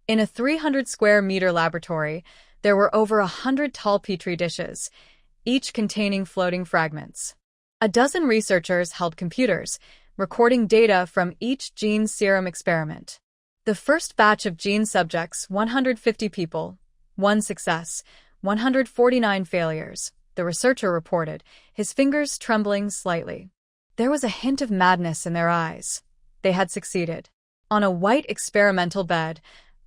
In a 300-square-meter laboratory, there were over 100 tall petri dishes, each containing floating fragments. A dozen researchers held computers, recording data from each gene serum experiment. The first batch of gene subjects, 150 people, 1 success, 149 failures, the researcher reported, his fingers trembling slightly. There was a hint of madness in their eyes. They had succeeded. On a white experimental bed,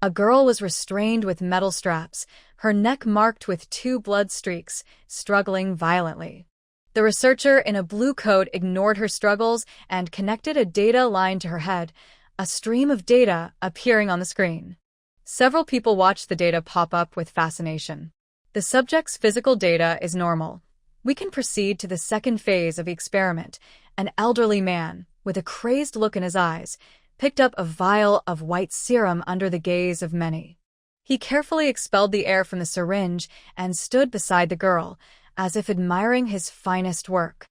a girl was restrained with metal straps, her neck marked with 2 blood streaks, struggling violently. The researcher in a blue coat ignored her struggles and connected a data line to her head, a stream of data appearing on the screen. Several people watched the data pop up with fascination. The subject's physical data is normal. We can proceed to the second phase of the experiment. An elderly man, with a crazed look in his eyes, picked up a vial of white serum under the gaze of many. He carefully expelled the air from the syringe and stood beside the girl, as if admiring his finest work.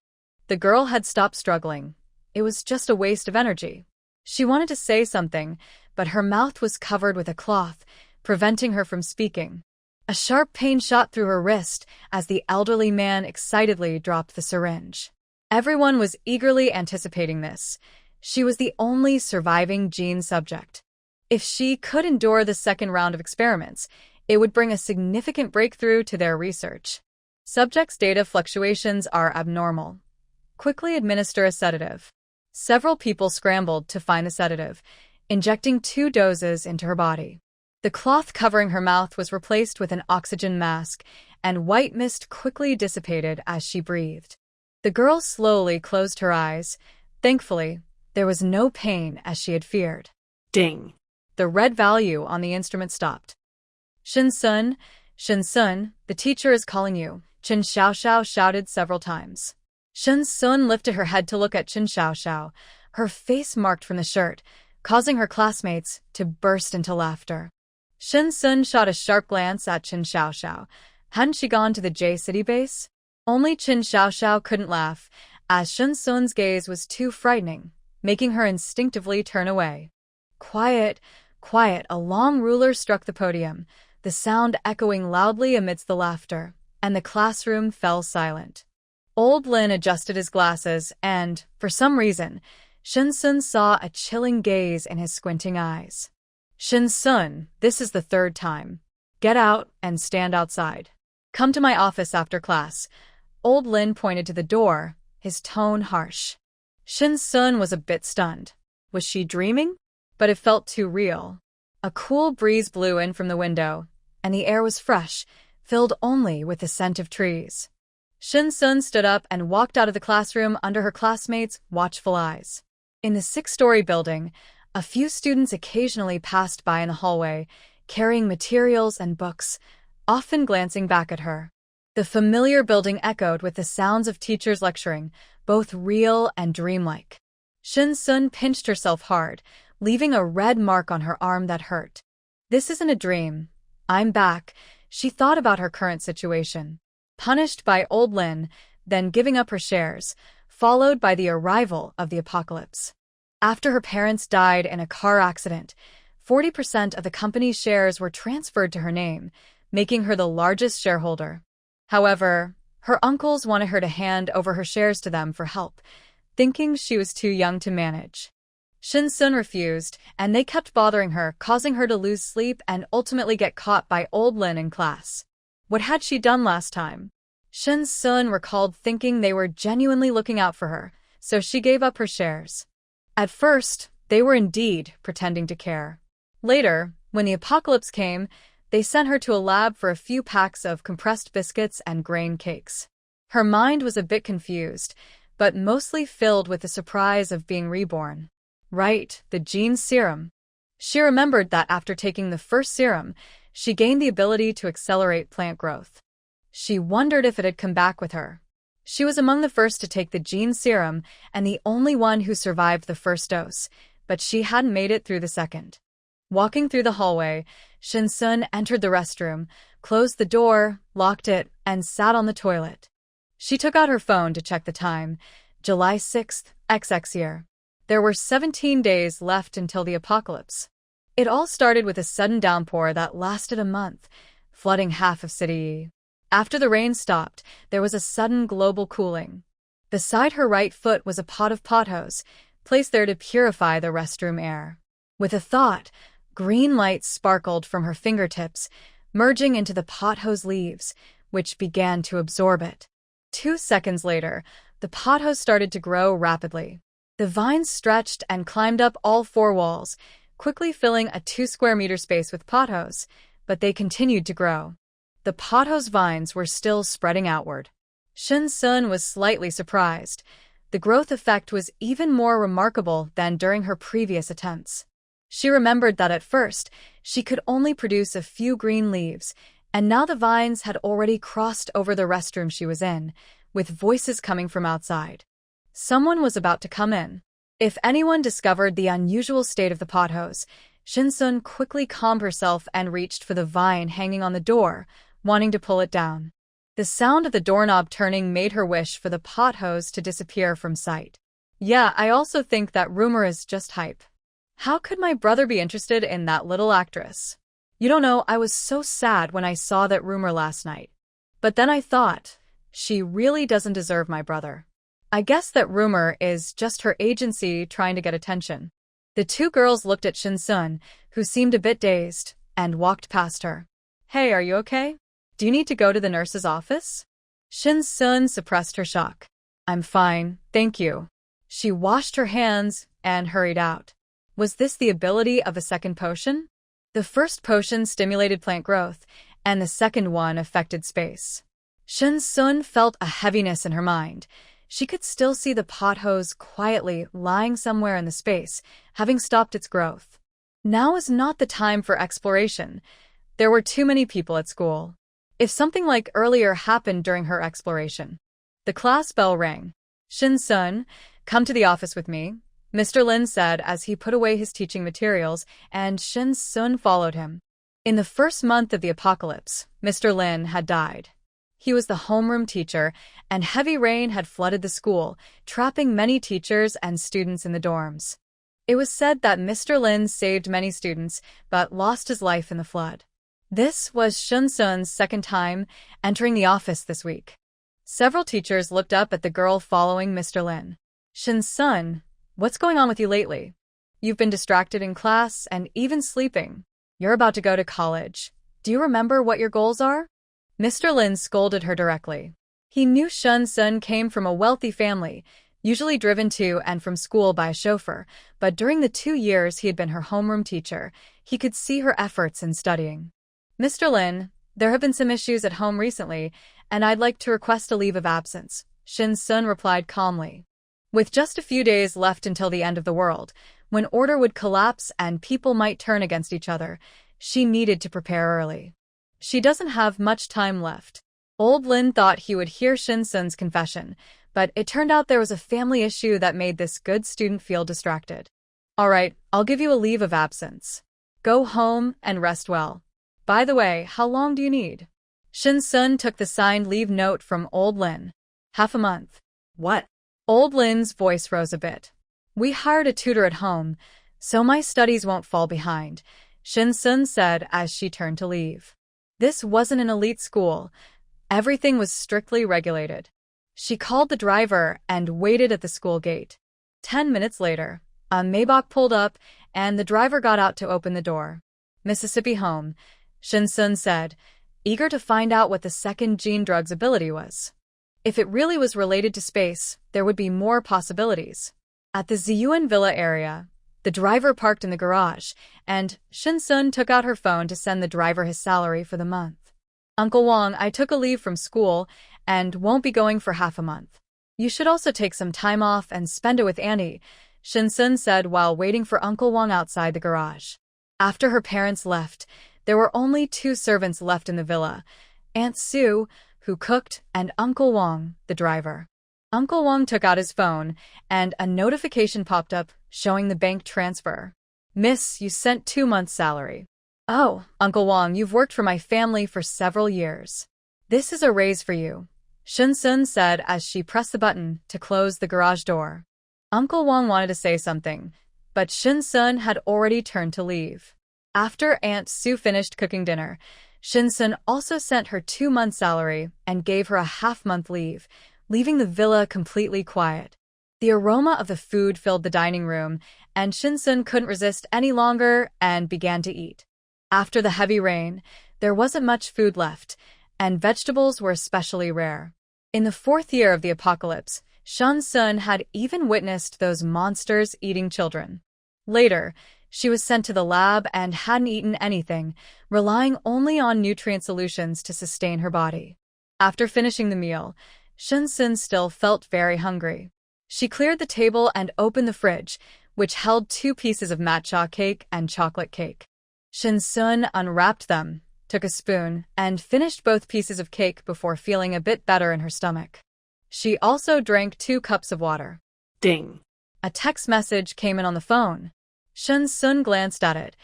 The girl had stopped struggling. It was just a waste of energy. She wanted to say something, but her mouth was covered with a cloth, preventing her from speaking. A sharp pain shot through her wrist as the elderly man excitedly dropped the syringe. Everyone was eagerly anticipating this. She was the only surviving gene subject. If she could endure the second round of experiments, it would bring a significant breakthrough to their research. Subjects' data fluctuations are abnormal. Quickly administer a sedative. Several people scrambled to find the sedative, injecting 2 doses into her body. The cloth covering her mouth was replaced with an oxygen mask, and white mist quickly dissipated as she breathed. The girl slowly closed her eyes. Thankfully, there was no pain as she had feared. Ding. The red value on the instrument stopped. Shin-sun, Shin-sun, the teacher is calling you, Chen Xiaoxiao shouted several times. Shin-sun lifted her head to look at Chen Xiaoxiao, her face marked from the shirt, causing her classmates to burst into laughter. Shin-sun shot a sharp glance at Chen Xiaoxiao. Hadn't she gone to the J-City base? Only Chen Xiaoxiao couldn't laugh, as Shin-sun's gaze was too frightening, making her instinctively turn away. Quiet, quiet, a long ruler struck the podium, the sound echoing loudly amidst the laughter, and the classroom fell silent. Old Lin adjusted his glasses and, for some reason, Shin-sun saw a chilling gaze in his squinting eyes. Shin-sun, this is the 3rd time. Get out and stand outside. Come to my office after class. Old Lin pointed to the door, his tone harsh. Shin-sun was a bit stunned. Was she dreaming? But it felt too real. A cool breeze blew in from the window, and the air was fresh, filled only with the scent of trees. Shin-sun stood up and walked out of the classroom under her classmates' watchful eyes. In the 6-story building, a few students occasionally passed by in the hallway, carrying materials and books, often glancing back at her. The familiar building echoed with the sounds of teachers lecturing, both real and dreamlike. Shin-sun pinched herself hard, leaving a red mark on her arm that hurt. This isn't a dream. I'm back. She thought about her current situation. Punished by Old Lin, then giving up her shares, followed by the arrival of the apocalypse. After her parents died in a car accident, 40% of the company's shares were transferred to her name, making her the largest shareholder. However, her uncles wanted her to hand over her shares to them for help, thinking she was too young to manage. Shin-sun refused, and they kept bothering her, causing her to lose sleep and ultimately get caught by Old Lin in class. What had she done last time? Shin-sun recalled thinking they were genuinely looking out for her, so she gave up her shares. At first, they were indeed pretending to care. Later, when the apocalypse came, they sent her to a lab for a few packs of compressed biscuits and grain cakes. Her mind was a bit confused, but mostly filled with the surprise of being reborn. Right, the gene serum. She remembered that after taking the first serum, she gained the ability to accelerate plant growth. She wondered if it had come back with her. She was among the first to take the gene serum and the only one who survived the first dose, but she hadn't made it through the second. Walking through the hallway, Shin-sun entered the restroom, closed the door, locked it, and sat on the toilet. She took out her phone to check the time, July 6th, XX year. There were 17 days left until the apocalypse. It all started with a sudden downpour that lasted a month, flooding half of City. After the rain stopped, there was a sudden global cooling. Beside her right foot was a pot of pothos, placed there to purify the restroom air. With a thought, green light sparkled from her fingertips, merging into the pothose leaves, which began to absorb it. 2 seconds later, the pothose started to grow rapidly. The vines stretched and climbed up all 4 walls, quickly filling a 2-square-meter space with pothose, but they continued to grow. The pothose vines were still spreading outward. Shin-sun was slightly surprised. The growth effect was even more remarkable than during her previous attempts. She remembered that at first, she could only produce a few green leaves, and now the vines had already crossed over the restroom she was in, with voices coming from outside. Someone was about to come in. If anyone discovered the unusual state of the pothose, Shin-sun quickly calmed herself and reached for the vine hanging on the door, wanting to pull it down. The sound of the doorknob turning made her wish for the pothose to disappear from sight. Yeah, I also think that rumor is just hype. How could my brother be interested in that little actress? You don't know, I was so sad when I saw that rumor last night. But then I thought, she really doesn't deserve my brother. I guess that rumor is just her agency trying to get attention. The 2 girls looked at Shin-sun, who seemed a bit dazed, and walked past her. Hey, are you okay? Do you need to go to the nurse's office? Shin-sun suppressed her shock. I'm fine, thank you. She washed her hands and hurried out. Was this the ability of a second potion? The first potion stimulated plant growth, and the second one affected space. Shin-sun felt a heaviness in her mind. She could still see the pothose quietly lying somewhere in the space, having stopped its growth. Now is not the time for exploration. There were too many people at school. If something like earlier happened during her exploration. The class bell rang. Shin-sun, come to the office with me, Mr. Lin said as he put away his teaching materials, and Shin-sun followed him. In the first month of the apocalypse, Mr. Lin had died. He was the homeroom teacher, and heavy rain had flooded the school, trapping many teachers and students in the dorms. It was said that Mr. Lin saved many students, but lost his life in the flood. This was Shin-sun's second time entering the office this week. Several teachers looked up at the girl following Mr. Lin. Shin-sun, what's going on with you lately? You've been distracted in class and even sleeping. You're about to go to college. Do you remember what your goals are? Mr. Lin scolded her directly. He knew Shin-sun came from a wealthy family, usually driven to and from school by a chauffeur, but during the 2 years he had been her homeroom teacher, he could see her efforts in studying. Mr. Lin, there have been some issues at home recently, and I'd like to request a leave of absence, Shin-sun replied calmly. With just a few days left until the end of the world, when order would collapse and people might turn against each other, she needed to prepare early. She doesn't have much time left. Old Lin thought he would hear Shin-sun's confession, but it turned out there was a family issue that made this good student feel distracted. All right, I'll give you a leave of absence. Go home and rest well. By the way, how long do you need? Shin-sun took the signed leave note from Old Lin. Half a month. What? Old Lin's voice rose a bit. We hired a tutor at home, so my studies won't fall behind, Shin-sun said as she turned to leave. This wasn't an elite school. Everything was strictly regulated. She called the driver and waited at the school gate. 10 minutes later, a Maybach pulled up and the driver got out to open the door. Mississippi home, Shin-sun said, eager to find out what the second gene drug's ability was. If it really was related to space, there would be more possibilities. At the Ziyuan Villa area, the driver parked in the garage, and Shin-sun took out her phone to send the driver his salary for the month. Uncle Wang, I took a leave from school and won't be going for half a month. You should also take some time off and spend it with Annie, Shin-sun said while waiting for Uncle Wang outside the garage. After her parents left, there were only 2 servants left in the villa, Aunt Sue, who cooked, and Uncle Wang, the driver. Uncle Wang took out his phone, and a notification popped up showing the bank transfer. Miss, you sent 2 months' salary. Oh, Uncle Wang, you've worked for my family for several years. This is a raise for you, Shin-sun said as she pressed the button to close the garage door. Uncle Wang wanted to say something, but Shin-sun had already turned to leave. After Aunt Sue finished cooking dinner, Shinsun also sent her 2 months' salary and gave her a half-month leave, leaving the villa completely quiet. The aroma of the food filled the dining room, and Shinsun couldn't resist any longer and began to eat. After the heavy rain, there wasn't much food left, and vegetables were especially rare. In the 4th year of the apocalypse, Shinsun had even witnessed those monsters eating children. Later, she was sent to the lab and hadn't eaten anything, relying only on nutrient solutions to sustain her body. After finishing the meal, Shinsun still felt very hungry. She cleared the table and opened the fridge, which held 2 pieces of matcha cake and chocolate cake. Shinsun unwrapped them, took a spoon, and finished both pieces of cake before feeling a bit better in her stomach. She also drank 2 cups of water. Ding. A text message came in on the phone. Shinsun glanced at it.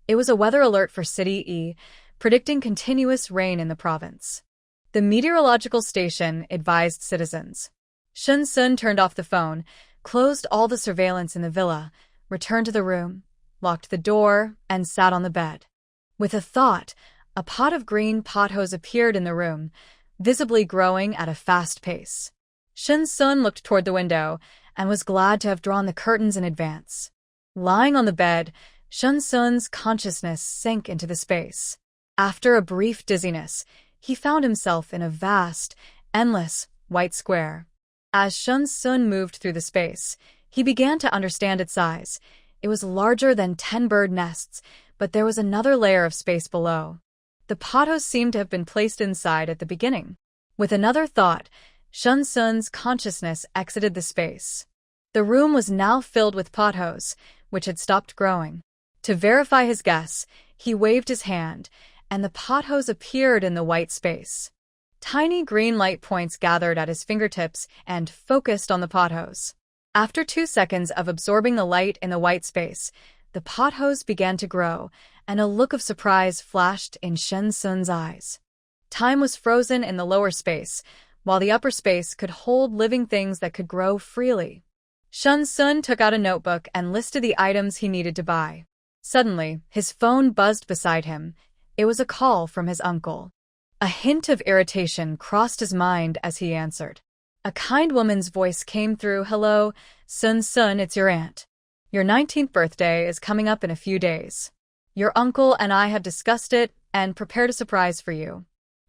It was a weather alert for City E, predicting continuous rain in the province. The meteorological station advised citizens. Shinsun turned off the phone, closed all the surveillance in the villa, returned to the room, locked the door, and sat on the bed. With a thought, a pot of green pothos appeared in the room, visibly growing at a fast pace. Shinsun looked toward the window and was glad to have drawn the curtains in advance. Lying on the bed, Shinsun's consciousness sank into the space. After a brief dizziness, he found himself in a vast, endless, white square. As Shinsun moved through the space, he began to understand its size. It was larger than 10 bird nests, but there was another layer of space below. The pothos seemed to have been placed inside at the beginning. With another thought, Shinsun's consciousness exited the space. The room was now filled with pothos, which had stopped growing. To verify his guess, he waved his hand, and the pothos appeared in the white space. Tiny green light points gathered at his fingertips and focused on the pothos. After 2 seconds of absorbing the light in the white space, the pothos began to grow, and a look of surprise flashed in Shinsun's eyes. Time was frozen in the lower space, while the upper space could hold living things that could grow freely. Shinsun took out a notebook and listed the items he needed to buy. Suddenly, his phone buzzed beside him. It was a call from his uncle. A hint of irritation crossed his mind as he answered. A kind woman's voice came through. "Hello, Sun, it's your aunt. Your 19th birthday is coming up in a few days. Your uncle and I have discussed it and prepared a surprise for you."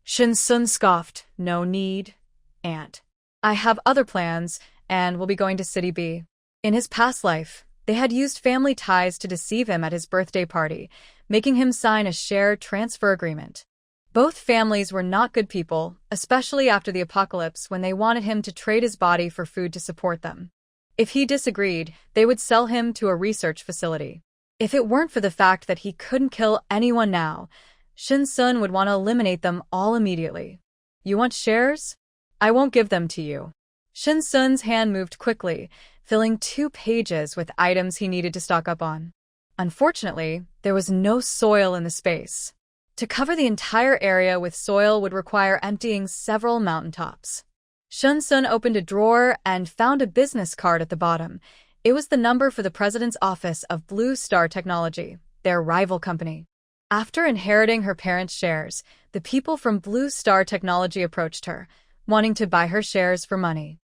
Shinsun scoffed. "No need, aunt. I have other plans, and will be going to City B." In his past life, they had used family ties to deceive him at his birthday party, making him sign a share transfer agreement. Both families were not good people, especially after the apocalypse when they wanted him to trade his body for food to support them. If he disagreed, they would sell him to a research facility. If it weren't for the fact that he couldn't kill anyone now, Shinsun would want to eliminate them all immediately. "You want shares? I won't give them to you." Shinsun's hand moved quickly, filling 2 pages with items he needed to stock up on. Unfortunately, there was no soil in the space. To cover the entire area with soil would require emptying several mountaintops. Shinsun opened a drawer and found a business card at the bottom. It was the number for the president's office of Blue Star Technology, their rival company. After inheriting her parents' shares, the people from Blue Star Technology approached her, wanting to buy her shares for money.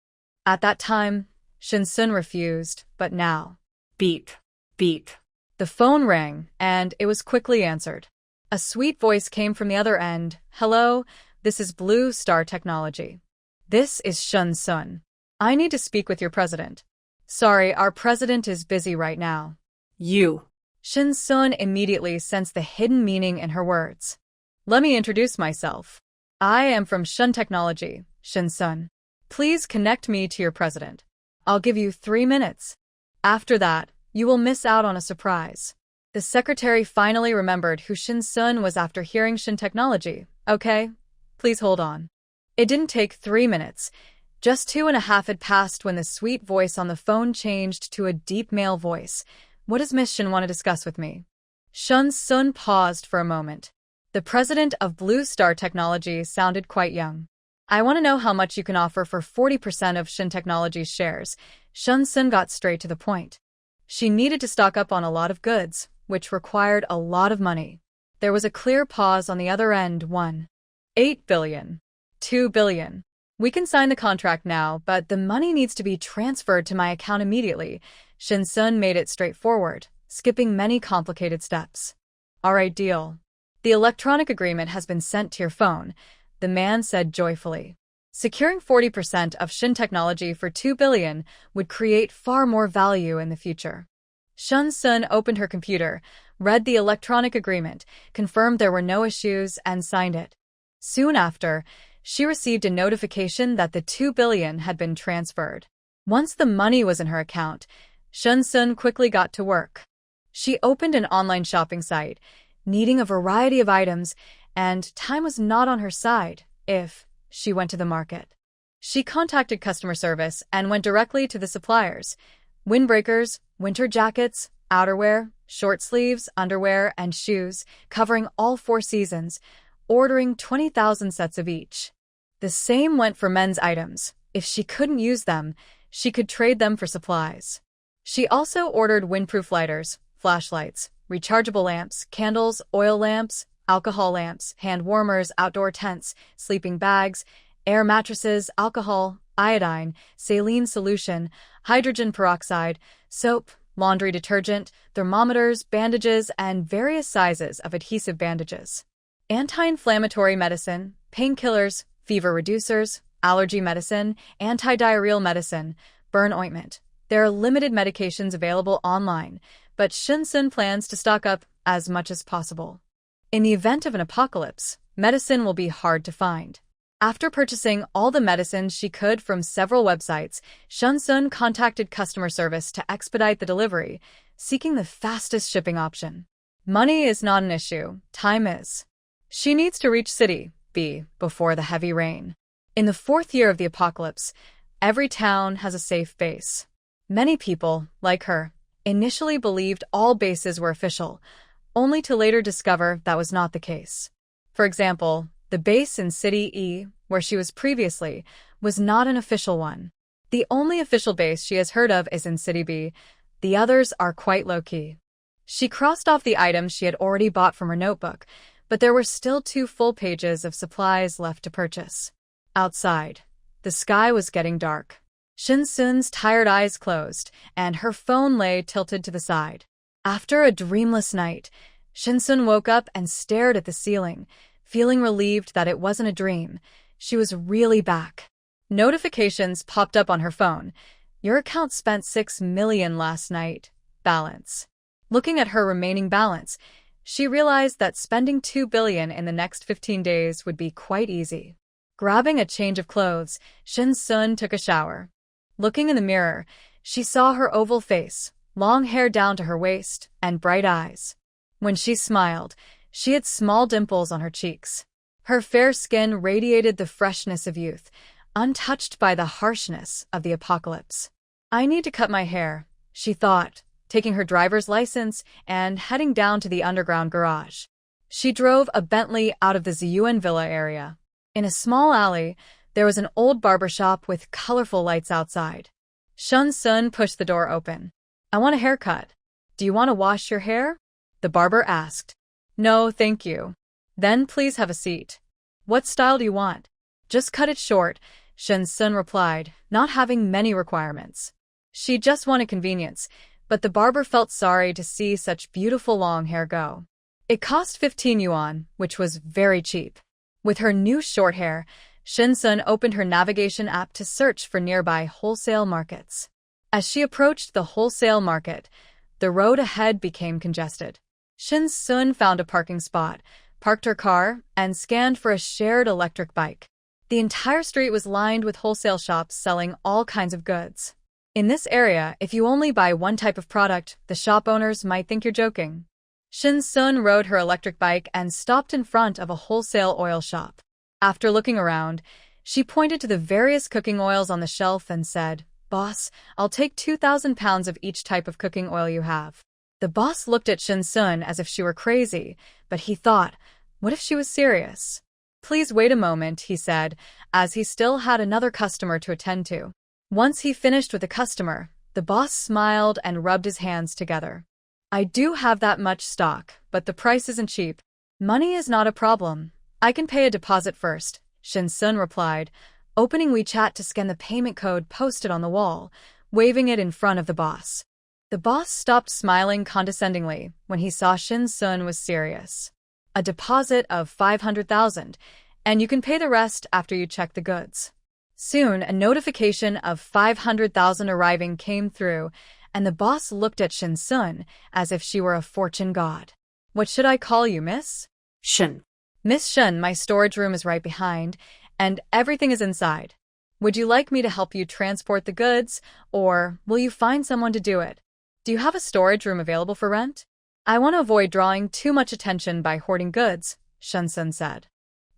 At that time, Shinsun refused, but now... Beep. Beep. The phone rang, and it was quickly answered. A sweet voice came from the other end. "Hello, this is Blue Star Technology. This is Shinsun. I need to speak with your president. Sorry, our president is busy right now." You. Shinsun immediately sensed the hidden meaning in her words. "Let me introduce myself. I am from Shun Technology, Shinsun. Please connect me to your president. I'll give you 3 minutes. After that, you will miss out on a surprise." The secretary finally remembered who Shinsun was after hearing Shun Technology. "Okay, please hold on." It didn't take 3 minutes. Just 2.5 had passed when the sweet voice on the phone changed to a deep male voice. "What does Miss Shun want to discuss with me?" Shinsun paused for a moment. The president of Blue Star Technology sounded quite young. "I want to know how much you can offer for 40% of Shun Technology's shares." Shinsun got straight to the point. She needed to stock up on a lot of goods, which required a lot of money. There was a clear pause on the other end. 8 billion. 2 billion. We can sign the contract now, but the money needs to be transferred to my account immediately. Shin-sun made it straightforward, skipping many complicated steps. Alright, deal. The electronic agreement has been sent to your phone, the man said joyfully. Securing 40% of Shin technology for 2 billion would create far more value in the future. Shin-sun opened her computer, read the electronic agreement, confirmed there were no issues, and signed it. Soon after, she received a notification that the 2 billion had been transferred. Once the money was in her account, Shin-sun quickly got to work. She opened an online shopping site, needing a variety of items, and time was not on her side if she went to the market. She contacted customer service and went directly to the suppliers. Windbreakers, winter jackets, outerwear, short sleeves, underwear, and shoes, covering all 4 seasons, ordering 20,000 sets of each. The same went for men's items. If she couldn't use them, she could trade them for supplies. She also ordered windproof lighters, flashlights, rechargeable lamps, candles, oil lamps, alcohol lamps, hand warmers, outdoor tents, sleeping bags, air mattresses, alcohol, iodine, saline solution, hydrogen peroxide, soap, laundry detergent, thermometers, bandages, and various sizes of adhesive bandages. Anti-inflammatory medicine, painkillers, fever reducers, allergy medicine, anti-diarrheal medicine, burn ointment. There are limited medications available online, but Shin-sun plans to stock up as much as possible. In the event of an apocalypse, medicine will be hard to find. After purchasing all the medicines she could from several websites, Shin-sun contacted customer service to expedite the delivery, seeking the fastest shipping option. Money is not an issue, time is. She needs to reach City B before the heavy rain. In the 4th year of the apocalypse, every town has a safe base. Many people, like her, initially believed all bases were official, only to later discover that was not the case. For example, the base in City E, where she was previously, was not an official one. The only official base she has heard of is in City B. The others are quite low-key. She crossed off the items she had already bought from her notebook, but there were still 2 full pages of supplies left to purchase. Outside, the sky was getting dark. Shin-sun's tired eyes closed, and her phone lay tilted to the side. After a dreamless night, Shin-sun woke up and stared at the ceiling, feeling relieved that it wasn't a dream. She was really back. Notifications popped up on her phone. Your account spent 6 million last night. Balance. Looking at her remaining balance, she realized that spending 2 billion in the next 15 days would be quite easy. Grabbing a change of clothes, Shin-sun took a shower. Looking in the mirror, she saw her oval face, long hair down to her waist, and bright eyes. When she smiled, she had small dimples on her cheeks. Her fair skin radiated the freshness of youth, untouched by the harshness of the apocalypse. I need to cut my hair, she thought, taking her driver's license and heading down to the underground garage. She drove a Bentley out of the Ziyuan Villa area. In a small alley, there was an old barber shop with colorful lights outside. Shin-sun pushed the door open. I want a haircut. Do you want to wash your hair? The barber asked. No, thank you. Then please have a seat. What style do you want? Just cut it short, Shin-sun replied, not having many requirements. She just wanted convenience, but the barber felt sorry to see such beautiful long hair go. It cost 15 yuan, which was very cheap. With her new short hair, Shin-sun opened her navigation app to search for nearby wholesale markets. As she approached the wholesale market, the road ahead became congested. Shin-sun found a parking spot, parked her car, and scanned for a shared electric bike. The entire street was lined with wholesale shops selling all kinds of goods. In this area, if you only buy one type of product, the shop owners might think you're joking. Shin-sun rode her electric bike and stopped in front of a wholesale oil shop. After looking around, she pointed to the various cooking oils on the shelf and said, Boss, I'll take 2,000 pounds of each type of cooking oil you have. The boss looked at Shin-sun as if she were crazy, but he thought, what if she was serious? Please wait a moment, he said, as he still had another customer to attend to. Once he finished with the customer, the boss smiled and rubbed his hands together. I do have that much stock, but the price isn't cheap. Money is not a problem. I can pay a deposit first, Shin-sun replied, opening WeChat to scan the payment code posted on the wall, waving it in front of the boss. The boss stopped smiling condescendingly when he saw Shin-sun was serious. A deposit of 500,000, and you can pay the rest after you check the goods. Soon, a notification of 500,000 arriving came through, and the boss looked at Shin-sun as if she were a fortune god. What should I call you, miss? Shin. Miss Shin, my storage room is right behind, and everything is inside. Would you like me to help you transport the goods, or will you find someone to do it? Do you have a storage room available for rent? I want to avoid drawing too much attention by hoarding goods, Shin-sun said.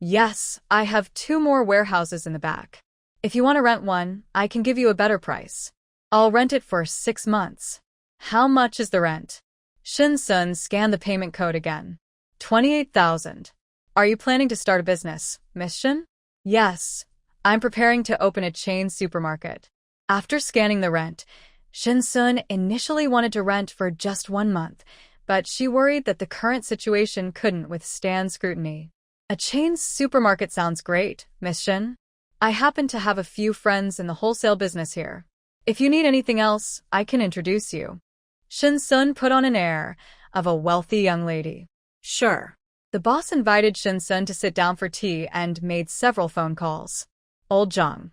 Yes, I have 2 more warehouses in the back. If you want to rent one, I can give you a better price. I'll rent it for 6 months. How much is the rent? Shin-sun scanned the payment code again. 28,000. Are you planning to start a business, Miss Shin? Yes, I'm preparing to open a chain supermarket. After scanning the rent, Shin-sun initially wanted to rent for just 1 month, but she worried that the current situation couldn't withstand scrutiny. A chain supermarket sounds great, Miss Shin. I happen to have a few friends in the wholesale business here. If you need anything else, I can introduce you. Shin-sun put on an air of a wealthy young lady. Sure. The boss invited Shin-sun to sit down for tea and made several phone calls. Old Jong,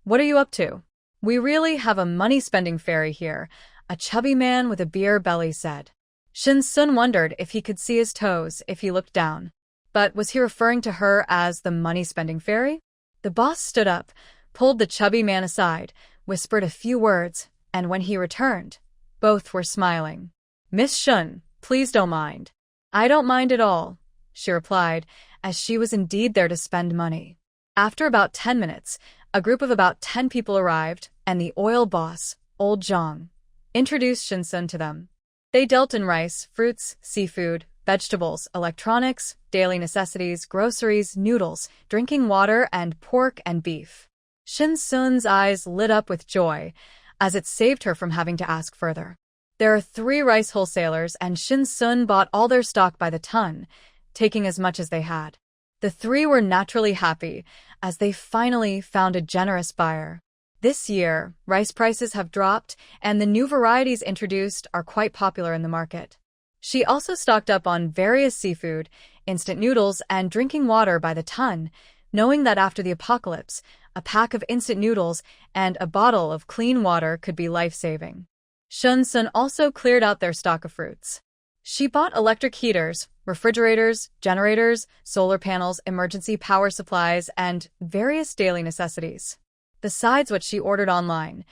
what are you up to? We really have a money-spending fairy here, a chubby man with a beer belly said. Shin-sun wondered if he could see his toes if he looked down. But was he referring to her as the money-spending fairy? The boss stood up, pulled the chubby man aside, whispered a few words, and when he returned, both were smiling. Miss Shun, please don't mind. I don't mind at all, she replied, as she was indeed there to spend money. After about 10 minutes, a group of about 10 people arrived, and the oil boss, Old Jong, introduced Shin-sun to them. They dealt in rice, fruits, seafood, vegetables, electronics, daily necessities, groceries, noodles, drinking water, and pork and beef. Shin-sun's eyes lit up with joy, as it saved her from having to ask further. There are 3 rice wholesalers, and Shin-sun bought all their stock by the ton, taking as much as they had. The 3 were naturally happy, as they finally found a generous buyer. This year, rice prices have dropped, and the new varieties introduced are quite popular in the market. She also stocked up on various seafood, instant noodles, and drinking water by the ton, knowing that after the apocalypse, a pack of instant noodles and a bottle of clean water could be life-saving. Shin-sun also cleared out their stock of fruits. She bought electric heaters, refrigerators, generators, solar panels, emergency power supplies, and various daily necessities. Besides what she ordered online,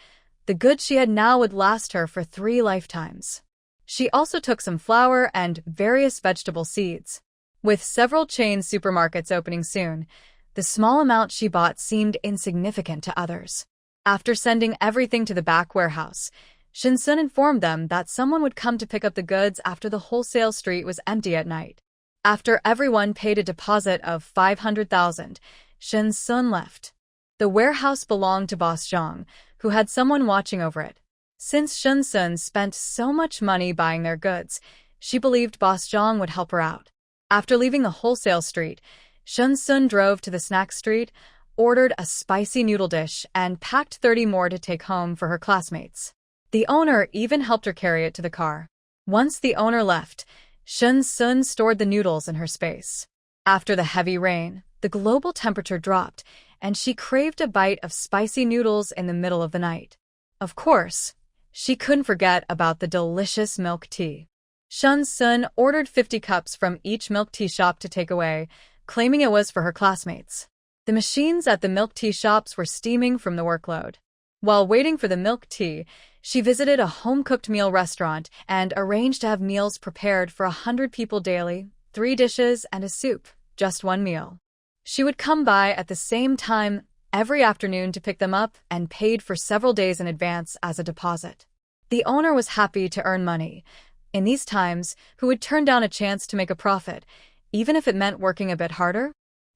the goods she had now would last her for 3 lifetimes. She also took some flour and various vegetable seeds. With several chain supermarkets opening soon, the small amount she bought seemed insignificant to others. After sending everything to the back warehouse, Shin-sun informed them that someone would come to pick up the goods after the wholesale street was empty at night. After everyone paid a deposit of 500,000, Shin-sun left. The warehouse belonged to Boss Zhang, who had someone watching over it. Since Shin-sun spent so much money buying their goods, she believed Boss Zhang would help her out. After leaving the wholesale street, Shin-sun drove to the snack street, ordered a spicy noodle dish, and packed 30 more to take home for her classmates. The owner even helped her carry it to the car. Once the owner left, Shin-sun stored the noodles in her space. After the heavy rain, the global temperature dropped, and she craved a bite of spicy noodles in the middle of the night. Of course, she couldn't forget about the delicious milk tea. Shin-sun ordered 50 cups from each milk tea shop to take away, claiming it was for her classmates. The machines at the milk tea shops were steaming from the workload. While waiting for the milk tea, she visited a home-cooked meal restaurant and arranged to have meals prepared for 100 people daily, 3 dishes and a soup, just 1 meal. She would come by at the same time every afternoon to pick them up and paid for several days in advance as a deposit. The owner was happy to earn money. In these times, who would turn down a chance to make a profit, even if it meant working a bit harder?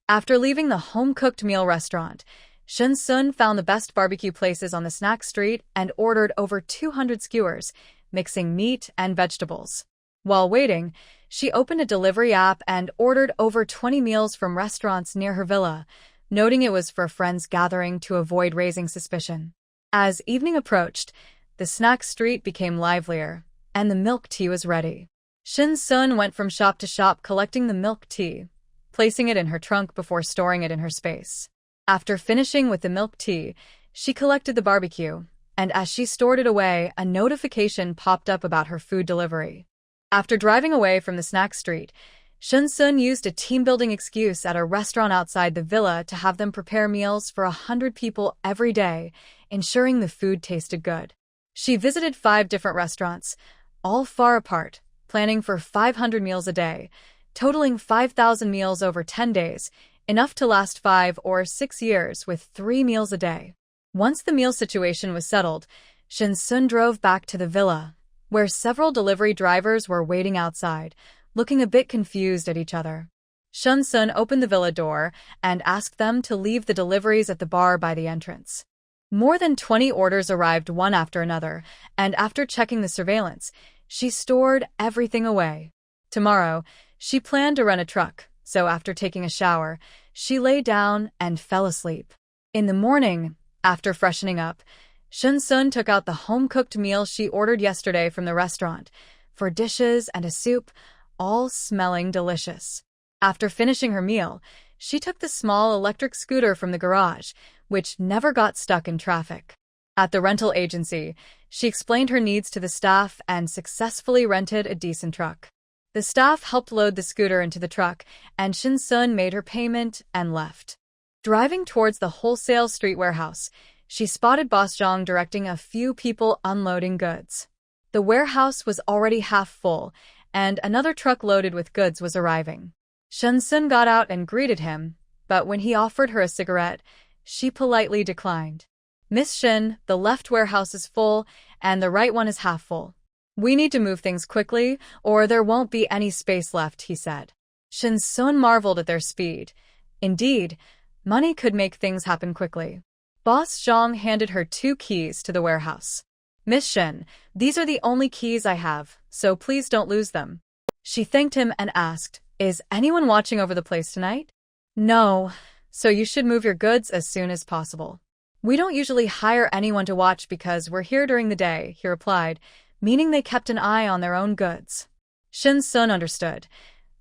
After leaving the home-cooked meal restaurant, Shin-sun found the best barbecue places on the snack street and ordered over 200 skewers, mixing meat and vegetables. While waiting, she opened a delivery app and ordered over 20 meals from restaurants near her villa, noting it was for a friends gathering to avoid raising suspicion. As evening approached, the snack street became livelier, and the milk tea was ready. Shin-sun went from shop to shop collecting the milk tea, placing it in her trunk before storing it in her space. After finishing with the milk tea, she collected the barbecue, and as she stored it away, a notification popped up about her food delivery. After driving away from the snack street, Shin-sun used a team-building excuse at a restaurant outside the villa to have them prepare meals for 100 people every day, ensuring the food tasted good. She visited 5 different restaurants, all far apart, planning for 500 meals a day, totaling 5,000 meals over 10 days, enough to last 5 or 6 years with 3 meals a day. Once the meal situation was settled, Shin-sun drove back to the villa, where several delivery drivers were waiting outside, looking a bit confused at each other. Shin-sun opened the villa door and asked them to leave the deliveries at the bar by the entrance. More than 20 orders arrived one after another, and after checking the surveillance, she stored everything away. Tomorrow, she planned to rent a truck, so after taking a shower, she lay down and fell asleep. In the morning, after freshening up, Shin-sun took out the home-cooked meal she ordered yesterday from the restaurant, 4 dishes and a soup, all smelling delicious. After finishing her meal, she took the small electric scooter from the garage, which never got stuck in traffic. At the rental agency, she explained her needs to the staff and successfully rented a decent truck. The staff helped load the scooter into the truck, and Shin-sun made her payment and left. Driving towards the wholesale street warehouse, she spotted Boss Zhang directing a few people unloading goods. The warehouse was already half full, and another truck loaded with goods was arriving. Shin-sun got out and greeted him, but when he offered her a cigarette, she politely declined. "Miss Shin, the left warehouse is full, and the right one is half full. We need to move things quickly, or there won't be any space left," he said. Shin-sun marveled at their speed. Indeed, money could make things happen quickly. Boss Zhang handed her 2 keys to the warehouse. "Miss Shin, these are the only keys I have, so please don't lose them." She thanked him and asked, "Is anyone watching over the place tonight?" "No, so you should move your goods as soon as possible." "We don't usually hire anyone to watch because we're here during the day," he replied, meaning they kept an eye on their own goods. Shin-sun understood.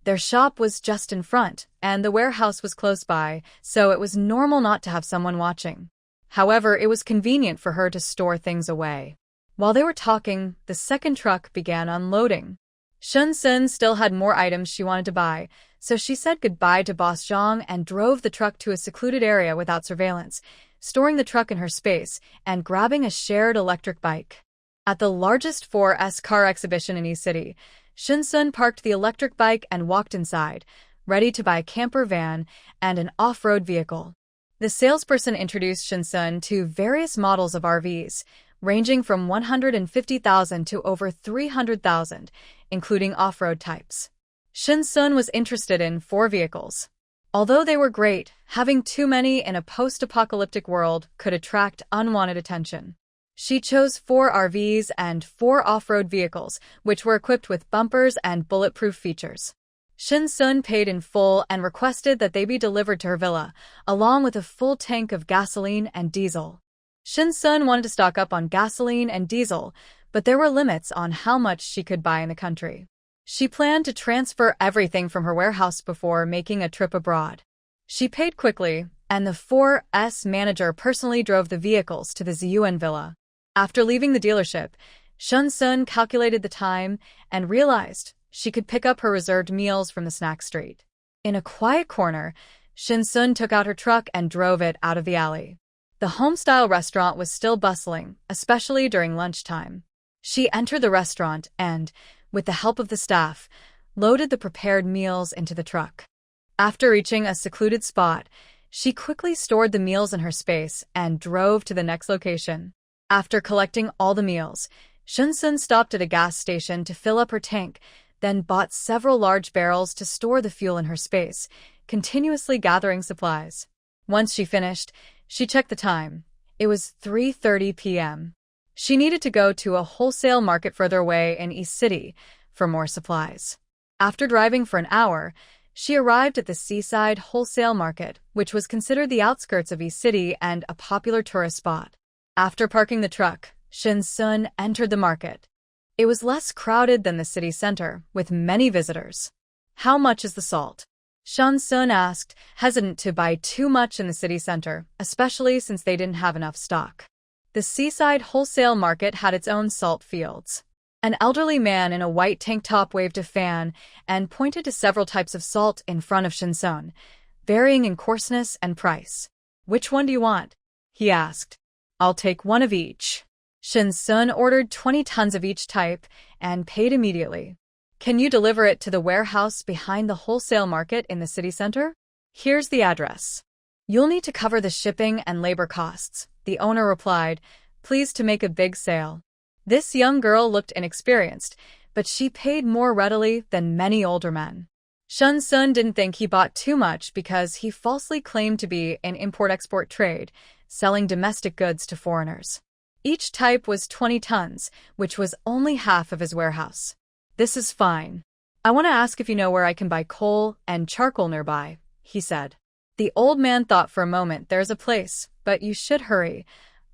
Their shop was just in front, and the warehouse was close by, so it was normal not to have someone watching. However, it was convenient for her to store things away. While they were talking, the second truck began unloading. Shin-sun still had more items she wanted to buy, so she said goodbye to Boss Zhang and drove the truck to a secluded area without surveillance, storing the truck in her space and grabbing a shared electric bike. At the largest 4S car exhibition in East City, Shin-sun parked the electric bike and walked inside, ready to buy a camper van and an off-road vehicle. The salesperson introduced Shin-sun to various models of RVs, ranging from 150,000 to over 300,000, including off-road types. Shin-sun was interested in 4 vehicles. Although they were great, having too many in a post-apocalyptic world could attract unwanted attention. She chose 4 RVs and 4 off-road vehicles, which were equipped with bumpers and bulletproof features. Shin-sun paid in full and requested that they be delivered to her villa, along with a full tank of gasoline and diesel. Shin-sun wanted to stock up on gasoline and diesel, but there were limits on how much she could buy in the country. She planned to transfer everything from her warehouse before making a trip abroad. She paid quickly, and the 4S manager personally drove the vehicles to the Ziyuan villa. After leaving the dealership, Shin-sun calculated the time and realized she could pick up her reserved meals from the snack street. In a quiet corner, Shin-sun took out her truck and drove it out of the alley. The home-style restaurant was still bustling, especially during lunchtime. She entered the restaurant and, with the help of the staff, loaded the prepared meals into the truck. After reaching a secluded spot, she quickly stored the meals in her space and drove to the next location. After collecting all the meals, Shin-sun stopped at a gas station to fill up her tank, then bought several large barrels to store the fuel in her space, continuously gathering supplies. Once she finished, she checked the time. It was 3:30 p.m. She needed to go to a wholesale market further away in East City, for more supplies. After driving for an hour, she arrived at the seaside wholesale market, which was considered the outskirts of East City and a popular tourist spot. After parking the truck, Shin-sun entered the market. It was less crowded than the city center, with many visitors. "How much is the salt?" Shin-sun asked, hesitant to buy too much in the city center, especially since they didn't have enough stock. The seaside wholesale market had its own salt fields. An elderly man in a white tank top waved a fan and pointed to several types of salt in front of Shin-sun, varying in coarseness and price. "Which one do you want?" he asked. "I'll take one of each." Shin-sun ordered 20 tons of each type and paid immediately. "Can you deliver it to the warehouse behind the wholesale market in the city center?" "Here's the address." "You'll need to cover the shipping and labor costs," the owner replied, pleased to make a big sale. This young girl looked inexperienced, but she paid more readily than many older men. Shin-sun didn't think he bought too much because he falsely claimed to be in import-export trade, selling domestic goods to foreigners. Each type was 20 tons, which was only half of his warehouse. "This is fine. I want to ask if you know where I can buy coal and charcoal nearby," he said. The old man thought for a moment. "There's a place, but you should hurry.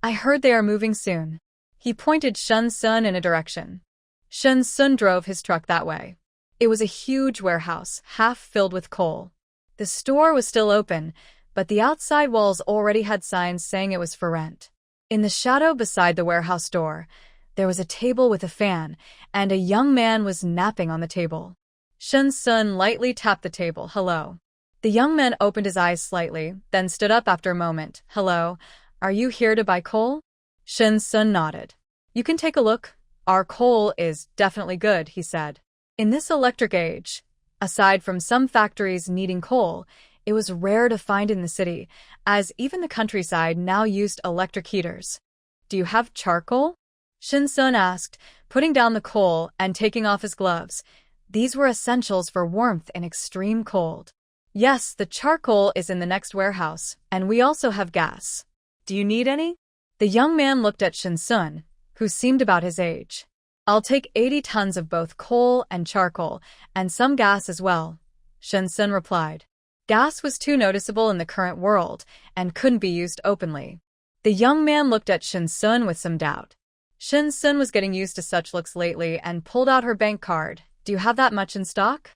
I heard they are moving soon." He pointed Shin-sun in a direction. Shin-sun drove his truck that way. It was a huge warehouse, half filled with coal. The store was still open, but the outside walls already had signs saying it was for rent. In the shadow beside the warehouse door, there was a table with a fan, and a young man was napping on the table. Shin-sun lightly tapped the table. "Hello." The young man opened his eyes slightly, then stood up after a moment. "Hello, are you here to buy coal?" Shin-sun nodded. "You can take a look. Our coal is definitely good," he said. In this electric age, aside from some factories needing coal, it was rare to find in the city, as even the countryside now used electric heaters. "Do you have charcoal?" Shin-sun asked, putting down the coal and taking off his gloves. These were essentials for warmth in extreme cold. "Yes, the charcoal is in the next warehouse, and we also have gas. Do you need any?" The young man looked at Shin-sun, who seemed about his age. "I'll take 80 tons of both coal and charcoal, and some gas as well," Shin-sun replied. Gas was too noticeable in the current world and couldn't be used openly. The young man looked at Shin-sun with some doubt. Shin-sun was getting used to such looks lately and pulled out her bank card. "Do you have that much in stock?"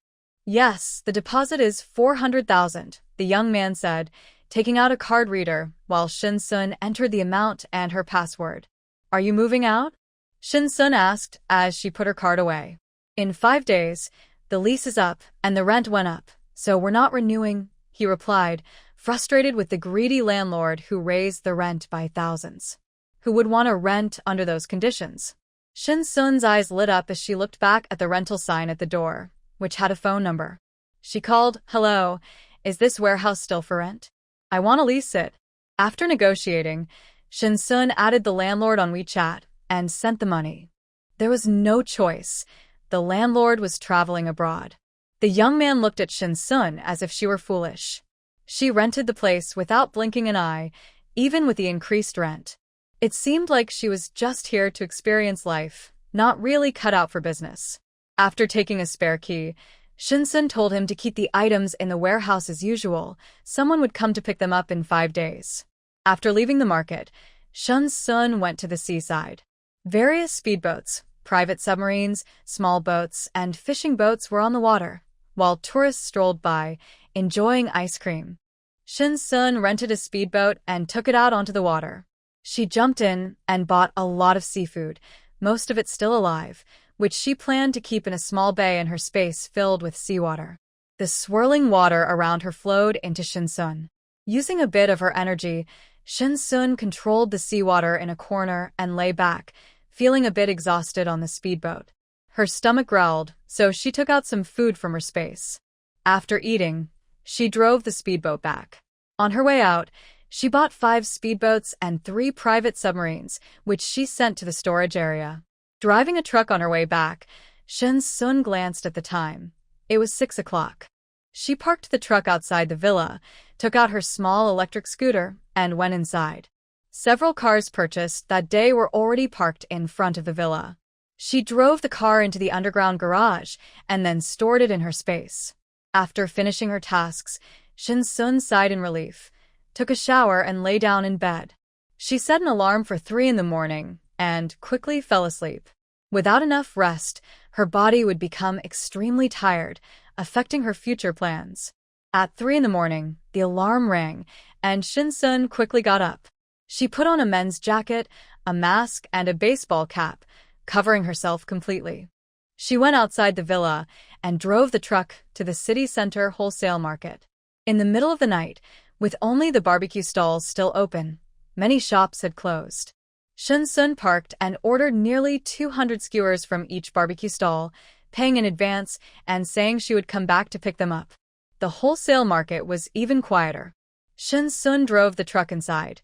"Yes, the deposit is 400,000, the young man said, taking out a card reader, while Shin-sun entered the amount and her password. "Are you moving out?" Shin-sun asked as she put her card away. "In 5 days, the lease is up and the rent went up, so we're not renewing," he replied, frustrated with the greedy landlord who raised the rent by thousands. Who would want to rent under those conditions? Shin-sun's eyes lit up as she looked back at the rental sign at the door, which had a phone number. She called. "Hello, is this warehouse still for rent? I want to lease it." After negotiating, Shin-sun added the landlord on WeChat and sent the money. There was no choice. The landlord was traveling abroad. The young man looked at Shin-sun as if she were foolish. She rented the place without blinking an eye, even with the increased rent. It seemed like she was just here to experience life, not really cut out for business. After taking a spare key, Shin-sun told him to keep the items in the warehouse as usual. Someone would come to pick them up in 5 days. After leaving the market, Shin-sun went to the seaside. Various speedboats, private submarines, small boats, and fishing boats were on the water, while tourists strolled by, enjoying ice cream. Shin-sun rented a speedboat and took it out onto the water. She jumped in and bought a lot of seafood, most of it still alive, which she planned to keep in a small bay in her space filled with seawater. The swirling water around her flowed into Shin-sun. Using a bit of her energy, Shin-sun controlled the seawater in a corner and lay back, feeling a bit exhausted on the speedboat. Her stomach growled, so she took out some food from her space. After eating, she drove the speedboat back. On her way out, she bought 5 speedboats and 3 private submarines, which she sent to the storage area. Driving a truck on her way back, Shin-sun glanced at the time. It was 6 o'clock. She parked the truck outside the villa, took out her small electric scooter, and went inside. Several cars purchased that day were already parked in front of the villa. She drove the car into the underground garage and then stored it in her space. After finishing her tasks, Shin-sun sighed in relief, took a shower and lay down in bed. She set an alarm for 3 in the morning and quickly fell asleep. Without enough rest, her body would become extremely tired, affecting her future plans. At 3 in the morning, the alarm rang, and Shin-sun quickly got up. She put on a men's jacket, a mask, and a baseball cap, covering herself completely. She went outside the villa and drove the truck to the city center wholesale market. In the middle of the night, with only the barbecue stalls still open, many shops had closed. Shin-sun parked and ordered nearly 200 skewers from each barbecue stall, paying in advance and saying she would come back to pick them up. The wholesale market was even quieter. Shin-sun drove the truck inside.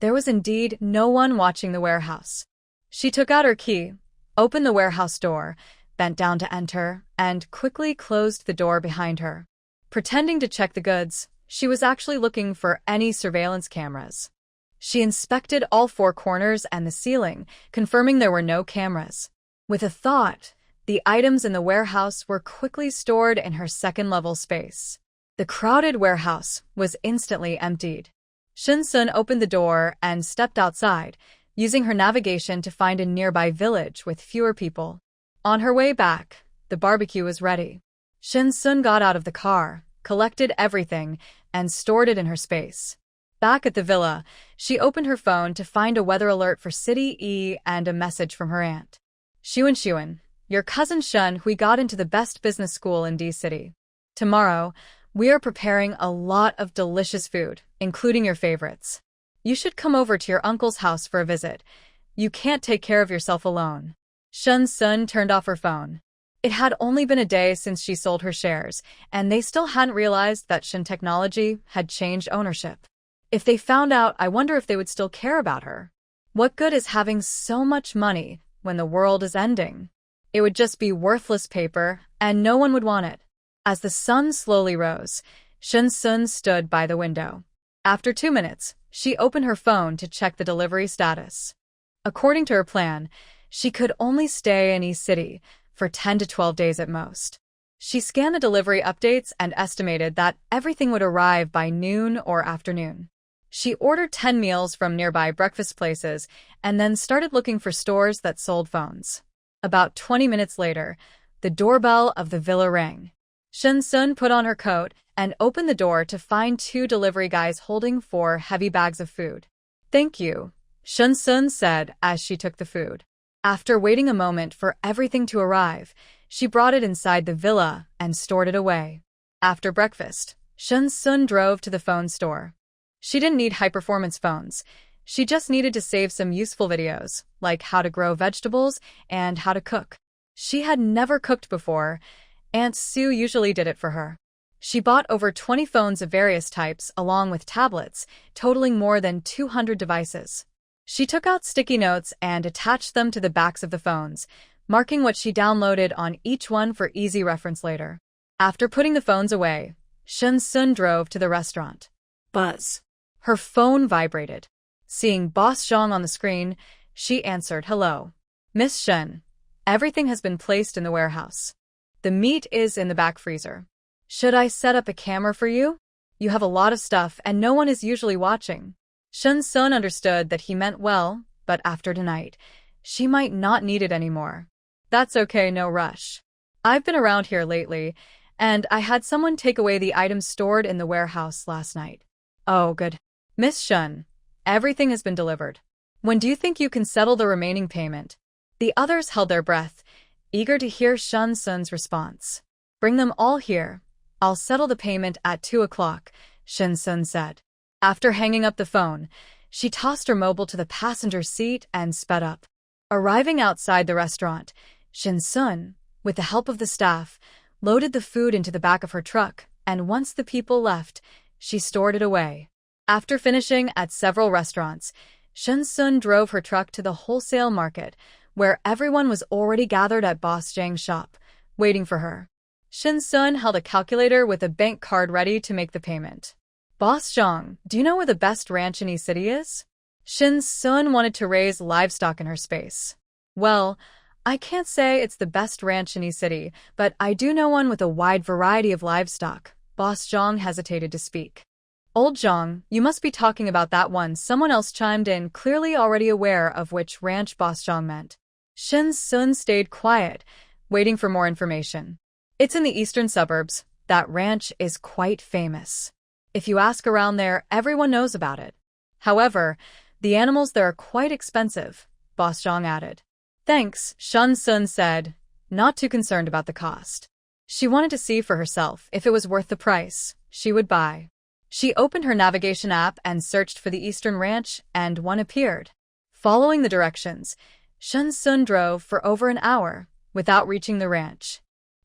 There was indeed no one watching the warehouse. She took out her key, opened the warehouse door, bent down to enter, and quickly closed the door behind her. Pretending to check the goods, she was actually looking for any surveillance cameras. She inspected all 4 corners and the ceiling, confirming there were no cameras. With a thought, the items in the warehouse were quickly stored in her second-level space. The crowded warehouse was instantly emptied. Shin-sun opened the door and stepped outside, using her navigation to find a nearby village with fewer people. On her way back, the barbecue was ready. Shin-sun got out of the car, collected everything, and stored it in her space. Back at the villa, she opened her phone to find a weather alert for City E and a message from her aunt. Shuan, your cousin Shun, we got into the best business school in D City. Tomorrow, we are preparing a lot of delicious food, including your favorites. You should come over to your uncle's house for a visit. You can't take care of yourself alone. Shin-sun turned off her phone. It had only been a day since she sold her shares, and they still hadn't realized that Shin Technology had changed ownership. If they found out, I wonder if they would still care about her. What good is having so much money when the world is ending? It would just be worthless paper, and no one would want it. As the sun slowly rose, Shin-sun stood by the window. After 2 minutes, she opened her phone to check the delivery status. According to her plan, she could only stay in East City for 10 to 12 days at most. She scanned the delivery updates and estimated that everything would arrive by noon or afternoon. She ordered 10 meals from nearby breakfast places and then started looking for stores that sold phones. About 20 minutes later, the doorbell of the villa rang. Shin-sun put on her coat and opened the door to find 2 delivery guys holding 4 heavy bags of food. Thank you, Shin-sun said as she took the food. After waiting a moment for everything to arrive, she brought it inside the villa and stored it away. After breakfast, Shin-sun drove to the phone store. She didn't need high-performance phones. She just needed to save some useful videos, like how to grow vegetables and how to cook. She had never cooked before. Aunt Sue usually did it for her. She bought over 20 phones of various types along with tablets, totaling more than 200 devices. She took out sticky notes and attached them to the backs of the phones, marking what she downloaded on each one for easy reference later. After putting the phones away, Shin-sun drove to the restaurant. Buzz. Her phone vibrated. Seeing Boss Zhang on the screen, she answered, "Hello. Miss Shen, everything has been placed in the warehouse. The meat is in the back freezer. Should I set up a camera for you? You have a lot of stuff and no one is usually watching." Shin-sun understood that he meant well, but after tonight, she might not need it anymore. That's okay, no rush. I've been around here lately, and I had someone take away the items stored in the warehouse last night. Oh, good. Miss Shun, everything has been delivered. When do you think you can settle the remaining payment? The others held their breath, eager to hear Shin-sun's response. Bring them all here. I'll settle the payment at 2 o'clock, Shin-sun said. After hanging up the phone, she tossed her mobile to the passenger seat and sped up. Arriving outside the restaurant, Shin-sun, with the help of the staff, loaded the food into the back of her truck, and once the people left, she stored it away. After finishing at several restaurants, Shin-sun drove her truck to the wholesale market, where everyone was already gathered at Boss Zhang's shop, waiting for her. Shin-sun held a calculator with a bank card ready to make the payment. Boss Zhang, do you know where the best ranch in East City is? Shin-sun wanted to raise livestock in her space. Well, I can't say it's the best ranch in E-City, but I do know one with a wide variety of livestock. Boss Zhang hesitated to speak. Old Zhang, you must be talking about that one. Someone else chimed in, clearly already aware of which ranch Boss Zhang meant. Shin Sun stayed quiet, waiting for more information. It's in the eastern suburbs. That ranch is quite famous. If you ask around there, everyone knows about it. However, the animals there are quite expensive, Boss Zhang added. Thanks, Shun Sun said, not too concerned about the cost. She wanted to see for herself if it was worth the price. She would buy. She opened her navigation app and searched for the eastern ranch, and one appeared. Following the directions, Shun Sun drove for over an hour without reaching the ranch.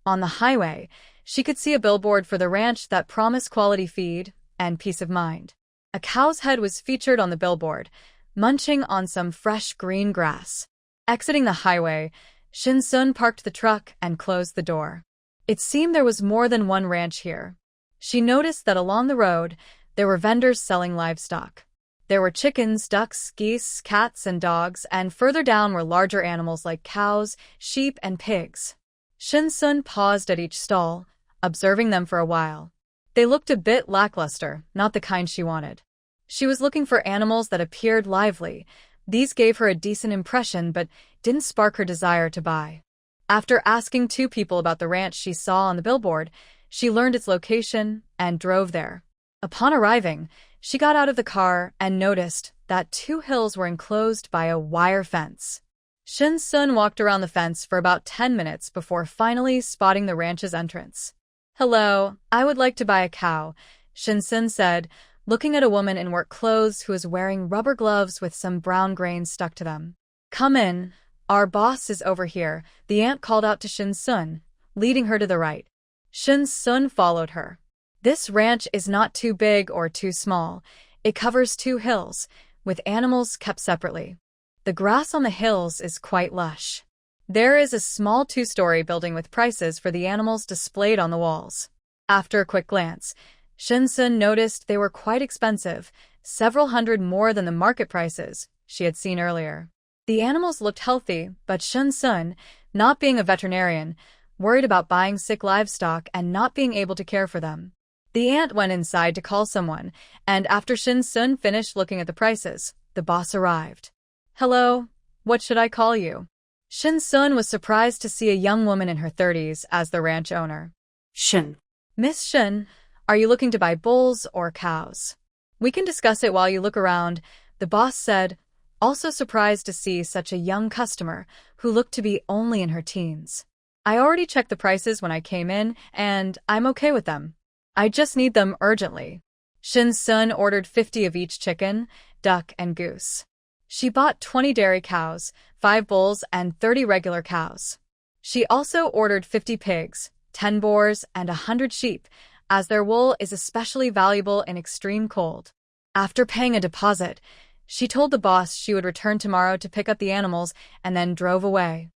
On the highway, she could see a billboard for the ranch that promised quality feed and peace of mind. A cow's head was featured on the billboard, munching on some fresh green grass. Exiting the highway, Shin Sun parked the truck and closed the door. It seemed there was more than one ranch here. She noticed that along the road, there were vendors selling livestock. There were chickens, ducks, geese, cats, and dogs, and further down were larger animals like cows, sheep, and pigs. Shin Sun paused at each stall, observing them for a while. They looked a bit lackluster, not the kind she wanted. She was looking for animals that appeared lively. These gave her a decent impression, but didn't spark her desire to buy. After asking 2 people about the ranch she saw on the billboard, she learned its location and drove there. Upon arriving, she got out of the car and noticed that 2 hills were enclosed by a wire fence. Shin Sun walked around the fence for about 10 minutes before finally spotting the ranch's entrance. Hello, I would like to buy a cow, Shin Sun said, looking at a woman in work clothes who was wearing rubber gloves with some brown grains stuck to them. Come in, our boss is over here, the aunt called out to Shin Sun, leading her to the right. Shin Sun followed her. This ranch is not too big or too small. It covers 2 hills, with animals kept separately. The grass on the hills is quite lush. There is a small 2-story building with prices for the animals displayed on the walls. After a quick glance, Shin Sun noticed they were quite expensive, several hundred more than the market prices she had seen earlier. The animals looked healthy, but Shin Sun, not being a veterinarian, worried about buying sick livestock and not being able to care for them. The aunt went inside to call someone, and after Shin Sun finished looking at the prices, the boss arrived. Hello, what should I call you? Shin Sun was surprised to see a young woman in her 30s as the ranch owner. Shin. Miss Shin, are you looking to buy bulls or cows? We can discuss it while you look around, the boss said, also surprised to see such a young customer who looked to be only in her teens. I already checked the prices when I came in, and I'm okay with them. I just need them urgently. Shin Sun ordered 50 of each chicken, duck, and goose. She bought 20 dairy cows, 5 bulls, and 30 regular cows. She also ordered 50 pigs, 10 boars, and 100 sheep, as their wool is especially valuable in extreme cold. After paying a deposit, she told the boss she would return tomorrow to pick up the animals and then drove away.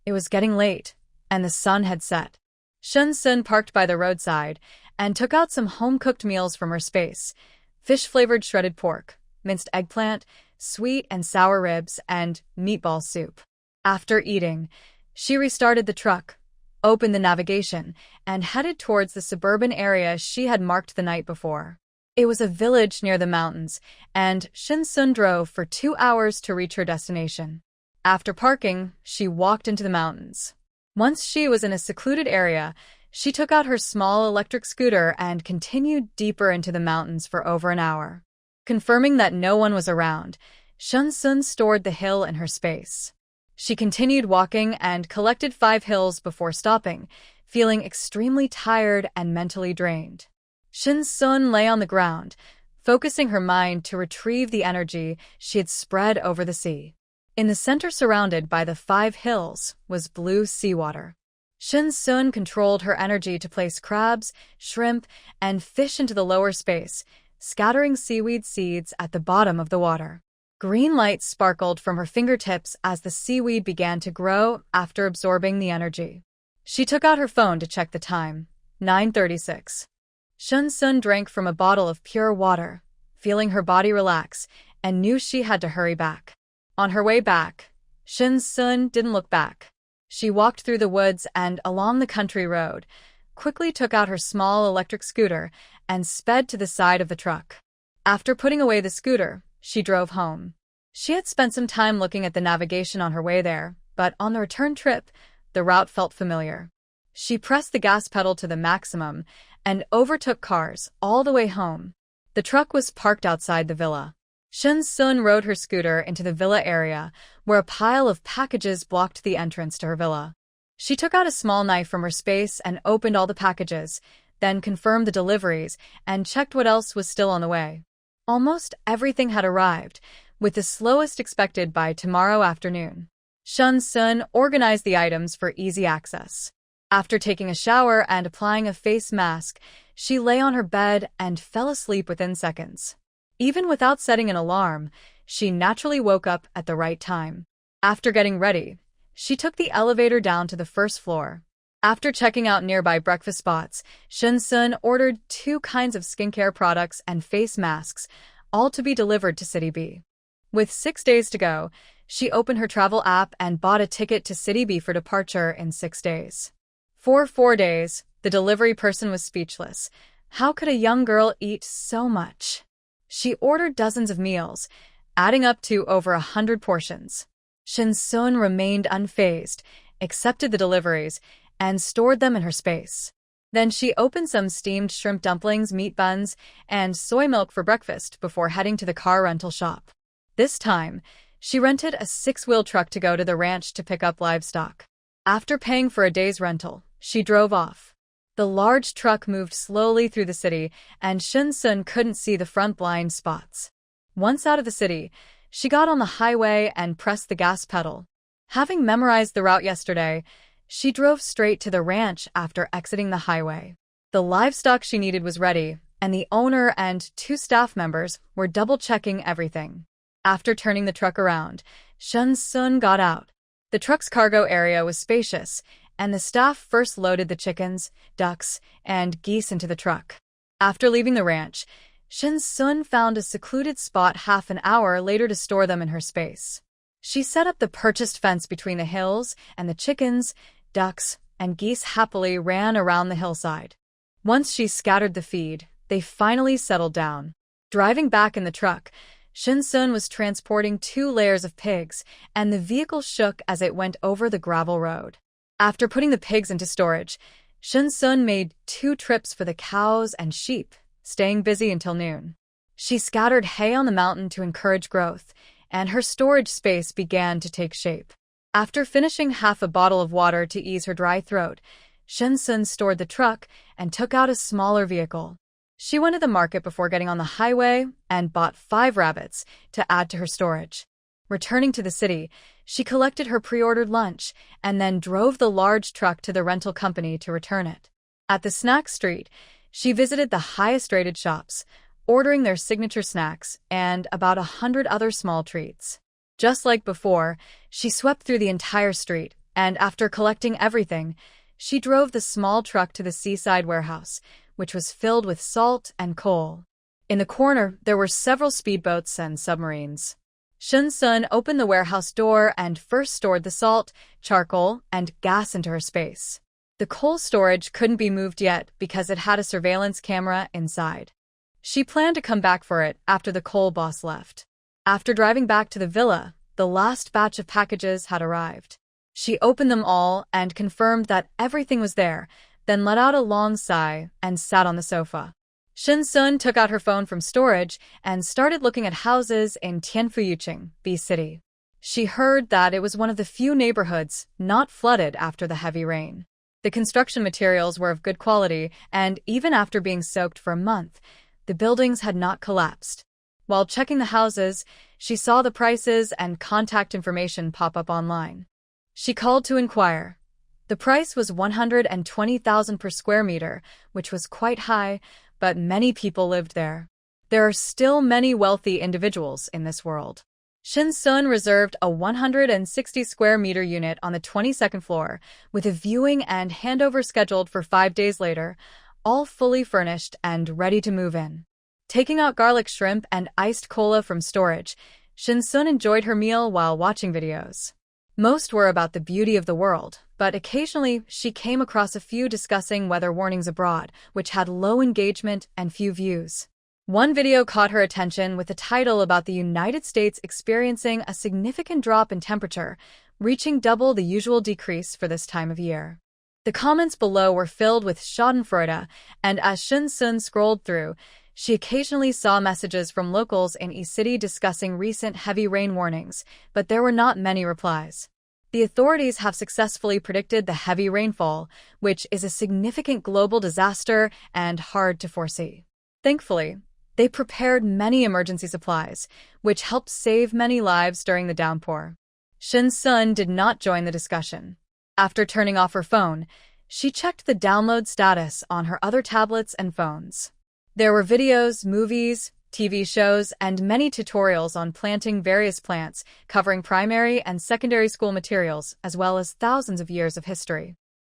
It was getting late, and the sun had set. Shin Sun parked by the roadside and took out some home-cooked meals from her space: fish-flavored shredded pork, minced eggplant, sweet and sour ribs, and meatball soup. After eating, she restarted the truck, opened the navigation, and headed towards the suburban area she had marked the night before. It was a village near the mountains, and Shin Sun drove for 2 hours to reach her destination. After parking, she walked into the mountains. Once she was in a secluded area, she took out her small electric scooter and continued deeper into the mountains for over an hour. Confirming that no one was around, Shin Sun stored the hill in her space. She continued walking and collected 5 hills before stopping, feeling extremely tired and mentally drained. Shin Sun lay on the ground, focusing her mind to retrieve the energy she had spread over the sea. In the center, surrounded by the 5 hills, was blue seawater. Shin Sun controlled her energy to place crabs, shrimp, and fish into the lower space, scattering seaweed seeds at the bottom of the water. Green light sparkled from her fingertips as the seaweed began to grow after absorbing the energy. She took out her phone to check the time: 9:36. Shin Sun drank from a bottle of pure water, feeling her body relax, and knew she had to hurry back. On her way back, Shin Sun didn't look back. She walked through the woods and along the country road, quickly took out her small electric scooter, and sped to the side of the truck. After putting away the scooter, she drove home. She had spent some time looking at the navigation on her way there, but on the return trip, the route felt familiar. She pressed the gas pedal to the maximum and overtook cars all the way home. The truck was parked outside the villa. Shin-sun rode her scooter into the villa area, where a pile of packages blocked the entrance to her villa. She took out a small knife from her space and opened all the packages, then confirmed the deliveries and checked what else was still on the way. Almost everything had arrived, with the slowest expected by tomorrow afternoon. Shin-sun organized the items for easy access. After taking a shower and applying a face mask, she lay on her bed and fell asleep within seconds. Even without setting an alarm, she naturally woke up at the right time. After getting ready, she took the elevator down to the first floor. After checking out nearby breakfast spots, Shin-sun ordered 2 kinds of skincare products and face masks, all to be delivered to City B. With 6 days to go, she opened her travel app and bought a ticket to City B for departure in 6 days. For 4 days, the delivery person was speechless. How could a young girl eat so much? She ordered dozens of meals, adding up to over 100 portions. Shin-sun remained unfazed, accepted the deliveries, and stored them in her space. Then she opened some steamed shrimp dumplings, meat buns, and soy milk for breakfast before heading to the car rental shop. This time, she rented a 6-wheel truck to go to the ranch to pick up livestock. After paying for a day's rental, she drove off. The large truck moved slowly through the city, and Shin-sun couldn't see the front blind spots. Once out of the city, she got on the highway and pressed the gas pedal. Having memorized the route yesterday, she drove straight to the ranch after exiting the highway. The livestock she needed was ready, and the owner and 2 staff members were double-checking everything. After turning the truck around, Shin-sun got out. The truck's cargo area was spacious, and the staff first loaded the chickens, ducks, and geese into the truck. After leaving the ranch, Shin-sun found a secluded spot half an hour later to store them in her space. She set up the purchased fence between the hills, and the chickens, ducks, and geese happily ran around the hillside. Once she scattered the feed, they finally settled down. Driving back in the truck, Shin-sun was transporting 2 layers of pigs, and the vehicle shook as it went over the gravel road. After putting the pigs into storage, Shin-sun made 2 trips for the cows and sheep, staying busy until noon. She scattered hay on the mountain to encourage growth, and her storage space began to take shape. After finishing half a bottle of water to ease her dry throat, Shin-sun stored the truck and took out a smaller vehicle. She went to the market before getting on the highway and bought 5 rabbits to add to her storage. Returning to the city, she collected her pre-ordered lunch and then drove the large truck to the rental company to return it. At the snack street, she visited the highest-rated shops, ordering their signature snacks and about 100 other small treats. Just like before, she swept through the entire street, and after collecting everything, she drove the small truck to the seaside warehouse, which was filled with salt and coal. In the corner, there were several speedboats and submarines. Shin-sun opened the warehouse door and first stored the salt, charcoal, and gas into her space. The coal storage couldn't be moved yet because it had a surveillance camera inside. She planned to come back for it after the coal boss left. After driving back to the villa, the last batch of packages had arrived. She opened them all and confirmed that everything was there, then let out a long sigh and sat on the sofa. Shin-sun took out her phone from storage and started looking at houses in Tianfuyuqing, B City. She heard that it was one of the few neighborhoods not flooded after the heavy rain. The construction materials were of good quality, and even after being soaked for a month, the buildings had not collapsed. While checking the houses, she saw the prices and contact information pop up online. She called to inquire. The price was 120,000 per square meter, which was quite high, but many people lived there. There are still many wealthy individuals in this world. Shin-sun reserved a 160 square meter unit on the 22nd floor, with a viewing and handover scheduled for 5 days later, all fully furnished and ready to move in. Taking out garlic shrimp and iced cola from storage, Shin-sun enjoyed her meal while watching videos. Most were about the beauty of the world, but occasionally she came across a few discussing weather warnings abroad, which had low engagement and few views. One video caught her attention with a title about the United States experiencing a significant drop in temperature, reaching double the usual decrease for this time of year. The comments below were filled with schadenfreude, and as Shun-sun scrolled through, she occasionally saw messages from locals in East City discussing recent heavy rain warnings, but there were not many replies. The authorities have successfully predicted the heavy rainfall, which is a significant global disaster and hard to foresee. Thankfully, they prepared many emergency supplies, which helped save many lives during the downpour. Shun-sun did not join the discussion. After turning off her phone, she checked the download status on her other tablets and phones. There were videos, movies, TV shows, and many tutorials on planting various plants, covering primary and secondary school materials, as well as thousands of years of history.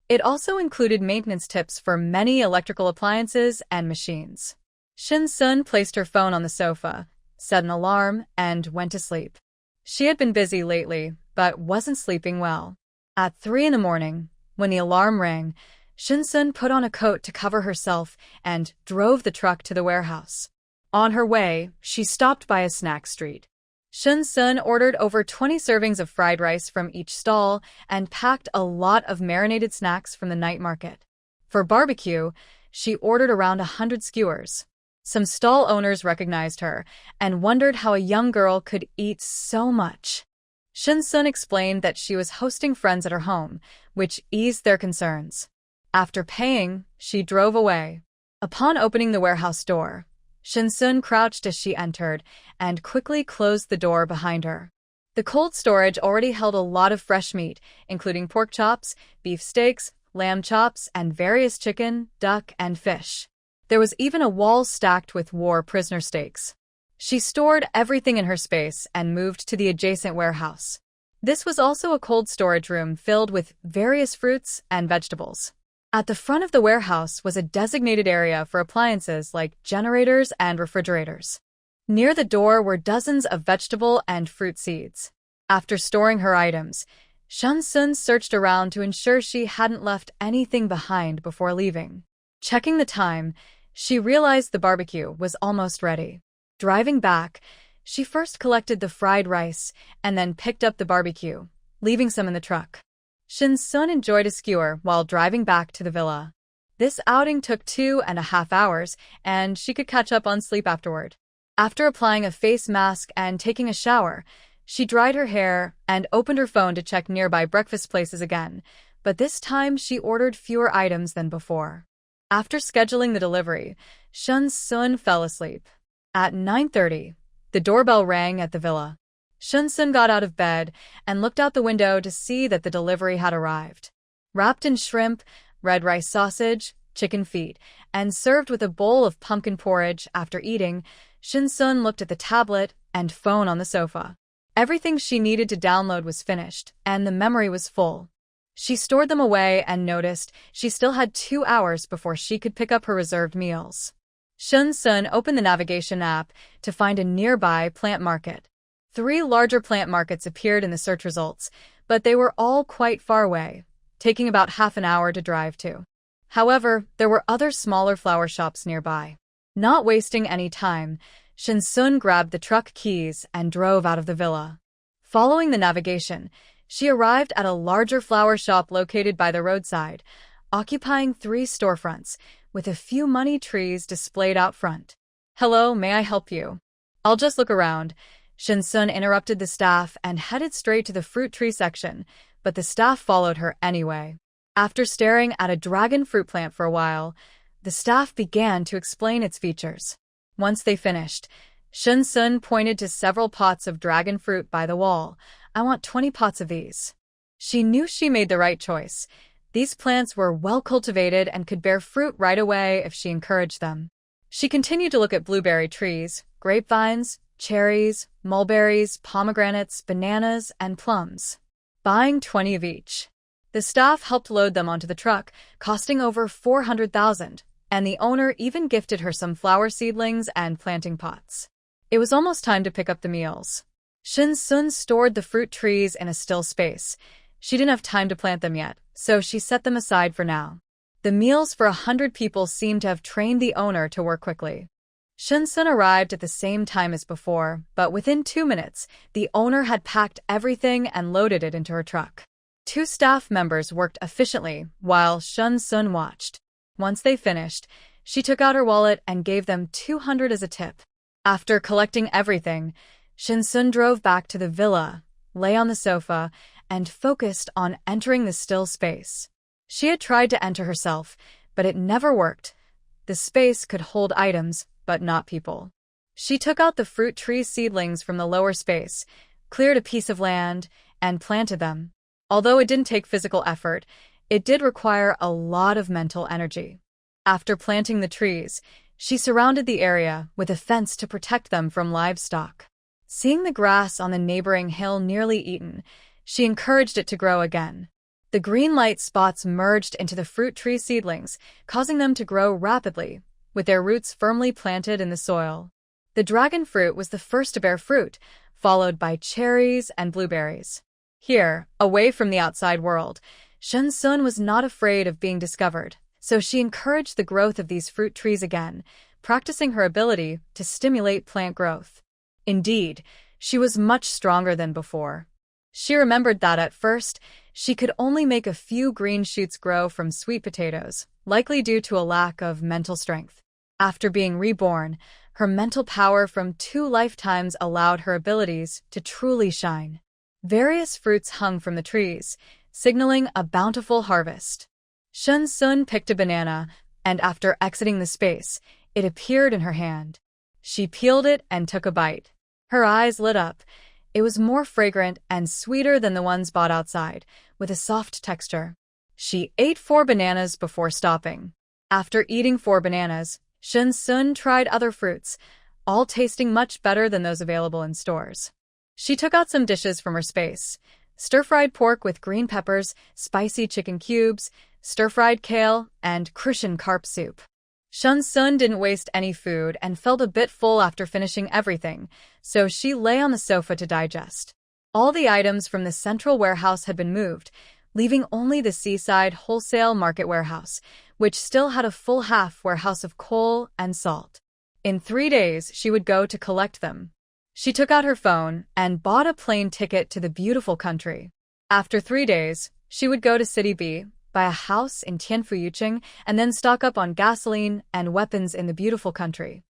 It also included maintenance tips for many electrical appliances and machines. Shun-sun placed her phone on the sofa, set an alarm, and went to sleep. She had been busy lately, but wasn't sleeping well. At 3 a.m, when the alarm rang, Shun-sun put on a coat to cover herself and drove the truck to the warehouse. On her way, she stopped by a snack street. Shun-sun ordered over 20 servings of fried rice from each stall and packed a lot of marinated snacks from the night market. For barbecue, she ordered around 100 skewers. Some stall owners recognized her and wondered how a young girl could eat so much. Shun-sun explained that she was hosting friends at her home, which eased their concerns. After paying, she drove away. Upon opening the warehouse door, Shun-sun crouched as she entered and quickly closed the door behind her. The cold storage already held a lot of fresh meat, including pork chops, beef steaks, lamb chops, and various chicken, duck, and fish. There was even a wall stacked with war prisoner steaks. She stored everything in her space and moved to the adjacent warehouse. This was also a cold storage room filled with various fruits and vegetables. At the front of the warehouse was a designated area for appliances like generators and refrigerators. Near the door were dozens of vegetable and fruit seeds. After storing her items, Shun-sun searched around to ensure she hadn't left anything behind before leaving. Checking the time, she realized the barbecue was almost ready. Driving back, she first collected the fried rice and then picked up the barbecue, leaving some in the truck. Shun-sun enjoyed a skewer while driving back to the villa. This outing took 2.5 hours, and she could catch up on sleep afterward. After applying a face mask and taking a shower, she dried her hair and opened her phone to check nearby breakfast places again, but this time she ordered fewer items than before. After scheduling the delivery, Shun-sun fell asleep. At 9:30, the doorbell rang at the villa. Shun-sun got out of bed and looked out the window to see that the delivery had arrived. Wrapped in shrimp, red rice sausage, chicken feet, and served with a bowl of pumpkin porridge after eating, Shun-sun looked at the tablet and phone on the sofa. Everything she needed to download was finished, and the memory was full. She stored them away and noticed she still had 2 hours before she could pick up her reserved meals. Shun-sun opened the navigation app to find a nearby plant market. 3 larger plant markets appeared in the search results, but they were all quite far away, taking about half an hour to drive to. However, there were other smaller flower shops nearby. Not wasting any time, Shun-sun grabbed the truck keys and drove out of the villa. Following the navigation, she arrived at a larger flower shop located by the roadside, occupying 3 storefronts, with a few money trees displayed out front. "Hello, may I help you?" "I'll just look around." Shun-sun interrupted the staff and headed straight to the fruit tree section, but the staff followed her anyway. After staring at a dragon fruit plant for a while, the staff began to explain its features. Once they finished, Shun-sun pointed to several pots of dragon fruit by the wall. "I want 20 pots of these." She knew she made the right choice. These plants were well cultivated and could bear fruit right away if she encouraged them. She continued to look at blueberry trees, grapevines, cherries, mulberries, pomegranates, bananas, and plums, buying 20 of each. The staff helped load them onto the truck, costing over 400,000, and the owner even gifted her some flower seedlings and planting pots. It was almost time to pick up the meals. Shin Sun stored the fruit trees in a still space. She didn't have time to plant them yet, so she set them aside for now. The meals for 100 people seemed to have trained the owner to work quickly. Shin Sun arrived at the same time as before, but within 2 minutes, the owner had packed everything and loaded it into her truck. 2 staff members worked efficiently while Shin Sun watched. Once they finished, she took out her wallet and gave them 200 as a tip. After collecting everything, Shin Sun drove back to the villa, lay on the sofa, and focused on entering the still space. She had tried to enter herself, but it never worked. The space could hold items, but not people. She took out the fruit tree seedlings from the lower space, cleared a piece of land, and planted them. Although it didn't take physical effort, it did require a lot of mental energy. After planting the trees, she surrounded the area with a fence to protect them from livestock. Seeing the grass on the neighboring hill nearly eaten, she encouraged it to grow again. The green light spots merged into the fruit tree seedlings, causing them to grow rapidly, with their roots firmly planted in the soil. The dragon fruit was the first to bear fruit, followed by cherries and blueberries. Here, away from the outside world, Shin Sun was not afraid of being discovered, so she encouraged the growth of these fruit trees again, practicing her ability to stimulate plant growth. Indeed, she was much stronger than before. She remembered that at first, she could only make a few green shoots grow from sweet potatoes, likely due to a lack of mental strength. After being reborn, her mental power from 2 lifetimes allowed her abilities to truly shine. Various fruits hung from the trees, signaling a bountiful harvest. Shin Sun picked a banana, and after exiting the space, it appeared in her hand. She peeled it and took a bite. Her eyes lit up. It was more fragrant and sweeter than the ones bought outside, with a soft texture. She ate 4 bananas before stopping. After eating 4 bananas, Shin Sun tried other fruits, all tasting much better than those available in stores. She took out some dishes from her space: stir-fried pork with green peppers, spicy chicken cubes, stir-fried kale, and crucian carp soup. Shin Sun didn't waste any food and felt a bit full after finishing everything, so she lay on the sofa to digest. All the items from the central warehouse had been moved, leaving only the seaside wholesale market warehouse, which still had a full half warehouse of coal and salt. In 3 days, she would go to collect them. She took out her phone and bought a plane ticket to the beautiful country. After 3 days, she would go to City B, buy a house in Tianfuyucheng, and then stock up on gasoline and weapons in the beautiful country.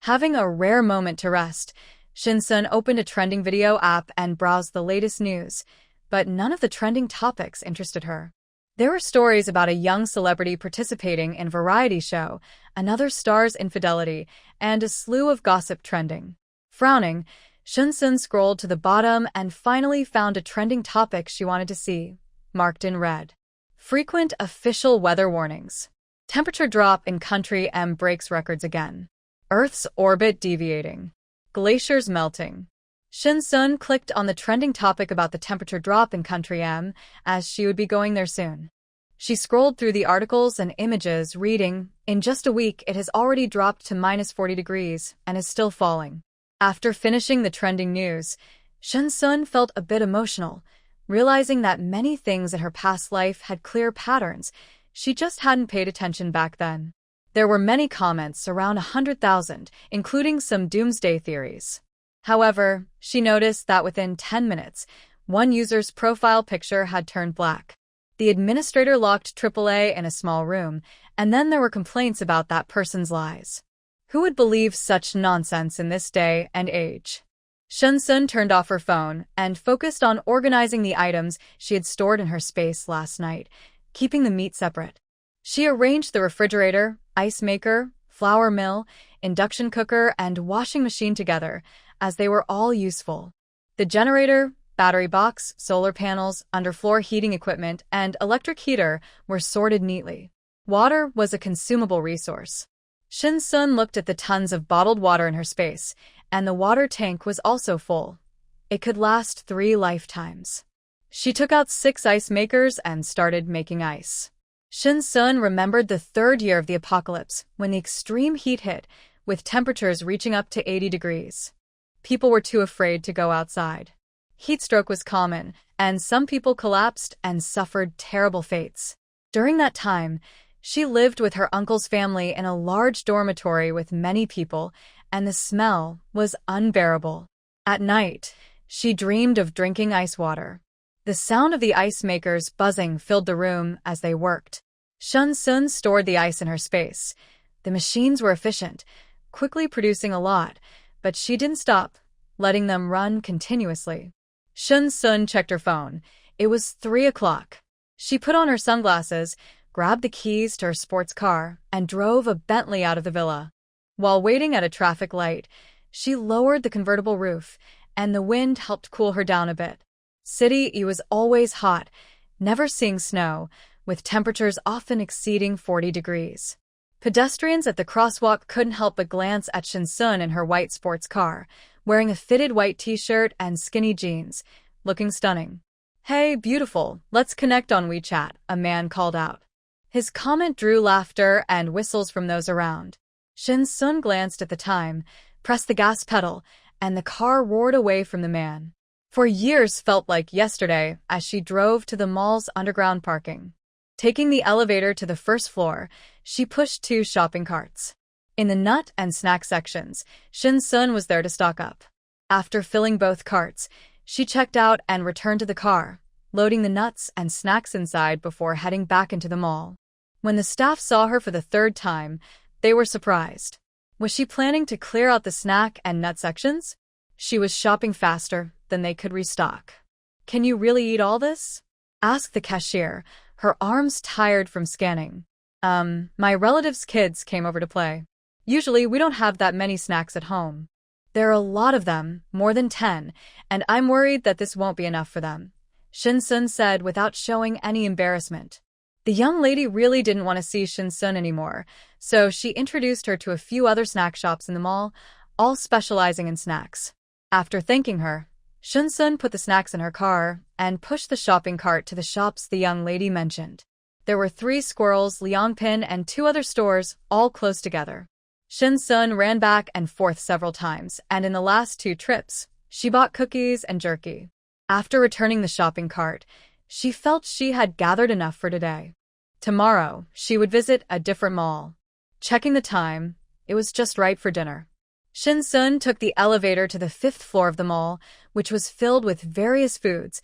Having a rare moment to rest, Shin Sun opened a trending video app and browsed the latest news, but none of the trending topics interested her. There were stories about a young celebrity participating in a variety show, another star's infidelity, and a slew of gossip trending. Frowning, Shin Sun scrolled to the bottom and finally found a trending topic she wanted to see, marked in red. Frequent official weather warnings. Temperature drop in country M breaks records again. Earth's orbit deviating. Glaciers melting. Shin Sun clicked on the trending topic about the temperature drop in country M, as she would be going there soon. She scrolled through the articles and images, reading, "In just a week it has already dropped to -40 degrees and is still falling." After finishing the trending news, Shin Sun felt a bit emotional, realizing that many things in her past life had clear patterns. She just hadn't paid attention back then. There were many comments, around 100,000, including some doomsday theories. However, she noticed that within 10 minutes, one user's profile picture had turned black. The administrator locked AAA in a small room, and then there were complaints about that person's lies. Who would believe such nonsense in this day and age? Shin Sun turned off her phone and focused on organizing the items she had stored in her space last night, keeping the meat separate. She arranged the refrigerator, ice maker, flour mill, induction cooker, and washing machine together, as they were all useful. The generator, battery box, solar panels, underfloor heating equipment, and electric heater were sorted neatly. Water was a consumable resource. Shin Sun looked at the tons of bottled water in her space, and the water tank was also full. It could last 3 lifetimes. She took out 6 ice makers and started making ice. Shin Sun remembered the 3rd year of the apocalypse, when the extreme heat hit, with temperatures reaching up to 80 degrees. People were too afraid to go outside. Heatstroke was common, and some people collapsed and suffered terrible fates. During that time, she lived with her uncle's family in a large dormitory with many people, and the smell was unbearable. At night, she dreamed of drinking ice water. The sound of the ice makers buzzing filled the room as they worked. Shun Sun stored the ice in her space. The machines were efficient, quickly producing a lot, but she didn't stop, letting them run continuously. Shun Sun checked her phone. It was 3 o'clock. She put on her sunglasses, grabbed the keys to her sports car, and drove a Bentley out of the villa. While waiting at a traffic light, she lowered the convertible roof, and the wind helped cool her down a bit. City was always hot, never seeing snow, with temperatures often exceeding 40 degrees. Pedestrians at the crosswalk couldn't help but glance at Shin Sun in her white sports car, wearing a fitted white t-shirt and skinny jeans, looking stunning. "Hey, beautiful, let's connect on WeChat," a man called out. His comment drew laughter and whistles from those around. Shin Sun glanced at the time, pressed the gas pedal, and the car roared away from the man. For years felt like yesterday as she drove to the mall's underground parking. Taking the elevator to the first floor, she pushed 2 shopping carts. In the nut and snack sections, Shin Sun was there to stock up. After filling both carts, she checked out and returned to the car, loading the nuts and snacks inside before heading back into the mall. When the staff saw her for the 3rd time, they were surprised. Was she planning to clear out the snack and nut sections? She was shopping faster than they could restock. "Can you really eat all this?" asked the cashier, her arms tired from scanning. My relative's kids came over to play. Usually we don't have that many snacks at home. There are a lot of them, more than 10, and I'm worried that this won't be enough for them," Shin Sun said without showing any embarrassment. The young lady really didn't want to see Shin Sun anymore, so she introduced her to a few other snack shops in the mall, all specializing in snacks. After thanking her, Shin Sun put the snacks in her car and pushed the shopping cart to the shops the young lady mentioned. There were 3 Squirrels, Liangpin, and 2 other stores, all close together. Shin Sun ran back and forth several times, and in the last 2 trips, she bought cookies and jerky. After returning the shopping cart, she felt she had gathered enough for today. Tomorrow, she would visit a different mall. Checking the time, it was just right for dinner. Shin Sun took the elevator to the 5th floor of the mall, which was filled with various foods,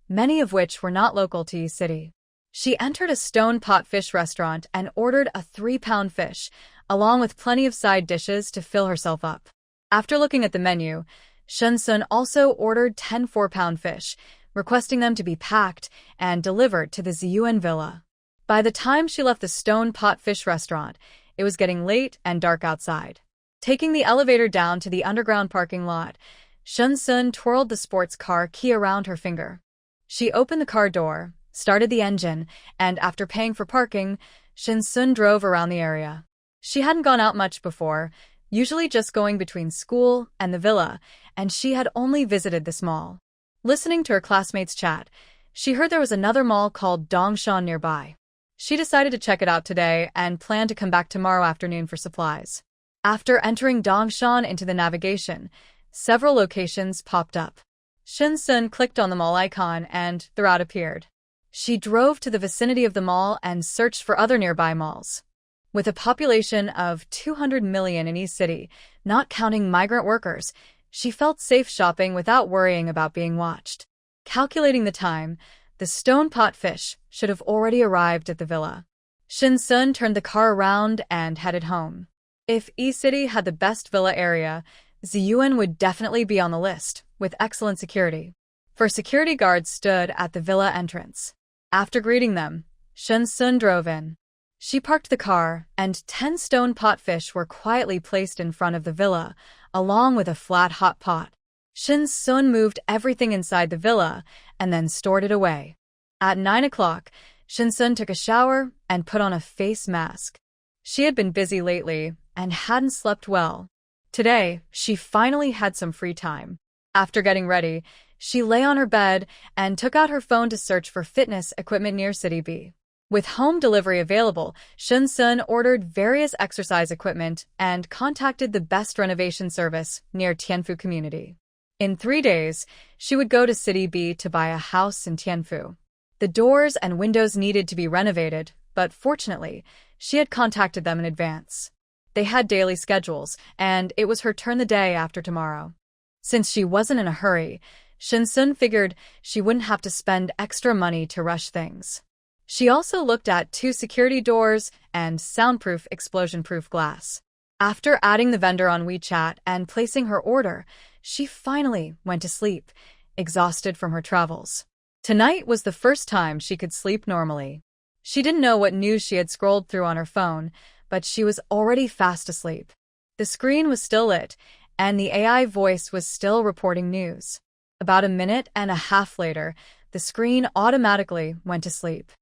many of which were not local to City. She entered a stone pot fish restaurant and ordered a 3-pound fish, along with plenty of side dishes to fill herself up. After looking at the menu, Shin Sun also ordered 10 4-pound fish, requesting them to be packed and delivered to the Ziyuan villa. By the time she left the stone pot fish restaurant, it was getting late and dark outside. Taking the elevator down to the underground parking lot, Shin Sun twirled the sports car key around her finger. She opened the car door, started the engine, and after paying for parking, Shin Sun drove around the area. She hadn't gone out much before, usually just going between school and the villa, and she had only visited this mall. Listening to her classmates chat, she heard there was another mall called Dongshan nearby. She decided to check it out today and planned to come back tomorrow afternoon for supplies. After entering Dongshan into the navigation, several locations popped up. Shin Sun clicked on the mall icon and the route appeared. She drove to the vicinity of the mall and searched for other nearby malls. With a population of 200 million in East City, not counting migrant workers, she felt safe shopping without worrying about being watched. Calculating the time, the stone pot fish should have already arrived at the villa. Shin Sun turned the car around and headed home. If E-City had the best villa area, Ziyuan would definitely be on the list, with excellent security. For security guards stood at the villa entrance. After greeting them, Shin Sun drove in. She parked the car, and 10 stone pot fish were quietly placed in front of the villa, along with a flat hot pot. Shin Sun moved everything inside the villa and then stored it away. At 9 o'clock, Shin Sun took a shower and put on a face mask. She had been busy lately and hadn't slept well. Today, she finally had some free time. After getting ready, she lay on her bed and took out her phone to search for fitness equipment near City B. With home delivery available, Shun Sun ordered various exercise equipment and contacted the best renovation service near Tianfu community. In 3 days, she would go to City B to buy a house in Tianfu. The doors and windows needed to be renovated, but fortunately, she had contacted them in advance. They had daily schedules, and it was her turn the day after tomorrow. Since she wasn't in a hurry, Shun Sun figured she wouldn't have to spend extra money to rush things. She also looked at 2 security doors and soundproof, explosion-proof glass. After adding the vendor on WeChat and placing her order, she finally went to sleep, exhausted from her travels. Tonight was the first time she could sleep normally. She didn't know what news she had scrolled through on her phone, but she was already fast asleep. The screen was still lit, and the AI voice was still reporting news. About a minute and a half later, the screen automatically went to sleep.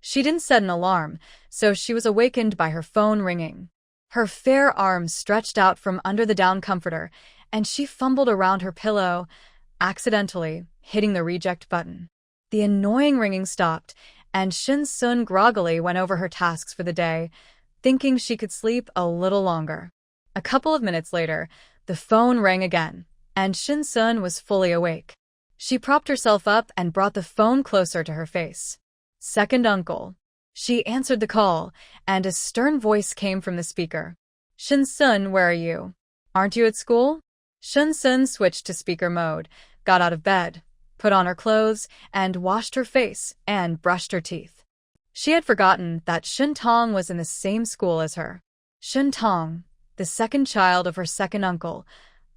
She didn't set an alarm, so she was awakened by her phone ringing. Her fair arms stretched out from under the down comforter, and she fumbled around her pillow, accidentally hitting the reject button. The annoying ringing stopped, and Shun Sun groggily went over her tasks for the day, thinking she could sleep a little longer. A couple of minutes later, the phone rang again, and Shun Sun was fully awake. She propped herself up and brought the phone closer to her face. "Second uncle." She answered the call, and a stern voice came from the speaker. "Shun Sun, where are you? Aren't you at school?" Shun Sun switched to speaker mode, got out of bed, put on her clothes, and washed her face and brushed her teeth. She had forgotten that Shun Tong was in the same school as her. Shun Tong, the second child of her second uncle,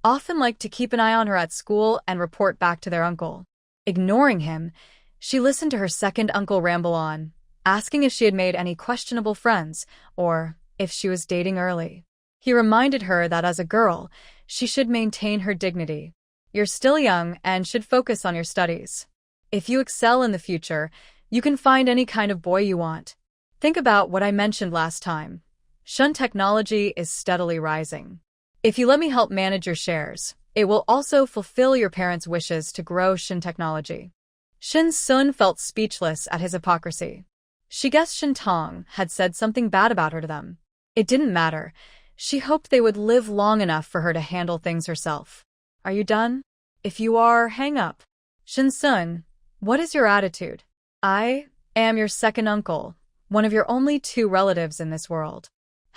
often liked to keep an eye on her at school and report back to their uncle. Ignoring him, she listened to her second uncle ramble on, asking if she had made any questionable friends or if she was dating early. He reminded her that as a girl, she should maintain her dignity. "You're still young and should focus on your studies. If you excel in the future, you can find any kind of boy you want. Think about what I mentioned last time. Shun Technology is steadily rising. If you let me help manage your shares, it will also fulfill your parents' wishes to grow Shun Technology." Shun Sun felt speechless at his hypocrisy. She guessed Shun Tong had said something bad about her to them. It didn't matter. She hoped they would live long enough for her to handle things herself. "Are you done? If you are, hang up." "Shun Sun, what is your attitude? I am your second uncle, one of your only 2 relatives in this world.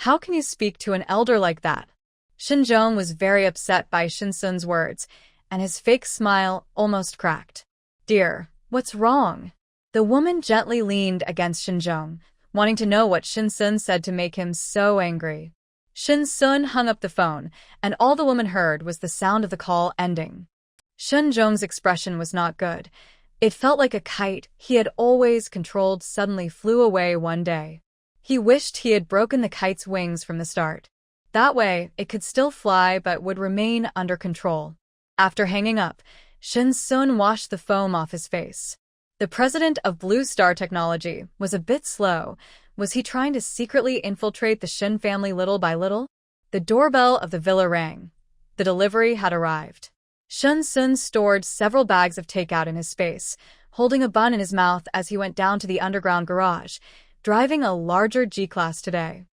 How can you speak to an elder like that?" Shin Zhong was very upset by Shun Sun's words, and his fake smile almost cracked. "Dear, what's wrong?" The woman gently leaned against Shun Zhong, wanting to know what Shun Sun said to make him so angry. Shun Sun hung up the phone, and all the woman heard was the sound of the call ending. Shun Zhong's expression was not good. It felt like a kite he had always controlled suddenly flew away one day. He wished he had broken the kite's wings from the start. That way, it could still fly but would remain under control. After hanging up, Shun Sun washed the foam off his face. The president of Blue Star Technology was a bit slow. Was he trying to secretly infiltrate the Shun family little by little? The doorbell of the villa rang. The delivery had arrived. Shun Sun stored several bags of takeout in his space, holding a bun in his mouth as he went down to the underground garage, driving a larger G-Class today.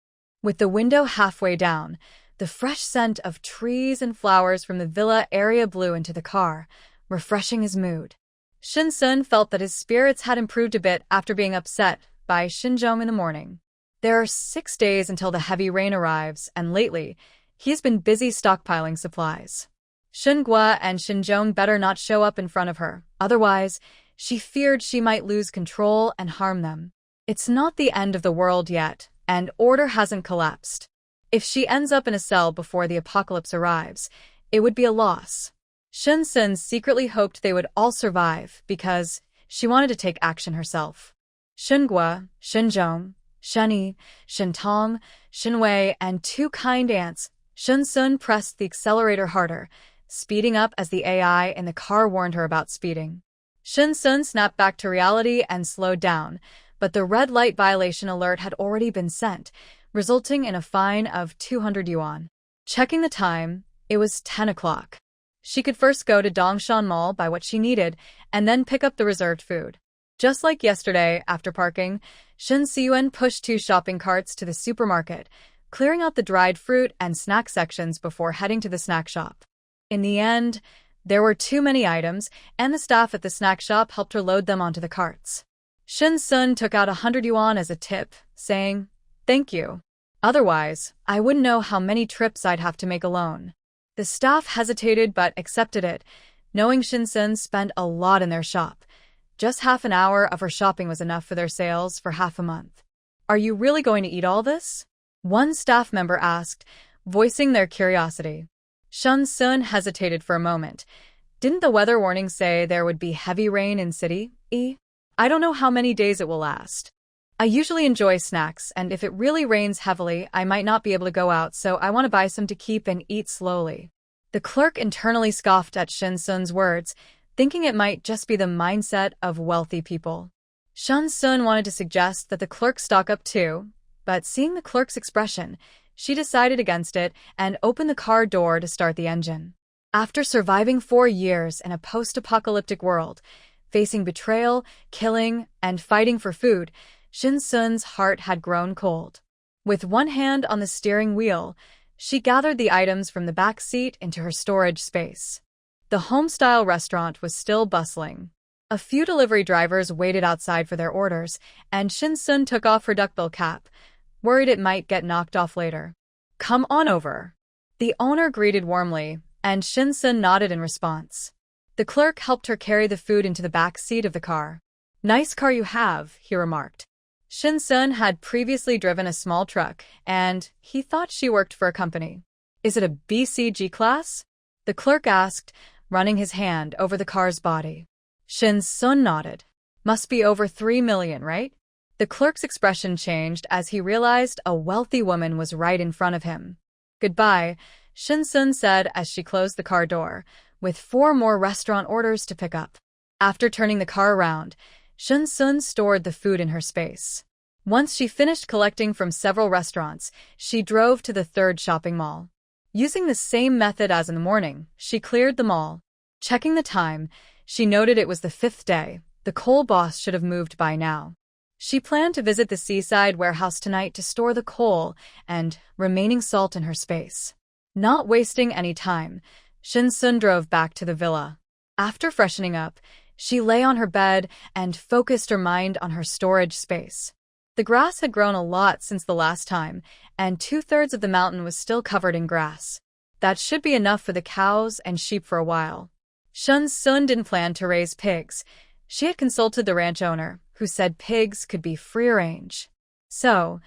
With the window halfway down, the fresh scent of trees and flowers from the villa area blew into the car, refreshing his mood. Shun Sun felt that his spirits had improved a bit after being upset by Shinjong in the morning. There are 6 days until the heavy rain arrives, and lately, he has been busy stockpiling supplies. Shungua and Shinjong better not show up in front of her, otherwise, she feared she might lose control and harm them. It's not the end of the world yet, and order hasn't collapsed. If she ends up in a cell before the apocalypse arrives, it would be a loss. Shun Sun secretly hoped they would all survive because she wanted to take action herself. Shungua, Shinjong, Shunyi, Shintong, Shinwei, and 2 kind ants, Shun Sun pressed the accelerator harder, speeding up as the AI in the car warned her about speeding. Shun Sun snapped back to reality and slowed down, but the red light violation alert had already been sent, resulting in a fine of 200 yuan. Checking the time, it was 10 o'clock. She could first go to Dongshan Mall, buy what she needed, and then pick up the reserved food. Just like yesterday, after parking, Shen Siyuan pushed 2 shopping carts to the supermarket, clearing out the dried fruit and snack sections before heading to the snack shop. In the end, there were too many items, and the staff at the snack shop helped her load them onto the carts. Shen Sun took out 100 yuan as a tip, saying, "Thank you. Otherwise, I wouldn't know how many trips I'd have to make alone." The staff hesitated but accepted it, knowing Shen Sun spent a lot in their shop. Just half an hour of her shopping was enough for their sales for half a month. "Are you really going to eat all this?" one staff member asked, voicing their curiosity. Shen Sun hesitated for a moment. "Didn't the weather warning say there would be heavy rain in city? I don't know how many days it will last. I usually enjoy snacks, and if it really rains heavily, I might not be able to go out, so I want to buy some to keep and eat slowly." The clerk internally scoffed at Shen Sun's words, thinking it might just be the mindset of wealthy people. Shen Sun wanted to suggest that the clerk stock up too, but seeing the clerk's expression, she decided against it and opened the car door to start the engine. After surviving 4 years in a post-apocalyptic world, facing betrayal, killing, and fighting for food, Shen Sun's heart had grown cold. With one hand on the steering wheel, she gathered the items from the back seat into her storage space. The home-style restaurant was still bustling. A few delivery drivers waited outside for their orders, and Shen Sun took off her duckbill cap, worried it might get knocked off later. "Come on over." The owner greeted warmly, and Shen Sun nodded in response. The clerk helped her carry the food into the back seat of the car. "Nice car you have," he remarked. Shen Sun had previously driven a small truck, and he thought she worked for a company. "Is it a BCG class?" the clerk asked, running his hand over the car's body. Shen Sun nodded. "Must be over 3 million, right?" The clerk's expression changed as he realized a wealthy woman was right in front of him. "Goodbye," Shen Sun said as she closed the car door, with 4 more restaurant orders to pick up. After turning the car around, Shen Sun stored the food in her space. Once she finished collecting from several restaurants, she drove to the 3rd shopping mall. Using the same method as in the morning, she cleared the mall. Checking the time, she noted it was the 5th day. The coal boss should have moved by now. She planned to visit the seaside warehouse tonight to store the coal and remaining salt in her space. Not wasting any time, Shen Sun drove back to the villa. After freshening up, she lay on her bed and focused her mind on her storage space. The grass had grown a lot since the last time, and 2/3 of the mountain was still covered in grass. That should be enough for the cows and sheep for a while. Shen Sun didn't plan to raise pigs. She had consulted the ranch owner, who said pigs could be free-range. So,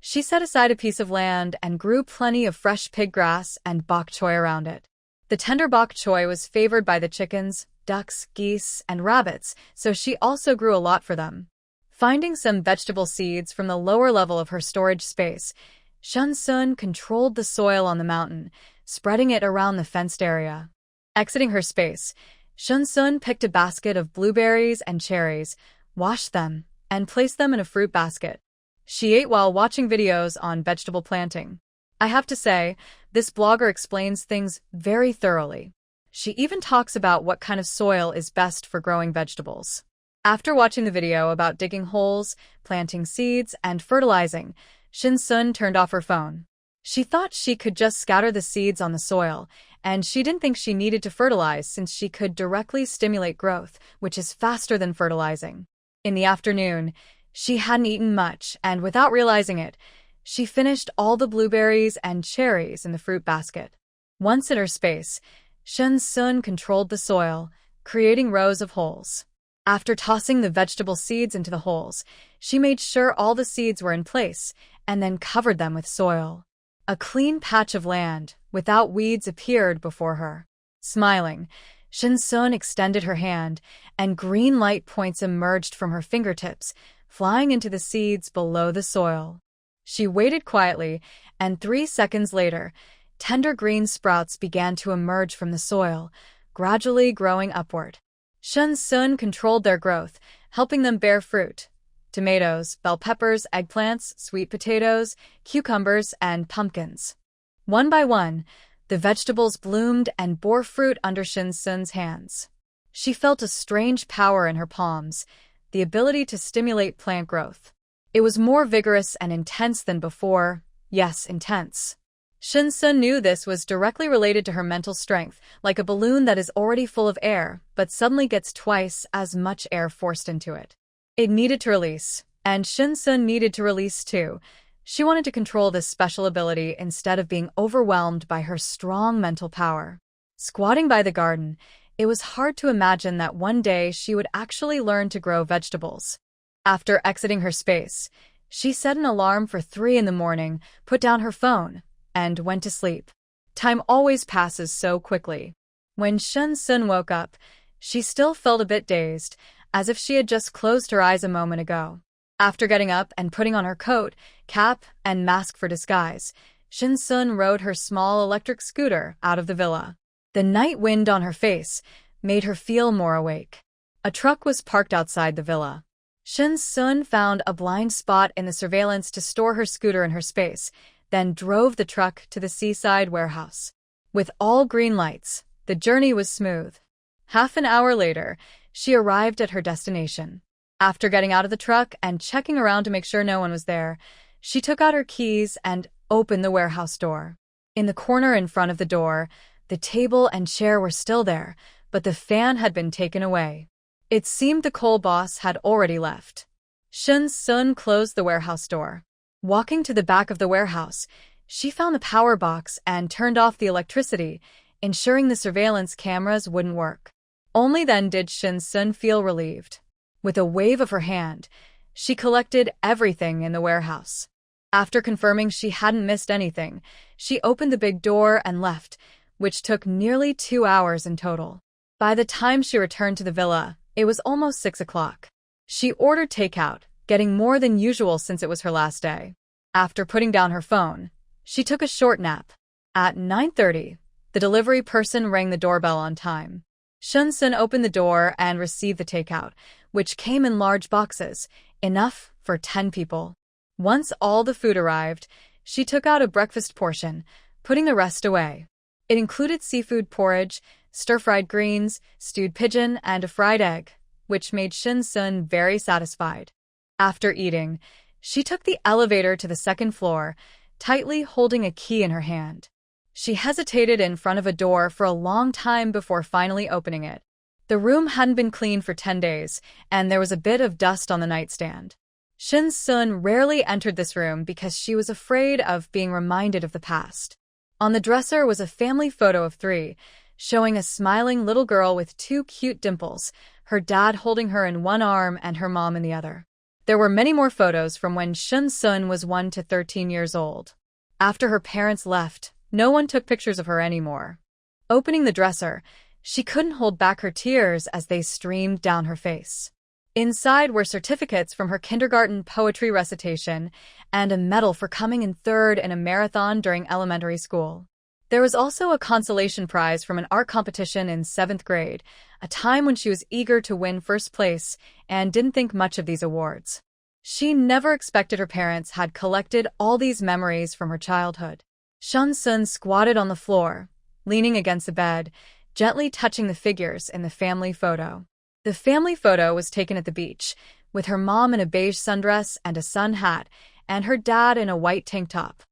she set aside a piece of land and grew plenty of fresh pig grass and bok choy around it. The tender bok choy was favored by the chickens, ducks, geese, and rabbits, so she also grew a lot for them. Finding some vegetable seeds from the lower level of her storage space, Shen Sun controlled the soil on the mountain, spreading it around the fenced area. Exiting her space, Shen Sun picked a basket of blueberries and cherries, washed them, and placed them in a fruit basket. She ate while watching videos on vegetable planting. I have to say, this blogger explains things very thoroughly. She even talks about what kind of soil is best for growing vegetables. After watching the video about digging holes, planting seeds, and fertilizing, Shen Sun turned off her phone. She thought she could just scatter the seeds on the soil, and she didn't think she needed to fertilize since she could directly stimulate growth, which is faster than fertilizing. In the afternoon, she hadn't eaten much, and without realizing it, she finished all the blueberries and cherries in the fruit basket. Once in her space, Shen Sun controlled the soil, creating rows of holes. After tossing the vegetable seeds into the holes, she made sure all the seeds were in place and then covered them with soil. A clean patch of land, without weeds, appeared before her. Smiling, Shen Sun extended her hand, and green light points emerged from her fingertips, flying into the seeds below the soil. She waited quietly, and 3 seconds later, tender green sprouts began to emerge from the soil, gradually growing upward. Shen Sun controlled their growth, helping them bear fruit. Tomatoes, bell peppers, eggplants, sweet potatoes, cucumbers, and pumpkins. One by one, the vegetables bloomed and bore fruit under Shen Sun's hands. She felt a strange power in her palms, the ability to stimulate plant growth. It was more vigorous and intense than before. Yes, intense. Shinsun knew this was directly related to her mental strength, like a balloon that is already full of air, but suddenly gets twice as much air forced into it. It needed to release, and Shinsun needed to release too. She wanted to control this special ability instead of being overwhelmed by her strong mental power. Squatting by the garden, it was hard to imagine that one day she would actually learn to grow vegetables. After exiting her space, she set an alarm for 3 in the morning, put down her phone, and went to sleep. Time always passes so quickly. When Shinsun woke up, she still felt a bit dazed, as if she had just closed her eyes a moment ago. After getting up and putting on her coat, cap, and mask for disguise, Shinsun rode her small electric scooter out of the villa. The night wind on her face made her feel more awake. A truck was parked outside the villa. Shinsun found a blind spot in the surveillance to store her scooter in her space, then drove the truck to the seaside warehouse. With all green lights, the journey was smooth. Half an hour later, she arrived at her destination. After getting out of the truck and checking around to make sure no one was there, she took out her keys and opened the warehouse door. In the corner in front of the door, the table and chair were still there, but the fan had been taken away. It seemed the coal boss had already left. Shinsun closed the warehouse door. Walking to the back of the warehouse, she found the power box and turned off the electricity, ensuring the surveillance cameras wouldn't work. Only then did Shinsun feel relieved. With a wave of her hand, she collected everything in the warehouse. After confirming she hadn't missed anything, she opened the big door and left, which took nearly 2 hours in total. By the time she returned to the villa, it was almost 6 o'clock. She ordered takeout, getting more than usual since it was her last day. After putting down her phone, she took a short nap. At 9:30, the delivery person rang the doorbell on time. Shinsun opened the door and received the takeout, which came in large boxes, enough for 10 people. Once all the food arrived, she took out a breakfast portion, putting the rest away. It included seafood porridge, stir-fried greens, stewed pigeon, and a fried egg, which made Shinsun very satisfied. After eating, she took the elevator to the second floor, tightly holding a key in her hand. She hesitated in front of a door for a long time before finally opening it. The room hadn't been cleaned for 10 days, and there was a bit of dust on the nightstand. Shinsun rarely entered this room because she was afraid of being reminded of the past. On the dresser was a family photo of 3, showing a smiling little girl with 2 cute dimples, her dad holding her in one arm and her mom in the other. There were many more photos from when Shinsun was 1 to 13 years old. After her parents left, no one took pictures of her anymore. Opening the dresser, she couldn't hold back her tears as they streamed down her face. Inside were certificates from her kindergarten poetry recitation and a medal for coming in 3rd in a marathon during elementary school. There was also a consolation prize from an art competition in 7th grade, a time when she was eager to win 1st place and didn't think much of these awards. She never expected her parents had collected all these memories from her childhood. Shinsun squatted on the floor, leaning against the bed, gently touching the figures in the family photo. The family photo was taken at the beach, with her mom in a beige sundress and a sun hat, and her dad in a white tank top.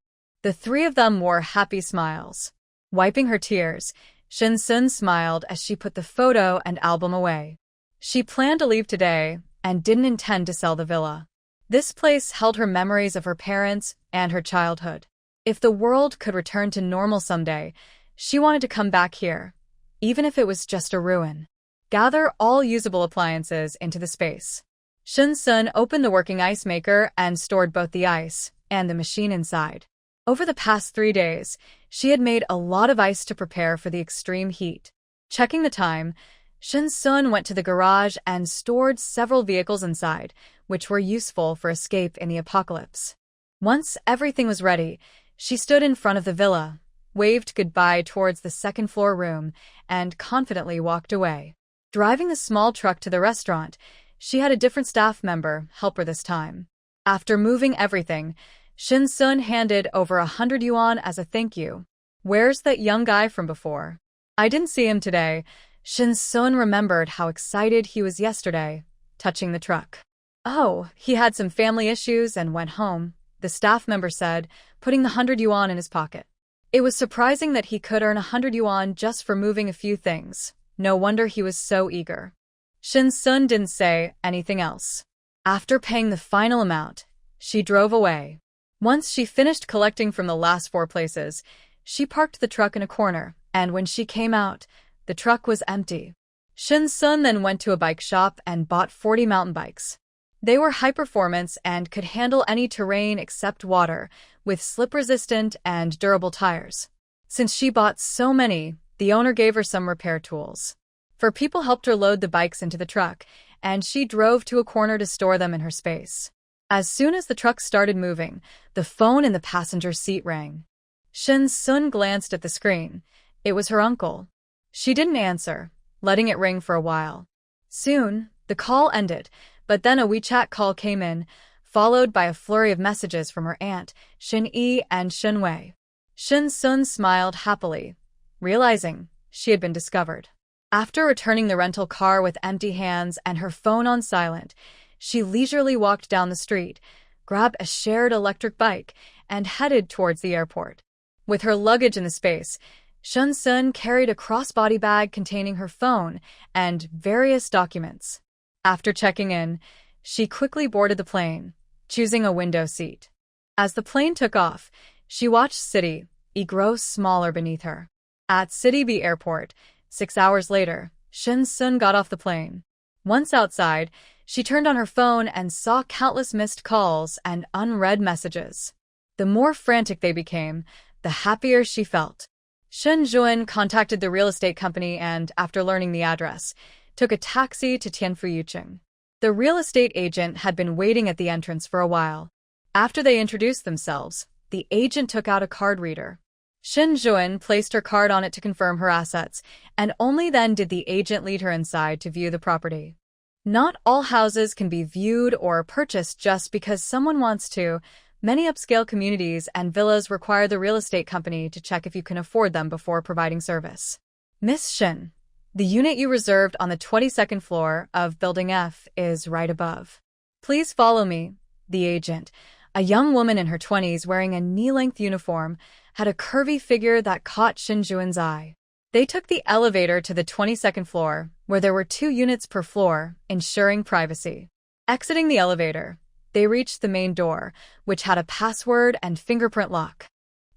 The 3 of them wore happy smiles. Wiping her tears, Shinsun smiled as she put the photo and album away. She planned to leave today and didn't intend to sell the villa. This place held her memories of her parents and her childhood. If the world could return to normal someday, she wanted to come back here, even if it was just a ruin. Gather all usable appliances into the space. Shinsun opened the working ice maker and stored both the ice and the machine inside. Over the past 3 days, she had made a lot of ice to prepare for the extreme heat. Checking the time, Shinsun went to the garage and stored several vehicles inside, which were useful for escape in the apocalypse. Once everything was ready, she stood in front of the villa, waved goodbye towards the second-floor room, and confidently walked away. Driving the small truck to the restaurant, she had a different staff member help her this time. After moving everything, Shinsun handed over 100 yuan as a thank you. "Where's that young guy from before? I didn't see him today." Shinsun remembered how excited he was yesterday, touching the truck. Oh, he had some family issues and went home, the staff member said, putting the 100 yuan in his pocket. It was surprising that he could earn 100 yuan just for moving a few things. No wonder he was so eager. Shin Sun didn't say anything else. After paying the final amount, she drove away. Once she finished collecting from the last 4 places, she parked the truck in a corner, and when she came out, the truck was empty. Shin Sun then went to a bike shop and bought 40 mountain bikes. They were high-performance and could handle any terrain except water, with slip-resistant and durable tires. Since she bought so many, the owner gave her some repair tools. 4 people helped her load the bikes into the truck, and she drove to a corner to store them in her space. As soon as the truck started moving, the phone in the passenger seat rang. Shin Sun glanced at the screen. It was her uncle. She didn't answer, letting it ring for a while. Soon, the call ended, but then a WeChat call came in, followed by a flurry of messages from her aunt, Shin Yi and Shin Wei. Shin Sun smiled happily, realizing she had been discovered. After returning the rental car with empty hands and her phone on silent, she leisurely walked down the street, grabbed a shared electric bike, and headed towards the airport. With her luggage in the space, Shin Sun carried a crossbody bag containing her phone and various documents. After checking in, she quickly boarded the plane, choosing a window seat. As the plane took off, she watched City E grow smaller beneath her. At City B Airport, 6 hours later, Shin Sun got off the plane. Once outside, she turned on her phone and saw countless missed calls and unread messages. The more frantic they became, the happier she felt. Shen Juan contacted the real estate company and, after learning the address, took a taxi to Tianfu Yucheng. The real estate agent had been waiting at the entrance for a while. After they introduced themselves, the agent took out a card reader. Shen Juan placed her card on it to confirm her assets, and only then did the agent lead her inside to view the property. Not all houses can be viewed or purchased just because someone wants to. Many upscale communities and villas require the real estate company to check if you can afford them before providing service. Miss Shin, the unit you reserved on the 22nd floor of Building F is right above. Please follow me. The agent, a young woman in her 20s wearing a knee-length uniform, had a curvy figure that caught Shin Juan's eye. They took the elevator to the 22nd floor, where there were 2 units per floor, ensuring privacy. Exiting the elevator, they reached the main door, which had a password and fingerprint lock.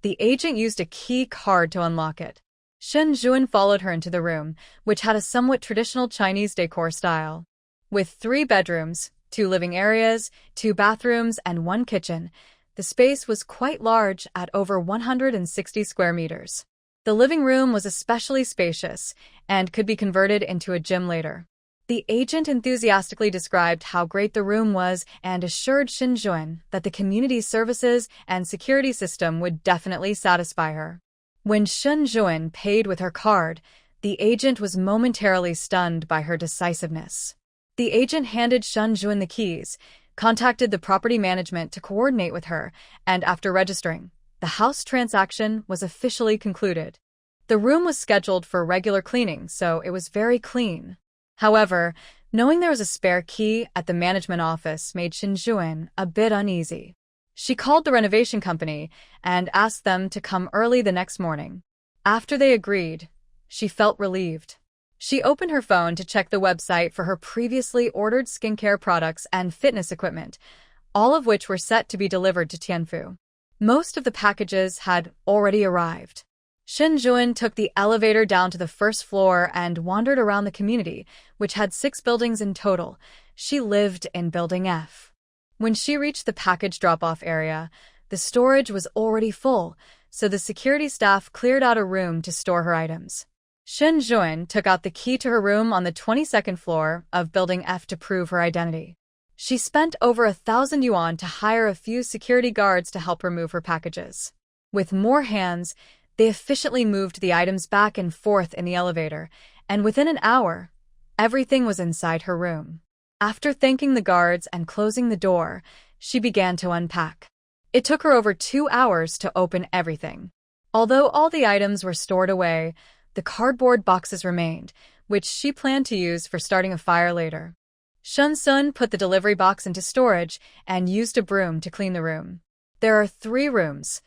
The agent used a key card to unlock it. Shen Juan followed her into the room, which had a somewhat traditional Chinese decor style. With 3 bedrooms, 2 living areas, 2 bathrooms, and 1 kitchen, the space was quite large at over 160 square meters. The living room was especially spacious and could be converted into a gym later. The agent enthusiastically described how great the room was and assured Shin Juan that the community services and security system would definitely satisfy her. When Shin Juan paid with her card, the agent was momentarily stunned by her decisiveness. The agent handed Shin Juan the keys, contacted the property management to coordinate with her, and after registering, the house transaction was officially concluded. The room was scheduled for regular cleaning, so it was very clean. However, knowing there was a spare key at the management office made Shin Juan a bit uneasy. She called the renovation company and asked them to come early the next morning. After they agreed, she felt relieved. She opened her phone to check the website for her previously ordered skincare products and fitness equipment, all of which were set to be delivered to Tianfu. Most of the packages had already arrived. Shin Juan took the elevator down to the first floor and wandered around the community, which had 6 buildings in total. She lived in Building F. When she reached the package drop-off area, the storage was already full, so the security staff cleared out a room to store her items. Shin Juan took out the key to her room on the 22nd floor of Building F to prove her identity. She spent over 1,000 yuan to hire a few security guards to help her move her packages. With more hands, they efficiently moved the items back and forth in the elevator, and within an hour, everything was inside her room. After thanking the guards and closing the door, she began to unpack. It took her over 2 hours to open everything. Although all the items were stored away, the cardboard boxes remained, which she planned to use for starting a fire later. Shun Sun put the delivery box into storage and used a broom to clean the room. There are 3 rooms.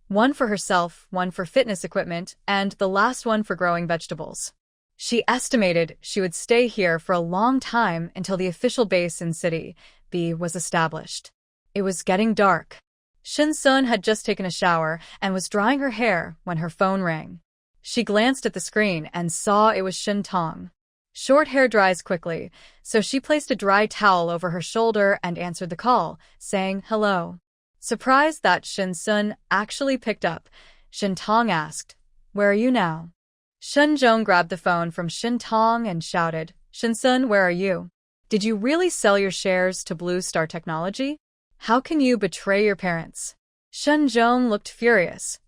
One for herself, one for fitness equipment, and the last one for growing vegetables. She estimated she would stay here for a long time until the official base in City B was established. It was getting dark. Shin Sun had just taken a shower and was drying her hair when her phone rang. She glanced at the screen and saw it was Shin Tong. Short hair dries quickly, so she placed a dry towel over her shoulder and answered the call, saying hello. Surprised that Shin Sun actually picked up, Shin Tong asked, "Where are you now?" Shin Zhong grabbed the phone from Shin Tong and shouted, "Shin Sun, where are you? Did you really sell your shares to Blue Star Technology? How can you betray your parents?" Shin Zhong looked furious.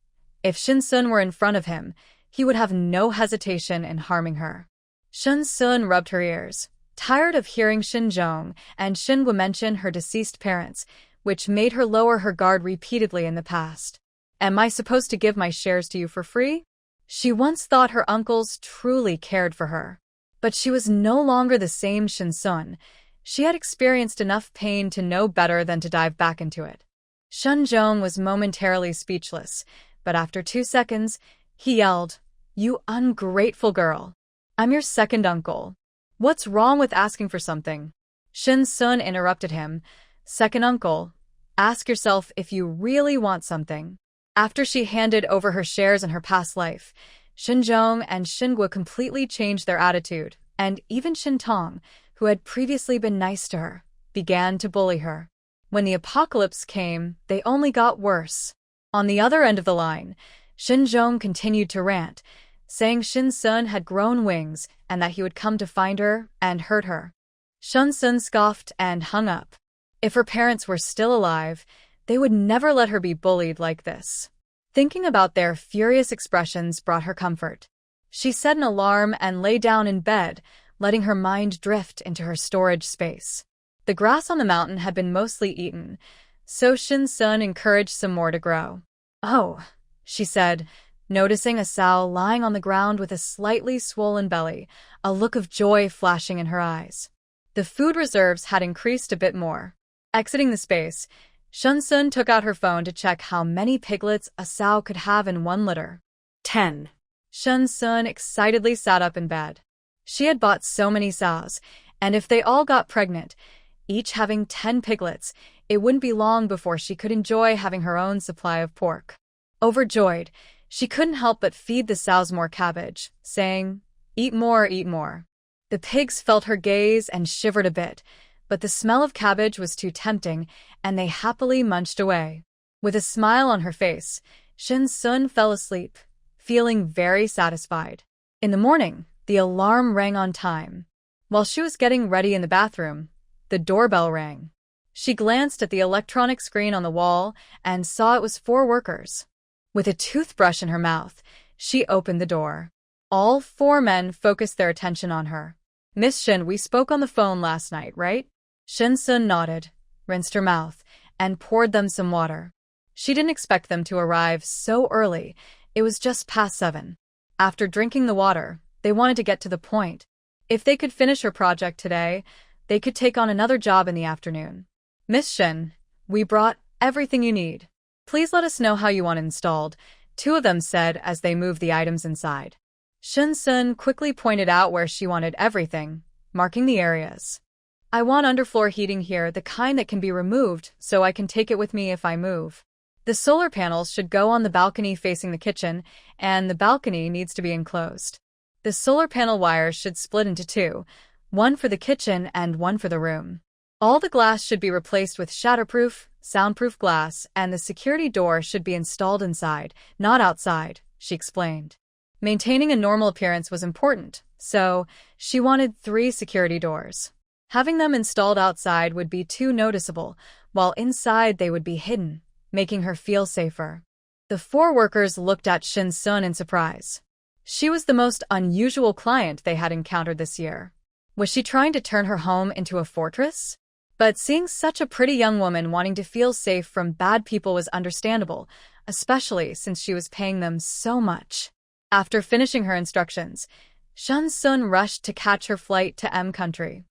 If Shin Sun were in front of him, he would have no hesitation in harming her. Shin Sun rubbed her ears, tired of hearing Shin Zhong and Shin Gu mention her deceased parents, which made her lower her guard repeatedly in the past. "Am I supposed to give my shares to you for free?" She once thought her uncles truly cared for her. But she was no longer the same Shin Sun. She had experienced enough pain to know better than to dive back into it. Shin Zhong was momentarily speechless, but after 2 seconds, he yelled, "You ungrateful girl! I'm your second uncle. What's wrong with asking for something?" Shin Sun interrupted him. "Second uncle, ask yourself if you really want something." After she handed over her shares in her past life, Shin Zhong and Shin Gu completely changed their attitude, and even Shin Tong, who had previously been nice to her, began to bully her. When the apocalypse came, they only got worse. On the other end of the line, Shin Zhong continued to rant, saying Shin Sun had grown wings and that he would come to find her and hurt her. Shin Sun scoffed and hung up. If her parents were still alive, they would never let her be bullied like this. Thinking about their furious expressions brought her comfort. She set an alarm and lay down in bed, letting her mind drift into her storage space. The grass on the mountain had been mostly eaten, so Shin Sun encouraged some more to grow. "Oh," she said, noticing a sow lying on the ground with a slightly swollen belly, a look of joy flashing in her eyes. The food reserves had increased a bit more. Exiting the space, Shin Sun took out her phone to check how many piglets a sow could have in one litter. 10. Shin Sun excitedly sat up in bed. She had bought so many sows, and if they all got pregnant, each having 10 piglets, it wouldn't be long before she could enjoy having her own supply of pork. Overjoyed, she couldn't help but feed the sows more cabbage, saying, "Eat more, eat more." The pigs felt her gaze and shivered a bit, but the smell of cabbage was too tempting, and they happily munched away. With a smile on her face, Shin Sun fell asleep, feeling very satisfied. In the morning, the alarm rang on time. While she was getting ready in the bathroom, the doorbell rang. She glanced at the electronic screen on the wall and saw it was 4 workers. With a toothbrush in her mouth, she opened the door. All 4 men focused their attention on her. "Miss Shin, we spoke on the phone last night, right?" Shin Sun nodded, rinsed her mouth, and poured them some water. She didn't expect them to arrive so early. It was just past 7. After drinking the water, they wanted to get to the point. If they could finish her project today, they could take on another job in the afternoon. "Miss Shin, we brought everything you need. Please let us know how you want it installed," 2 of them said as they moved the items inside. Shin Sun quickly pointed out where she wanted everything, marking the areas. "I want underfloor heating here, the kind that can be removed so I can take it with me if I move. The solar panels should go on the balcony facing the kitchen, and the balcony needs to be enclosed. The solar panel wires should split into 2, one for the kitchen and one for the room. All the glass should be replaced with shatterproof, soundproof glass, and the security door should be installed inside, not outside," she explained. Maintaining a normal appearance was important, so she wanted 3 security doors. Having them installed outside would be too noticeable, while inside they would be hidden, making her feel safer. The 4 workers looked at Shin Sun in surprise. She was the most unusual client they had encountered this year. Was she trying to turn her home into a fortress? But seeing such a pretty young woman wanting to feel safe from bad people was understandable, especially since she was paying them so much. After finishing her instructions, Shin Sun rushed to catch her flight to M Country.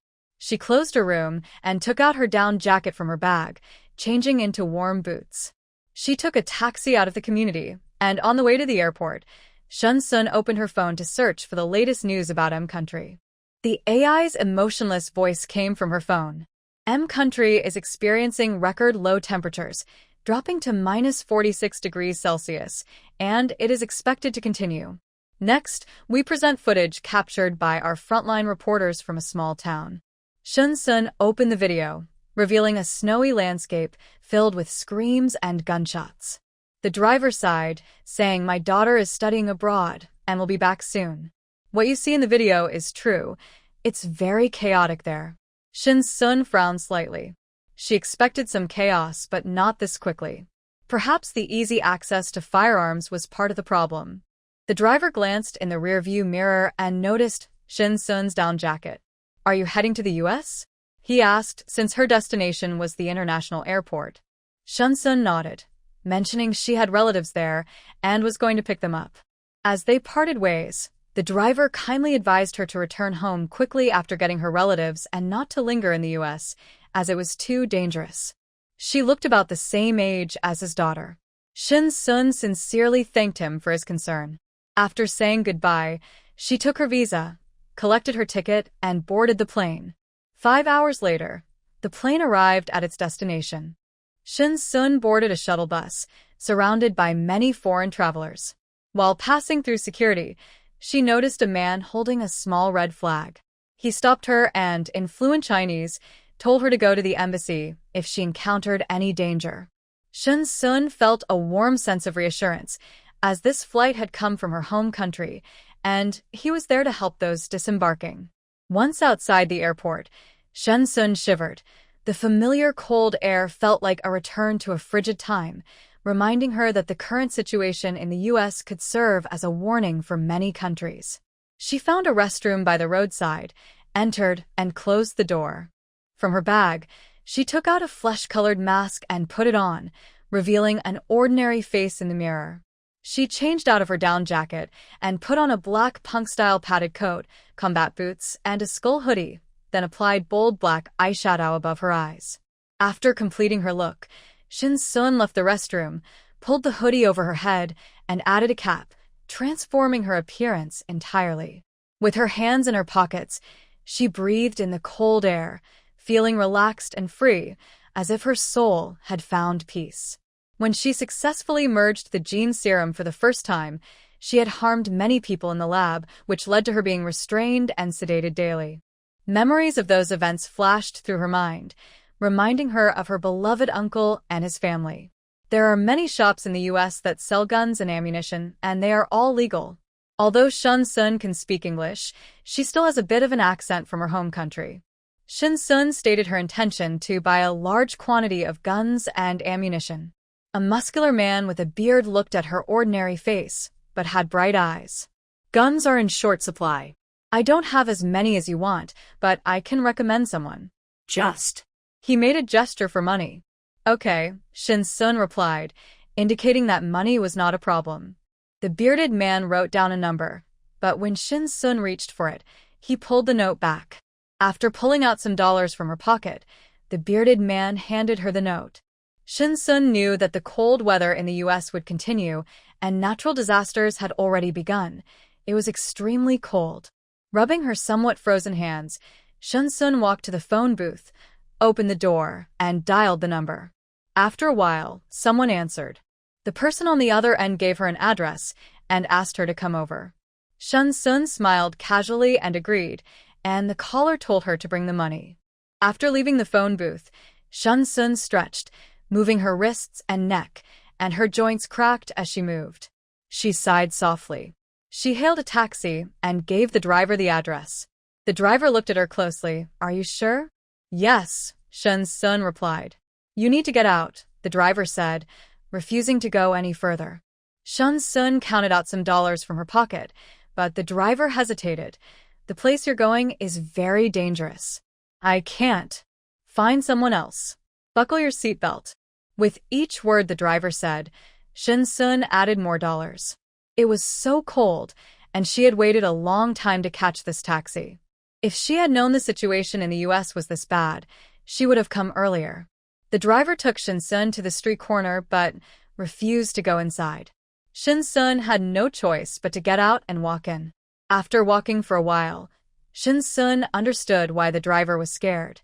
She closed her room and took out her down jacket from her bag, changing into warm boots. She took a taxi out of the community, and on the way to the airport, Shun-sun opened her phone to search for the latest news about M Country. The AI's emotionless voice came from her phone. M Country is experiencing record low temperatures, dropping to -46 degrees Celsius, and it is expected to continue. Next, we present footage captured by our frontline reporters from a small town. Shun-sun opened the video, revealing a snowy landscape filled with screams and gunshots. The driver sighed, saying, "My daughter is studying abroad and will be back soon." What you see in the video is true. It's very chaotic there. Shun-sun frowned slightly. She expected some chaos, but not this quickly. Perhaps the easy access to firearms was part of the problem. The driver glanced in the rearview mirror and noticed Shun-sun's down jacket. "Are you heading to the US?" he asked, since her destination was the international airport. Shun-sun nodded, mentioning she had relatives there and was going to pick them up. As they parted ways, the driver kindly advised her to return home quickly after getting her relatives and not to linger in the US, as it was too dangerous. She looked about the same age as his daughter. Shun-sun sincerely thanked him for his concern. After saying goodbye, she took her visa, collected her ticket, and boarded the plane. 5 hours later, the plane arrived at its destination. Shun-sun boarded a shuttle bus, surrounded by many foreign travelers. While passing through security, she noticed a man holding a small red flag. He stopped her and, in fluent Chinese, told her to go to the embassy if she encountered any danger. Shun-sun felt a warm sense of reassurance, as this flight had come from her home country, and he was there to help those disembarking. Once outside the airport, Shun-sun shivered. The familiar cold air felt like a return to a frigid time, reminding her that the current situation in the US could serve as a warning for many countries. She found a restroom by the roadside, entered, and closed the door. From her bag, she took out a flesh-colored mask and put it on, revealing an ordinary face in the mirror. She changed out of her down jacket and put on a black punk-style padded coat, combat boots, and a skull hoodie, then applied bold black eyeshadow above her eyes. After completing her look, Shun-sun left the restroom, pulled the hoodie over her head, and added a cap, transforming her appearance entirely. With her hands in her pockets, she breathed in the cold air, feeling relaxed and free, as if her soul had found peace. When she successfully merged the gene serum for the first time, she had harmed many people in the lab, which led to her being restrained and sedated daily. Memories of those events flashed through her mind, reminding her of her beloved uncle and his family. There are many shops in the US that sell guns and ammunition, and they are all legal. Although Shun-sun can speak English, she still has a bit of an accent from her home country. Shun-sun stated her intention to buy a large quantity of guns and ammunition. A muscular man with a beard looked at her ordinary face, but had bright eyes. "Guns are in short supply. I don't have as many as you want, but I can recommend someone." Just. He made a gesture for money. "Okay," Shun-sun replied, indicating that money was not a problem. The bearded man wrote down a number, but when Shun-sun reached for it, he pulled the note back. After pulling out some dollars from her pocket, the bearded man handed her the note. Shun-sun knew that the cold weather in the US would continue, and natural disasters had already begun. It was extremely cold. Rubbing her somewhat frozen hands, Shun-sun walked to the phone booth, opened the door, and dialed the number. After a while, someone answered. The person on the other end gave her an address and asked her to come over. Shun-sun smiled casually and agreed, and the caller told her to bring the money. After leaving the phone booth, Shun-sun stretched, moving her wrists and neck, and her joints cracked as she moved. She sighed softly. She hailed a taxi and gave the driver the address. The driver looked at her closely. "Are you sure?" "Yes," Shun-sun replied. "You need to get out," the driver said, refusing to go any further. Shun-sun counted out some dollars from her pocket, but the driver hesitated. "The place you're going is very dangerous." "I can't." "Find someone else." "Buckle your seatbelt." With each word the driver said, Shun-sun added more dollars. It was so cold, and she had waited a long time to catch this taxi. If she had known the situation in the US was this bad, she would have come earlier. The driver took Shin-sun to the street corner but refused to go inside. Shin-sun had no choice but to get out and walk in. After walking for a while, Shin-sun understood why the driver was scared.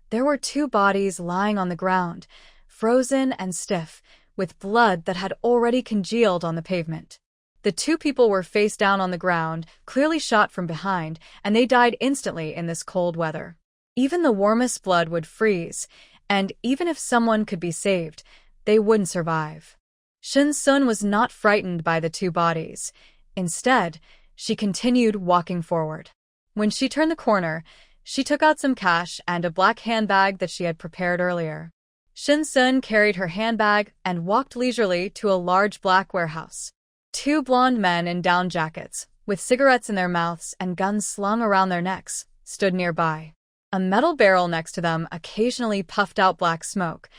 There were two bodies lying on the ground, frozen and stiff, with blood that had already congealed on the pavement. The two people were face down on the ground, clearly shot from behind, and they died instantly in this cold weather. Even the warmest blood would freeze, and even if someone could be saved, they wouldn't survive. Shin-sun was not frightened by the two bodies. Instead, she continued walking forward. When she turned the corner, she took out some cash and a black handbag that she had prepared earlier. Shin-sun carried her handbag and walked leisurely to a large black warehouse. Two blonde men in down jackets, with cigarettes in their mouths and guns slung around their necks, stood nearby. A metal barrel next to them occasionally puffed out black smoke,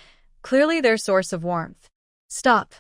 clearly their source of warmth. "Stop,"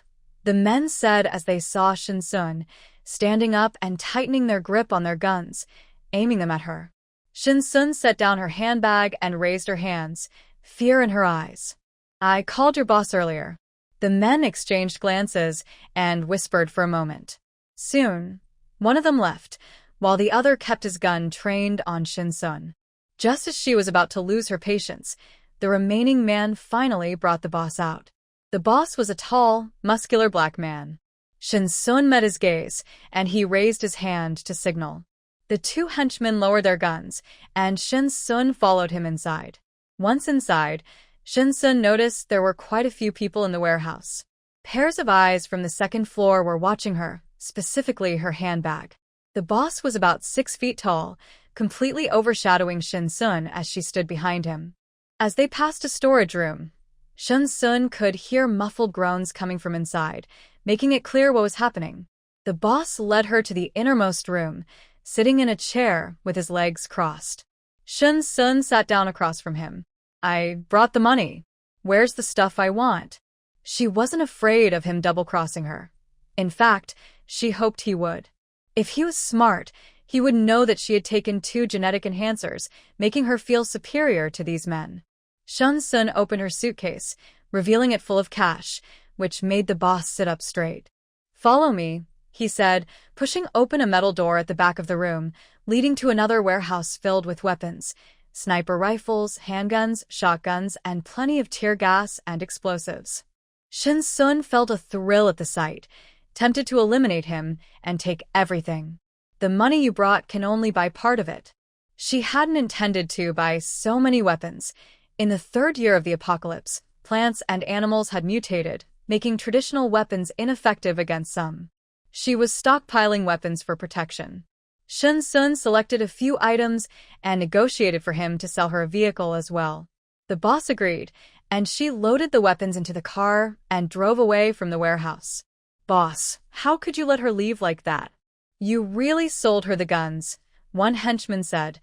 the men said as they saw Shin-sun, standing up and tightening their grip on their guns, aiming them at her. Shin-sun set down her handbag and raised her hands, fear in her eyes. "I called your boss earlier." The men exchanged glances and whispered for a moment. Soon, one of them left, while the other kept his gun trained on Shin-sun. Just as she was about to lose her patience, the remaining man finally brought the boss out. The boss was a tall, muscular black man. Shin-sun met his gaze, and he raised his hand to signal. The two henchmen lowered their guns, and Shin-sun followed him inside. Once inside, Shin-sun noticed there were quite a few people in the warehouse. Pairs of eyes from the second floor were watching her, specifically her handbag. The boss was about 6 feet tall, completely overshadowing Shin-sun as she stood behind him. As they passed a storage room, Shin-sun could hear muffled groans coming from inside, making it clear what was happening. The boss led her to the innermost room, sitting in a chair with his legs crossed. Shin-sun sat down across from him. "I brought the money. Where's the stuff I want?" She wasn't afraid of him double-crossing her. In fact, she hoped he would. If he was smart, he would know that she had taken 2 genetic enhancers, making her feel superior to these men. Shin-sun opened her suitcase, revealing it full of cash, which made the boss sit up straight. "Follow me," he said, pushing open a metal door at the back of the room, leading to another warehouse filled with weapons. Sniper rifles, handguns, shotguns, and plenty of tear gas and explosives. Shin-sun felt a thrill at the sight, tempted to eliminate him and take everything. "The money you brought can only buy part of it." She hadn't intended to buy so many weapons. In the 3rd year of the apocalypse, plants and animals had mutated, making traditional weapons ineffective against some. She was stockpiling weapons for protection. Shin-sun selected a few items and negotiated for him to sell her a vehicle as well. The boss agreed, and she loaded the weapons into the car and drove away from the warehouse. "Boss, how could you let her leave like that?" "You really sold her the guns," one henchman said,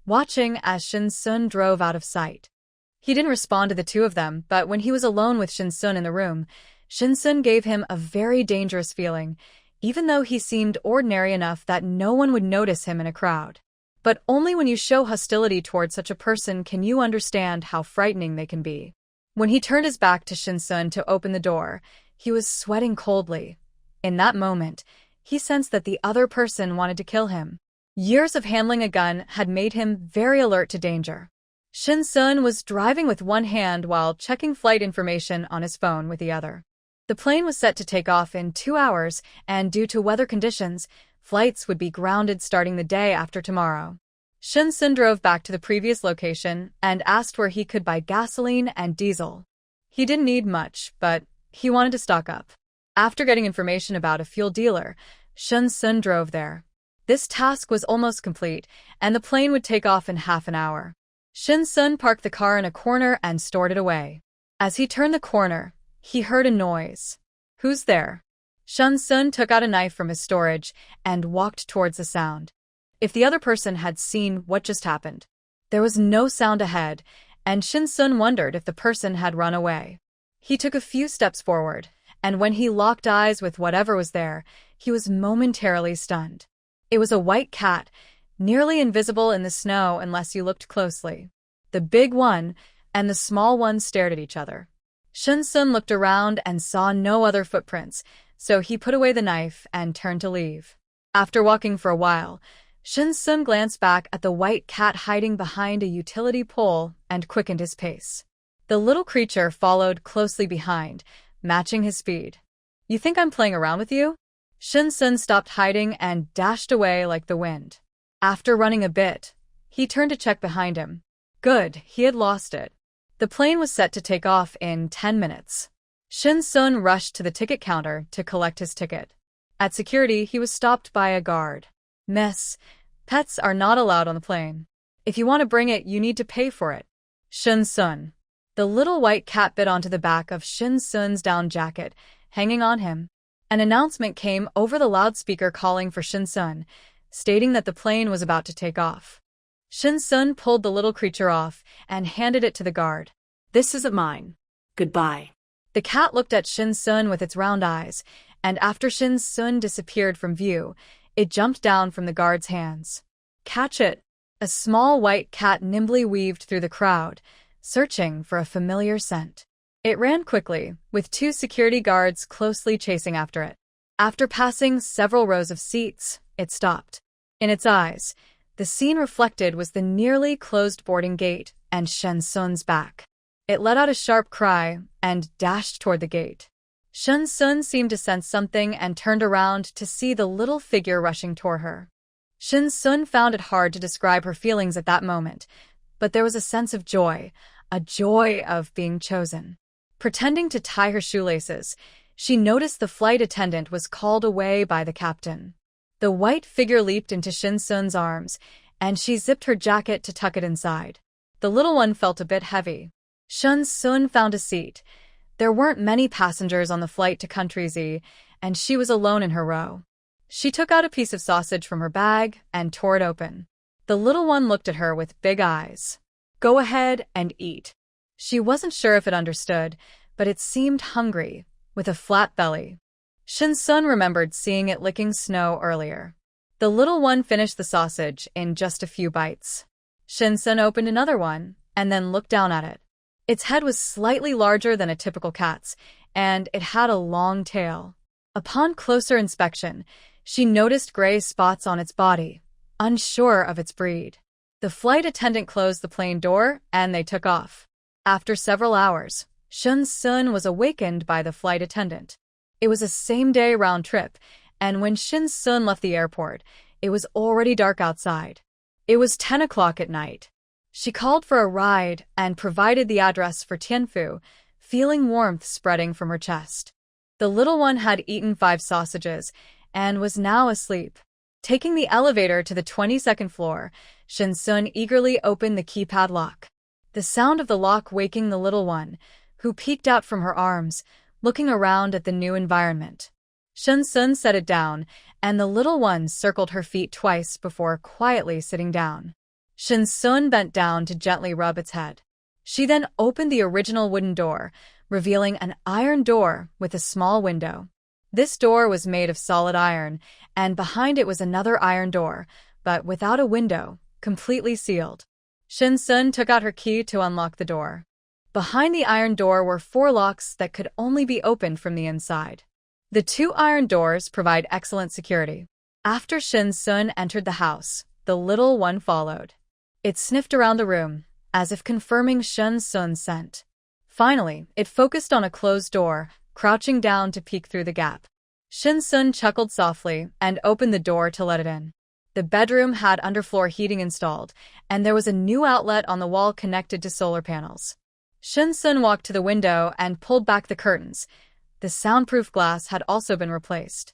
watching as Shin-sun drove out of sight. He didn't respond to the two of them, but when he was alone with Shin-sun in the room, Shin-sun gave him a very dangerous feeling, even though he seemed ordinary enough that no one would notice him in a crowd. But only when you show hostility towards such a person can you understand how frightening they can be. When he turned his back to Shin-sun to open the door, he was sweating coldly. In that moment, he sensed that the other person wanted to kill him. Years of handling a gun had made him very alert to danger. Shin-sun was driving with one hand while checking flight information on his phone with the other. The plane was set to take off in 2 hours, and due to weather conditions, flights would be grounded starting the day after tomorrow. Shin-sun drove back to the previous location and asked where he could buy gasoline and diesel. He didn't need much, but he wanted to stock up. After getting information about a fuel dealer, Shin-sun drove there. This task was almost complete, and the plane would take off in half an hour. Shin-sun parked the car in a corner and stored it away. As he turned the corner, he heard a noise. "Who's there?" Shin-sun took out a knife from his storage and walked towards the sound. If the other person had seen what just happened, there was no sound ahead, and Shin-sun wondered if the person had run away. He took a few steps forward, and when he locked eyes with whatever was there, he was momentarily stunned. It was a white cat, nearly invisible in the snow unless you looked closely. The big one and the small one stared at each other. Shinsun looked around and saw no other footprints, so he put away the knife and turned to leave. After walking for a while, Shinsun glanced back at the white cat hiding behind a utility pole and quickened his pace. The little creature followed closely behind, matching his speed. "You think I'm playing around with you?" Shinsun stopped hiding and dashed away like the wind. After running a bit, he turned to check behind him. Good, he had lost it. The plane was set to take off in 10 minutes. Shinsun rushed to the ticket counter to collect his ticket. At security, he was stopped by a guard. "Miss, pets are not allowed on the plane. If you want to bring it, you need to pay for it." Shinsun. The little white cat bit onto the back of Shinsun's down jacket, hanging on him. An announcement came over the loudspeaker calling for Shinsun, stating that the plane was about to take off. Shinsun pulled the little creature off and handed it to the guard. This isn't mine. Goodbye. The cat looked at Shinsun with its round eyes, and after Shinsun disappeared from view, it jumped down from the guard's hands. "Catch it!" A small white cat nimbly weaved through the crowd, searching for a familiar scent. It ran quickly, with 2 security guards closely chasing after it. After passing several rows of seats, it stopped. In its eyes, the scene reflected was the nearly closed boarding gate and Shinsun's back. It let out a sharp cry and dashed toward the gate. Shinsun seemed to sense something and turned around to see the little figure rushing toward her. Shinsun found it hard to describe her feelings at that moment, but there was a sense of joy, a joy of being chosen. Pretending to tie her shoelaces, she noticed the flight attendant was called away by the captain. The white figure leaped into Shinsun's arms, and she zipped her jacket to tuck it inside. The little one felt a bit heavy. Shinsun found a seat. There weren't many passengers on the flight to Country Z, and she was alone in her row. She took out a piece of sausage from her bag and tore it open. The little one looked at her with big eyes. "Go ahead and eat." She wasn't sure if it understood, but it seemed hungry, with a flat belly. Shinsun remembered seeing it licking snow earlier. The little one finished the sausage in just a few bites. Shinsun opened another one and then looked down at it. Its head was slightly larger than a typical cat's, and it had a long tail. Upon closer inspection, she noticed gray spots on its body, unsure of its breed. The flight attendant closed the plane door, and they took off. After several hours, Shinsun was awakened by the flight attendant. It was a same-day round trip, and when Shinsun left the airport, it was already dark outside. It was 10 o'clock at night. She called for a ride and provided the address for Tianfu, feeling warmth spreading from her chest. The little one had eaten 5 sausages and was now asleep. Taking the elevator to the 22nd floor, Shinsun eagerly opened the keypad lock. The sound of the lock waking the little one, who peeked out from her arms, looking around at the new environment. Shinsun set it down, and the little one circled her feet twice before quietly sitting down. Shinsun bent down to gently rub its head. She then opened the original wooden door, revealing an iron door with a small window. This door was made of solid iron, and behind it was another iron door, but without a window, completely sealed. Shinsun took out her key to unlock the door. Behind the iron door were 4 locks that could only be opened from the inside. The 2 iron doors provide excellent security. After Shinsun entered the house, the little one followed. It sniffed around the room, as if confirming Shinsun's scent. Finally, it focused on a closed door, crouching down to peek through the gap. Shinsun chuckled softly and opened the door to let it in. The bedroom had underfloor heating installed, and there was a new outlet on the wall connected to solar panels. Shinsun walked to the window and pulled back the curtains. The soundproof glass had also been replaced.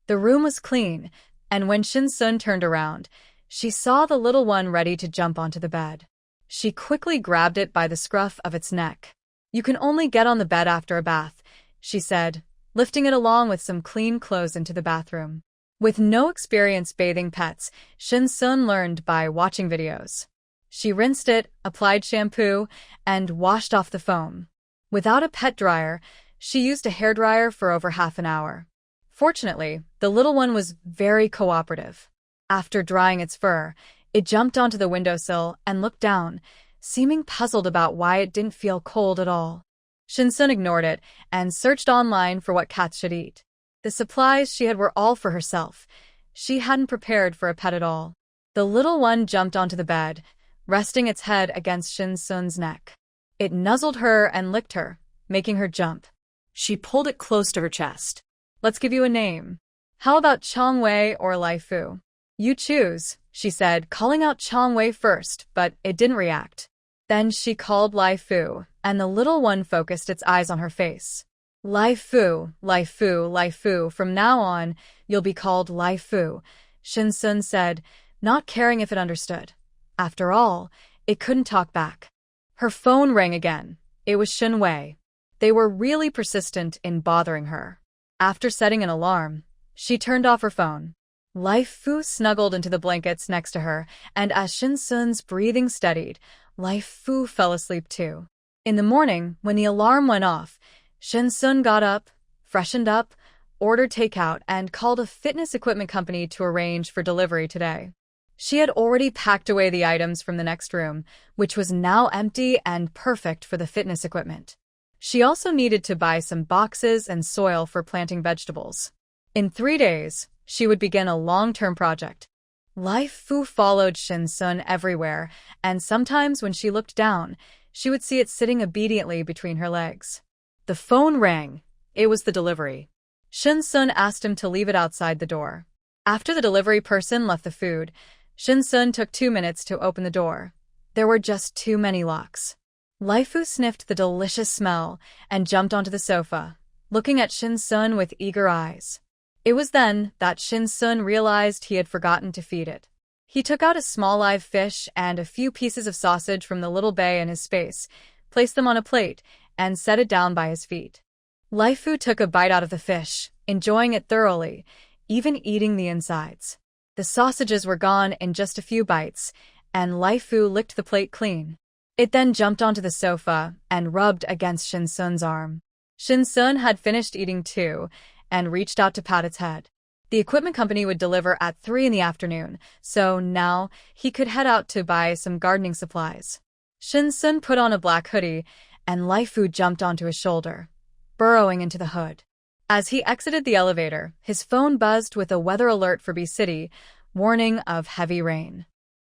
The room was clean, and when Shinsun turned around, she saw the little one ready to jump onto the bed. She quickly grabbed it by the scruff of its neck. "You can only get on the bed after a bath," she said, lifting it along with some clean clothes into the bathroom. With no experience bathing pets, Shinsun learned by watching videos. She rinsed it, applied shampoo, and washed off the foam. Without a pet dryer, she used a hairdryer for over half an hour. Fortunately, the little one was very cooperative. After drying its fur, it jumped onto the windowsill and looked down, seeming puzzled about why it didn't feel cold at all. Shinsun ignored it and searched online for what cats should eat. The supplies she had were all for herself. She hadn't prepared for a pet at all. The little one jumped onto the bed, resting its head against Shinsun's neck. It nuzzled her and licked her, making her jump. She pulled it close to her chest. Let's give you a name. How about Chongwei or Lai Fu? You choose, she said, calling out Chongwei first, but it didn't react. Then she called Lai Fu, and the little one focused its eyes on her face. Lai Fu, Lai Fu, Lai Fu, from now on, you'll be called Lai Fu, Shinsun said, not caring if it understood. After all, it couldn't talk back. Her phone rang again. It was Shinwei. They were really persistent in bothering her. After setting an alarm, she turned off her phone. Lai Fu snuggled into the blankets next to her, and as Shinsun's breathing steadied, Lai Fu fell asleep too. In the morning, when the alarm went off, Shinsun got up, freshened up, ordered takeout, and called a fitness equipment company to arrange for delivery today. She had already packed away the items from the next room, which was now empty and perfect for the fitness equipment. She also needed to buy some boxes and soil for planting vegetables. In 3 days, she would begin a long-term project. Lai Fu followed Shinsun everywhere, and sometimes when she looked down, she would see it sitting obediently between her legs. The phone rang. It was the delivery. Shinsun asked him to leave it outside the door. After the delivery person left the food, Shinsun took 2 minutes to open the door. There were just too many locks. Lai Fu sniffed the delicious smell and jumped onto the sofa, looking at Shinsun with eager eyes. It was then that Shinsun realized he had forgotten to feed it. He took out a small live fish and a few pieces of sausage from the little bay in his space, placed them on a plate, and set it down by his feet. Lai Fu took a bite out of the fish, enjoying it thoroughly, even eating the insides. The sausages were gone in just a few bites, and Lai Fu licked the plate clean. It then jumped onto the sofa and rubbed against Shinsun's arm. Shinsun had finished eating too, and reached out to pat its head. The equipment company would deliver at 3 in the afternoon, so now he could head out to buy some gardening supplies. Shinsun put on a black hoodie, and Lai Fu jumped onto his shoulder, burrowing into the hood. As he exited the elevator, his phone buzzed with a weather alert for B City, warning of heavy rain.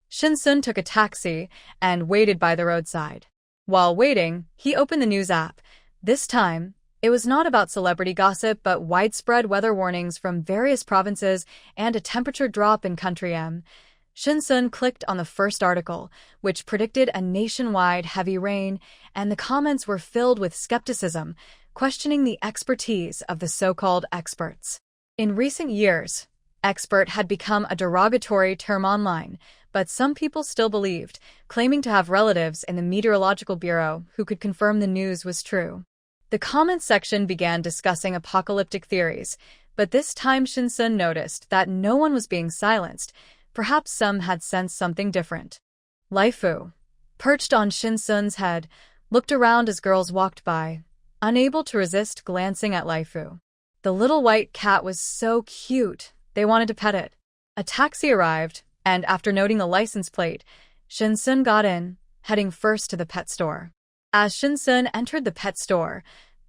Shinsun took a taxi and waited by the roadside. While waiting, he opened the news app. This time, it was not about celebrity gossip but widespread weather warnings from various provinces and a temperature drop in country M. Shinsun clicked on the first article, which predicted a nationwide heavy rain, and the comments were filled with skepticism, questioning the expertise of the so-called experts. In recent years, expert had become a derogatory term online, but some people still believed, claiming to have relatives in the Meteorological Bureau who could confirm the news was true. The comments section began discussing apocalyptic theories, but this time Shinsun noticed that no one was being silenced. Perhaps some had sensed something different. Lai Fu, perched on Shinsun's head, looked around as girls walked by, unable to resist glancing at Lai Fu. The little white cat was so cute, they wanted to pet it. A taxi arrived, and after noting the license plate, Shinsun got in, heading first to the pet store. As Shinsun entered the pet store,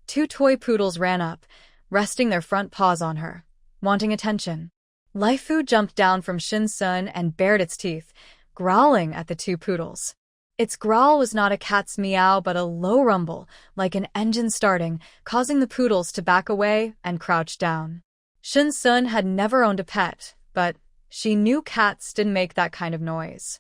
2 toy poodles ran up, resting their front paws on her, wanting attention. Lai Fu jumped down from Shinsun and bared its teeth, growling at the 2 poodles. Its growl was not a cat's meow but a low rumble, like an engine starting, causing the poodles to back away and crouch down. Shinsun had never owned a pet, but she knew cats didn't make that kind of noise.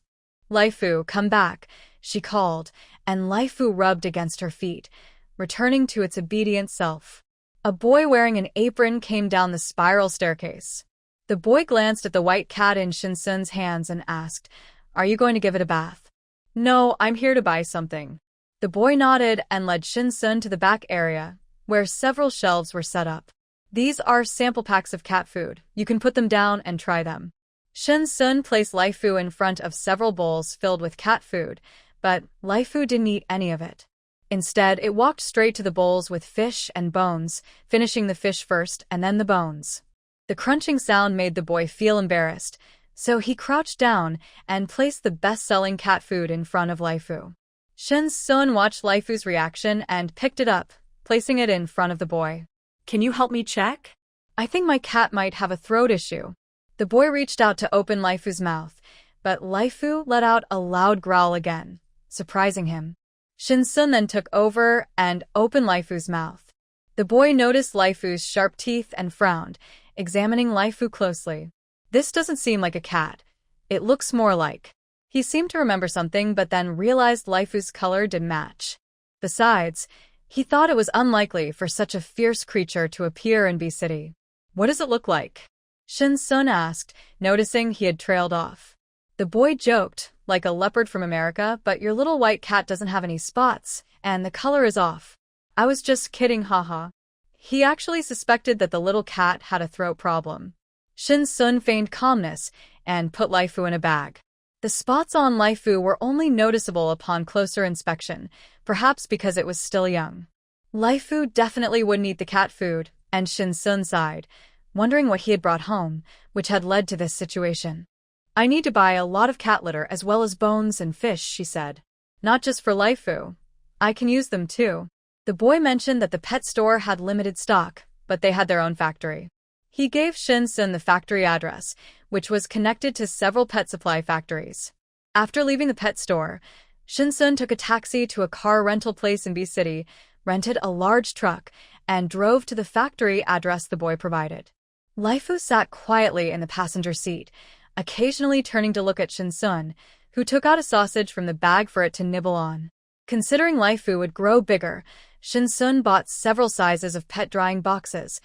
Lai Fu, come back, she called, and Lai Fu rubbed against her feet, returning to its obedient self. A boy wearing an apron came down the spiral staircase. The boy glanced at the white cat in Shinsun's hands and asked, "Are you going to give it a bath?" "No, I'm here to buy something." The boy nodded and led Shinsun to the back area, where several shelves were set up. "These are sample packs of cat food. You can put them down and try them." Shinsun placed Lai Fu in front of several bowls filled with cat food, but Lai Fu didn't eat any of it. Instead, it walked straight to the bowls with fish and bones, finishing the fish first and then the bones. The crunching sound made the boy feel embarrassed, So he crouched down and placed the best-selling cat food in front of Laifu. Shin Sun watched Laifu's reaction and picked it up, placing it in front of the boy. Can you help me check? I think my cat might have a throat issue. The boy reached out to open Laifu's mouth, but Laifu let out a loud growl again, surprising him. Shin Sun then took over and opened Laifu's mouth. The boy noticed Laifu's sharp teeth and frowned, examining Laifu closely. This doesn't seem like a cat. It looks more like. He seemed to remember something but then realized Laifu's color didn't match. Besides, he thought it was unlikely for such a fierce creature to appear in B City. What does it look like? Shin Sun asked, noticing he had trailed off. The boy joked, like a leopard from America, but your little white cat doesn't have any spots, and the color is off. I was just kidding, haha. He actually suspected that the little cat had a throat problem. Shin Sun feigned calmness and put Laifu in a bag. The spots on Laifu were only noticeable upon closer inspection, perhaps because it was still young. Laifu definitely wouldn't eat the cat food, and Shin Sun sighed, wondering what he had brought home, which had led to this situation. I need to buy a lot of cat litter as well as bones and fish, she said. Not just for Laifu. I can use them too. The boy mentioned that the pet store had limited stock, but they had their own factory. He gave Shin Sun the factory address, which was connected to several pet supply factories. After leaving the pet store, Shin Sun took a taxi to a car rental place in B City, rented a large truck, and drove to the factory address the boy provided. Laifu sat quietly in the passenger seat, occasionally turning to look at Shin Sun, who took out a sausage from the bag for it to nibble on. Considering Laifu would grow bigger, Shin Sun bought several sizes of pet drying boxes,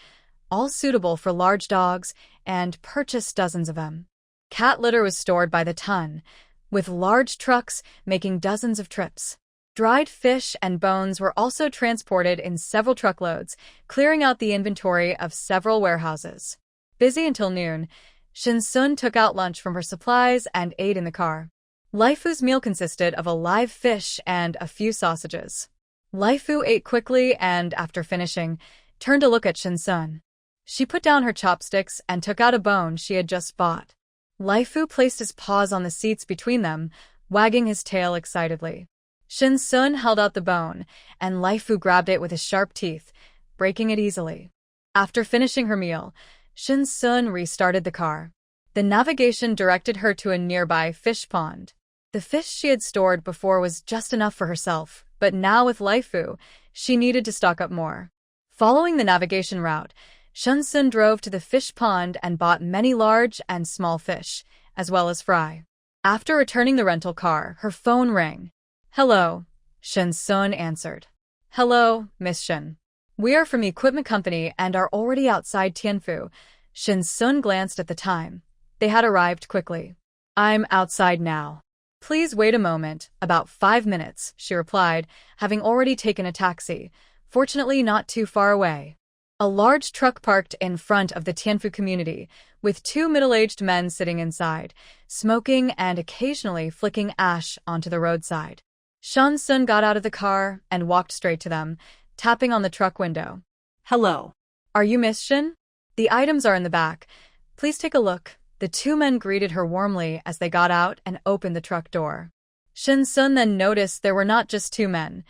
all suitable for large dogs, and purchased dozens of them. Cat litter was stored by the ton, with large trucks making dozens of trips. Dried fish and bones were also transported in several truckloads, clearing out the inventory of several warehouses. Busy until noon, Shin Sun took out lunch from her supplies and ate in the car. Laifu's meal consisted of a live fish and a few sausages. Laifu ate quickly and, after finishing, turned to look at Shin Sun. She put down her chopsticks and took out a bone she had just bought. Laifu placed his paws on the seats between them, wagging his tail excitedly. Shin Sun held out the bone, and Laifu grabbed it with his sharp teeth, breaking it easily. After finishing her meal, Shin Sun restarted the car. The navigation directed her to a nearby fish pond. The fish she had stored before was just enough for herself, but now with Laifu, she needed to stock up more. Following the navigation route, Shin Sun drove to the fish pond and bought many large and small fish, as well as fry. After returning the rental car, her phone rang. Hello, Shin Sun answered. Hello, Miss Shin. We are from the equipment company and are already outside Tianfu. Shin Sun glanced at the time. They had arrived quickly. I'm outside now. Please wait a moment, about 5 minutes, she replied, having already taken a taxi, fortunately not too far away. A large truck parked in front of the Tianfu community, with 2 middle-aged men sitting inside, smoking and occasionally flicking ash onto the roadside. Shin Sun got out of the car and walked straight to them, tapping on the truck window. Hello. Are you Miss Shin? The items are in the back. Please take a look. The 2 men greeted her warmly as they got out and opened the truck door. Shin Sun then noticed there were not just 2 men.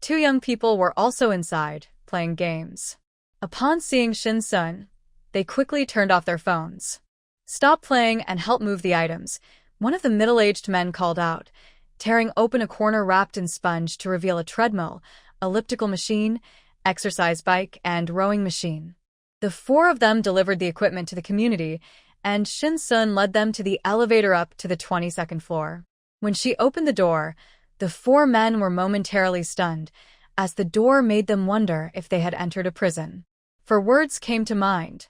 2 young people were also inside, playing games. Upon seeing Shin Sun, they quickly turned off their phones. Stop playing and help move the items, one of the middle-aged men called out, tearing open a corner wrapped in sponge to reveal a treadmill, elliptical machine, exercise bike, and rowing machine. The 4 of them delivered the equipment to the community, and Shin Sun led them to the elevator up to the 22nd floor. When she opened the door, the 4 men were momentarily stunned, as the door made them wonder if they had entered a prison. For words came to mind,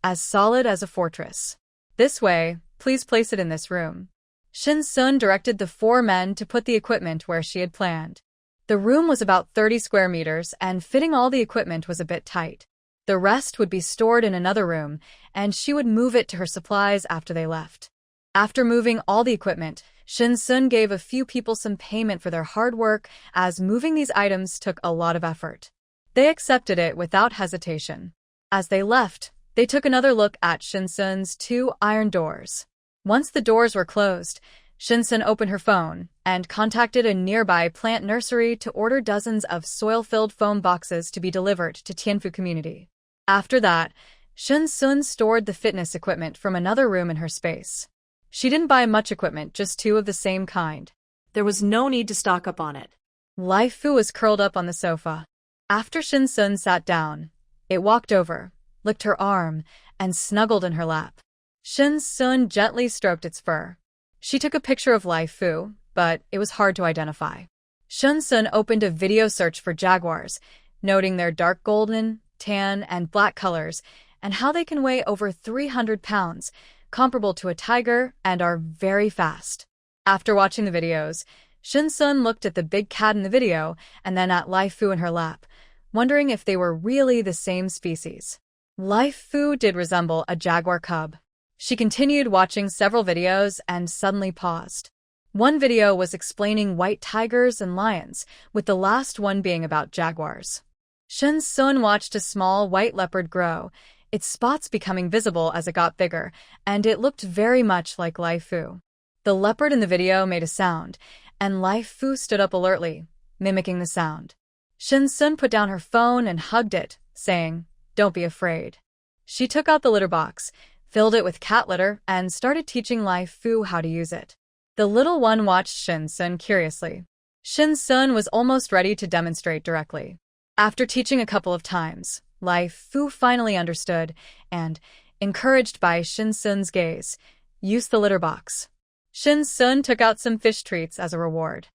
as solid as a fortress. This way, please place it in this room. Shin Sun directed the 4 men to put the equipment where she had planned. The room was about 30 square meters, and fitting all the equipment was a bit tight. The rest would be stored in another room, and she would move it to her supplies after they left. After moving all the equipment, Shin Sun gave a few people some payment for their hard work, as moving these items took a lot of effort. They accepted it without hesitation. As they left, they took another look at Shin Sun's 2 iron doors. Once the doors were closed, Shinsun opened her phone and contacted a nearby plant nursery to order dozens of soil-filled foam boxes to be delivered to Tianfu community. After that, Shinsun stored the fitness equipment from another room in her space. She didn't buy much equipment, just 2 of the same kind. There was no need to stock up on it. Life Fu was curled up on the sofa. After Shinsun sat down, it walked over, licked her arm, and snuggled in her lap. Shinsun gently stroked its fur. She took a picture of Life Fu, but it was hard to identify. Shinsun opened a video search for jaguars, noting their dark golden, tan, and black colors, and how they can weigh over 300 pounds, comparable to a tiger, and are very fast. After watching the videos, Shinsun looked at the big cat in the video and then at Life Fu in her lap, wondering if they were really the same species. Life Fu did resemble a jaguar cub. She continued watching several videos and suddenly paused. One video was explaining white tigers and lions, with the last one being about jaguars. Shinsun watched a small white leopard grow, its spots becoming visible as it got bigger, and it looked very much like Life Fu. The leopard in the video made a sound, and Life Fu stood up alertly, mimicking the sound. Shinsun put down her phone and hugged it, saying, "Don't be afraid." She took out the litter box, filled it with cat litter, and started teaching Life Fu how to use it. The little one watched Shinsun curiously. Shinsun was almost ready to demonstrate directly. After teaching a couple of times, Life Fu finally understood and, encouraged by Shinsun's gaze, used the litter box. Shinsun took out some fish treats as a reward.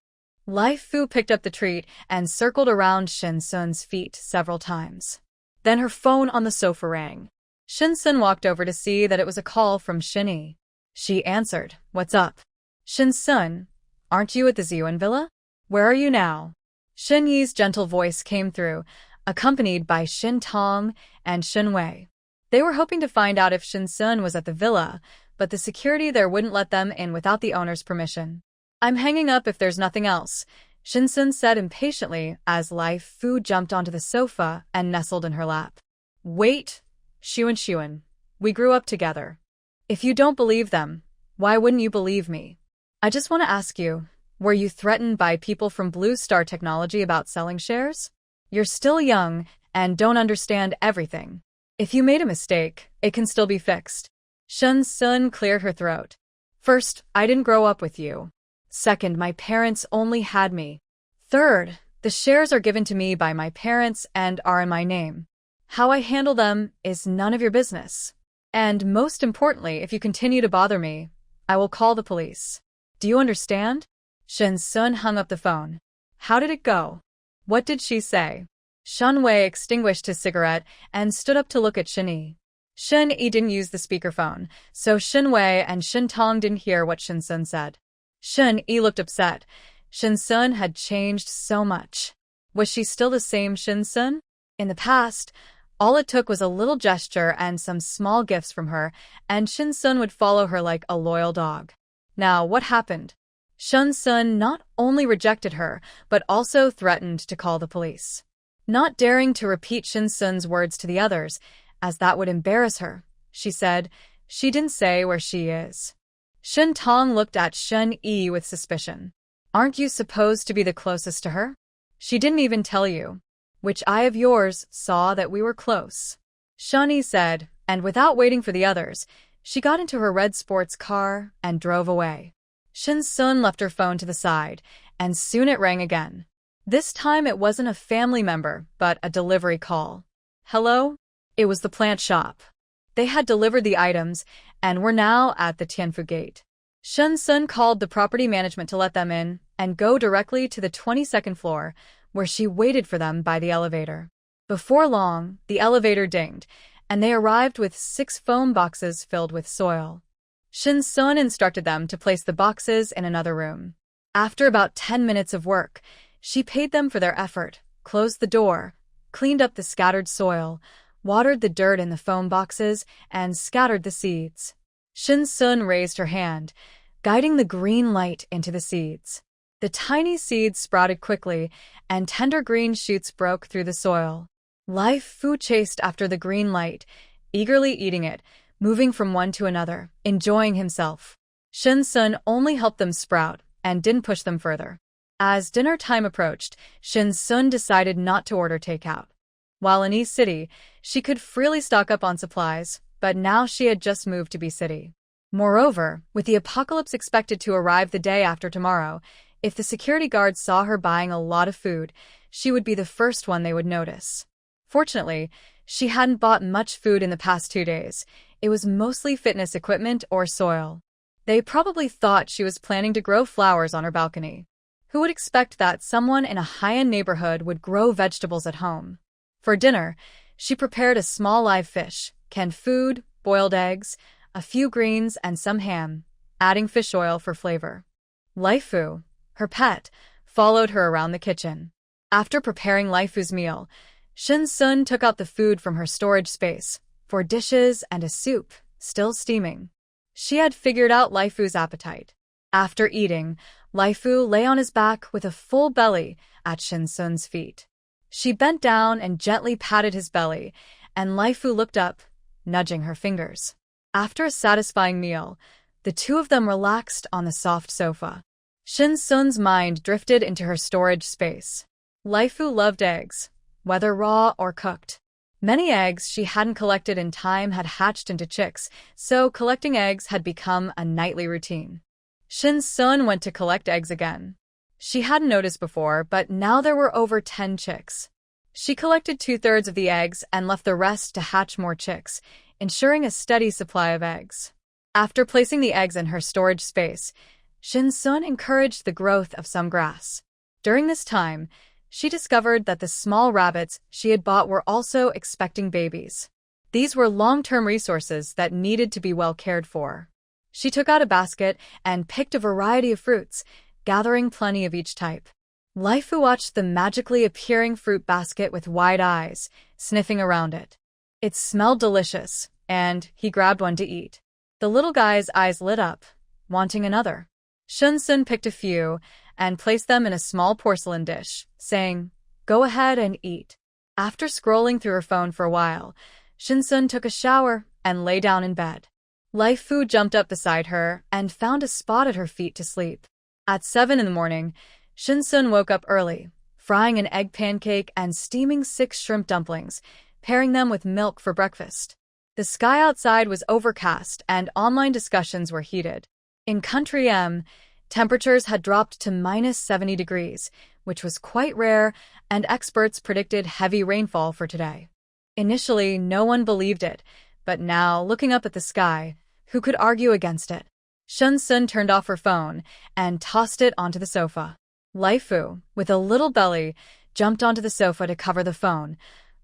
Life Fu picked up the treat and circled around Shinsun's feet several times. Then her phone on the sofa rang. Shinsun walked over to see that it was a call from Shin-Yi. She answered, "What's up?" "Shinsun, aren't you at the Ziyuan villa? Where are you now?" Shin-Yi's gentle voice came through, accompanied by Shin Tong and Shin Wei. They were hoping to find out if Shinsun was at the villa, but the security there wouldn't let them in without the owner's permission. "I'm hanging up if there's nothing else," Shinsun said impatiently as Life Fu jumped onto the sofa and nestled in her lap. "Wait, Shuan, we grew up together. If you don't believe them, why wouldn't you believe me? I just want to ask you, were you threatened by people from Blue Star Technology about selling shares? You're still young and don't understand everything. If you made a mistake, it can still be fixed." Shinsun cleared her throat. "First, I didn't grow up with you. Second, my parents only had me. Third, the shares are given to me by my parents and are in my name. How I handle them is none of your business. And most importantly, if you continue to bother me, I will call the police. Do you understand?" Shinsun hung up the phone. "How did it go? What did she say?" Shin Wei extinguished his cigarette and stood up to look at Shin-Yi. Shin-Yi didn't use the speakerphone, so Shin Wei and Shin Tong didn't hear what Shinsun said. Shin-Yi looked upset. Shinsun had changed so much. Was she still the same Shinsun? In the past, all it took was a little gesture and some small gifts from her, and Shinsun would follow her like a loyal dog. Now, what happened? Shinsun not only rejected her, but also threatened to call the police. Not daring to repeat Shinsun's words to the others, as that would embarrass her, she said, "She didn't say where she is." Shin Tong looked at Shin-Yi with suspicion. "Aren't you supposed to be the closest to her? She didn't even tell you. Which eye of yours saw that we were close?" Shin-Yi said, and without waiting for the others, she got into her red sports car and drove away. Shinsun left her phone to the side, and soon it rang again. This time it wasn't a family member, but a delivery call. "Hello?" It was the plant shop. They had delivered the items and were now at the Tianfu gate. Shinsun called the property management to let them in and go directly to the 22nd floor, where she waited for them by the elevator. Before long, the elevator dinged, and they arrived with 6 foam boxes filled with soil. Shinsun instructed them to place the boxes in another room. After about 10 minutes of work, she paid them for their effort, closed the door, cleaned up the scattered soil, watered the dirt in the foam boxes, and scattered the seeds. Shinsun raised her hand, guiding the green light into the seeds. The tiny seeds sprouted quickly, and tender green shoots broke through the soil. Life Fu chased after the green light, eagerly eating it, moving from one to another, enjoying himself. Shin Sun only helped them sprout and didn't push them further. As dinner time approached, Shin Sun decided not to order takeout. While in East City, she could freely stock up on supplies, but now she had just moved to B City. Moreover, with the apocalypse expected to arrive the day after tomorrow, if the security guards saw her buying a lot of food, she would be the first one they would notice. Fortunately, she hadn't bought much food in the past 2 days. It was mostly fitness equipment or soil. They probably thought she was planning to grow flowers on her balcony. Who would expect that someone in a high-end neighborhood would grow vegetables at home? For dinner, she prepared a small live fish, canned food, boiled eggs, a few greens, and some ham, adding fish oil for flavor. Laifu, her pet, followed her around the kitchen. After preparing Laifu's meal, Shin Sun took out the food from her storage space, 4 dishes and a soup, still steaming. She had figured out Laifu's appetite. After eating, Laifu lay on his back with a full belly at Shin Sun's feet. She bent down and gently patted his belly, and Laifu looked up, nudging her fingers. After a satisfying meal, the two of them relaxed on the soft sofa. Shin Sun's mind drifted into her storage space. Laifu loved eggs, whether raw or cooked. Many eggs she hadn't collected in time had hatched into chicks, so collecting eggs had become a nightly routine. Shin Sun went to collect eggs again. She hadn't noticed before, but now there were over 10 chicks. She collected 2/3 of the eggs and left the rest to hatch more chicks, ensuring a steady supply of eggs. After placing the eggs in her storage space, Shin Sun encouraged the growth of some grass. During this time, she discovered that the small rabbits she had bought were also expecting babies. These were long-term resources that needed to be well cared for. She took out a basket and picked a variety of fruits, gathering plenty of each type. Laifu watched the magically appearing fruit basket with wide eyes, sniffing around it. It smelled delicious, and he grabbed one to eat. The little guy's eyes lit up, wanting another. Shin Sun picked a few and placed them in a small porcelain dish, saying, "Go ahead and eat." After scrolling through her phone for a while, Shin Sun took a shower and lay down in bed. Laifu jumped up beside her and found a spot at her feet to sleep. At 7 in the morning, Shin Sun woke up early, frying an egg pancake and steaming 6 shrimp dumplings, pairing them with milk for breakfast. The sky outside was overcast and online discussions were heated. In Country M, temperatures had dropped to -70 degrees, which was quite rare, and experts predicted heavy rainfall for today. Initially, no one believed it, but now, looking up at the sky, who could argue against it? Shin Sun turned off her phone and tossed it onto the sofa. Laifu, with a little belly, jumped onto the sofa to cover the phone,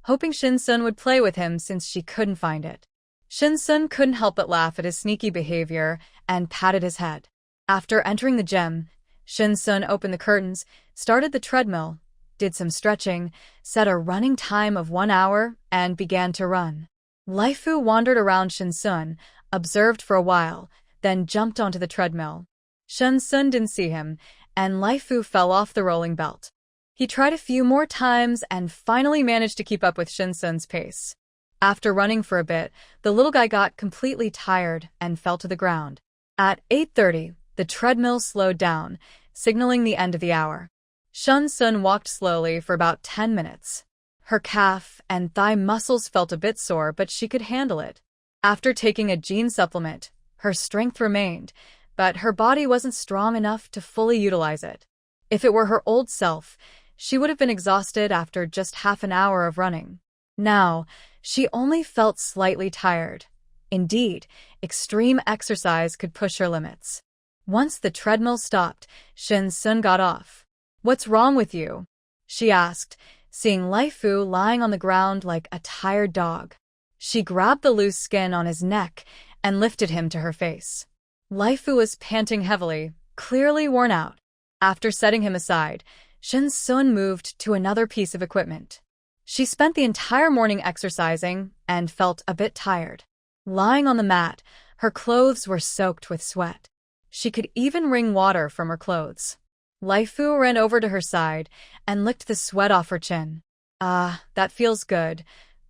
hoping Shin Sun would play with him since she couldn't find it. Shin Sun couldn't help but laugh at his sneaky behavior and patted his head. After entering the gym, Shin Sun opened the curtains, started the treadmill, did some stretching, set a running time of 1 hour, and began to run. Laifu wandered around Shin Sun, observed for a while, then jumped onto the treadmill. Shin Sun didn't see him, and Laifu fell off the rolling belt. He tried a few more times and finally managed to keep up with Shin Sun's pace. After running for a bit, the little guy got completely tired and fell to the ground. At 8:30, the treadmill slowed down, signaling the end of the hour. Shin Sun walked slowly for about 10 minutes. Her calf and thigh muscles felt a bit sore, but she could handle it. After taking a gene supplement, her strength remained, but her body wasn't strong enough to fully utilize it. If it were her old self, she would have been exhausted after just half an hour of running. Now, she only felt slightly tired. Indeed, extreme exercise could push her limits. Once the treadmill stopped, Shin Sun got off. "What's wrong with you?" she asked, seeing Laifu lying on the ground like a tired dog. She grabbed the loose skin on his neck and lifted him to her face. Laifu was panting heavily, clearly worn out. After setting him aside, Shin Sun moved to another piece of equipment. She spent the entire morning exercising and felt a bit tired. Lying on the mat, her clothes were soaked with sweat. She could even wring water from her clothes. Laifu ran over to her side and licked the sweat off her chin. "Ah, that feels good,"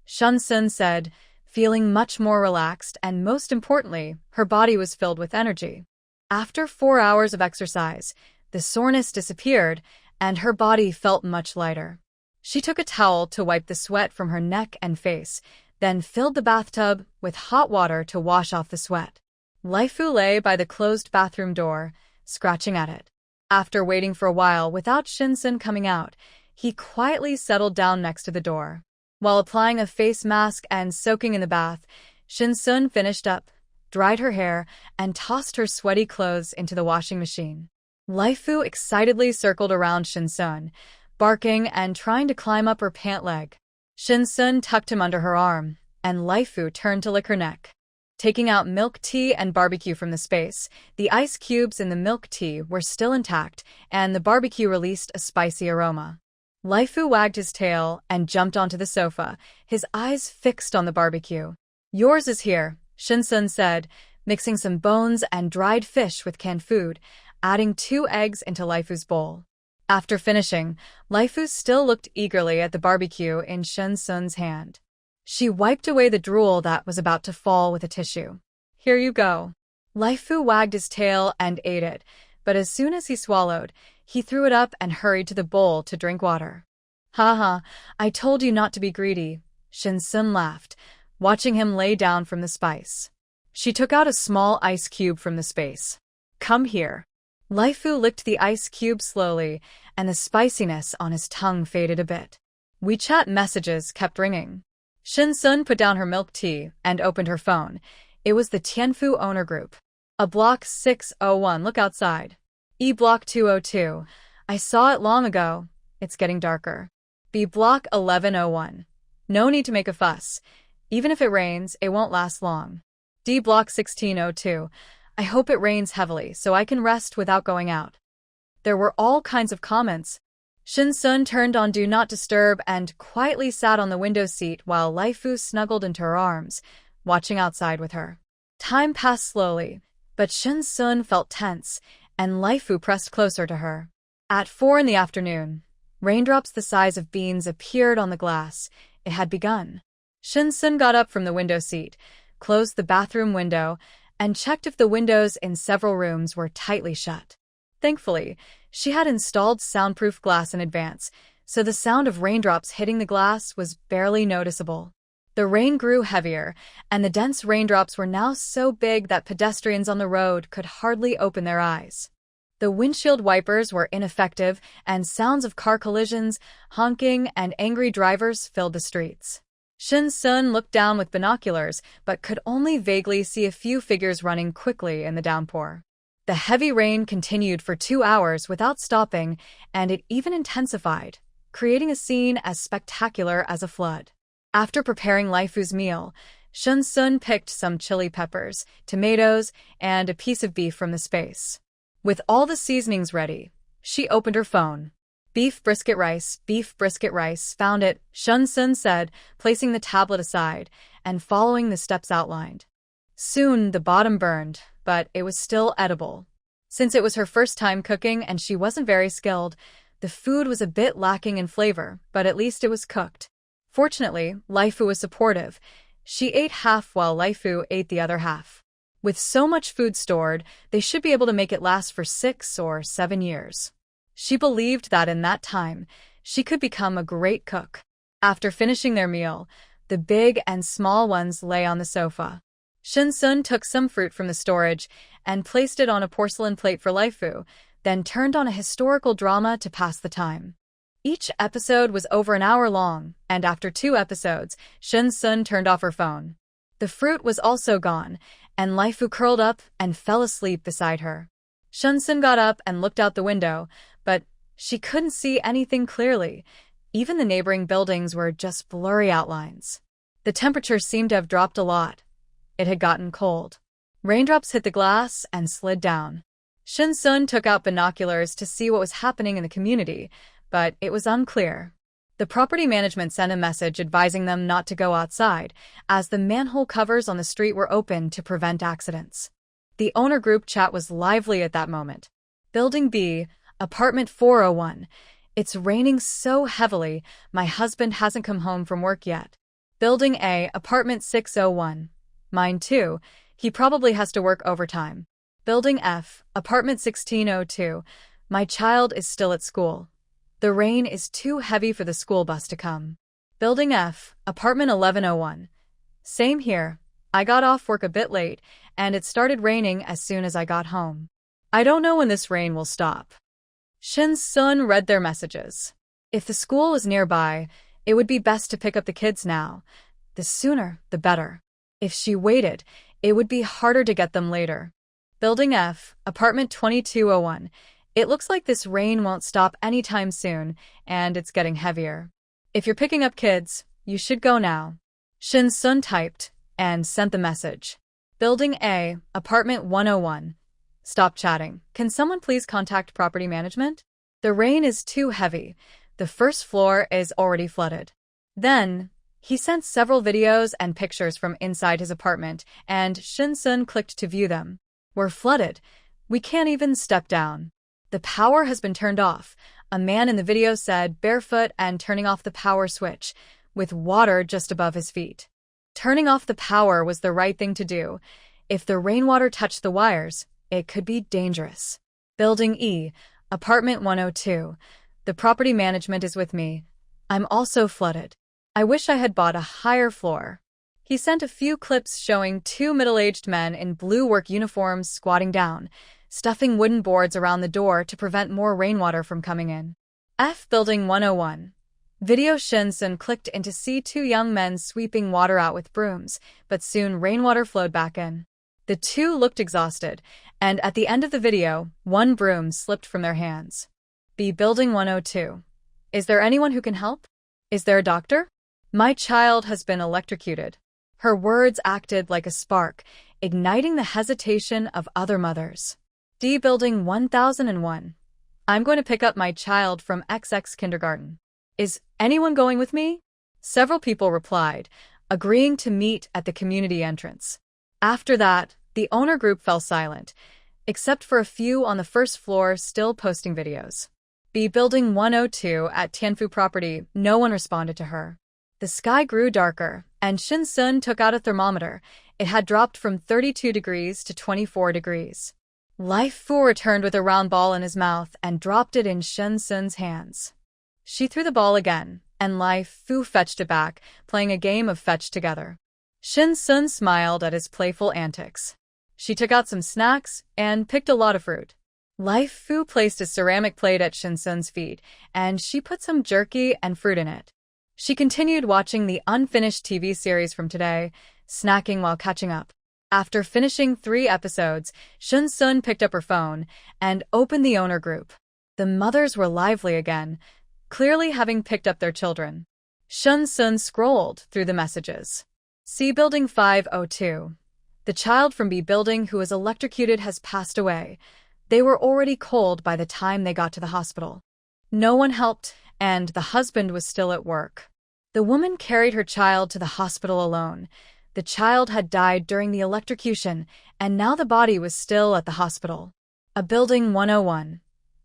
Shin Sun said, feeling much more relaxed, and most importantly, her body was filled with energy. After 4 hours of exercise, the soreness disappeared, and her body felt much lighter. She took a towel to wipe the sweat from her neck and face, then filled the bathtub with hot water to wash off the sweat. Laifu lay by the closed bathroom door, scratching at it. After waiting for a while without Shinsun coming out, he quietly settled down next to the door. While applying a face mask and soaking in the bath, Shinsun finished up, dried her hair, and tossed her sweaty clothes into the washing machine. Laifu excitedly circled around Shinsun, barking and trying to climb up her pant leg. Shinsun tucked him under her arm, and Laifu turned to lick her neck. Taking out milk tea and barbecue from the space, the ice cubes in the milk tea were still intact, and the barbecue released a spicy aroma. Laifu wagged his tail and jumped onto the sofa, his eyes fixed on the barbecue. "Yours is here," Shinsun said, mixing some bones and dried fish with canned food, adding 2 eggs into Laifu's bowl. After finishing, Laifu still looked eagerly at the barbecue in Shinsun's hand. She wiped away the drool that was about to fall with a tissue. "Here you go." Laifu wagged his tail and ate it, but as soon as he swallowed, he threw it up and hurried to the bowl to drink water. "Haha, I told you not to be greedy," Shinsun laughed, watching him lay down from the spice. She took out a small ice cube from the space. "Come here." Laifu licked the ice cube slowly, and the spiciness on his tongue faded a bit. WeChat messages kept ringing. Shinsun put down her milk tea and opened her phone. It was the Tianfu owner group. "A block 601, look outside. E block 202. I saw it long ago. It's getting darker. B block 1101. No need to make a fuss. Even if it rains, it won't last long. D block 1602. I hope it rains heavily so I can rest without going out." There were all kinds of comments. Shinsun turned on Do Not Disturb and quietly sat on the window seat while Laifu snuggled into her arms, watching outside with her. Time passed slowly, but Shinsun felt tense, and Laifu pressed closer to her. At 4 in the afternoon, raindrops the size of beans appeared on the glass. It had begun. Shinsun got up from the window seat, closed the bathroom window, and checked if the windows in several rooms were tightly shut. Thankfully, she had installed soundproof glass in advance, so the sound of raindrops hitting the glass was barely noticeable. The rain grew heavier, and the dense raindrops were now so big that pedestrians on the road could hardly open their eyes. The windshield wipers were ineffective, and sounds of car collisions, honking, and angry drivers filled the streets. Shinsun looked down with binoculars, but could only vaguely see a few figures running quickly in the downpour. The heavy rain continued for 2 hours without stopping, and it even intensified, creating a scene as spectacular as a flood. After preparing Laifu's meal, Shinsun picked some chili peppers, tomatoes, and a piece of beef from the space. With all the seasonings ready, she opened her phone. Beef brisket rice, found it," Shinsun said, placing the tablet aside and following the steps outlined. Soon the bottom burned, but it was still edible. Since it was her first time cooking and she wasn't very skilled, the food was a bit lacking in flavor, but at least it was cooked. Fortunately, Laifu was supportive. She ate half while Laifu ate the other half. With so much food stored, they should be able to make it last for 6 or 7 years. She believed that in that time, she could become a great cook. After finishing their meal, the big and small ones lay on the sofa. Shinsun took some fruit from the storage and placed it on a porcelain plate for Laifu, then turned on a historical drama to pass the time. Each episode was over an hour long, and after 2 episodes, Shinsun turned off her phone. The fruit was also gone, and Laifu curled up and fell asleep beside her. Shinsun got up and looked out the window, but she couldn't see anything clearly. Even the neighboring buildings were just blurry outlines. The temperature seemed to have dropped a lot. It had gotten cold. Raindrops hit the glass and slid down. Shinsun took out binoculars to see what was happening in the community, but it was unclear. The property management sent a message advising them not to go outside, as the manhole covers on the street were open to prevent accidents. The owner group chat was lively at that moment. Building B, apartment 401. "It's raining so heavily, my husband hasn't come home from work yet. Building A, apartment 601. Mine too. He probably has to work overtime. Building F, apartment 1602. My child is still at school. The rain is too heavy for the school bus to come. Building F, apartment 1101. Same here. I got off work a bit late, and it started raining as soon as I got home. I don't know when this rain will stop. Shin-sun read their messages. If the school was nearby, it would be best to pick up the kids now. The sooner, the better. If she waited, it would be harder to get them later. Building F, apartment 2201. It looks like this rain won't stop anytime soon, and it's getting heavier. If you're picking up kids, you should go now. Shin-sun typed and sent the message. Building A, apartment 101. Stop chatting. Can someone please contact property management? The rain is too heavy. The first floor is already flooded. Then, he sent several videos and pictures from inside his apartment, and Shin-sun clicked to view them. We're flooded. We can't even step down. The power has been turned off. A man in the video said, barefoot and turning off the power switch, with water just above his feet. Turning off the power was the right thing to do. If the rainwater touched the wires, it could be dangerous. Building E, apartment 102. The property management is with me. I'm also flooded. I wish I had bought a higher floor. He sent a few clips showing two middle-aged men in blue work uniforms squatting down, stuffing wooden boards around the door to prevent more rainwater from coming in. F Building 101. Video Shin-sun clicked in to see two young men sweeping water out with brooms, but soon rainwater flowed back in. The two looked exhausted, and at the end of the video, one broom slipped from their hands. B Building 102. Is there anyone who can help? Is there a doctor? My child has been electrocuted. Her words acted like a spark, igniting the hesitation of other mothers. D Building 1001. I'm going to pick up my child from XX kindergarten. Is anyone going with me? Several people replied, agreeing to meet at the community entrance. After that, the owner group fell silent, except for a few on the first floor still posting videos. B Building 102 at Tianfu property, no one responded to her. The sky grew darker, and Shin-sun took out a thermometer. It had dropped from 32 degrees to 24 degrees. Life Fu returned with a round ball in his mouth and dropped it in Shin-sun's hands. She threw the ball again, and Life Fu fetched it back, playing a game of fetch together. Shin-sun smiled at his playful antics. She took out some snacks and picked a lot of fruit. Life Fu placed a ceramic plate at Shin-sun's feet, and she put some jerky and fruit in it. She continued watching the unfinished TV series from today, snacking while catching up. After finishing 3 episodes, Shin-sun picked up her phone and opened the owner group. The mothers were lively again, clearly having picked up their children. Shin-sun scrolled through the messages. C Building 502. The child from B Building who was electrocuted has passed away. They were already cold by the time they got to the hospital. No one helped, and the husband was still at work. The woman carried her child to the hospital alone. The child had died during the electrocution, and now the body was still at the hospital. A Building 101.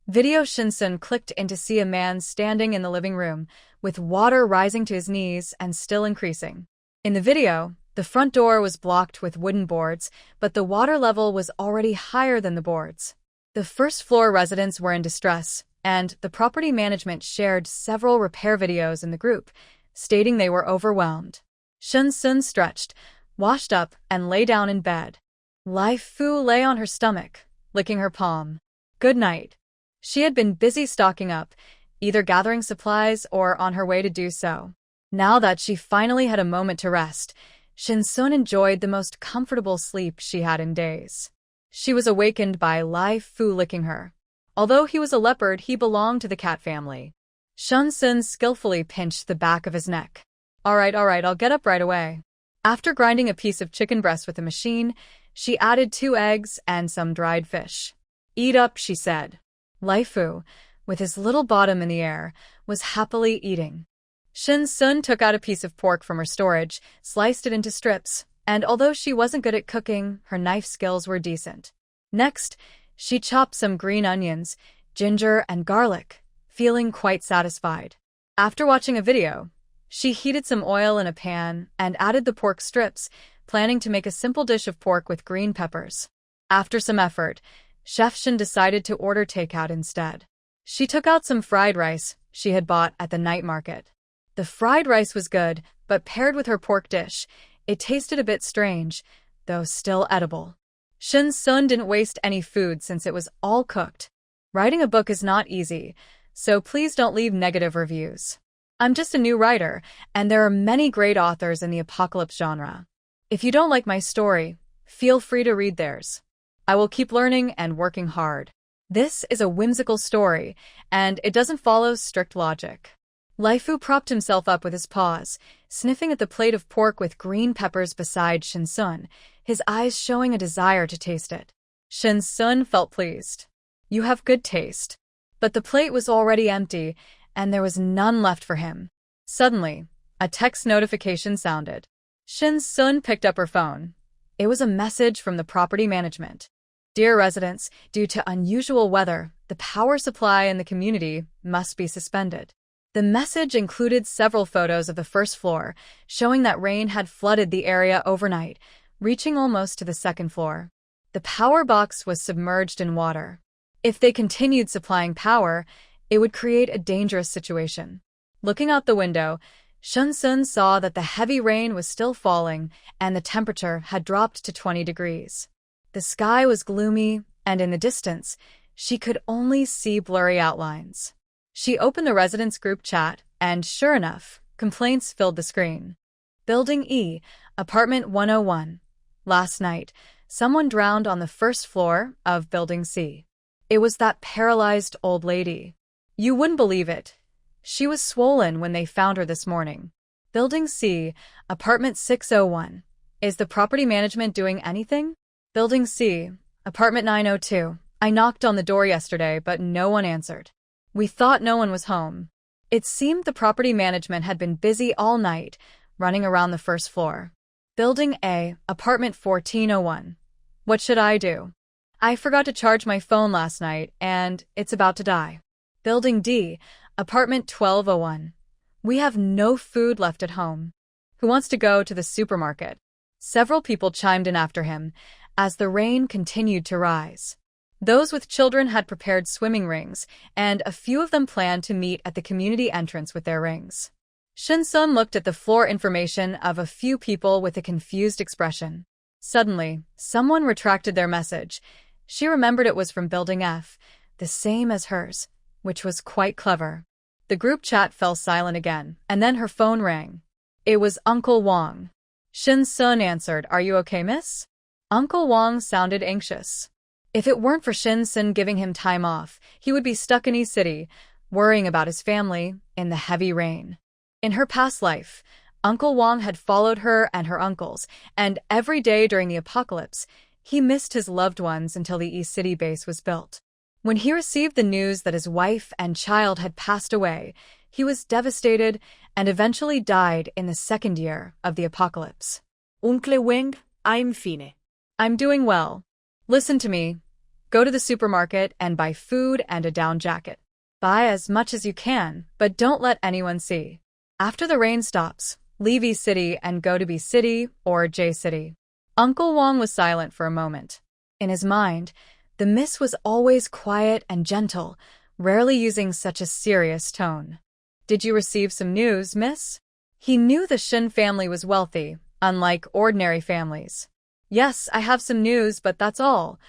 Video Shin-sun clicked in to see a man standing in the living room, with water rising to his knees and still increasing. In the video, the front door was blocked with wooden boards, but the water level was already higher than the boards. The first-floor residents were in distress, and the property management shared several repair videos in the group, stating they were overwhelmed. Shin-sun stretched, washed up, and lay down in bed. Life Fu lay on her stomach, licking her palm. Good night. She had been busy stocking up, either gathering supplies or on her way to do so. Now that she finally had a moment to rest, Shin-sun enjoyed the most comfortable sleep she had in days. She was awakened by Life Fu licking her. Although he was a leopard, he belonged to the cat family. Shin-sun skillfully pinched the back of his neck. All right, I'll get up right away. After grinding a piece of chicken breast with a machine, she added 2 eggs and some dried fish. Eat up, she said. Life Fu, with his little bottom in the air, was happily eating. Shin-sun took out a piece of pork from her storage, sliced it into strips, and although she wasn't good at cooking, her knife skills were decent. Next, she chopped some green onions, ginger, and garlic, feeling quite satisfied. After watching a video, She heated some oil in a pan and added the pork strips, planning to make a simple dish of pork with green peppers. After some effort, Chef Shin decided to order takeout instead. She took out some fried rice she had bought at the night market. The fried rice was good, but paired with her pork dish, it tasted a bit strange, though still edible. Shin Sun didn't waste any food since it was all cooked. Writing a book is not easy, so please don't leave negative reviews. I'm just a new writer, and there are many great authors in the apocalypse genre. If you don't like my story, feel free to read theirs. I will keep learning and working hard. This is a whimsical story, and it doesn't follow strict logic. Laifu propped himself up with his paws, sniffing at the plate of pork with green peppers beside Shin Sun, his eyes showing a desire to taste it. Shin Sun felt pleased. You have good taste. But the plate was already empty, and there was none left for him. Suddenly, a text notification sounded. Shin Sun picked up her phone. It was a message from the property management. Dear residents, due to unusual weather, the power supply in the community must be suspended. The message included several photos of the first floor, showing that rain had flooded the area overnight, reaching almost to the second floor. The power box was submerged in water. If they continued supplying power, it would create a dangerous situation. Looking out the window, Shun Sun saw that the heavy rain was still falling and the temperature had dropped to 20 degrees. The sky was gloomy, and in the distance, she could only see blurry outlines. She opened the residents' group chat, and sure enough, complaints filled the screen. Building E, Apartment 101. Last night, someone drowned on the first floor of Building C. It was that paralyzed old lady. You wouldn't believe it. She was swollen when they found her this morning. Building C, Apartment 601. Is the property management doing anything? Building C, Apartment 902. I knocked on the door yesterday, but no one answered. We thought no one was home. It seemed the property management had been busy all night, running around the first floor. Building A, Apartment 1401. What should I do? I forgot to charge my phone last night, and it's about to die. Building D, Apartment 1201. We have no food left at home. Who wants to go to the supermarket? Several people chimed in after him, as the rain continued to rise. Those with children had prepared swimming rings, and a few of them planned to meet at the community entrance with their rings. Shin Sun looked at the floor information of a few people with a confused expression. Suddenly, someone retracted their message. She remembered it was from Building F, the same as hers, which was quite clever. The group chat fell silent again, and then her phone rang. It was Uncle Wong. Shin Sun answered, "Are you okay, miss?" Uncle Wong sounded anxious. If it weren't for Shin Sun giving him time off, he would be stuck in East City, worrying about his family in the heavy rain. In her past life, Uncle Wong had followed her and her uncles, and every day during the apocalypse, he missed his loved ones until the East City base was built. When he received the news that his wife and child had passed away, he was devastated and eventually died in the second year of the apocalypse. Uncle Weng, I'm fine. I'm doing well. Listen to me. Go to the supermarket and buy food and a down jacket. Buy as much as you can, but don't let anyone see. After the rain stops, leave E City and go to B City or J City. Uncle Wong was silent for a moment. In his mind, the miss was always quiet and gentle, rarely using such a serious tone. Did you receive some news, miss? He knew the Shin family was wealthy, unlike ordinary families. Yes, I have some news, but that's all.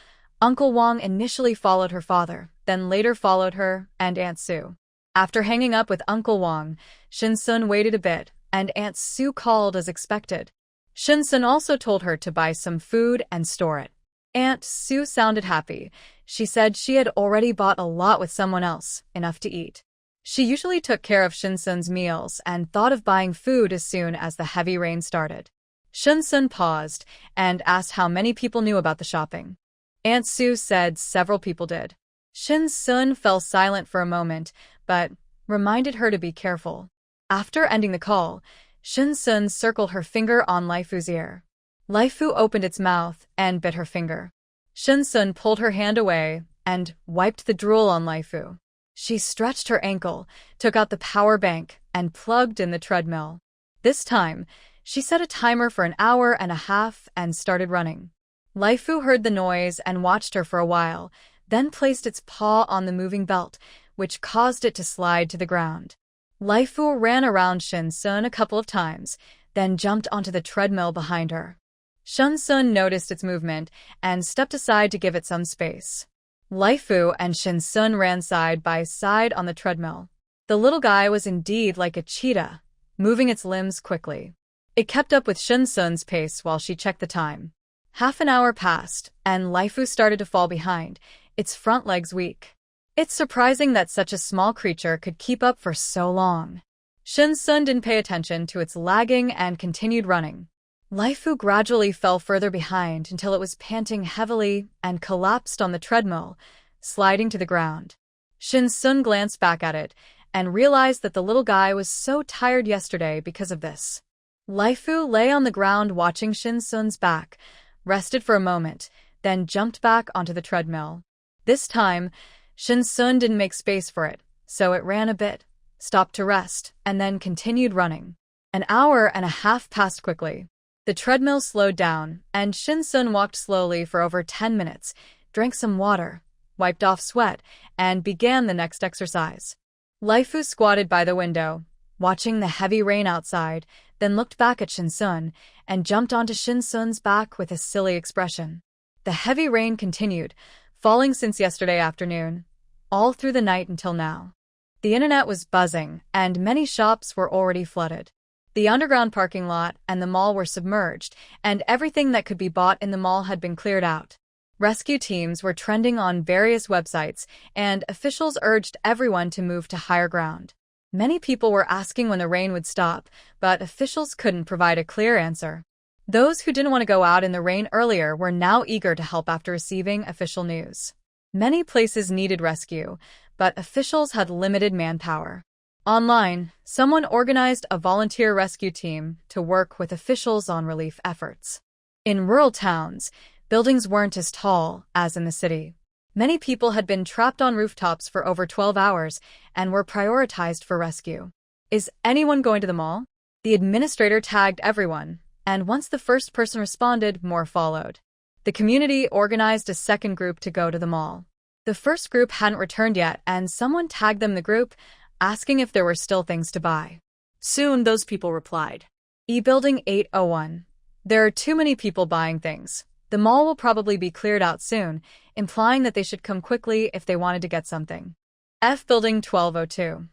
Uncle Wong initially followed her father, then later followed her and Aunt Sue. After hanging up with Uncle Wong, Shin Sun waited a bit, and Aunt Sue called as expected. Shin Sun also told her to buy some food and store it. Aunt Sue sounded happy. She said she had already bought a lot with someone else, enough to eat. She usually took care of Shin Sun's meals and thought of buying food as soon as the heavy rain started. Shin Sun paused and asked how many people knew about the shopping. Aunt Sue said several people did. Shin Sun fell silent for a moment, but reminded her to be careful. After ending the call, Shin Sun circled her finger on Laifu's ear. Laifu opened its mouth and bit her finger. Shin Sun pulled her hand away and wiped the drool on Laifu. She stretched her ankle, took out the power bank, and plugged in the treadmill. This time, she set a timer for an hour and a half and started running. Laifu heard the noise and watched her for a while, then placed its paw on the moving belt, which caused it to slide to the ground. Laifu ran around Shin-sun a couple of times, then jumped onto the treadmill behind her. Shin-sun noticed its movement and stepped aside to give it some space. Laifu and Shin-sun ran side by side on the treadmill. The little guy was indeed like a cheetah, moving its limbs quickly. It kept up with Shin-sun's pace while she checked the time. Half an hour passed, and Laifu started to fall behind, its front legs weak. It's surprising that such a small creature could keep up for so long. Shin-sun didn't pay attention to its lagging and continued running. Laifu gradually fell further behind until it was panting heavily and collapsed on the treadmill, sliding to the ground. Shin-sun glanced back at it and realized that the little guy was so tired yesterday because of this. Laifu lay on the ground watching Shin-sun's back, rested for a moment, then jumped back onto the treadmill. This time, Shin-sun didn't make space for it, so it ran a bit, stopped to rest, and then continued running. An hour and a half passed quickly. The treadmill slowed down, and Shin-sun walked slowly for over 10 minutes, drank some water, wiped off sweat, and began the next exercise. Laifu squatted by the window, watching the heavy rain outside, then looked back at Shin-sun and jumped onto Shin-sun's back with a silly expression. The heavy rain continued, falling since yesterday afternoon, all through the night until now. The internet was buzzing, and many shops were already flooded. The underground parking lot and the mall were submerged, and everything that could be bought in the mall had been cleared out. Rescue teams were trending on various websites, and officials urged everyone to move to higher ground. Many people were asking when the rain would stop, but officials couldn't provide a clear answer. Those who didn't want to go out in the rain earlier were now eager to help after receiving official news. Many places needed rescue, but officials had limited manpower. Online, someone organized a volunteer rescue team to work with officials on relief efforts. In rural towns, buildings weren't as tall as in the city. Many people had been trapped on rooftops for over 12 hours and were prioritized for rescue. Is anyone going to the mall? The administrator tagged everyone, and once the first person responded, more followed. The community organized a second group to go to the mall. The first group hadn't returned yet, and someone tagged them the group, asking if there were still things to buy. Soon those people replied. E-Building 801. There are too many people buying things. The mall will probably be cleared out soon, implying that they should come quickly if they wanted to get something. F-Building 1202.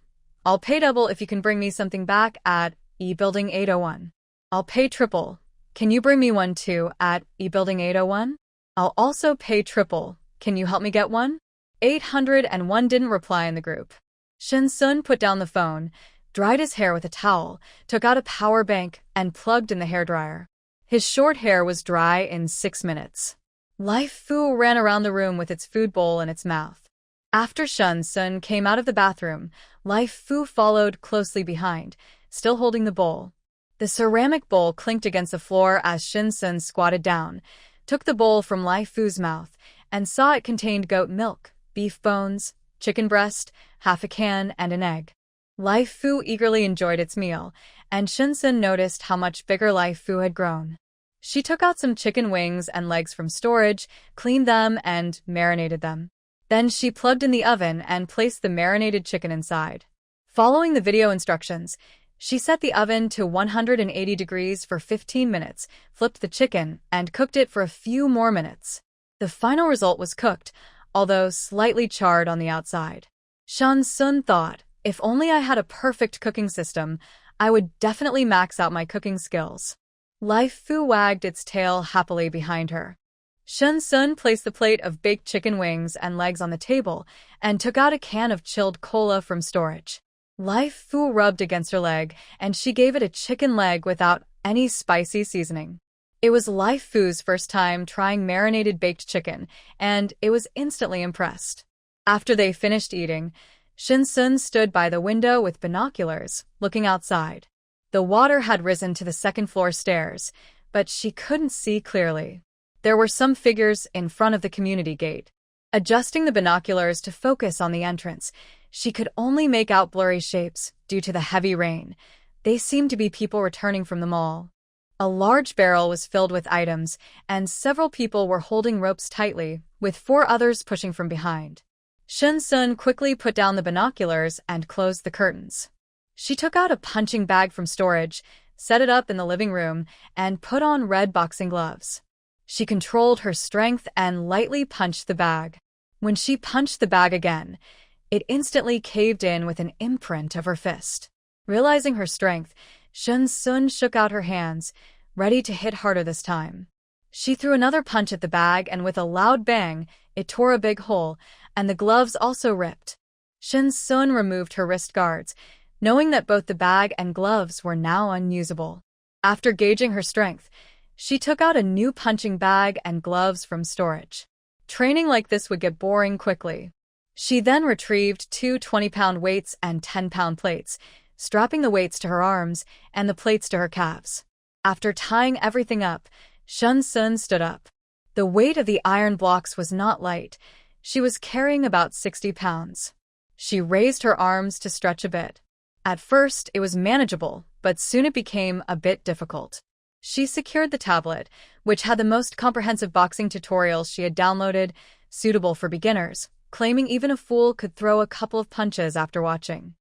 I'll pay double if you can bring me something back at E-Building 801. I'll pay triple. Can you bring me one too at E-Building 801? I'll also pay triple. Can you help me get one? 801 didn't reply in the group. Shin-sun put down the phone, dried his hair with a towel, took out a power bank, and plugged in the hairdryer. His short hair was dry in 6 minutes. Laifu ran around the room with its food bowl in its mouth. After Shin-sun came out of the bathroom, Laifu followed closely behind, still holding the bowl. The ceramic bowl clinked against the floor as Shin-sun squatted down, took the bowl from Laifu's mouth, and saw it contained goat milk, beef bones, chicken breast, half a can, and an egg. Laifu eagerly enjoyed its meal, and Shin-sun noticed how much bigger Laifu had grown. She took out some chicken wings and legs from storage, cleaned them, and marinated them. Then she plugged in the oven and placed the marinated chicken inside. Following the video instructions, she set the oven to 180 degrees for 15 minutes, flipped the chicken, and cooked it for a few more minutes. The final result was cooked, although slightly charred on the outside. Shin-sun thought, if only I had a perfect cooking system, I would definitely max out my cooking skills. Laifu wagged its tail happily behind her. Shin-sun placed the plate of baked chicken wings and legs on the table and took out a can of chilled cola from storage. Laifu rubbed against her leg, and she gave it a chicken leg without any spicy seasoning. It was Laifu's first time trying marinated baked chicken, and it was instantly impressed. After they finished eating, Shin-sun stood by the window with binoculars, looking outside. The water had risen to the second-floor stairs, but she couldn't see clearly. There were some figures in front of the community gate. Adjusting the binoculars to focus on the entrance, She could only make out blurry shapes due to the heavy rain. They seemed to be people returning from the mall. A large barrel was filled with items, and several people were holding ropes tightly, with 4 others pushing from behind. Shun-sun quickly put down the binoculars and closed the curtains. She took out a punching bag from storage, set it up in the living room, and put on red boxing gloves. She controlled her strength and lightly punched the bag. When she punched the bag again, it instantly caved in with an imprint of her fist. Realizing her strength, Shun-sun shook out her hands, ready to hit harder this time. She threw another punch at the bag, and with a loud bang, it tore a big hole, and the gloves also ripped. Shun-sun removed her wrist guards, knowing that both the bag and gloves were now unusable. After gauging her strength, she took out a new punching bag and gloves from storage. Training like this would get boring quickly. She then retrieved 2 20-pound weights and 10-pound plates, strapping the weights to her arms and the plates to her calves. After tying everything up, Shun-sun stood up. The weight of the iron blocks was not light. She was carrying about 60 pounds. She raised her arms to stretch a bit. At first, it was manageable, but soon it became a bit difficult. She secured the tablet, which had the most comprehensive boxing tutorials she had downloaded, suitable for beginners, claiming even a fool could throw a couple of punches after watching.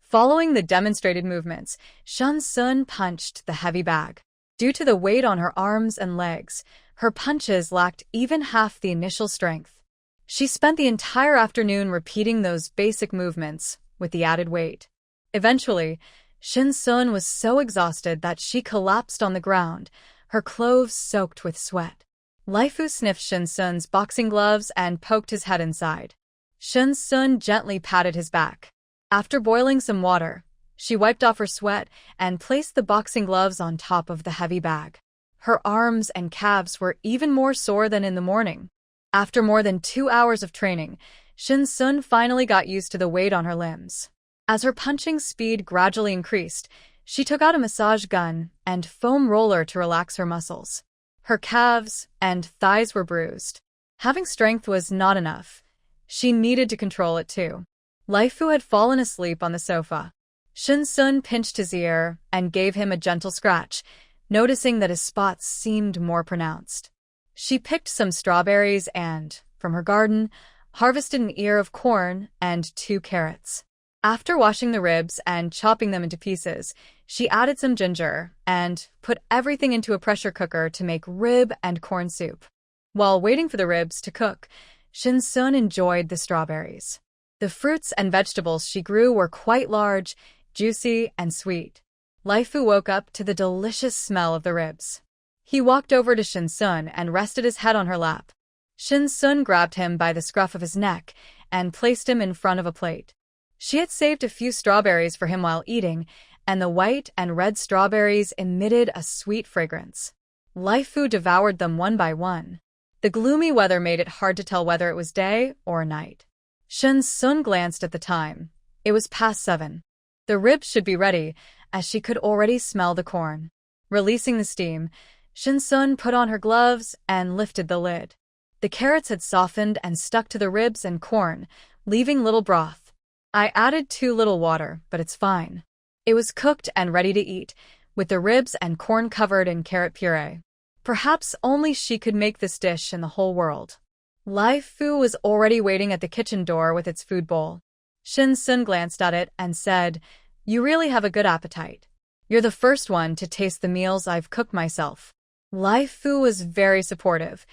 Following the demonstrated movements, Shun-sun punched the heavy bag. Due to the weight on her arms and legs, her punches lacked even half the initial strength. She spent the entire afternoon repeating those basic movements with the added weight. Eventually, Shun-sun was so exhausted that she collapsed on the ground, her clothes soaked with sweat. Laifu sniffed Shun-sun's boxing gloves and poked his head inside. Shun-sun gently patted his back. After boiling some water, she wiped off her sweat and placed the boxing gloves on top of the heavy bag. Her arms and calves were even more sore than in the morning. After more than 2 hours of training, Shun-sun finally got used to the weight on her limbs. As her punching speed gradually increased, she took out a massage gun and foam roller to relax her muscles. Her calves and thighs were bruised. Having strength was not enough. She needed to control it too. Laifu had fallen asleep on the sofa. Shun-sun pinched his ear and gave him a gentle scratch, noticing that his spots seemed more pronounced. She picked some strawberries and, from her garden, harvested an ear of corn and 2 carrots. After washing the ribs and chopping them into pieces, she added some ginger and put everything into a pressure cooker to make rib and corn soup. While waiting for the ribs to cook, Shun-sun enjoyed the strawberries. The fruits and vegetables she grew were quite large, juicy, and sweet. Laifu woke up to the delicious smell of the ribs. He walked over to Shun-sun and rested his head on her lap. Shun-sun grabbed him by the scruff of his neck and placed him in front of a plate. She had saved a few strawberries for him while eating, and the white and red strawberries emitted a sweet fragrance. Laifu devoured them one by one. The gloomy weather made it hard to tell whether it was day or night. Shun-sun glanced at the time. It was past 7. The ribs should be ready, as she could already smell the corn. Releasing the steam, Shun-sun put on her gloves and lifted the lid. The carrots had softened and stuck to the ribs and corn, leaving little broth. I added too little water, but it's fine. It was cooked and ready to eat, with the ribs and corn covered in carrot puree. Perhaps only she could make this dish in the whole world. Laifu was already waiting at the kitchen door with its food bowl. Shun-sun glanced at it and said, "You really have a good appetite. You're the first one to taste the meals I've cooked myself." Laifu was very supportive.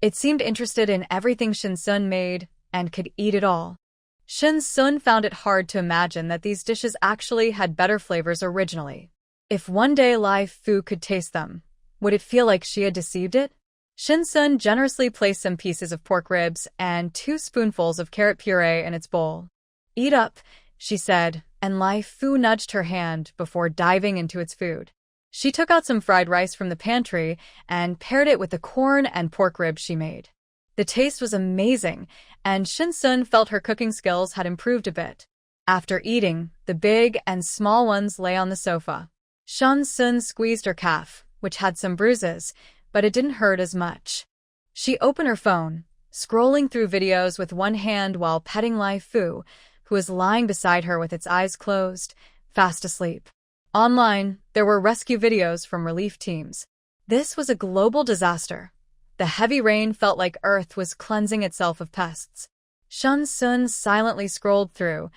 It seemed interested in everything Shun-sun made and could eat it all. Shun-sun found it hard to imagine that these dishes actually had better flavors originally. If one day Laifu could taste them, would it feel like she had deceived it? Shun-sun generously placed some pieces of pork ribs and 2 spoonfuls of carrot puree in its bowl. "Eat up," she said, and Laifu nudged her hand before diving into its food. She took out some fried rice from the pantry and paired it with the corn and pork ribs she made. The taste was amazing, and Shun-sun felt her cooking skills had improved a bit. After eating, the big and small ones lay on the sofa. Shun-sun squeezed her calf, which had some bruises, but it didn't hurt as much. She opened her phone, scrolling through videos with one hand while petting Laifu, who was lying beside her with its eyes closed, fast asleep. Online, there were rescue videos from relief teams. This was a global disaster. The heavy rain felt like Earth was cleansing itself of pests. Shun Sun silently scrolled through,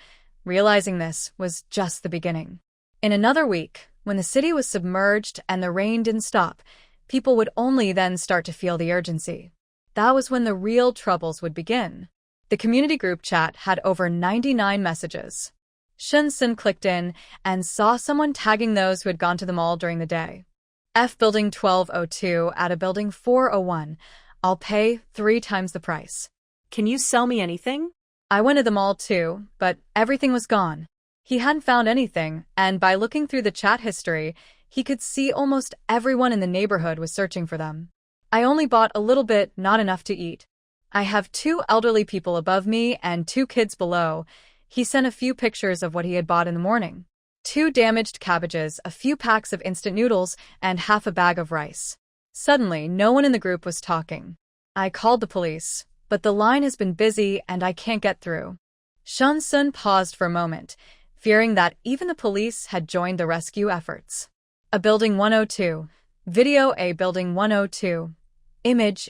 realizing this was just the beginning. In another week, when the city was submerged and the rain didn't stop, people would only then start to feel the urgency. That was when the real troubles would begin. The community group chat had over 99 messages. Shun Sun clicked in and saw someone tagging those who had gone to the mall during the day. F Building 1202 at a Building 401. I'll pay 3 times the price. Can you sell me anything? I went to the mall too, but everything was gone. He hadn't found anything, and by looking through the chat history, he could see almost everyone in the neighborhood was searching for them. I only bought a little bit, not enough to eat. I have 2 elderly people above me and 2 kids below. He sent a few pictures of what he had bought in the morning. 2 damaged cabbages, a few packs of instant noodles, and half a bag of rice. Suddenly, no one in the group was talking. I called the police, but the line has been busy and I can't get through. Shun Sun paused for a moment, fearing that even the police had joined the rescue efforts. A Building 102. Video A Building 102. Image.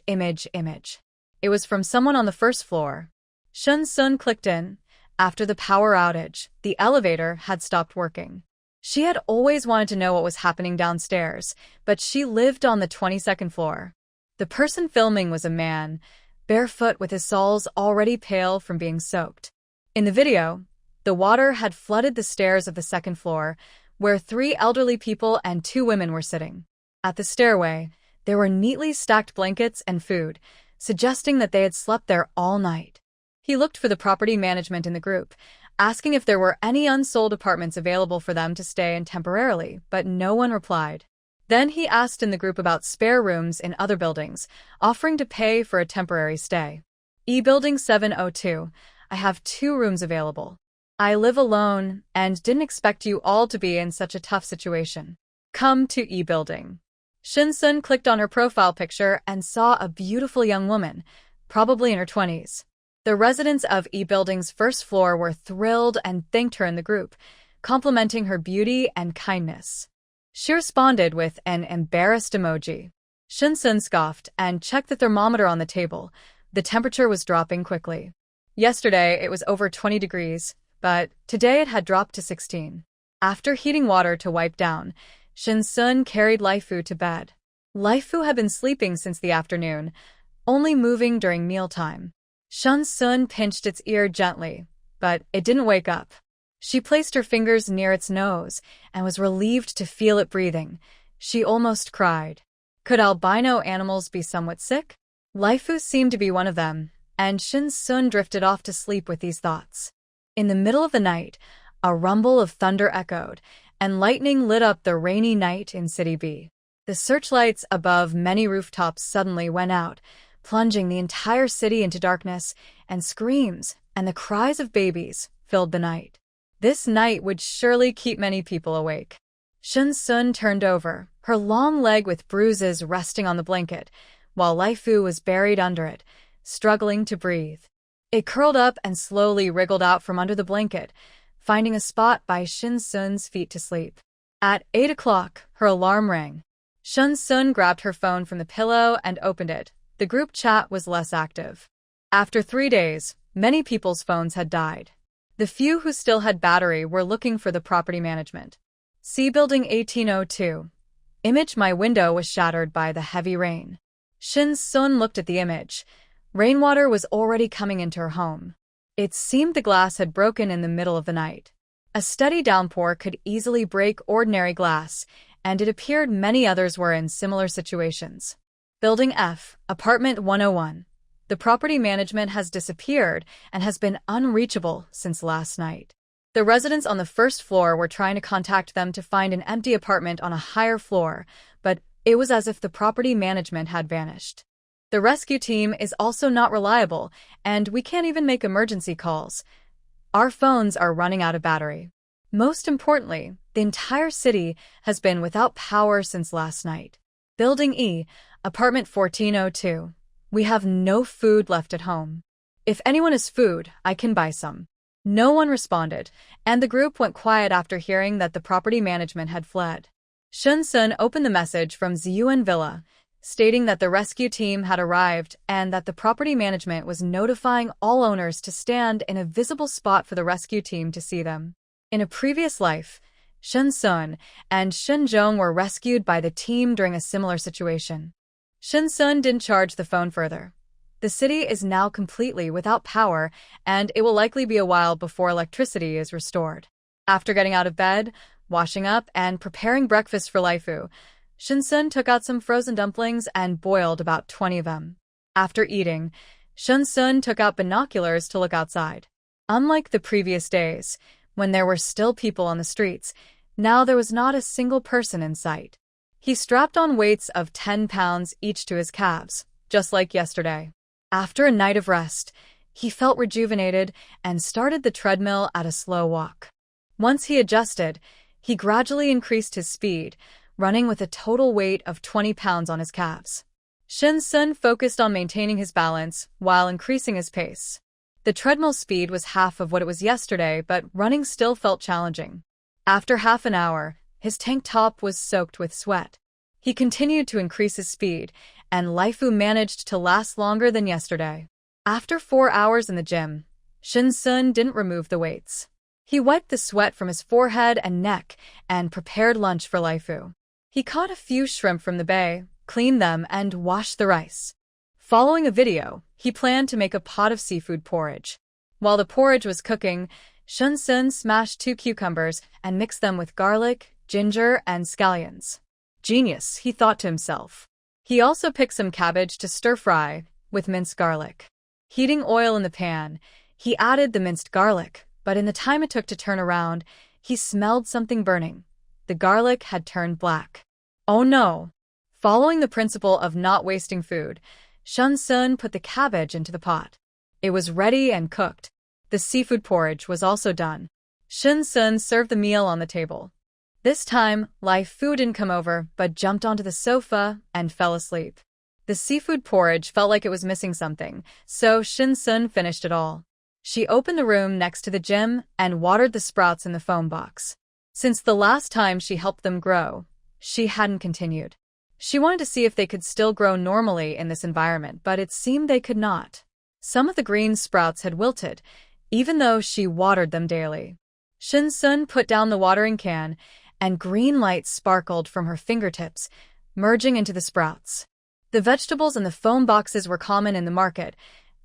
It was from someone on the first floor. Shun Sun clicked in. After the power outage, the elevator had stopped working. She had always wanted to know what was happening downstairs, but she lived on the 22nd floor. The person filming was a man, barefoot with his soles already pale from being soaked. In the video, the water had flooded the stairs of the 2nd floor, where 3 elderly people and 2 women were sitting. At the stairway, there were neatly stacked blankets and food, suggesting that they had slept there all night. He looked for the property management in the group, asking if there were any unsold apartments available for them to stay in temporarily, but no one replied. Then he asked in the group about spare rooms in other buildings, offering to pay for a temporary stay. E Building 702. I have 2 rooms available. I live alone and didn't expect you all to be in such a tough situation. Come to E Building. Shun Sun clicked on her profile picture and saw a beautiful young woman, probably in her 20s. The residents of E Building's first floor were thrilled and thanked her in the group, complimenting her beauty and kindness. She responded with an embarrassed emoji. Shun Sun scoffed and checked the thermometer on the table. The temperature was dropping quickly. Yesterday, it was over 20 degrees, but today it had dropped to 16. After heating water to wipe down, Shun Sun carried Laifu to bed. Laifu had been sleeping since the afternoon, only moving during mealtime. Shun Sun pinched its ear gently, but it didn't wake up. She placed her fingers near its nose and was relieved to feel it breathing. She almost cried. Could albino animals be somewhat sick? Laifu seemed to be one of them, and Shun Sun drifted off to sleep with these thoughts. In the middle of the night, a rumble of thunder echoed, and lightning lit up the rainy night in City B. The searchlights above many rooftops suddenly went out, plunging the entire city into darkness, and screams and the cries of babies filled the night. This night would surely keep many people awake. Shun Sun turned over, her long leg with bruises resting on the blanket, while Laifu was buried under it, struggling to breathe. It curled up and slowly wriggled out from under the blanket, finding a spot by Shun Sun's feet to sleep. At 8 o'clock, her alarm rang. Shun Sun grabbed her phone from the pillow and opened it. The group chat was less active. After 3 days, many people's phones had died. The few who still had battery were looking for the property management. C Building 1802. Image. My window was shattered by the heavy rain. Shun Sun looked at the image. Rainwater was already coming into her home. It seemed the glass had broken in the middle of the night. A steady downpour could easily break ordinary glass, and it appeared many others were in similar situations. Building F, Apartment 101. The property management has disappeared and has been unreachable since last night. The residents on the first floor were trying to contact them to find an empty apartment on a higher floor, but it was as if the property management had vanished. The rescue team is also not reliable, and we can't even make emergency calls. Our phones are running out of battery. Most importantly, the entire city has been without power since last night. Building E, Apartment 1402. We have no food left at home. If anyone has food, I can buy some. No one responded, and the group went quiet after hearing that the property management had fled. Shun Sun opened the message from Ziyuan Villa, stating that the rescue team had arrived and that the property management was notifying all owners to stand in a visible spot for the rescue team to see them. In a previous life, Shun Sun and Shun Zhong were rescued by the team during a similar situation. Shun Sun didn't charge the phone further. The city is now completely without power, and it will likely be a while before electricity is restored. After getting out of bed, washing up, and preparing breakfast for Laifu, Shun Sun took out some frozen dumplings and boiled about 20 of them. After eating, Shun Sun took out binoculars to look outside. Unlike the previous days, when there were still people on the streets, now there was not a single person in sight. He strapped on weights of 10 pounds each to his calves, just like yesterday. After a night of rest, he felt rejuvenated and started the treadmill at a slow walk. Once he adjusted, he gradually increased his speed, running with a total weight of 20 pounds on his calves. Shun Sun focused on maintaining his balance while increasing his pace. The treadmill speed was half of what it was yesterday, but running still felt challenging. After half an hour, his tank top was soaked with sweat. He continued to increase his speed, and Laifu managed to last longer than yesterday. After 4 hours in the gym, Shun Sun didn't remove the weights. He wiped the sweat from his forehead and neck and prepared lunch for Laifu. He caught a few shrimp from the bay, cleaned them, and washed the rice. Following a video, he planned to make a pot of seafood porridge. While the porridge was cooking, Shun Sun smashed 2 cucumbers and mixed them with garlic, ginger, and scallions. Genius, he thought to himself. He also picked some cabbage to stir-fry with minced garlic. Heating oil in the pan, he added the minced garlic, but in the time it took to turn around, he smelled something burning. The garlic had turned black. Oh no! Following the principle of not wasting food, Shun Sun put the cabbage into the pot. It was ready and cooked. The seafood porridge was also done. Shun Sun served the meal on the table. This time, Laifu didn't come over, but jumped onto the sofa and fell asleep. The seafood porridge felt like it was missing something, so Shun Sun finished it all. She opened the room next to the gym and watered the sprouts in the foam box. Since the last time she helped them grow, she hadn't continued. She wanted to see if they could still grow normally in this environment, but it seemed they could not. Some of the green sprouts had wilted, even though she watered them daily. Shun Sun put down the watering can, and green light sparkled from her fingertips, merging into the sprouts. The vegetables in the foam boxes were common in the market: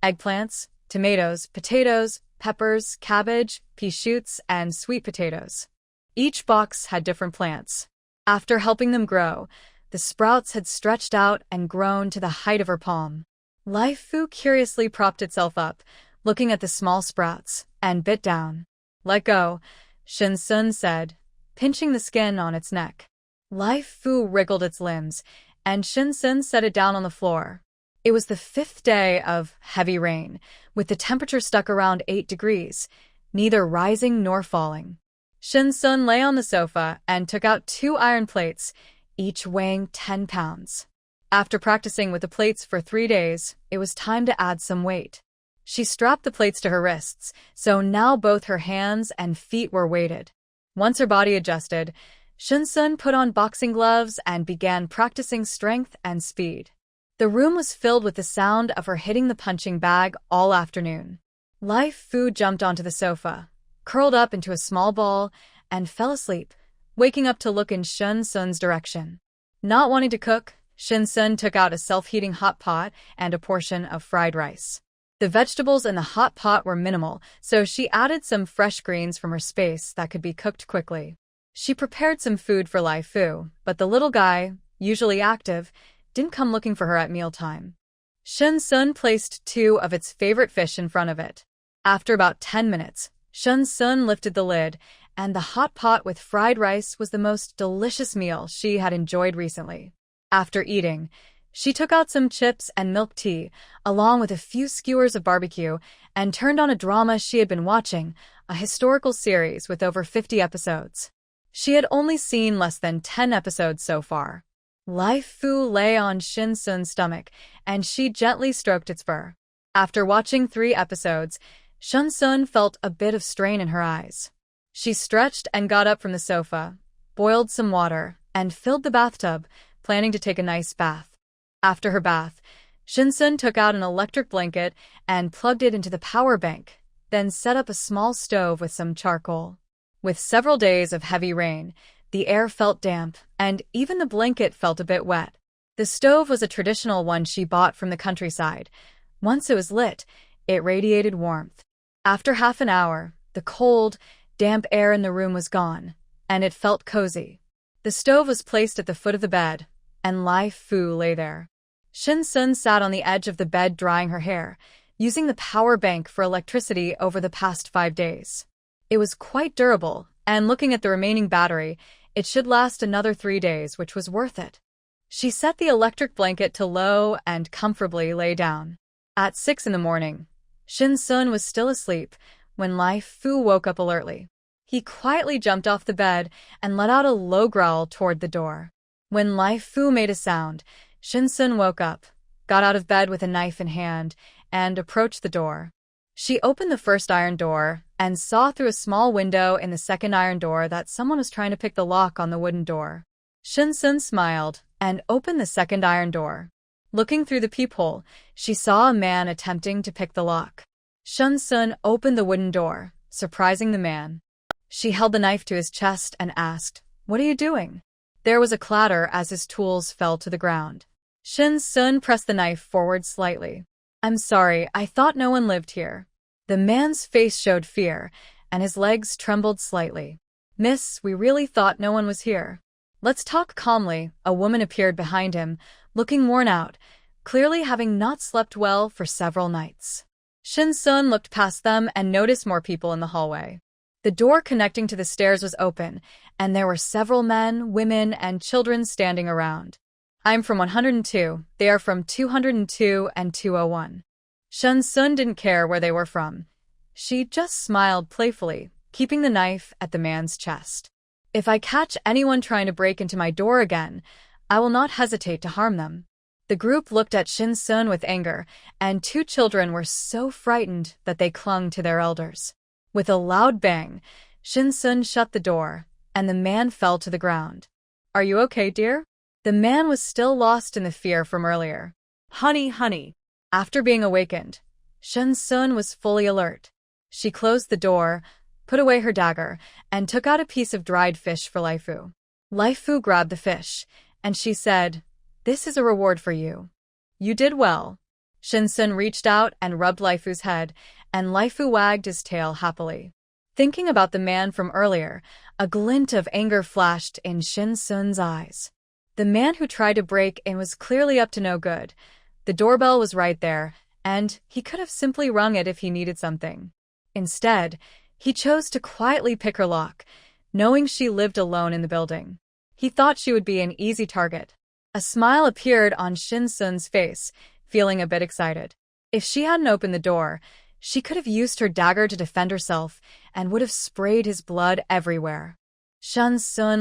eggplants, tomatoes, potatoes, peppers, cabbage, pea shoots, and sweet potatoes. Each box had different plants. After helping them grow, the sprouts had stretched out and grown to the height of her palm. Laifu curiously propped itself up, looking at the small sprouts, and bit down. "Let go," Shun Sun said, pinching the skin on its neck. Laifu wriggled its limbs, and Shun Sun set it down on the floor. It was the 5th day of heavy rain, with the temperature stuck around 8 degrees, neither rising nor falling. Shun Sun lay on the sofa and took out 2 iron plates, each weighing 10 pounds. After practicing with the plates for 3 days, it was time to add some weight. She strapped the plates to her wrists, so now both her hands and feet were weighted. Once her body adjusted, Shun Sun put on boxing gloves and began practicing strength and speed. The room was filled with the sound of her hitting the punching bag all afternoon. Laifu jumped onto the sofa, curled up into a small ball, and fell asleep, waking up to look in Shun Sun's direction. Not wanting to cook, Shun Sun took out a self-heating hot pot and a portion of fried rice. The vegetables in the hot pot were minimal, so she added some fresh greens from her space that could be cooked quickly. She prepared some food for Laifu, but the little guy, usually active, didn't come looking for her at mealtime. Shun Sun placed 2 of its favorite fish in front of it. After about 10 minutes, Shun Sun lifted the lid, and the hot pot with fried rice was the most delicious meal she had enjoyed recently. After eating, she took out some chips and milk tea, along with a few skewers of barbecue, and turned on a drama she had been watching, a historical series with over 50 episodes. She had only seen less than 10 episodes so far. Laifu lay on Shun Sun's stomach, and she gently stroked its fur. After watching 3 episodes, Shun felt a bit of strain in her eyes. She stretched and got up from the sofa, boiled some water, and filled the bathtub, planning to take a nice bath. After her bath, Shun took out an electric blanket and plugged it into the power bank, then set up a small stove with some charcoal. With several days of heavy rain, the air felt damp, and even the blanket felt a bit wet. The stove was a traditional one she bought from the countryside. Once it was lit, it radiated warmth. After half an hour, the cold, damp air in the room was gone, and it felt cozy. The stove was placed at the foot of the bed, and Lai Fu lay there. Shun sat on the edge of the bed drying her hair, using the power bank for electricity over the past 5 days. It was quite durable, and looking at the remaining battery, it should last another 3 days, which was worth it. She set the electric blanket to low and comfortably lay down. At 6 in the morning, Shun was still asleep when Lai Fu woke up alertly. He quietly jumped off the bed and let out a low growl toward the door. When Lai Fu made a sound, Shun woke up, got out of bed with a knife in hand, and approached the door. She opened the first iron door and saw through a small window in the second iron door that someone was trying to pick the lock on the wooden door. Shun smiled and opened the second iron door. Looking through the peephole, she saw a man attempting to pick the lock. Shun opened the wooden door, surprising the man. She held the knife to his chest and asked, "What are you doing?" There was a clatter as his tools fell to the ground. Shun pressed the knife forward slightly. "I'm sorry, I thought no one lived here." The man's face showed fear, and his legs trembled slightly. "Miss, we really thought no one was here." "Let's talk calmly." A woman appeared behind him, looking worn out, clearly having not slept well for several nights. Shun looked past them and noticed more people in the hallway. The door connecting to the stairs was open, and there were several men, women, and children standing around. "I'm from 102. They are from 202 and 201. Shun didn't care where they were from. She just smiled playfully, keeping the knife at the man's chest. "If I catch anyone trying to break into my door again, I will not hesitate to harm them." The group looked at Shun with anger, and 2 children were so frightened that they clung to their elders. With a loud bang, Shun shut the door, and the man fell to the ground. "Are you okay, dear?" The man was still lost in the fear from earlier. Honey. After being awakened, Shun was fully alert. She closed the door, put away her dagger, and took out a piece of dried fish for Lai Fu. Lai Fu grabbed the fish, and she said, "This is a reward for you. You did well." Shun reached out and rubbed Lai Fu's head, and Lai Fu wagged his tail happily. Thinking about the man from earlier, a glint of anger flashed in Shun eyes. The man who tried to break in was clearly up to no good. The doorbell was right there, and he could have simply rung it if he needed something. Instead, he chose to quietly pick her lock, knowing she lived alone in the building. He thought she would be an easy target. A smile appeared on Shun face, feeling a bit excited. If she hadn't opened the door, she could have used her dagger to defend herself and would have sprayed his blood everywhere. Shun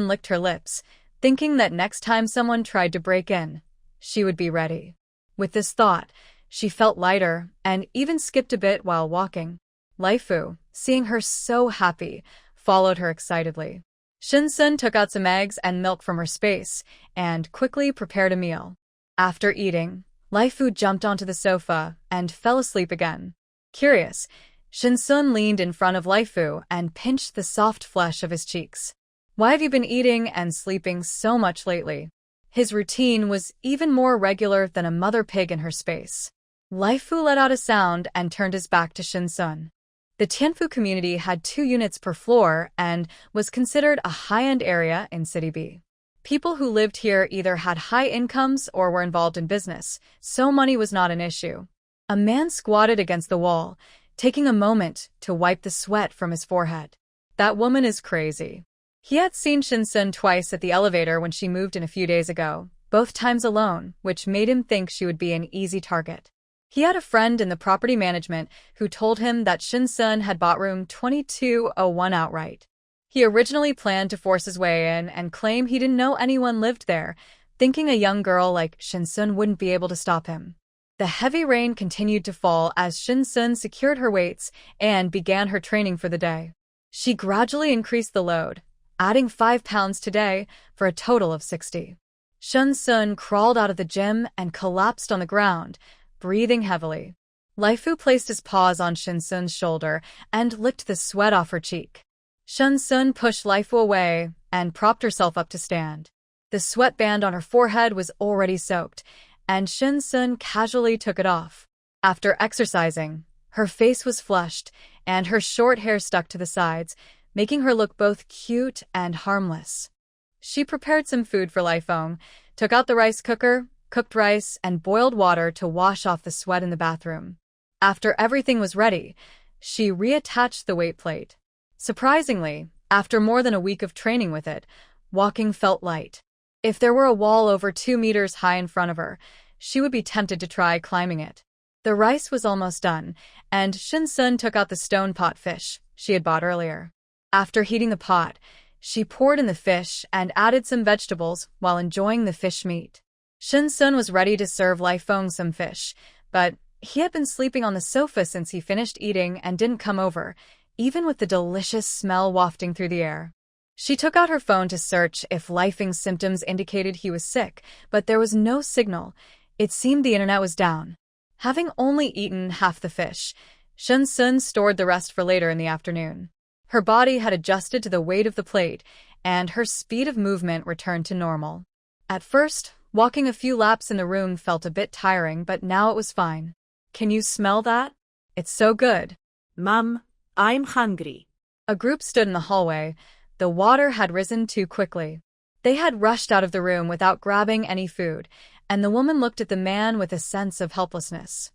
licked her lips, thinking that next time someone tried to break in, she would be ready. With this thought, she felt lighter and even skipped a bit while walking. Lai Fu, seeing her so happy, followed her excitedly. Shun took out some eggs and milk from her space and quickly prepared a meal. After eating, Lai Fu jumped onto the sofa and fell asleep again. Curious, Shun leaned in front of Lai Fu and pinched the soft flesh of his cheeks. "Why have you been eating and sleeping so much lately?" His routine was even more regular than a mother pig in her space. Lai Fu let out a sound and turned his back to Shun. The Tianfu community had 2 units per floor and was considered a high-end area in City B. People who lived here either had high incomes or were involved in business, so money was not an issue. A man squatted against the wall, taking a moment to wipe the sweat from his forehead. "That woman is crazy." He had seen Shun twice at the elevator when she moved in a few days ago, both times alone, which made him think she would be an easy target. He had a friend in the property management who told him that Shun had bought room 2201 outright. He originally planned to force his way in and claim he didn't know anyone lived there, thinking a young girl like Shun wouldn't be able to stop him. The heavy rain continued to fall as Shin-sun secured her weights and began her training for the day. She gradually increased the load, adding 5 pounds today for a total of 60. Shin-sun crawled out of the gym and collapsed on the ground, breathing heavily. Laifu placed his paws on Shin-sun's shoulder and licked the sweat off her cheek. Shin-sun pushed Laifu away and propped herself up to stand. The sweatband on her forehead was already soaked, and Shin-sun casually took it off. After exercising, her face was flushed, and her short hair stuck to the sides, making her look both cute and harmless. She prepared some food for Laifeng, took out the rice cooker, cooked rice, and boiled water to wash off the sweat in the bathroom. After everything was ready, she reattached the weight plate. Surprisingly, after more than a week of training with it, walking felt light. If there were a wall over 2 meters high in front of her, she would be tempted to try climbing it. The rice was almost done, and Shin-sun took out the stone pot fish she had bought earlier. After heating the pot, she poured in the fish and added some vegetables while enjoying the fish meat. Shin-sun was ready to serve Laifeng some fish, but he had been sleeping on the sofa since he finished eating and didn't come over, even with the delicious smell wafting through the air. She took out her phone to search if Laifeng's symptoms indicated he was sick, but there was no signal. It seemed the internet was down. Having only eaten half the fish, Shin-sun stored the rest for later in the afternoon. Her body had adjusted to the weight of the plate, and her speed of movement returned to normal. At first, walking a few laps in the room felt a bit tiring, but now it was fine. Can you smell that? It's so good. Mom, I'm hungry. A group stood in the hallway. The water had risen too quickly. They had rushed out of the room without grabbing any food, and the woman looked at the man with a sense of helplessness.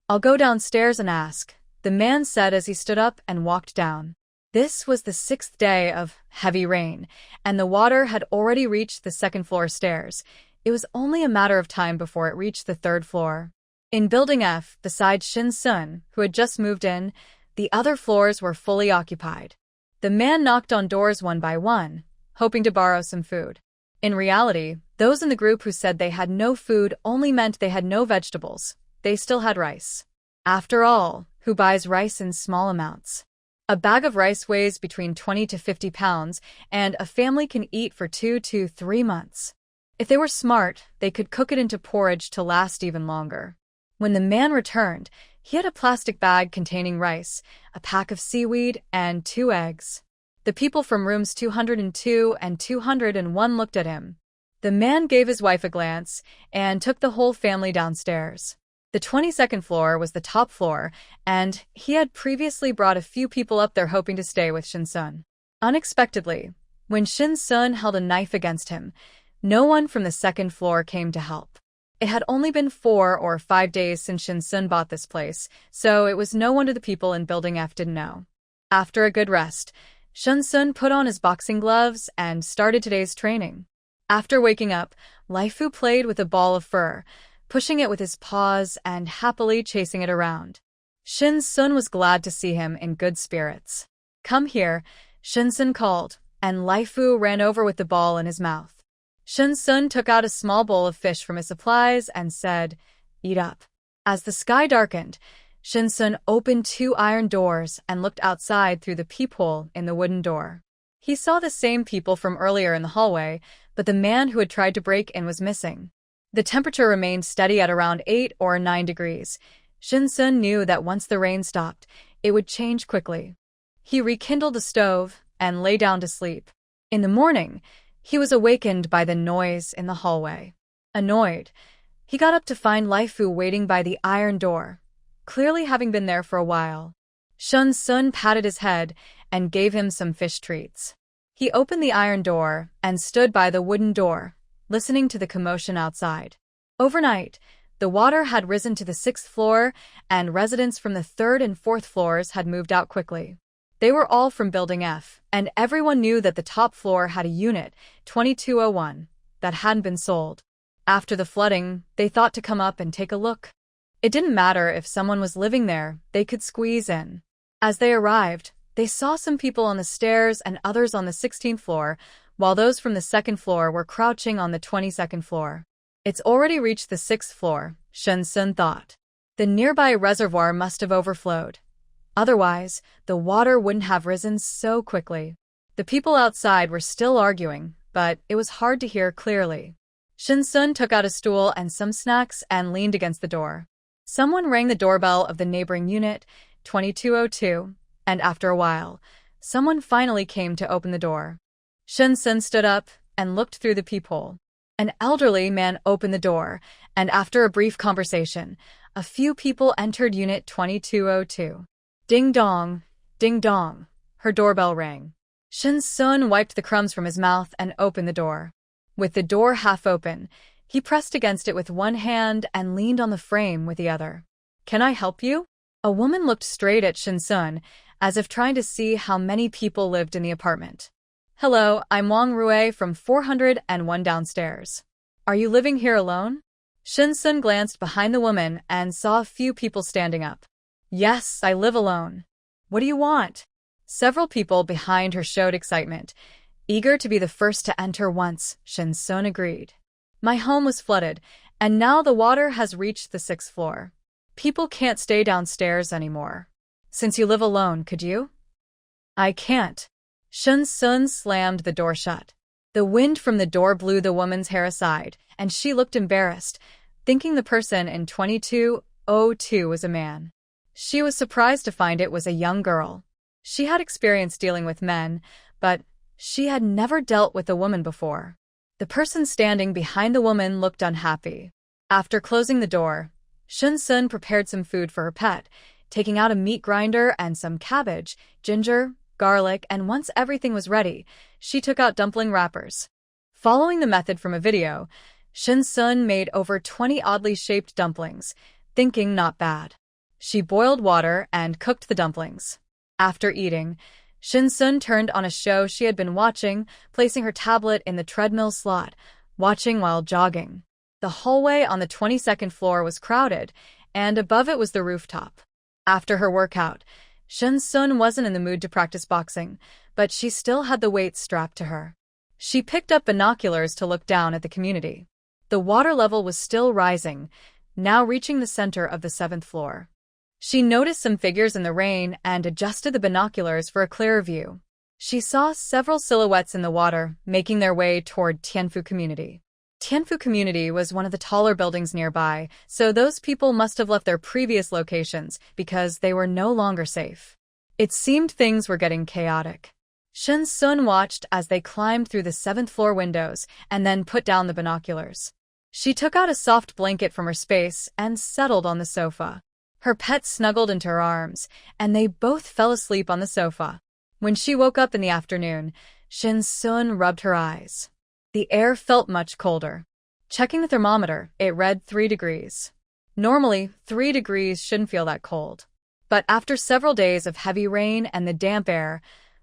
I'll go downstairs and ask, the man said as he stood up and walked down. This was the 6th day of heavy rain, and the water had already reached the 2nd floor stairs. It was only a matter of time before it reached the 3rd floor. In Building F, besides Shin-sun, who had just moved in, the other floors were fully occupied. The man knocked on doors one by one, hoping to borrow some food. In reality, those in the group who said they had no food only meant they had no vegetables. They still had rice. After all, who buys rice in small amounts? A bag of rice weighs between 20 to 50 pounds, and a family can eat for 2 to 3 months. If they were smart, they could cook it into porridge to last even longer. When the man returned, he had a plastic bag containing rice, a pack of seaweed, and 2 eggs. The people from rooms 202 and 201 looked at him. The man gave his wife a glance and took the whole family downstairs. The 22nd floor was the top floor, and he had previously brought a few people up there hoping to stay with Shin-sun. Unexpectedly, when Shin-sun held a knife against him, no one from the 2nd floor came to help. It had only been 4 or 5 days since Shin-sun bought this place, so it was no wonder the people in Building F didn't know. After a good rest, Shin-sun put on his boxing gloves and started today's training. After waking up, Laifu played with a ball of fur, pushing it with his paws and happily chasing it around. Shin-sun was glad to see him in good spirits. Come here, Shin-sun called, and Laifu ran over with the ball in his mouth. Shin-sun took out a small bowl of fish from his supplies and said, "Eat up." As the sky darkened, Shin-sun opened 2 iron doors and looked outside through the peephole in the wooden door. He saw the same people from earlier in the hallway, but the man who had tried to break in was missing. The temperature remained steady at around 8 or 9 degrees. Shin-sun knew that once the rain stopped, it would change quickly. He rekindled the stove and lay down to sleep. In the morning, he was awakened by the noise in the hallway. Annoyed, he got up to find Laifu waiting by the iron door, clearly having been there for a while. Shin-sun patted his head and gave him some fish treats. He opened the iron door and stood by the wooden door, listening to the commotion outside. Overnight, the water had risen to the 6th floor, and residents from the 3rd and 4th floors had moved out quickly. They were all from Building F, and everyone knew that the top floor had a unit, 2201, that hadn't been sold. After the flooding, they thought to come up and take a look. It didn't matter if someone was living there, they could squeeze in. As they arrived, they saw some people on the stairs and others on the 16th floor, while those from the 2nd floor were crouching on the 22nd floor. It's already reached the 6th floor, Shen Sun thought. The nearby reservoir must have overflowed. Otherwise, the water wouldn't have risen so quickly. The people outside were still arguing, but it was hard to hear clearly. Shen Sun took out a stool and some snacks and leaned against the door. Someone rang the doorbell of the neighboring unit, 2202, and after a while, someone finally came to open the door. Shen Sun stood up and looked through the peephole. An elderly man opened the door, and after a brief conversation, a few people entered Unit 2202. Ding dong, her doorbell rang. Shen Sun wiped the crumbs from his mouth and opened the door. With the door half open, he pressed against it with one hand and leaned on the frame with the other. Can I help you? A woman looked straight at Shen Sun, as if trying to see how many people lived in the apartment. Hello, I'm Wang Rui from 401 downstairs. Are you living here alone? Shen Sun glanced behind the woman and saw a few people standing up. Yes, I live alone. What do you want? Several people behind her showed excitement, eager to be the first to enter once Shen Sun agreed. My home was flooded, and now the water has reached the 6th floor. People can't stay downstairs anymore. Since you live alone, could you? I can't. Shen Sun slammed the door shut. The wind from the door blew the woman's hair aside, and she looked embarrassed, thinking the person in 2202 was a man. She was surprised to find it was a young girl. She had experience dealing with men, but she had never dealt with a woman before. The person standing behind the woman looked unhappy. After closing the door, Shen Sun prepared some food for her pet, taking out a meat grinder and some cabbage, ginger, garlic, and once everything was ready, she took out dumpling wrappers. Following the method from a video, Shen Sun made over 20 oddly shaped dumplings, thinking not bad. She boiled water and cooked the dumplings. After eating, Shen Sun turned on a show she had been watching, placing her tablet in the treadmill slot, watching while jogging. The hallway on the 22nd floor was crowded, and above it was the rooftop. After her workout, Shen Sun wasn't in the mood to practice boxing, but she still had the weights strapped to her. She picked up binoculars to look down at the community. The water level was still rising, now reaching the center of the 7th floor. She noticed some figures in the rain and adjusted the binoculars for a clearer view. She saw several silhouettes in the water making their way toward Tianfu Community. Tianfu Community was one of the taller buildings nearby, so those people must have left their previous locations because they were no longer safe. It seemed things were getting chaotic. Shen Sun watched as they climbed through the 7th floor windows and then put down the binoculars. She took out a soft blanket from her space and settled on the sofa. Her pet snuggled into her arms, and they both fell asleep on the sofa. When she woke up in the afternoon, Shen Sun rubbed her eyes. The air felt much colder. Checking the thermometer, it read 3 degrees. Normally, 3 degrees shouldn't feel that cold. But after several days of heavy rain and the damp air,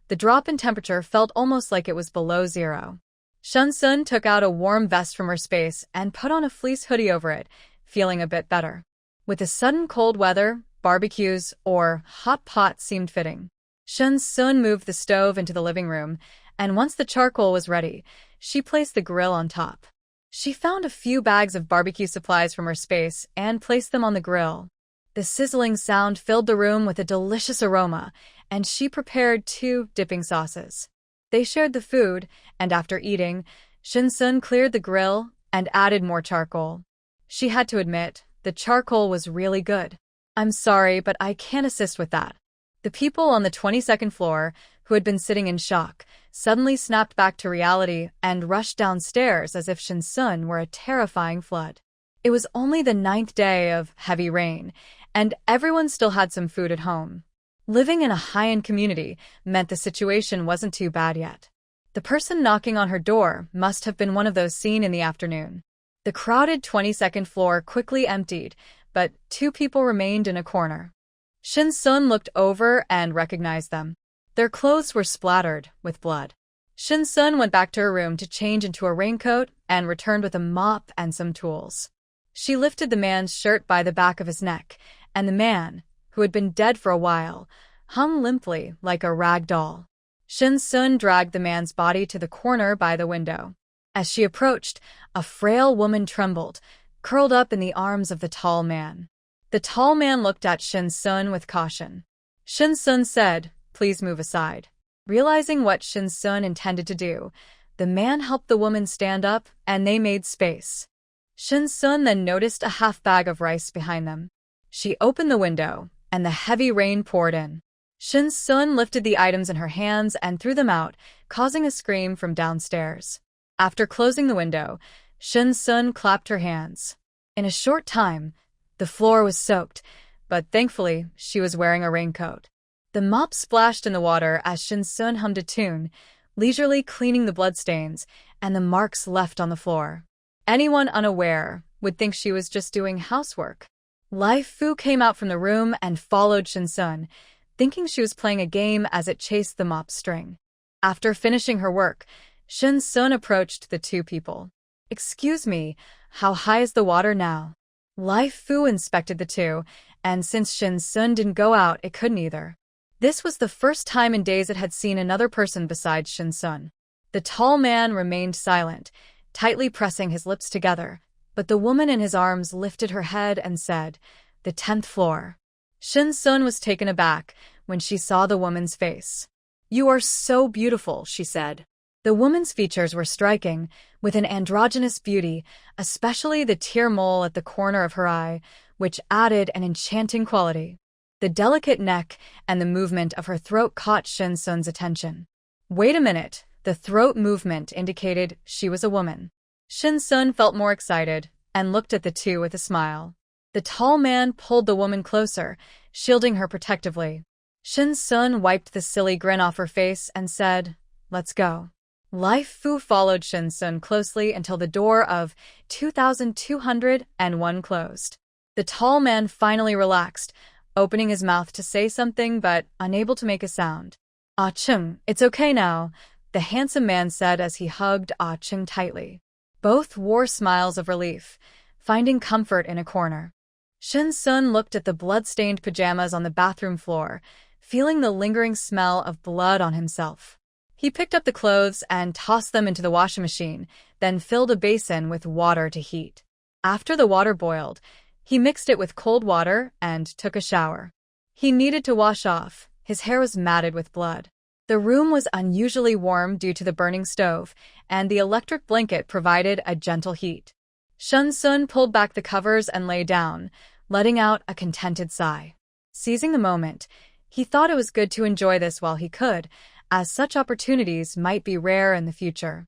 the drop in temperature felt almost like it was below zero. Shen Sun took out a warm vest from her space and put on a fleece hoodie over it, feeling a bit better. With the sudden cold weather, barbecues or hot pot seemed fitting. Shen Sun moved the stove into the living room, and once the charcoal was ready, she placed the grill on top. She found a few bags of barbecue supplies from her space and placed them on the grill. The sizzling sound filled the room with a delicious aroma, and she prepared 2 dipping sauces. They shared the food, and after eating, Shen Sun cleared the grill and added more charcoal. She had to admit, the charcoal was really good. I'm sorry, but I can't assist with that. The people on the 22nd floor, who had been sitting in shock, suddenly snapped back to reality and rushed downstairs as if Shen Sun were a terrifying flood. It was only the 9th day of heavy rain, and everyone still had some food at home. Living in a high-end community meant the situation wasn't too bad yet. The person knocking on her door must have been one of those seen in the afternoon. The crowded 22nd floor quickly emptied, but 2 people remained in a corner. Shen Sun looked over and recognized them. Their clothes were splattered with blood. Shen Sun went back to her room to change into a raincoat and returned with a mop and some tools. She lifted the man's shirt by the back of his neck, and the man, who had been dead for a while, hung limply like a rag doll. Shen Sun dragged the man's body to the corner by the window. As she approached, a frail woman trembled, curled up in the arms of the tall man. The tall man looked at Shin Sun with caution. Shin Sun said, "Please move aside." Realizing what Shin Sun intended to do, the man helped the woman stand up, and they made space. Shin Sun then noticed a half bag of rice behind them. She opened the window, and the heavy rain poured in. Shin Sun lifted the items in her hands and threw them out, causing a scream from downstairs. After closing the window, Shin Sun clapped her hands. In a short time, the floor was soaked, but thankfully, she was wearing a raincoat. The mop splashed in the water as Shin Sun hummed a tune, leisurely cleaning the bloodstains and the marks left on the floor. Anyone unaware would think she was just doing housework. Lai Fu came out from the room and followed Shin Sun, thinking she was playing a game as it chased the mop string. After finishing her work, Shin Sun approached the two people. "Excuse me, how high is the water now?" Lai Fu inspected the two, and since Shin Sun didn't go out, it couldn't either. This was the first time in days it had seen another person besides Shin Sun. The tall man remained silent, tightly pressing his lips together, but the woman in his arms lifted her head and said, "The 10th floor." Shin Sun was taken aback when she saw the woman's face. "You are so beautiful," she said. The woman's features were striking, with an androgynous beauty, especially the tear mole at the corner of her eye, which added an enchanting quality. The delicate neck and the movement of her throat caught Shin Sun's attention. Wait a minute, the throat movement indicated she was a woman. Shin Sun felt more excited and looked at the two with a smile. The tall man pulled the woman closer, shielding her protectively. Shin Sun wiped the silly grin off her face and said, "Let's go." Lai Fu followed Shin Sun closely until the door of 2201 closed. The tall man finally relaxed, opening his mouth to say something but unable to make a sound. "Ah Chung, it's okay now," the handsome man said as he hugged Ah Chung tightly. Both wore smiles of relief, finding comfort in a corner. Shin Sun looked at the blood-stained pajamas on the bathroom floor, feeling the lingering smell of blood on himself. He picked up the clothes and tossed them into the washing machine, then filled a basin with water to heat. After the water boiled, he mixed it with cold water and took a shower. He needed to wash off. His hair was matted with blood. The room was unusually warm due to the burning stove, and the electric blanket provided a gentle heat. Shin Sun pulled back the covers and lay down, letting out a contented sigh. Seizing the moment, he thought it was good to enjoy this while he could, as such opportunities might be rare in the future.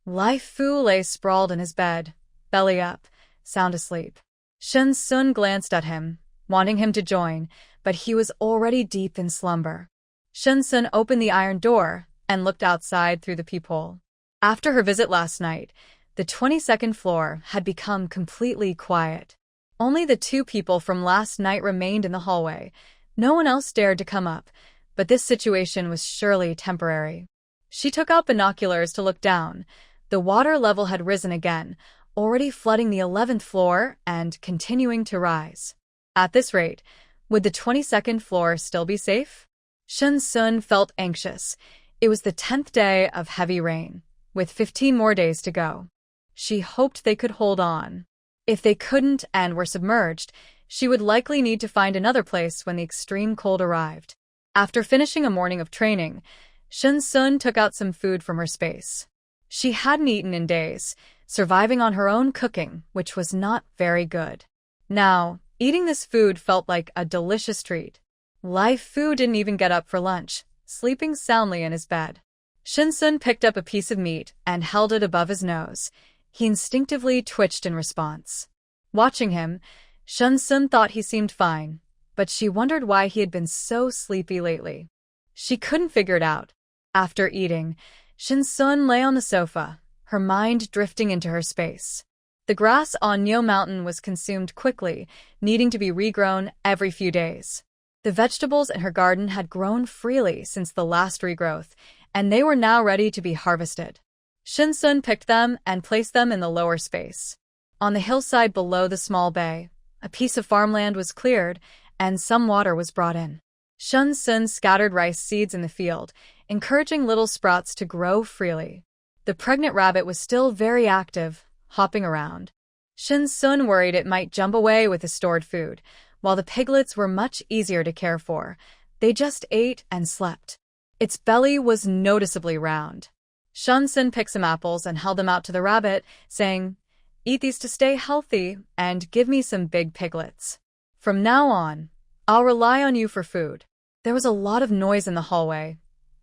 Lai Fu lay sprawled in his bed, belly up, sound asleep. Shin Sun glanced at him, wanting him to join, but he was already deep in slumber. Shin Sun opened the iron door and looked outside through the peephole. After her visit last night, the 22nd floor had become completely quiet. Only the two people from last night remained in the hallway. No one else dared to come up, but this situation was surely temporary. She took out binoculars to look down. The water level had risen again, already flooding the 11th floor and continuing to rise. At this rate, would the 22nd floor still be safe? Shin Sun felt anxious. It was the 10th day of heavy rain, with 15 more days to go. She hoped they could hold on. If they couldn't and were submerged, she would likely need to find another place when the extreme cold arrived. After finishing a morning of training, Shin Sun took out some food from her space. She hadn't eaten in days, surviving on her own cooking, which was not very good. Now, eating this food felt like a delicious treat. Lai Fu didn't even get up for lunch, sleeping soundly in his bed. Shin Sun picked up a piece of meat and held it above his nose. He instinctively twitched in response. Watching him, Shin Sun thought he seemed fine, but she wondered why he had been so sleepy lately. She couldn't figure it out. After eating, Shin Sun lay on the sofa, her mind drifting into her space. The grass on Nyo Mountain was consumed quickly, needing to be regrown every few days. The vegetables in her garden had grown freely since the last regrowth, and they were now ready to be harvested. Shin Sun picked them and placed them in the lower space. On the hillside below the small bay, a piece of farmland was cleared, and some water was brought in. Shin Sun scattered rice seeds in the field, encouraging little sprouts to grow freely. The pregnant rabbit was still very active, hopping around. Shin Sun worried it might jump away with the stored food, while the piglets were much easier to care for. They just ate and slept. Its belly was noticeably round. Shin Sun picked some apples and held them out to the rabbit, saying, "Eat these to stay healthy, and give me some big piglets. From now on, I'll rely on you for food." There was a lot of noise in the hallway.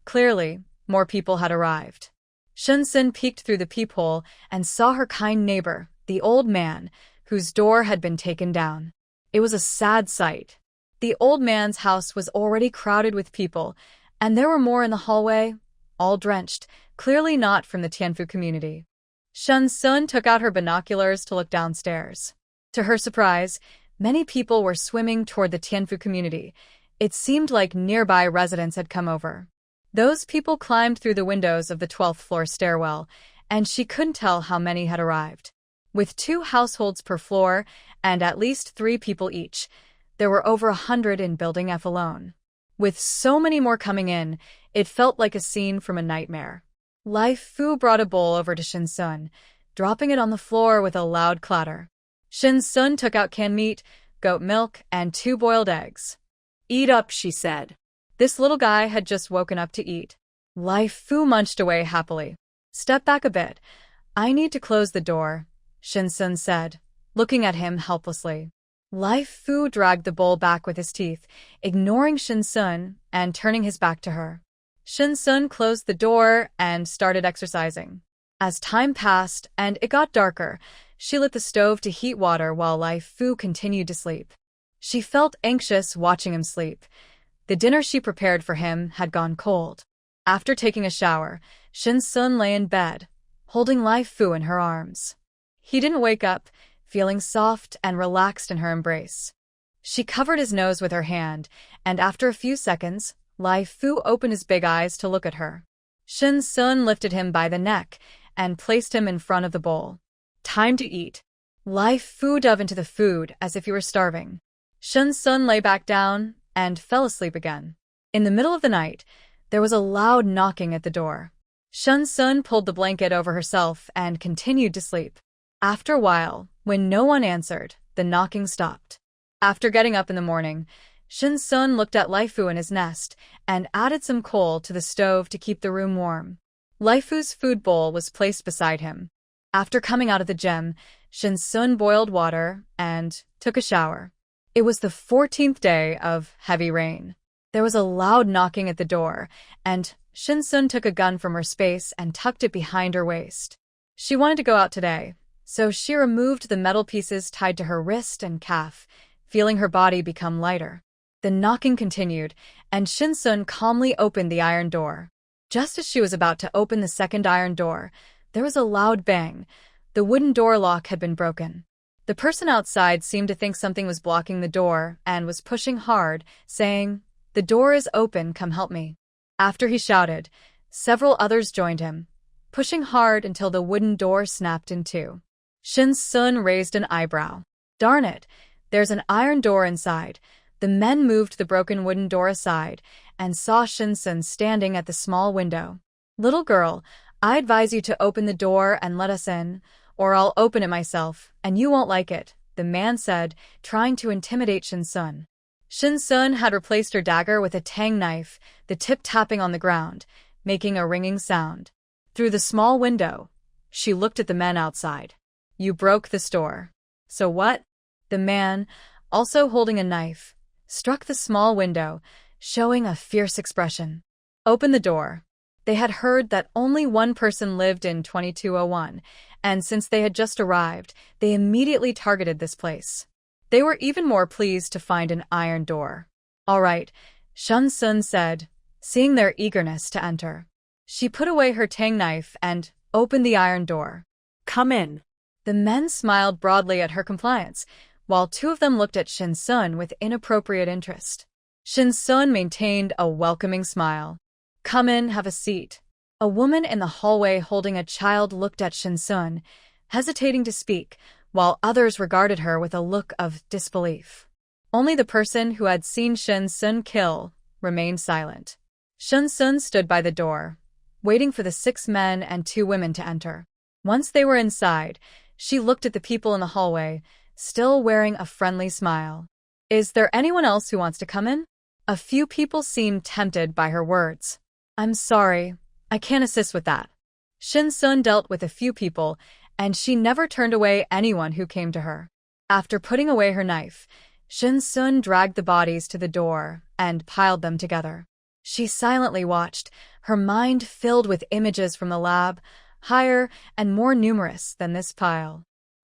Clearly, more people had arrived. Shin Sun peeked through the peephole and saw her kind neighbor, the old man, whose door had been taken down. It was a sad sight. The old man's house was already crowded with people, and there were more in the hallway, all drenched, clearly not from the Tianfu community. Shin Sun took out her binoculars to look downstairs. To her surprise, many people were swimming toward the Tianfu community. It seemed like nearby residents had come over. Those people climbed through the windows of the 12th floor stairwell, and she couldn't tell how many had arrived. With 2 households per floor and at least 3 people each, there were over 100 in Building F alone. With so many more coming in, it felt like a scene from a nightmare. Lai Fu brought a bowl over to Shin Sun, dropping it on the floor with a loud clatter. Shin Sun took out canned meat, goat milk, and 2 boiled eggs. "Eat up," she said. This little guy had just woken up to eat. Lai Fu munched away happily. "Step back a bit. I need to close the door," Shin Sun said, looking at him helplessly. Lai Fu dragged the bowl back with his teeth, ignoring Shin Sun and turning his back to her. Shin Sun closed the door and started exercising. As time passed and it got darker, she lit the stove to heat water while Lai Fu continued to sleep. She felt anxious watching him sleep. The dinner she prepared for him had gone cold. After taking a shower, Shin Sun lay in bed, holding Lai Fu in her arms. He didn't wake up, feeling soft and relaxed in her embrace. She covered his nose with her hand, and after a few seconds, Lai Fu opened his big eyes to look at her. Shin Sun lifted him by the neck and placed him in front of the bowl. "Time to eat." Lai Fu dove into the food as if he were starving. Shin Sun lay back down and fell asleep again. In the middle of the night, there was a loud knocking at the door. Shin Sun pulled the blanket over herself and continued to sleep. After a while, when no one answered, the knocking stopped. After getting up in the morning, Shin Sun looked at Lai Fu in his nest and added some coal to the stove to keep the room warm. Lai Fu's food bowl was placed beside him. After coming out of the gym, Shin Sun boiled water and took a shower. It was the 14th day of heavy rain. There was a loud knocking at the door, and Shin Sun took a gun from her space and tucked it behind her waist. She wanted to go out today, so she removed the metal pieces tied to her wrist and calf, feeling her body become lighter. The knocking continued, and Shin Sun calmly opened the iron door. Just as she was about to open the second iron door, there was a loud bang. The wooden door lock had been broken. The person outside seemed to think something was blocking the door and was pushing hard, saying, "The door is open, come help me." After he shouted, several others joined him, pushing hard until the wooden door snapped in two. Shin Sun raised an eyebrow. "Darn it, there's an iron door inside." The men moved the broken wooden door aside and saw Shin Sun standing at the small window. "Little girl, I advise you to open the door and let us in, or I'll open it myself, and you won't like it," the man said, trying to intimidate Shin Sun. Shin Sun had replaced her dagger with a tang knife, the tip tapping on the ground, making a ringing sound. Through the small window, she looked at the men outside. "You broke the store. So what?" The man, also holding a knife, struck the small window, showing a fierce expression. "Open the door." They had heard that only one person lived in 2201, and since they had just arrived, they immediately targeted this place. They were even more pleased to find an iron door. "All right," Shin Sun said, seeing their eagerness to enter. She put away her tang knife and opened the iron door. "Come in." The men smiled broadly at her compliance, while two of them looked at Shin Sun with inappropriate interest. Shin Sun maintained a welcoming smile. "Come in, have a seat." A woman in the hallway holding a child looked at Shin Sun, hesitating to speak, while others regarded her with a look of disbelief. Only the person who had seen Shin Sun kill remained silent. Shin Sun stood by the door, waiting for the 6 men and 2 women to enter. Once they were inside, she looked at the people in the hallway, still wearing a friendly smile. Is there anyone else who wants to come in? A few people seemed tempted by her words. I'm sorry, I can't assist with that. Shin-sun dealt with a few people, and she never turned away anyone who came to her. After putting away her knife, Shin-sun dragged the bodies to the door and piled them together. She silently watched, her mind filled with images from the lab, higher and more numerous than this pile.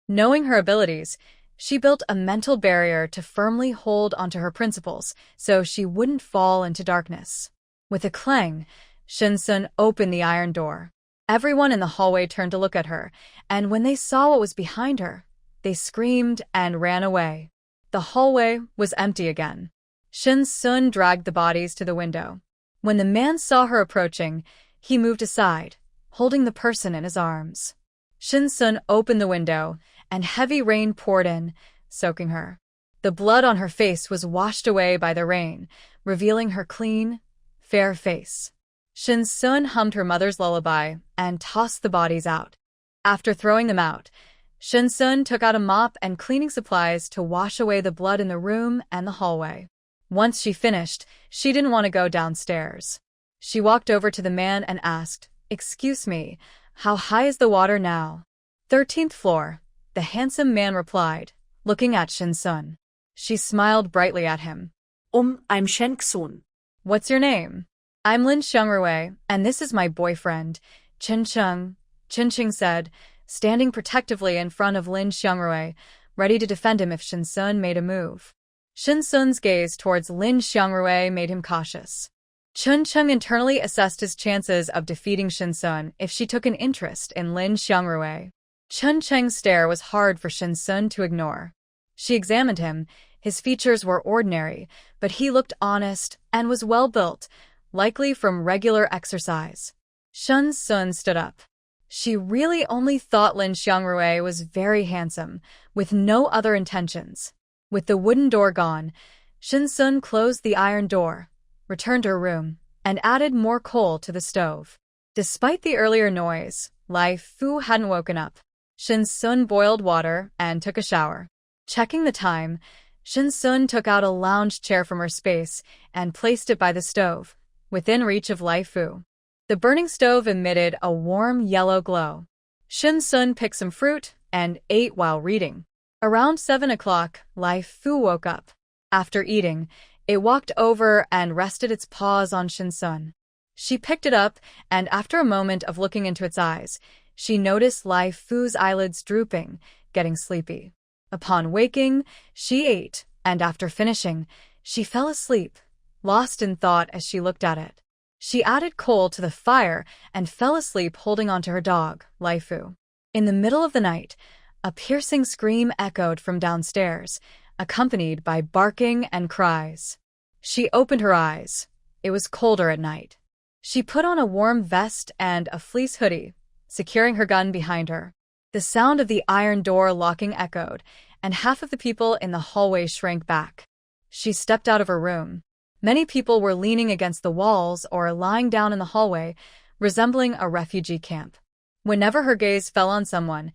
Knowing her abilities, she built a mental barrier to firmly hold onto her principles so she wouldn't fall into darkness. With a clang, Shin-sun opened the iron door. Everyone in the hallway turned to look at her, and when they saw what was behind her, they screamed and ran away. The hallway was empty again. Shin-sun dragged the bodies to the window. When the man saw her approaching, he moved aside, holding the person in his arms. Shin-sun opened the window, and heavy rain poured in, soaking her. The blood on her face was washed away by the rain, revealing her clean, fair face. Shin-sun hummed her mother's lullaby and tossed the bodies out. After throwing them out, Shin-sun took out a mop and cleaning supplies to wash away the blood in the room and the hallway. Once she finished, she didn't want to go downstairs. She walked over to the man and asked, "Excuse me, how high is the water now?" 13th floor, the handsome man replied, looking at Shin-sun. She smiled brightly at him. I'm Shen-sun. What's your name? I'm Lin Xiangrui, and this is my boyfriend, Qin-chung, Qin-chung said, standing protectively in front of Lin Xiangrui, ready to defend him if Shin-sun made a move. Shin-sun's gaze towards Lin Xiangrui made him cautious. Qin-chung internally assessed his chances of defeating Shin-sun if she took an interest in Lin Xiangrui. Qin-chung's stare was hard for Shin-sun to ignore. She examined him. His features were ordinary, but he looked honest and was well built, likely from regular exercise. Shin-sun stood up. She really only thought Lin Xiangrui was very handsome, with no other intentions. With the wooden door gone, Shin-sun closed the iron door, returned to her room, and added more coal to the stove. Despite the earlier noise, Lai Fu hadn't woken up. Shin-sun boiled water and took a shower. Checking the time, Shin-sun took out a lounge chair from her space and placed it by the stove, within reach of Lai Fu. The burning stove emitted a warm yellow glow. Shin-sun picked some fruit and ate while reading. Around 7 o'clock, Lai Fu woke up. After eating, it walked over and rested its paws on Shin-sun. She picked it up, and after a moment of looking into its eyes, she noticed Lai Fu's eyelids drooping, getting sleepy. Upon waking, she ate, and after finishing, she fell asleep, lost in thought as she looked at it. She added coal to the fire and fell asleep holding onto her dog, Lai Fu. In the middle of the night, a piercing scream echoed from downstairs, accompanied by barking and cries. She opened her eyes. It was colder at night. She put on a warm vest and a fleece hoodie, securing her gun behind her. The sound of the iron door locking echoed, and half of the people in the hallway shrank back. She stepped out of her room. Many people were leaning against the walls or lying down in the hallway, resembling a refugee camp. Whenever her gaze fell on someone,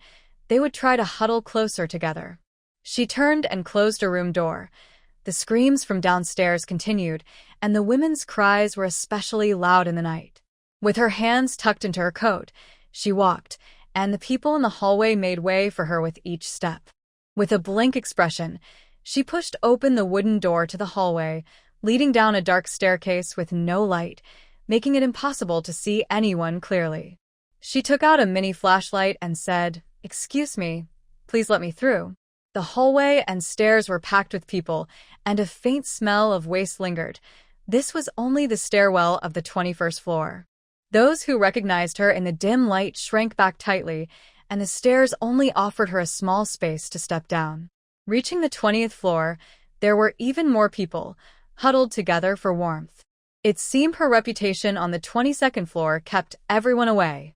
they would try to huddle closer together. She turned and closed her room door. The screams from downstairs continued, and the women's cries were especially loud in the night. With her hands tucked into her coat, she walked, and the people in the hallway made way for her with each step. With a blank expression, she pushed open the wooden door to the hallway, leading down a dark staircase with no light, making it impossible to see anyone clearly. She took out a mini flashlight and said, "Excuse me, please let me through." The hallway and stairs were packed with people, and a faint smell of waste lingered. This was only the stairwell of the 21st floor. Those who recognized her in the dim light shrank back tightly, and the stairs only offered her a small space to step down. Reaching the 20th floor, there were even more people, huddled together for warmth. It seemed her reputation on the 22nd floor kept everyone away.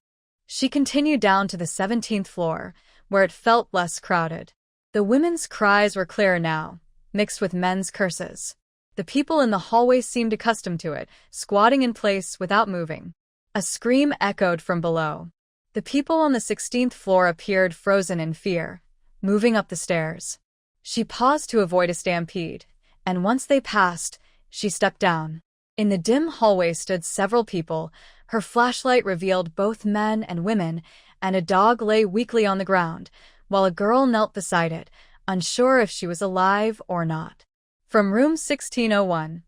She continued down to the 17th floor, where it felt less crowded. The women's cries were clearer now, mixed with men's curses. The people in the hallway seemed accustomed to it, squatting in place without moving. A scream echoed from below. The people on the 16th floor appeared frozen in fear, moving up the stairs. She paused to avoid a stampede, and once they passed, she stepped down. In the dim hallway stood several people. Her flashlight revealed both men and women, and a dog lay weakly on the ground, while a girl knelt beside it, unsure if she was alive or not. From room 1601,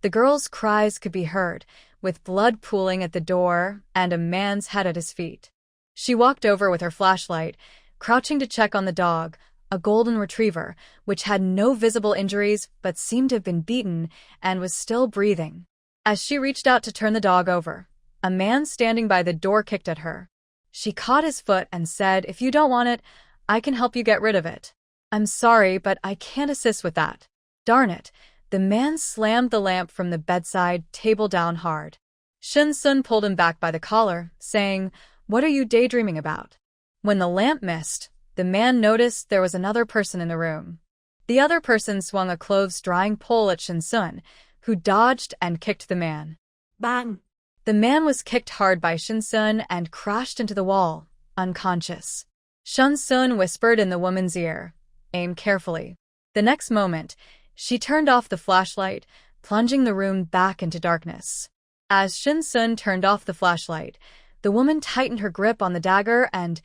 the girl's cries could be heard, with blood pooling at the door and a man's head at his feet. She walked over with her flashlight, crouching to check on the dog, a golden retriever, which had no visible injuries but seemed to have been beaten and was still breathing. As she reached out to turn the dog over, a man standing by the door kicked at her. She caught his foot and said, "If you don't want it, I can help you get rid of it." "I'm sorry, but I can't assist with that." "Darn it." The man slammed the lamp from the bedside table down hard. Shin Sun pulled him back by the collar, saying, "What are you daydreaming about?" When the lamp missed, the man noticed there was another person in the room. The other person swung a clothes-drying pole at Shin Sun, who dodged and kicked the man. Bang! The man was kicked hard by Shin Sun and crashed into the wall, unconscious. Shin Sun whispered in the woman's ear, "Aim carefully." The next moment, she turned off the flashlight, plunging the room back into darkness. As Shin Sun turned off the flashlight, the woman tightened her grip on the dagger and,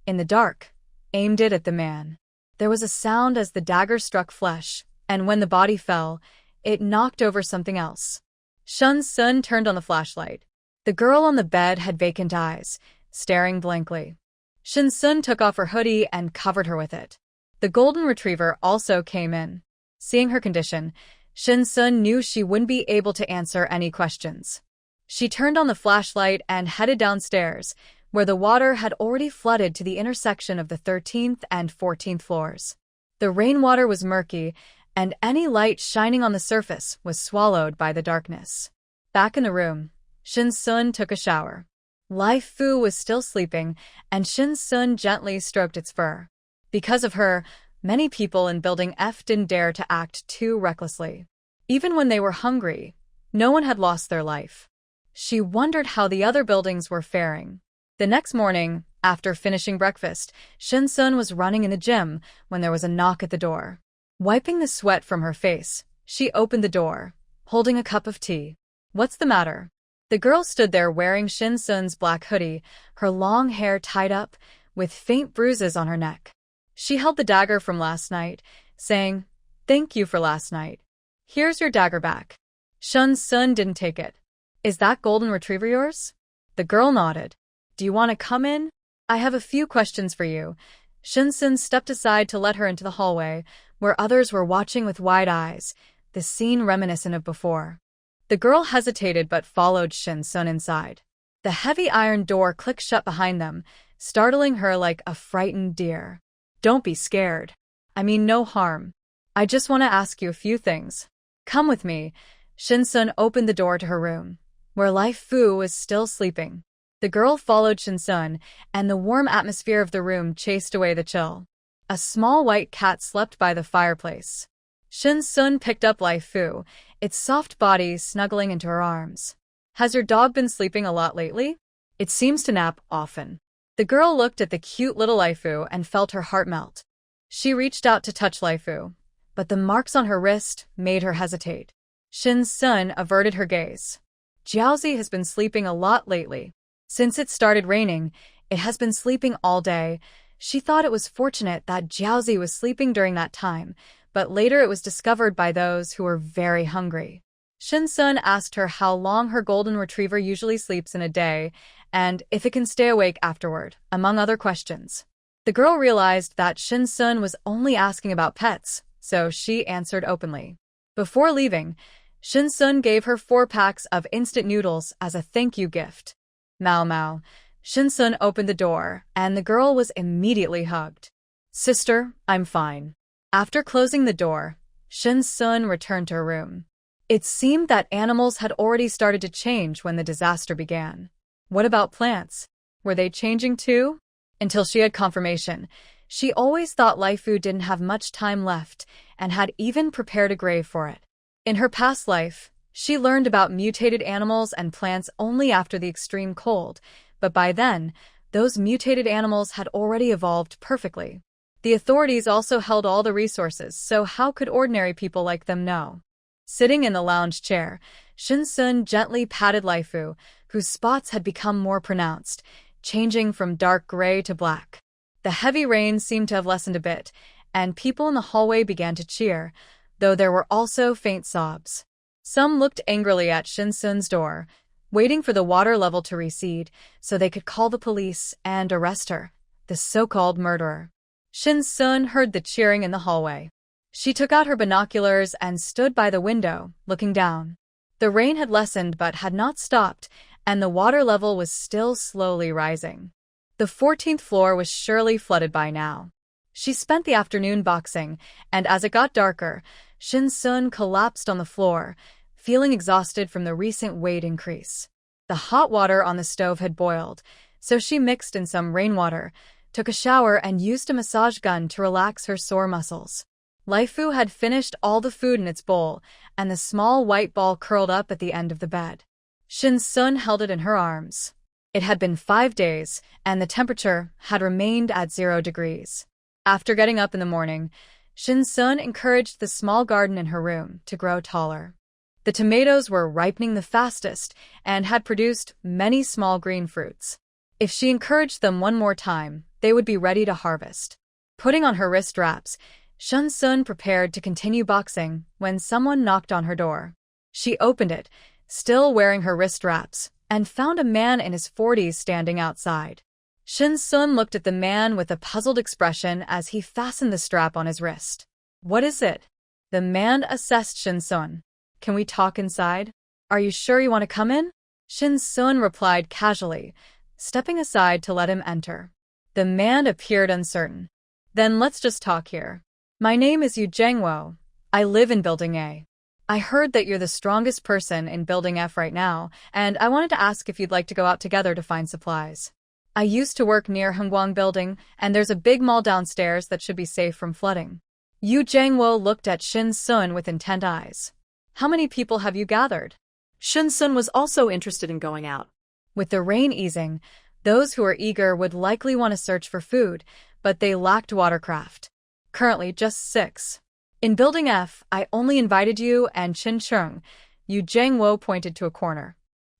in the dark, aimed it at the man. There was a sound as the dagger struck flesh, and when the body fell, it knocked over something else. Shin Sun turned on the flashlight. The girl on the bed had vacant eyes, staring blankly. Shin Sun took off her hoodie and covered her with it. The golden retriever also came in. Seeing her condition, Shin Sun knew she wouldn't be able to answer any questions. She turned on the flashlight and headed downstairs, where the water had already flooded to the intersection of the 13th and 14th floors. The rainwater was murky, and any light shining on the surface was swallowed by the darkness. Back in the room, Shin Sun took a shower. Lai Fu was still sleeping, and Shin Sun gently stroked its fur. Because of her, many people in Building F didn't dare to act too recklessly. Even when they were hungry, no one had lost their life. She wondered how the other buildings were faring. The next morning, after finishing breakfast, Shin Sun was running in the gym when there was a knock at the door. Wiping the sweat from her face, she opened the door, holding a cup of tea. "What's the matter?" The girl stood there wearing Shin Sun's black hoodie, her long hair tied up, with faint bruises on her neck. She held the dagger from last night, saying, "Thank you for last night. Here's your dagger back." Shin Sun didn't take it. "Is that golden retriever yours?" The girl nodded. "Do you want to come in? I have a few questions for you." Shin Sun stepped aside to let her into the hallway, where others were watching with wide eyes, the scene reminiscent of before. The girl hesitated but followed Shin Sun inside. The heavy iron door clicked shut behind them, startling her like a frightened deer. "Don't be scared. I mean no harm. I just want to ask you a few things. Come with me." Shin Sun opened the door to her room, where Lai Fu was still sleeping. The girl followed Shin Sun, and the warm atmosphere of the room chased away the chill. A small white cat slept by the fireplace. Shin Sun picked up Lai Fu, its soft body snuggling into her arms. "Has your dog been sleeping a lot lately? It seems to nap often." The girl looked at the cute little Lai Fu and felt her heart melt. She reached out to touch Lai Fu, but the marks on her wrist made her hesitate. Shin Sun averted her gaze. "Jiaozi has been sleeping a lot lately. Since it started raining, it has been sleeping all day." She thought it was fortunate that Jiaozi was sleeping during that time, but later it was discovered by those who were very hungry. Shin Sun asked her how long her golden retriever usually sleeps in a day, and if it can stay awake afterward, among other questions. The girl realized that Shin Sun was only asking about pets, so she answered openly. Before leaving, Shin Sun gave her 4 packs of instant noodles as a thank you gift. Mao Mao. Shin Sun opened the door, and the girl was immediately hugged. "Sister, I'm fine." After closing the door, Shin Sun returned to her room. It seemed that animals had already started to change when the disaster began. What about plants? Were they changing too? Until she had confirmation, she always thought Lai Fu didn't have much time left and had even prepared a grave for it. In her past life, She learned about mutated animals and plants only after the extreme cold, but by then, those mutated animals had already evolved perfectly. The authorities also held all the resources, so how could ordinary people like them know? Sitting in the lounge chair, Shinsun gently patted Laifu, whose spots had become more pronounced, changing from dark gray to black. The heavy rain seemed to have lessened a bit, and people in the hallway began to cheer, though there were also faint sobs. Some looked angrily at Shinsun's door, waiting for the water level to recede so they could call the police and arrest her, the so-called murderer. Shinsun heard the cheering in the hallway. She took out her binoculars and stood by the window, looking down. The rain had lessened but had not stopped, and the water level was still slowly rising. The 14th floor was surely flooded by now. She spent the afternoon boxing, and as it got darker, Shinsun collapsed on the floor, feeling exhausted from the recent weight increase. The hot water on the stove had boiled, so she mixed in some rainwater, took a shower, and used a massage gun to relax her sore muscles. Laifu had finished all the food in its bowl, and the small white ball curled up at the end of the bed. Shinsun held it in her arms. It had been 5 days, and the temperature had remained at 0 degrees. After getting up in the morning, Shinsun encouraged the small garden in her room to grow taller. The tomatoes were ripening the fastest and had produced many small green fruits. If she encouraged them one more time, they would be ready to harvest. Putting on her wrist wraps, Shinsun prepared to continue boxing when someone knocked on her door. She opened it, still wearing her wrist wraps, and found a man in his 40s standing outside. Shinsun looked at the man with a puzzled expression as he fastened the strap on his wrist. "What is it?" The man assessed Shinsun. "Can we talk inside? Are you sure you want to come in?" Shinsun replied casually, stepping aside to let him enter. The man appeared uncertain. "Then let's just talk here. My name is Yu Jangwo. I live in Building A. I heard that you're the strongest person in Building F right now, and I wanted to ask if you'd like to go out together to find supplies. I used to work near Hongguang Building, and there's a big mall downstairs that should be safe from flooding." Yu Jangwo looked at Shinsun with intent eyes. "How many people have you gathered?" Shinsun was also interested in going out. With the rain easing, those who were eager would likely want to search for food, but they lacked watercraft. "Currently just 6. In Building F, I only invited you and Chen Cheng." Yu Jangwo pointed to a corner.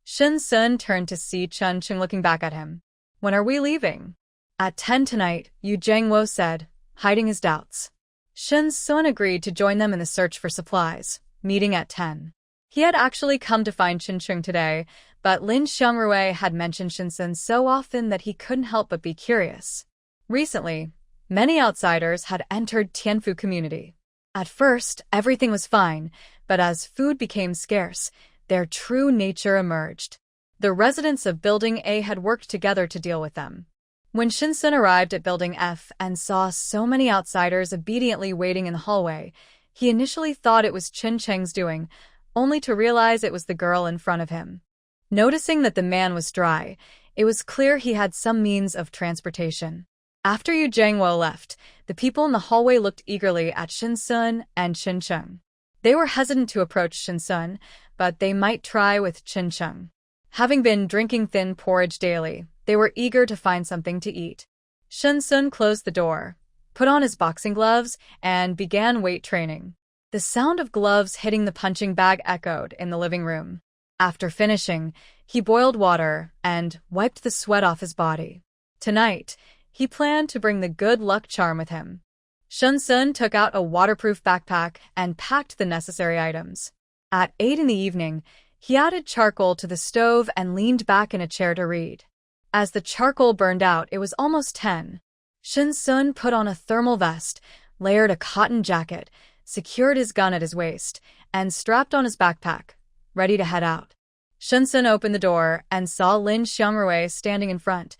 Shinsun turned to see Chen Cheng looking back at him. "When are we leaving?" "At 10 tonight," Yu Jangwo said, hiding his doubts. Shinsun agreed to join them in the search for supplies, meeting at 10. He had actually come to find Chen Cheng today, but Lin Xiangrui had mentioned Shinsun so often that he couldn't help but be curious. Recently, many outsiders had entered Tianfu community. At first, everything was fine, but as food became scarce, their true nature emerged. The residents of Building A had worked together to deal with them. When Shinsun arrived at Building F and saw so many outsiders obediently waiting in the hallway, he initially thought it was Chen Cheng's doing, only to realize it was the girl in front of him. Noticing that the man was dry, it was clear he had some means of transportation. After Yu Jangwo left, the people in the hallway looked eagerly at Shinsun and Chen Cheng. They were hesitant to approach Shinsun, but they might try with Chen Cheng. Having been drinking thin porridge daily, they were eager to find something to eat. Shinsun closed the door, put on his boxing gloves, and began weight training. The sound of gloves hitting the punching bag echoed in the living room. After finishing, he boiled water and wiped the sweat off his body. Tonight, he planned to bring the good luck charm with him. Shinsun took out a waterproof backpack and packed the necessary items. At 8 in the evening, he added charcoal to the stove and leaned back in a chair to read. As the charcoal burned out, it was almost 10. Shinsun put on a thermal vest, layered a cotton jacket, secured his gun at his waist, and strapped on his backpack, ready to head out. Shinsun opened the door and saw Lin Xiangrui standing in front.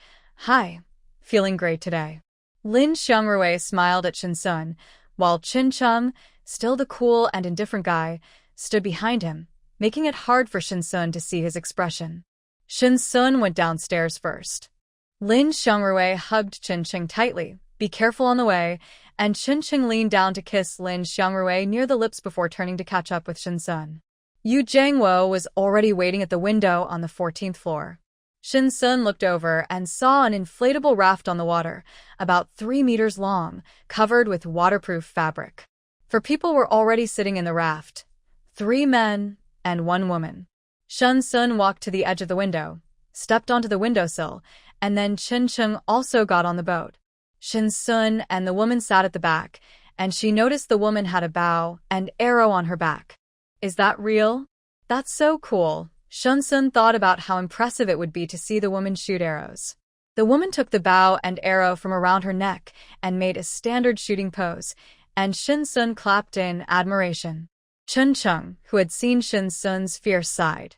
"Hi, feeling great today." Lin Xiangrui smiled at Shinsun, while Chen Cheng, still the cool and indifferent guy, stood behind him, making it hard for Shinsun to see his expression. Shinsun went downstairs first. Lin Xiangrui hugged Chen Cheng tightly, "Be careful on the way," and Chen Cheng leaned down to kiss Lin Xiangrui near the lips before turning to catch up with Shinsun. Yu Jiangwo was already waiting at the window on the 14th floor. Shin Sun looked over and saw an inflatable raft on the water, about 3 meters long, covered with waterproof fabric. 4 people were already sitting in the raft. 3 men and 1 woman. Shin Sun walked to the edge of the window, stepped onto the windowsill, and then Chen Cheng also got on the boat. Shin Sun and the woman sat at the back, and she noticed the woman had a bow and arrow on her back. Is that real? That's so cool. Shin Sun thought about how impressive it would be to see the woman shoot arrows. The woman took the bow and arrow from around her neck and made a standard shooting pose, and Shin Sun clapped in admiration. Chen Cheng, who had seen Shin Sun's fierce side.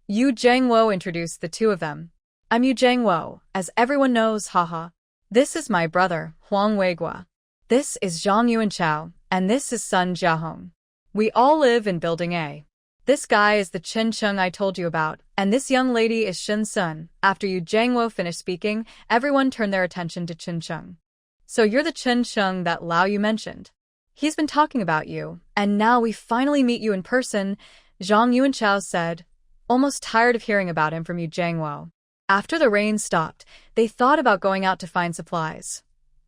Yu Jiangwo introduced the two of them. I'm Yu Jiangwo, as everyone knows, haha. This is my brother, Huang Weigua. This is Zhang Yuanchao, and this is Sun Jiahong. We all live in Building A. This guy is the Chen Cheng I told you about, and this young lady is Shin Sun. After Yu Jiangwo finished speaking, everyone turned their attention to Chen Cheng. So you're the Chen Cheng that Lao Yu mentioned. He's been talking about you, and now we finally meet you in person, Zhang Yuanchao said, almost tired of hearing about him from Yu Jiangwo. After the rain stopped, they thought about going out to find supplies.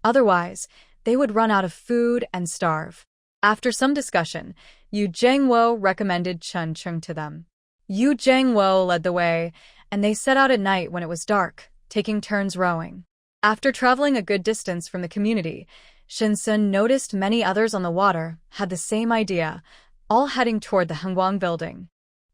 Otherwise, they would run out of food and starve. After some discussion, Yu Jiangwo recommended Chen Cheng to them. Yu Jiangwo led the way, and they set out at night when it was dark, taking turns rowing. After traveling a good distance from the community, Shin Sun noticed many others on the water had the same idea, all heading toward the Hengguang building.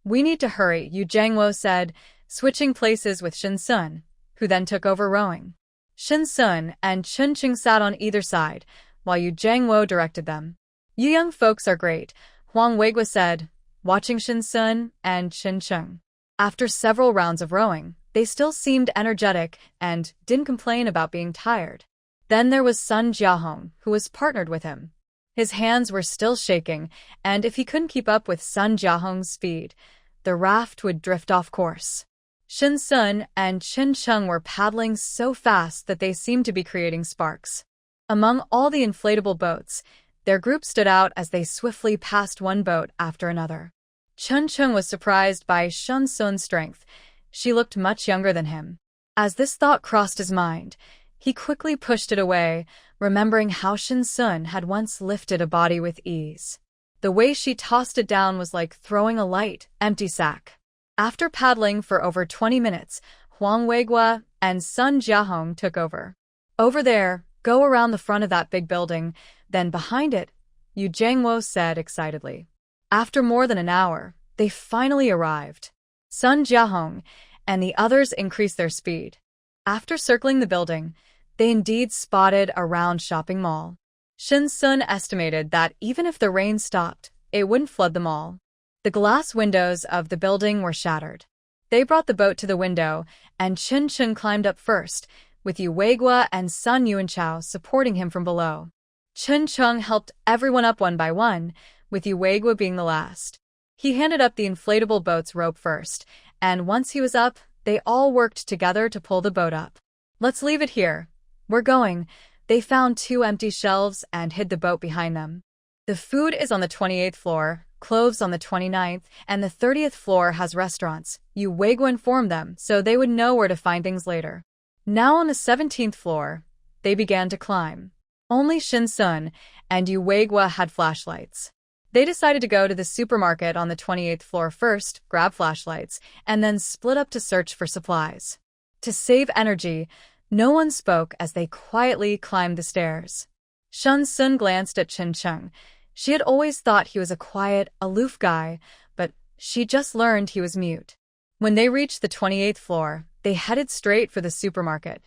We need to hurry, Yu Jiangwo said, switching places with Shin Sun, who then took over rowing. Shin Sun and Chen Cheng sat on either side, while Yu Jiangwo directed them. You young folks are great, Huang Weigua said, watching Shin Sun and Chen Cheng. After several rounds of rowing, they still seemed energetic and didn't complain about being tired. Then there was Sun Jiahong, who was partnered with him. His hands were still shaking, and if he couldn't keep up with Sun Jiahong's speed, the raft would drift off course. Shin Sun and Chen Cheng were paddling so fast that they seemed to be creating sparks. Among all the inflatable boats, their group stood out as they swiftly passed one boat after another. Chen Cheng was surprised by Shin Sun's strength. She looked much younger than him. As this thought crossed his mind, he quickly pushed it away, remembering how Shin Sun had once lifted a body with ease. The way she tossed it down was like throwing a light, empty sack. After paddling for over 20 minutes, Huang Weigua and Sun Jiahong took over. Over there, go around the front of that big building, then behind it, Yu Jiangwo said excitedly. After more than an hour, they finally arrived. Sun Jiahong and the others increased their speed. After circling the building, they indeed spotted a round shopping mall. Shin Sun estimated that even if the rain stopped, it wouldn't flood the mall. The glass windows of the building were shattered. They brought the boat to the window, and Chen Cheng climbed up first, with Yu Weigua and Sun Yuanchao supporting him from below. Chen Cheng helped everyone up one by one, with Yu Weigua being the last. He handed up the inflatable boat's rope first, and once he was up, they all worked together to pull the boat up. Let's leave it here. We're going. They found 2 empty shelves and hid the boat behind them. The food is on the 28th floor, clothes on the 29th, and the 30th floor has restaurants. Yu Weigua informed them so they would know where to find things later. Now on the 17th floor, they began to climb. Only Shin Sun and Yu Weigua had flashlights. They decided to go to the supermarket on the 28th floor first, grab flashlights, and then split up to search for supplies. To save energy, no one spoke as they quietly climbed the stairs. Shin Sun glanced at Chen Cheng. She had always thought he was a quiet, aloof guy, but she just learned he was mute. When they reached the 28th floor, they headed straight for the supermarket.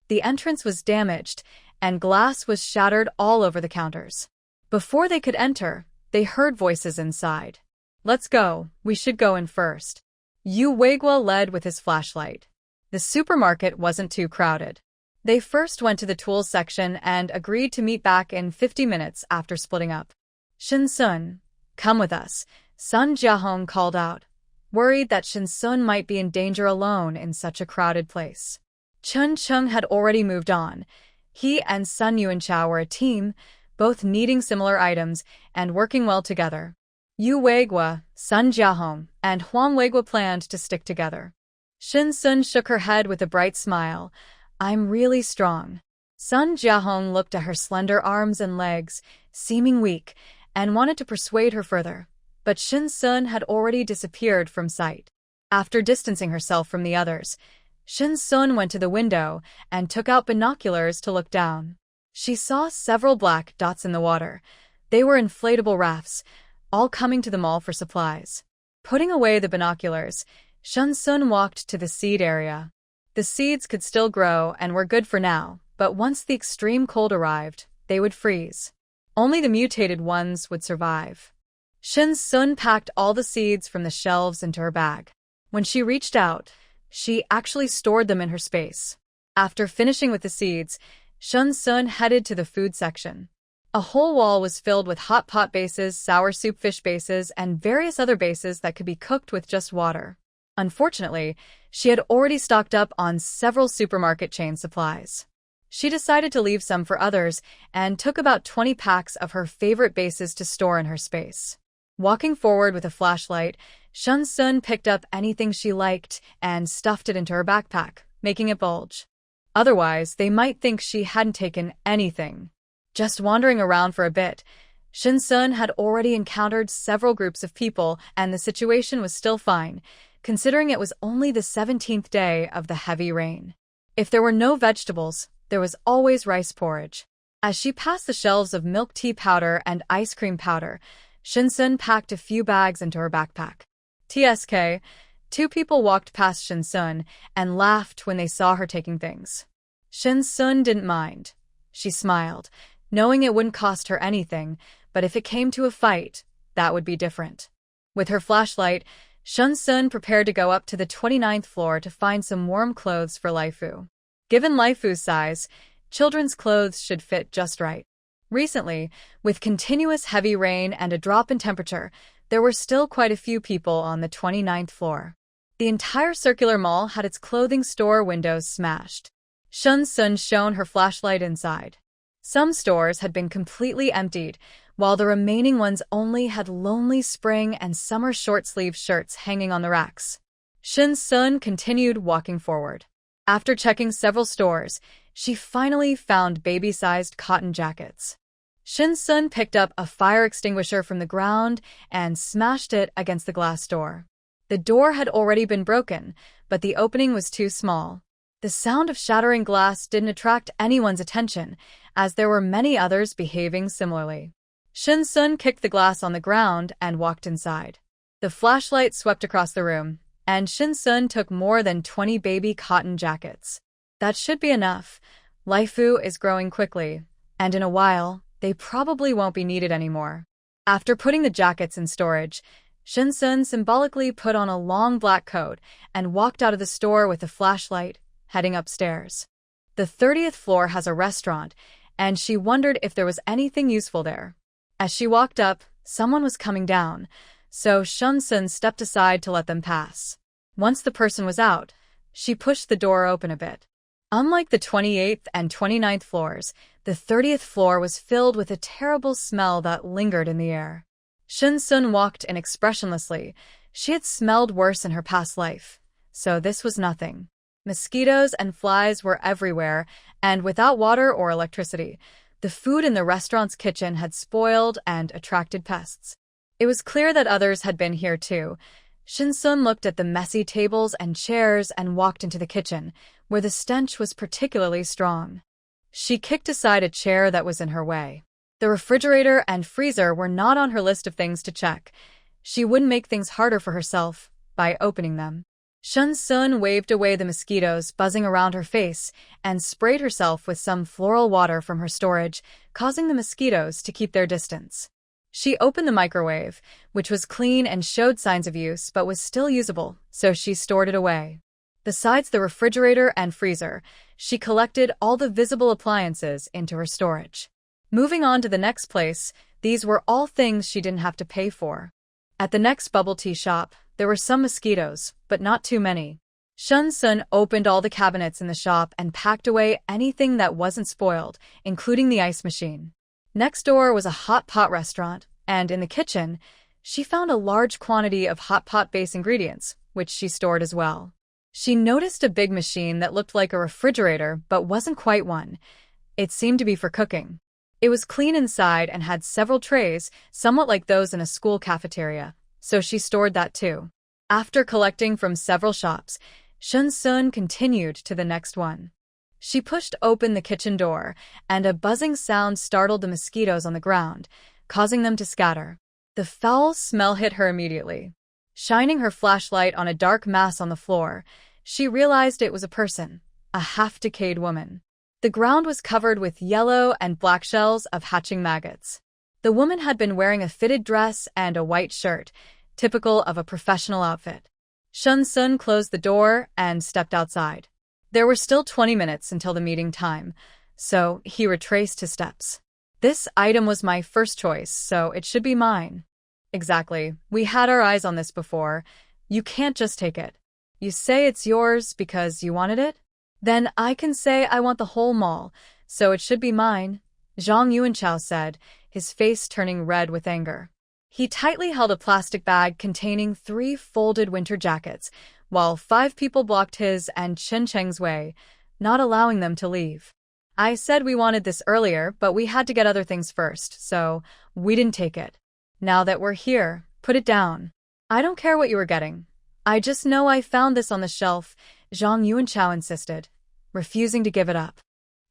The entrance was damaged, and glass was shattered all over the counters. Before they could enter, they heard voices inside. Let's go, we should go in first. Yu Weigua led with his flashlight. The supermarket wasn't too crowded. They first went to the tools section and agreed to meet back in 50 minutes after splitting up. Shin Sun, come with us, Sun Jiahong called out, worried that Shin Sun might be in danger alone in such a crowded place. Chen Cheng had already moved on. He and Sun Yuanchao were a team, both needing similar items and working well together. Yu Weigua, Sun Jiahong, and Huang Weigua planned to stick together. Shin Sun shook her head with a bright smile. I'm really strong. Sun Jiahong looked at her slender arms and legs, seeming weak, and wanted to persuade her further. But Shin Sun had already disappeared from sight. After distancing herself from the others, Shin Sun went to the window and took out binoculars to look down. She saw several black dots in the water. They were inflatable rafts, all coming to the mall for supplies. Putting away the binoculars, Shin Sun walked to the seed area. The seeds could still grow and were good for now, but once the extreme cold arrived, they would freeze. Only the mutated ones would survive. Shin Sun packed all the seeds from the shelves into her bag. When she reached out, she actually stored them in her space. After finishing with the seeds, Shin Sun headed to the food section. A whole wall was filled with hot pot bases, sour soup fish bases, and various other bases that could be cooked with just water. Unfortunately, she had already stocked up on several supermarket chain supplies. She decided to leave some for others and took about 20 packs of her favorite bases to store in her space. Walking forward with a flashlight, Shin Sun picked up anything she liked and stuffed it into her backpack, making it bulge. Otherwise, they might think she hadn't taken anything. Just wandering around for a bit, Shin Sun had already encountered several groups of people and the situation was still fine, considering it was only the 17th day of the heavy rain. If there were no vegetables, there was always rice porridge. As she passed the shelves of milk tea powder and ice cream powder, Shin Sun packed a few bags into her backpack. TSK, two people walked past Shin Sun and laughed when they saw her taking things. Shin Sun didn't mind. She smiled, knowing it wouldn't cost her anything, but if it came to a fight, that would be different. With her flashlight, Shin Sun prepared to go up to the 29th floor to find some warm clothes for Laifu. Given Laifu's size, children's clothes should fit just right. Recently, with continuous heavy rain and a drop in temperature, there were still quite a few people on the 29th floor. The entire circular mall had its clothing store windows smashed. Shin Sun shone her flashlight inside. Some stores had been completely emptied, while the remaining ones only had lonely spring and summer short-sleeve shirts hanging on the racks. Shin Sun continued walking forward. After checking several stores, she finally found baby-sized cotton jackets. Shin Sun picked up a fire extinguisher from the ground and smashed it against the glass door. The door had already been broken, but the opening was too small. The sound of shattering glass didn't attract anyone's attention, as there were many others behaving similarly. Shin Sun kicked the glass on the ground and walked inside. The flashlight swept across the room, and Shin Sun took more than 20 baby cotton jackets. That should be enough. Laifu is growing quickly, and in a while, they probably won't be needed anymore. After putting the jackets in storage, Shin Sun symbolically put on a long black coat and walked out of the store with a flashlight, heading upstairs. The 30th floor has a restaurant, and she wondered if there was anything useful there. As she walked up, someone was coming down, so Shin Sun stepped aside to let them pass. Once the person was out, she pushed the door open a bit. Unlike the 28th and 29th floors, the 30th floor was filled with a terrible smell that lingered in the air. Shin Sun walked in expressionlessly. She had smelled worse in her past life, so this was nothing. Mosquitoes and flies were everywhere, and without water or electricity, the food in the restaurant's kitchen had spoiled and attracted pests. It was clear that others had been here too. Shin Sun looked at the messy tables and chairs and walked into the kitchen, where the stench was particularly strong. She kicked aside a chair that was in her way. The refrigerator and freezer were not on her list of things to check. She wouldn't make things harder for herself by opening them. Shin Sun waved away the mosquitoes buzzing around her face and sprayed herself with some floral water from her storage, causing the mosquitoes to keep their distance. She opened the microwave, which was clean and showed signs of use but was still usable, so she stored it away. Besides the refrigerator and freezer, she collected all the visible appliances into her storage. Moving on to the next place, these were all things she didn't have to pay for. At the next bubble tea shop, there were some mosquitoes, but not too many. Shin Sun opened all the cabinets in the shop and packed away anything that wasn't spoiled, including the ice machine. Next door was a hot pot restaurant, and in the kitchen, She found a large quantity of hot pot base ingredients, which she stored as well. She noticed a big machine that looked like a refrigerator but wasn't quite one. It seemed to be for cooking. It was clean inside and had several trays, somewhat like those in a school cafeteria, so she stored that too. After collecting from several shops, Shun continued to the next one. She pushed open the kitchen door, and a buzzing sound startled the mosquitoes on the ground, causing them to scatter. The foul smell hit her immediately. Shining her flashlight on a dark mass on the floor, she realized it was a person, a half-decayed woman. The ground was covered with yellow and black shells of hatching maggots. The woman had been wearing a fitted dress and a white shirt, typical of a professional outfit. Shun closed the door and stepped outside. There were still 20 minutes until the meeting time, so he retraced his steps. This item was my first choice, so it should be mine. Exactly. We had our eyes on this before. You can't just take it. You say it's yours because you wanted it? Then I can say I want the whole mall, so it should be mine, Zhang Yuanchao said, his face turning red with anger. He tightly held a plastic bag containing 3 folded winter jackets, while 5 people blocked his and Chen Cheng's way, not allowing them to leave. I said we wanted this earlier, but we had to get other things first, so we didn't take it. Now that we're here, put it down. I don't care what you were getting. I just know I found this on the shelf, Zhang Yuanchao insisted, refusing to give it up.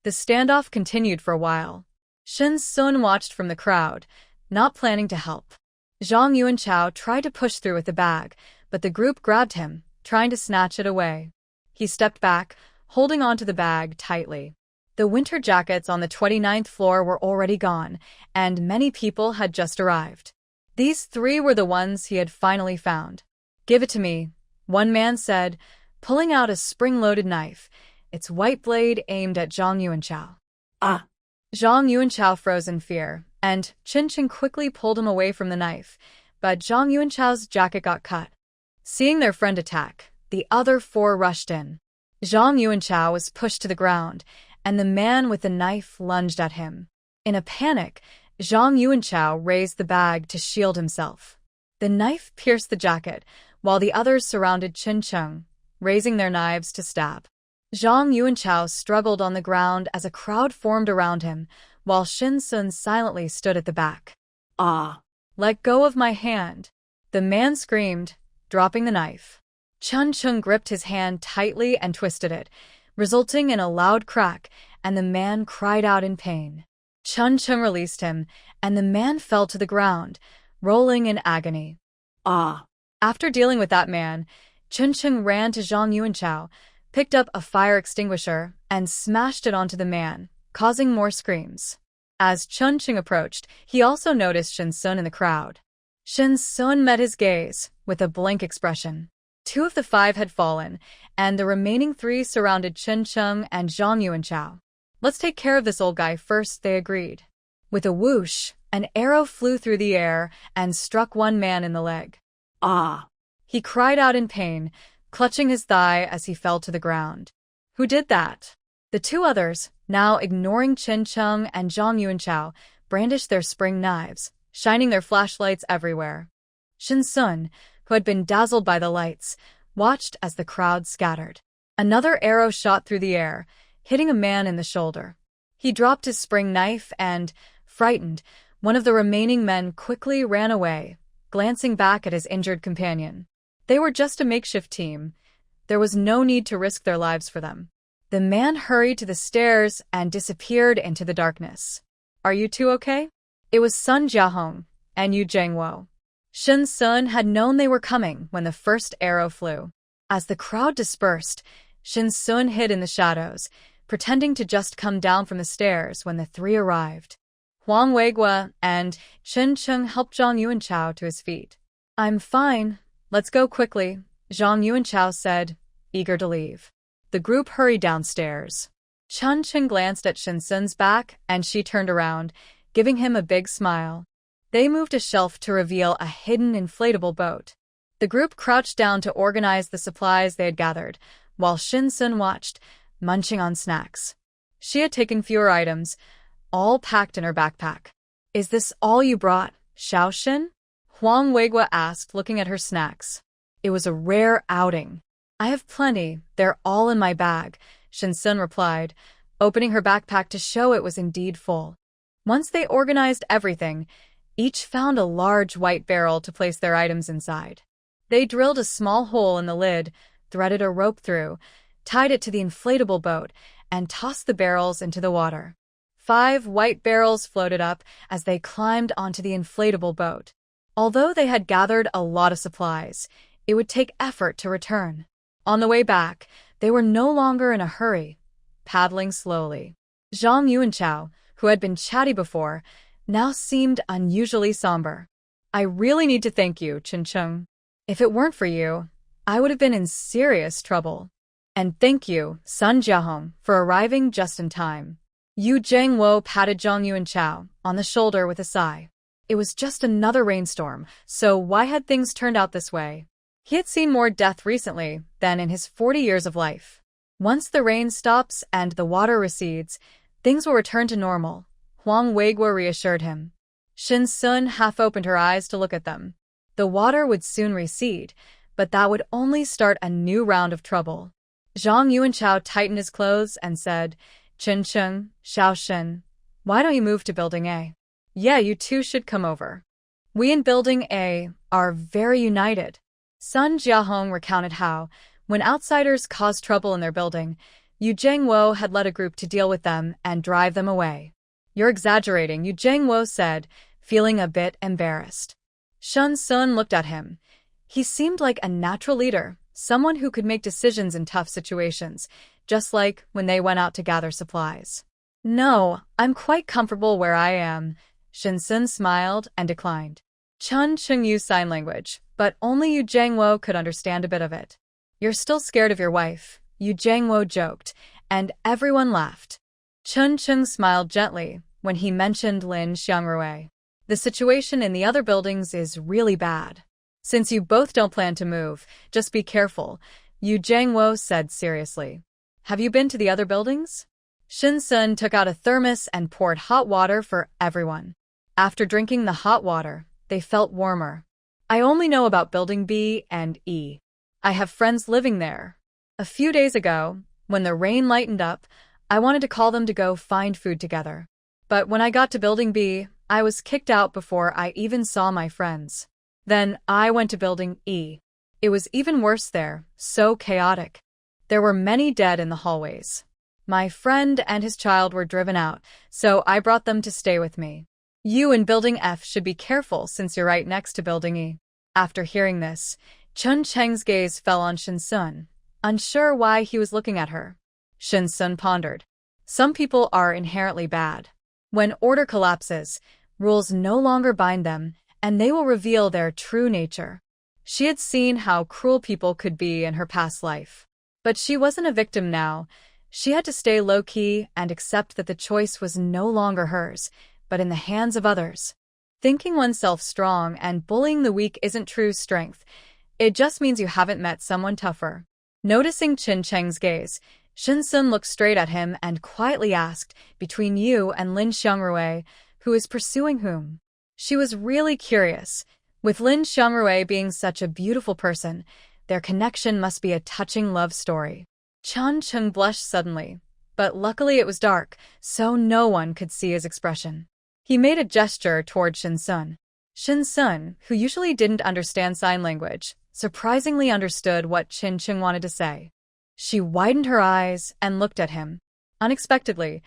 The standoff continued for a while. Shin Sun watched from the crowd, not planning to help. Zhang Yuanchao tried to push through with the bag, but the group grabbed him, trying to snatch it away. He stepped back, holding onto the bag tightly. The winter jackets on the 29th floor were already gone, and many people had just arrived. These 3 were the ones he had finally found. Give it to me, one man said, pulling out a spring-loaded knife, its white blade aimed at Zhang Yuanchao. Ah! Zhang Yuanchao froze in fear, and Qin quickly pulled him away from the knife, but Zhang Yuanchao's jacket got cut. Seeing their friend attack, the other 4 rushed in. Zhang Yuanchao was pushed to the ground, and the man with the knife lunged at him. In a panic, Zhang Yuanchao raised the bag to shield himself. The knife pierced the jacket, while the others surrounded Qin, raising their knives to stab. Zhang Yuanchao struggled on the ground as a crowd formed around him, while Shin Sun silently stood at the back. Ah! Let go of my hand, the man screamed, dropping the knife. Chun gripped his hand tightly and twisted it, resulting in a loud crack, and the man cried out in pain. Chun released him, and the man fell to the ground, rolling in agony. Ah! After dealing with that man, Chun ran to Zhang Yuanchao, picked up a fire extinguisher, and smashed it onto the man, causing more screams. As Chun approached, he also noticed Shin Sun in the crowd. Shin Sun met his gaze, with a blank expression. 2 of the 5 had fallen, and the remaining 3 surrounded Qin and Zhang Yuanchao. Let's take care of this old guy first, they agreed. With a whoosh, an arrow flew through the air and struck one man in the leg. Ah! He cried out in pain, clutching his thigh as he fell to the ground. Who did that? The 2 others, now ignoring Qin and Zhang Yuanchao, brandished their spring knives, shining their flashlights everywhere. Shin Sun, who had been dazzled by the lights, watched as the crowd scattered. Another arrow shot through the air, hitting a man in the shoulder. He dropped his spring knife and, frightened, one of the remaining men quickly ran away, glancing back at his injured companion. They were just a makeshift team. There was no need to risk their lives for them. The man hurried to the stairs and disappeared into the darkness. Are you 2 okay? It was Sun Jiahong and Yu Jiangwo. Shin Sun had known they were coming when the first arrow flew. As the crowd dispersed, Shin Sun hid in the shadows, pretending to just come down from the stairs when the 3 arrived. Huang Weigua and Qin helped Zhang Yuanchao to his feet. I'm fine. Let's go quickly, Zhang Yuanchao said, eager to leave. The group hurried downstairs. Qin glanced at Shin Sun's back and she turned around, giving him a big smile. They moved a shelf to reveal a hidden inflatable boat. The group crouched down to organize the supplies they had gathered, while Shin Sun watched, munching on snacks. She had taken fewer items, all packed in her backpack. Is this all you brought, Xiao Shin? Huang Weigua asked, looking at her snacks. It was a rare outing. I have plenty, they're all in my bag, Shinsun replied, opening her backpack to show it was indeed full. Once they organized everything, each found a large white barrel to place their items inside. They drilled a small hole in the lid, threaded a rope through, tied it to the inflatable boat, and tossed the barrels into the water. 5 white barrels floated up as they climbed onto the inflatable boat. Although they had gathered a lot of supplies, it would take effort to return. On the way back, they were no longer in a hurry, paddling slowly. Zhang Yuanchao, who had been chatty before, now seemed unusually somber. I really need to thank you, Chengcheng. If it weren't for you, I would have been in serious trouble. And thank you, Sun Jiahong, for arriving just in time. Yu Zhengwo patted Zhang Yuanchao on the shoulder with a sigh. It was just another rainstorm, so why had things turned out this way? He had seen more death recently than in his 40 years of life. Once the rain stops and the water recedes, things will return to normal, Huang Weigua reassured him. Shinsun half opened her eyes to look at them. The water would soon recede, but that would only start a new round of trouble. Zhang Yuanchao tightened his clothes and said, Chengcheng, Xiaoshen, why don't you move to Building A? Yeah, you two should come over. We in Building A are very united. Sun Jiahong recounted how, when outsiders caused trouble in their building, Yu Zhengwo had led a group to deal with them and drive them away. You're exaggerating, Yu Zhengwo said, feeling a bit embarrassed. Shun Sun looked at him. He seemed like a natural leader, someone who could make decisions in tough situations, just like when they went out to gather supplies. No, I'm quite comfortable where I am, Shinsun smiled and declined. Chun Chung used sign language, but only Yu Zhengwo could understand a bit of it. You're still scared of your wife, Yu Zhengwo joked, and everyone laughed. Chun Chung smiled gently when he mentioned Lin Xiangrui. The situation in the other buildings is really bad. Since you both don't plan to move, just be careful, Yu Zhengwo said seriously. Have you been to the other buildings? Shinsun took out a thermos and poured hot water for everyone. After drinking the hot water, they felt warmer. I only know about Building B and E. I have friends living there. A few days ago, when the rain lightened up, I wanted to call them to go find food together. But when I got to Building B, I was kicked out before I even saw my friends. Then I went to Building E. It was even worse there, so chaotic. There were many dead in the hallways. My friend and his child were driven out, so I brought them to stay with me. You in Building F should be careful since you're right next to Building E. After hearing this, Chun Cheng's gaze fell on Shinsun, unsure why he was looking at her. Shinsun pondered. Some people are inherently bad. When order collapses, rules no longer bind them, and they will reveal their true nature. She had seen how cruel people could be in her past life. But she wasn't a victim now. She had to stay low-key and accept that the choice was no longer hers, but in the hands of others. Thinking oneself strong and bullying the weak isn't true strength. It just means you haven't met someone tougher. Noticing Qin Cheng's gaze, Shinsun looked straight at him and quietly asked, between you and Lin Xiangrui, who is pursuing whom? She was really curious. With Lin Xiangrui being such a beautiful person, their connection must be a touching love story. Chun Chung blushed suddenly, but luckily it was dark, so no one could see his expression. He made a gesture toward Shinsun. Shinsun, who usually didn't understand sign language, surprisingly understood what Qin Chung wanted to say. She widened her eyes and looked at him. Unexpectedly,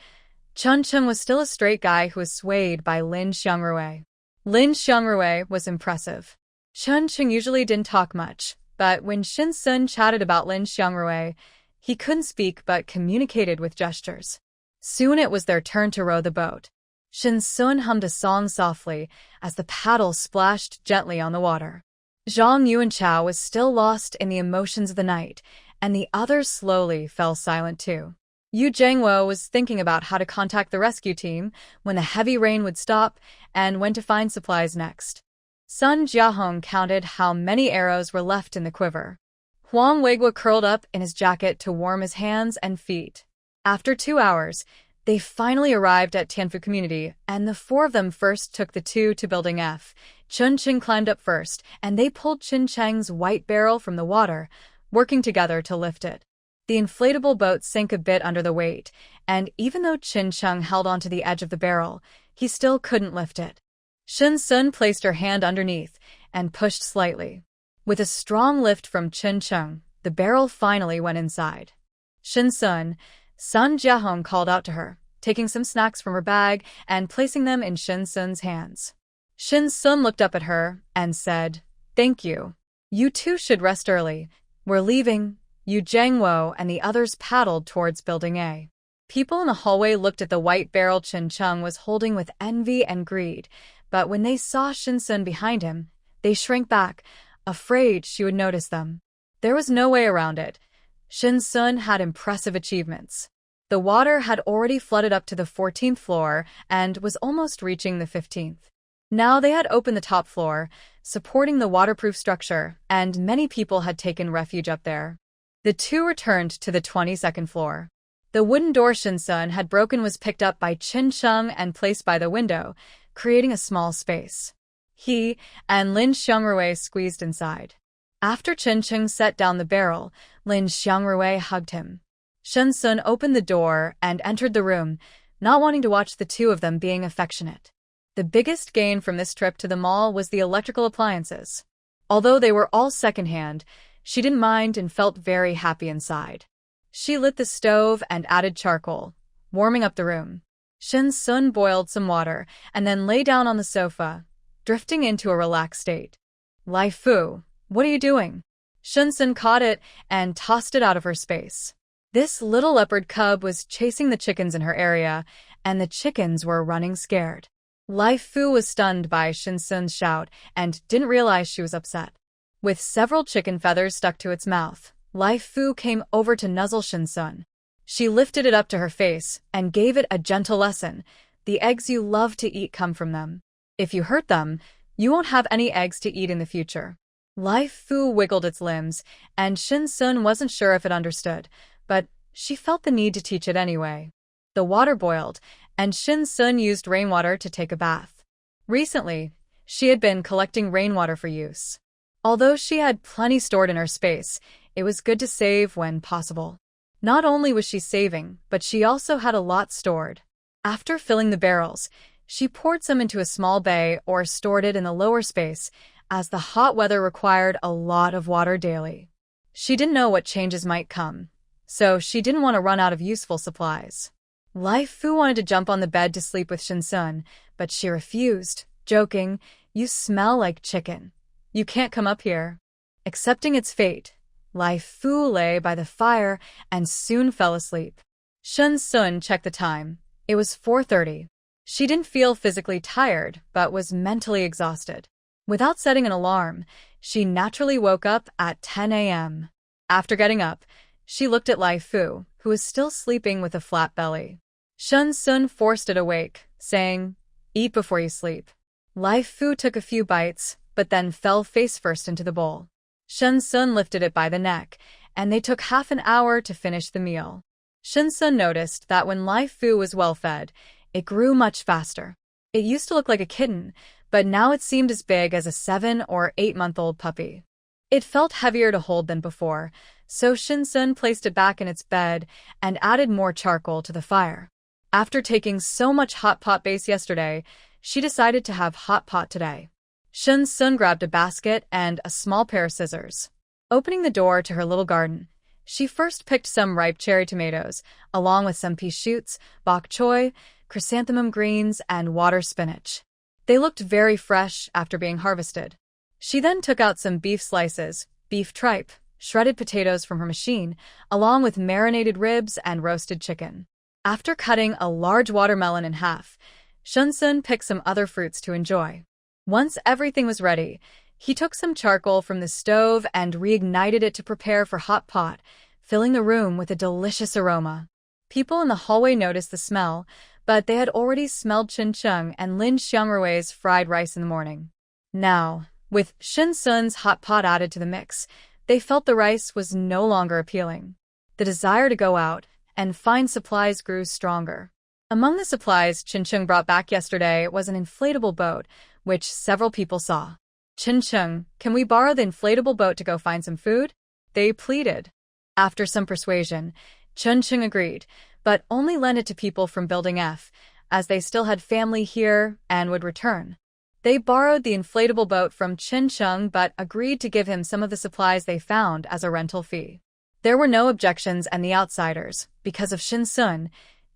Chun Chung was still a straight guy who was swayed by Lin Xiangrui. Lin Xiangrui was impressive. Chun Chung usually didn't talk much, but when Shinsun chatted about Lin Xiangrui, he couldn't speak but communicated with gestures. Soon it was their turn to row the boat. Shinsun hummed a song softly as the paddle splashed gently on the water. Zhang Yuanchao was still lost in the emotions of the night, and the others slowly fell silent too. Yu Zhengwo was thinking about how to contact the rescue team, when the heavy rain would stop, and when to find supplies next. Sun Jiahong counted how many arrows were left in the quiver. Huang Weigua curled up in his jacket to warm his hands and feet. After 2 hours, They finally arrived at Tianfu Community, and the four of them first took the two to Building F. Chun Ching climbed up first, and they pulled Chin Cheng's white barrel from the water, working together to lift it. The inflatable boat sank a bit under the weight, and even though Chin Cheng held onto the edge of the barrel, he still couldn't lift it. Shin Sun placed her hand underneath and pushed slightly. With a strong lift from Chin Cheng, the barrel finally went inside. Shin Sun Jiahong called out to her, taking some snacks from her bag and placing them in Shin Sun's hands. Shin Sun looked up at her and said, "Thank you. You two should rest early. We're leaving." Yu Jiangwo and the others paddled towards Building A. People in the hallway looked at the white barrel Chin Cheng was holding with envy and greed, but when they saw Shin Sun behind him, they shrank back, afraid she would notice them. There was no way around it. Shin Sun had impressive achievements. The water had already flooded up to the 14th floor and was almost reaching the 15th. Now they had opened the top floor, supporting the waterproof structure, and many people had taken refuge up there. The two returned to the 22nd floor. The wooden door Shin Sun had broken was picked up by Chin Cheng and placed by the window, creating a small space. He and Lin Xiangrui squeezed inside. After Chin Cheng set down the barrel, Lin Xiangrui hugged him. Shin Sun opened the door and entered the room, not wanting to watch the two of them being affectionate. The biggest gain from this trip to the mall was the electrical appliances. Although they were all secondhand, she didn't mind and felt very happy inside. She lit the stove and added charcoal, warming up the room. Shin Sun boiled some water and then lay down on the sofa, drifting into a relaxed state. "Lai Fu, what are you doing?" Shin Sun caught it and tossed it out of her space. This little leopard cub was chasing the chickens in her area, and the chickens were running scared. Lai Fu was stunned by Shin Sun's shout and didn't realize she was upset. With several chicken feathers stuck to its mouth, Lai Fu came over to nuzzle Shin Sun. She lifted it up to her face and gave it a gentle lesson. "The eggs you love to eat come from them. If you hurt them, you won't have any eggs to eat in the future." Lai Fu wiggled its limbs, and Shin Sun wasn't sure if it understood, but she felt the need to teach it anyway. The water boiled, and Shin Sun used rainwater to take a bath. Recently, she had been collecting rainwater for use. Although she had plenty stored in her space, it was good to save when possible. Not only was she saving, but she also had a lot stored. After filling the barrels, she poured some into a small bay or stored it in the lower space, as the hot weather required a lot of water daily. She didn't know what changes might come, so she didn't want to run out of useful supplies. Lai Fu wanted to jump on the bed to sleep with Shin Sun, but she refused, joking, "You smell like chicken. You can't come up here." Accepting its fate, Lai Fu lay by the fire and soon fell asleep. Shin Sun checked the time. It was 4:30. She didn't feel physically tired, but was mentally exhausted. Without setting an alarm, she naturally woke up at 10 a.m. After getting up, she looked at Lai Fu, who was still sleeping with a flat belly. Shin Sun forced it awake, saying, "Eat before you sleep." Lai Fu took a few bites, but then fell face first into the bowl. Shin Sun lifted it by the neck, and they took half an hour to finish the meal. Shin Sun noticed that when Lai Fu was well fed, it grew much faster. It used to look like a kitten, but now it seemed as big as a 7 or 8-month-old puppy. It felt heavier to hold than before, so Shin Sun placed it back in its bed and added more charcoal to the fire. After taking so much hot pot base yesterday, she decided to have hot pot today. Shin Sun grabbed a basket and a small pair of scissors. Opening the door to her little garden, she first picked some ripe cherry tomatoes, along with some pea shoots, bok choy, chrysanthemum greens, and water spinach. They looked very fresh after being harvested. She then took out some beef slices, beef tripe, shredded potatoes from her machine, along with marinated ribs and roasted chicken. After cutting a large watermelon in half, Shin Sun picked some other fruits to enjoy. Once everything was ready, he took some charcoal from the stove and reignited it to prepare for hot pot, filling the room with a delicious aroma. People in the hallway noticed the smell, but they had already smelled Chin Cheng and Lin Xiangrui's fried rice in the morning. Now, with Shin Sun's hot pot added to the mix, they felt the rice was no longer appealing. The desire to go out and find supplies grew stronger. Among the supplies Chincheng brought back yesterday was an inflatable boat, which several people saw. Chincheng, can we borrow the inflatable boat to go find some food? They pleaded. After some persuasion, Chincheng agreed, but only lent it to people from Building F, as they still had family here and would return. They borrowed the inflatable boat from Chincheng but agreed to give him some of the supplies they found as a rental fee. There were no objections, and the outsiders, because of Shinsun,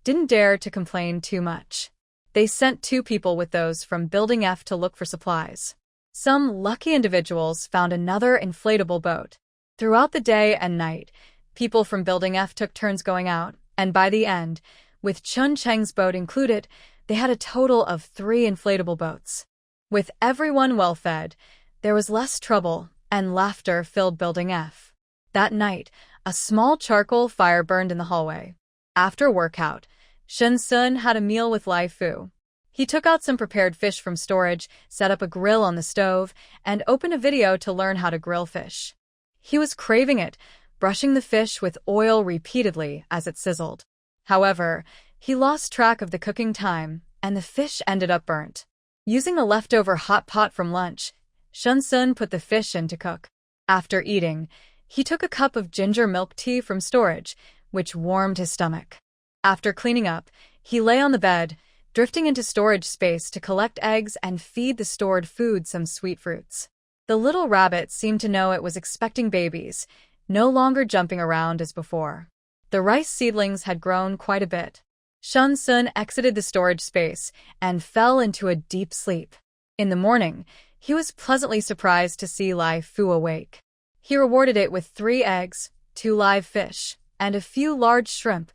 didn't dare to complain too much. They sent 2 people with those from Building F to look for supplies. Some lucky individuals found another inflatable boat. Throughout the day and night, people from Building F took turns going out, and by the end, with Chun Cheng's boat included, they had a total of 3 inflatable boats. With everyone well fed, there was less trouble, and laughter filled Building F. That night, a small charcoal fire burned in the hallway. After workout, Shinsun had a meal with Lai Fu. He took out some prepared fish from storage, set up a grill on the stove, and opened a video to learn how to grill fish. He was craving it, brushing the fish with oil repeatedly as it sizzled. However, he lost track of the cooking time, and the fish ended up burnt. Using a leftover hot pot from lunch, Shinsun put the fish in to cook. After eating, he took a cup of ginger milk tea from storage, which warmed his stomach. After cleaning up, he lay on the bed, drifting into storage space to collect eggs and feed the stored food some sweet fruits. The little rabbit seemed to know it was expecting babies, no longer jumping around as before. The rice seedlings had grown quite a bit. Shinsun exited the storage space and fell into a deep sleep. In the morning, he was pleasantly surprised to see Lai Fu awake. He rewarded it with 3 eggs, 2 live fish, and a few large shrimp,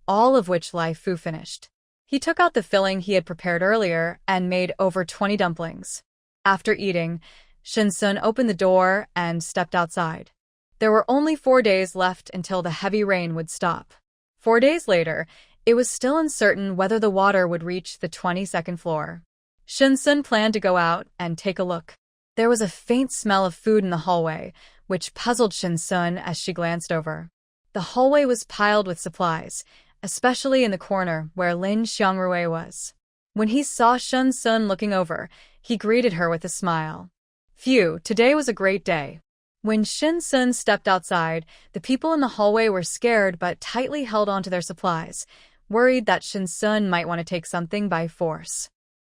all of which Lai Fu finished. He took out the filling he had prepared earlier and made over 20 dumplings. After eating, Shinsun opened the door and stepped outside. There were only 4 days left until the heavy rain would stop. 4 days later, it was still uncertain whether the water would reach the 22nd floor. Shinsun planned to go out and take a look. There was a faint smell of food in the hallway, which puzzled Shinsun as she glanced over. The hallway was piled with supplies, especially in the corner where Lin Xiangrui was. When he saw Shinsun looking over, he greeted her with a smile. Phew, today was a great day. When Shinsun stepped outside, the people in the hallway were scared but tightly held onto their supplies, worried that Shinsun might want to take something by force.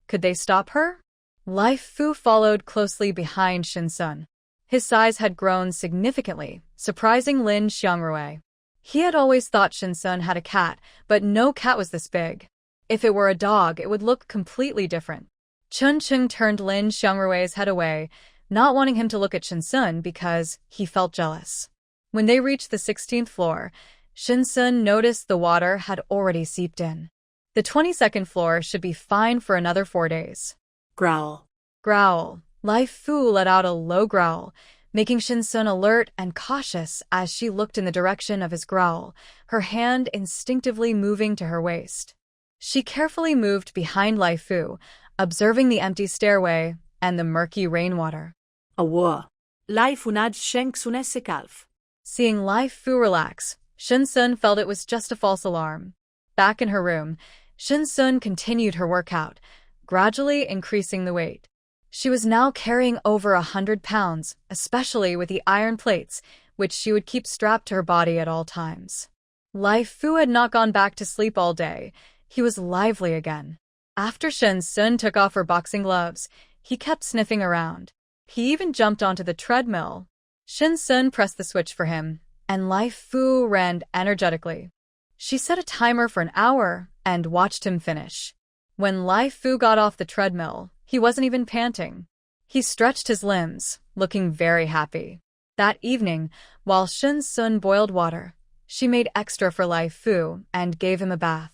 Could they stop her? Lai Fu followed closely behind Shinsun. His size had grown significantly, surprising Lin Xiangrui. He had always thought Shinsun had a cat, but no cat was this big. If it were a dog, it would look completely different. Chun Cheng turned Lin Xiangrui's head away, not wanting him to look at Shinsun because he felt jealous. When they reached the 16th floor, Shinsun noticed the water had already seeped in. The 22nd floor should be fine for another 4 days. Growl. Growl. Lai Fu let out a low growl, making Shinsun alert and cautious as she looked in the direction of his growl, her hand instinctively moving to her waist. She carefully moved behind Lai Fu, observing the empty stairway and the murky rainwater. Awa. Lai Fu nad shenk sunesse kalf. Seeing Lai Fu relax, Shinsun felt it was just a false alarm. Back in her room, Shinsun continued her workout, gradually increasing the weight. She was now carrying over 100 pounds, especially with the iron plates, which she would keep strapped to her body at all times. Lai Fu had not gone back to sleep all day. He was lively again. After Shinsun took off her boxing gloves, he kept sniffing around. He even jumped onto the treadmill. Shinsun pressed the switch for him, and Lai Fu ran energetically. She set a timer for an hour and watched him finish. When Lai Fu got off the treadmill, he wasn't even panting. He stretched his limbs, looking very happy. That evening, while Shinsun boiled water, she made extra for Lai Fu and gave him a bath.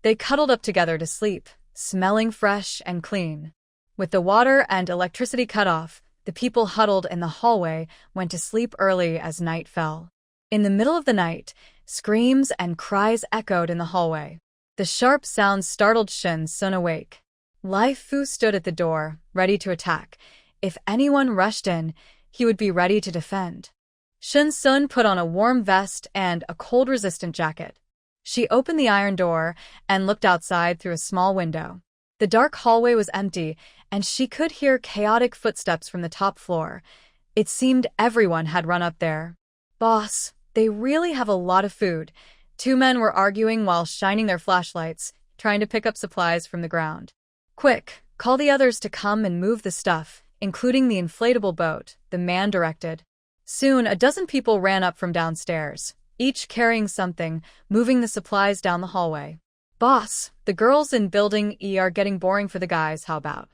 They cuddled up together to sleep, smelling fresh and clean. With the water and electricity cut off, the people huddled in the hallway went to sleep early as night fell. In the middle of the night, screams and cries echoed in the hallway. The sharp sounds startled Shinsun awake. Lai Fu stood at the door, ready to attack. If anyone rushed in, he would be ready to defend. Shinsun put on a warm vest and a cold-resistant jacket. She opened the iron door and looked outside through a small window. The dark hallway was empty, and she could hear chaotic footsteps from the top floor. It seemed everyone had run up there. "Boss, they really have a lot of food." Two men were arguing while shining their flashlights, trying to pick up supplies from the ground. "Quick, call the others to come and move the stuff, including the inflatable boat," the man directed. Soon, a dozen people ran up from downstairs, each carrying something, moving the supplies down the hallway. "Boss, the girls in Building E are getting boring for the guys, how about?"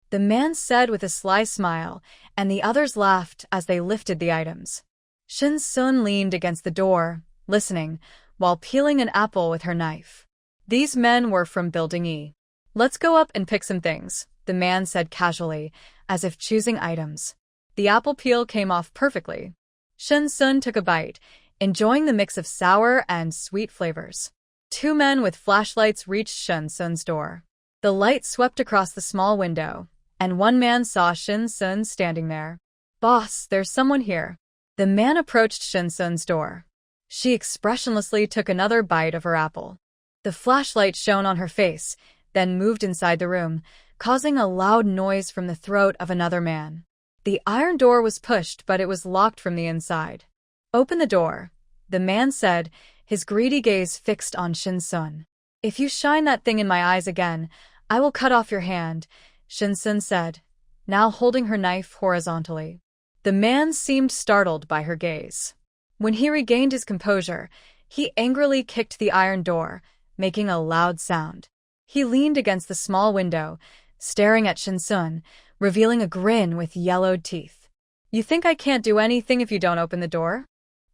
the man said with a sly smile, and the others laughed as they lifted the items. Shin Sun leaned against the door, listening, while peeling an apple with her knife. These men were from Building E. "Let's go up and pick some things," the man said casually, as if choosing items. The apple peel came off perfectly. Shin Sun took a bite, enjoying the mix of sour and sweet flavors. Two men with flashlights reached Shin Sun's door. The light swept across the small window, and one man saw Shin Sun standing there. "Boss, there's someone here." The man approached Shin Sun's door. She expressionlessly took another bite of her apple. The flashlight shone on her face, then moved inside the room, causing a loud noise from the throat of another man. The iron door was pushed, but it was locked from the inside. "Open the door," the man said, his greedy gaze fixed on Shin Sun. "If you shine that thing in my eyes again, I will cut off your hand," Shin Sun said, now holding her knife horizontally. The man seemed startled by her gaze. When he regained his composure, he angrily kicked the iron door, making a loud sound. He leaned against the small window, staring at Shin Sun, revealing a grin with yellowed teeth. "You think I can't do anything if you don't open the door?"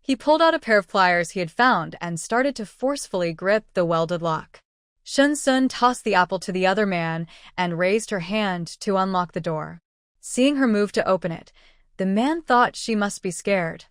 He pulled out a pair of pliers he had found and started to forcefully grip the welded lock. Shin Sun tossed the apple to the other man and raised her hand to unlock the door. Seeing her move to open it, the man thought she must be scared.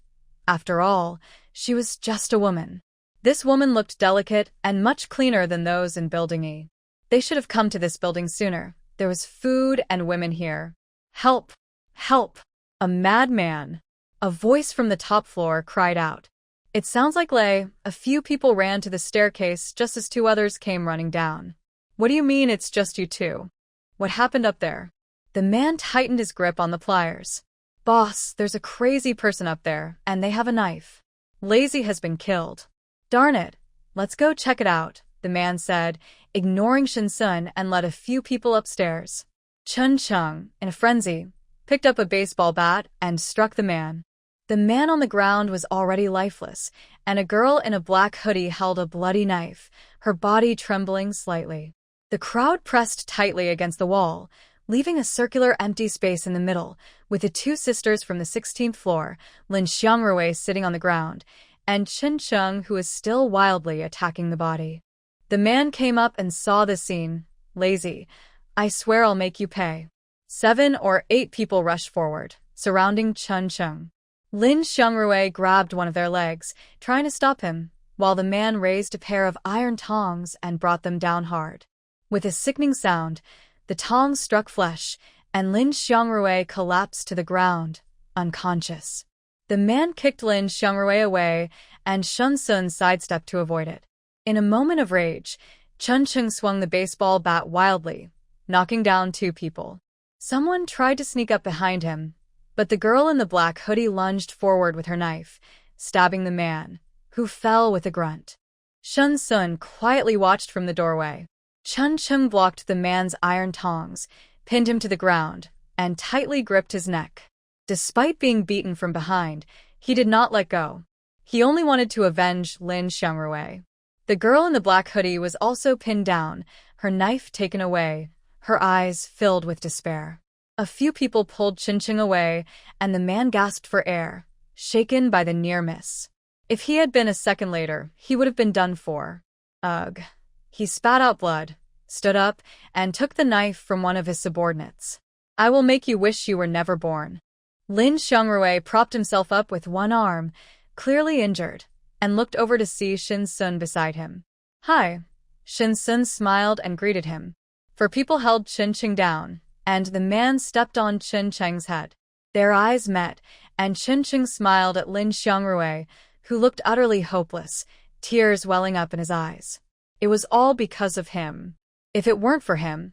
After all, she was just a woman. This woman looked delicate and much cleaner than those in Building E. They should have come to this building sooner. There was food and women here. "Help! Help! A madman!" A voice from the top floor cried out. "It sounds like Lei." A few people ran to the staircase just as two others came running down. "What do you mean it's just you two? What happened up there?" The man tightened his grip on the pliers. "Boss, there's a crazy person up there, and they have a knife. Lazy has been killed." "Darn it, let's go check it out," the man said, ignoring Shin Sun and led a few people upstairs. Chun Chung, in a frenzy, picked up a baseball bat and struck the man. The man on the ground was already lifeless, and a girl in a black hoodie held a bloody knife, her body trembling slightly. The crowd pressed tightly against the wall, leaving a circular empty space in the middle, with the two sisters from the 16th floor, Lin Xiangrui sitting on the ground, and Chen Chung who was still wildly attacking the body. The man came up and saw the scene. "Lazy, I swear I'll make you pay." 7 or 8 people rushed forward, surrounding Chen Chung. Lin Xiangrui grabbed one of their legs, trying to stop him, while the man raised a pair of iron tongs and brought them down hard. With a sickening sound, the tongs struck flesh, and Lin Xiangrui collapsed to the ground, unconscious. The man kicked Lin Xiangrui away, and Shun Sun sidestepped to avoid it. In a moment of rage, Chun Chung swung the baseball bat wildly, knocking down 2 people. Someone tried to sneak up behind him, but the girl in the black hoodie lunged forward with her knife, stabbing the man, who fell with a grunt. Shun Sun quietly watched from the doorway. Chun Chung blocked the man's iron tongs, pinned him to the ground, and tightly gripped his neck. Despite being beaten from behind, he did not let go. He only wanted to avenge Lin Xiangrui. The girl in the black hoodie was also pinned down, her knife taken away, her eyes filled with despair. A few people pulled Chin Ching away, and the man gasped for air, shaken by the near miss. If he had been a second later, he would have been done for. Ugh. He spat out blood, stood up, and took the knife from one of his subordinates. "I will make you wish you were never born." Lin Xiangrui propped himself up with one arm, clearly injured, and looked over to see Shin Sun beside him. "Hi." Shin Sun smiled and greeted him. 4 people held Chin Ching down, and the man stepped on Chin Cheng's head. Their eyes met, and Chin Ching smiled at Lin Xiangrui, who looked utterly hopeless, tears welling up in his eyes. It was all because of him. If it weren't for him,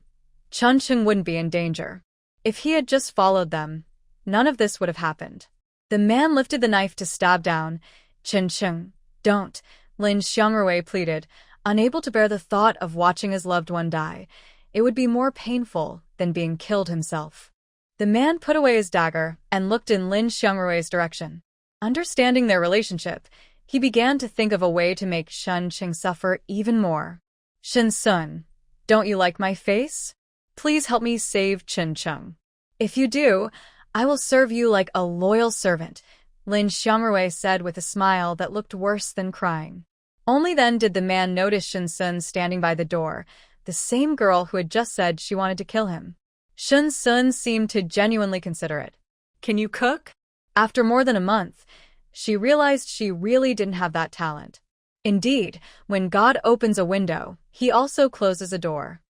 Chuncheng wouldn't be in danger. If he had just followed them, none of this would have happened. The man lifted the knife to stab down. Chuncheng, don't, Lin Xiangrui pleaded, unable to bear the thought of watching his loved one die. It would be more painful than being killed himself. The man put away his dagger and looked in Lin Xiangrui's direction. Understanding their relationship, he began to think of a way to make Chuncheng suffer even more. Shen Sun, don't you like my face? Please help me save Chuncheng. If you do, I will serve you like a loyal servant, Lin Xiangrui said with a smile that looked worse than crying. Only then did the man notice Shen Sun standing by the door, the same girl who had just said she wanted to kill him. Shen Sun seemed to genuinely consider it. Can you cook? After more than a month, she realized she really didn't have that talent. Indeed, when God opens a window, he also closes a door.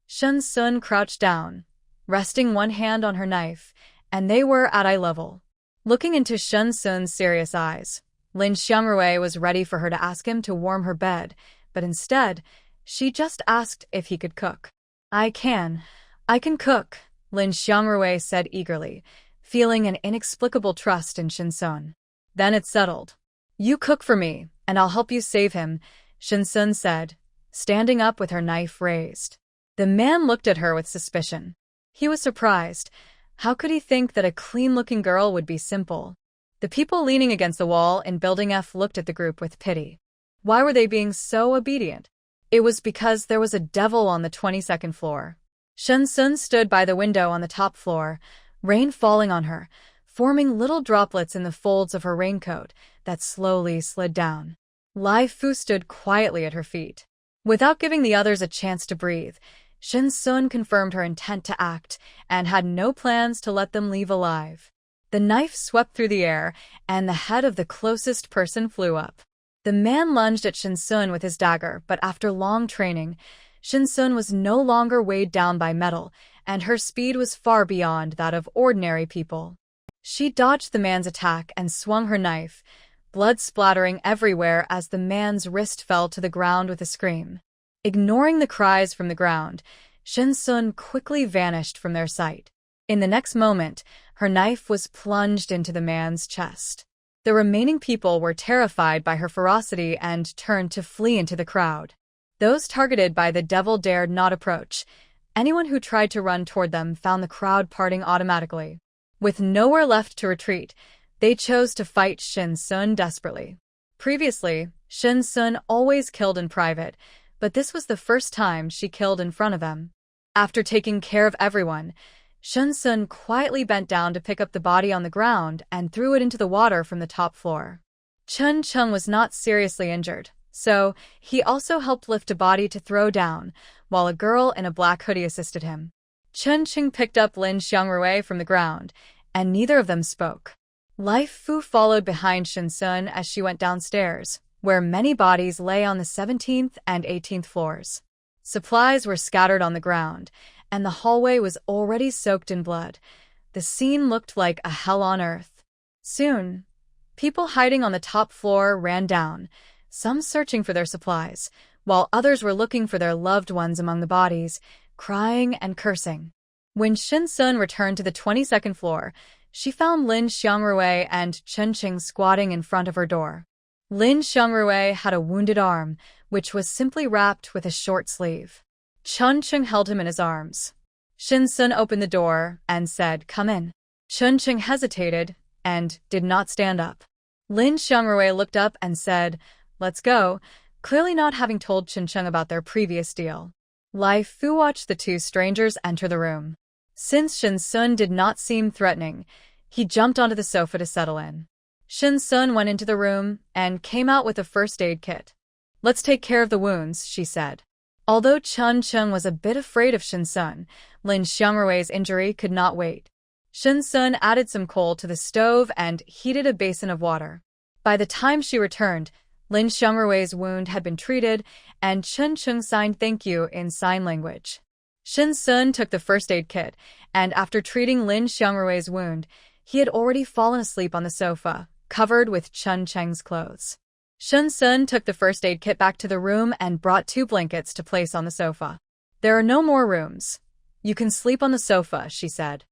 Shen Sun crouched down, resting one hand on her knife, and they were at eye level. Looking into Shen Sun's serious eyes, Lin Xiangrui was ready for her to ask him to warm her bed, but instead, she just asked if he could cook. I can cook, Lin Xiangrui said eagerly, feeling an inexplicable trust in Shen Sun. Then it settled. You cook for me, and I'll help you save him, Shen Sun said, standing up with her knife raised. The man looked at her with suspicion. He was surprised. How could he think that a clean-looking girl would be simple? The people leaning against the wall in Building F looked at the group with pity. Why were they being so obedient? It was because there was a devil on the 22nd floor. Shen Sun stood by the window on the top floor, rain falling on her, forming little droplets in the folds of her raincoat that slowly slid down. Lai Fu stood quietly at her feet. Without giving the others a chance to breathe, Shen Sun confirmed her intent to act and had no plans to let them leave alive. The knife swept through the air, and the head of the closest person flew up. The man lunged at Shen Sun with his dagger, but after long training, Shen Sun was no longer weighed down by metal, and her speed was far beyond that of ordinary people. She dodged the man's attack and swung her knife, blood splattering everywhere as the man's wrist fell to the ground with a scream. Ignoring the cries from the ground, Shen Sun quickly vanished from their sight. In the next moment, her knife was plunged into the man's chest. The remaining people were terrified by her ferocity and turned to flee into the crowd. Those targeted by the devil dared not approach. Anyone who tried to run toward them found the crowd parting automatically. With nowhere left to retreat, they chose to fight Shen Sun desperately. Previously, Shen Sun always killed in private, but this was the first time she killed in front of them. After taking care of everyone, Shen Sun quietly bent down to pick up the body on the ground and threw it into the water from the top floor. Chuncheng was not seriously injured, so he also helped lift a body to throw down, while a girl in a black hoodie assisted him. Chuncheng picked up Lin Xiangrui from the ground, and neither of them spoke. Lai Fu followed behind Shen Sun as she went downstairs, where many bodies lay on the 17th and 18th floors. Supplies were scattered on the ground, and the hallway was already soaked in blood. The scene looked like a hell on earth. Soon, people hiding on the top floor ran down, some searching for their supplies, while others were looking for their loved ones among the bodies, crying and cursing. When Shen Sun returned to the 22nd floor, she found Lin Xiangrui and Chuncheng squatting in front of her door. Lin Xiangrui had a wounded arm, which was simply wrapped with a short sleeve. Chuncheng held him in his arms. Shen Sun opened the door and said, "Come in." Chuncheng hesitated and did not stand up. Lin Xiangrui looked up and said, "Let's go," clearly not having told Chuncheng about their previous deal. Lai Fu watched the two strangers enter the room. Since Shen Sun did not seem threatening, he jumped onto the sofa to settle in. Shen Sun went into the room and came out with a first aid kit. "Let's take care of the wounds," she said. Although Chuncheng was a bit afraid of Shen Sun, Lin Xiangrui's injury could not wait. Shen Sun added some coal to the stove and heated a basin of water. By the time she returned, Lin Xiangrui's wound had been treated, and Chuncheng signed thank you in sign language. Shen Sun took the first aid kit, and after treating Lin Xiangrui's wound, he had already fallen asleep on the sofa, covered with Chuncheng's clothes. Shun took the first aid kit back to the room and brought 2 blankets to place on the sofa. There are no more rooms. You can sleep on the sofa, she said.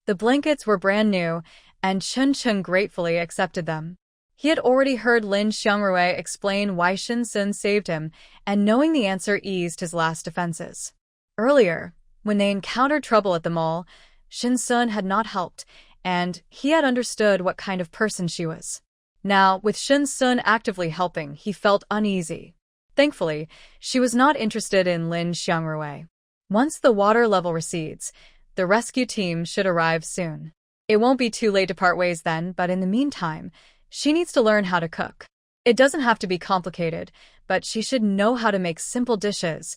The blankets were brand new, and Chun gratefully accepted them. He had already heard Lin Xiangrui explain why Shin Sun saved him, and knowing the answer eased his last defenses. Earlier, when they encountered trouble at the mall, Shin Sun had not helped, and he had understood what kind of person she was. Now, with Shin Sun actively helping, he felt uneasy. Thankfully, she was not interested in Lin Xiangrui. Once the water level recedes, the rescue team should arrive soon. It won't be too late to part ways then, but in the meantime, she needs to learn how to cook. It doesn't have to be complicated, but she should know how to make simple dishes.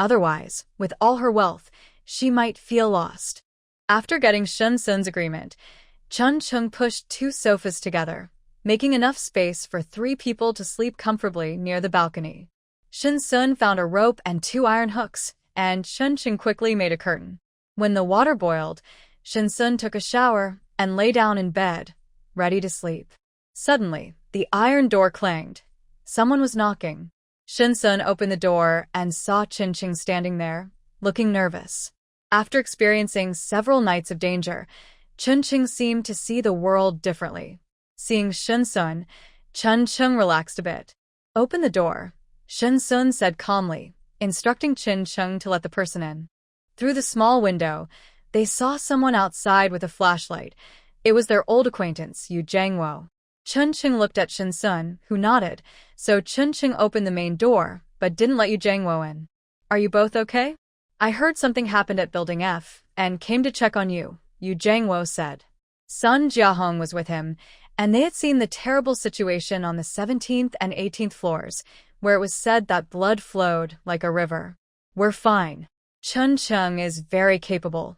Otherwise, with all her wealth, she might feel lost. After getting Shin Sun's agreement, Chun pushed 2 sofas together, making enough space for 3 people to sleep comfortably near the balcony. Shin Sun found a rope and 2 iron hooks, and Chun quickly made a curtain. When the water boiled, Shin Sun took a shower and lay down in bed, ready to sleep. Suddenly, the iron door clanged. Someone was knocking. Shin Sun opened the door and saw Chun standing there, looking nervous. After experiencing several nights of danger, Chun seemed to see the world differently. Seeing Shin Sun, Chun relaxed a bit. Open the door, Shin Sun said calmly, instructing Chun to let the person in. Through the small window, they saw someone outside with a flashlight. It was their old acquaintance, Yu Jiangwo. Chun looked at Shin Sun, who nodded, so Chun opened the main door, but didn't let Yu Jiangwo in. Are you both okay? I heard something happened at Building F, and came to check on you, Yu Jiangwo said. Sun Jiahong was with him, and they had seen the terrible situation on the 17th and 18th floors, where it was said that blood flowed like a river. We're fine. Chun is very capable.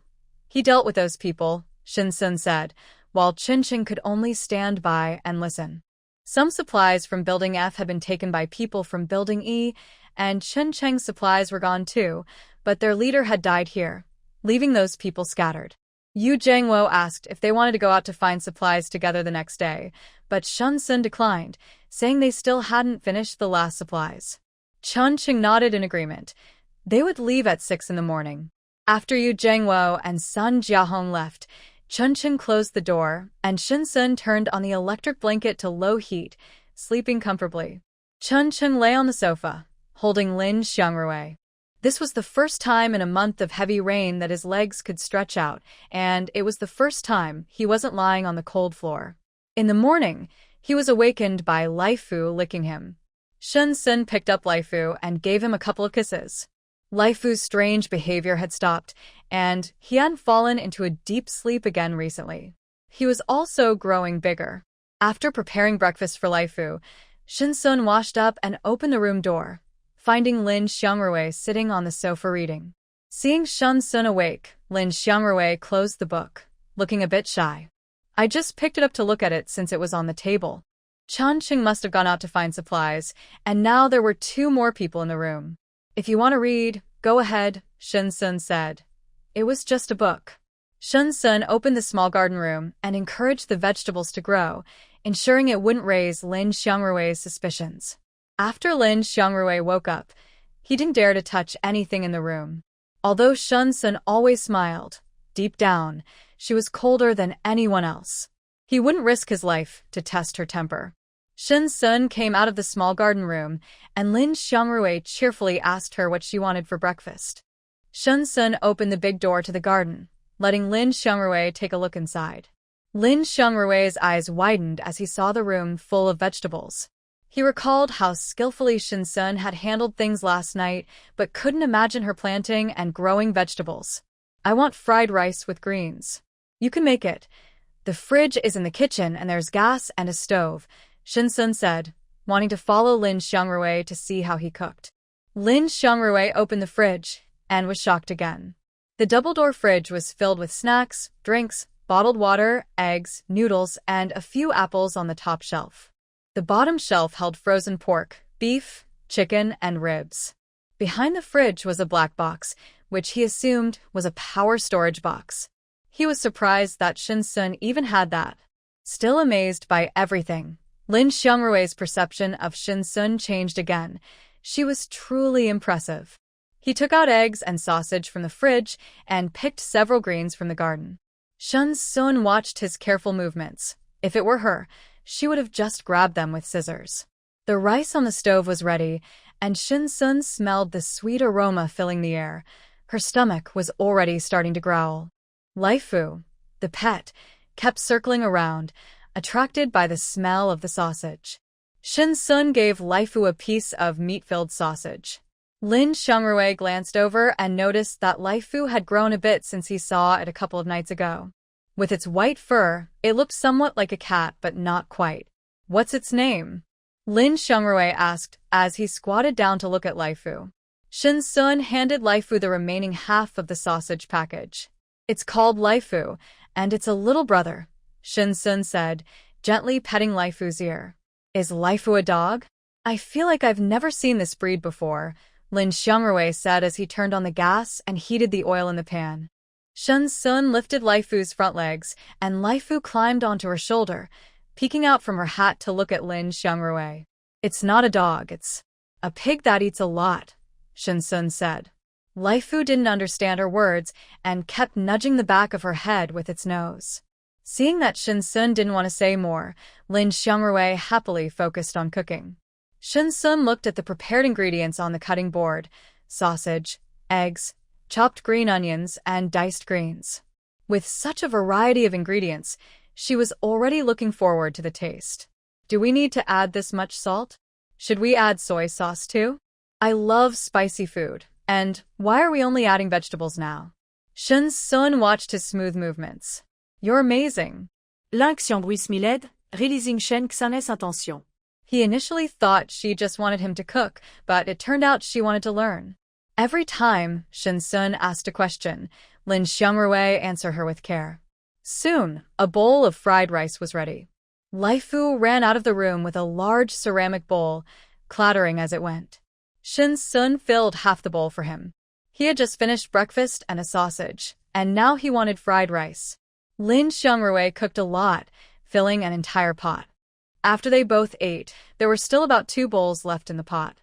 He dealt with those people, Shin Sun said, while Chun could only stand by and listen. Some supplies from Building F had been taken by people from Building E, and Chun supplies were gone too, but their leader had died here, leaving those people scattered. Yu Jiangwo asked if they wanted to go out to find supplies together the next day, but Shin Sun declined, saying they still hadn't finished the last supplies. Chun nodded in agreement. They would leave at 6 in the morning. After Yu Jiangwo and Sun Jiahong left, Chun closed the door, and Shin Sun turned on the electric blanket to low heat, sleeping comfortably. Chun lay on the sofa, holding Lin Xiangrui. This was the first time in a month of heavy rain that his legs could stretch out, and it was the first time he wasn't lying on the cold floor. In the morning, he was awakened by Lai Fu licking him. Shin Sun picked up Lai Fu and gave him a couple of kisses. Lai Fu's strange behavior had stopped, and he hadn't fallen into a deep sleep again recently. He was also growing bigger. After preparing breakfast for Lai Fu, Shin Sun washed up and opened the room door, finding Lin Xiangrui sitting on the sofa reading. Seeing Shin Sun awake, Lin Xiangrui closed the book, looking a bit shy. I just picked it up to look at it since it was on the table. Chun must have gone out to find supplies, and now there were 2 more people in the room. If you want to read, go ahead, Shin Sun said. It was just a book. Shin Sun opened the small garden room and encouraged the vegetables to grow, ensuring it wouldn't raise Lin Xiangrui's suspicions. After Lin Xiangrui woke up, he didn't dare to touch anything in the room. Although Shin Sun always smiled, deep down, she was colder than anyone else. He wouldn't risk his life to test her temper. Shin Sun came out of the small garden room, and Lin Xiangrui cheerfully asked her what she wanted for breakfast. Shin Sun opened the big door to the garden, letting Lin Xiangrui take a look inside. Lin Xiangrui's eyes widened as he saw the room full of vegetables. He recalled how skillfully Shin Sun had handled things last night, but couldn't imagine her planting and growing vegetables. I want fried rice with greens. You can make it. The fridge is in the kitchen and there's gas and a stove, Shin Sun said, wanting to follow Lin Xiangrui to see how he cooked. Lin Xiangrui opened the fridge and was shocked again. The double-door fridge was filled with snacks, drinks, bottled water, eggs, noodles, and a few apples on the top shelf. The bottom shelf held frozen pork, beef, chicken, and ribs. Behind the fridge was a black box, which he assumed was a power storage box. He was surprised that Shin Sun even had that. Still amazed by everything, Lin Xiangrui's perception of Shin Sun changed again. She was truly impressive. He took out eggs and sausage from the fridge and picked several greens from the garden. Shin Sun watched his careful movements. If it were her, she would have just grabbed them with scissors. The rice on the stove was ready, and Shin Sun smelled the sweet aroma filling the air. Her stomach was already starting to growl. Laifu, the pet, kept circling around, attracted by the smell of the sausage. Shin Sun gave Laifu a piece of meat-filled sausage. Lin Xiangrui glanced over and noticed that Laifu had grown a bit since he saw it a couple of nights ago. With its white fur, it looked somewhat like a cat, but not quite. "What's its name?" Lin Xiangrui asked as he squatted down to look at Laifu. Shin Sun handed Laifu the remaining half of the sausage package. "It's called Laifu, and it's a little brother," Shin Sun said, gently petting Laifu's ear. "Is Laifu a dog? I feel like I've never seen this breed before," Lin Xiangrui said as he turned on the gas and heated the oil in the pan. Shin Sun lifted Laifu's front legs, and Laifu climbed onto her shoulder, peeking out from her hat to look at Lin Xiangrui. "It's not a dog, it's a pig that eats a lot," Shin Sun said. Laifu didn't understand her words and kept nudging the back of her head with its nose. Seeing that Shin Sun didn't want to say more, Lin Xiangrui happily focused on cooking. Shin Sun looked at the prepared ingredients on the cutting board: sausage, eggs, chopped green onions, and diced greens. With such a variety of ingredients, she was already looking forward to the taste. "Do we need to add this much salt? Should we add soy sauce too? I love spicy food. And why are we only adding vegetables now?" Shin Sun watched his smooth movements. "You're amazing." Lin Xiangrui smiled, réalising Shen Xun's intention. He initially thought she just wanted him to cook, but it turned out she wanted to learn. Every time Shin Sun asked a question, Lin Xiangrui answered her with care. Soon, a bowl of fried rice was ready. Laifu ran out of the room with a large ceramic bowl, clattering as it went. Shin Sun filled half the bowl for him. He had just finished breakfast and a sausage, and now he wanted fried rice. Lin Xiangrui cooked a lot, filling an entire pot. After they both ate, there were still about 2 bowls left in the pot.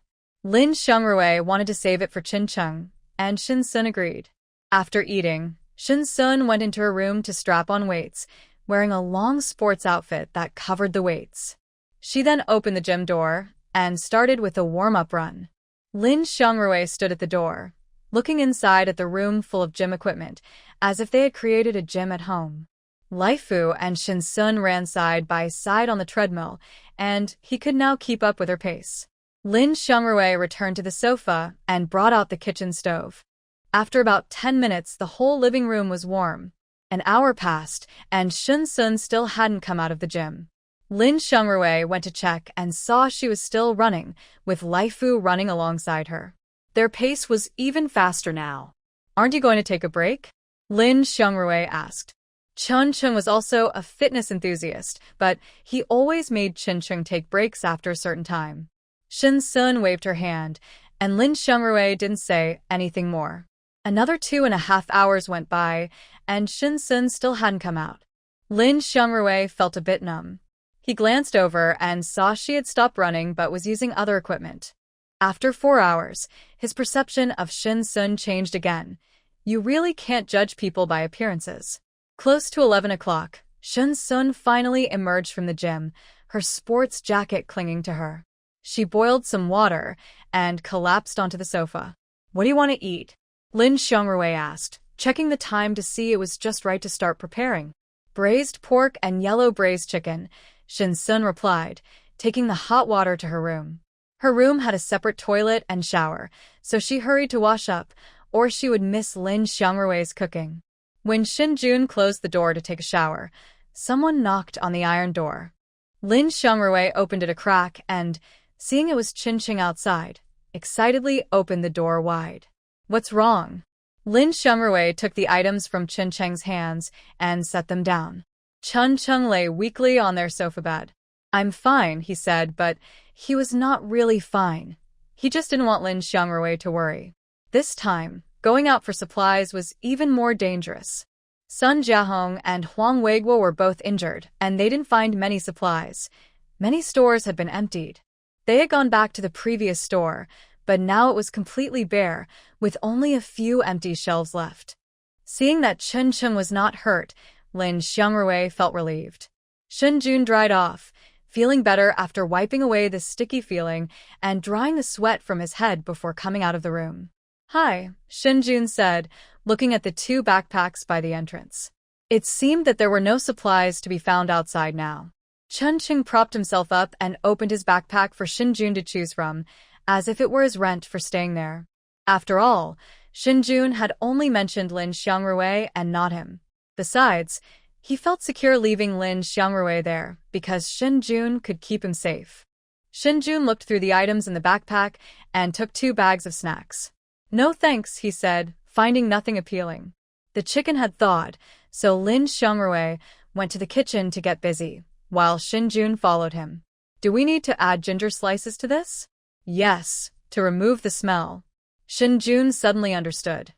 Lin Xiangrui wanted to save it for Qin Cheng, and Shin Sun agreed. After eating, Shin Sun went into her room to strap on weights, wearing a long sports outfit that covered the weights. She then opened the gym door and started with a warm-up run. Lin Xiangrui stood at the door, looking inside at the room full of gym equipment, as if they had created a gym at home. Laifu and Shin Sun ran side by side on the treadmill, and he could now keep up with her pace. Lin Xiangrui returned to the sofa and brought out the kitchen stove. After about 10 minutes, the whole living room was warm. An hour passed, and Shin Sun still hadn't come out of the gym. Lin Xiangrui went to check and saw she was still running, with Laifu running alongside her. Their pace was even faster now. "Aren't you going to take a break?" Lin Xiangrui asked. Qin Cheng was also a fitness enthusiast, but he always made Qin Cheng take breaks after a certain time. Shin Sun waved her hand, and Lin Xiangrui didn't say anything more. Another 2.5 hours went by, and Shin Sun still hadn't come out. Lin Xiangrui felt a bit numb. He glanced over and saw she had stopped running but was using other equipment. After 4 hours, his perception of Shin Sun changed again. You really can't judge people by appearances. Close to 11 o'clock, Shin Sun finally emerged from the gym, her sports jacket clinging to her. She boiled some water and collapsed onto the sofa. "What do you want to eat?" Lin Xiangrui asked, checking the time to see it was just right to start preparing. "Braised pork and yellow braised chicken," Shin Sun replied, taking the hot water to her room. Her room had a separate toilet and shower, so she hurried to wash up, or she would miss Lin Xiangrui's cooking. When Shin Jun closed the door to take a shower, someone knocked on the iron door. Lin Xiangrui opened it a crack and, seeing it was Qin Cheng outside, excitedly opened the door wide. "What's wrong?" Lin Xiangrui took the items from Qin Cheng's hands and set them down. Qin Cheng lay weakly on their sofa bed. "I'm fine," he said, but he was not really fine. He just didn't want Lin Xiangrui to worry. This time, going out for supplies was even more dangerous. Sun Jiahong and Huang Weiguo were both injured, and they didn't find many supplies. Many stores had been emptied. They had gone back to the previous store, but now it was completely bare, with only a few empty shelves left. Seeing that Chen Cheng was not hurt, Lin Xiangrui felt relieved. Shen Jun dried off, feeling better after wiping away the sticky feeling and drying the sweat from his head before coming out of the room. "Hi," Shen Jun said, looking at the two backpacks by the entrance. It seemed that there were no supplies to be found outside now. Chen Cheng propped himself up and opened his backpack for Shen Jun to choose from, as if it were his rent for staying there. After all, Shen Jun had only mentioned Lin Xiangrui and not him. Besides, he felt secure leaving Lin Xiangrui there, because Shen Jun could keep him safe. Shen Jun looked through the items in the backpack and took 2 bags of snacks. "No thanks," he said, finding nothing appealing. The chicken had thawed, so Lin Xiangrui went to the kitchen to get busy, while Shen Jun followed him. "Do we need to add ginger slices to this?" "Yes, to remove the smell." Shen Jun suddenly understood.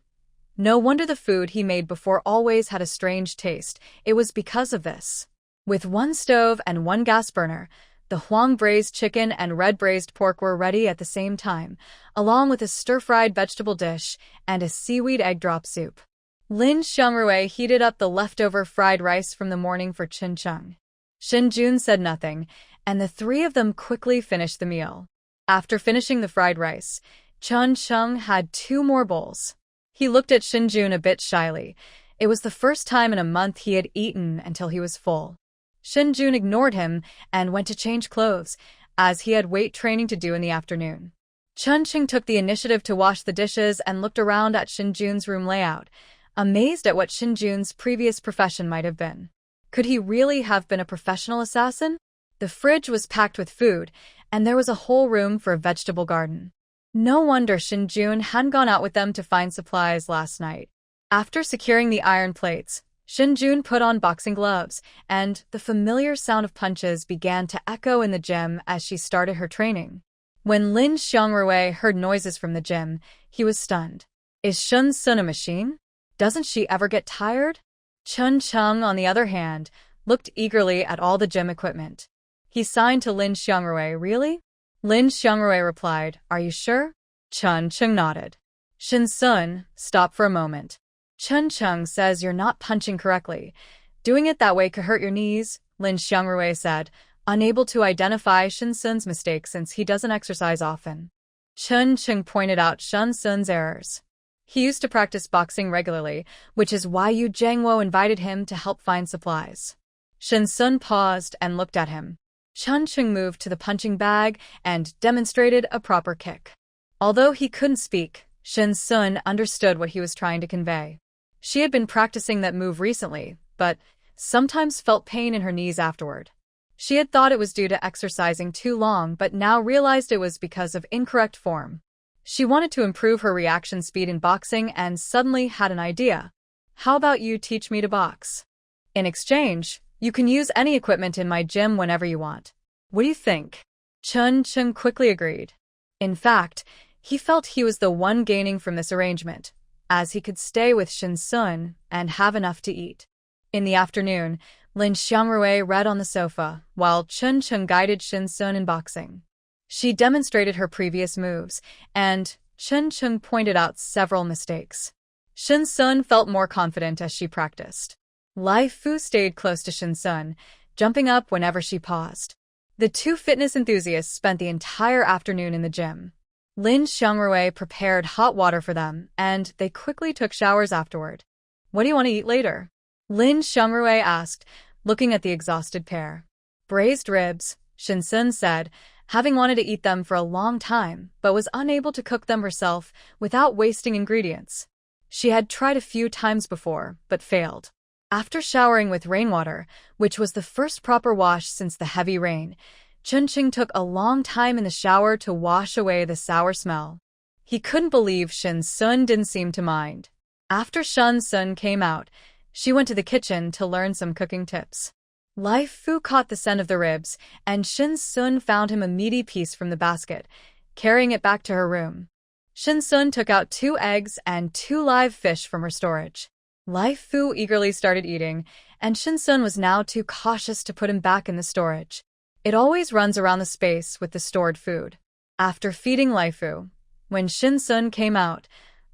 No wonder the food he made before always had a strange taste. It was because of this. With 1 stove and 1 gas burner, the Huang braised chicken and red braised pork were ready at the same time, along with a stir-fried vegetable dish and a seaweed egg drop soup. Lin Xiangrui heated up the leftover fried rice from the morning for Chen Cheng. Shen Jun said nothing, and the 3 of them quickly finished the meal. After finishing the fried rice, Chen Cheng had 2 more bowls. He looked at Shen Jun a bit shyly. It was the first time in a month he had eaten until he was full. Shen Jun ignored him and went to change clothes, as he had weight training to do in the afternoon. Chen Cheng took the initiative to wash the dishes and looked around at Shen Jun's room layout, amazed at what Shen Jun's previous profession might have been. Could he really have been a professional assassin? The fridge was packed with food, and there was a whole room for a vegetable garden. No wonder Shen Jun hadn't gone out with them to find supplies last night. After securing the iron plates, Shen Jun put on boxing gloves, and the familiar sound of punches began to echo in the gym as she started her training. When Lin Xiangrui heard noises from the gym, he was stunned. Is Shen Sun a machine? Doesn't she ever get tired? Chen Cheng, on the other hand, looked eagerly at all the gym equipment. He signed to Lin Xiangrui. "Really?" Lin Xiangrui replied, "Are you sure?" Chen Cheng nodded. "Shen Sun, stop for a moment. Chen Cheng says you're not punching correctly. Doing it that way could hurt your knees," Lin Xiangrui said, unable to identify Shen Sun's mistake since he doesn't exercise often. Chen Cheng pointed out Shen Sun's errors. He used to practice boxing regularly, which is why Yu Jiangwo invited him to help find supplies. Shen Sun paused and looked at him. Chen Cheng moved to the punching bag and demonstrated a proper kick. Although he couldn't speak, Shen Sun understood what he was trying to convey. She had been practicing that move recently, but sometimes felt pain in her knees afterward. She had thought it was due to exercising too long, but now realized it was because of incorrect form. She wanted to improve her reaction speed in boxing and suddenly had an idea. "How about you teach me to box? In exchange, you can use any equipment in my gym whenever you want. What do you think?" Chen Cheng quickly agreed. In fact, he felt he was the one gaining from this arrangement, as he could stay with Shen Sun and have enough to eat. In the afternoon, Lin Xiangrui read on the sofa, while Chen Cheng guided Shen Sun in boxing. She demonstrated her previous moves, and Chen Cheng pointed out several mistakes. Shen Sun felt more confident as she practiced. Lai Fu stayed close to Shen Sun, jumping up whenever she paused. The 2 fitness enthusiasts spent the entire afternoon in the gym. Lin Xiangrui prepared hot water for them, and they quickly took showers afterward. "What do you want to eat later?" Lin Xiangrui asked, looking at the exhausted pair. "Braised ribs," Shen Sun said, having wanted to eat them for a long time, but was unable to cook them herself without wasting ingredients. She had tried a few times before, but failed. After showering with rainwater, which was the first proper wash since the heavy rain, Chen Cheng took a long time in the shower to wash away the sour smell. He couldn't believe Shen Sun didn't seem to mind. After Shen Sun came out, she went to the kitchen to learn some cooking tips. Lai Fu caught the scent of the ribs, and Shen Sun found him a meaty piece from the basket, carrying it back to her room. Shen Sun took out 2 eggs and 2 live fish from her storage. Lai Fu eagerly started eating, and Shen Sun was now too cautious to put him back in the storage. It always runs around the space with the stored food. After feeding Laifu, when Shinsun came out,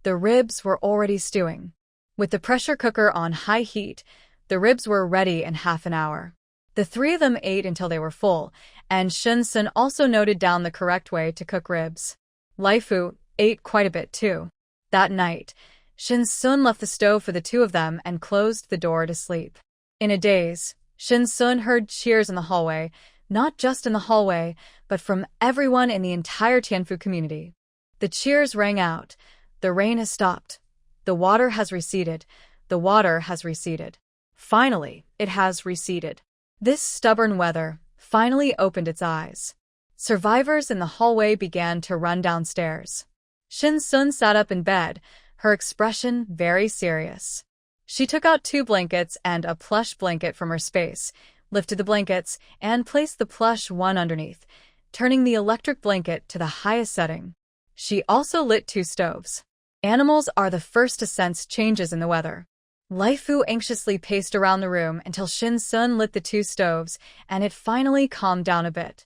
the ribs were already stewing. With the pressure cooker on high heat, the ribs were ready in half an hour. The three of them ate until they were full, and Shinsun also noted down the correct way to cook ribs. Laifu ate quite a bit too. That night, Shinsun left the stove for the two of them and closed the door to sleep. In a daze, Shinsun heard cheers in the hallway, not just in the hallway, but from everyone in the entire Tianfu community. The cheers rang out. The rain has stopped. The water has receded. The water has receded. Finally, it has receded. This stubborn weather finally opened its eyes. Survivors in the hallway began to run downstairs. Shinsun sat up in bed, her expression very serious. She took out 2 blankets and a plush blanket from her space, lifted the blankets, and placed the plush one underneath, turning the electric blanket to the highest setting. She also lit 2 stoves. Animals are the first to sense changes in the weather. Laifu anxiously paced around the room until Shinsun lit the 2 stoves, and it finally calmed down a bit.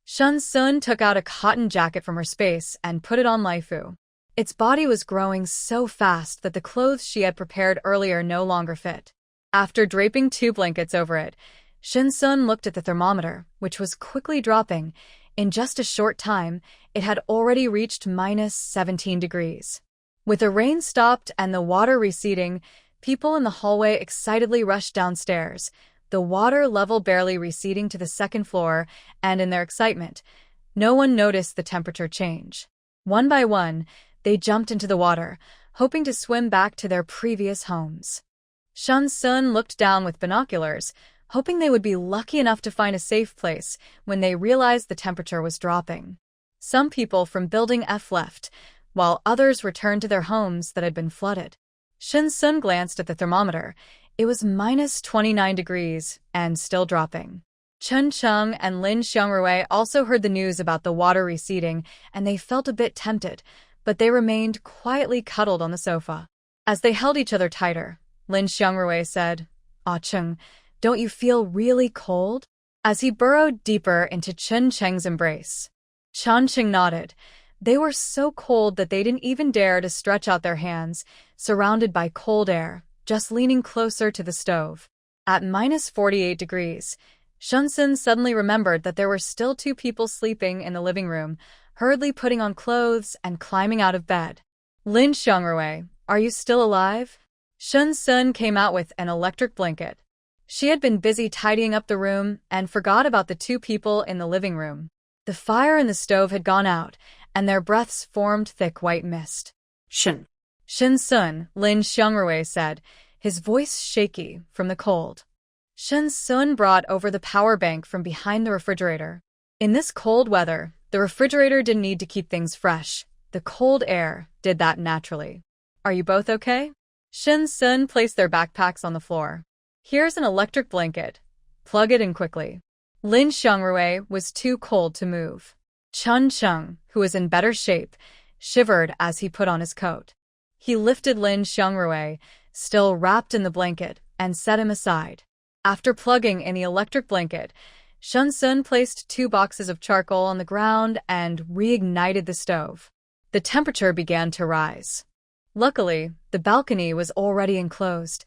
Shinsun took out a cotton jacket from her space and put it on Laifu. Its body was growing so fast that the clothes she had prepared earlier no longer fit. After draping 2 blankets over it, Shinsun looked at the thermometer, which was quickly dropping. In just a short time, it had already reached -17 degrees. With the rain stopped and the water receding, people in the hallway excitedly rushed downstairs, the water level barely receding to the 2nd floor, and in their excitement, no one noticed the temperature change. One by one, they jumped into the water, hoping to swim back to their previous homes. Shinsun looked down with binoculars, hoping they would be lucky enough to find a safe place when they realized the temperature was dropping. Some people from Building F left, while others returned to their homes that had been flooded. Shinsun glanced at the thermometer. It was -29 degrees and still dropping. Chen Cheng and Lin Xiangrui also heard the news about the water receding, and they felt a bit tempted, but they remained quietly cuddled on the sofa. As they held each other tighter, Lin Xiangrui said, "Ah Cheng, don't you feel really cold?" As he burrowed deeper into Chen Cheng's embrace. Chen Cheng nodded. They were so cold that they didn't even dare to stretch out their hands, surrounded by cold air, just leaning closer to the stove. At -48 degrees, Shinsun suddenly remembered that there were still 2 people sleeping in the living room, hurriedly putting on clothes and climbing out of bed. "Lin Xiangrui, are you still alive?" Shinsun came out with an electric blanket. She had been busy tidying up the room and forgot about the 2 people in the living room. The fire in the stove had gone out, and their breaths formed thick white mist. Shinsun, Lin Xiangrui said, his voice shaky from the cold. Shinsun brought over the power bank from behind the refrigerator. In this cold weather, the refrigerator didn't need to keep things fresh. The cold air did that naturally. "Are you both okay?" Shinsun placed their backpacks on the floor. "Here's an electric blanket. Plug it in quickly." Lin Xiangrui was too cold to move. Chen Cheng, who was in better shape, shivered as he put on his coat. He lifted Lin Xiangrui, still wrapped in the blanket, and set him aside. After plugging in the electric blanket, Shinsun placed 2 boxes of charcoal on the ground and reignited the stove. The temperature began to rise. Luckily, the balcony was already enclosed.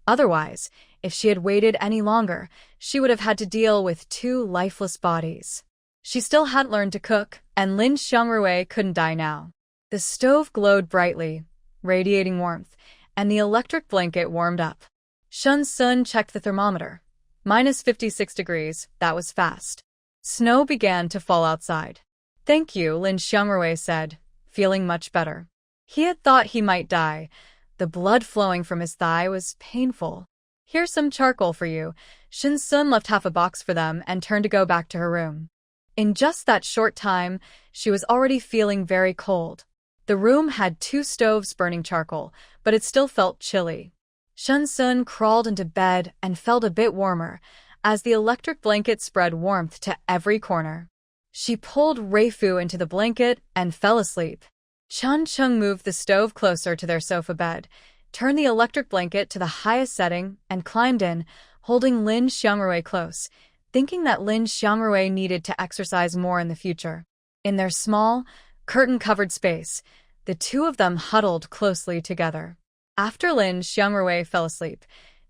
Otherwise, if she had waited any longer, she would have had to deal with 2 lifeless bodies. She still hadn't learned to cook, and Lin Xiangrui couldn't die now. The stove glowed brightly, radiating warmth, and the electric blanket warmed up. Shinsun checked the thermometer. -56 degrees, that was fast. Snow began to fall outside. "Thank you," Lin Xiangrui said, feeling much better. He had thought he might die. The blood flowing from his thigh was painful. "Here's some charcoal for you." Shinsun left half a box for them and turned to go back to her room. In just that short time, she was already feeling very cold. The room had 2 stoves burning charcoal, but it still felt chilly. Shinsun crawled into bed and felt a bit warmer, as the electric blanket spread warmth to every corner. She pulled Reifu into the blanket and fell asleep. Chen Cheng moved the stove closer to their sofa bed, turned the electric blanket to the highest setting, and climbed in, holding Lin Xiangrui close. thinking that Lin Xiangrui needed to exercise more in the future. In their small, curtain-covered space, the two of them huddled closely together. After Lin Xiangrui fell asleep,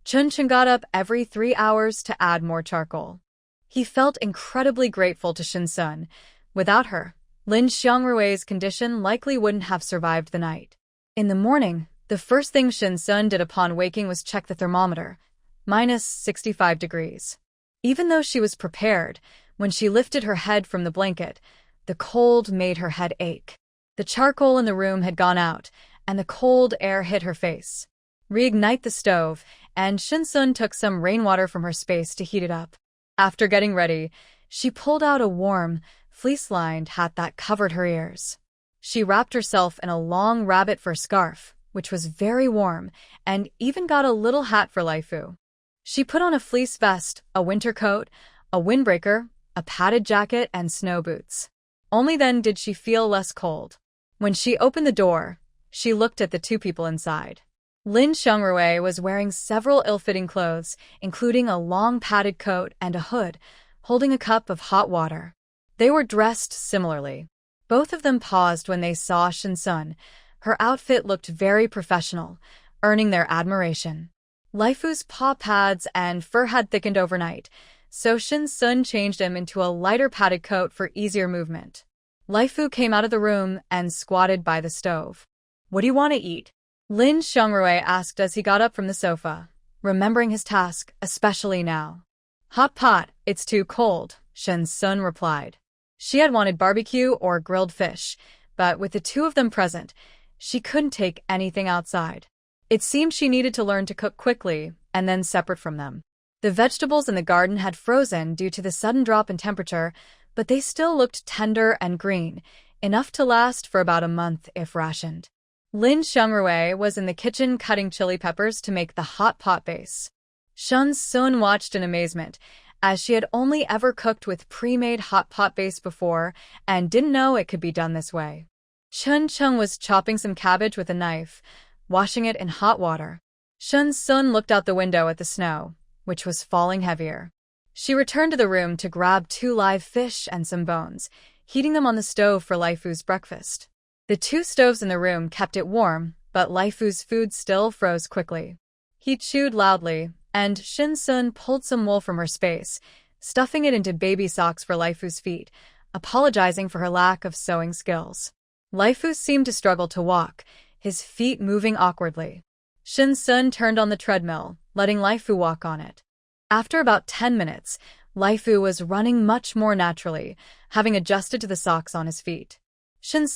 Chun got up every 3 hours to add more charcoal. He felt incredibly grateful to Shin. Without her, Lin Xiangrui's condition likely wouldn't have survived the night. In the morning, the first thing Shin did upon waking was check the thermometer, -65 degrees. Even though she was prepared, when she lifted her head from the blanket, the cold made her head ache. The charcoal in the room had gone out, and the cold air hit her face. Reignite the stove, and Shin took some rainwater from her space to heat it up. After getting ready, she pulled out a warm, fleece-lined hat that covered her ears. She wrapped herself in a long rabbit fur scarf, which was very warm, and even got a little hat for Laifu. She put on a fleece vest, a winter coat, a windbreaker, a padded jacket, and snow boots. Only then did she feel less cold. When she opened the door, she looked at the two people inside. Lin Xiangrui was wearing several ill-fitting clothes, including a long padded coat and a hood, holding a cup of hot water. They were dressed similarly. Both of them paused when they saw Shin. Her outfit looked very professional, earning their admiration. Laifu's paw pads and fur had thickened overnight, so Shin changed him into a lighter padded coat for easier movement. Laifu came out of the room and squatted by the stove. "What do you want to eat?" Lin Xiangrui asked as he got up from the sofa, remembering his task, especially now. "Hot pot, it's too cold," Shin replied. She had wanted barbecue or grilled fish, but with the two of them present, she couldn't take anything outside. It seemed she needed to learn to cook quickly and then separate from them. The vegetables in the garden had frozen due to the sudden drop in temperature, but they still looked tender and green, enough to last for about a month if rationed. Lin Xiangrui was in the kitchen cutting chili peppers to make the hot pot base. Shin watched in amazement, as she had only ever cooked with pre-made hot pot base before and didn't know it could be done this way. Chun was chopping some cabbage with a knife, washing it in hot water. Shin looked out the window at the snow, which was falling heavier. She returned to the room to grab 2 live fish and some bones, heating them on the stove for Laifu's breakfast. The 2 stoves in the room kept it warm, but Laifu's food still froze quickly. He chewed loudly, and Shin pulled some wool from her space, stuffing it into baby socks for Laifu's feet, apologizing for her lack of sewing skills. Laifu seemed to struggle to walk, his feet moving awkwardly. Shin turned on the treadmill, letting Laifu walk on it. After about 10 minutes, Laifu was running much more naturally, having adjusted to the socks on his feet. "Shin,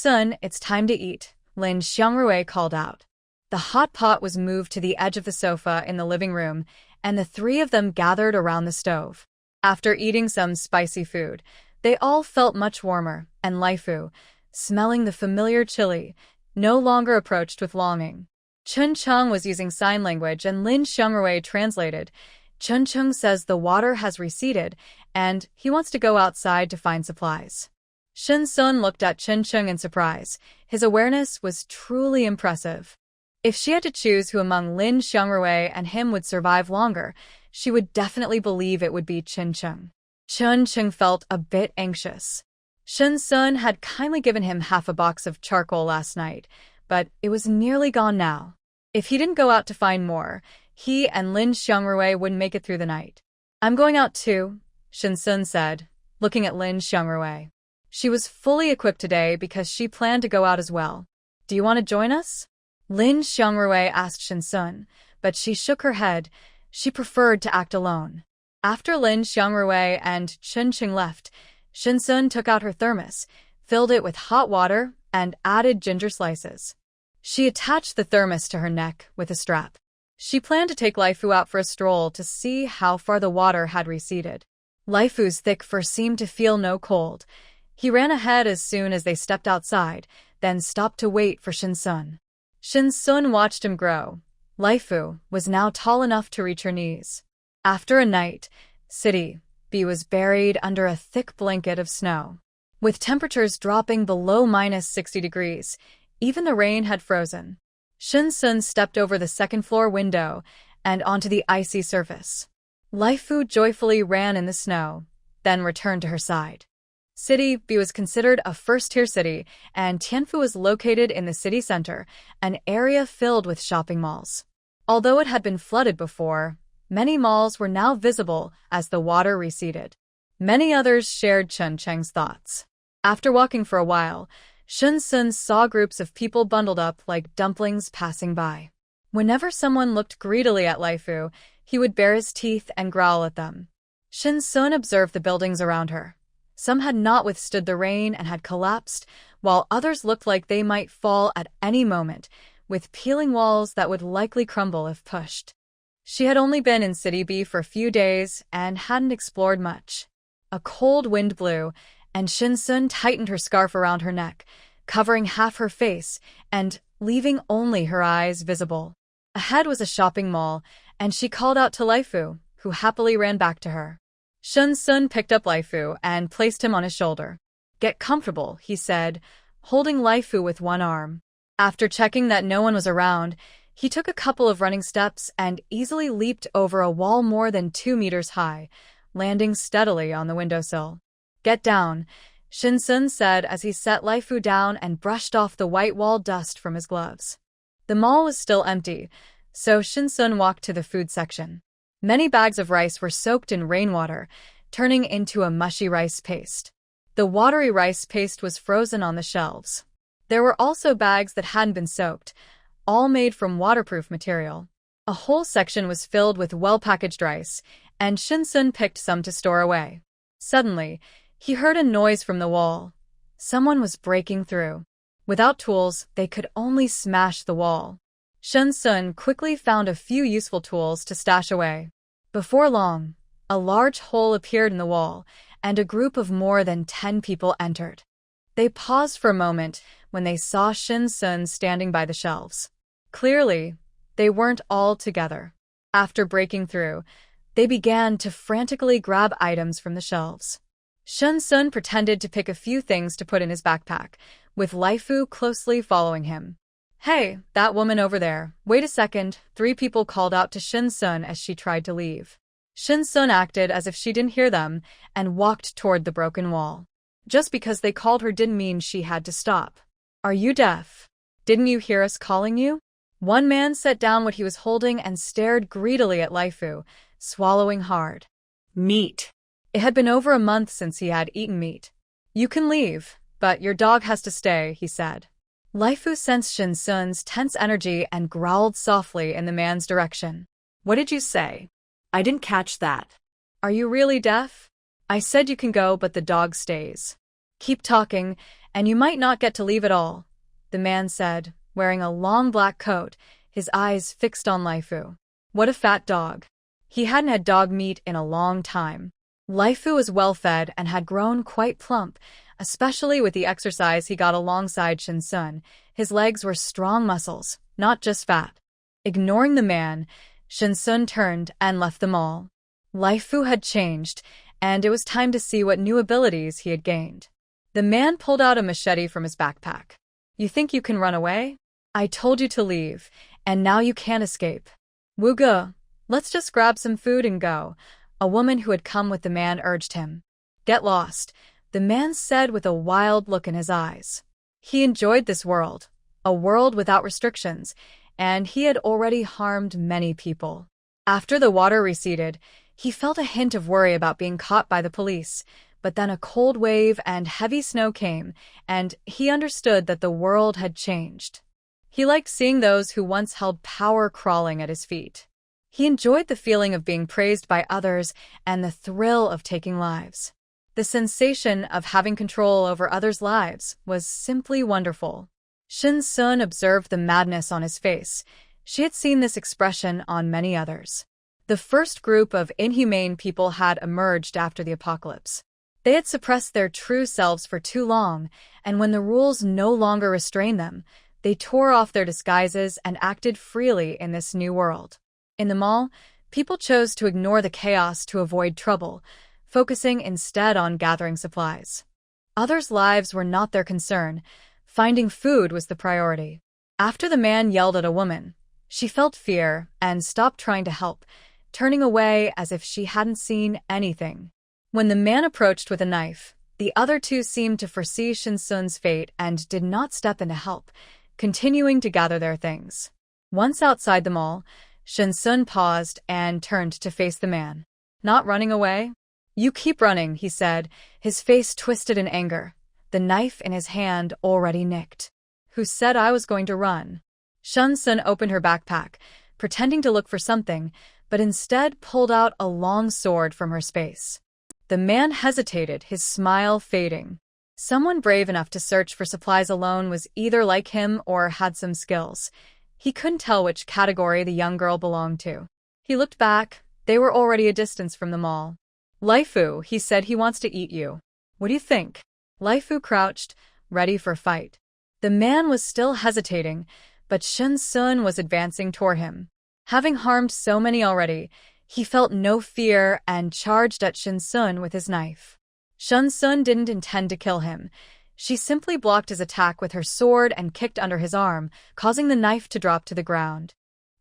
it's time to eat," Lin Xiangrui called out. The hot pot was moved to the edge of the sofa in the living room, and the 3 of them gathered around the stove. After eating some spicy food, they all felt much warmer, and Laifu, smelling the familiar chili, no longer approached with longing. Chun was using sign language and Lin Xiangrui translated. Chun says the water has receded, and he wants to go outside to find supplies. Shin looked at Chun in surprise. His awareness was truly impressive. If she had to choose who among Lin Xiangrui and him would survive longer, she would definitely believe it would be Chun. Chun felt a bit anxious. Shin had kindly given him half a box of charcoal last night, but it was nearly gone now. If he didn't go out to find more, he and Lin Xiangrui wouldn't make it through the night. "I'm going out too," Shin said, looking at Lin Xiangrui. She was fully equipped today because she planned to go out as well. "Do you want to join us?" Lin Xiangrui asked Shin, but she shook her head. She preferred to act alone. After Lin Xiangrui and Chun left, Shin took out her thermos, filled it with hot water, and added ginger slices. She attached the thermos to her neck with a strap. She planned to take Laifu out for a stroll to see how far the water had receded. Laifu's thick fur seemed to feel no cold. He ran ahead as soon as they stepped outside, then stopped to wait for Shin. Shin watched him grow. Laifu was now tall enough to reach her knees. After a night, City B was buried under a thick blanket of snow. With temperatures dropping below -60 degrees, even the rain had frozen. Shin stepped over the second-floor window and onto the icy surface. Laifu joyfully ran in the snow, then returned to her side. City B was considered a first-tier city, and Tianfu was located in the city center, an area filled with shopping malls. Although it had been flooded before, many malls were now visible as the water receded. Many others shared Chen Cheng's thoughts. After walking for a while, Shun Sun saw groups of people bundled up like dumplings passing by. Whenever someone looked greedily at Laifu, he would bare his teeth and growl at them. Shun Sun observed the buildings around her. Some had not withstood the rain and had collapsed, while others looked like they might fall at any moment, with peeling walls that would likely crumble if pushed. She had only been in City B for a few days and hadn't explored much. A cold wind blew, and Shinsun tightened her scarf around her neck, covering half her face and leaving only her eyes visible. Ahead was a shopping mall, and she called out to Laifu, who happily ran back to her. Shun Sun picked up Laifu and placed him on his shoulder. "Get comfortable," he said, holding Laifu with one arm. After checking that no one was around, he took a couple of running steps and easily leaped over a wall more than 2 meters high, landing steadily on the windowsill. "Get down," Shun Sun said as he set Laifu down and brushed off the white wall dust from his gloves. The mall was still empty, so Shun Sun walked to the food section. Many bags of rice were soaked in rainwater, turning into a mushy rice paste. The watery rice paste was frozen on the shelves. There were also bags that hadn't been soaked, all made from waterproof material. A whole section was filled with well-packaged rice, and Shinsun picked some to store away. Suddenly, he heard a noise from the wall. Someone was breaking through. Without tools, they could only smash the wall. Shinsun quickly found a few useful tools to stash away. Before long, a large hole appeared in the wall, and a group of more than 10 people entered. They paused for a moment when they saw Shinsun standing by the shelves. Clearly, they weren't all together. After breaking through, they began to frantically grab items from the shelves. Shinsun pretended to pick a few things to put in his backpack, with Laifu closely following him. "Hey, that woman over there, wait a second," 3 people called out to Shinsun as she tried to leave. Shinsun acted as if she didn't hear them and walked toward the broken wall. Just because they called her didn't mean she had to stop. "Are you deaf? Didn't you hear us calling you?" One man set down what he was holding and stared greedily at Laifu, swallowing hard. Meat. It had been over a month since he had eaten meat. "You can leave, but your dog has to stay," he said. Laifu sensed Shinsun's tense energy and growled softly in the man's direction. "What did you say?" I didn't catch that. "Are you really deaf? I said you can go, but the dog stays. Keep talking, and you might not get to leave at all," the man said, wearing a long black coat, his eyes fixed on Laifu. What a fat dog. He hadn't had dog meat in a long time. Laifu was well-fed and had grown quite plump, especially with the exercise he got alongside Shinsun. His legs were strong muscles, not just fat. Ignoring the man, Shinsun turned and left the mall. Laifu had changed, and it was time to see what new abilities he had gained. The man pulled out a machete from his backpack. "You think you can run away? I told you to leave, and now you can't escape. Wuge, let's just grab some food and go," a woman who had come with the man urged him. "Get lost," the man said with a wild look in his eyes. He enjoyed this world, a world without restrictions, and he had already harmed many people. After the water receded, he felt a hint of worry about being caught by the police, but then a cold wave and heavy snow came, and he understood that the world had changed. He liked seeing those who once held power crawling at his feet. He enjoyed the feeling of being praised by others and the thrill of taking lives. The sensation of having control over others' lives was simply wonderful. Shinsun observed the madness on his face. She had seen this expression on many others. The first group of inhumane people had emerged after the apocalypse. They had suppressed their true selves for too long, and when the rules no longer restrained them, they tore off their disguises and acted freely in this new world. In the mall, people chose to ignore the chaos to avoid trouble, focusing instead on gathering supplies. Others' lives were not their concern. Finding food was the priority. After the man yelled at a woman, she felt fear and stopped trying to help. turning away as if she hadn't seen anything. When the man approached with a knife, the other two seemed to foresee Shinsun's fate and did not step in to help, continuing to gather their things. Once outside the mall, Shinsun paused and turned to face the man. "Not running away?" "You keep running," he said, his face twisted in anger, the knife in his hand already nicked. "Who said I was going to run?" Shinsun opened her backpack, pretending to look for something, but instead pulled out a long sword from her space. The man hesitated, his smile fading. Someone brave enough to search for supplies alone was either like him or had some skills. He couldn't tell which category the young girl belonged to. He looked back. They were already a distance from the mall. "Laifu," he said, "he wants to eat you. What do you think?" Laifu crouched, ready for fight. The man was still hesitating, but Shinsun was advancing toward him. Having harmed so many already, he felt no fear and charged at Shinsun with his knife. Shinsun didn't intend to kill him. She simply blocked his attack with her sword and kicked under his arm, causing the knife to drop to the ground.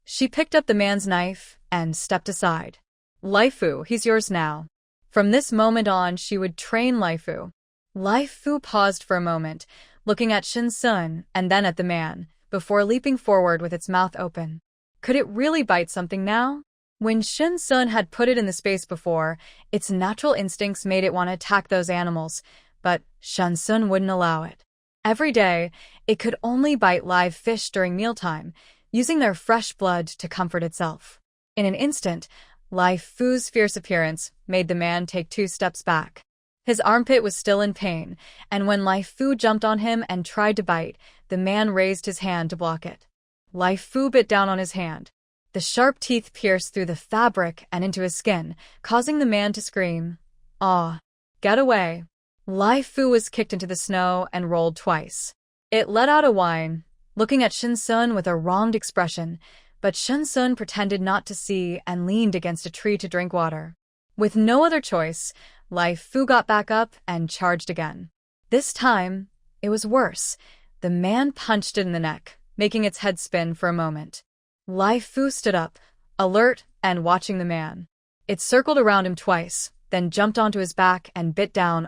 She picked up the man's knife and stepped aside. "Laifu, he's yours now." From this moment on, she would train Laifu. Laifu paused for a moment, looking at Shinsun and then at the man, before leaping forward with its mouth open. Could it really bite something now? When Shinsun had put it in the space before, its natural instincts made it want to attack those animals, but Shinsun wouldn't allow it. Every day, it could only bite live fish during mealtime, using their fresh blood to comfort itself. In an instant, Laifu's fierce appearance made the man take 2 steps back. His armpit was still in pain, and when Laifu jumped on him and tried to bite, the man raised his hand to block it. Laifu bit down on his hand. The sharp teeth pierced through the fabric and into his skin, causing the man to scream, "Aw! Get away!" Laifu was kicked into the snow and rolled twice. It let out a whine, looking at Shinsun with a wronged expression, but Shinsun pretended not to see and leaned against a tree to drink water. With no other choice, Laifu got back up and charged again. This time, it was worse. The man punched it in the neck, making its head spin for a moment. Laifu stood up, alert and watching the man. It circled around him twice, then jumped onto his back and bit down.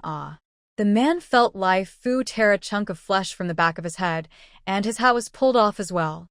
The man felt Laifu tear a chunk of flesh from the back of his head, and his hat was pulled off as well.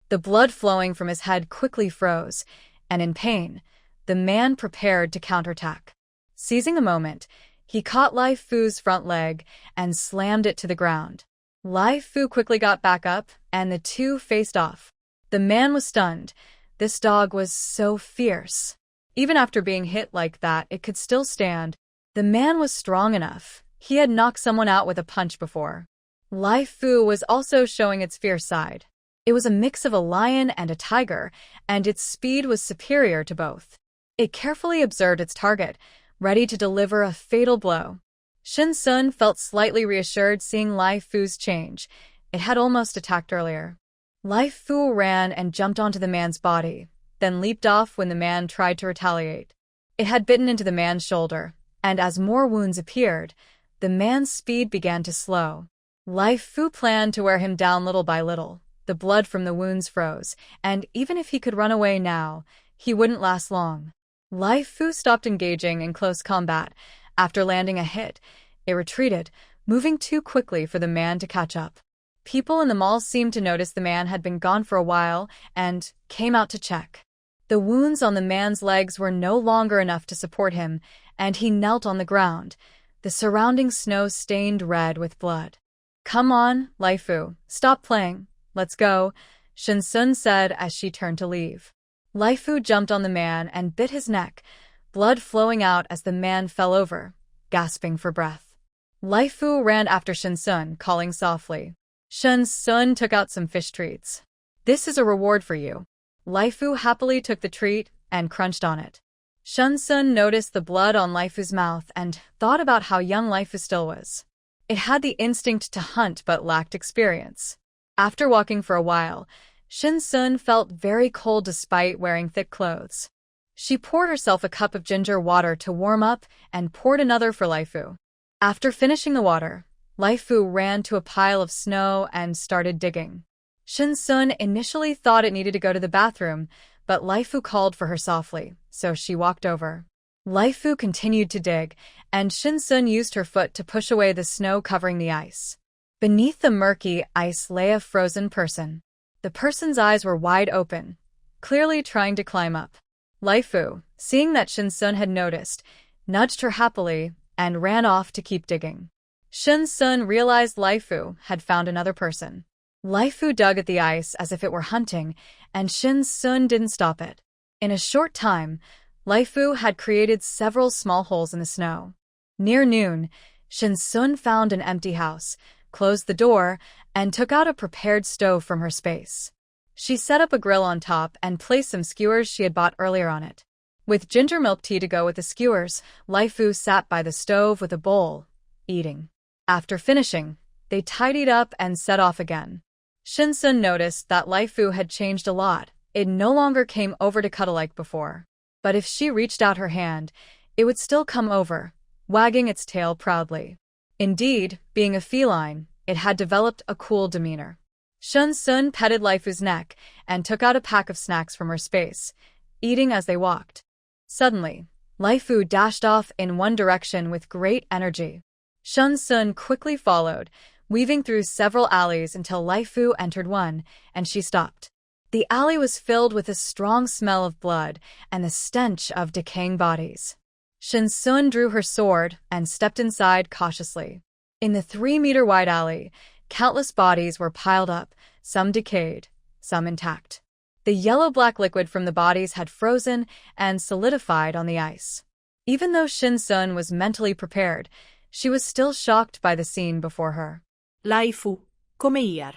The blood flowing from his head quickly froze, and in pain, the man prepared to counterattack. Seizing the moment, he caught Laifu's front leg and slammed it to the ground. Laifu quickly got back up, and the two faced off. The man was stunned. This dog was so fierce. Even after being hit like that, it could still stand. The man was strong enough. He had knocked someone out with a punch before. Laifu was also showing its fierce side. It was a mix of a lion and a tiger, and its speed was superior to both. It carefully observed its target, ready to deliver a fatal blow. Shinsun felt slightly reassured seeing Laifu's change. It had almost attacked earlier. Laifu ran and jumped onto the man's body, then leaped off when the man tried to retaliate. It had bitten into the man's shoulder, and as more wounds appeared, the man's speed began to slow. Laifu planned to wear him down little by little. The blood from the wounds froze, and even if he could run away now, he wouldn't last long. Laifu stopped engaging in close combat. After landing a hit, it retreated, moving too quickly for the man to catch up. People in the mall seemed to notice the man had been gone for a while and came out to check. The wounds on the man's legs were no longer enough to support him, and he knelt on the ground, the surrounding snow stained red with blood. "Come on, Laifu, stop playing. Let's go," Shinsun said as she turned to leave. Laifu jumped on the man and bit his neck, blood flowing out as the man fell over, gasping for breath. Laifu ran after Shinsun, calling softly. Shinsun took out some fish treats. "This is a reward for you." Laifu happily took the treat and crunched on it. Shinsun noticed the blood on Laifu's mouth and thought about how young Laifu still was. It had the instinct to hunt but lacked experience. After walking for a while, Shinsun felt very cold despite wearing thick clothes. She poured herself a cup of ginger water to warm up and poured another for Laifu. After finishing the water, Laifu ran to a pile of snow and started digging. Shinsun initially thought it needed to go to the bathroom, but Laifu called for her softly, so she walked over. Laifu continued to dig, and Shinsun used her foot to push away the snow covering the ice. Beneath the murky ice lay a frozen person. The person's eyes were wide open, clearly trying to climb up. Laifu, seeing that Shinsun had noticed, nudged her happily and ran off to keep digging. Shinsun realized Laifu had found another person. Laifu dug at the ice as if it were hunting, and Shinsun didn't stop it. In a short time, Laifu had created several small holes in the snow. Near noon, Shinsun found an empty house, closed the door, and took out a prepared stove from her space. She set up a grill on top and placed some skewers she had bought earlier on it. With ginger milk tea to go with the skewers, Laifu sat by the stove with a bowl, eating. After finishing, they tidied up and set off again. Shinsun noticed that Laifu had changed a lot. It no longer came over to cuddle like before. But if she reached out her hand, it would still come over, wagging its tail proudly. Indeed, being a feline, it had developed a cool demeanor. Shinsun petted Laifu's neck and took out a pack of snacks from her space, eating as they walked. Suddenly, Laifu dashed off in one direction with great energy. Shinsun quickly followed, weaving through several alleys until Laifu entered one, and she stopped. The alley was filled with a strong smell of blood and the stench of decaying bodies. Shinsun drew her sword and stepped inside cautiously. In the 3-meter-wide alley, countless bodies were piled up, some decayed, some intact. The yellow-black liquid from the bodies had frozen and solidified on the ice. Even though Shinsun was mentally prepared, she was still shocked by the scene before her. Laifu, come here.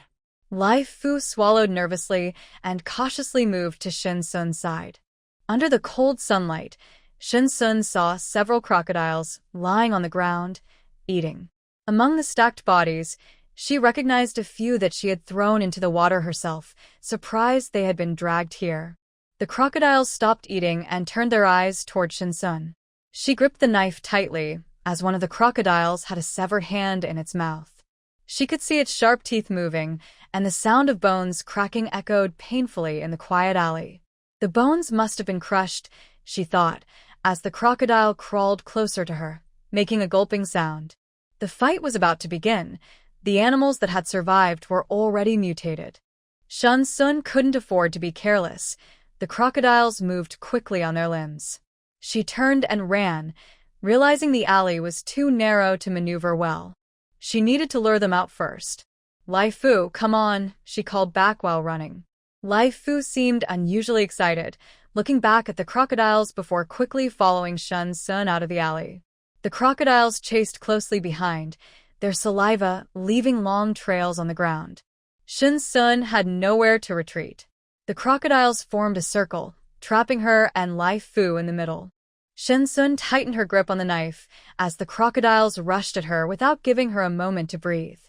Laifu swallowed nervously and cautiously moved to Shinsun's side. Under the cold sunlight, Shinsun saw several crocodiles lying on the ground, eating. Among the stacked bodies, she recognized a few that she had thrown into the water herself, surprised they had been dragged here. The crocodiles stopped eating and turned their eyes toward Shinsun. She gripped the knife tightly, as one of the crocodiles had a severed hand in its mouth. She could see its sharp teeth moving, and the sound of bones cracking echoed painfully in the quiet alley. The bones must have been crushed, she thought, as the crocodile crawled closer to her, making a gulping sound. The fight was about to begin. The animals that had survived were already mutated. Shinsun couldn't afford to be careless. The crocodiles moved quickly on their limbs. She turned and ran, realizing the alley was too narrow to maneuver well. She needed to lure them out first. Laifu, come on, she called back while running. Laifu seemed unusually excited, looking back at the crocodiles before quickly following Shinsun out of the alley. The crocodiles chased closely behind, their saliva leaving long trails on the ground. Shinsun had nowhere to retreat. The crocodiles formed a circle, trapping her and Laifu in the middle. Shinsun tightened her grip on the knife as the crocodiles rushed at her without giving her a moment to breathe.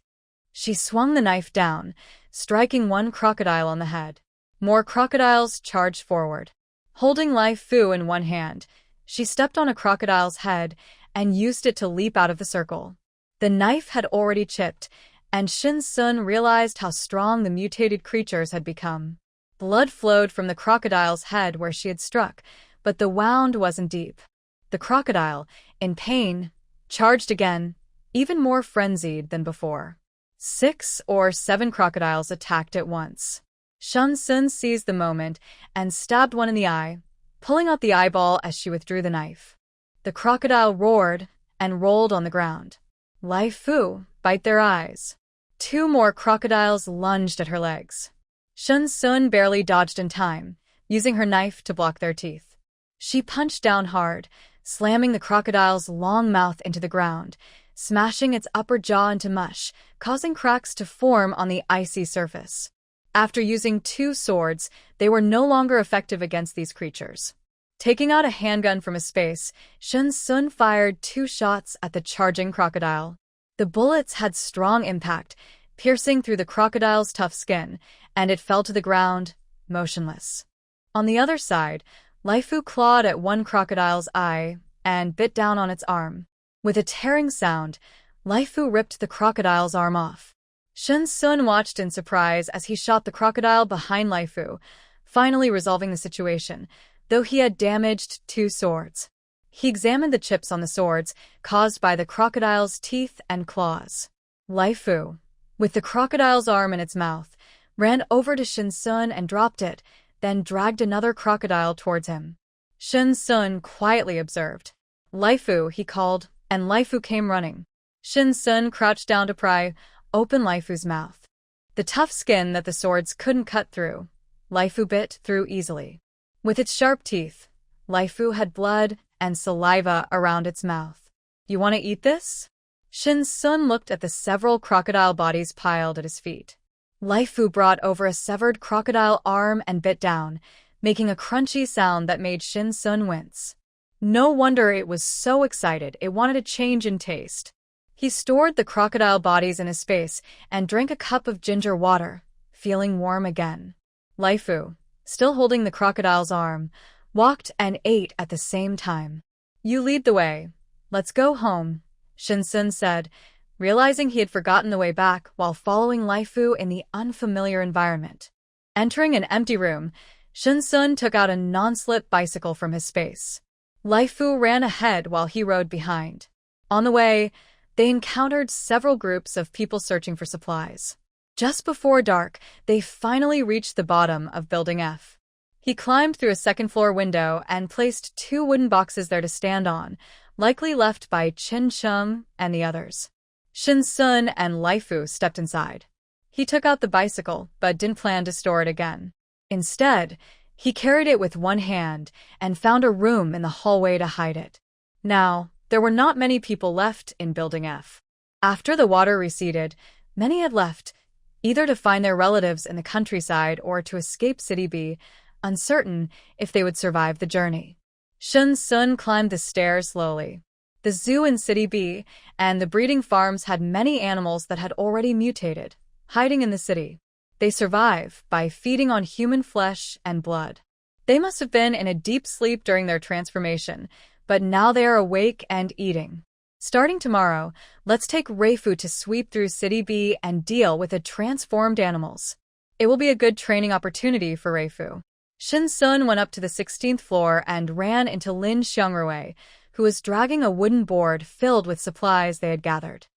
She swung the knife down, striking one crocodile on the head. More crocodiles charged forward. Holding Laifu in one hand, she stepped on a crocodile's head and used it to leap out of the circle. The knife had already chipped, and Shinsun realized how strong the mutated creatures had become. Blood flowed from the crocodile's head where she had struck, but the wound wasn't deep. The crocodile, in pain, charged again, even more frenzied than before. 6 or 7 crocodiles attacked at once. Shinsun seized the moment and stabbed one in the eye, pulling out the eyeball as she withdrew the knife. The crocodile roared and rolled on the ground. Laifu, bite their eyes. 2 more crocodiles lunged at her legs. Shinsun barely dodged in time, using her knife to block their teeth. She punched down hard, slamming the crocodile's long mouth into the ground, smashing its upper jaw into mush, causing cracks to form on the icy surface. After using 2 swords, they were no longer effective against these creatures. Taking out a handgun from a space, Shinsun fired 2 shots at the charging crocodile. The bullets had strong impact, piercing through the crocodile's tough skin, and it fell to the ground, motionless. On the other side, Laifu clawed at one crocodile's eye and bit down on its arm. With a tearing sound, Laifu ripped the crocodile's arm off. Shinsun watched in surprise as he shot the crocodile behind Laifu, finally resolving the situation, though he had damaged 2 swords. He examined the chips on the swords, caused by the crocodile's teeth and claws. Laifu, with the crocodile's arm in its mouth, ran over to Shinsun and dropped it, then dragged another crocodile towards him. Shinsun quietly observed. Laifu, he called, and Laifu came running. Shinsun crouched down to pry open Laifu's mouth. The tough skin that the swords couldn't cut through, Laifu bit through easily. With its sharp teeth, Laifu had blood and saliva around its mouth. You want to eat this? Shinsun looked at the several crocodile bodies piled at his feet. Laifu brought over a severed crocodile arm and bit down, making a crunchy sound that made Shinsun wince. No wonder it was so excited it wanted a change in taste. He stored the crocodile bodies in his space and drank a cup of ginger water, feeling warm again. Laifu, still holding the crocodile's arm, walked and ate at the same time. You lead the way. Let's go home, Shinsun said, realizing he had forgotten the way back while following Laifu in the unfamiliar environment. Entering an empty room, Shinsun took out a non-slip bicycle from his space. Laifu ran ahead while he rode behind. On the way, they encountered several groups of people searching for supplies. Just before dark, they finally reached the bottom of Building F. He climbed through a second-floor window and placed 2 wooden boxes there to stand on, likely left by Qin Sheng and the others. Shinsun and Laifu stepped inside. He took out the bicycle, but didn't plan to store it again. Instead, he carried it with one hand and found a room in the hallway to hide it. Now, there were not many people left in Building F. After the water receded, many had left, either to find their relatives in the countryside or to escape City B, uncertain if they would survive the journey. Shinsun climbed the stairs slowly. The zoo in City B and the breeding farms had many animals that had already mutated, hiding in the city. They survive by feeding on human flesh and blood. They must have been in a deep sleep during their transformation, but now they are awake and eating. Starting tomorrow, let's take Reifu to sweep through City B and deal with the transformed animals. It will be a good training opportunity for Reifu. Shinsun went up to the 16th floor and ran into Lin Xiangrui, who was dragging a wooden board filled with supplies they had gathered.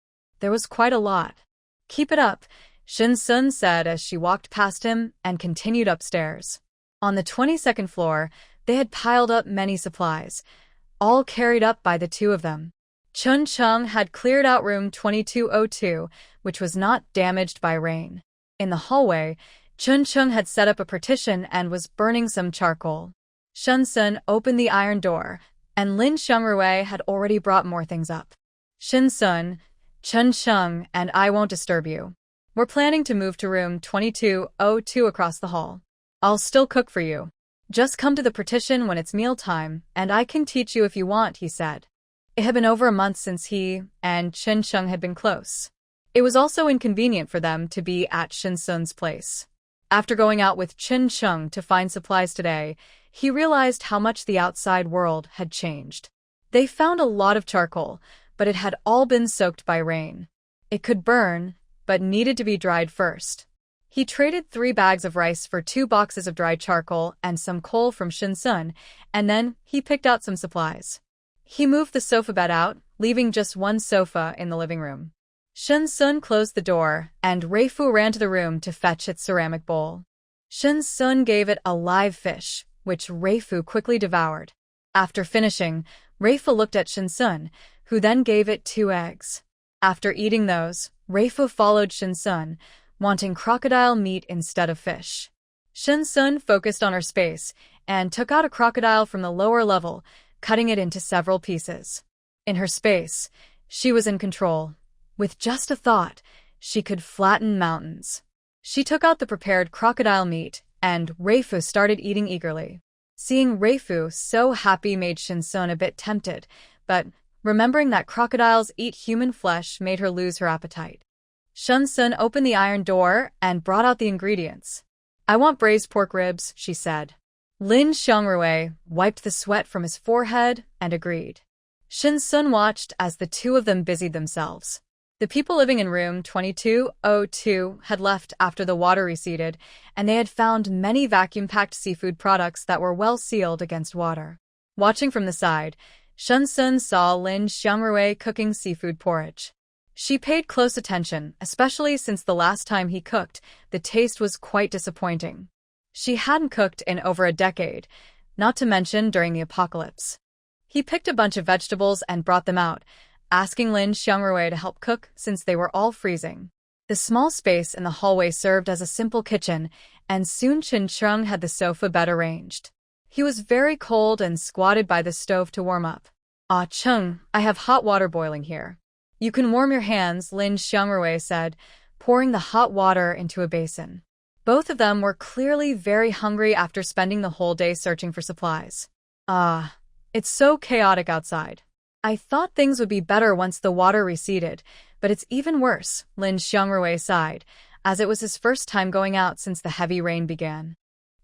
There was quite a lot. Keep it up, Shinsun said as she walked past him and continued upstairs. On the 22nd floor, they had piled up many supplies, all carried up by the 2 of them. Chun Chung had cleared out room 2202, which was not damaged by rain. In the hallway, Chun Chung had set up a partition and was burning some charcoal. Shinsun opened the iron door, and Lin Xiangrui had already brought more things up. Shinsun, Chun Chung, and I won't disturb you. We're planning to move to room 2202 across the hall. I'll still cook for you. Just come to the partition when it's mealtime, and I can teach you if you want, he said. It had been over a month since he and Qin Sheng had been close. It was also inconvenient for them to be at Shinsun's place. After going out with Qin Sheng to find supplies today, he realized how much the outside world had changed. They found a lot of charcoal, but it had all been soaked by rain. It could burn, but needed to be dried first. He traded 3 bags of rice for 2 boxes of dried charcoal and some coal from Shinsun, and then he picked out some supplies. He moved the sofa bed out, leaving just one sofa in the living room. Shinsun closed the door, and Reifu ran to the room to fetch its ceramic bowl. Shinsun gave it a live fish, which Reifu quickly devoured. After finishing, Reifu looked at Shinsun, who then gave it 2 eggs. After eating those, Reifu followed Shinsun, wanting crocodile meat instead of fish. Shinsun focused on her space and took out a crocodile from the lower level, cutting it into several pieces. In her space, she was in control. With just a thought, she could flatten mountains. She took out the prepared crocodile meat, and Reifu started eating eagerly. Seeing Reifu so happy made Shinsun a bit tempted, but remembering that crocodiles eat human flesh made her lose her appetite. Shinsun opened the iron door and brought out the ingredients. I want braised pork ribs, she said. Lin Xiangrui wiped the sweat from his forehead and agreed. Shinsun watched as the 2 of them busied themselves. The people living in room 2202 had left after the water receded, and they had found many vacuum-packed seafood products that were well sealed against water. Watching from the side, Shun-sun saw Lin Xiangrui cooking seafood porridge. She paid close attention, especially since the last time he cooked, the taste was quite disappointing. She hadn't cooked in over a decade, not to mention during the apocalypse. He picked a bunch of vegetables and brought them out, asking Lin Xiangrui to help cook since they were all freezing. The small space in the hallway served as a simple kitchen, and soon Chen Chung had the sofa bed arranged. He was very cold and squatted by the stove to warm up. "Ah, Chung, I have hot water boiling here. You can warm your hands," Lin Xiangrui said, pouring the hot water into a basin. Both of them were clearly very hungry after spending the whole day searching for supplies. "Ah, it's so chaotic outside. I thought things would be better once the water receded, but it's even worse," Lin Xiangrui sighed, as it was his first time going out since the heavy rain began.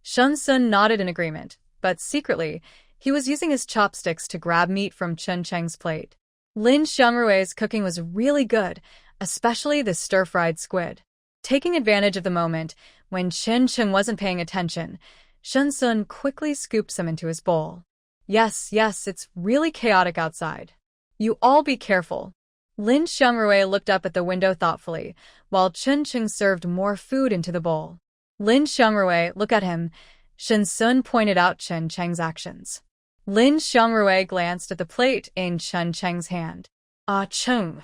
Shun-sun nodded in agreement, but secretly, he was using his chopsticks to grab meat from Chen Cheng's plate. Lin Xiangrui's cooking was really good, especially the stir-fried squid. Taking advantage of the moment, when Chen Cheng wasn't paying attention, Shun-sun quickly scooped some into his bowl. Yes, it's really chaotic outside. You all be careful." Lin Xiangrui looked up at the window thoughtfully, while Chen Cheng served more food into the bowl. "Lin Xiangrui, look at him," Shun-sun pointed out Chen Cheng's actions. Lin Xiangrui glanced at the plate in Chen Cheng's hand. "Ah, Cheng,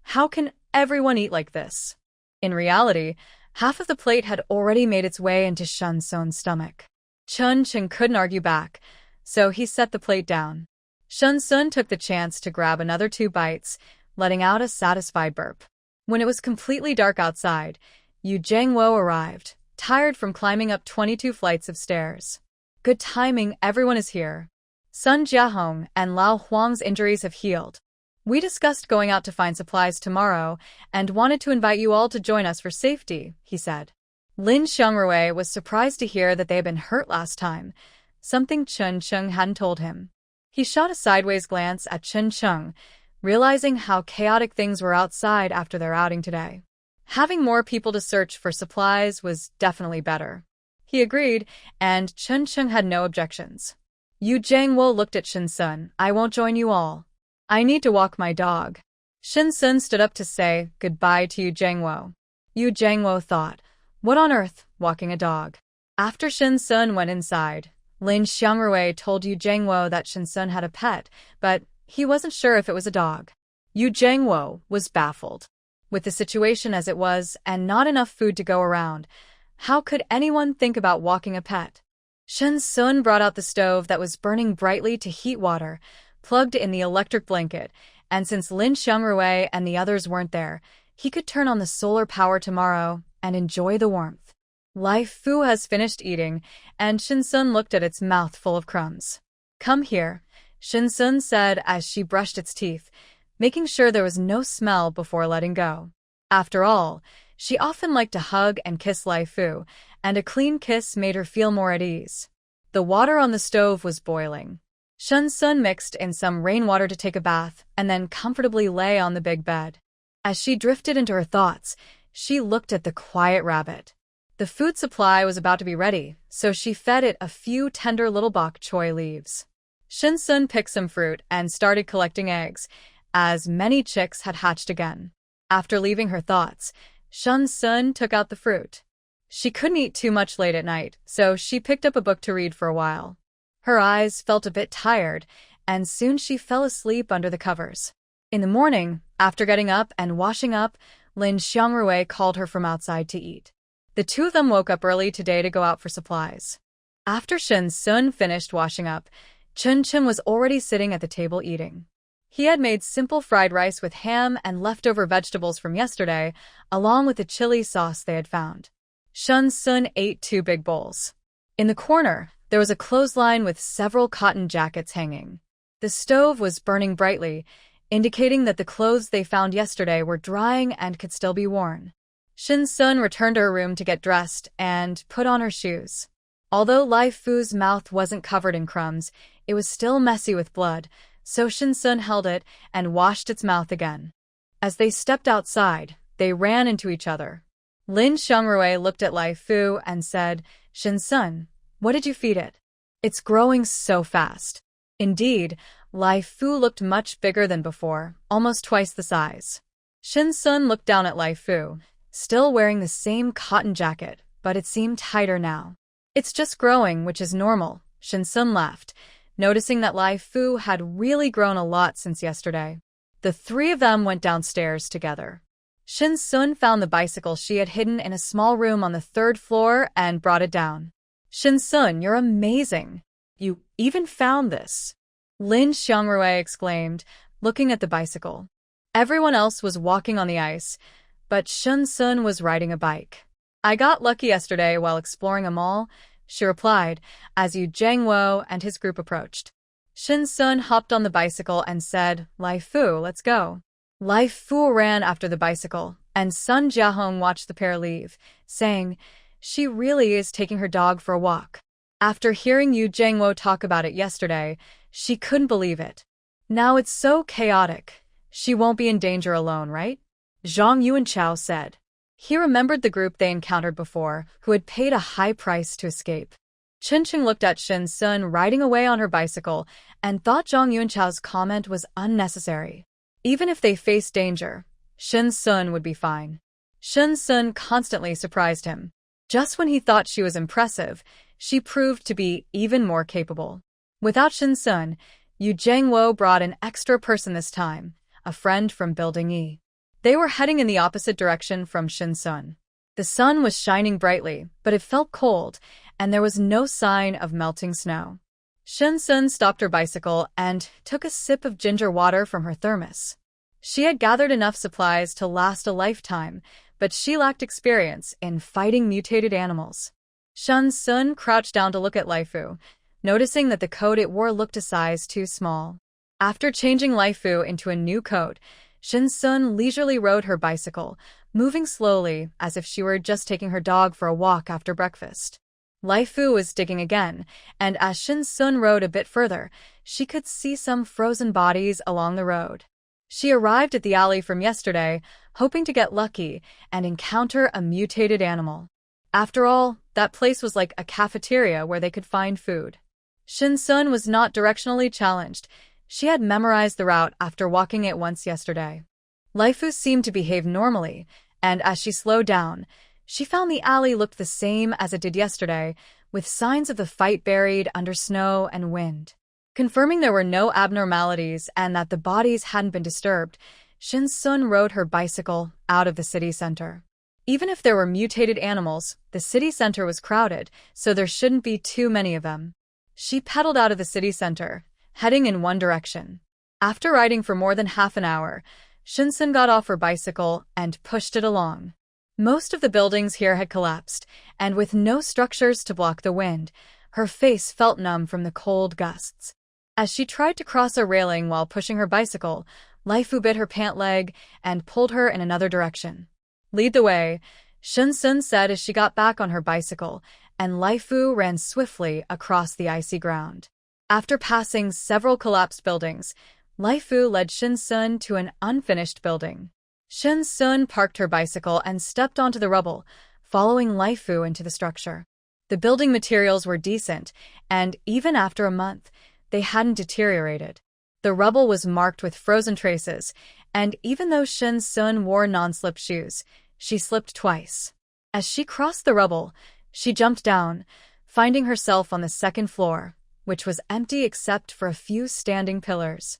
how can everyone eat like this?" In reality, half of the plate had already made its way into Shun-sun's stomach. Chen Cheng couldn't argue back, so he set the plate down. Shun-sun took the chance to grab another 2 bites, letting out a satisfied burp. When it was completely dark outside, Yu Jiangwo arrived, tired from climbing up 22 flights of stairs. "Good timing, everyone is here. Sun Jiahong and Lao Huang's injuries have healed. We discussed going out to find supplies tomorrow and wanted to invite you all to join us for safety," he said. Lin Xiangrui was surprised to hear that they had been hurt last time, something Chen Cheng hadn't told him. He shot a sideways glance at Chen Cheng, realizing how chaotic things were outside after their outing today. Having more people to search for supplies was definitely better. He agreed, and Chen Cheng had no objections. Yu Jiangwo looked at Shun-sun. "I won't join you all. I need to walk my dog." Shun-sun stood up to say goodbye to Yu Jiangwo. Yu Jiangwo thought, what on earth, walking a dog? After Shun-sun went inside, Lin Xiangrui told Yu Jiangwo that Shun-sun had a pet, but he wasn't sure if it was a dog. Yu Jiangwo was baffled. With the situation as it was and not enough food to go around, how could anyone think about walking a pet? Shun-sun brought out the stove that was burning brightly to heat water, plugged in the electric blanket, and since Lin Xiangrui and the others weren't there, he could turn on the solar power tomorrow and enjoy the warmth. Lai Fu has finished eating, and Shun-sun looked at its mouth full of crumbs. "Come here," Shun-sun said as she brushed its teeth, making sure there was no smell before letting go. After all, she often liked to hug and kiss Lai Fu, and a clean kiss made her feel more at ease. The water on the stove was boiling. Shun-sun mixed in some rainwater to take a bath and then comfortably lay on the big bed. As she drifted into her thoughts, she looked at the quiet rabbit. The food supply was about to be ready, so she fed it a few tender little bok choy leaves. Shun-sun picked some fruit and started collecting eggs, as many chicks had hatched again. After leaving her thoughts, Shun-sun took out the fruit. She couldn't eat too much late at night, so she picked up a book to read for a while. Her eyes felt a bit tired, and soon she fell asleep under the covers. In the morning, after getting up and washing up, Lin Xiangrui called her from outside to eat. The two of them woke up early today to go out for supplies. After Shun-sun finished washing up, Chen Cheng was already sitting at the table eating. He had made simple fried rice with ham and leftover vegetables from yesterday, along with the chili sauce they had found. Shun-sun ate 2 big bowls. In the corner, there was a clothesline with several cotton jackets hanging. The stove was burning brightly, indicating that the clothes they found yesterday were drying and could still be worn. Shun-sun returned to her room to get dressed and put on her shoes. Although Lai Fu's mouth wasn't covered in crumbs, it was still messy with blood, so Shun-sun held it and washed its mouth again. As they stepped outside, they ran into each other. Lin Xiangrui looked at Lai Fu and said, "Shin-sun, what did you feed it? It's growing so fast." Indeed, Lai Fu looked much bigger than before, almost twice the size. Shin-sun looked down at Lai Fu, still wearing the same cotton jacket, but it seemed tighter now. "It's just growing, which is normal," Shin-sun laughed, noticing that Lai Fu had really grown a lot since yesterday. The three of them went downstairs together. Shin-sun found the bicycle she had hidden in a small room on the 3rd floor and brought it down. "Shin-sun, you're amazing. You even found this," Lin Xiangrui exclaimed, looking at the bicycle. Everyone else was walking on the ice, but Shin-sun was riding a bike. "I got lucky yesterday while exploring a mall," she replied, as Yu Zhengwo and his group approached. Shin-sun hopped on the bicycle and said, "Lai Fu, let's go." Lai Fu ran after the bicycle, and Sun Jiahong watched the pair leave, saying, "She really is taking her dog for a walk." After hearing Yu Zhengwo talk about it yesterday, she couldn't believe it. "Now it's so chaotic. She won't be in danger alone, right?" Zhang Yuanchao said. He remembered the group they encountered before, who had paid a high price to escape. Qinqing looked at Shin-sun riding away on her bicycle and thought Zhang Yuanchao's comment was unnecessary. Even if they faced danger, Shin-sun would be fine. Shin-sun constantly surprised him. Just when he thought she was impressive, she proved to be even more capable. Without Shin-sun, Yu Zhengwo brought an extra person this time, a friend from Building E. They were heading in the opposite direction from Shin-sun. The sun was shining brightly, but it felt cold, and there was no sign of melting snow. Shin-sun stopped her bicycle and took a sip of ginger water from her thermos. She had gathered enough supplies to last a lifetime, but she lacked experience in fighting mutated animals. Shin-sun crouched down to look at Lai Fu, noticing that the coat it wore looked a size too small. After changing Lai Fu into a new coat, Shin-sun leisurely rode her bicycle, moving slowly as if she were just taking her dog for a walk after breakfast. Lai Fu was digging again, and as Shin-sun rode a bit further, she could see some frozen bodies along the road. She arrived at the alley from yesterday, hoping to get lucky and encounter a mutated animal. After all, that place was like a cafeteria where they could find food. Shin-sun was not directionally challenged. She had memorized the route after walking it once yesterday. Lai Fu seemed to behave normally, and as she slowed down, she found the alley looked the same as it did yesterday, with signs of the fight buried under snow and wind. Confirming there were no abnormalities and that the bodies hadn't been disturbed, Shin-sun rode her bicycle out of the city center. Even if there were mutated animals, the city center was crowded, so there shouldn't be too many of them. She pedaled out of the city center, heading in one direction. After riding for more than half an hour, Shin-sun got off her bicycle and pushed it along. Most of the buildings here had collapsed, and with no structures to block the wind, her face felt numb from the cold gusts. As she tried to cross a railing while pushing her bicycle, Lai Fu bit her pant leg and pulled her in another direction. "Lead the way," Shin-sun said as she got back on her bicycle, and Lai Fu ran swiftly across the icy ground. After passing several collapsed buildings, Lai Fu led Shin-sun to an unfinished building. Shin-sun parked her bicycle and stepped onto the rubble, following Lai Fu into the structure. The building materials were decent, and even after a month, they hadn't deteriorated. The rubble was marked with frozen traces, and even though Shin-sun wore non-slip shoes, she slipped twice. As she crossed the rubble, she jumped down, finding herself on the 2nd floor, which was empty except for a few standing pillars.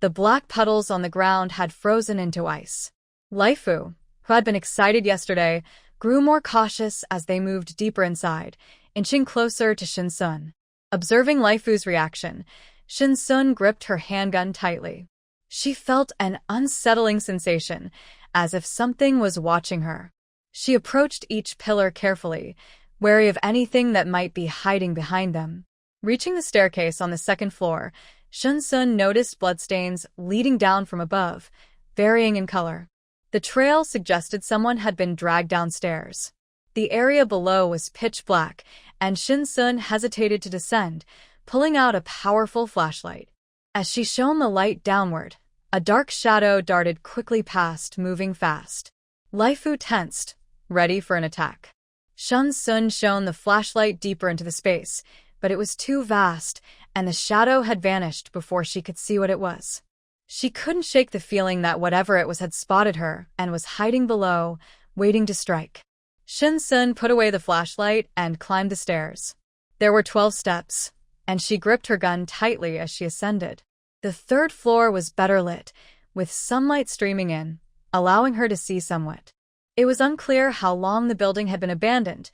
The black puddles on the ground had frozen into ice. Lai Fu, who had been excited yesterday, grew more cautious as they moved deeper inside, inching closer to Shin-sun. Observing Lai Fu's reaction, Shin-sun gripped her handgun tightly. She felt an unsettling sensation, as if something was watching her. She approached each pillar carefully, wary of anything that might be hiding behind them. Reaching the staircase on the 2nd floor, Shin-sun noticed bloodstains leading down from above, varying in color. The trail suggested someone had been dragged downstairs. The area below was pitch black, and Shin-sun hesitated to descend, pulling out a powerful flashlight. As she shone the light downward, A dark shadow darted quickly past, moving fast. Laifu tensed, ready for an attack. Shun Sun shone the flashlight deeper into the space, but it was too vast, and the shadow had vanished before she could see what it was. She couldn't shake the feeling that whatever it was had spotted her and was hiding below, waiting to strike. Shin Sun put away the flashlight and climbed the stairs. There were 12 steps, and she gripped her gun tightly as she ascended. The third floor was better lit, with sunlight streaming in, allowing her to see somewhat. It was unclear how long the building had been abandoned.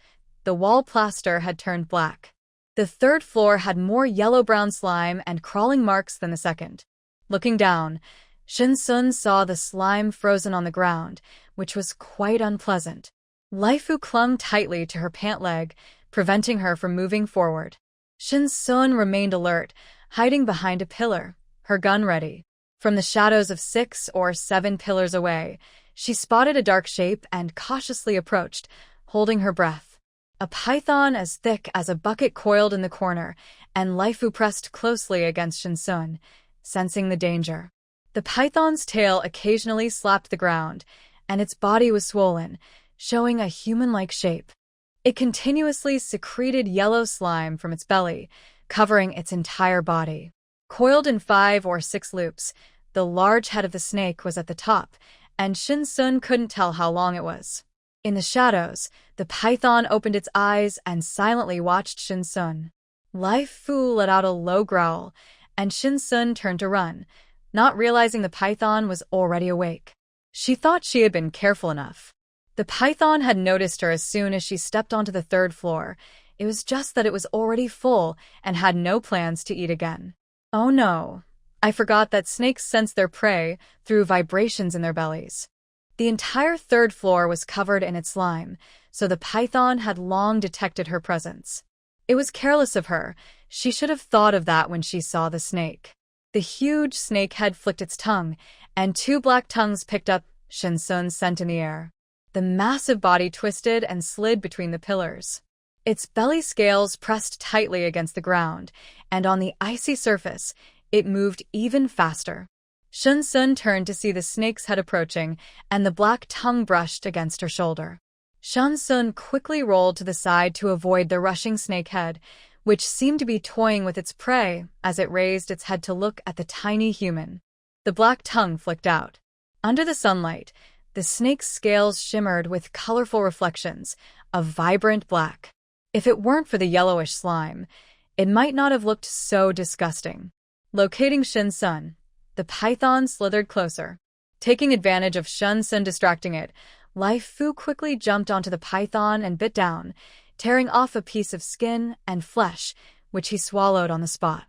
The wall plaster had turned black. The third floor had more yellow-brown slime and crawling marks than the second. Looking down, Shin Sun saw the slime frozen on the ground, which was quite unpleasant. Laifu clung tightly to her pant leg, preventing her from moving forward. Shin Sun remained alert, hiding behind a pillar, her gun ready. From the shadows of 6 or 7 pillars away, she spotted a dark shape and cautiously approached, holding her breath. A python as thick as a bucket coiled in the corner, and Laifu pressed closely against Shin Sun, sensing the danger. The python's tail occasionally slapped the ground, and its body was swollen, showing a human-like shape. It continuously secreted yellow slime from its belly, covering its entire body. Coiled in 5 or 6 loops, the large head of the snake was at the top, and Shin Sun couldn't tell how long it was. In the shadows, the python opened its eyes and silently watched Shin Sun. Laifu let out a low growl, and Shin Sun turned to run, not realizing the python was already awake. She thought she had been careful enough. The python had noticed her as soon as she stepped onto the third floor. It was just that it was already full and had no plans to eat again. Oh no, I forgot that snakes sense their prey through vibrations in their bellies. The entire third floor was covered in its slime, so the python had long detected her presence. It was careless of her. She should have thought of that when she saw the snake. The huge snake head flicked its tongue, and 2 black tongues picked up Shin Sun's scent in the air. The massive body twisted and slid between the pillars. Its belly scales pressed tightly against the ground, and on the icy surface, it moved even faster. Shin Sun turned to see the snake's head approaching, and the black tongue brushed against her shoulder. Shin Sun quickly rolled to the side to avoid the rushing snake head, which seemed to be toying with its prey as it raised its head to look at the tiny human. The black tongue flicked out. Under the sunlight, the snake's scales shimmered with colorful reflections of vibrant black. If it weren't for the yellowish slime, it might not have looked so disgusting. Locating Shin Sun, the python slithered closer. Taking advantage of Shin Sun distracting it, Laifu quickly jumped onto the python and bit down, tearing off a piece of skin and flesh, which he swallowed on the spot.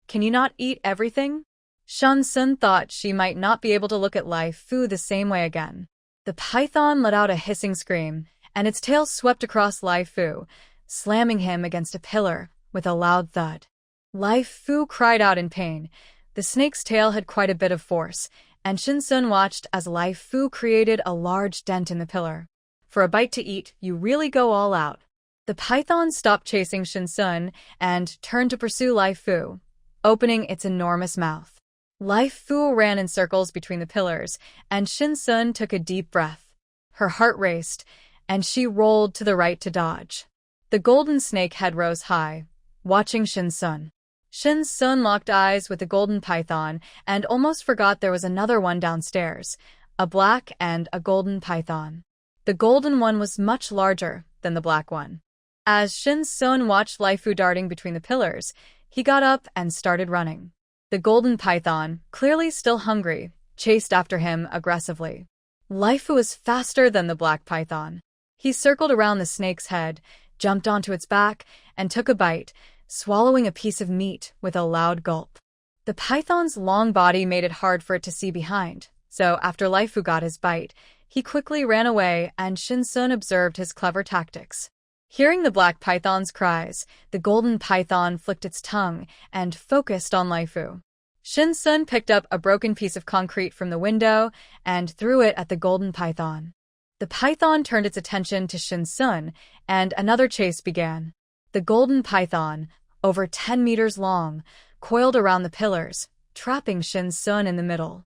Can you not eat everything? Shin Sun thought she might not be able to look at Laifu the same way again. The python let out a hissing scream, and its tail swept across Laifu, slamming him against a pillar with a loud thud. Laifu cried out in pain. The snake's tail had quite a bit of force, and Shin Sun watched as Laifu created a large dent in the pillar. For a bite to eat, you really go all out. The python stopped chasing Shin Sun and turned to pursue Laifu, opening its enormous mouth. Laifu ran in circles between the pillars, and Shin Sun took a deep breath. Her heart raced, and she rolled to the right to dodge. The golden snake head rose high, watching Shin Sun. Shin Sun locked eyes with the golden python and almost forgot there was another one downstairs, a black and a golden python. The golden one was much larger than the black one. As Shin Sun watched Laifu darting between the pillars, he got up and started running. The golden python, clearly still hungry, chased after him aggressively. Laifu was faster than the black python. He circled around the snake's head, jumped onto its back, and took a bite, swallowing a piece of meat with a loud gulp. The python's long body made it hard for it to see behind, so after Laifu got his bite, he quickly ran away and Shin Sun observed his clever tactics. Hearing the black python's cries, the golden python flicked its tongue and focused on Laifu. Shin Sun picked up a broken piece of concrete from the window and threw it at the golden python. The python turned its attention to Shin Sun, and another chase began. The golden python, over 10 meters long, coiled around the pillars, trapping Shin Sun in the middle.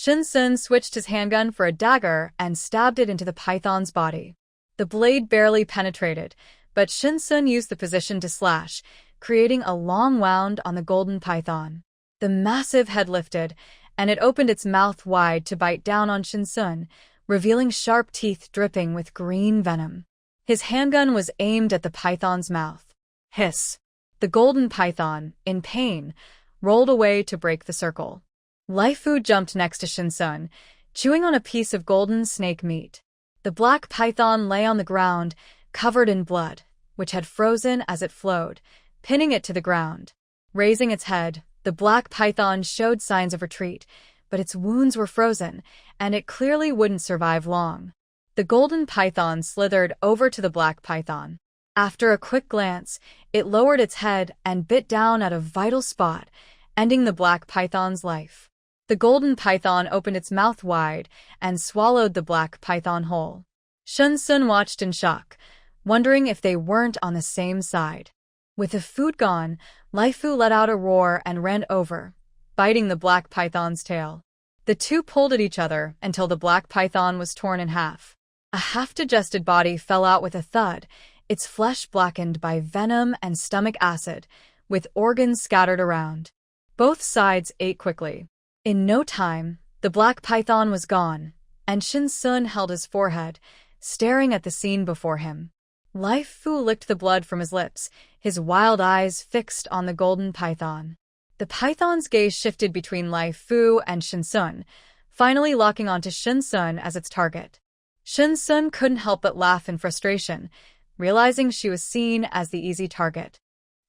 Shinsun switched his handgun for a dagger and stabbed it into the python's body. The blade barely penetrated, but Shinsun used the position to slash, creating a long wound on the golden python. The massive head lifted, and it opened its mouth wide to bite down on Shinsun, revealing sharp teeth dripping with green venom. His handgun was aimed at the python's mouth. Hiss! The golden python, in pain, rolled away to break the circle. Laifu jumped next to Shinsun, chewing on a piece of golden snake meat. The black python lay on the ground, covered in blood, which had frozen as it flowed, pinning it to the ground. Raising its head, the black python showed signs of retreat, but its wounds were frozen, and it clearly wouldn't survive long. The golden python slithered over to the black python. After a quick glance, it lowered its head and bit down at a vital spot, ending the black python's life. The golden python opened its mouth wide and swallowed the black python whole. Shinsun watched in shock, wondering if they weren't on the same side. With the food gone, Laifu let out a roar and ran over, biting the black python's tail. The two pulled at each other until the black python was torn in half. A half-digested body fell out with a thud, its flesh blackened by venom and stomach acid, with organs scattered around. Both sides ate quickly. In no time, the black python was gone, and Shinsun held his forehead, staring at the scene before him. Laifu licked the blood from his lips, his wild eyes fixed on the golden python. The python's gaze shifted between Laifu and Shinsun, finally locking onto Shinsun as its target. Shinsun couldn't help but laugh in frustration, realizing she was seen as the easy target.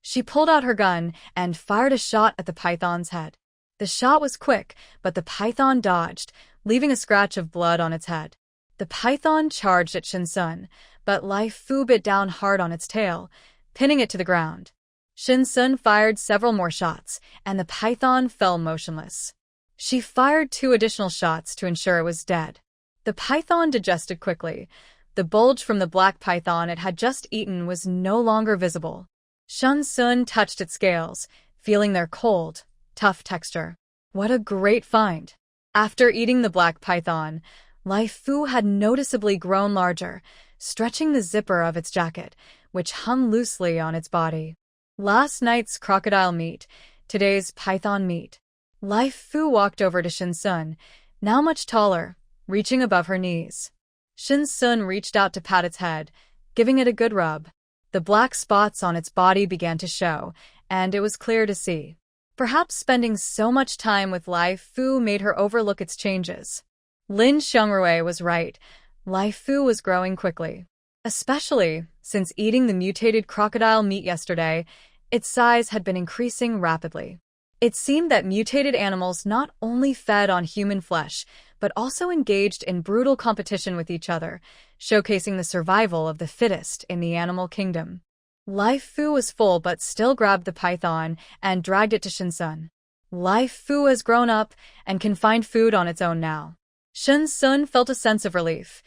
She pulled out her gun and fired a shot at the python's head. The shot was quick, but the python dodged, leaving a scratch of blood on its head. The python charged at Shinsun, but Laifu bit down hard on its tail, pinning it to the ground. Shinsun fired several more shots, and the python fell motionless. She fired 2 additional shots to ensure it was dead. The python digested quickly. The bulge from the black python it had just eaten was no longer visible. Shinsun touched its scales, feeling their cold, tough texture. What a great find! After eating the black python, Laifu had noticeably grown larger, stretching the zipper of its jacket, which hung loosely on its body. Last night's crocodile meat, today's python meat. Laifu walked over to Shinsun, now much taller, reaching above her knees. Shinsun reached out to pat its head, giving it a good rub. The black spots on its body began to show, and it was clear to see. Perhaps spending so much time with Laifu made her overlook its changes. Lin Xiangrui was right. Laifu was growing quickly. Especially since eating the mutated crocodile meat yesterday, its size had been increasing rapidly. It seemed that mutated animals not only fed on human flesh, but also engaged in brutal competition with each other, showcasing the survival of the fittest in the animal kingdom. Laifu was full but still grabbed the python and dragged it to Shinsun. Laifu has grown up and can find food on its own now. Shinsun felt a sense of relief.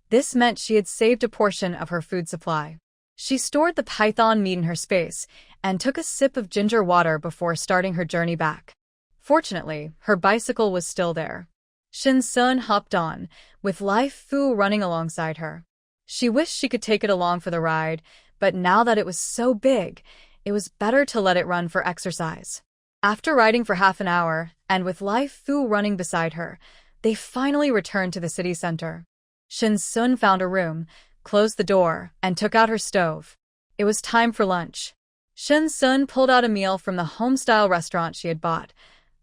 This meant she had saved a portion of her food supply. She stored the python meat in her space and took a sip of ginger water before starting her journey back. Fortunately, her bicycle was still there. Shinsun hopped on, with Laifu running alongside her. She wished she could take it along for the ride, but now that it was so big, it was better to let it run for exercise. After riding for half an hour, and with Laifu running beside her, they finally returned to the city center. Shinsun found a room, closed the door, and took out her stove. It was time for lunch. Shinsun pulled out a meal from the home-style restaurant she had bought,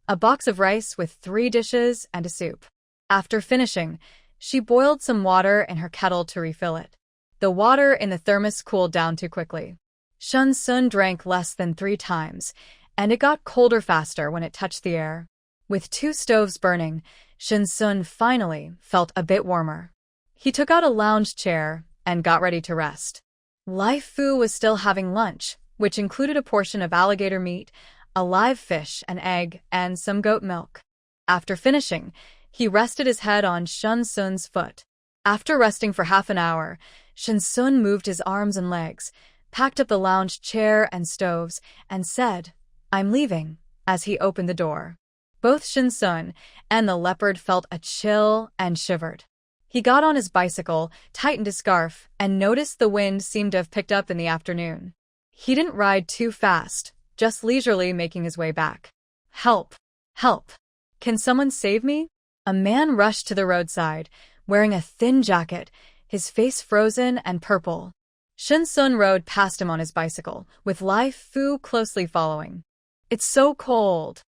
a box of rice with 3 dishes and a soup. After finishing, she boiled some water in her kettle to refill it. The water in the thermos cooled down too quickly. Shinsun drank less than 3 times, and it got colder faster when it touched the air. With 2 stoves burning, Shinsun finally felt a bit warmer. He took out a lounge chair and got ready to rest. Laifu was still having lunch, which included a portion of alligator meat, a live fish, an egg, and some goat milk. After finishing, he rested his head on Shinsun's foot. After resting for half an hour, Shinsun moved his arms and legs, packed up the lounge chair and stoves, and said, "I'm leaving," as he opened the door. Both Shinsun and the leopard felt a chill and shivered. He got on his bicycle, tightened his scarf, and noticed the wind seemed to have picked up in the afternoon. He didn't ride too fast, just leisurely making his way back. Help! Help! Can someone save me? A man rushed to the roadside, wearing a thin jacket, his face frozen and purple. Shinsun rode past him on his bicycle, with Lai Fu closely following. It's so cold.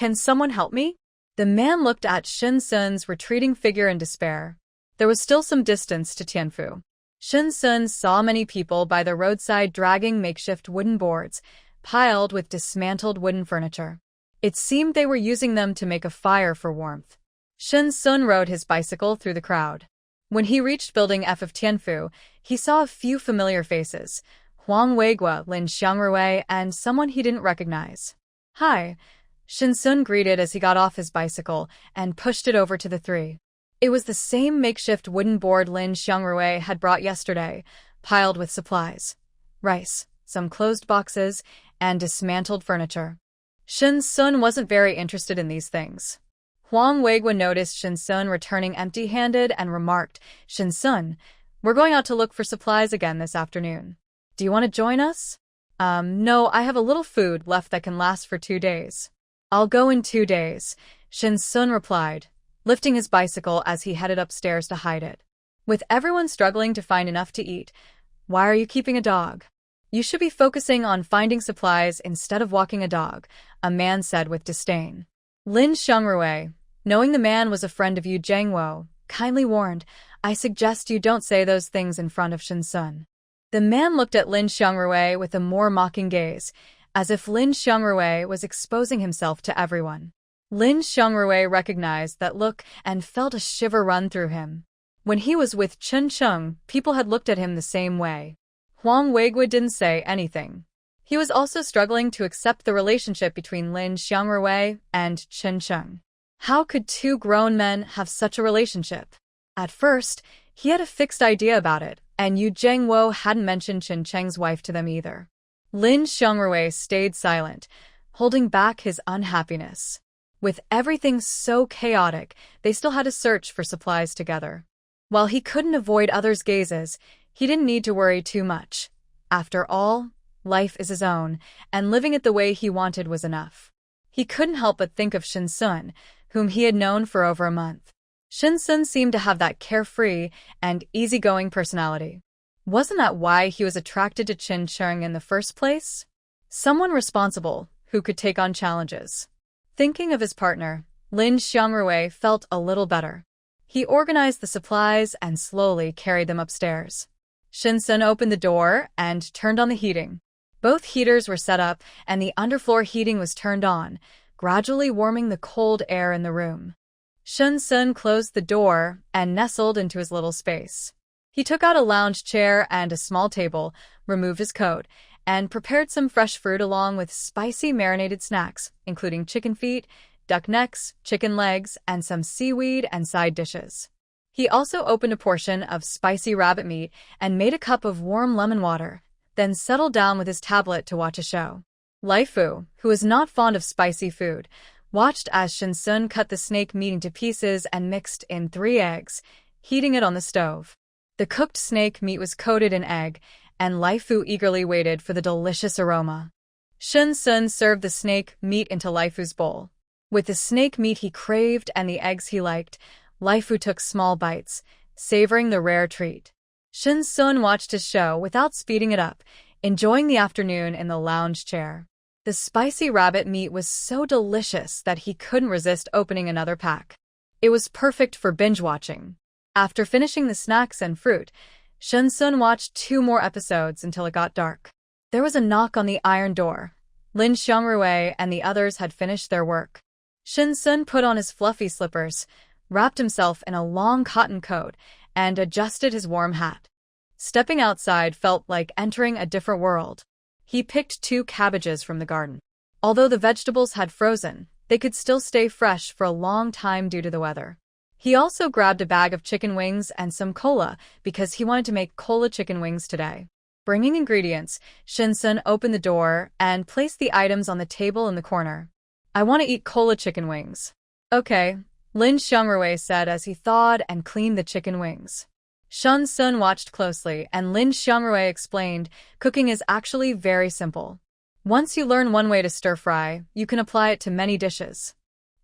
Can someone help me? The man looked at Shinsun's retreating figure in despair. There was still some distance to Tianfu. Shinsun saw many people by the roadside dragging makeshift wooden boards, piled with dismantled wooden furniture. It seemed they were using them to make a fire for warmth. Shinsun rode his bicycle through the crowd. When he reached Building F of Tianfu, he saw a few familiar faces: Huang Weigua, Lin Xiangrui, and someone he didn't recognize. Hi, Shinsun greeted as he got off his bicycle and pushed it over to the three. It was the same makeshift wooden board Lin Xiangrui had brought yesterday, piled with supplies: rice, some closed boxes, and dismantled furniture. Shinsun wasn't very interested in these things. Huang Weigua noticed Shinsun returning empty-handed and remarked, "Shinsun, we're going out to look for supplies again this afternoon. Do you want to join us?" No, I have a little food left that can last for 2 days. I'll go in 2 days, Shinsun replied, lifting his bicycle as he headed upstairs to hide it. With everyone struggling to find enough to eat, why are you keeping a dog? You should be focusing on finding supplies instead of walking a dog, a man said with disdain. Lin Xiangrui, knowing the man was a friend of Yu Zhengwo, kindly warned, I suggest you don't say those things in front of Shinsun. The man looked at Lin Xiangrui with a more mocking gaze, as if Lin Xiangrui was exposing himself to everyone. Lin Xiangrui recognized that look and felt a shiver run through him. When he was with Chen Cheng, people had looked at him the same way. Huang Weigua didn't say anything. He was also struggling to accept the relationship between Lin Xiangrui and Chen Cheng. How could two grown men have such a relationship? At first, he had a fixed idea about it, and Yu Zhengwo hadn't mentioned Chen Cheng's wife to them either. Lin Xiangrui stayed silent, holding back his unhappiness. With everything so chaotic, they still had to search for supplies together. While he couldn't avoid others' gazes, he didn't need to worry too much. After all, life is his own, and living it the way he wanted was enough. He couldn't help but think of Shinsun, whom he had known for over a month. Shinsun seemed to have that carefree and easygoing personality. Wasn't that why he was attracted to Chen Cheng in the first place? Someone responsible, who could take on challenges. Thinking of his partner, Lin Xiangrui felt a little better. He organized the supplies and slowly carried them upstairs. Shinsun opened the door and turned on the heating. Both heaters were set up and the underfloor heating was turned on, gradually warming the cold air in the room. Shinsun closed the door and nestled into his little space. He took out a lounge chair and a small table, removed his coat, and prepared some fresh fruit along with spicy marinated snacks, including chicken feet, duck necks, chicken legs, and some seaweed and side dishes. He also opened a portion of spicy rabbit meat and made a cup of warm lemon water, then settled down with his tablet to watch a show. Lai Fu, who was not fond of spicy food, watched as Shinsun cut the snake meat into pieces and mixed in 3 eggs, heating it on the stove. The cooked snake meat was coated in egg, and Lai Fu eagerly waited for the delicious aroma. Shinsun served the snake meat into Lai Fu's bowl. With the snake meat he craved and the eggs he liked, Lai Fu took small bites, savoring the rare treat. Shinsun watched his show without speeding it up, enjoying the afternoon in the lounge chair. The spicy rabbit meat was so delicious that he couldn't resist opening another pack. It was perfect for binge-watching. After finishing the snacks and fruit, Shinsun watched 2 more episodes until it got dark. There was a knock on the iron door. Lin Xiangrui and the others had finished their work. Shinsun put on his fluffy slippers, wrapped himself in a long cotton coat, and adjusted his warm hat. Stepping outside felt like entering a different world. He picked 2 cabbages from the garden. Although the vegetables had frozen, they could still stay fresh for a long time due to the weather. He also grabbed a bag of chicken wings and some cola because he wanted to make cola chicken wings today. Bringing ingredients, Shinsun opened the door and placed the items on the table in the corner. I want to eat cola chicken wings. Okay, Lin Xiangrui said as he thawed and cleaned the chicken wings. Shun Sun watched closely, and Lin Xiangrui explained, cooking is actually very simple. Once you learn one way to stir-fry, you can apply it to many dishes.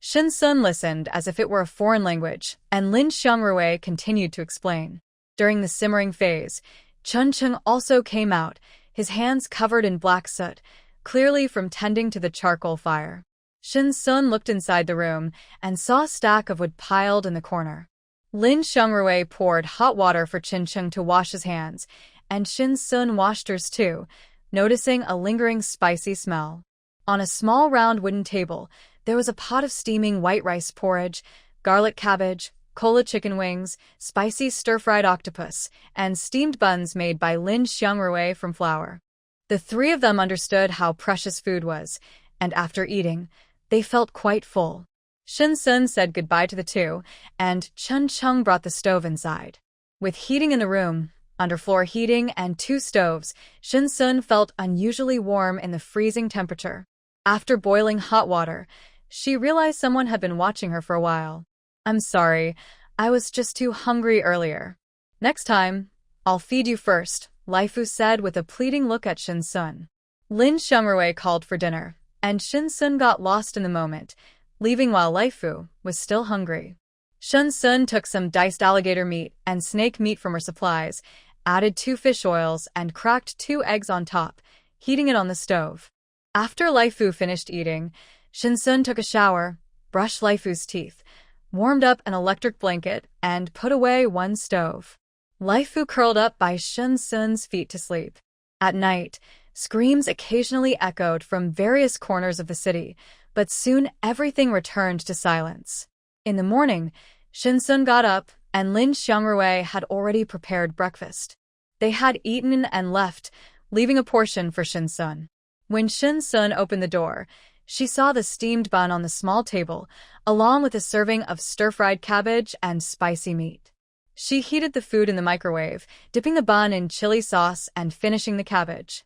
Shin Sun listened as if it were a foreign language, and Lin Xiangrui continued to explain. During the simmering phase, Chun Chung also came out, his hands covered in black soot, clearly from tending to the charcoal fire. Shin Sun looked inside the room and saw a stack of wood piled in the corner. Lin Xiangrui poured hot water for Chun Chung to wash his hands, and Shin Sun washed hers too, noticing a lingering spicy smell. On a small round wooden table, there was a pot of steaming white rice porridge, garlic cabbage, cola chicken wings, spicy stir-fried octopus, and steamed buns made by Lin Xiangrui from flour. The three of them understood how precious food was, and after eating, they felt quite full. Shin Sun said goodbye to the two, and Chun Chung brought the stove inside. With heating in the room, underfloor heating, and 2 stoves, Shin Sun felt unusually warm in the freezing temperature. After boiling hot water, she realized someone had been watching her for a while. I'm sorry, I was just too hungry earlier. Next time, I'll feed you first, Lai Fu said with a pleading look at Shin Sun. Lin Xiangrui called for dinner, and Shin Sun got lost in the moment, leaving while Lai Fu was still hungry. Shin Sun took some diced alligator meat and snake meat from her supplies, added 2 fish oils, and cracked 2 eggs on top, heating it on the stove. After Lai Fu finished eating, Shin Sun took a shower, brushed Lai Fu's teeth, warmed up an electric blanket, and put away 1 stove. Lai Fu curled up by Shin Sun's feet to sleep. At night, screams occasionally echoed from various corners of the city, but soon everything returned to silence. In the morning, Shin Sun got up, and Lin Xiangrui had already prepared breakfast. They had eaten and left, leaving a portion for Shin Sun. When Shin Sun opened the door, she saw the steamed bun on the small table, along with a serving of stir-fried cabbage and spicy meat. She heated the food in the microwave, dipping the bun in chili sauce and finishing the cabbage.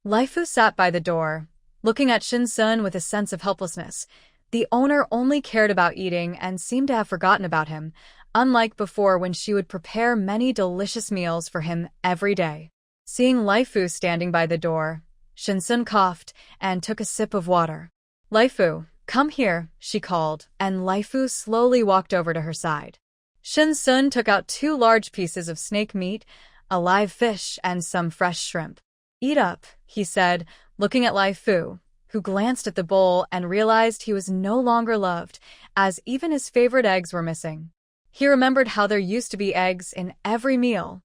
Lai Fu sat by the door, looking at Shin Sun with a sense of helplessness. The owner only cared about eating and seemed to have forgotten about him, unlike before when she would prepare many delicious meals for him every day. Seeing Lai Fu standing by the door, Shin Sun coughed and took a sip of water. Lai Fu, come here, she called, and Lai Fu slowly walked over to her side. Shin Sun took out 2 large pieces of snake meat, a live fish, and some fresh shrimp. Eat up, he said, looking at Lai Fu, who glanced at the bowl and realized he was no longer loved, as even his favorite eggs were missing. He remembered how there used to be eggs in every meal.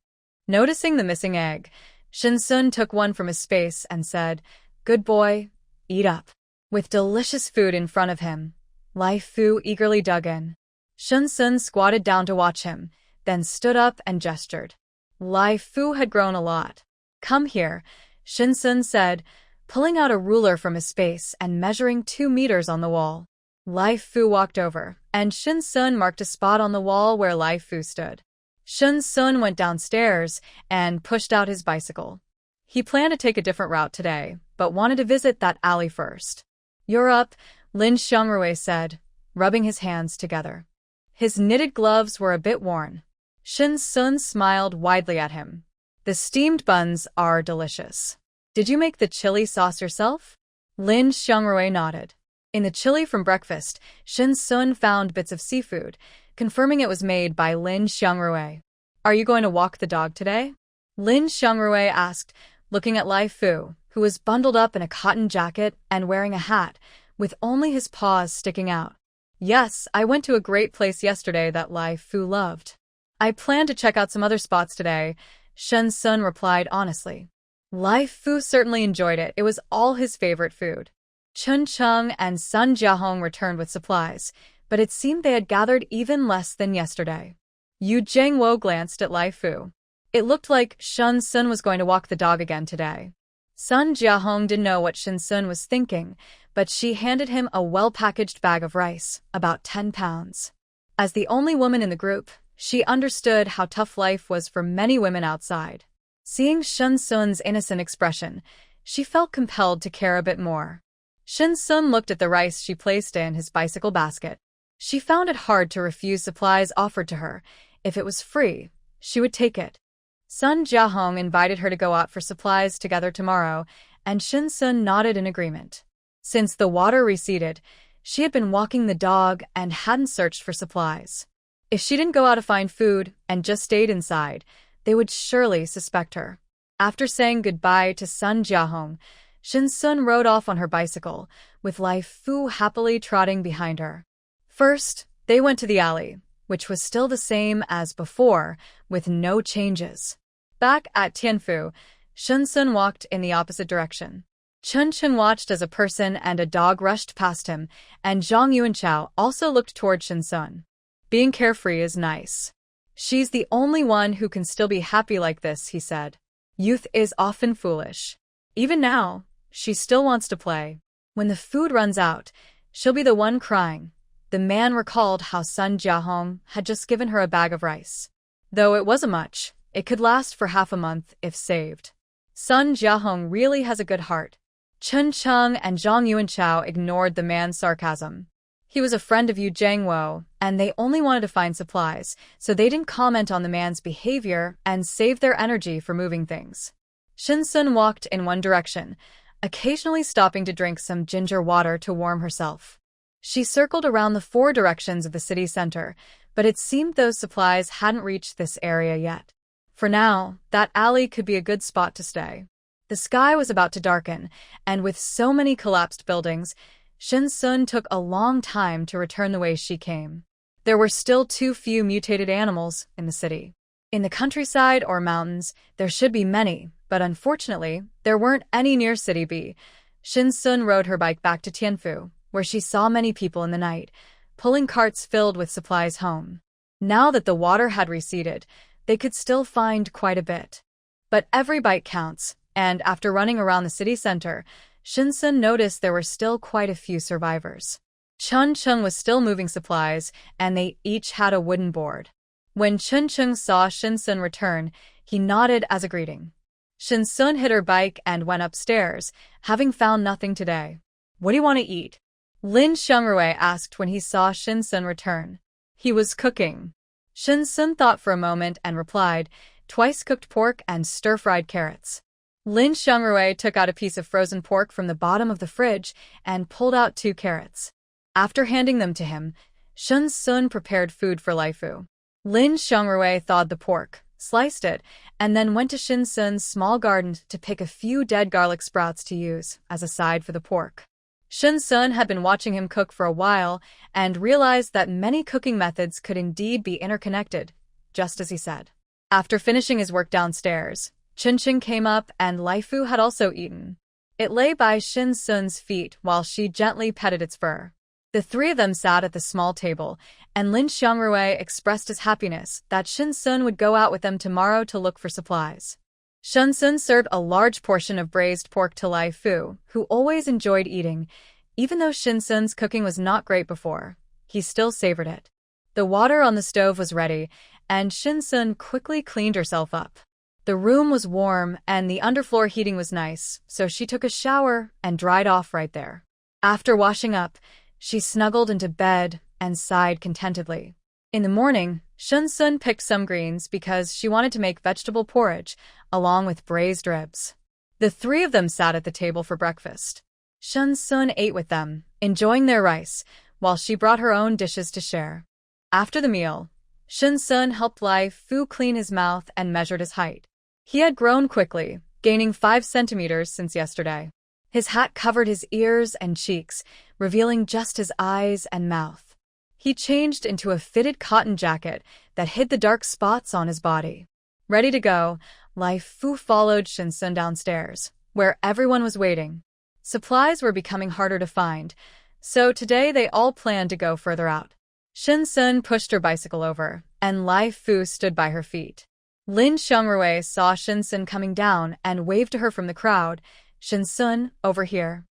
Noticing the missing egg, Shin Sun took one from his space and said, "Good boy, eat up." With delicious food in front of him, Lai Fu eagerly dug in. Shin Sun squatted down to watch him, then stood up and gestured. Lai Fu had grown a lot. "Come here," Shin Sun said, pulling out a ruler from his space and measuring 2 meters on the wall. Lai Fu walked over, and Shin Sun marked a spot on the wall where Lai Fu stood. Shin Sun went downstairs and pushed out his bicycle. He planned to take a different route today, but wanted to visit that alley first. "You're up," Lin Xiangrui said, rubbing his hands together. His knitted gloves were a bit worn. Shin Sun smiled widely at him. "The steamed buns are delicious. Did you make the chili sauce yourself?" Lin Xiangrui nodded. In the chili from breakfast, Shin Sun found bits of seafood, confirming it was made by Lin Xiangrui. "Are you going to walk the dog today?" Lin Xiangrui asked, looking at Lai Fu, who was bundled up in a cotton jacket and wearing a hat, with only his paws sticking out. "Yes, I went to a great place yesterday that Lai Fu loved. I plan to check out some other spots today," Shin Sun replied honestly. Lai Fu certainly enjoyed it. It was all his favorite food. Chun Chung and Sun Jiahong returned with supplies, but it seemed they had gathered even less than yesterday. Yu Jiangwo glanced at Lai Fu. It looked like Shin Sun was going to walk the dog again today. Sun Jiahong didn't know what Shin Sun was thinking, but she handed him a well-packaged bag of rice, about 10 pounds. As the only woman in the group, she understood how tough life was for many women outside. Seeing Shin Sun's innocent expression, she felt compelled to care a bit more. Shin Sun looked at the rice she placed in his bicycle basket. She found it hard to refuse supplies offered to her. If it was free, she would take it. Sun Jiahong invited her to go out for supplies together tomorrow, and Shin Sun nodded in agreement. Since the water receded, she had been walking the dog and hadn't searched for supplies. If she didn't go out to find food and just stayed inside, they would surely suspect her. After saying goodbye to Sun Jiahong, Shin Sun rode off on her bicycle, with Lai Fu happily trotting behind her. First, they went to the alley, which was still the same as before, with no changes. Back at Tianfu, Shin Sun walked in the opposite direction. Chun Chun watched as a person and a dog rushed past him, and Zhang Yuanchao also looked toward Shin Sun. Being carefree is nice. She's the only one who can still be happy like this, he said. Youth is often foolish. Even now, she still wants to play. When the food runs out, she'll be the one crying. The man recalled how Sun Jiahong had just given her a bag of rice. Though it wasn't much, it could last for half a month if saved. Sun Jiahong really has a good heart. Chun Chung and Zhang Yuanchao ignored the man's sarcasm. He was a friend of Yu Jiangwo, and they only wanted to find supplies, so they didn't comment on the man's behavior and saved their energy for moving things. Shin Sun walked in one direction, occasionally stopping to drink some ginger water to warm herself. She circled around the 4 directions of the city center, but it seemed those supplies hadn't reached this area yet. For now, that alley could be a good spot to stay. The sky was about to darken, and with so many collapsed buildings, Shin Sun took a long time to return the way she came. There were still too few mutated animals in the city. In the countryside or mountains, there should be many, but unfortunately, there weren't any near City B. Shin Sun rode her bike back to Tianfu, where she saw many people in the night, pulling carts filled with supplies home. Now that the water had receded, they could still find quite a bit. But every bite counts, and after running around the city center, Shin Sun noticed there were still quite a few survivors. Chun Chung was still moving supplies, and they each had a wooden board. When Chun Chung saw Shin Sun return, he nodded as a greeting. Shin Sun hid her bike and went upstairs, having found nothing today. What do you want to eat? Lin Xiangrui asked when he saw Shin Sun return. He was cooking. Shin Sun thought for a moment and replied, twice cooked pork and stir-fried carrots. Lin Xiangrui took out a piece of frozen pork from the bottom of the fridge and pulled out 2 carrots. After handing them to him, Shin Sun prepared food for Lai Fu. Lin Xiangrui thawed the pork, sliced it, and then went to Shin Sun's small garden to pick a few dead garlic sprouts to use as a side for the pork. Shin Sun had been watching him cook for a while and realized that many cooking methods could indeed be interconnected, just as he said. After finishing his work downstairs, Chin Chin came up and Lai Fu had also eaten. It lay by Shin Sun's feet while she gently petted its fur. The 3 of them sat at the small table, and Lin Xiangrui expressed his happiness that Shin Sun would go out with them tomorrow to look for supplies. Shin Sun served a large portion of braised pork to Lai Fu, who always enjoyed eating. Even though Shin Sun's cooking was not great before, he still savored it. The water on the stove was ready, and Shin Sun quickly cleaned herself up. The room was warm and the underfloor heating was nice, so she took a shower and dried off right there. After washing up, she snuggled into bed and sighed contentedly. In the morning, Shin Sun picked some greens because she wanted to make vegetable porridge, along with braised ribs. The 3 of them sat at the table for breakfast. Shin Sun ate with them, enjoying their rice, while she brought her own dishes to share. After the meal, Shin Sun helped Lai Fu clean his mouth and measured his height. He had grown quickly, gaining 5 centimeters since yesterday. His hat covered his ears and cheeks, revealing just his eyes and mouth. He changed into a fitted cotton jacket that hid the dark spots on his body. Ready to go, Lai Fu followed Shin Sun downstairs, where everyone was waiting. Supplies were becoming harder to find, so today they all planned to go further out. Shin Sun pushed her bicycle over, and Lai Fu stood by her feet. Lin Xiangrui saw Shin Sun coming down and waved to her from the crowd. Shin Sun, over here.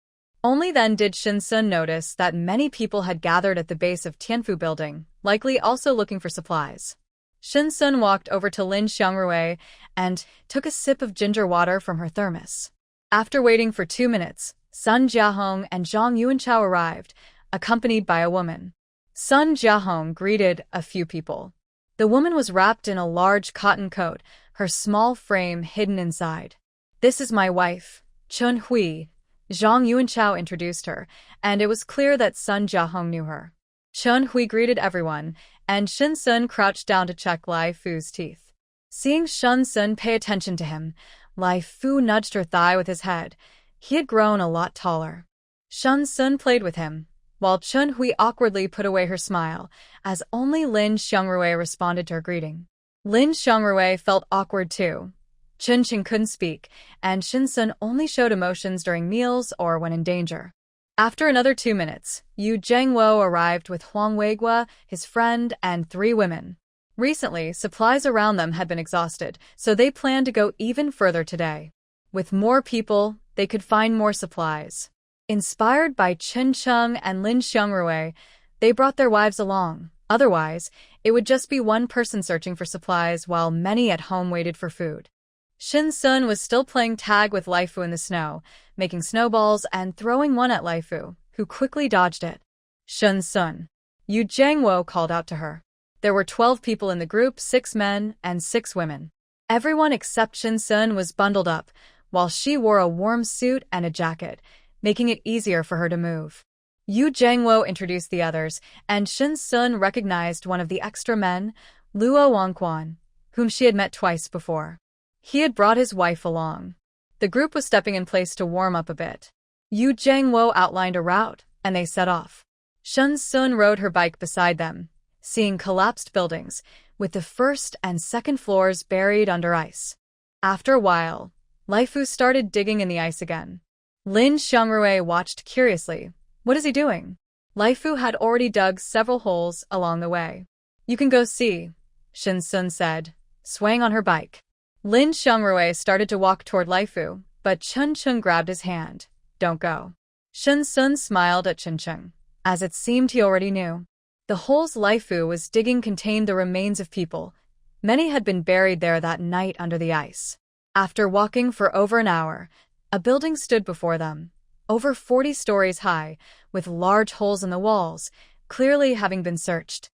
Only then did Shin Sun notice that many people had gathered at the base of Tianfu building, likely also looking for supplies. Shin Sun walked over to Lin Xiangrui and took a sip of ginger water from her thermos. After waiting for 2 minutes, Sun Jiahong and Zhang Yuanchao arrived, accompanied by a woman. Sun Jiahong greeted a few people. The woman was wrapped in a large cotton coat, her small frame hidden inside. "This is my wife, Chun Hui," Zhang Yuanchao introduced her, and it was clear that Sun Jiahong knew her. Chun Hui greeted everyone, and Shin Sun crouched down to check Lai Fu's teeth. Seeing Shin Sun pay attention to him, Lai Fu nudged her thigh with his head. He had grown a lot taller. Shin Sun played with him, while Chun Hui awkwardly put away her smile, as only Lin Xiangrui responded to her greeting. Lin Xiangrui felt awkward too. Chun Qing couldn't speak, and Shin Sun only showed emotions during meals or when in danger. After another 2 minutes, Yu Zhengwo arrived with Huang Weigua, his friend, and 3 women. Recently, supplies around them had been exhausted, so they planned to go even further today. With more people, they could find more supplies. Inspired by Chen Cheng and Lin Xiangrui, they brought their wives along. Otherwise, it would just be one person searching for supplies while many at home waited for food. Shin Sun was still playing tag with Lai Fu in the snow, making snowballs and throwing one at Lai Fu, who quickly dodged it. "Shin Sun," Yu Zhengwo called out to her. There were 12 people in the group, 6 men and 6 women. Everyone except Shin Sun was bundled up, while she wore a warm suit and a jacket, making it easier for her to move. Yu Zhengwo introduced the others, and Shin Sun recognized one of the extra men, Luo Wangquan, whom she had met twice before. He had brought his wife along. The group was stepping in place to warm up a bit. Yu Zhengwo outlined a route, and they set off. Shin Sun rode her bike beside them, seeing collapsed buildings, with the first and second floors buried under ice. After a while, Lai Fu started digging in the ice again. Lin Xiangrui watched curiously. "What is he doing?" Lai Fu had already dug several holes along the way. "You can go see," Shin Sun said, swaying on her bike. Lin Xiangrui started to walk toward Lai Fu, but Chun Cheng grabbed his hand. "Don't go." Shin Sun smiled at Chun Cheng, as it seemed he already knew. The holes Lai Fu was digging contained the remains of people. Many had been buried there that night under the ice. After walking for over an hour, a building stood before them, over 40 stories high, with large holes in the walls, clearly having been searched.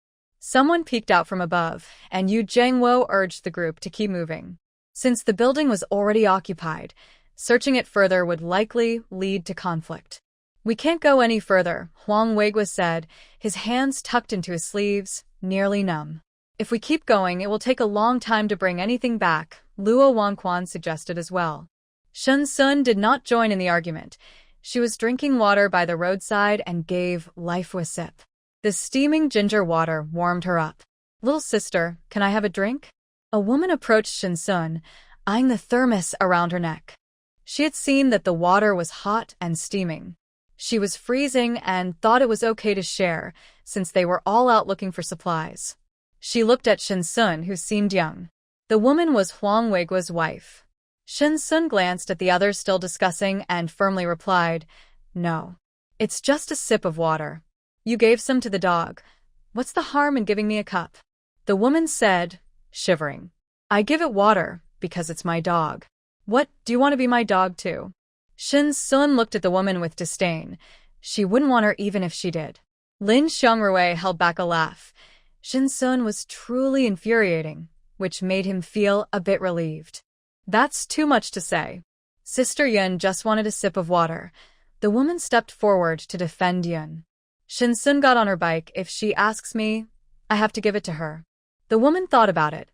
Someone peeked out from above, and Yu Zhengwo urged the group to keep moving. Since the building was already occupied, searching it further would likely lead to conflict. "We can't go any further," Huang Weigua said, his hands tucked into his sleeves, nearly numb. "If we keep going, it will take a long time to bring anything back," Luo Wangquan suggested as well. Shin Sun did not join in the argument. She was drinking water by the roadside and gave Lai Fu a sip. The steaming ginger water warmed her up. "Little sister, can I have a drink?" A woman approached Shin Sun, eyeing the thermos around her neck. She had seen that the water was hot and steaming. She was freezing and thought it was okay to share, since they were all out looking for supplies. She looked at Shin Sun, who seemed young. The woman was Huang Weigua's wife. Shin Sun glanced at the others still discussing and firmly replied, "No. It's just a sip of water. You gave some to the dog. What's the harm in giving me a cup?" The woman said, shivering, "I give it water because it's my dog." "What, do you want to be my dog too?" Shin Sun looked at the woman with disdain. She wouldn't want her even if she did. Lin Xiangrui held back a laugh. Shin Sun was truly infuriating, which made him feel a bit relieved. "That's too much to say. Sister Yun just wanted a sip of water." The woman stepped forward to defend Yun. Shin Sun got on her bike. "If she asks me, I have to give it to her." The woman thought about it.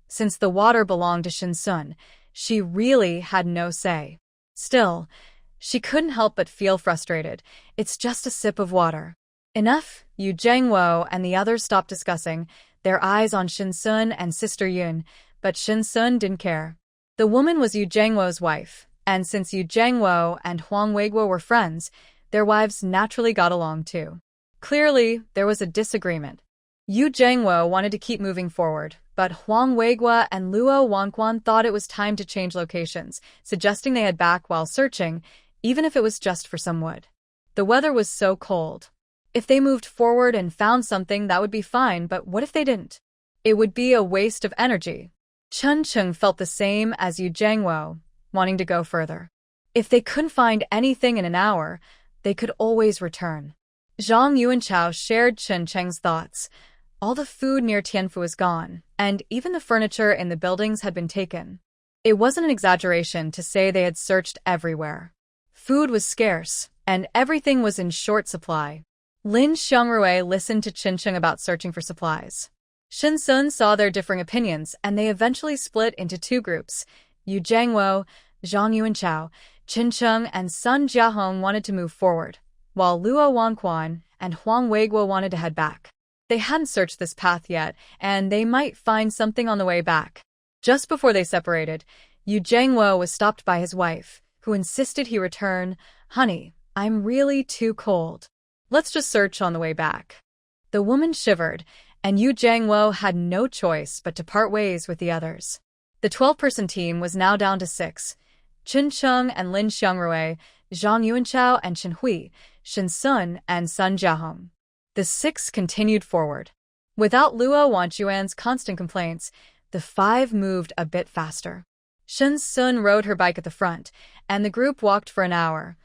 Since the water belonged to Shin Sun, she really had no say. Still, she couldn't help but feel frustrated. It's just a sip of water. "Enough," Yu Zhengwo and the others stopped discussing, their eyes on Shin Sun and Sister Yun, but Shin Sun didn't care. The woman was Yu Zhengwo's wife, and since Yu Zhengwo and Huang Weigua were friends, their wives naturally got along too. Clearly, there was a disagreement. Yu Zhengwo wanted to keep moving forward, but Huang Weigua and Luo Wangquan thought it was time to change locations, suggesting they head back while searching, even if it was just for some wood. The weather was so cold. If they moved forward and found something, that would be fine, but what if they didn't? It would be a waste of energy. Chun Cheng felt the same as Yu Zhengwo, wanting to go further. If they couldn't find anything in an hour, they could always return. Zhang Yuanchao shared Chen Cheng's thoughts. All the food near Tianfu was gone, and even the furniture in the buildings had been taken. It wasn't an exaggeration to say they had searched everywhere. Food was scarce, and everything was in short supply. Lin Xiangrui listened to Qin Cheng about searching for supplies. Shin Sun saw their differing opinions, and they eventually split into two groups. Yu Jiangwo, Zhang Yuanchao, Qin Cheng, and Sun Jiahong wanted to move forward, while Luo Wangquan and Huang Weiguo wanted to head back. They hadn't searched this path yet, and they might find something on the way back. Just before they separated, Yu Jiangwo was stopped by his wife, who insisted he return. "Honey, I'm really too cold. Let's just search on the way back." The woman shivered, and Yu Jiangwo had no choice but to part ways with the others. The 12-person team was now down to 6. Qin Cheng and Lin Xiangrui, Zhang Yuanchao and Qin Hui, Shin Sun and Sun Jiahong. The 6 continued forward. Without Luo Wanquan's constant complaints, the 5 moved a bit faster. Shin Sun rode her bike at the front, and the group walked for an hour,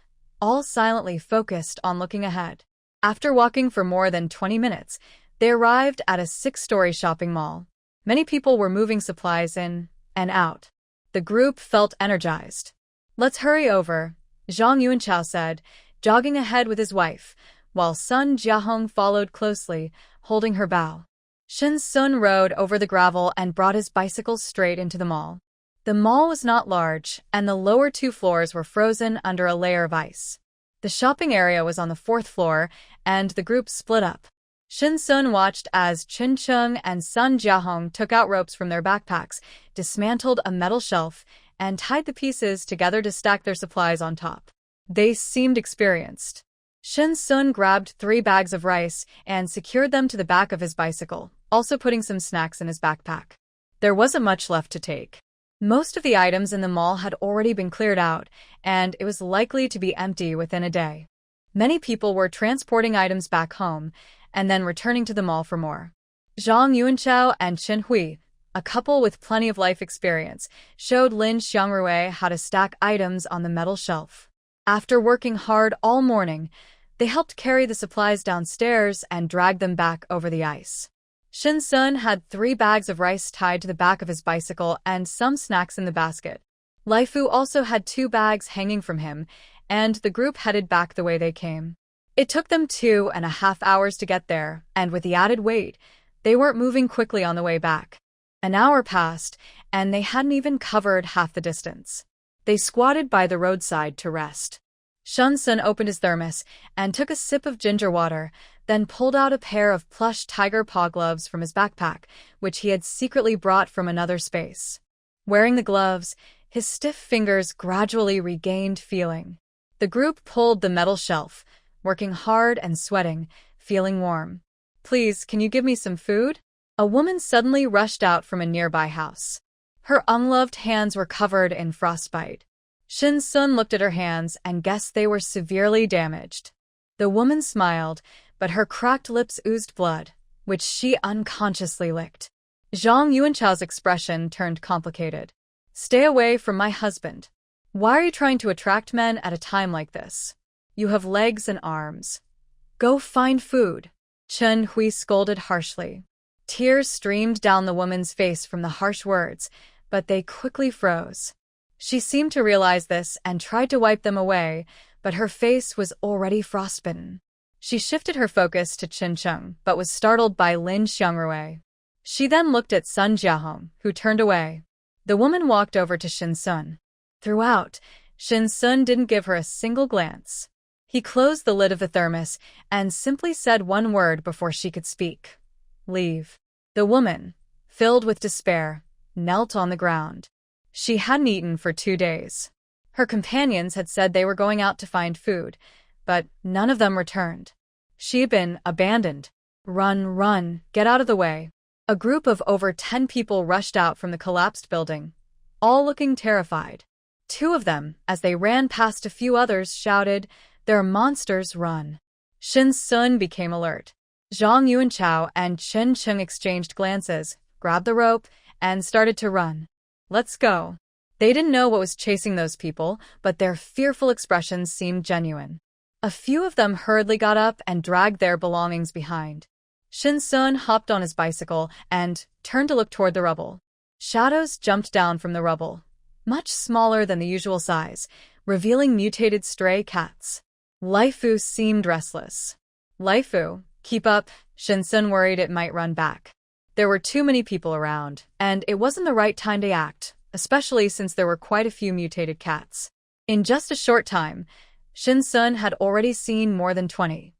all silently focused on looking ahead. After walking for more than 20 minutes, they arrived at a 6-story shopping mall. Many people were moving supplies in and out. The group felt energized. "Let's hurry over," Zhang Yuanchao said, jogging ahead with his wife, while Sun Jiahong followed closely, holding her bow. Shin Sun rode over the gravel and brought his bicycle straight into the mall. The mall was not large, and the lower 2 floors were frozen under a layer of ice. The shopping area was on the 4th floor, and the group split up. Shin Sun watched as Qin Cheng and Sun Jiahong took out ropes from their backpacks, dismantled a metal shelf, and tied the pieces together to stack their supplies on top. They seemed experienced. Shin Sun grabbed 3 bags of rice and secured them to the back of his bicycle, also putting some snacks in his backpack. There wasn't much left to take. Most of the items in the mall had already been cleared out, and it was likely to be empty within a day. Many people were transporting items back home, and then returning to the mall for more. Zhang Yuanchao and Qin Hui, a couple with plenty of life experience, showed Lin Xiangrui how to stack items on the metal shelf. After working hard all morning, they helped carry the supplies downstairs and drag them back over the ice. Shin Sun had 3 bags of rice tied to the back of his bicycle and some snacks in the basket. Lai Fu also had 2 bags hanging from him, and the group headed back the way they came. It took them 2.5 hours to get there, and with the added weight, they weren't moving quickly on the way back. An hour passed, and they hadn't even covered half the distance. They squatted by the roadside to rest. Shin Sun opened his thermos and took a sip of ginger water, then pulled out a pair of plush tiger paw gloves from his backpack, which he had secretly brought from another space. Wearing the gloves, his stiff fingers gradually regained feeling. The group pulled the metal shelf, working hard and sweating, feeling warm. "Please, can you give me some food?" A woman suddenly rushed out from a nearby house. Her ungloved hands were covered in frostbite. Shin Sun looked at her hands and guessed they were severely damaged. The woman smiled, but her cracked lips oozed blood, which she unconsciously licked. Zhang Yuanchao's expression turned complicated. "Stay away from my husband. Why are you trying to attract men at a time like this? You have legs and arms. Go find food." Qin Hui scolded harshly. Tears streamed down the woman's face from the harsh words, but they quickly froze. She seemed to realize this and tried to wipe them away, but her face was already frostbitten. She shifted her focus to Qin Cheng, but was startled by Lin Xiangrui. She then looked at Sun Jiahong, who turned away. The woman walked over to Shin Sun. Throughout, Shin Sun didn't give her a single glance. He closed the lid of the thermos and simply said one word before she could speak. "Leave." The woman, filled with despair, knelt on the ground. She hadn't eaten for 2 days. Her companions had said they were going out to find food, but none of them returned. She had been abandoned. "Run, run, get out of the way." A group of over 10 people rushed out from the collapsed building, all looking terrified. 2 of them, as they ran past a few others, shouted, "There are monsters, run." Shin Sun became alert. Zhang Yuanchao and Qin Cheng exchanged glances, grabbed the rope, and started to run. "Let's go." They didn't know what was chasing those people, but their fearful expressions seemed genuine. A few of them hurriedly got up and dragged their belongings behind. Shin-sun hopped on his bicycle and turned to look toward the rubble. Shadows jumped down from the rubble, much smaller than the usual size, revealing mutated stray cats. Laifu seemed restless. Laifu, keep up, Shin-sun worried it might run back. There were too many people around, and it wasn't the right time to act, especially since there were quite a few mutated cats. In just a short time, Shin-sun had already seen more than 20.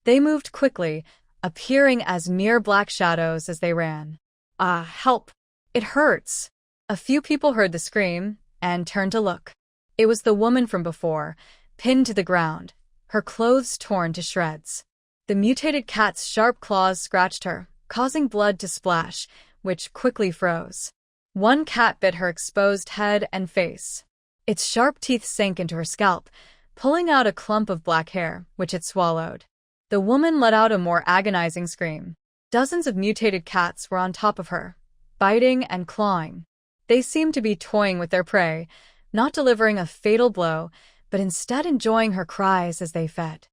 They moved quickly, appearing as mere black shadows as they ran. Help! It hurts! A few people heard the scream and turned to look. It was the woman from before, pinned to the ground, her clothes torn to shreds. The mutated cat's sharp claws scratched her, causing blood to splash, which quickly froze. One cat bit her exposed head and face. Its sharp teeth sank into her scalp, pulling out a clump of black hair, which it swallowed. The woman let out a more agonizing scream. Dozens of mutated cats were on top of her, biting and clawing. They seemed to be toying with their prey, not delivering a fatal blow, but instead enjoying her cries as they fed.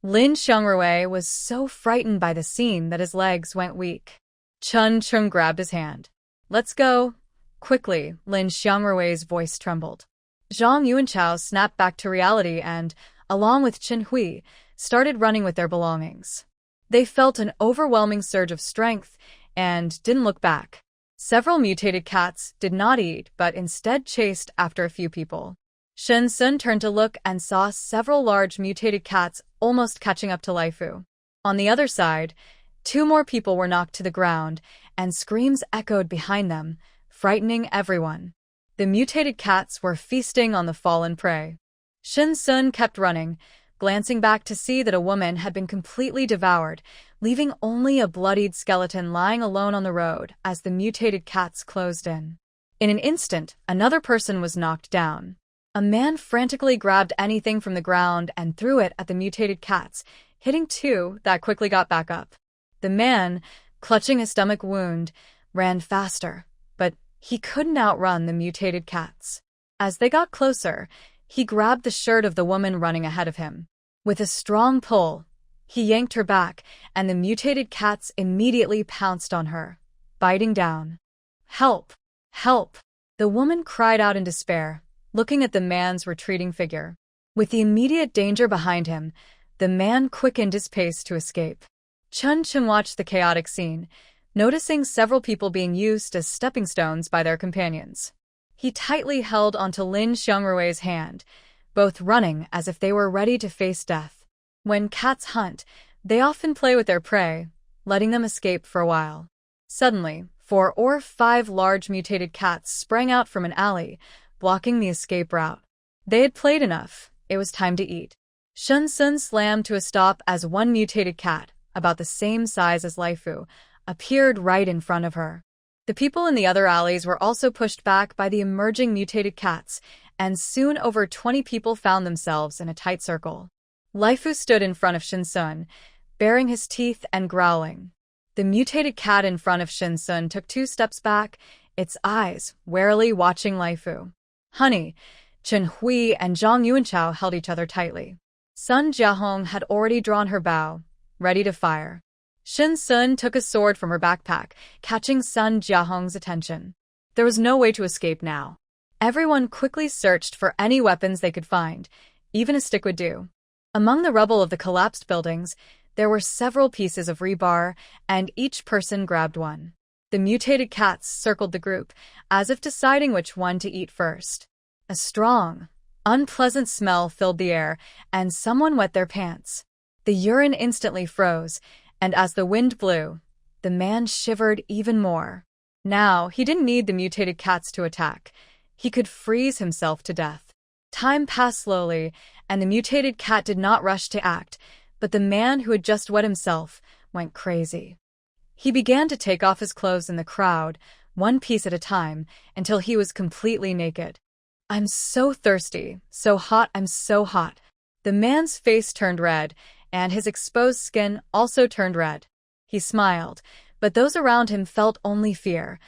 Lin Xiangrui was so frightened by the scene that his legs went weak. Chun Chung grabbed his hand. "Let's go." Quickly, Lin Xiangrui's voice trembled. Zhang Yuanchao snapped back to reality and, along with Qin Hui, started running with their belongings. They felt an overwhelming surge of strength and didn't look back. Several mutated cats did not eat, but instead chased after a few people. Shin-sun turned to look and saw several large mutated cats almost catching up to Laifu. On the other side, 2 more people were knocked to the ground, and screams echoed behind them, frightening everyone. The mutated cats were feasting on the fallen prey. Shin-sun kept running, glancing back to see that a woman had been completely devoured, leaving only a bloodied skeleton lying alone on the road as the mutated cats closed in. In an instant, another person was knocked down. A man frantically grabbed anything from the ground and threw it at the mutated cats, hitting 2 that quickly got back up. The man, clutching a stomach wound, ran faster, but he couldn't outrun the mutated cats. As they got closer, he grabbed the shirt of the woman running ahead of him. With a strong pull, he yanked her back, and the mutated cats immediately pounced on her, biting down. "Help! Help!" The woman cried out in despair, looking at the man's retreating figure. With the immediate danger behind him, the man quickened his pace to escape. Chun Chung watched the chaotic scene, noticing several people being used as stepping stones by their companions. He tightly held onto Lin Xiangrui's hand, both running as if they were ready to face death. When cats hunt, they often play with their prey, letting them escape for a while. Suddenly, 4 or 5 large mutated cats sprang out from an alley, blocking the escape route. They had played enough. It was time to eat. Shin-sun slammed to a stop as one mutated cat, about the same size as Laifu, appeared right in front of her. The people in the other alleys were also pushed back by the emerging mutated cats, and soon over 20 people found themselves in a tight circle. Laifu stood in front of Shin-sun, baring his teeth and growling. The mutated cat in front of Shin-sun took 2 steps back, its eyes warily watching Laifu. "Honey," Qin Hui and Zhang Yuanchao held each other tightly. Sun Jiahong had already drawn her bow, ready to fire. Shin-sun took a sword from her backpack, catching Sun Jiahong's attention. There was no way to escape now. Everyone quickly searched for any weapons they could find, even a stick would do. Among the rubble of the collapsed buildings, there were several pieces of rebar, and each person grabbed one. The mutated cats circled the group, as if deciding which one to eat first. A strong, unpleasant smell filled the air, and someone wet their pants. The urine instantly froze, and as the wind blew, the man shivered even more. Now, he didn't need the mutated cats to attack. He could freeze himself to death. Time passed slowly, and the mutated cat did not rush to act, but the man who had just wet himself went crazy. He began to take off his clothes in the crowd, one piece at a time, until he was completely naked. "I'm so thirsty, so hot, I'm so hot." The man's face turned red, and his exposed skin also turned red. He smiled, but those around him felt only fear.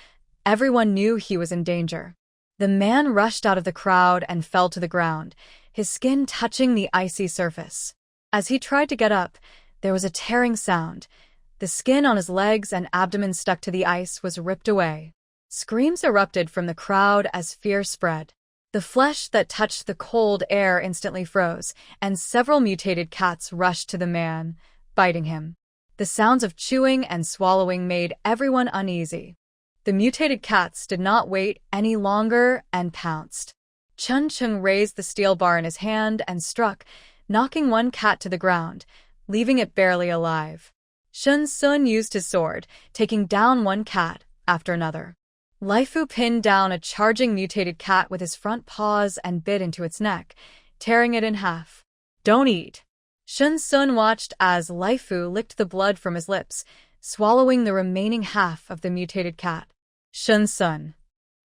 Everyone knew he was in danger. The man rushed out of the crowd and fell to the ground, his skin touching the icy surface. As he tried to get up, there was a tearing sound. The skin on his legs and abdomen stuck to the ice was ripped away. Screams erupted from the crowd as fear spread. The flesh that touched the cold air instantly froze, and several mutated cats rushed to the man, biting him. The sounds of chewing and swallowing made everyone uneasy. The mutated cats did not wait any longer and pounced. Chun Chung raised the steel bar in his hand and struck, knocking one cat to the ground, leaving it barely alive. Shun Sun used his sword, taking down one cat after another. Laifu pinned down a charging mutated cat with his front paws and bit into its neck, tearing it in half. "Don't eat." Shun Sun watched as Laifu licked the blood from his lips, swallowing the remaining half of the mutated cat. Shun Sun.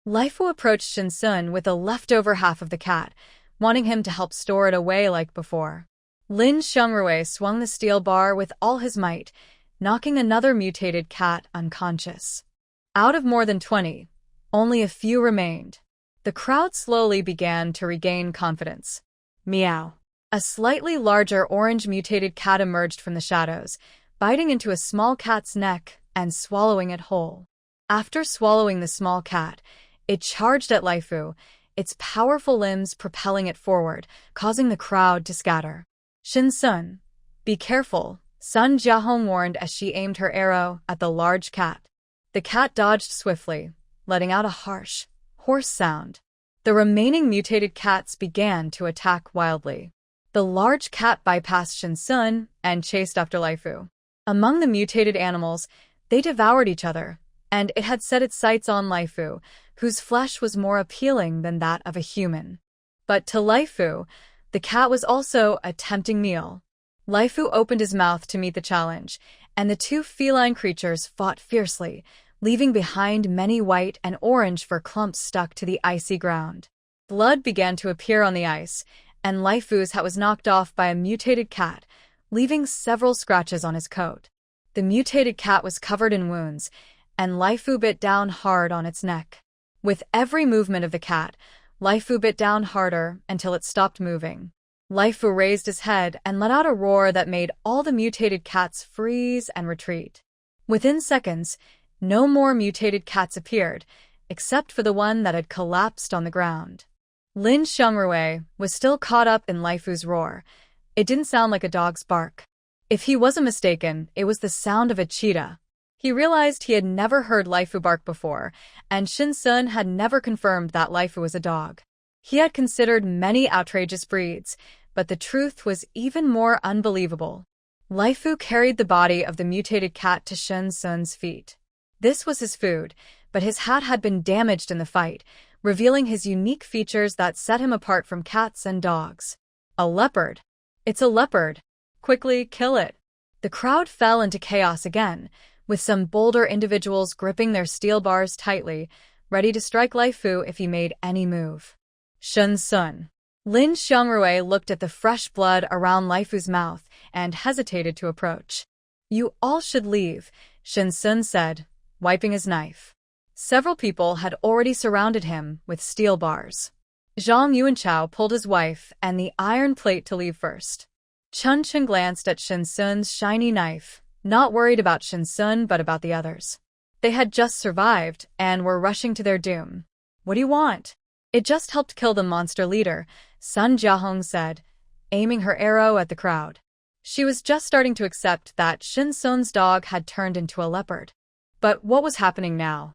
Laifu approached Shun Sun with the leftover half of the cat, wanting him to help store it away like before. Lin Xiangrui swung the steel bar with all his might, knocking another mutated cat unconscious. Out of more than 20, only a few remained. The crowd slowly began to regain confidence. Meow. A slightly larger orange mutated cat emerged from the shadows, biting into a small cat's neck and swallowing it whole. After swallowing the small cat, it charged at Laifu, its powerful limbs propelling it forward, causing the crowd to scatter. Shin Sun, be careful, Sun Jiahong warned as she aimed her arrow at the large cat. The cat dodged swiftly, letting out a harsh, hoarse sound. The remaining mutated cats began to attack wildly. The large cat bypassed Shin Sun and chased after Laifu. Among the mutated animals, they devoured each other, and it had set its sights on Laifu, whose flesh was more appealing than that of a human. But to Laifu, the cat was also a tempting meal. Laifu opened his mouth to meet the challenge, and the two feline creatures fought fiercely, leaving behind many white and orange fur clumps stuck to the icy ground. Blood began to appear on the ice, and Laifu's hat was knocked off by a mutated cat, leaving several scratches on his coat. The mutated cat was covered in wounds, and Laifu bit down hard on its neck. With every movement of the cat, Laifu bit down harder until it stopped moving. Laifu raised his head and let out a roar that made all the mutated cats freeze and retreat. Within seconds, no more mutated cats appeared, except for the one that had collapsed on the ground. Lin Xiangrui was still caught up in Laifu's roar. It didn't sound like a dog's bark. If he wasn't mistaken, it was the sound of a cheetah. He realized he had never heard Laifu bark before, and Shin Sun had never confirmed that Laifu was a dog. He had considered many outrageous breeds, but the truth was even more unbelievable. Laifu carried the body of the mutated cat to Shin Sun's feet. This was his food, but his hat had been damaged in the fight, revealing his unique features that set him apart from cats and dogs. A leopard. It's a leopard. Quickly, kill it. The crowd fell into chaos again, with some bolder individuals gripping their steel bars tightly, ready to strike Laifu if he made any move. Shun Sun. Lin Xiangrui looked at the fresh blood around Laifu's mouth and hesitated to approach. "You all should leave," Shun Sun said, wiping his knife. Several people had already surrounded him with steel bars. Zhang Yuanchao pulled his wife and the iron plate to leave first. Chun Chung glanced at Shin Sun's shiny knife, not worried about Shin Sun but about the others. They had just survived and were rushing to their doom. "What do you want?" "It just helped kill the monster leader," Sun Jiahong said, aiming her arrow at the crowd. She was just starting to accept that Shin Sun's dog had turned into a leopard. But what was happening now?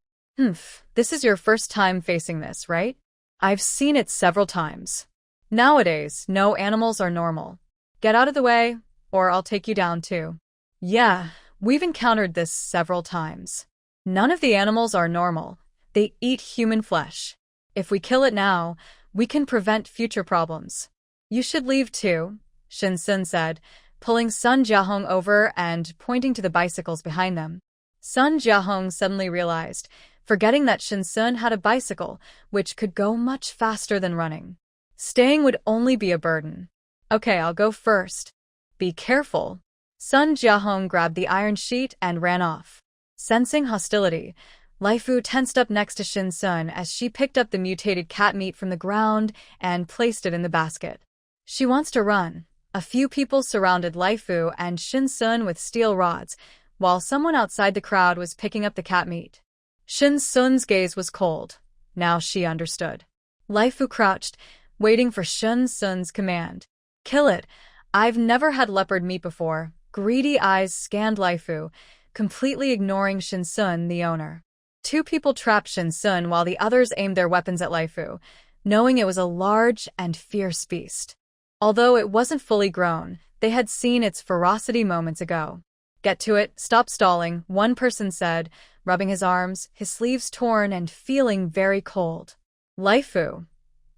This is your first time facing this, right? I've seen it several times. Nowadays, no animals are normal. Get out of the way, or I'll take you down too. Yeah, we've encountered this several times. None of the animals are normal. They eat human flesh. If we kill it now, we can prevent future problems. You should leave too, Shin Sun said, pulling Sun Jiahong over and pointing to the bicycles behind them. Sun Jiahong suddenly realized, forgetting that Shin Sun had a bicycle, which could go much faster than running. Staying would only be a burden. "Okay, I'll go first. Be careful." Sun Jiahong grabbed the iron sheet and ran off. Sensing hostility, Laifu tensed up next to Shin Sun as she picked up the mutated cat meat from the ground and placed it in the basket. She wants to run. A few people surrounded Laifu and Shin Sun with steel rods, while someone outside the crowd was picking up the cat meat. Shin Sun's gaze was cold. Now she understood. Laifu crouched, waiting for Shin Sun's command. Kill it. I've never had leopard meat before. Greedy eyes scanned Laifu, completely ignoring Shin Sun, the owner. Two people trapped Shin Sun while the others aimed their weapons at Laifu, knowing it was a large and fierce beast. Although it wasn't fully grown, they had seen its ferocity moments ago. Get to it, stop stalling, one person said, rubbing his arms, his sleeves torn and feeling very cold. Laifu.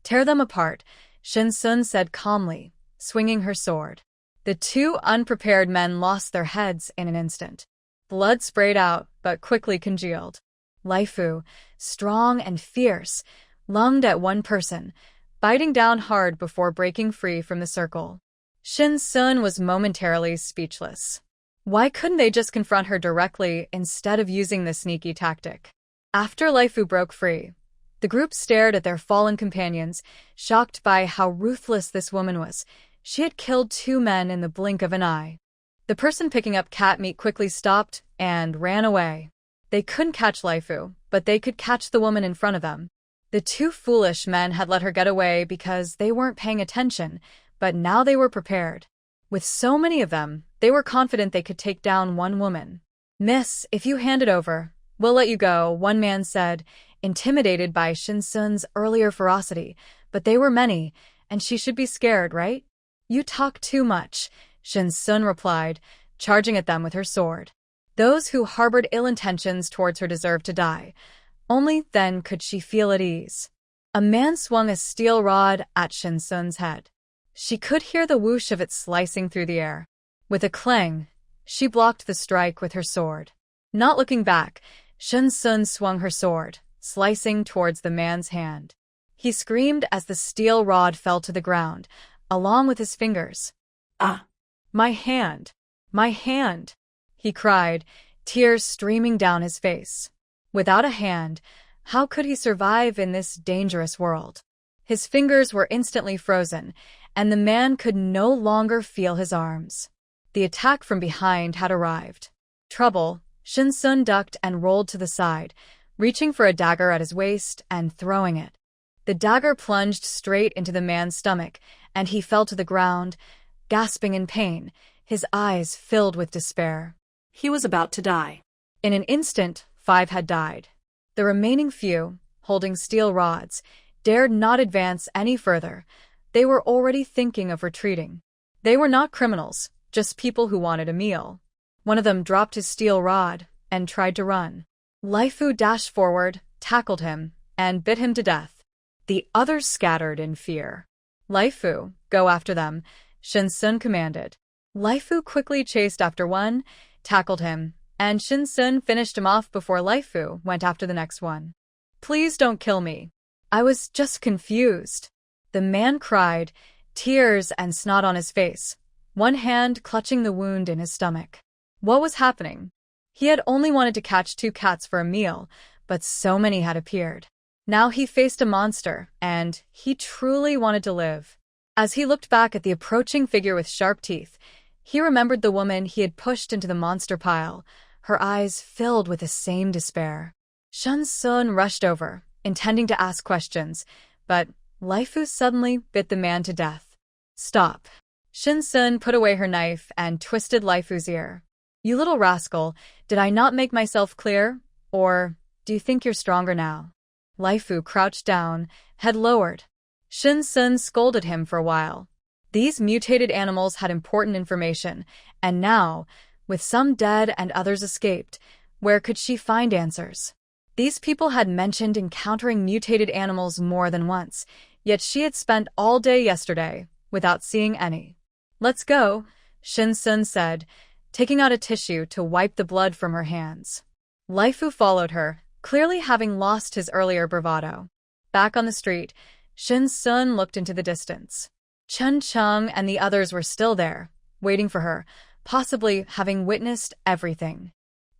Tear them apart, Shin Sun said calmly, swinging her sword. The two unprepared men lost their heads in an instant. Blood sprayed out, but quickly congealed. Laifu, strong and fierce, lunged at one person, biting down hard before breaking free from the circle. Shin Sun was momentarily speechless. Why couldn't they just confront her directly instead of using this sneaky tactic? After Laifu broke free, the group stared at their fallen companions, shocked by how ruthless this woman was. She had killed two men in the blink of an eye. The person picking up cat meat quickly stopped and ran away. They couldn't catch Laifu, but they could catch the woman in front of them. The two foolish men had let her get away because they weren't paying attention, but now they were prepared. With so many of them, they were confident they could take down one woman. Miss, if you hand it over, we'll let you go, one man said, intimidated by Shin Sun's earlier ferocity, but they were many, and she should be scared, right? You talk too much, Shin Sun replied, charging at them with her sword. Those who harbored ill intentions towards her deserved to die. Only then could she feel at ease. A man swung a steel rod at Shin Sun's head. She could hear the whoosh of it slicing through the air. With a clang, she blocked the strike with her sword. Not looking back, Shin Sun swung her sword, slicing towards the man's hand. He screamed as the steel rod fell to the ground, along with his fingers. Ah! My hand! My hand! He cried, tears streaming down his face. Without a hand, how could he survive in this dangerous world? His fingers were instantly frozen, and the man could no longer feel his arms. The attack from behind had arrived. Trouble, Shin Sun ducked and rolled to the side, reaching for a dagger at his waist and throwing it. The dagger plunged straight into the man's stomach, and he fell to the ground, gasping in pain, his eyes filled with despair. He was about to die. In an instant, 5 had died. The remaining few, holding steel rods, dared not advance any further. They were already thinking of retreating. They were not criminals, just people who wanted a meal. One of them dropped his steel rod and tried to run. Laifu dashed forward, tackled him, and bit him to death. The others scattered in fear. Laifu, go after them, Shin Sun commanded. Laifu quickly chased after one, tackled him, and Shin Sun finished him off before Laifu went after the next one. Please don't kill me. I was just confused. The man cried, tears and snot on his face, one hand clutching the wound in his stomach. What was happening? He had only wanted to catch 2 cats for a meal, but so many had appeared. Now he faced a monster, and he truly wanted to live. As he looked back at the approaching figure with sharp teeth, he remembered the woman he had pushed into the monster pile, her eyes filled with the same despair. Shin Sun rushed over, intending to ask questions, but Laifu suddenly bit the man to death. Stop. Shin Sun put away her knife and twisted Laifu's ear. You little rascal, did I not make myself clear? Or do you think you're stronger now? Laifu crouched down, head lowered. Shin Sun scolded him for a while. These mutated animals had important information, and now, with some dead and others escaped, where could she find answers? These people had mentioned encountering mutated animals more than once, yet she had spent all day yesterday without seeing any. Let's go, Shin Sun said, taking out a tissue to wipe the blood from her hands. Laifu followed her, clearly having lost his earlier bravado. Back on the street, Shin Sun looked into the distance. Chen Cheng and the others were still there, waiting for her, possibly having witnessed everything.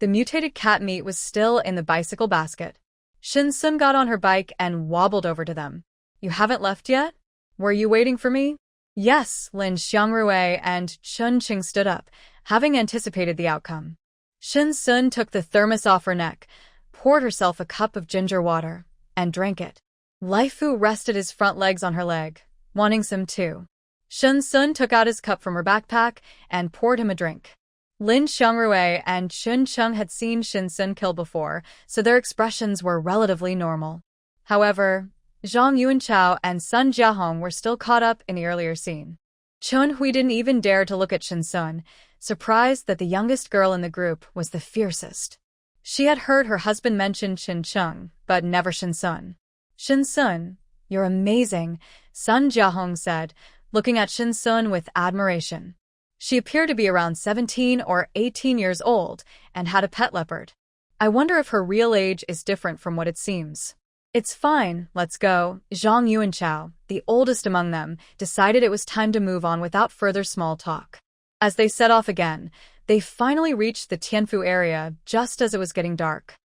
The mutated cat meat was still in the bicycle basket. Shin-sun got on her bike and wobbled over to them. You haven't left yet? Were you waiting for me? Yes, Lin Xiangrui and Chun Qing stood up, having anticipated the outcome. Shin-sun took the thermos off her neck, poured herself a cup of ginger water, and drank it. Laifu rested his front legs on her leg, wanting some too. Shin-sun took out his cup from her backpack and poured him a drink. Lin Xiangrui and Chun Qing had seen Shin-sun kill before, so their expressions were relatively normal. However, Zhang Yuanchao and Sun Jiahong were still caught up in the earlier scene. Chun Hui didn't even dare to look at Shin-sun, surprised that the youngest girl in the group was the fiercest. She had heard her husband mention Qin Cheng, but never Shin-sun. Shin-sun, you're amazing, Sun Jiahong said, looking at Shin-sun with admiration. She appeared to be around 17 or 18 years old and had a pet leopard. I wonder if her real age is different from what it seems. It's fine, let's go. Zhang Yuanchao, the oldest among them, decided it was time to move on without further small talk. As they set off again, they finally reached the Tianfu area just as it was getting dark.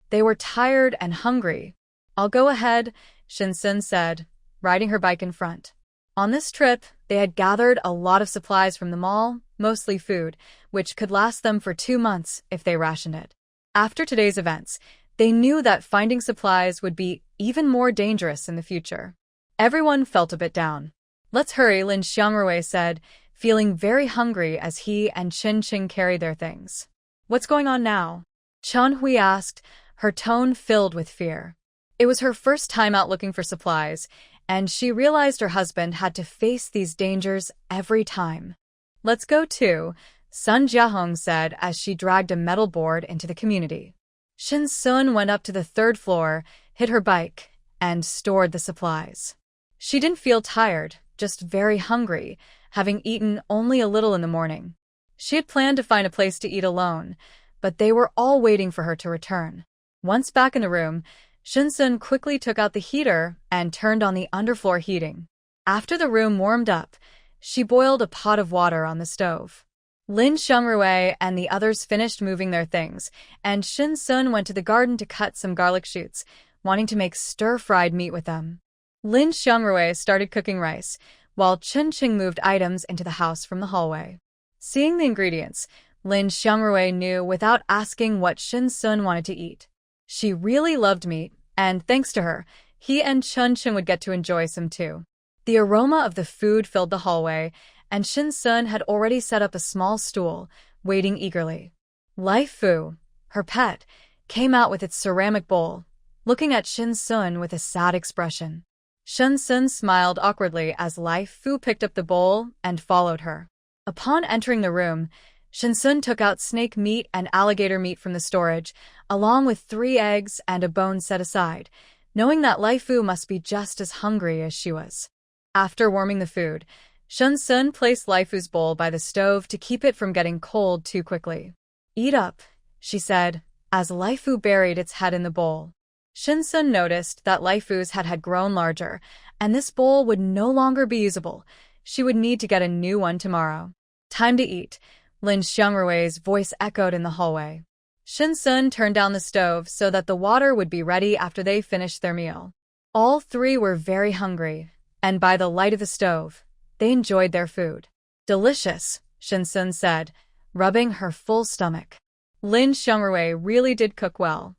They were tired and hungry. I'll go ahead, Shin-sun said, riding her bike in front. On this trip, they had gathered a lot of supplies from the mall, mostly food, which could last them for 2 months if they rationed it. After today's events, they knew that finding supplies would be even more dangerous in the future. Everyone felt a bit down. Let's hurry, Lin Xiangrui said, feeling very hungry as he and Qin Qing carried their things. What's going on now? Chun Hui asked, her tone filled with fear. It was her first time out looking for supplies, and she realized her husband had to face these dangers every time. Let's go too, Sun Jiahong said as she dragged a metal board into the community. Shin-sun went up to the 3rd floor, hid her bike, and stored the supplies. She didn't feel tired, just very hungry, having eaten only a little in the morning. She had planned to find a place to eat alone, but they were all waiting for her to return. Once back in the room, Shin-sun quickly took out the heater and turned on the underfloor heating. After the room warmed up, she boiled a pot of water on the stove. Lin Xiangrui and the others finished moving their things, and Shin-sun went to the garden to cut some garlic shoots, wanting to make stir-fried meat with them. Lin Xiangrui started cooking rice, while Qin Qing moved items into the house from the hallway. Seeing the ingredients, Lin Xiangrui knew without asking what Shin-sun wanted to eat. She really loved meat, and thanks to her, he and Qin Qing would get to enjoy some too. The aroma of the food filled the hallway, and Shin-sun had already set up a small stool, waiting eagerly. Laifu, her pet, came out with its ceramic bowl, looking at Shin-sun with a sad expression. Shin-sun smiled awkwardly as Laifu picked up the bowl and followed her. Upon entering the room, Shin-sun took out snake meat and alligator meat from the storage, along with 3 eggs and a bone set aside, knowing that Laifu must be just as hungry as she was. After warming the food, Shin-sun placed Laifu's bowl by the stove to keep it from getting cold too quickly. Eat up, she said, as Laifu buried its head in the bowl. Shin-sun noticed that Laifu's head had grown larger, and this bowl would no longer be usable. She would need to get a new one tomorrow. Time to eat, Lin Xiangrui's voice echoed in the hallway. Shin-sun turned down the stove so that the water would be ready after they finished their meal. All 3 were very hungry, and by the light of the stove, they enjoyed their food. Delicious, Shin-sun said, rubbing her full stomach. Lin Xiangrui really did cook well.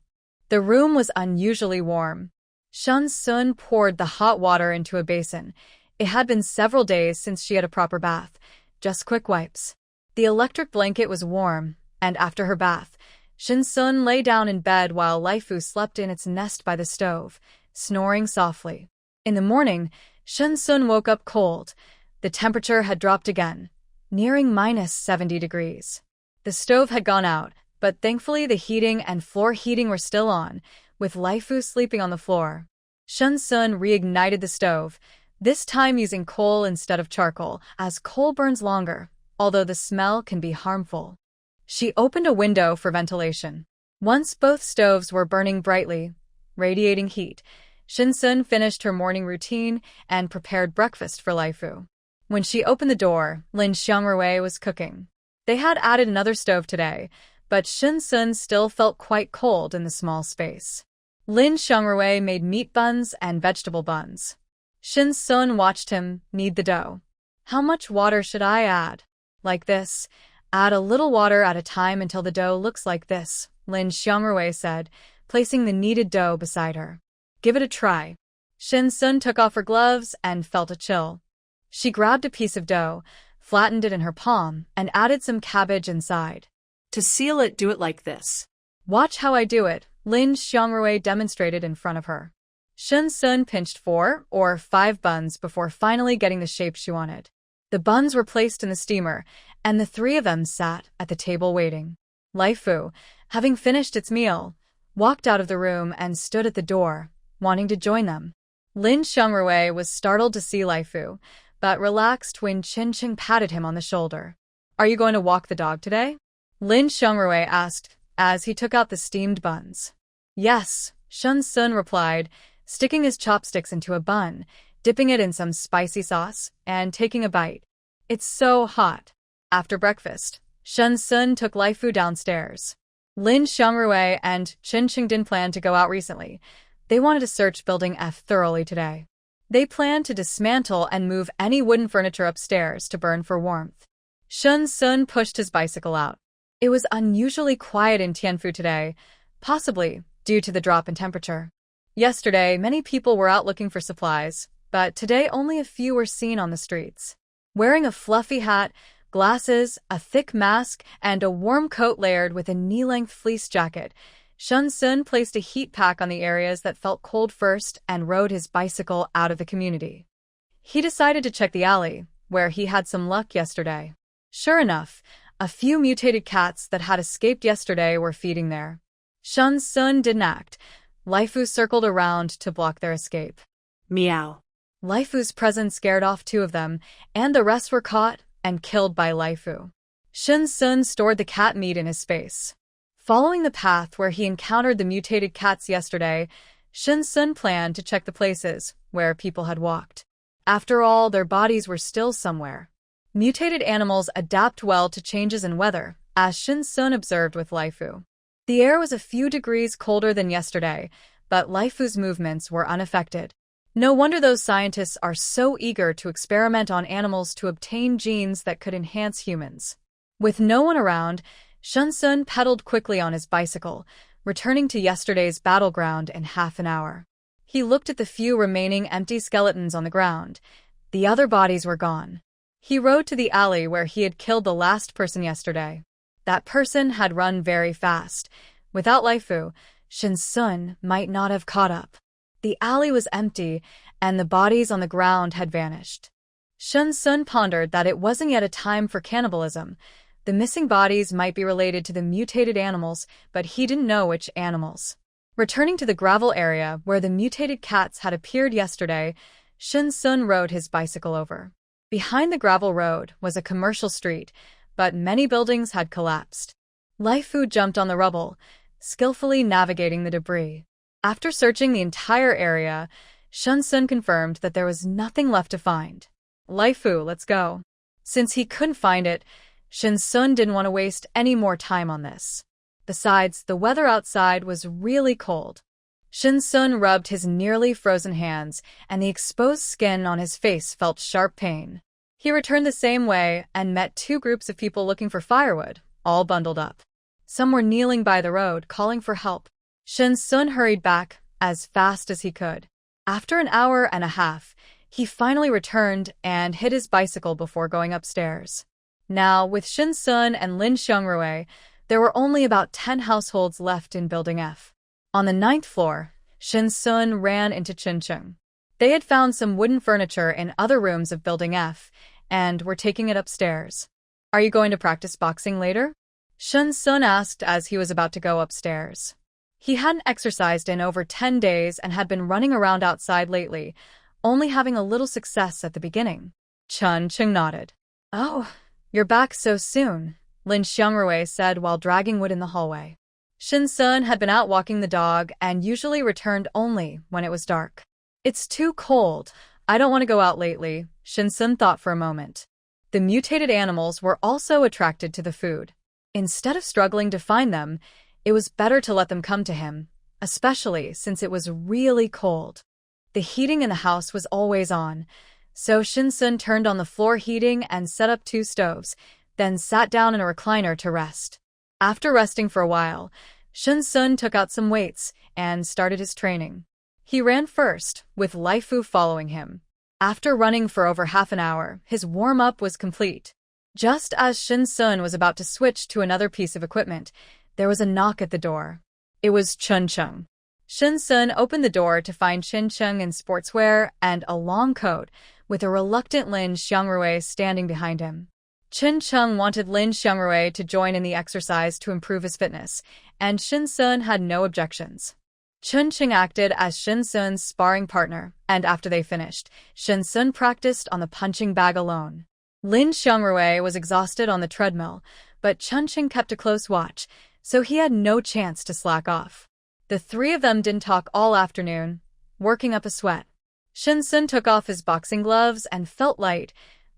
The room was unusually warm. Shin-sun poured the hot water into a basin. It had been several days since she had a proper bath, just quick wipes. The electric blanket was warm, and after her bath, Shin-sun lay down in bed while Laifu slept in its nest by the stove, snoring softly. In the morning, Shin-sun woke up cold. The temperature had dropped again, nearing -70 degrees. The stove had gone out, but thankfully the heating and floor heating were still on, with Laifu sleeping on the floor. Shin-sun reignited the stove, this time using coal instead of charcoal, as coal burns longer, although the smell can be harmful. She opened a window for ventilation. Once both stoves were burning brightly, radiating heat, Shin-sun finished her morning routine and prepared breakfast for Laifu. When she opened the door, Lin Xiangrui was cooking. They had added another stove today, but Shin Sun still felt quite cold in the small space. Lin Xiangrui made meat buns and vegetable buns. Shin Sun watched him knead the dough. How much water should I add? Like this. Add a little water at a time until the dough looks like this, Lin Xiangrui said, placing the kneaded dough beside her. Give it a try. Shin Sun took off her gloves and felt a chill. She grabbed a piece of dough, flattened it in her palm, and added some cabbage inside. To seal it, do it like this. Watch how I do it, Lin Xiangrui demonstrated in front of her. Shin Sun pinched 4 or 5 buns before finally getting the shape she wanted. The buns were placed in the steamer, and the 3 of them sat at the table waiting. Lai Fu, having finished its meal, walked out of the room and stood at the door, wanting to join them. Lin Xiangrui was startled to see Lai Fu, but relaxed when Qin Qing patted him on the shoulder. Are you going to walk the dog today? Lin Xiangrui asked, as he took out the steamed buns. Yes, Shin Sun replied, sticking his chopsticks into a bun, dipping it in some spicy sauce, and taking a bite. It's so hot. After breakfast, Shin Sun took Lai Fu downstairs. Lin Xiangrui and Qin Qing didn't plan to go out recently. They wanted to search Building F thoroughly today. They planned to dismantle and move any wooden furniture upstairs to burn for warmth. Shin Sun pushed his bicycle out. It was unusually quiet in Tianfu today, possibly due to the drop in temperature. Yesterday, many people were out looking for supplies, but today only a few were seen on the streets. Wearing a fluffy hat, glasses, a thick mask, and a warm coat layered with a knee-length fleece jacket, Shin Sun placed a heat pack on the areas that felt cold first and rode his bicycle out of the community. He decided to check the alley, where he had some luck yesterday. Sure enough, a few mutated cats that had escaped yesterday were feeding there. Shin Sun didn't act. Lai Fu circled around to block their escape. Meow. Lai Fu's presence scared off 2 of them, and the rest were caught and killed by Lai Fu. Shin Sun stored the cat meat in his space. Following the path where he encountered the mutated cats yesterday, Shin Sun planned to check the places where people had walked. After all, their bodies were still somewhere. Mutated animals adapt well to changes in weather, as Shin Sun observed with Lai Fu. The air was a few degrees colder than yesterday, but Lai Fu's movements were unaffected. No wonder those scientists are so eager to experiment on animals to obtain genes that could enhance humans. With no one around, Shin Sun pedaled quickly on his bicycle, returning to yesterday's battleground in half an hour. He looked at the few remaining empty skeletons on the ground. The other bodies were gone. He rode to the alley where he had killed the last person yesterday. That person had run very fast. Without Lai Fu, Shin Sun might not have caught up. The alley was empty, and the bodies on the ground had vanished. Shin Sun pondered that it wasn't yet a time for cannibalism. The missing bodies might be related to the mutated animals, but he didn't know which animals. Returning to the gravel area where the mutated cats had appeared yesterday, Shin Sun rode his bicycle over. Behind the gravel road was a commercial street, but many buildings had collapsed. Lai Fu jumped on the rubble, skillfully navigating the debris. After searching the entire area, Shin Sun confirmed that there was nothing left to find. Lai Fu, let's go. Since he couldn't find it, Shin Sun didn't want to waste any more time on this. Besides, the weather outside was really cold. Shin Sun rubbed his nearly frozen hands, and the exposed skin on his face felt sharp pain. He returned the same way and met 2 groups of people looking for firewood, all bundled up. Some were kneeling by the road, calling for help. Shin Sun hurried back as fast as he could. After an hour and a half, he finally returned and hid his bicycle before going upstairs. Now, with Shin Sun and Lin Xiangrui, there were only about 10 households left in Building F. On the 9th floor, Shin Sun ran into Qin Qing. They had found some wooden furniture in other rooms of Building F and were taking it upstairs. Are you going to practice boxing later? Shin Sun asked as he was about to go upstairs. He hadn't exercised in over 10 days and had been running around outside lately, only having a little success at the beginning. Qin Qing nodded. Oh, you're back so soon, Lin Xiangrui said while dragging wood in the hallway. Shin Sun had been out walking the dog and usually returned only when it was dark. It's too cold. I don't want to go out lately, Shin Sun thought for a moment. The mutated animals were also attracted to the food. Instead of struggling to find them, it was better to let them come to him, especially since it was really cold. The heating in the house was always on, so Shinsun turned on the floor heating and set up 2 stoves, then sat down in a recliner to rest. After resting for a while, Shinsun took out some weights and started his training. He ran first, with Laifu following him. After running for over half an hour, his warm-up was complete. Just as Shinsun was about to switch to another piece of equipment, there was a knock at the door. It was Chunchung. Shinsun opened the door to find Chunchung in sportswear and a long coat, with a reluctant Lin Xiangrui standing behind him. Chunchung wanted Lin Xiangrui to join in the exercise to improve his fitness, and Shinsun had no objections. Chunchung acted as Shinsun's sparring partner, and after they finished, Shinsun practiced on the punching bag alone. Lin Xiangrui was exhausted on the treadmill, but Chunchung kept a close watch, so he had no chance to slack off. The 3 of them didn't talk all afternoon, working up a sweat. Shinsun took off his boxing gloves and felt light,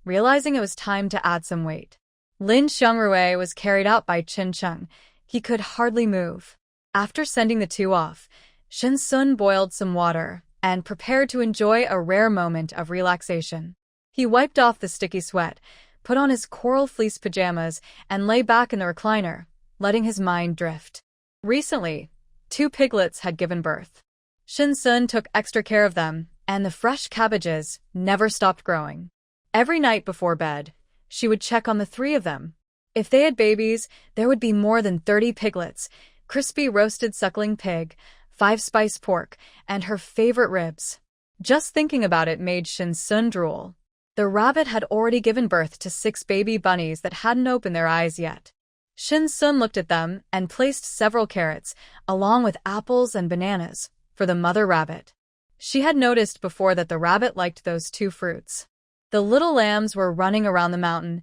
realizing it was time to add some weight. Lin Xiangrui was carried out by Chunchung. He could hardly move. After sending the 2 off, Shinsun boiled some water and prepared to enjoy a rare moment of relaxation. He wiped off the sticky sweat, put on his coral fleece pajamas, and lay back in the recliner, letting his mind drift. Recently, 2 piglets had given birth. Shinsun took extra care of them, and the fresh cabbages never stopped growing. Every night before bed, she would check on the 3 of them. If they had babies, there would be more than 30 piglets, crispy roasted suckling pig, 5-spice pork, and her favorite ribs. Just thinking about it made Shinsun drool. The rabbit had already given birth to 6 baby bunnies that hadn't opened their eyes yet. Shinsun looked at them and placed several carrots, along with apples and bananas, for the mother rabbit. She had noticed before that the rabbit liked those 2 fruits. The little lambs were running around the mountain,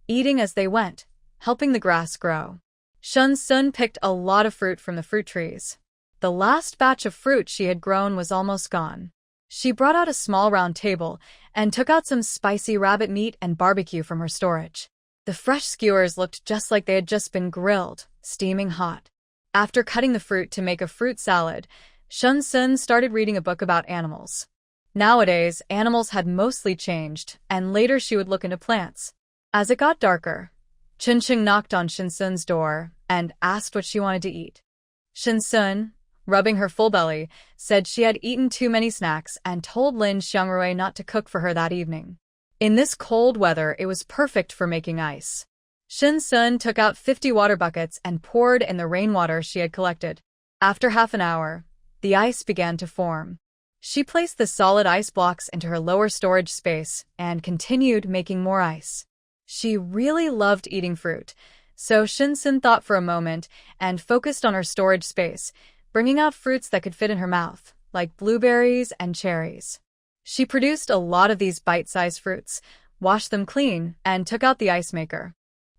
eating as they went, helping the grass grow. Shinsun picked a lot of fruit from the fruit trees. The last batch of fruit she had grown was almost gone. She brought out a small round table and took out some spicy rabbit meat and barbecue from her storage. The fresh skewers looked just like they had just been grilled, steaming hot. After cutting the fruit to make a fruit salad, Shinsun started reading a book about animals. Nowadays, animals had mostly changed, and later she would look into plants. As it got darker, Chunchung knocked on Shinsun's door and asked what she wanted to eat. Shinsun, rubbing her full belly, said she had eaten too many snacks and told Lin Xiangrui not to cook for her that evening. In this cold weather, it was perfect for making ice. Shinsun took out 50 water buckets and poured in the rainwater she had collected. After half an hour, the ice began to form. She placed the solid ice blocks into her lower storage space and continued making more ice. She really loved eating fruit, so Shinsun thought for a moment and focused on her storage space, bringing out fruits that could fit in her mouth, like blueberries and cherries. She produced a lot of these bite-sized fruits, washed them clean, and took out the ice maker.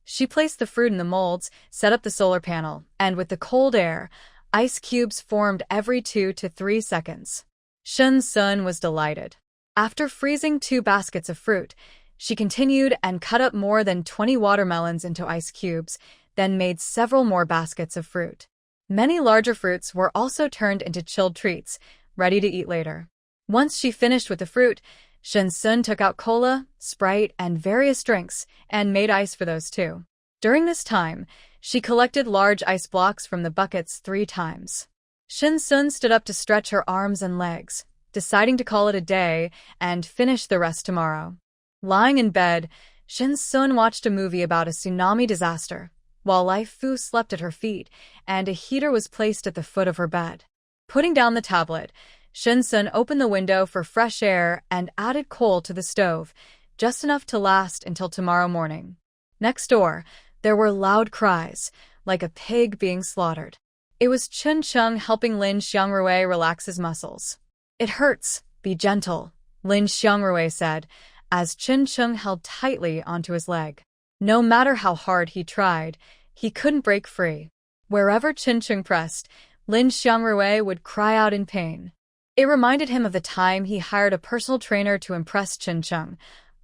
She placed the fruit in the molds, set up the solar panel, and with the cold air, ice cubes formed every 2 to 3 seconds. Shinsun was delighted. After freezing 2 baskets of fruit, she continued and cut up more than 20 watermelons into ice cubes, then made several more baskets of fruit. Many larger fruits were also turned into chilled treats, ready to eat later. Once she finished with the fruit, Shinsun took out cola, Sprite, and various drinks, and made ice for those too. During this time, she collected large ice blocks from the buckets 3 times. Shinsun stood up to stretch her arms and legs, deciding to call it a day and finish the rest tomorrow. Lying in bed, Shinsun watched a movie about a tsunami disaster, while Laifu slept at her feet and a heater was placed at the foot of her bed. Putting down the tablet, Shinsun opened the window for fresh air and added coal to the stove, just enough to last until tomorrow morning. Next door, there were loud cries, like a pig being slaughtered. It was Chunchung helping Lin Xiangrui relax his muscles. "It hurts, be gentle," Lin Xiangrui said, as Chunchung held tightly onto his leg. No matter how hard he tried, he couldn't break free. Wherever Chunchung pressed, Lin Xiangrui would cry out in pain. It reminded him of the time he hired a personal trainer to impress Chunchung,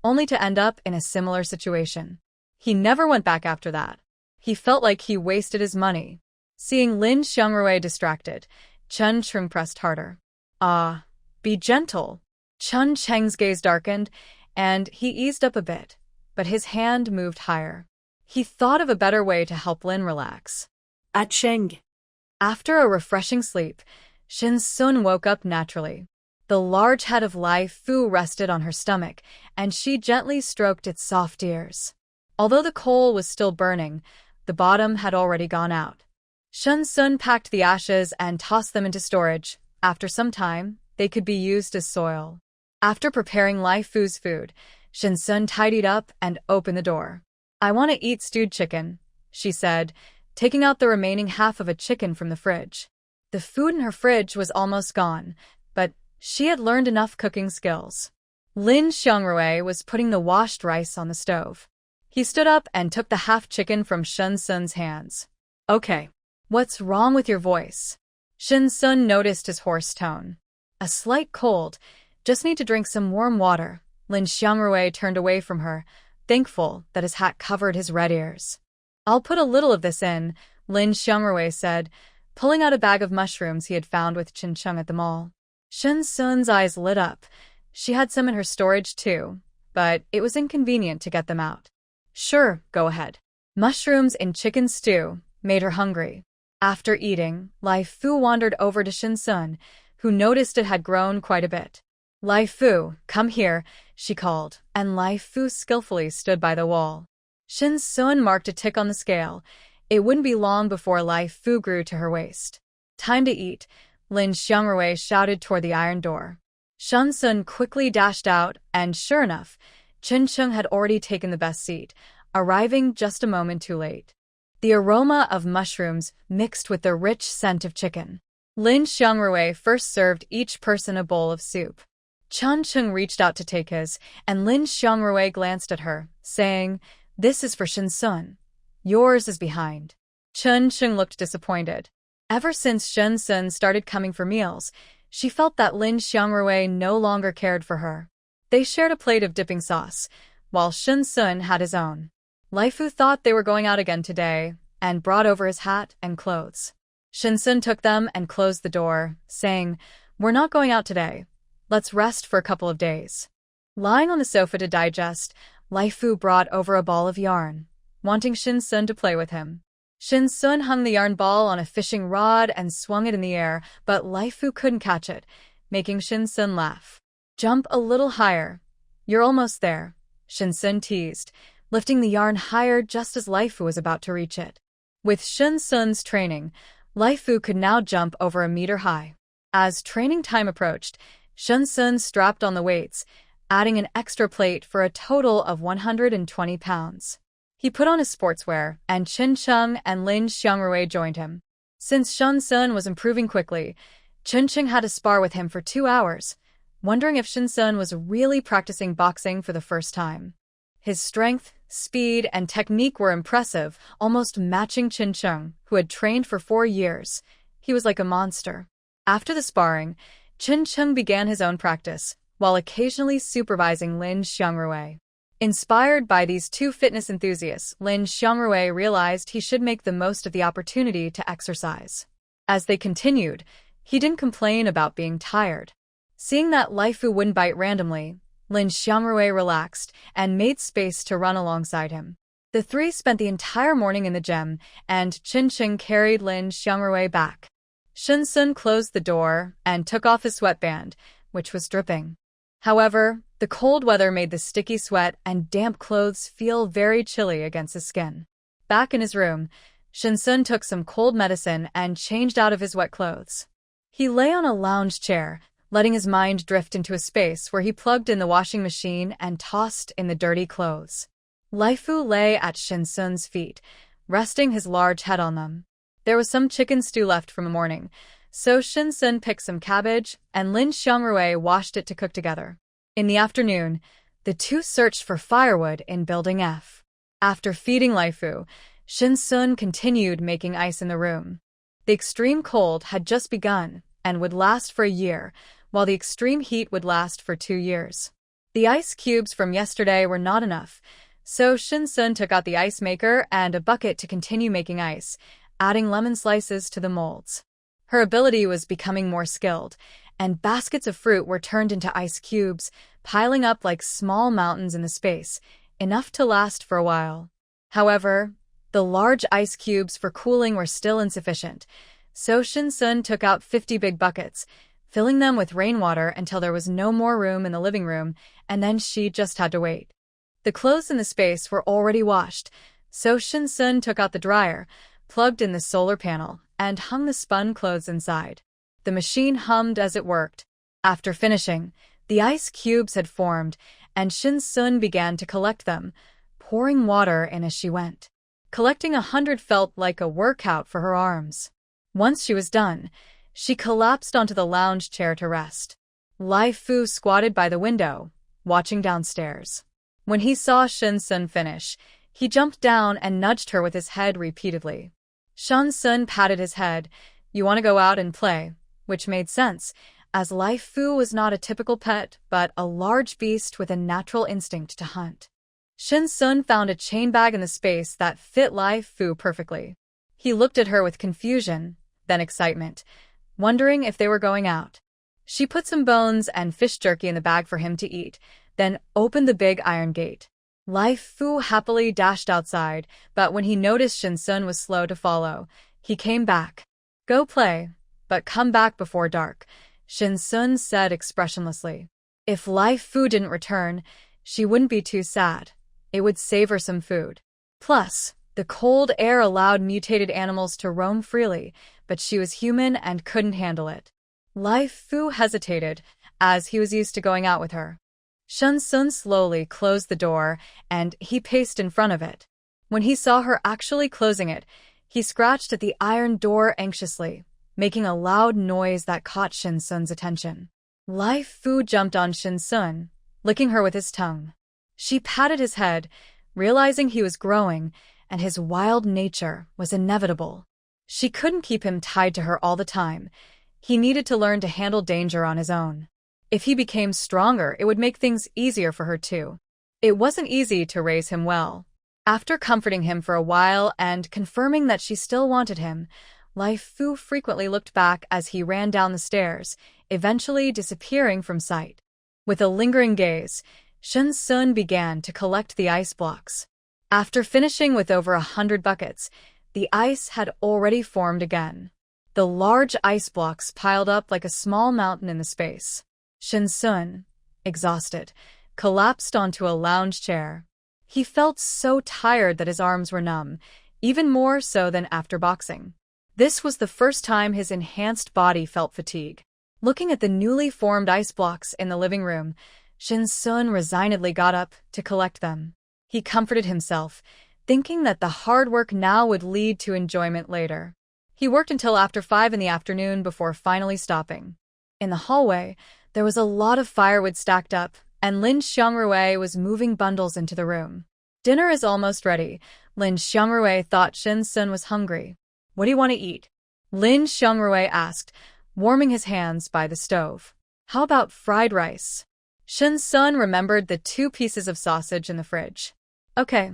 only to end up in a similar situation. He never went back after that. He felt like he wasted his money. Seeing Lin Xiangrui distracted, Chen Cheng pressed harder. Ah, be gentle. Chen Cheng's gaze darkened, and he eased up a bit, but his hand moved higher. He thought of a better way to help Lin relax. Cheng. After a refreshing sleep, Shin Sun woke up naturally. The large head of Lai Fu rested on her stomach, and she gently stroked its soft ears. Although the coal was still burning, the bottom had already gone out. Shin Sun packed the ashes and tossed them into storage. After some time, they could be used as soil. After preparing Lai Fu's food, Shin Sun tidied up and opened the door. I want to eat stewed chicken, she said, taking out the remaining half of a chicken from the fridge. The food in her fridge was almost gone, but she had learned enough cooking skills. Lin Xiangrui was putting the washed rice on the stove. He stood up and took the half chicken from Shin Sun's hands. Okay. What's wrong with your voice? Shin Sun noticed his hoarse tone. A slight cold. Just need to drink some warm water. Lin Xiangrui turned away from her, thankful that his hat covered his red ears. I'll put a little of this in, Lin Xiangrui said, pulling out a bag of mushrooms he had found with Chen Cheng at the mall. Shin Sun's eyes lit up. She had some in her storage too, but it was inconvenient to get them out. Sure, go ahead. Mushrooms in chicken stew made her hungry. After eating, Lai Fu wandered over to Shin Sun, who noticed it had grown quite a bit. Lai Fu, come here, she called, and Lai Fu skillfully stood by the wall. Shin Sun marked a tick on the scale. It wouldn't be long before Lai Fu grew to her waist. Time to eat, Lin Xiangrui shouted toward the iron door. Shin Sun quickly dashed out, and sure enough, Chen Cheng had already taken the best seat, arriving just a moment too late. The aroma of mushrooms mixed with the rich scent of chicken. Lin Xiangrui first served each person a bowl of soup. Chen Cheng reached out to take his, and Lin Xiangrui glanced at her, saying, "This is for Shin Sun. Yours is behind." Chen Cheng looked disappointed. Ever since Shin Sun started coming for meals, she felt that Lin Xiangrui no longer cared for her. They shared a plate of dipping sauce, while Shin Sun had his own. Lai Fu thought they were going out again today, and brought over his hat and clothes. Shin Sun took them and closed the door, saying, "We're not going out today. Let's rest for a couple of days." Lying on the sofa to digest, Lai Fu brought over a ball of yarn, wanting Shin Sun to play with him. Shin Sun hung the yarn ball on a fishing rod and swung it in the air, but Lai Fu couldn't catch it, making Shin Sun laugh. "Jump a little higher. You're almost there," Shin Sun teased, lifting the yarn higher just as Lai Fu was about to reach it. With Shin Sun's training, Lai Fu could now jump over a meter high. As training time approached, Shin Sun strapped on the weights, adding an extra plate for a total of 120 pounds. He put on his sportswear, and Chen Cheng and Lin Xiangrui joined him. Since Shin Sun was improving quickly, Chen Cheng had to spar with him for 2 hours, wondering if Shin Sun was really practicing boxing for the first time. His strength, speed, and technique were impressive, almost matching Chen Cheng, who had trained for 4 years. He was like a monster. After the sparring, Chen Cheng began his own practice, while occasionally supervising Lin Xiangrui. Inspired by these two fitness enthusiasts, Lin Xiangrui realized he should make the most of the opportunity to exercise. As they continued, he didn't complain about being tired. Seeing that Lai Fu wouldn't bite randomly, Lin Xiangrui relaxed and made space to run alongside him. The three spent the entire morning in the gym, and Chen Cheng carried Lin Xiangrui back. Shin Sun closed the door and took off his sweatband, which was dripping. However, the cold weather made the sticky sweat and damp clothes feel very chilly against his skin. Back in his room, Shin Sun took some cold medicine and changed out of his wet clothes. He lay on a lounge chair, letting his mind drift into a space where he plugged in the washing machine and tossed in the dirty clothes. Lai Fu lay at Shin Sun's feet, resting his large head on them. There was some chicken stew left from the morning, so Shin Sun picked some cabbage, and Lin Xiangrui washed it to cook together. In the afternoon, the two searched for firewood in Building F. After feeding Lai Fu, Shin Sun continued making ice in the room. The extreme cold had just begun and would last for a year, while the extreme heat would last for 2 years. The ice cubes from yesterday were not enough, So Shinsun took out the ice maker and a bucket to continue making ice, adding lemon slices to the molds. Her ability was becoming more skilled, and baskets of fruit were turned into ice cubes, piling up like small mountains in the space, enough to last for a while. However, the large ice cubes for cooling were still insufficient, so Shinsun took out 50 big buckets, filling them with rainwater until there was no more room in the living room, and then she just had to wait. The clothes in the space were already washed, so Shinsun took out the dryer, plugged in the solar panel, and hung the spun clothes inside. The machine hummed as it worked. After finishing, the ice cubes had formed, and Shinsun began to collect them, pouring water in as she went. Collecting 100 felt like a workout for her arms. Once she was done, she collapsed onto the lounge chair to rest. Lai Fu squatted by the window, watching downstairs. When he saw Shinsun finish, he jumped down and nudged her with his head repeatedly. Shinsun patted his head. "You want to go out and play?" Which made sense, as Lai Fu was not a typical pet, but a large beast with a natural instinct to hunt. Shinsun found a chain bag in the space that fit Lai Fu perfectly. He looked at her with confusion, then excitement, wondering if they were going out. She put some bones and fish jerky in the bag for him to eat, then opened the big iron gate. Lai Fu happily dashed outside, but when he noticed Shinsun was slow to follow, he came back. "Go play, but come back before dark," Shinsun said expressionlessly. If Lai Fu didn't return, she wouldn't be too sad. It would save her some food. Plus, the cold air allowed mutated animals to roam freely, but she was human and couldn't handle it. Lai Fu hesitated, as he was used to going out with her. Shinsun slowly closed the door, and he paced in front of it. When he saw her actually closing it, he scratched at the iron door anxiously, making a loud noise that caught Shinsun's attention. Lai Fu jumped on Shinsun, licking her with his tongue. She patted his head, realizing he was growing, and his wild nature was inevitable. She couldn't keep him tied to her all the time. He needed to learn to handle danger on his own. If he became stronger, it would make things easier for her too. It wasn't easy to raise him well. After comforting him for a while and confirming that she still wanted him, Lai Fu frequently looked back as he ran down the stairs, eventually disappearing from sight. With a lingering gaze, Shinsun began to collect the ice blocks. After finishing with over 100 buckets, the ice had already formed again. The large ice blocks piled up like a small mountain in the space. Shinsun, exhausted, collapsed onto a lounge chair. He felt so tired that his arms were numb, even more so than after boxing. This was the first time his enhanced body felt fatigue. Looking at the newly formed ice blocks in the living room, Shinsun resignedly got up to collect them. He comforted himself, thinking that the hard work now would lead to enjoyment later. He worked until after 5 in the afternoon before finally stopping. In the hallway, there was a lot of firewood stacked up, and Lin Xiangrui was moving bundles into the room. "Dinner is almost ready." Lin Xiangrui thought Shinsun was hungry. "What do you want to eat?" Lin Xiangrui asked, warming his hands by the stove. "How about fried rice?" Shinsun remembered the 2 pieces of sausage in the fridge. "Okay,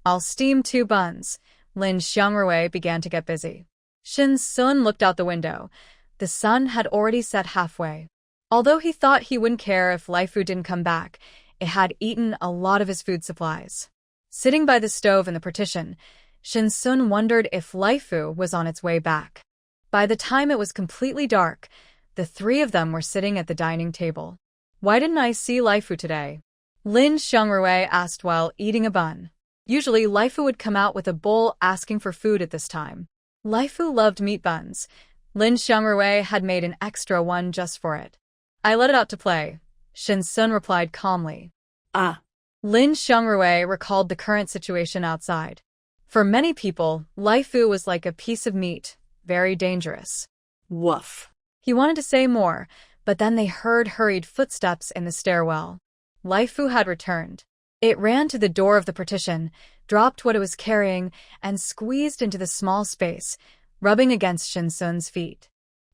I'll steam 2 buns." Lin Xiangrui began to get busy. Shinsun looked out the window. The sun had already set halfway. Although he thought he wouldn't care if Lai Fu didn't come back, it had eaten a lot of his food supplies. Sitting by the stove in the partition, Shinsun wondered if Lai Fu was on its way back. By the time it was completely dark, the 3 of them were sitting at the dining table. "Why didn't I see Lai Fu today?" Lin Xiangrui asked while eating a bun. Usually, Lai Fu would come out with a bowl asking for food at this time. Lai Fu loved meat buns. Lin Xiangrui had made an extra one just for it. "I let it out to play," Shinsun replied calmly. Ah. Lin Xiangrui recalled the current situation outside. For many people, Lai Fu was like a piece of meat, very dangerous. Woof. He wanted to say more, but then they heard hurried footsteps in the stairwell. Lai Fu had returned. It ran to the door of the partition, dropped what it was carrying, and squeezed into the small space, rubbing against Shinsun's feet.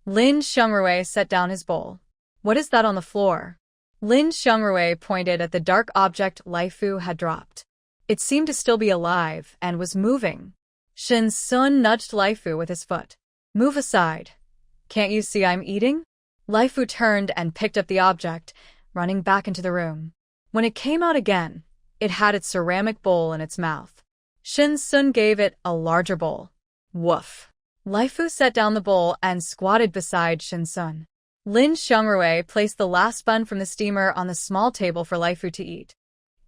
Lin Xiangrui set down his bowl. "What is that on the floor?" Lin Xiangrui pointed at the dark object Lai Fu had dropped. It seemed to still be alive and was moving. Shin Sun nudged Laifu with his foot. Move aside. Can't you see I'm eating? Laifu turned and picked up the object, running back into the room. When it came out again, it had its ceramic bowl in its mouth. Shin Sun gave it a larger bowl. Woof. Laifu set down the bowl and squatted beside Shin Sun. Lin Xiangrui placed the last bun from the steamer on the small table for Laifu to eat.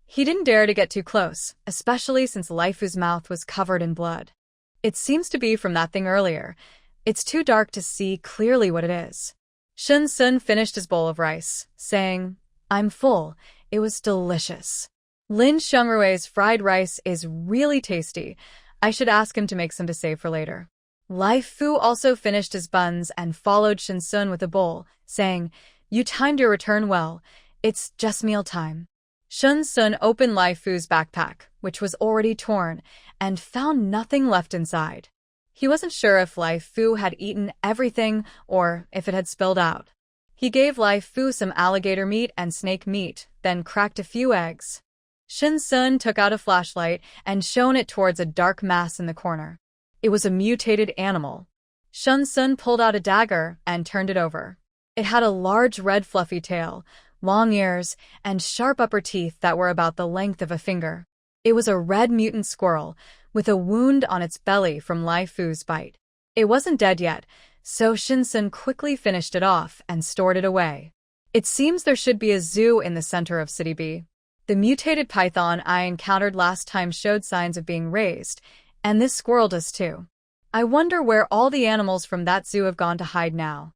He didn't dare to get too close, especially since Laifu's mouth was covered in blood. It seems to be from that thing earlier. It's too dark to see clearly what it is. Shin Sun finished his bowl of rice, saying, I'm full. It was delicious. Lin Xiangrui's fried rice is really tasty. I should ask him to make some to save for later. Laifu also finished his buns and followed Shin Sun with a bowl, saying, You timed your return well. It's just meal time. Shin Sun opened Laifu's backpack, which was already torn, and found nothing left inside. He wasn't sure if Laifu had eaten everything or if it had spilled out. He gave Laifu some alligator meat and snake meat, then cracked a few eggs. Shin Sun took out a flashlight and shone it towards a dark mass in the corner. It was a mutated animal. Shin Sun pulled out a dagger and turned it over. It had a large red fluffy tail, long ears, and sharp upper teeth that were about the length of a finger. It was a red mutant squirrel, with a wound on its belly from Laifu's bite. It wasn't dead yet, so Shin Sun quickly finished it off and stored it away. It seems there should be a zoo in the center of City B. The mutated python I encountered last time showed signs of being raised, and this squirrel does too. I wonder where all the animals from that zoo have gone to hide now.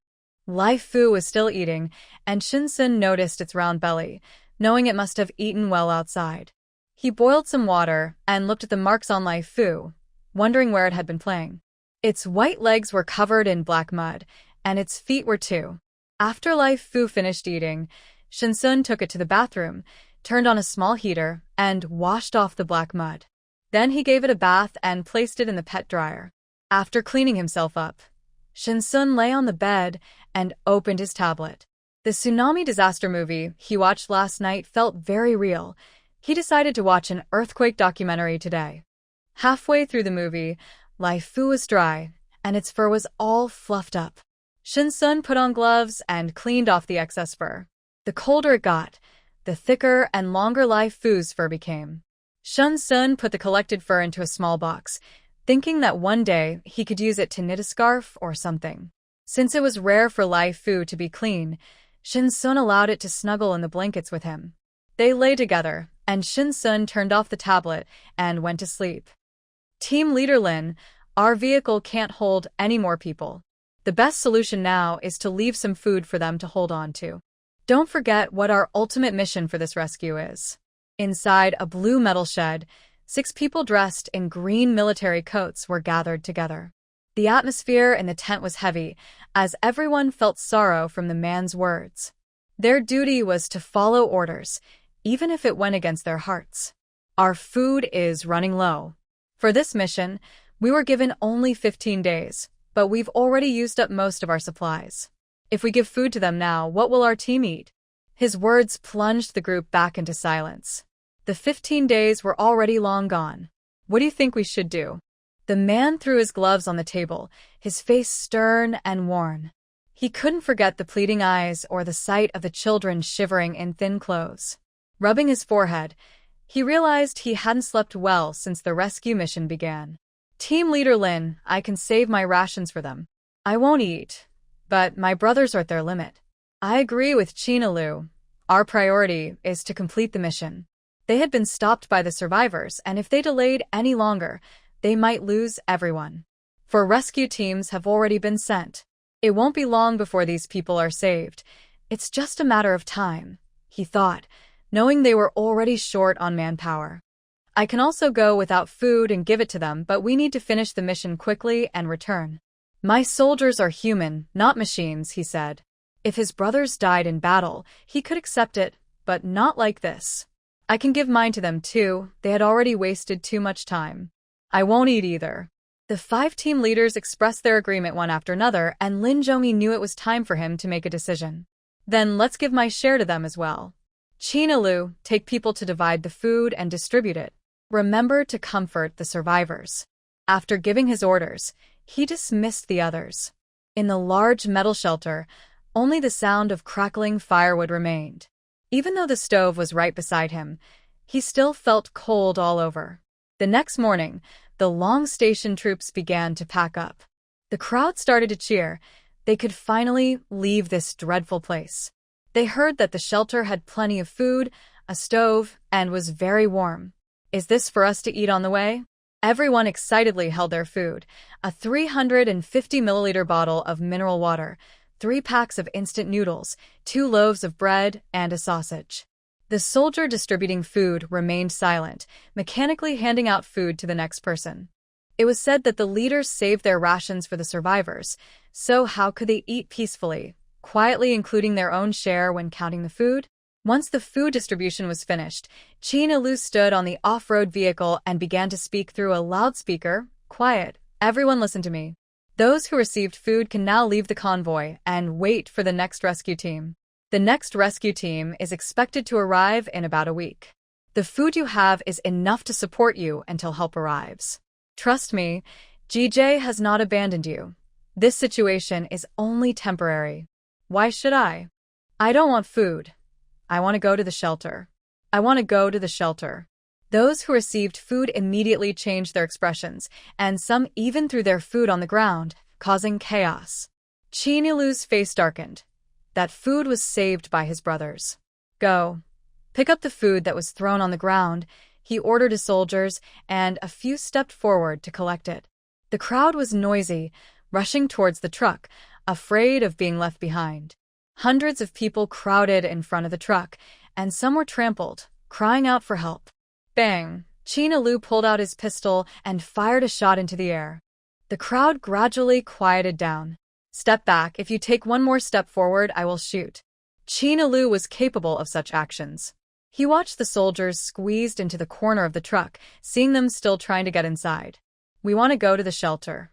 Laifu was still eating, and Shin Sun noticed its round belly, knowing it must have eaten well outside. He boiled some water and looked at the marks on Laifu, wondering where it had been playing. Its white legs were covered in black mud, and its feet were too. After Laifu finished eating, Shin Sun took it to the bathroom, turned on a small heater, and washed off the black mud. Then he gave it a bath and placed it in the pet dryer. After cleaning himself up, Shin Sun lay on the bed and opened his tablet. The tsunami disaster movie he watched last night felt very real. He decided to watch an earthquake documentary today. Halfway through the movie, Laifu was dry, and its fur was all fluffed up. Shin Sun put on gloves and cleaned off the excess fur. The colder it got, the thicker and longer Laifu's fur became. Shin Sun put the collected fur into a small box, thinking that one day he could use it to knit a scarf or something. Since it was rare for Laifu to be clean, Shin Sun allowed it to snuggle in the blankets with him. They lay together, and Shin Sun turned off the tablet and went to sleep. Team Leader Lin, our vehicle can't hold any more people. The best solution now is to leave some food for them to hold on to. Don't forget what our ultimate mission for this rescue is. Inside a blue metal shed, 6 people dressed in green military coats were gathered together. The atmosphere in the tent was heavy, as everyone felt sorrow from the man's words. Their duty was to follow orders, even if it went against their hearts. Our food is running low. For this mission, we were given only 15 days, but we've already used up most of our supplies. If we give food to them now, what will our team eat? His words plunged the group back into silence. The 15 days were already long gone. What do you think we should do? The man threw his gloves on the table, his face stern and worn. He couldn't forget the pleading eyes or the sight of the children shivering in thin clothes. Rubbing his forehead, he realized he hadn't slept well since the rescue mission began. Team Leader Lin, I can save my rations for them. I won't eat, but my brothers are at their limit. I agree with China Lu. Our priority is to complete the mission. They had been stopped by the survivors, and if they delayed any longer, they might lose everyone. 4 rescue teams have already been sent. It won't be long before these people are saved. It's just a matter of time, he thought, knowing they were already short on manpower. I can also go without food and give it to them, but we need to finish the mission quickly and return. My soldiers are human, not machines, he said. If his brothers died in battle, he could accept it, but not like this. I can give mine to them too. They had already wasted too much time. I won't eat either. The 5 team leaders expressed their agreement one after another, and Lin Zhongyi knew it was time for him to make a decision. Then let's give my share to them as well. China Lu, take people to divide the food and distribute it. remember to comfort the survivors. After giving his orders, he dismissed the others. In the large metal shelter, only the sound of crackling firewood remained. Even though the stove was right beside him, he still felt cold all over. The next morning, the long station troops began to pack up. The crowd started to cheer. They could finally leave this dreadful place. They heard that the shelter had plenty of food, a stove, and was very warm. Is this for us to eat on the way? Everyone excitedly held their food: a 350-milliliter bottle of mineral water, 3 packs of instant noodles, 2 loaves of bread, and a sausage. The soldier distributing food remained silent, mechanically handing out food to the next person. It was said that the leaders saved their rations for the survivors, so how could they eat peacefully, quietly including their own share when counting the food? Once the food distribution was finished, Qin Ilu stood on the off-road vehicle and began to speak through a loudspeaker. Quiet, everyone listen to me. Those who received food can now leave the convoy and wait for the next rescue team. The next rescue team is expected to arrive in about a week. The food you have is enough to support you until help arrives. Trust me, GJ has not abandoned you. This situation is only temporary. Why should I? I don't want food. I want to go to the shelter. I want to go to the shelter. Those who received food immediately changed their expressions, and some even threw their food on the ground, causing chaos. Qin Ilu's face darkened. That food was saved by his brothers. Go. Pick up the food that was thrown on the ground, he ordered his soldiers, and a few stepped forward to collect it. The crowd was noisy, rushing towards the truck, afraid of being left behind. Hundreds of people crowded in front of the truck, and some were trampled, crying out for help. Bang! Qin Ilu pulled out his pistol and fired a shot into the air. The crowd gradually quieted down. Step back. If you take one more step forward, I will shoot. Qin Ilu was capable of such actions. He watched the soldiers squeezed into the corner of the truck, seeing them still trying to get inside. We want to go to the shelter.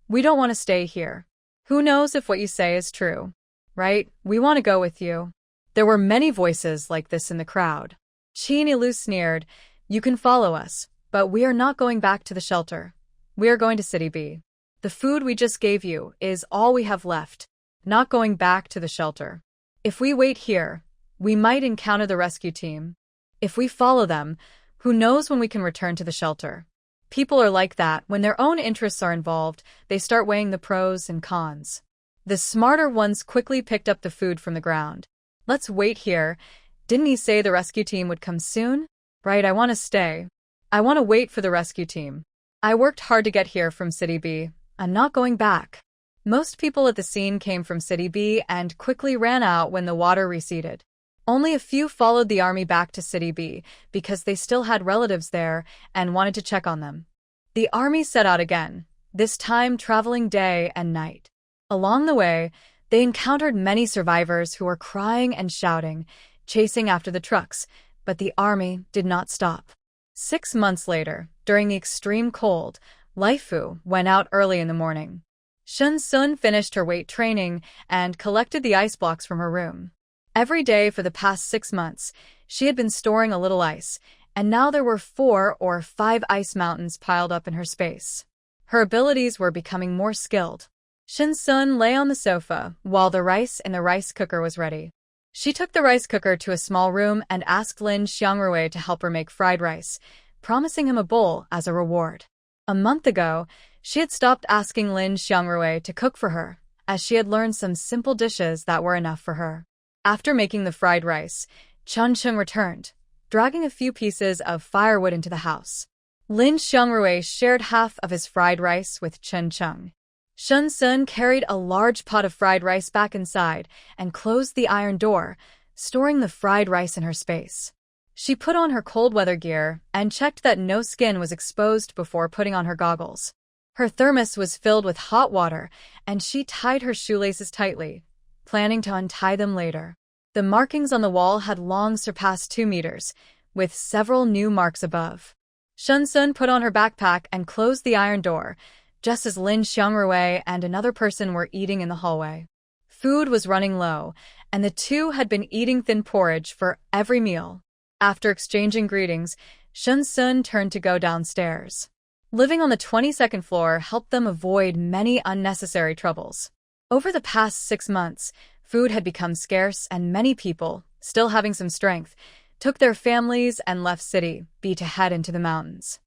We don't want to stay here. Who knows if what you say is true? Right? We want to go with you. There were many voices like this in the crowd. Qin Ilu sneered. You can follow us, but we are not going back to the shelter. We are going to City B. The food we just gave you is all we have left, not going back to the shelter. If we wait here, we might encounter the rescue team. If we follow them, who knows when we can return to the shelter? People are like that. When their own interests are involved, they start weighing the pros and cons. The smarter ones quickly picked up the food from the ground. Let's wait here. Didn't he say the rescue team would come soon? Right, I want to stay. I want to wait for the rescue team. I worked hard to get here from City B. I'm not going back. Most people at the scene came from City B and quickly ran out when the water receded. Only a few followed the army back to City B because they still had relatives there and wanted to check on them. The army set out again, this time traveling day and night. Along the way, they encountered many survivors who were crying and shouting, chasing after the trucks, but the army did not stop. 6 months later, during the extreme cold, Laifu went out early in the morning. Shun Sun finished her weight training and collected the ice blocks from her room. Every day for the past 6 months, she had been storing a little ice, and now there were 4 or 5 ice mountains piled up in her space. Her abilities were becoming more skilled. Shun Sun lay on the sofa while the rice in the rice cooker was ready. She took the rice cooker to a small room and asked Lin Xiangrui to help her make fried rice, promising him a bowl as a reward. A month ago, she had stopped asking Lin Xiangrui to cook for her, as she had learned some simple dishes that were enough for her. After making the fried rice, Chun Chung returned, dragging a few pieces of firewood into the house. Lin Xiangrui shared half of his fried rice with Chun Chung. Shun Sun carried a large pot of fried rice back inside and closed the iron door, storing the fried rice in her space. She put on her cold weather gear and checked that no skin was exposed before putting on her goggles. Her thermos was filled with hot water, and she tied her shoelaces tightly, planning to untie them later. The markings on the wall had long surpassed 2 meters, with several new marks above. Shun Sun put on her backpack and closed the iron door, just as Lin Xiangrui and another person were eating in the hallway. Food was running low, and the two had been eating thin porridge for every meal. After exchanging greetings, Shun Sun turned to go downstairs. Living on the 22nd floor helped them avoid many unnecessary troubles. Over the past 6 months, food had become scarce and many people, still having some strength, took their families and left City B to head into the mountains.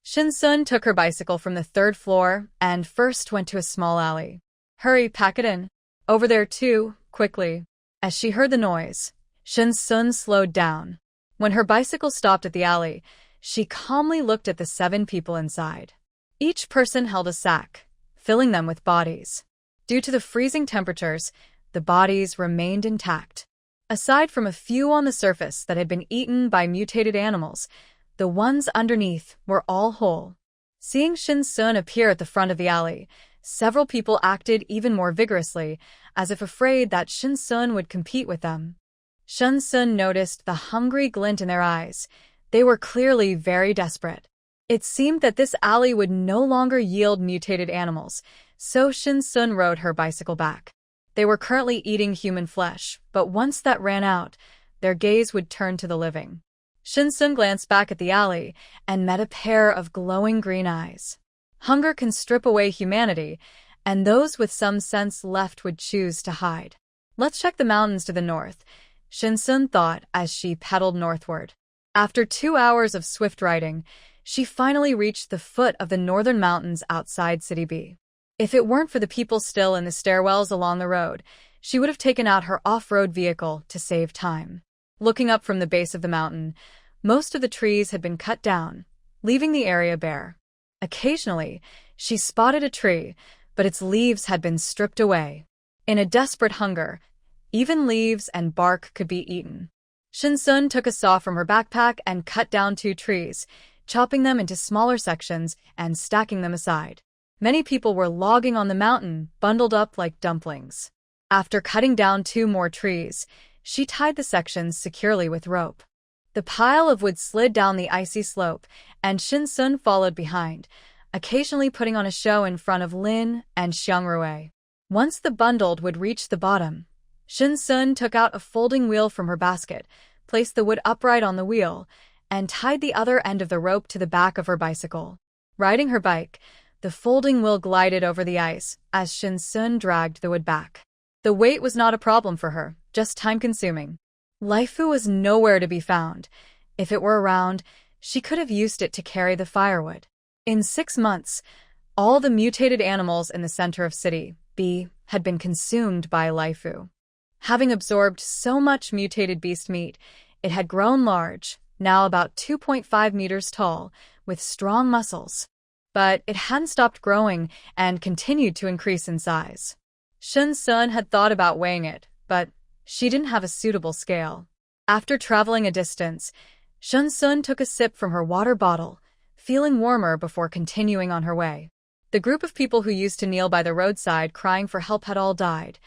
Shun Sun took her bicycle from the 3rd floor and first went to a small alley. "Hurry, pack it in. Over there too, quickly." As she heard the noise, Shun Sun slowed down. When her bicycle stopped at the alley, she calmly looked at the 7 people inside. Each person held a sack, filling them with bodies. Due to the freezing temperatures, the bodies remained intact. Aside from a few on the surface that had been eaten by mutated animals, the ones underneath were all whole. Seeing Shun Sun appear at the front of the alley, several people acted even more vigorously, as if afraid that Shun Sun would compete with them. Shun Sun noticed the hungry glint in their eyes. They were clearly very desperate. It seemed that this alley would no longer yield mutated animals, so Shun Sun rode her bicycle back. They were currently eating human flesh, but once that ran out, their gaze would turn to the living. Shun Sun glanced back at the alley and met a pair of glowing green eyes. Hunger can strip away humanity, and those with some sense left would choose to hide. "Let's check the mountains to the north," Shun Sun thought as she pedaled northward. After 2 hours of swift riding, she finally reached the foot of the northern mountains outside City B. If it weren't for the people still in the stairwells along the road, she would have taken out her off-road vehicle to save time. Looking up from the base of the mountain, most of the trees had been cut down, leaving the area bare. Occasionally, she spotted a tree, but its leaves had been stripped away. In a desperate hunger, even leaves and bark could be eaten. Shun Sun took a saw from her backpack and cut down 2 trees, chopping them into smaller sections and stacking them aside. Many people were logging on the mountain, bundled up like dumplings. After cutting down 2 more trees, she tied the sections securely with rope. The pile of wood slid down the icy slope, and Shun Sun followed behind, occasionally putting on a show in front of Lin and Xiangrui. Once the bundled wood reached the bottom, Shun Sun took out a folding wheel from her basket, placed the wood upright on the wheel, and tied the other end of the rope to the back of her bicycle. Riding her bike, the folding wheel glided over the ice as Shun Sun dragged the wood back. The weight was not a problem for her, just time-consuming. Laifu was nowhere to be found. If it were around, she could have used it to carry the firewood. In 6 months, all the mutated animals in the center of City B had been consumed by Laifu. Having absorbed so much mutated beast meat, it had grown large, now about 2.5 meters tall, with strong muscles. But it hadn't stopped growing and continued to increase in size. Shun Sun had thought about weighing it, but she didn't have a suitable scale. After traveling a distance, Shun Sun took a sip from her water bottle, feeling warmer before continuing on her way. The group of people who used to kneel by the roadside crying for help had all died.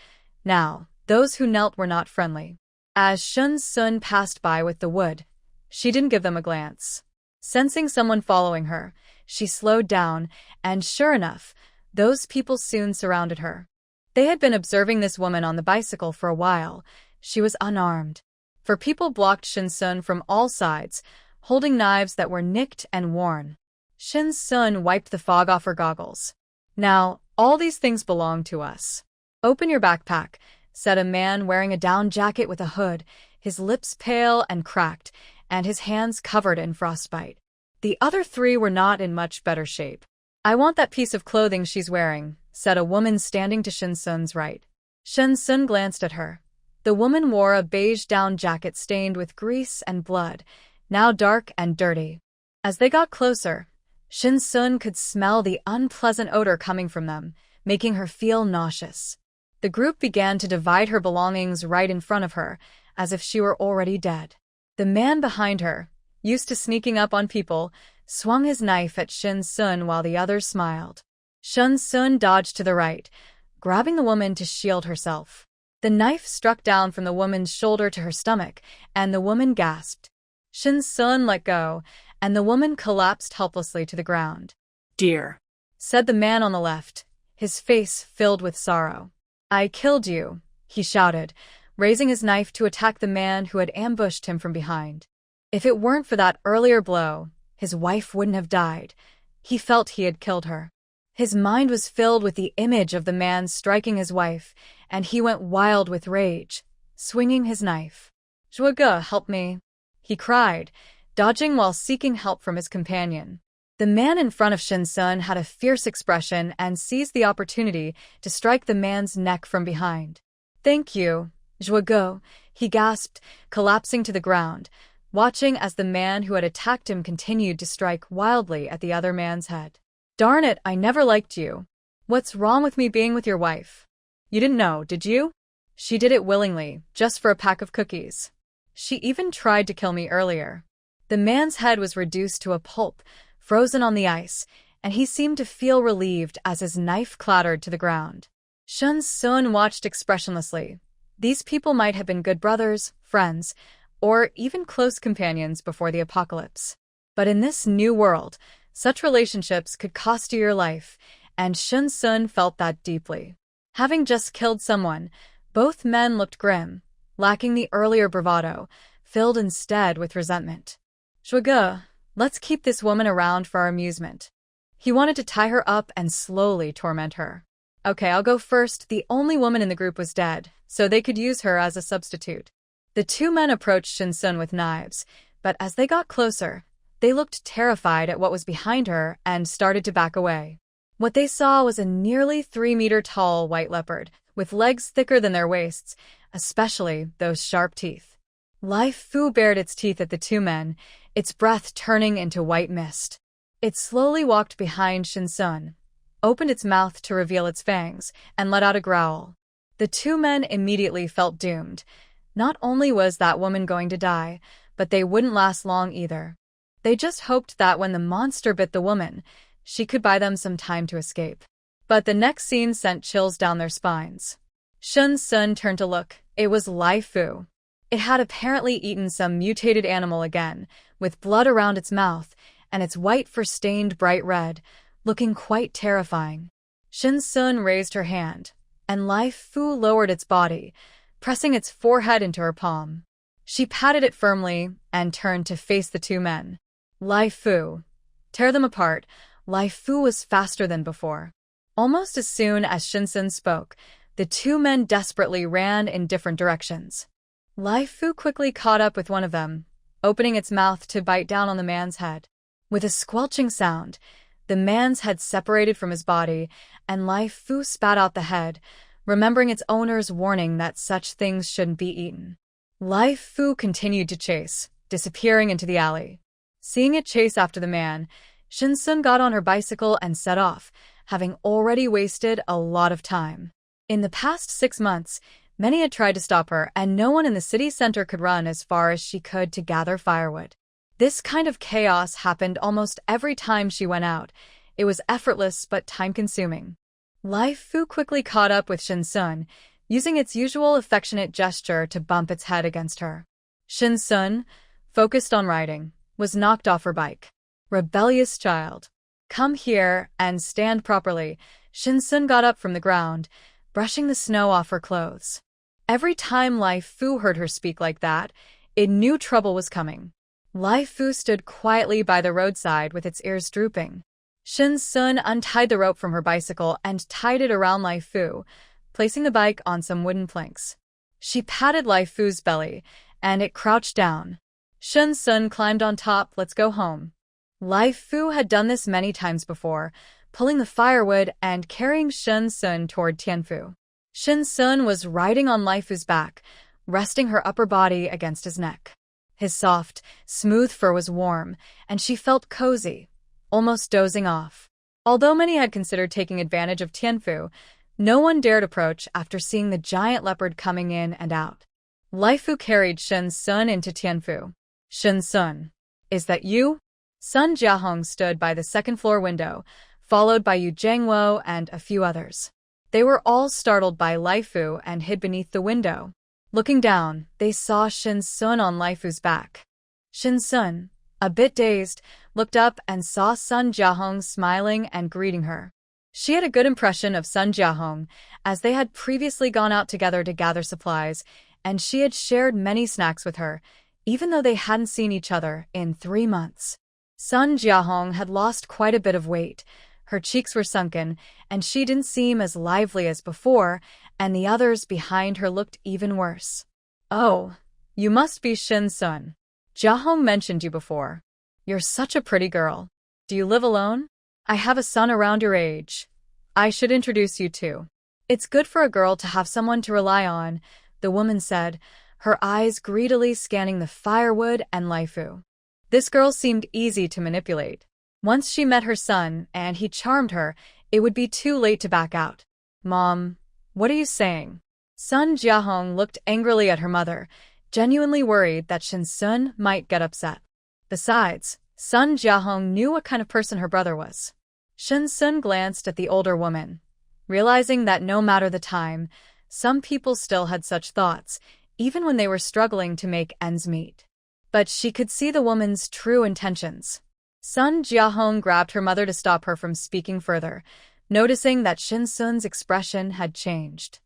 Now, those who knelt were not friendly. As Shun Sun passed by with the wood, she didn't give them a glance. Sensing someone following her, she slowed down, and sure enough, those people soon surrounded her. They had been observing this woman on the bicycle for a while. She was unarmed. For people blocked Shun Sun from all sides, holding knives that were nicked and worn. Shun Sun wiped the fog off her goggles. "Now, all these things belong to us." "Open your backpack," said a man wearing a down jacket with a hood, his lips pale and cracked, and his hands covered in frostbite. The other 3 were not in much better shape. "I want that piece of clothing she's wearing," said a woman standing to Shun Sun's right. Shun Sun glanced at her. The woman wore a beige down jacket stained with grease and blood, now dark and dirty. As they got closer, Shun Sun could smell the unpleasant odor coming from them, making her feel nauseous. The group began to divide her belongings right in front of her, as if she were already dead. The man behind her, used to sneaking up on people, swung his knife at Shun Sun while the others smiled. Shun Sun dodged to the right, grabbing the woman to shield herself. The knife struck down from the woman's shoulder to her stomach, and the woman gasped. Shun Sun let go, and the woman collapsed helplessly to the ground. "Dear," said the man on the left, his face filled with sorrow. "I killed you," he shouted, raising his knife to attack the man who had ambushed him from behind. If it weren't for that earlier blow, his wife wouldn't have died. He felt he had killed her. His mind was filled with the image of the man striking his wife, and he went wild with rage, swinging his knife. "Zhuge, help me," he cried, dodging while seeking help from his companion. The man in front of Shin Sun had a fierce expression and seized the opportunity to strike the man's neck from behind. "Thank you, Zhuge," he gasped, collapsing to the ground, watching as the man who had attacked him continued to strike wildly at the other man's head. "Darn it, I never liked you. What's wrong with me being with your wife? You didn't know, did you? She did it willingly, just for a pack of cookies. She even tried to kill me earlier." The man's head was reduced to a pulp, frozen on the ice, and he seemed to feel relieved as his knife clattered to the ground. Shin Sun watched expressionlessly. These people might have been good brothers, friends, or even close companions before the apocalypse. But in this new world, such relationships could cost you your life, and Shin Sun felt that deeply. Having just killed someone, both men looked grim, lacking the earlier bravado, filled instead with resentment. "Zhuge, let's keep this woman around for our amusement." He wanted to tie her up and slowly torment her. "Okay, I'll go first." The only woman in the group was dead, so they could use her as a substitute. The two men approached Shin Sun with knives, but as they got closer, they looked terrified at what was behind her and started to back away. What they saw was a nearly 3-meter-tall white leopard, with legs thicker than their waists, especially those sharp teeth. Lai Fu bared its teeth at the two men, its breath turning into white mist. It slowly walked behind Shin Sun, opened its mouth to reveal its fangs, and let out a growl. The two men immediately felt doomed. Not only was that woman going to die, but they wouldn't last long either. They just hoped that when the monster bit the woman, she could buy them some time to escape. But the next scene sent chills down their spines. Shin Sun turned to look. It was Lai Fu. It had apparently eaten some mutated animal again, with blood around its mouth, and its white fur stained bright red, looking quite terrifying. Shin Sun raised her hand, and Lai Fu lowered its body, pressing its forehead into her palm. She patted it firmly and turned to face the two men. "Lai Fu, tear them apart." Lai Fu was faster than before. Almost as soon as Shin Sun spoke, the two men desperately ran in different directions. Lai Fu quickly caught up with one of them, opening its mouth to bite down on the man's head. With a squelching sound, the man's head separated from his body, and Lai Fu spat out the head, remembering its owner's warning that such things shouldn't be eaten. Lai Fu continued to chase, disappearing into the alley. Seeing it chase after the man, Shin Sun got on her bicycle and set off, having already wasted a lot of time. In the past 6 months, many had tried to stop her, and no one in the city center could run as far as she could to gather firewood. This kind of chaos happened almost every time she went out. It was effortless but time-consuming. Lai Fu quickly caught up with Shin Sun, using its usual affectionate gesture to bump its head against her. Shin Sun, focused on riding, was knocked off her bike. "Rebellious child. Come here and stand properly." Shin Sun got up from the ground, brushing the snow off her clothes. Every time Lai Fu heard her speak like that, it knew trouble was coming. Lai Fu stood quietly by the roadside with its ears drooping. Shin Sun untied the rope from her bicycle and tied it around Lai Fu, placing the bike on some wooden planks. She patted Lai Fu's belly, and it crouched down. Shin Sun climbed on top. "Let's go home." Lai Fu had done this many times before, pulling the firewood and carrying Shin Sun toward Tianfu. Shin Sun was riding on Lai Fu's back, resting her upper body against his neck. His soft, smooth fur was warm, and she felt cozy, almost dozing off. Although many had considered taking advantage of Tianfu, no one dared approach after seeing the giant leopard coming in and out. Lai Fu carried Shin Sun into Tianfu. "Shin Sun, is that you?" Sun Jiahong stood by the second-floor window, followed by Yu Jiangwo and a few others. They were all startled by Lai Fu and hid beneath the window. Looking down, they saw Shin Sun on Lai Fu's back. Shin Sun, a bit dazed, looked up and saw Sun Jiahong smiling and greeting her. She had a good impression of Sun Jiahong, as they had previously gone out together to gather supplies, and she had shared many snacks with her, even though they hadn't seen each other in 3 months. Sun Jiahong had lost quite a bit of weight. Her cheeks were sunken, and she didn't seem as lively as before, and the others behind her looked even worse. "Oh, you must be Shin Sun. Jiahong mentioned you before. You're such a pretty girl. Do you live alone? I have a son around your age. I should introduce you to. It's good for a girl to have someone to rely on," the woman said, her eyes greedily scanning the firewood and Laifu. This girl seemed easy to manipulate. Once she met her son and he charmed her, it would be too late to back out. "Mom, what are you saying?" Sun Jiahong looked angrily at her mother, genuinely worried that Shin Sun might get upset. Besides, Sun Jiahong knew what kind of person her brother was. Shin Sun glanced at the older woman, realizing that no matter the time, some people still had such thoughts, even when they were struggling to make ends meet. But she could see the woman's true intentions. Sun Jiahong grabbed her mother to stop her from speaking further, noticing that Shin Sun's expression had changed.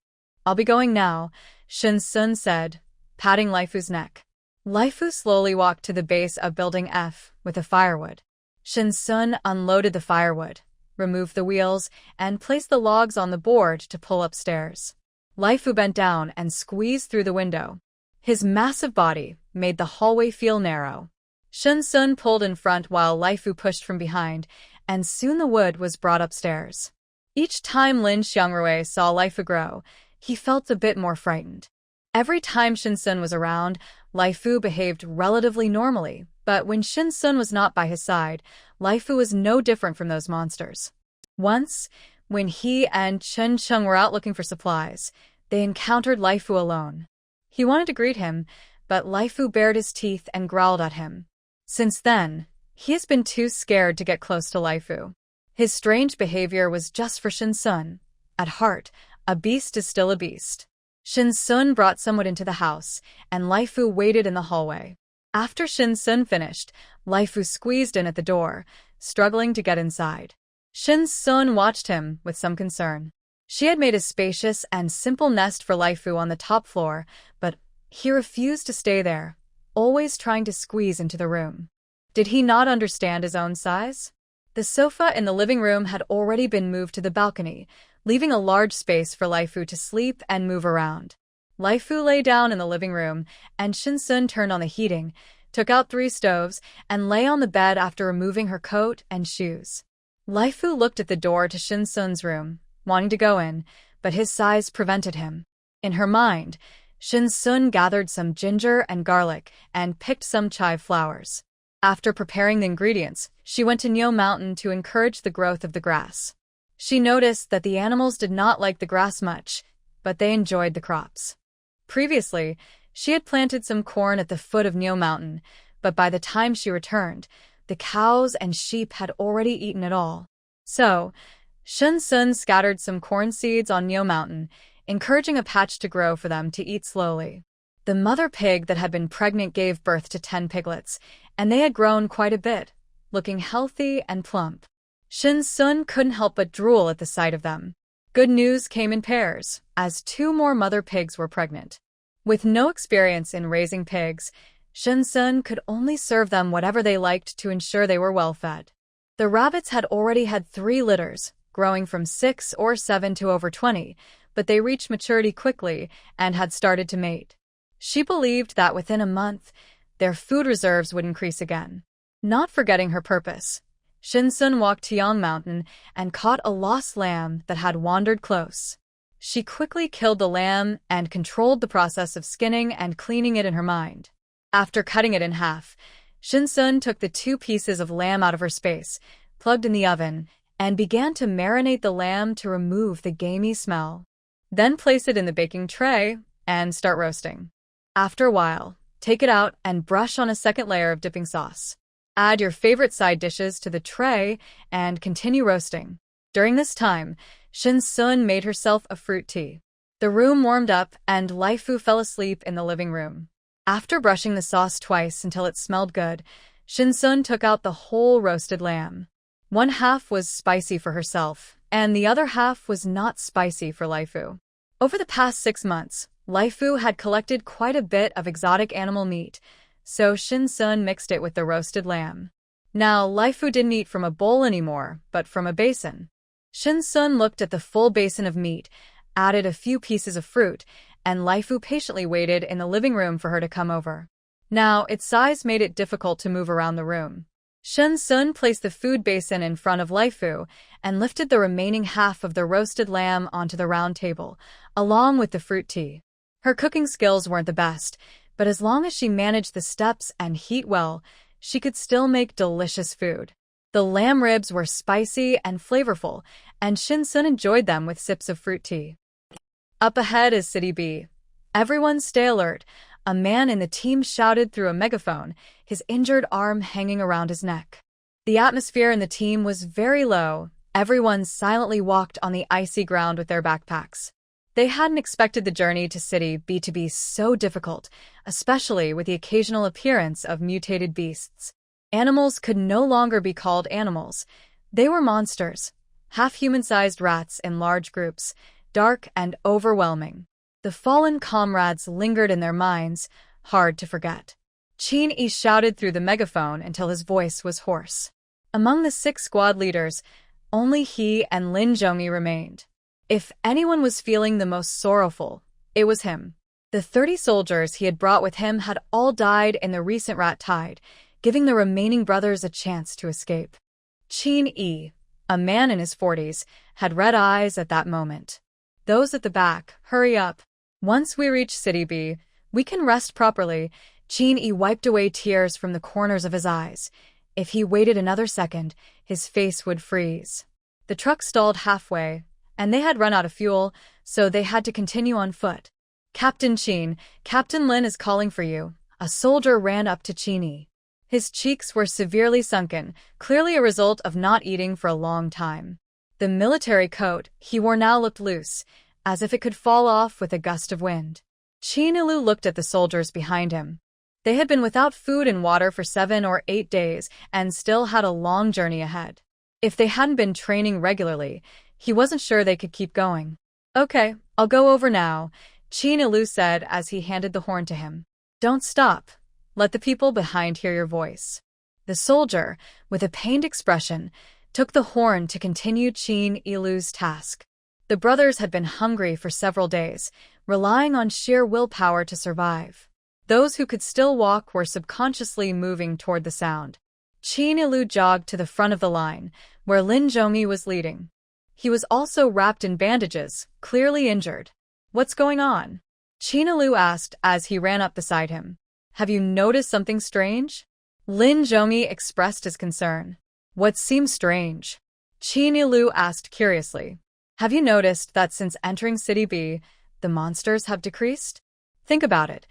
"I'll be going now," Shin Sun said, patting Laifu's neck. Laifu slowly walked to the base of Building F with the firewood. Shin Sun unloaded the firewood, removed the wheels, and placed the logs on the board to pull upstairs. Laifu bent down and squeezed through the window. His massive body made the hallway feel narrow. Shin Sun pulled in front while Laifu pushed from behind, and soon the wood was brought upstairs. Each time Lin Xiangrui saw Laifu grow, he felt a bit more frightened. Every time Shin Sun was around, Laifu behaved relatively normally, but when Shin Sun was not by his side, Laifu was no different from those monsters. Once, when he and Chen Cheng were out looking for supplies, they encountered Laifu alone. He wanted to greet him, but Laifu bared his teeth and growled at him. Since then, he has been too scared to get close to Laifu. His strange behavior was just for Shin Sun. At heart, a beast is still a beast. Shin Sun brought someone into the house, and Laifu waited in the hallway. After Shin Sun finished, Laifu squeezed in at the door, struggling to get inside. Shin Sun watched him with some concern. She had made a spacious and simple nest for Laifu on the top floor, but he refused to stay there, always trying to squeeze into the room. Did he not understand his own size? The sofa in the living room had already been moved to the balcony, leaving a large space for Laifu to sleep and move around. Laifu lay down in the living room, and Shin Sun turned on the heating, took out 3 stoves, and lay on the bed after removing her coat and shoes. Laifu looked at the door to Shin Sun's room, wanting to go in, but his size prevented him. In her mind, Shin Sun gathered some ginger and garlic and picked some chive flowers. After preparing the ingredients, she went to Nyo Mountain to encourage the growth of the grass. She noticed that the animals did not like the grass much, but they enjoyed the crops. Previously, she had planted some corn at the foot of Nyo Mountain, but by the time she returned, the cows and sheep had already eaten it all. So, Shin Sun scattered some corn seeds on Nyo Mountain, encouraging a patch to grow for them to eat slowly. The mother pig that had been pregnant gave birth to 10 piglets, and they had grown quite a bit, looking healthy and plump. Shin Sun couldn't help but drool at the sight of them. Good news came in pairs, as 2 more mother pigs were pregnant. With no experience in raising pigs, Shin Sun could only serve them whatever they liked to ensure they were well fed. The rabbits had already had 3 litters, growing from 6 or 7 to over 20, but they reached maturity quickly and had started to mate. She believed that within a month, their food reserves would increase again. Not forgetting her purpose, Shin Sun walked to Yang Mountain and caught a lost lamb that had wandered close. She quickly killed the lamb and controlled the process of skinning and cleaning it in her mind. After cutting it in half, Shin Sun took the 2 pieces of lamb out of her space, plugged in the oven, and began to marinate the lamb to remove the gamey smell. Then place it in the baking tray and start roasting. After a while, take it out and brush on a second layer of dipping sauce. Add your favorite side dishes to the tray and continue roasting. During this time, Shin Sun made herself a fruit tea. The room warmed up and Laifu fell asleep in the living room. After brushing the sauce twice until it smelled good, Shin Sun took out the whole roasted lamb. 1 half was spicy for herself, and the other half was not spicy for Laifu. Over the past 6 months, Laifu had collected quite a bit of exotic animal meat, so Shin-sun mixed it with the roasted lamb. Now, Laifu didn't eat from a bowl anymore, but from a basin. Shin-sun looked at the full basin of meat, added a few pieces of fruit, and Laifu patiently waited in the living room for her to come over. Now, its size made it difficult to move around the room. Shin-sun placed the food basin in front of Laifu and lifted the remaining half of the roasted lamb onto the round table, along with the fruit tea. Her cooking skills weren't the best, but as long as she managed the steps and heat well, she could still make delicious food. The lamb ribs were spicy and flavorful, and Shin-sun enjoyed them with sips of fruit tea. Up ahead is City B. Everyone stay alert. A man in the team shouted through a megaphone, his injured arm hanging around his neck. The atmosphere in the team was very low. Everyone silently walked on the icy ground with their backpacks. They hadn't expected the journey to City B to be so difficult, especially with the occasional appearance of mutated beasts. Animals could no longer be called animals. They were monsters, half-human-sized rats in large groups, dark and overwhelming. The fallen comrades lingered in their minds, hard to forget. Chin-yi shouted through the megaphone until his voice was hoarse. Among the 6 squad leaders, only he and Lin Zhongyi remained. If anyone was feeling the most sorrowful, it was him. The 30 soldiers he had brought with him had all died in the recent rat tide, giving the remaining brothers a chance to escape. Chin-yi, a man in his 40s, had red eyes at that moment. Those at the back, hurry up. Once we reach City B, we can rest properly. Chin-yi wiped away tears from the corners of his eyes. If he waited another second, his face would freeze. The truck stalled halfway, and they had run out of fuel, so they had to continue on foot. Captain Chin, Captain Lin is calling for you. A soldier ran up to Chin-yi. His cheeks were severely sunken, clearly a result of not eating for a long time. The military coat he wore now looked loose, as if it could fall off with a gust of wind. Chin-yi looked at the soldiers behind him. They had been without food and water for 7 or 8 days and still had a long journey ahead. If they hadn't been training regularly, he wasn't sure they could keep going. Okay, I'll go over now, Chin-yi said as he handed the horn to him. Don't stop. Let the people behind hear your voice. The soldier, with a pained expression, took the horn to continue Chin-yi's task. The brothers had been hungry for several days, relying on sheer willpower to survive. Those who could still walk were subconsciously moving toward the sound. Chin-yi jogged to the front of the line, where Lin Zhongyi was leading. He was also wrapped in bandages, clearly injured. What's going on? Chin-yi asked as he ran up beside him. Have you noticed something strange? Lin Zhongyi expressed his concern. What seems strange? Chin-yi asked curiously. Have you noticed that since entering City B, the monsters have decreased? Think about it.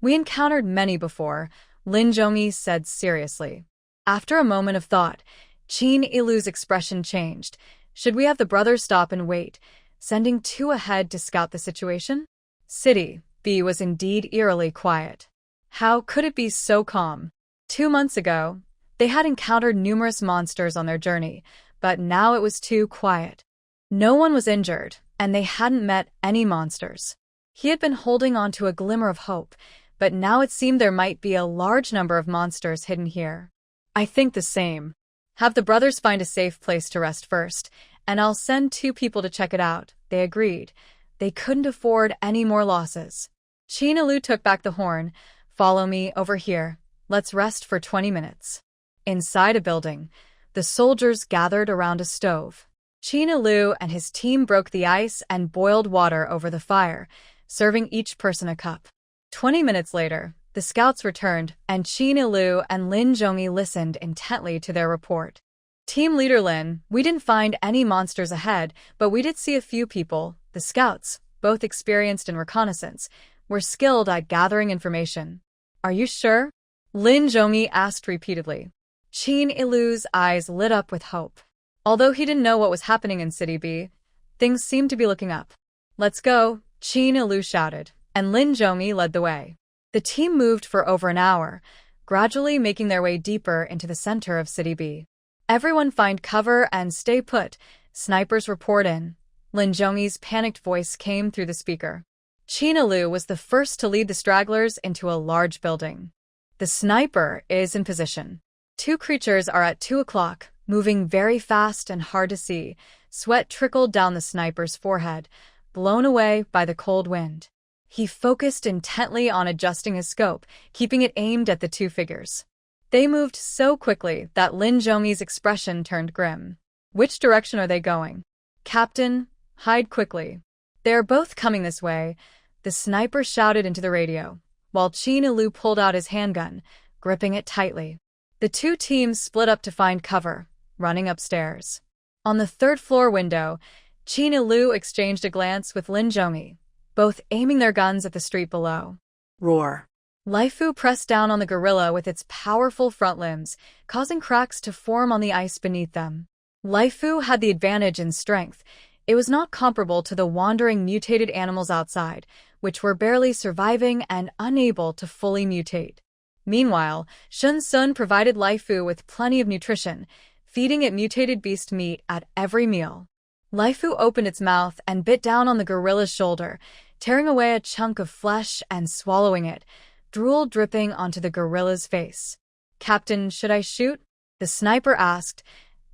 We encountered many before, Lin Zhongyi said seriously. After a moment of thought, Chin-yi's expression changed. Should we have the brothers stop and wait, sending 2 ahead to scout the situation? City B was indeed eerily quiet. How could it be so calm? 2 months ago, they had encountered numerous monsters on their journey, but now it was too quiet. No one was injured, and they hadn't met any monsters. He had been holding on to a glimmer of hope, but now it seemed there might be a large number of monsters hidden here. I think the same. Have the brothers find a safe place to rest first, and I'll send 2 people to check it out, they agreed. They couldn't afford any more losses. Chin-yi took back the horn. Follow me over here. Let's rest for 20 minutes. Inside a building, the soldiers gathered around a stove. Chin-yi and his team broke the ice and boiled water over the fire, serving each person a cup. 20 minutes later, the scouts returned, and Chin-yi and Lin Zhongyi listened intently to their report. Team leader Lin, we didn't find any monsters ahead, but we did see a few people. The scouts, both experienced in reconnaissance, were skilled at gathering information. Are you sure? Lin Zhongyi asked repeatedly. Chin-yi's eyes lit up with hope. Although he didn't know what was happening in City B, things seemed to be looking up. Let's go, Chin-yi shouted, and Lin Zhongyi led the way. The team moved for over an hour, gradually making their way deeper into the center of City B. Everyone find cover and stay put. Snipers report in. Lin Zhongyi's panicked voice came through the speaker. Chin-yi was the first to lead the stragglers into a large building. The sniper is in position. Two creatures are at 2 o'clock, moving very fast and hard to see. Sweat trickled down the sniper's forehead, blown away by the cold wind. He focused intently on adjusting his scope, keeping it aimed at the two figures. They moved so quickly that Lin Zhongyi's expression turned grim. Which direction are they going? Captain, hide quickly. They are both coming this way, the sniper shouted into the radio, while Qin Ilu pulled out his handgun, gripping it tightly. The two teams split up to find cover, running upstairs. On the third-floor window, Qin Ilu exchanged a glance with Lin Zhongyi, both aiming their guns at the street below. Roar. Laifu pressed down on the gorilla with its powerful front limbs, causing cracks to form on the ice beneath them. Laifu had the advantage in strength. It was not comparable to the wandering mutated animals outside, which were barely surviving and unable to fully mutate. Meanwhile, Shun Sun provided Laifu with plenty of nutrition, feeding it mutated beast meat at every meal. Laifu opened its mouth and bit down on the gorilla's shoulder, tearing away a chunk of flesh and swallowing it, drool dripping onto the gorilla's face. Captain, should I shoot? The sniper asked,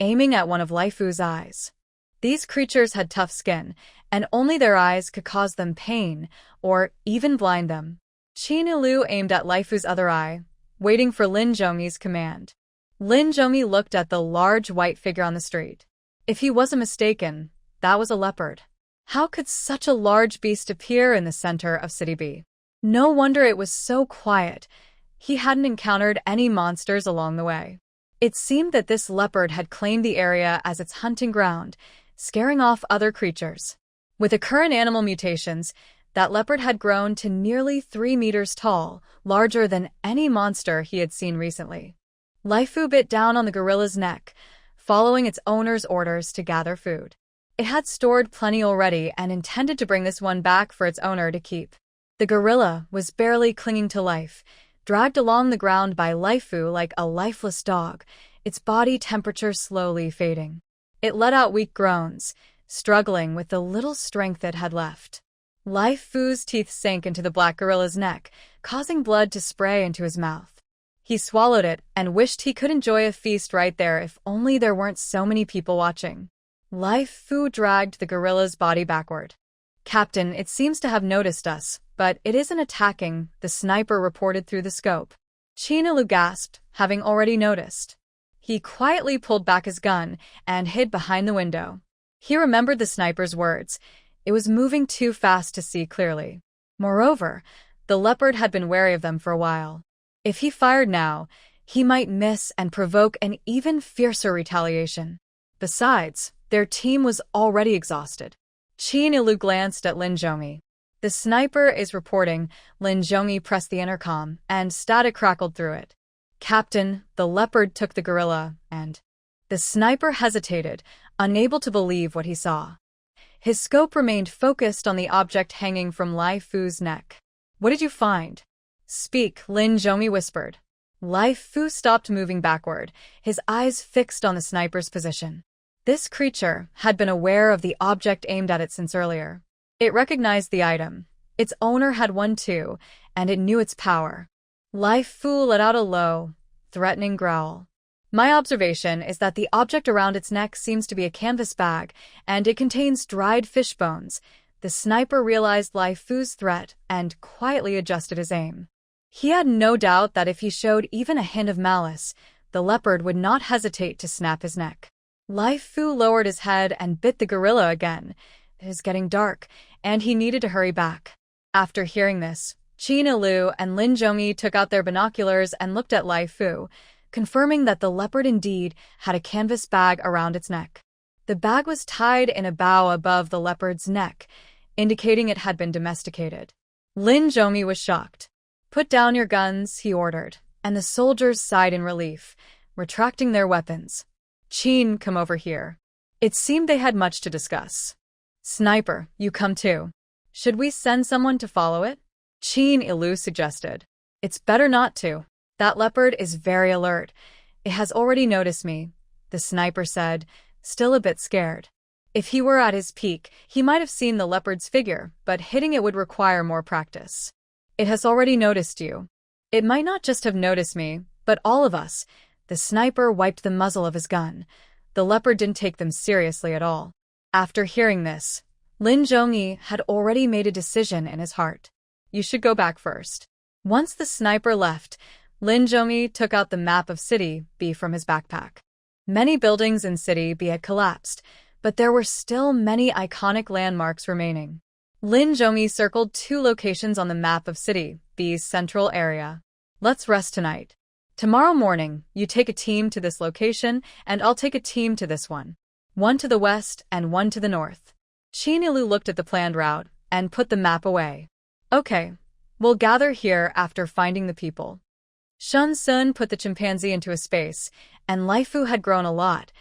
aiming at one of Laifu's eyes. These creatures had tough skin, and only their eyes could cause them pain, or even blind them. Qin Ilu aimed at Laifu's other eye, waiting for Lin Zhongyi's command. Lin Zhongyi looked at the large white figure on the street. If he wasn't mistaken, that was a leopard. How could such a large beast appear in the center of City B? No wonder it was so quiet. He hadn't encountered any monsters along the way. It seemed that this leopard had claimed the area as its hunting ground, scaring off other creatures. With the current animal mutations, that leopard had grown to nearly 3 meters tall, larger than any monster he had seen recently. Laifu bit down on the gorilla's neck, following its owner's orders to gather food. It had stored plenty already and intended to bring this one back for its owner to keep. The gorilla was barely clinging to life, dragged along the ground by Laifu like a lifeless dog, its body temperature slowly fading. It let out weak groans, struggling with the little strength it had left. Laifu's teeth sank into the black gorilla's neck, causing blood to spray into his mouth. He swallowed it and wished he could enjoy a feast right there if only there weren't so many people watching. Laifu dragged the gorilla's body backward. Captain, it seems to have noticed us, but it isn't attacking, the sniper reported through the scope. Qin Ilu gasped, having already noticed. He quietly pulled back his gun and hid behind the window. He remembered the sniper's words. It was moving too fast to see clearly. Moreover, the leopard had been wary of them for a while. If he fired now, he might miss and provoke an even fiercer retaliation. Besides, their team was already exhausted. Qin Ilu glanced at Lin Zhongyi. The sniper is reporting, Lin Zhongyi pressed the intercom, and static crackled through it. Captain, the leopard took the gorilla, and... The sniper hesitated, unable to believe what he saw. His scope remained focused on the object hanging from Laifu's neck. What did you find? Speak, Lin Zhongyi whispered. Laifu stopped moving backward, his eyes fixed on the sniper's position. This creature had been aware of the object aimed at it since earlier. It recognized the item. Its owner had one too, and it knew its power. Laifu let out a low, threatening growl. My observation is that the object around its neck seems to be a canvas bag, and it contains dried fish bones. The sniper realized Laifu's threat and quietly adjusted his aim. He had no doubt that if he showed even a hint of malice, the leopard would not hesitate to snap his neck. Laifu lowered his head and bit the gorilla again. It is getting dark, and he needed to hurry back. After hearing this, Qin Ilu and Lin Zhongyi took out their binoculars and looked at Laifu, confirming that the leopard indeed had a canvas bag around its neck. The bag was tied in a bow above the leopard's neck, indicating it had been domesticated. Lin Zhongyi was shocked. Put down your guns, he ordered, and the soldiers sighed in relief, retracting their weapons. Qin, come over here. It seemed they had much to discuss. Sniper, you come too. Should we send someone to follow it? Qin Ilu suggested. It's better not to. That leopard is very alert. It has already noticed me, the sniper said, still a bit scared. If he were at his peak, he might have seen the leopard's figure, but hitting it would require more practice. It has already noticed you. It might not just have noticed me, but all of us. The sniper wiped the muzzle of his gun. The leopard didn't take them seriously at all. After hearing this, Lin Zhongyi had already made a decision in his heart. You should go back first. Once the sniper left, Lin Zhongyi took out the map of City B from his backpack. Many buildings in City B had collapsed, but there were still many iconic landmarks remaining. Lin Zhongyi circled 2 locations on the map of City B's central area. Let's rest tonight. Tomorrow morning, you take a team to this location, and I'll take a team to this one. One to the west and one to the north. Qinilu looked at the planned route and put the map away. Okay, we'll gather here after finding the people. Shun Sun put the chimpanzee into a space, and Laifu had grown a lot,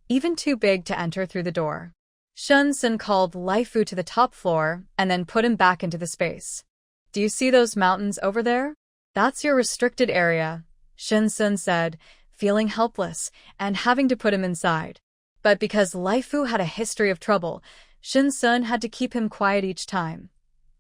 even too big to enter through the door. Shun Sun called Laifu to the top floor and then put him back into the space. Do you see those mountains over there? That's your restricted area, Shun Sun said, feeling helpless and having to put him inside. But because Laifu had a history of trouble, Shun Sun had to keep him quiet each time.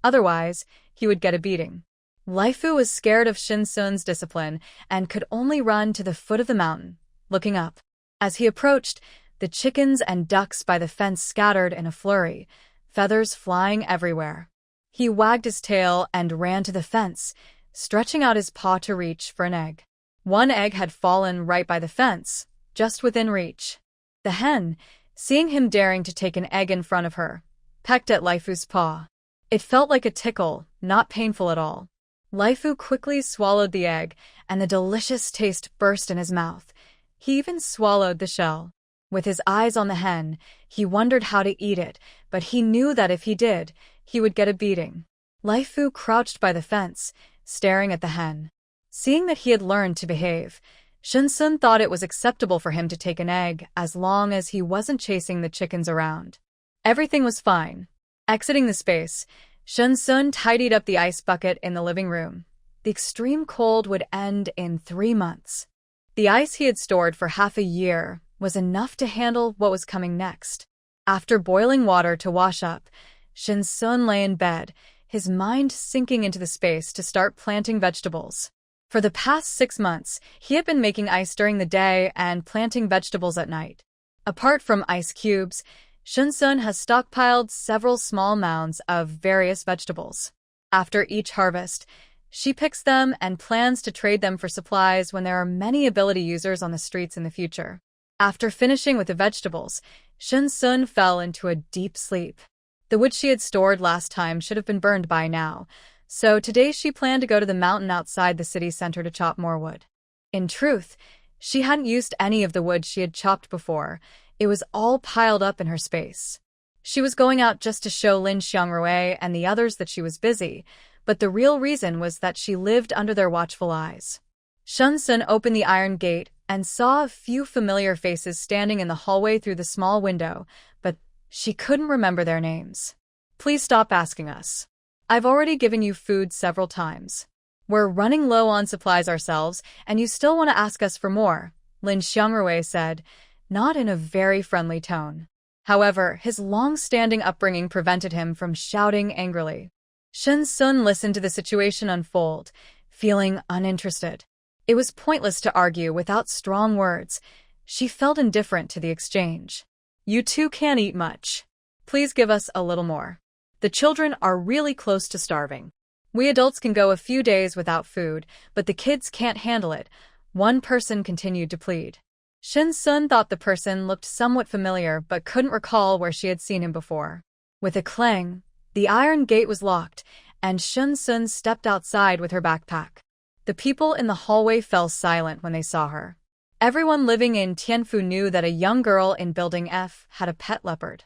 Otherwise, he would get a beating. Laifu was scared of Shun Sun's discipline and could only run to the foot of the mountain, looking up. As he approached, the chickens and ducks by the fence scattered in a flurry, feathers flying everywhere. He wagged his tail and ran to the fence, stretching out his paw to reach for an egg. One egg had fallen right by the fence, just within reach. The hen, seeing him daring to take an egg in front of her, pecked at Laifu's paw. It felt like a tickle, not painful at all. Laifu quickly swallowed the egg, and the delicious taste burst in his mouth. He even swallowed the shell. With his eyes on the hen, he wondered how to eat it, but he knew that if he did, he would get a beating. Laifu crouched by the fence, staring at the hen. Seeing that he had learned to behave, Shun Sun thought it was acceptable for him to take an egg as long as he wasn't chasing the chickens around. Everything was fine. Exiting the space, Shun Sun tidied up the ice bucket in the living room. The extreme cold would end in 3 months. The ice he had stored for half a year was enough to handle what was coming next. After boiling water to wash up, Shun Sun lay in bed, his mind sinking into the space to start planting vegetables. For the past 6 months, he had been making ice during the day and planting vegetables at night. Apart from ice cubes, Shun Sun has stockpiled several small mounds of various vegetables. After each harvest, she picks them and plans to trade them for supplies when there are many ability users on the streets in the future. After finishing with the vegetables, Shun Sun fell into a deep sleep. The wood she had stored last time should have been burned by now, so today she planned to go to the mountain outside the city center to chop more wood. In truth, she hadn't used any of the wood she had chopped before. It was all piled up in her space. She was going out just to show Lin Xiangrui and the others that she was busy, but the real reason was that she lived under their watchful eyes. Shun Sun opened the iron gate and saw a few familiar faces standing in the hallway through the small window, but she couldn't remember their names. Please stop asking us. I've already given you food several times. We're running low on supplies ourselves, and you still want to ask us for more, Lin Xiangrui said, not in a very friendly tone. However, his long-standing upbringing prevented him from shouting angrily. Shun Sun listened to the situation unfold, feeling uninterested. It was pointless to argue without strong words. She felt indifferent to the exchange. You two can't eat much. Please give us a little more. The children are really close to starving. We adults can go a few days without food, but the kids can't handle it, one person continued to plead. Shun Sun thought the person looked somewhat familiar but couldn't recall where she had seen him before. With a clang, the iron gate was locked, and Shun Sun stepped outside with her backpack. The people in the hallway fell silent when they saw her. Everyone living in Tianfu knew that a young girl in Building F had a pet leopard.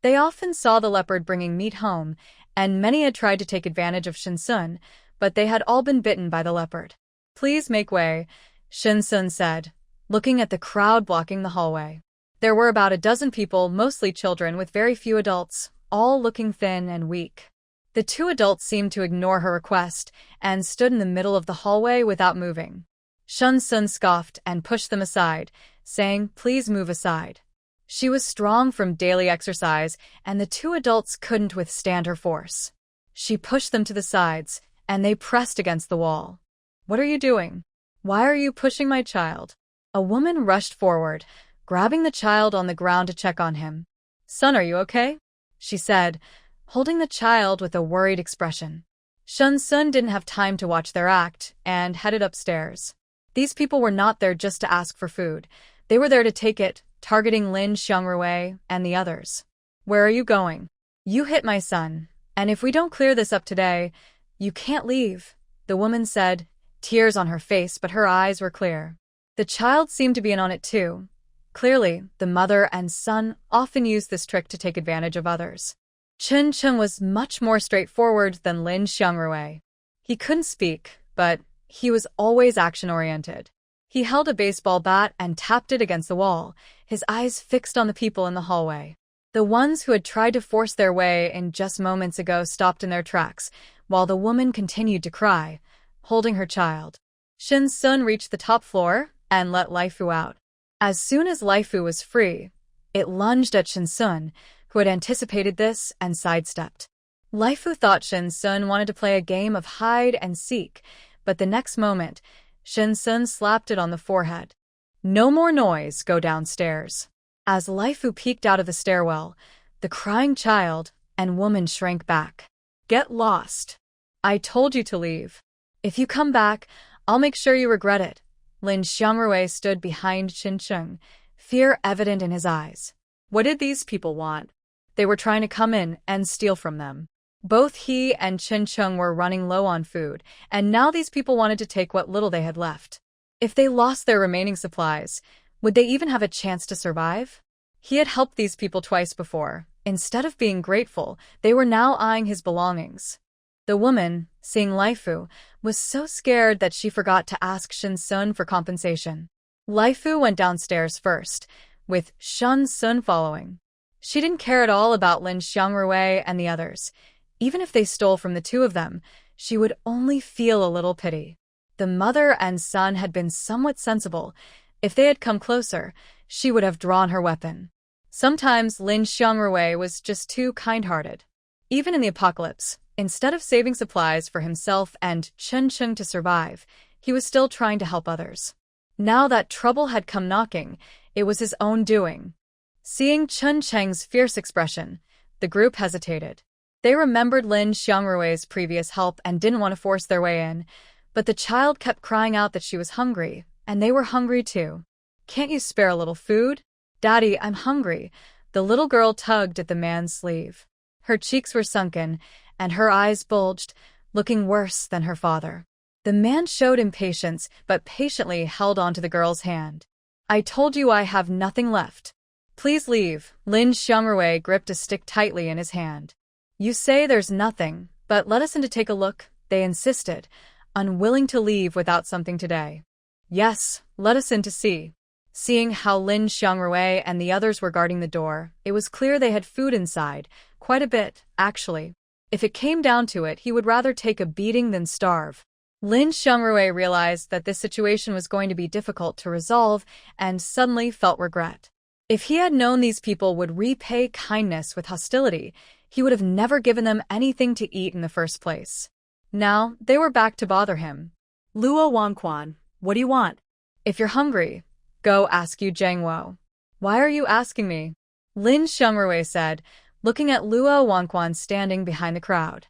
They often saw the leopard bringing meat home, and many had tried to take advantage of Shun Sun, but they had all been bitten by the leopard. Please make way, Shun Sun said, looking at the crowd blocking the hallway. There were about a dozen people, mostly children with very few adults, all looking thin and weak. The 2 adults seemed to ignore her request and stood in the middle of the hallway without moving. Shun Sun scoffed and pushed them aside, saying, "Please move aside." She was strong from daily exercise, and the 2 adults couldn't withstand her force. She pushed them to the sides, and they pressed against the wall. What are you doing? Why are you pushing my child? A woman rushed forward, grabbing the child on the ground to check on him. Son, are you okay? She said, holding the child with a worried expression. Shun Sun didn't have time to watch their act and headed upstairs. These people were not there just to ask for food. They were there to take it, targeting Lin Xiangrui and the others. Where are you going? You hit my son, and if we don't clear this up today, you can't leave, the woman said, tears on her face, but her eyes were clear. The child seemed to be in on it too. Clearly, the mother and son often use this trick to take advantage of others. Chen Cheng was much more straightforward than Lin Xiangrui. He couldn't speak, but he was always action-oriented. He held a baseball bat and tapped it against the wall, his eyes fixed on the people in the hallway. The ones who had tried to force their way in just moments ago stopped in their tracks, while the woman continued to cry, holding her child. Shin Sun reached the top floor and let Laifu out. As soon as Laifu was free, it lunged at Shin Sun, who had anticipated this and sidestepped. Laifu thought Shin Sun wanted to play a game of hide and seek, but the next moment, Shin Sun slapped it on the forehead. No more noise, go downstairs. As Laifu peeked out of the stairwell, the crying child and woman shrank back. Get lost. I told you to leave. If you come back, I'll make sure you regret it. Lin Xiangrui stood behind Qin Cheng, fear evident in his eyes. What did these people want? They were trying to come in and steal from them. Both he and Qin Cheng were running low on food, and now these people wanted to take what little they had left. If they lost their remaining supplies, would they even have a chance to survive? He had helped these people twice before. Instead of being grateful, they were now eyeing his belongings. The woman, seeing Laifu, was so scared that she forgot to ask Shin Sun for compensation. Laifu went downstairs first, with Shin Sun following. She didn't care at all about Lin Xiangrui and the others. Even if they stole from the two of them, she would only feel a little pity. The mother and son had been somewhat sensible. If they had come closer, she would have drawn her weapon. Sometimes Lin Xiangrui was just too kind-hearted. Even in the apocalypse, instead of saving supplies for himself and Chen Cheng to survive, he was still trying to help others. Now that trouble had come knocking, it was his own doing. Seeing Chen Cheng's fierce expression, the group hesitated. They remembered Lin Xiangrui's previous help and didn't want to force their way in, but the child kept crying out that she was hungry, and they were hungry too. Can't you spare a little food? Daddy, I'm hungry. The little girl tugged at the man's sleeve. Her cheeks were sunken, and her eyes bulged, looking worse than her father. The man showed impatience, but patiently held onto the girl's hand. I told you I have nothing left. Please leave. Lin Xiangrui gripped a stick tightly in his hand. You say there's nothing, but let us in to take a look, they insisted, unwilling to leave without something today. Yes, let us in to see. Seeing how Lin Xiangrui and the others were guarding the door, it was clear they had food inside, quite a bit, actually. If it came down to it, he would rather take a beating than starve. Lin Xiangrui realized that this situation was going to be difficult to resolve and suddenly felt regret. If he had known these people would repay kindness with hostility, he would have never given them anything to eat in the first place. Now, they were back to bother him. Luo Wangquan, what do you want? If you're hungry, go ask Yu Zhangwo. Why are you asking me? Lin Xiangrui said, looking at Luo Wangquan standing behind the crowd.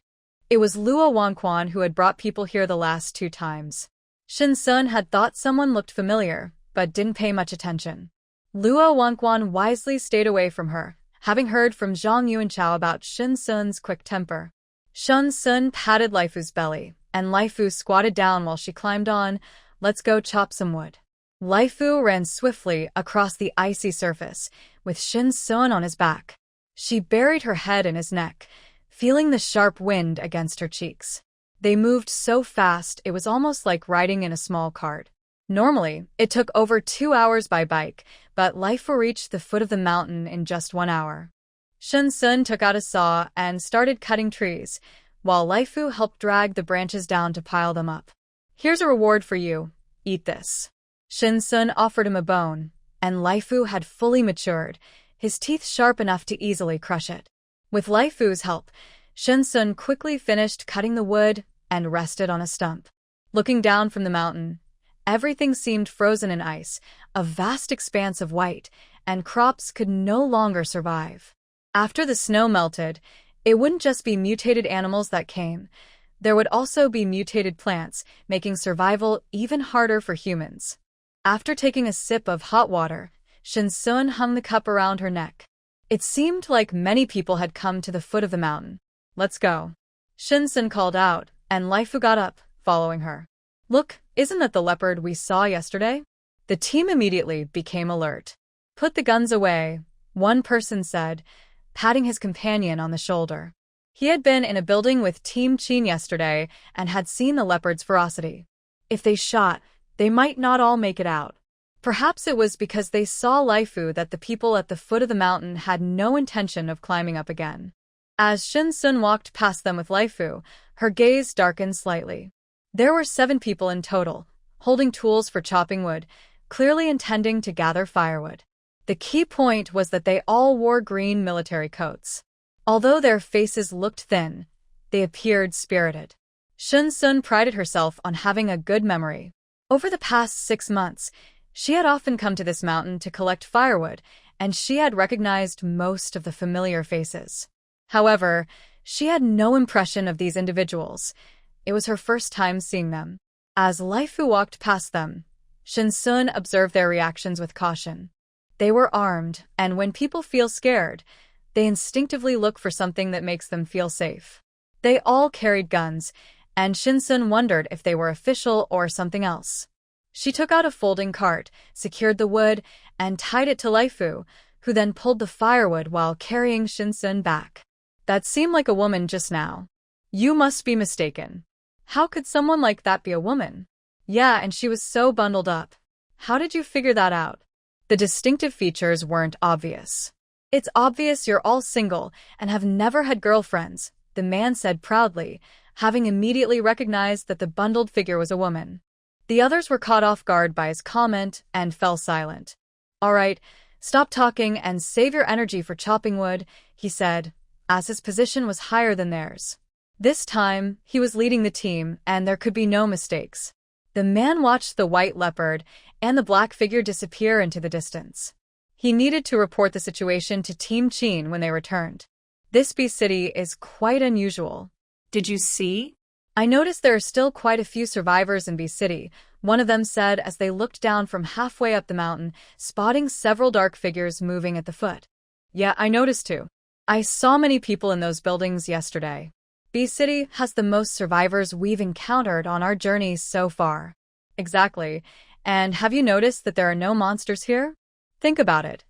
It was Luo Wangquan who had brought people here the last 2 times. Shin Sun had thought someone looked familiar, but didn't pay much attention. Luo Wangquan wisely stayed away from her, having heard from Zhang Yuanchao about Shin Sun's quick temper. Shin Sun patted Laifu's belly, and Laifu squatted down while she climbed on. Let's go chop some wood. Laifu ran swiftly across the icy surface, with Shin Sun on his back. She buried her head in his neck, feeling the sharp wind against her cheeks. They moved so fast it was almost like riding in a small cart. Normally, it took over 2 hours by bike, but Laifu reached the foot of the mountain in just 1 hour. Shin Sun took out a saw and started cutting trees, while Laifu helped drag the branches down to pile them up. Here's a reward for you. Eat this. Shin Sun offered him a bone, and Laifu had fully matured, his teeth sharp enough to easily crush it. With Laifu's help, Shin Sun quickly finished cutting the wood and rested on a stump. Looking down from the mountain, everything seemed frozen in ice, a vast expanse of white, and crops could no longer survive. After the snow melted, it wouldn't just be mutated animals that came. There would also be mutated plants, making survival even harder for humans. After taking a sip of hot water, Shinsun hung the cup around her neck. It seemed like many people had come to the foot of the mountain. Let's go. Shinsun called out, and Laifu got up, following her. Look, isn't that the leopard we saw yesterday? The team immediately became alert. Put the guns away, one person said, patting his companion on the shoulder. He had been in a building with Team Qin yesterday and had seen the leopard's ferocity. If they shot, they might not all make it out. Perhaps it was because they saw Laifu that the people at the foot of the mountain had no intention of climbing up again. As Shinsun walked past them with Laifu, her gaze darkened slightly. There were 7 people in total, holding tools for chopping wood, clearly intending to gather firewood. The key point was that they all wore green military coats. Although their faces looked thin, they appeared spirited. Shinsun prided herself on having a good memory. Over the past 6 months, she had often come to this mountain to collect firewood, and she had recognized most of the familiar faces. However, she had no impression of these individuals. It was her first time seeing them. As Laifu walked past them, Shinsun observed their reactions with caution. They were armed, and when people feel scared, they instinctively look for something that makes them feel safe. They all carried guns, and Shinsun wondered if they were official or something else. She took out a folding cart, secured the wood, and tied it to Laifu, who then pulled the firewood while carrying Shinsun back. That seemed like a woman just now. You must be mistaken. How could someone like that be a woman? Yeah, and she was so bundled up. How did you figure that out? The distinctive features weren't obvious. It's obvious you're all single and have never had girlfriends, the man said proudly, having immediately recognized that the bundled figure was a woman. The others were caught off guard by his comment and fell silent. All right, stop talking and save your energy for chopping wood, he said, as his position was higher than theirs. This time, he was leading the team, and there could be no mistakes. The man watched the white leopard and the black figure disappear into the distance. He needed to report the situation to Team Qin when they returned. This bee city is quite unusual. Did you see? I noticed there are still quite a few survivors in Bee City, one of them said as they looked down from halfway up the mountain, spotting several dark figures moving at the foot. Yeah, I noticed too. I saw many people in those buildings yesterday. Bee City has the most survivors we've encountered on our journey so far. Exactly. And have you noticed that there are no monsters here? Think about it.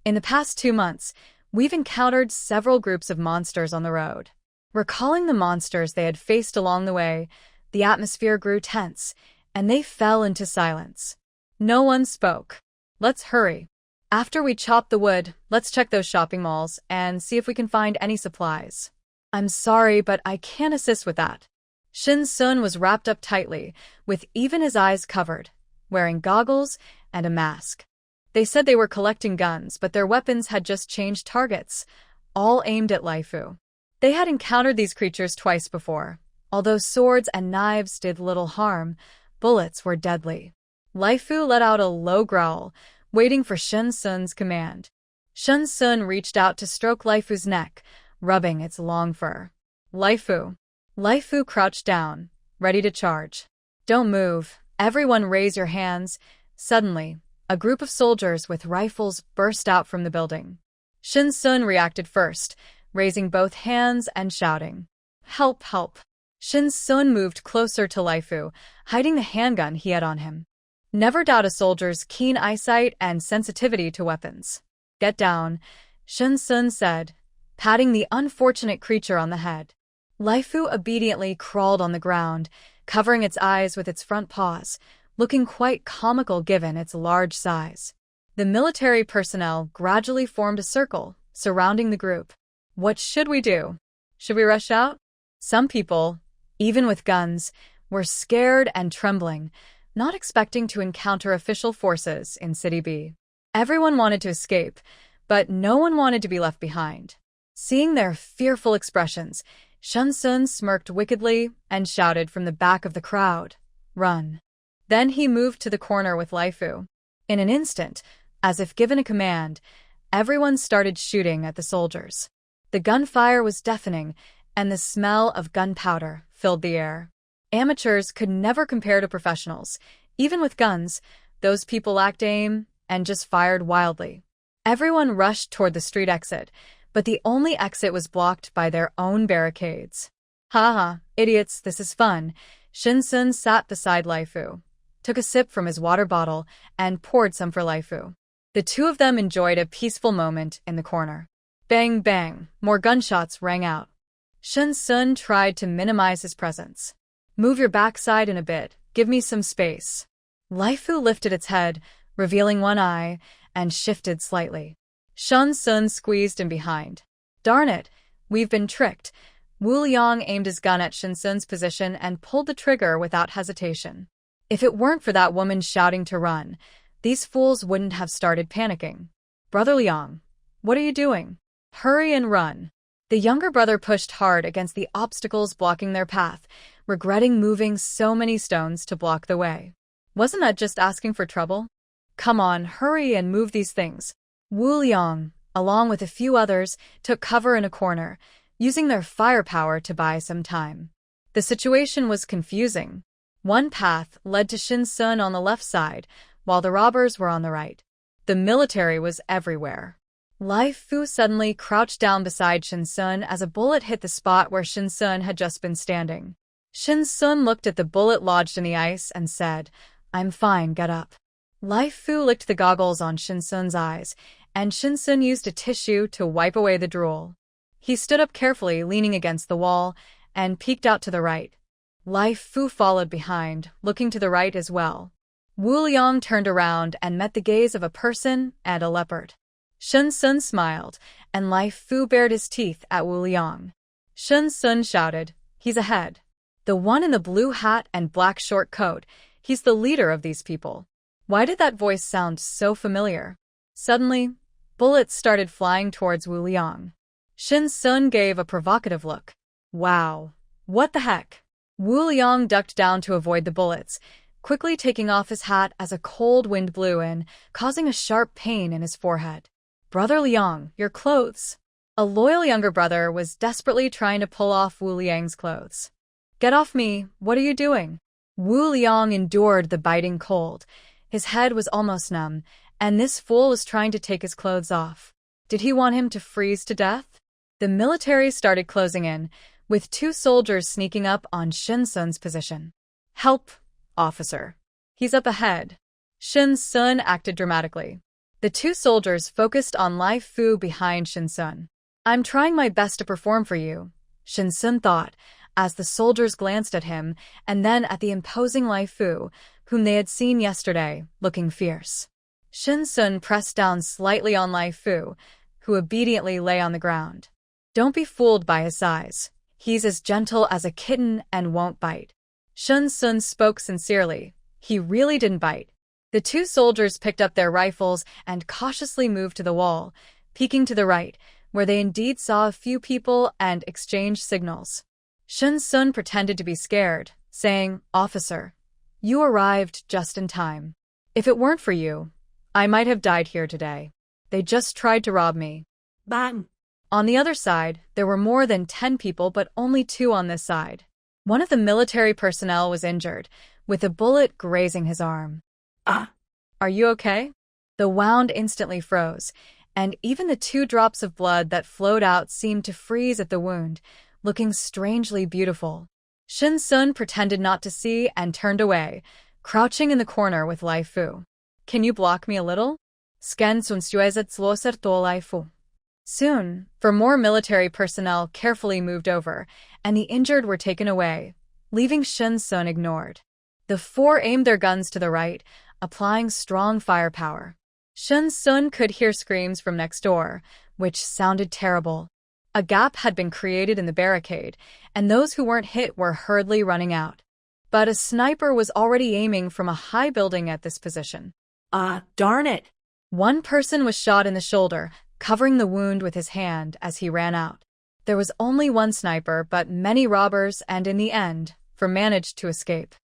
In the past 2 months, we've encountered several groups of monsters on the road. Recalling the monsters they had faced along the way, the atmosphere grew tense, and they fell into silence. No one spoke. Let's hurry. After we chop the wood, let's check those shopping malls and see if we can find any supplies. I'm sorry, but I can't assist with that. Shinsun was wrapped up tightly, with even his eyes covered, wearing goggles and a mask. They said they were collecting guns, but their weapons had just changed targets, all aimed at Laifu. They had encountered these creatures twice before. Although swords and knives did little harm, bullets were deadly. Laifu let out a low growl, waiting for Shinsun's command. Shinsun reached out to stroke Laifu's neck, rubbing its long fur. Laifu. Laifu crouched down, ready to charge. Don't move. Everyone raise your hands. Suddenly, a group of soldiers with rifles burst out from the building. Shinsun reacted first, raising both hands and shouting, "Help, help!" Shinsun moved closer to Laifu, hiding the handgun he had on him. Never doubt a soldier's keen eyesight and sensitivity to weapons. Get down, Shinsun said, patting the unfortunate creature on the head. Laifu obediently crawled on the ground, covering its eyes with its front paws, looking quite comical given its large size. The military personnel gradually formed a circle, surrounding the group. What should we do? Should we rush out? Some people, even with guns, were scared and trembling, not expecting to encounter official forces in City B. Everyone wanted to escape, but no one wanted to be left behind. Seeing their fearful expressions, Shinsun smirked wickedly and shouted from the back of the crowd, Run. Then he moved to the corner with Laifu. In an instant, as if given a command, everyone started shooting at the soldiers. The gunfire was deafening, and the smell of gunpowder filled the air. Amateurs could never compare to professionals. Even with guns, those people lacked aim and just fired wildly. Everyone rushed toward the street exit, but the only exit was blocked by their own barricades. Haha, idiots, this is fun. Shinsun sat beside Laifu, took a sip from his water bottle, and poured some for Laifu. The two of them enjoyed a peaceful moment in the corner. Bang, bang, more gunshots rang out. Shinsun tried to minimize his presence. Move your backside in a bit, give me some space. Laifu lifted its head, revealing one eye, and shifted slightly. Shinsun squeezed in behind. Darn it, we've been tricked. Wu Liang aimed his gun at Shinsun's position and pulled the trigger without hesitation. If it weren't for that woman shouting to run, these fools wouldn't have started panicking. Brother Liang, what are you doing? Hurry and run. The younger brother pushed hard against the obstacles blocking their path, regretting moving so many stones to block the way. Wasn't that just asking for trouble? Come on, hurry and move these things. Wu Liang, along with a few others, took cover in a corner, using their firepower to buy some time. The situation was confusing. One path led to Shinsun on the left side, while the robbers were on the right. The military was everywhere. Laifu suddenly crouched down beside Shinsun as a bullet hit the spot where Shinsun had just been standing. Shinsun looked at the bullet lodged in the ice and said, "I'm fine, get up." Laifu licked the goggles on Shinsun's eyes, and Shinsun used a tissue to wipe away the drool. He stood up carefully, leaning against the wall, and peeked out to the right. Laifu followed behind, looking to the right as well. Wu Liang turned around and met the gaze of a person and a leopard. Shinsun smiled, and Laifu bared his teeth at Wu Liang. Shinsun shouted, "He's ahead. The one in the blue hat and black short coat, he's the leader of these people." Why did that voice sound so familiar? Suddenly, bullets started flying towards Wu Liang. Shinsun gave a provocative look. Wow, what the heck? Wu Liang ducked down to avoid the bullets, quickly taking off his hat as a cold wind blew in, causing a sharp pain in his forehead. Brother Liang, your clothes. A loyal younger brother was desperately trying to pull off Wu Liang's clothes. Get off me, what are you doing? Wu Liang endured the biting cold. His head was almost numb, and this fool was trying to take his clothes off. Did he want him to freeze to death? The military started closing in, with two soldiers sneaking up on Shinsun's position. Help, officer. He's up ahead. Shinsun acted dramatically. The two soldiers focused on Laifu behind Shinsun. I'm trying my best to perform for you, Shinsun thought, as the soldiers glanced at him and then at the imposing Laifu, whom they had seen yesterday, looking fierce. Shinsun pressed down slightly on Laifu, who obediently lay on the ground. Don't be fooled by his size. He's as gentle as a kitten and won't bite. Shinsun spoke sincerely. He really didn't bite. The two soldiers picked up their rifles and cautiously moved to the wall, peeking to the right, where they indeed saw a few people and exchanged signals. Shinsun pretended to be scared, saying, "Officer, you arrived just in time. If it weren't for you, I might have died here today. They just tried to rob me." Bang! On the other side, there were more than 10 people but only 2 on this side. One of the military personnel was injured, with a bullet grazing his arm. Ah! Are you okay? The wound instantly froze, and even the 2 drops of blood that flowed out seemed to freeze at the wound, looking strangely beautiful. Shinsun pretended not to see and turned away, crouching in the corner with Laifu. Can you block me a little? Laifu. Soon, for more military personnel carefully moved over, and the injured were taken away, leaving Shinsun ignored. The 4 aimed their guns to the right, applying strong firepower. Shinsun could hear screams from next door, which sounded terrible. A gap had been created in the barricade, and those who weren't hit were hurriedly running out. But a sniper was already aiming from a high building at this position. Ah, darn it! One person was shot in the shoulder, covering the wound with his hand as he ran out. There was only one sniper, but many robbers, and in the end, managed to escape.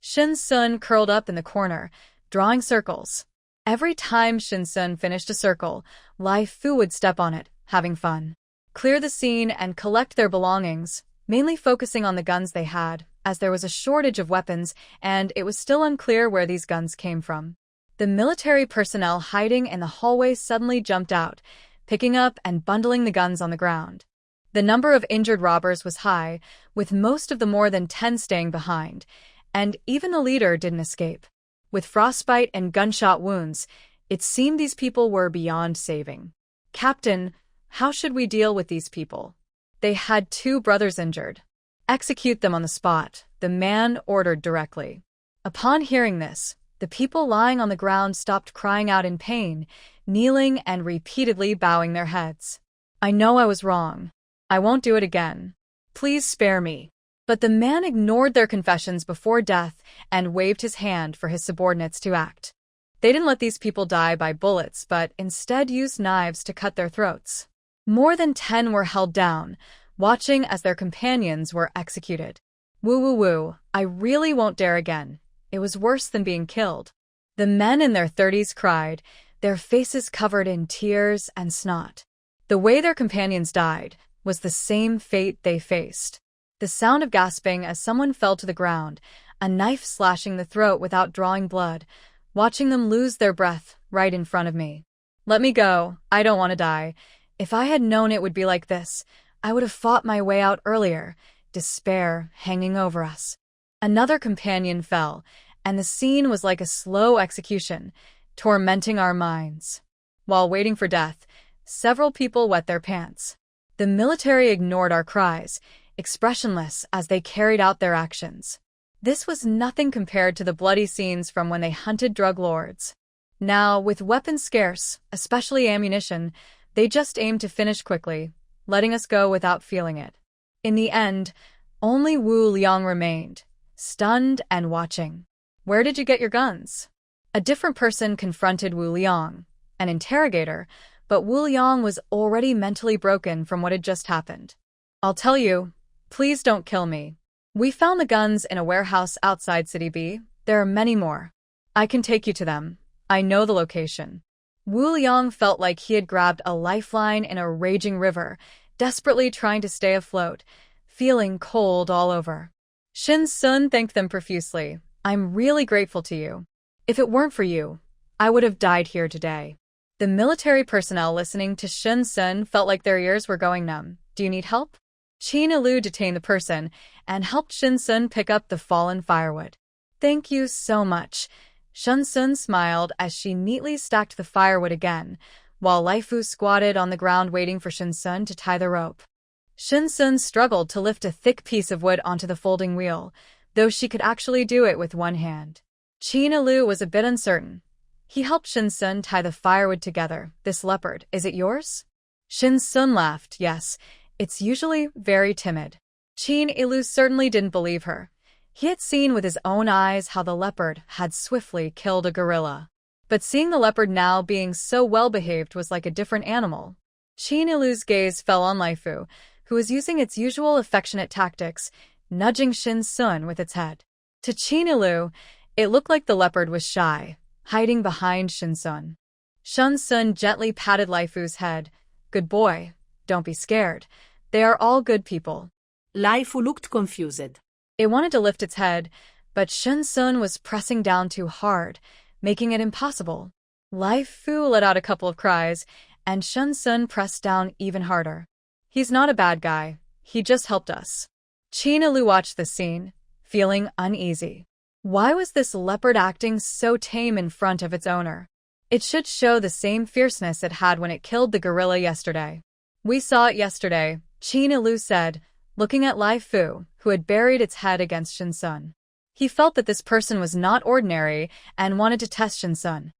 Shin Sun curled up in the corner, drawing circles. Every time Shin Sun finished a circle, Lai Fu would step on it, having fun. Clear the scene and collect their belongings, mainly focusing on the guns they had, as there was a shortage of weapons and it was still unclear where these guns came from. The military personnel hiding in the hallway suddenly jumped out, picking up and bundling the guns on the ground. The number of injured robbers was high, with most of the more than 10 staying behind, and even the leader didn't escape. With frostbite and gunshot wounds, it seemed these people were beyond saving. "Captain, how should we deal with these people? They had 2 brothers injured." "Execute them on the spot," the man ordered directly. Upon hearing this, the people lying on the ground stopped crying out in pain, kneeling and repeatedly bowing their heads. "I know I was wrong. I won't do it again. Please spare me." But the man ignored their confessions before death and waved his hand for his subordinates to act. They didn't let these people die by bullets, but instead used knives to cut their throats. More than 10 were held down, watching as their companions were executed. "Woo woo woo, I really won't dare again. It was worse than being killed." The men in their 30s cried, their faces covered in tears and snot. The way their companions died was the same fate they faced. The sound of gasping as someone fell to the ground, a knife slashing the throat without drawing blood, watching them lose their breath right in front of me. "Let me go, I don't want to die. If I had known it would be like this, I would have fought my way out earlier," despair hanging over us. Another companion fell, and the scene was like a slow execution, tormenting our minds. While waiting for death, several people wet their pants. The military ignored our cries, expressionless as they carried out their actions. This was nothing compared to the bloody scenes from when they hunted drug lords. Now, with weapons scarce, especially ammunition, they just aimed to finish quickly, letting us go without feeling it. In the end, only Wu Liang remained, stunned and watching. "Where did you get your guns?" A different person confronted Wu Liang, an interrogator, but Wu Liang was already mentally broken from what had just happened. "I'll tell you. Please don't kill me. We found the guns in a warehouse outside City B. There are many more. I can take you to them. I know the location." Wu Liang felt like he had grabbed a lifeline in a raging river, desperately trying to stay afloat, feeling cold all over. Shin Sun thanked them profusely. "I'm really grateful to you. If it weren't for you, I would have died here today." The military personnel listening to Shin Sun felt like their ears were going numb. "Do you need help?" Qin Ilu detained the person and helped Shin Sun pick up the fallen firewood. "Thank you so much." Shin Sun smiled as she neatly stacked the firewood again, while Lai Fu squatted on the ground waiting for Shin Sun to tie the rope. Shin Sun struggled to lift a thick piece of wood onto the folding wheel, though she could actually do it with one hand. Qin Ilu was a bit uncertain. He helped Shin Sun tie the firewood together. "This leopard, is it yours?" Shin Sun laughed. "Yes. It's usually very timid." Qin Ilu certainly didn't believe her. He had seen with his own eyes how the leopard had swiftly killed a gorilla. But seeing the leopard now being so well-behaved was like a different animal. Qin Ilu's gaze fell on Lai Fu, who was using its usual affectionate tactics, nudging Shin Sun with its head. To Qin Ilu, it looked like the leopard was shy, hiding behind Shin Sun. Shin Sun gently patted Lai Fu's head. "Good boy. Don't be scared. They are all good people." Lai Fu looked confused. It wanted to lift its head, but Shin Sun was pressing down too hard, making it impossible. Lai Fu let out a couple of cries, and Shin Sun pressed down even harder. "He's not a bad guy. He just helped us." Qin Ilu watched the scene, feeling uneasy. Why was this leopard acting so tame in front of its owner? It should show the same fierceness it had when it killed the gorilla yesterday. "We saw it yesterday," Qin Ilu said, looking at Lai Fu, who had buried its head against Shin Sun. He felt that this person was not ordinary and wanted to test Shin Sun.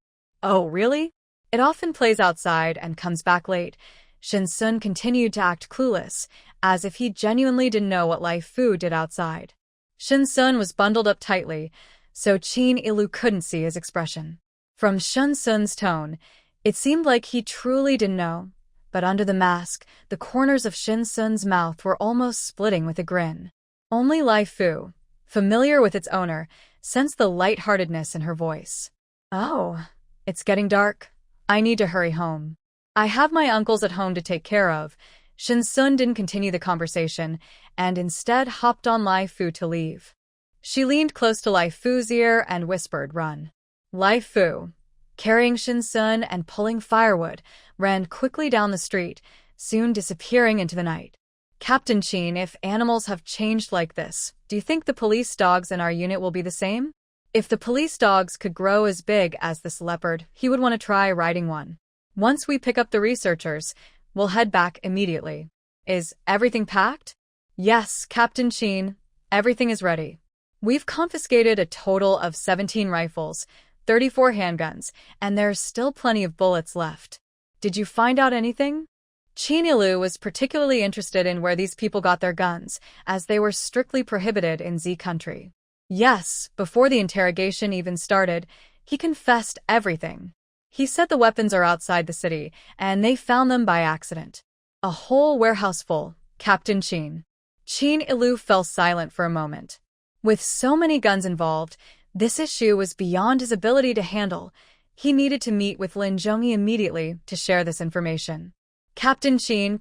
"Oh, really? It often plays outside and comes back late." Shin Sun continued to act clueless, as if he genuinely didn't know what Lai Fu did outside. Shin Sun was bundled up tightly, so Qin Ilu couldn't see his expression. From Shin Sun's tone, it seemed like he truly didn't know, but under the mask, the corners of Shin Sun's mouth were almost splitting with a grin. Only Lai Fu, familiar with its owner, sensed the lightheartedness in her voice. "Oh, it's getting dark. I need to hurry home. I have my uncles at home to take care of." Shin-sun didn't continue the conversation and instead hopped on Lai Fu to leave. She leaned close to Lai Fu's ear and whispered, "Run." Lai Fu, carrying Shin-sun and pulling firewood, ran quickly down the street, soon disappearing into the night. "Captain Chin, if animals have changed like this, do you think the police dogs in our unit will be the same? If the police dogs could grow as big as this leopard, he would want to try riding one. Once we pick up the researchers, we'll head back immediately. Is everything packed?" "Yes, Captain Chin, everything is ready. We've confiscated a total of 17 rifles, 34 handguns, and there's still plenty of bullets left. Did you find out anything?" Chin Ilu was particularly interested in where these people got their guns, as they were strictly prohibited in Z country. Yes, before the interrogation even started, he confessed everything. He said the weapons are outside the city, and they found them by accident. "A whole warehouse full, Captain Chin." Chin Ilu fell silent for a moment. With so many guns involved, this issue was beyond his ability to handle. He needed to meet with Lin Zhongyi immediately to share this information. Captain Chin,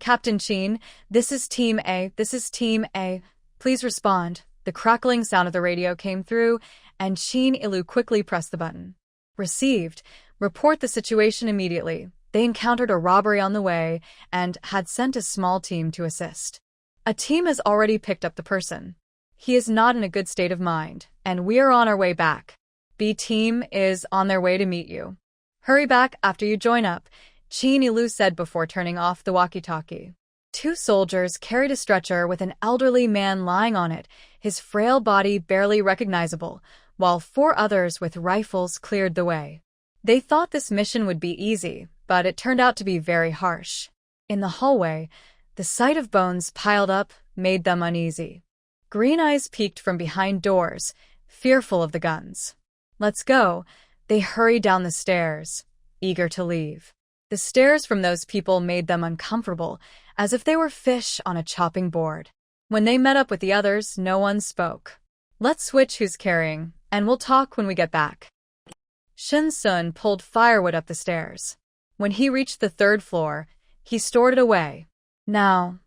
this is Team A, please respond." The crackling sound of the radio came through, and Chin Ilu quickly pressed the button. "Received. Report the situation immediately. They encountered a robbery on the way and had sent a small team to assist. A team has already picked up the person. He is not in a good state of mind, and we are on our way back. B team is on their way to meet you. Hurry back after you join up," Chin Ilu said before turning off the walkie-talkie. 2 soldiers carried a stretcher with an elderly man lying on it, his frail body barely recognizable, while 4 others with rifles cleared the way. They thought this mission would be easy, but it turned out to be very harsh. In the hallway, the sight of bones piled up made them uneasy. Green eyes peeked from behind doors, fearful of the guns. "Let's go." They hurried down the stairs, eager to leave. The stares from those people made them uncomfortable, as if they were fish on a chopping board. When they met up with the others, no one spoke. "Let's switch who's carrying, and we'll talk when we get back." Shin-sun pulled firewood up the stairs. When he reached the 3rd floor, he stored it away. Now,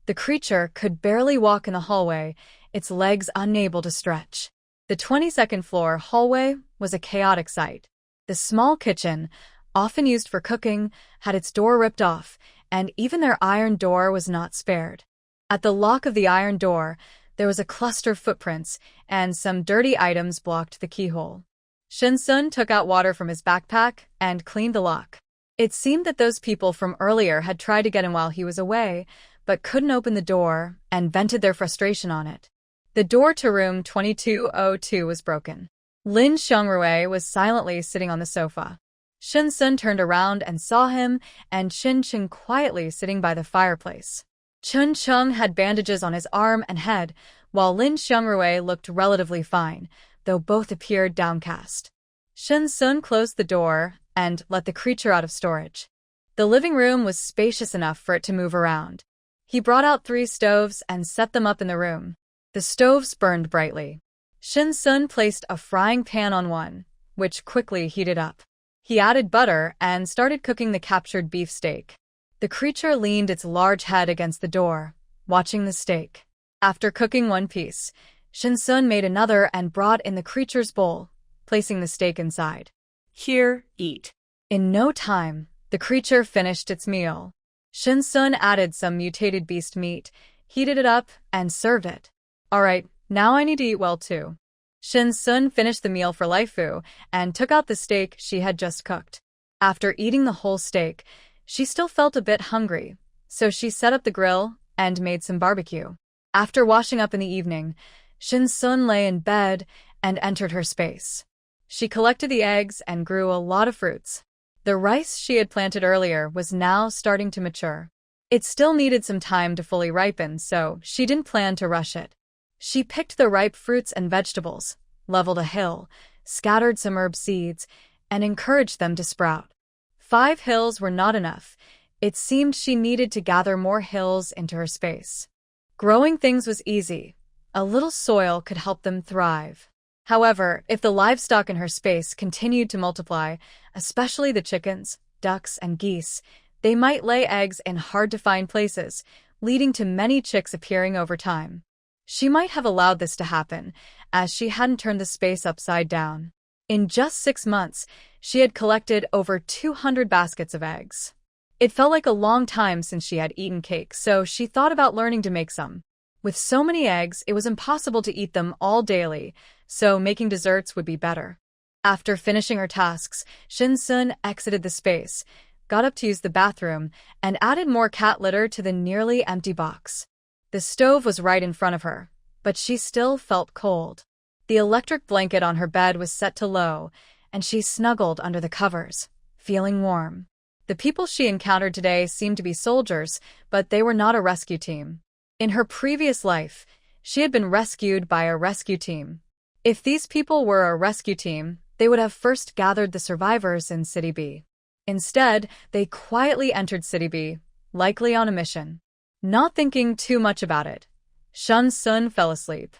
the creature could barely walk in the hallway, its legs unable to stretch. The 22nd floor hallway was a chaotic sight. The small kitchen, often used for cooking, had its door ripped off, and even their iron door was not spared. At the lock of the iron door, there was a cluster of footprints, and some dirty items blocked the keyhole. Shin-sun took out water from his backpack and cleaned the lock. It seemed that those people from earlier had tried to get in while he was away, but couldn't open the door and vented their frustration on it. The door to room 2202 was broken. Lin Xiangrui was silently sitting on the sofa. Shin-sun turned around and saw him and Shin-chung quietly sitting by the fireplace. Chun-chung had bandages on his arm and head, while Lin Xiangrui looked relatively fine, though both appeared downcast. Shin-sun closed the door and let the creature out of storage. The living room was spacious enough for it to move around. He brought out 3 stoves and set them up in the room. The stoves burned brightly. Shin-sun placed a frying pan on one, which quickly heated up. He added butter and started cooking the captured beef steak. The creature leaned its large head against the door, watching the steak. After cooking one piece, Shin-sun made another and brought in the creature's bowl, placing the steak inside. "Here, eat." In no time, the creature finished its meal. Shin-sun added some mutated beast meat, heated it up, and served it. "All right, now I need to eat well too." Shin-sun finished the meal for Lai Fu and took out the steak she had just cooked. After eating the whole steak, she still felt a bit hungry, so she set up the grill and made some barbecue. After washing up in the evening, Shin-sun lay in bed and entered her space. She collected the eggs and grew a lot of fruits. The rice she had planted earlier was now starting to mature. It still needed some time to fully ripen, so she didn't plan to rush it. She picked the ripe fruits and vegetables, leveled a hill, scattered some herb seeds, and encouraged them to sprout. 5 hills were not enough. It seemed she needed to gather more hills into her space. Growing things was easy. A little soil could help them thrive. However, if the livestock in her space continued to multiply, especially the chickens, ducks, and geese, they might lay eggs in hard-to-find places, leading to many chicks appearing over time. She might have allowed this to happen, as she hadn't turned the space upside down. In just 6 months, she had collected over 200 baskets of eggs. It felt like a long time since she had eaten cake, so she thought about learning to make some. With so many eggs, it was impossible to eat them all daily, so making desserts would be better. After finishing her tasks, Shin-sun exited the space, got up to use the bathroom, and added more cat litter to the nearly empty box. The stove was right in front of her, but she still felt cold. The electric blanket on her bed was set to low, and she snuggled under the covers, feeling warm. The people she encountered today seemed to be soldiers, but they were not a rescue team. In her previous life, she had been rescued by a rescue team. If these people were a rescue team, they would have first gathered the survivors in City B. Instead, they quietly entered City B, likely on a mission. Not thinking too much about it, Shin-sun fell asleep.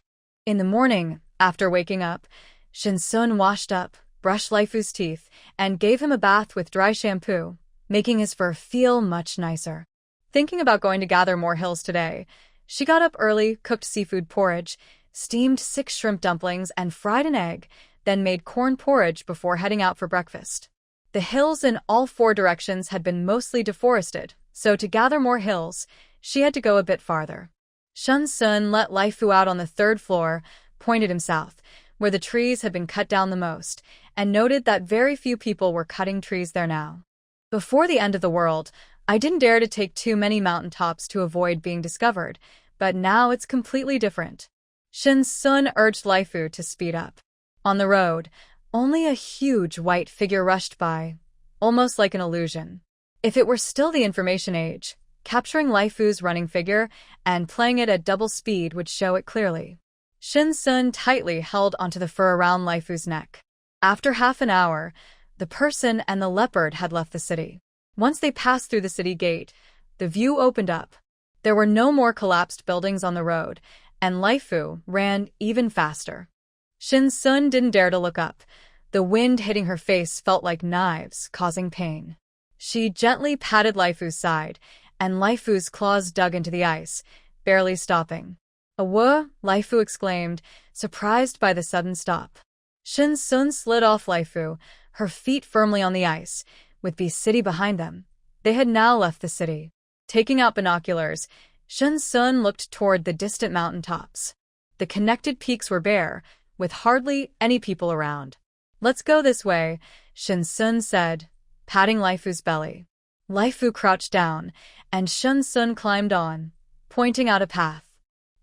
In the morning, after waking up, Shin-sun washed up, brushed Laifu's teeth, and gave him a bath with dry shampoo, making his fur feel much nicer. Thinking about going to gather more hills today, she got up early, cooked seafood porridge, steamed 6 shrimp dumplings, and fried an egg, then made corn porridge before heading out for breakfast. The hills in all 4 directions had been mostly deforested, so to gather more hills, she had to go a bit farther. Shin-sun let Laifu out on the 3rd floor, pointed him south, where the trees had been cut down the most, and noted that very few people were cutting trees there now. Before the end of the world, I didn't dare to take too many mountaintops to avoid being discovered, but now it's completely different. Shin-sun urged Laifu to speed up. On the road, only a huge white figure rushed by, almost like an illusion. If it were still the information age, capturing Laifu's running figure and playing it at double speed would show it clearly. Shin-sun tightly held onto the fur around Laifu's neck. After half an hour, the person and the leopard had left the city. Once they passed through the city gate, the view opened up. There were no more collapsed buildings on the road, and Laifu ran even faster. Shin-sun didn't dare to look up. The wind hitting her face felt like knives, causing pain. She gently patted Laifu's side, and Laifu's claws dug into the ice, barely stopping. "Awah!" Laifu exclaimed, surprised by the sudden stop. Shin-sun slid off Laifu, her feet firmly on the ice, with the city behind them. They had now left the city. Taking out binoculars, Shin-sun looked toward the distant mountain tops. The connected peaks were bare, with hardly any people around. "Let's go this way," Shin-sun said, patting Laifu's belly. Laifu crouched down, and Shin-sun climbed on, pointing out a path.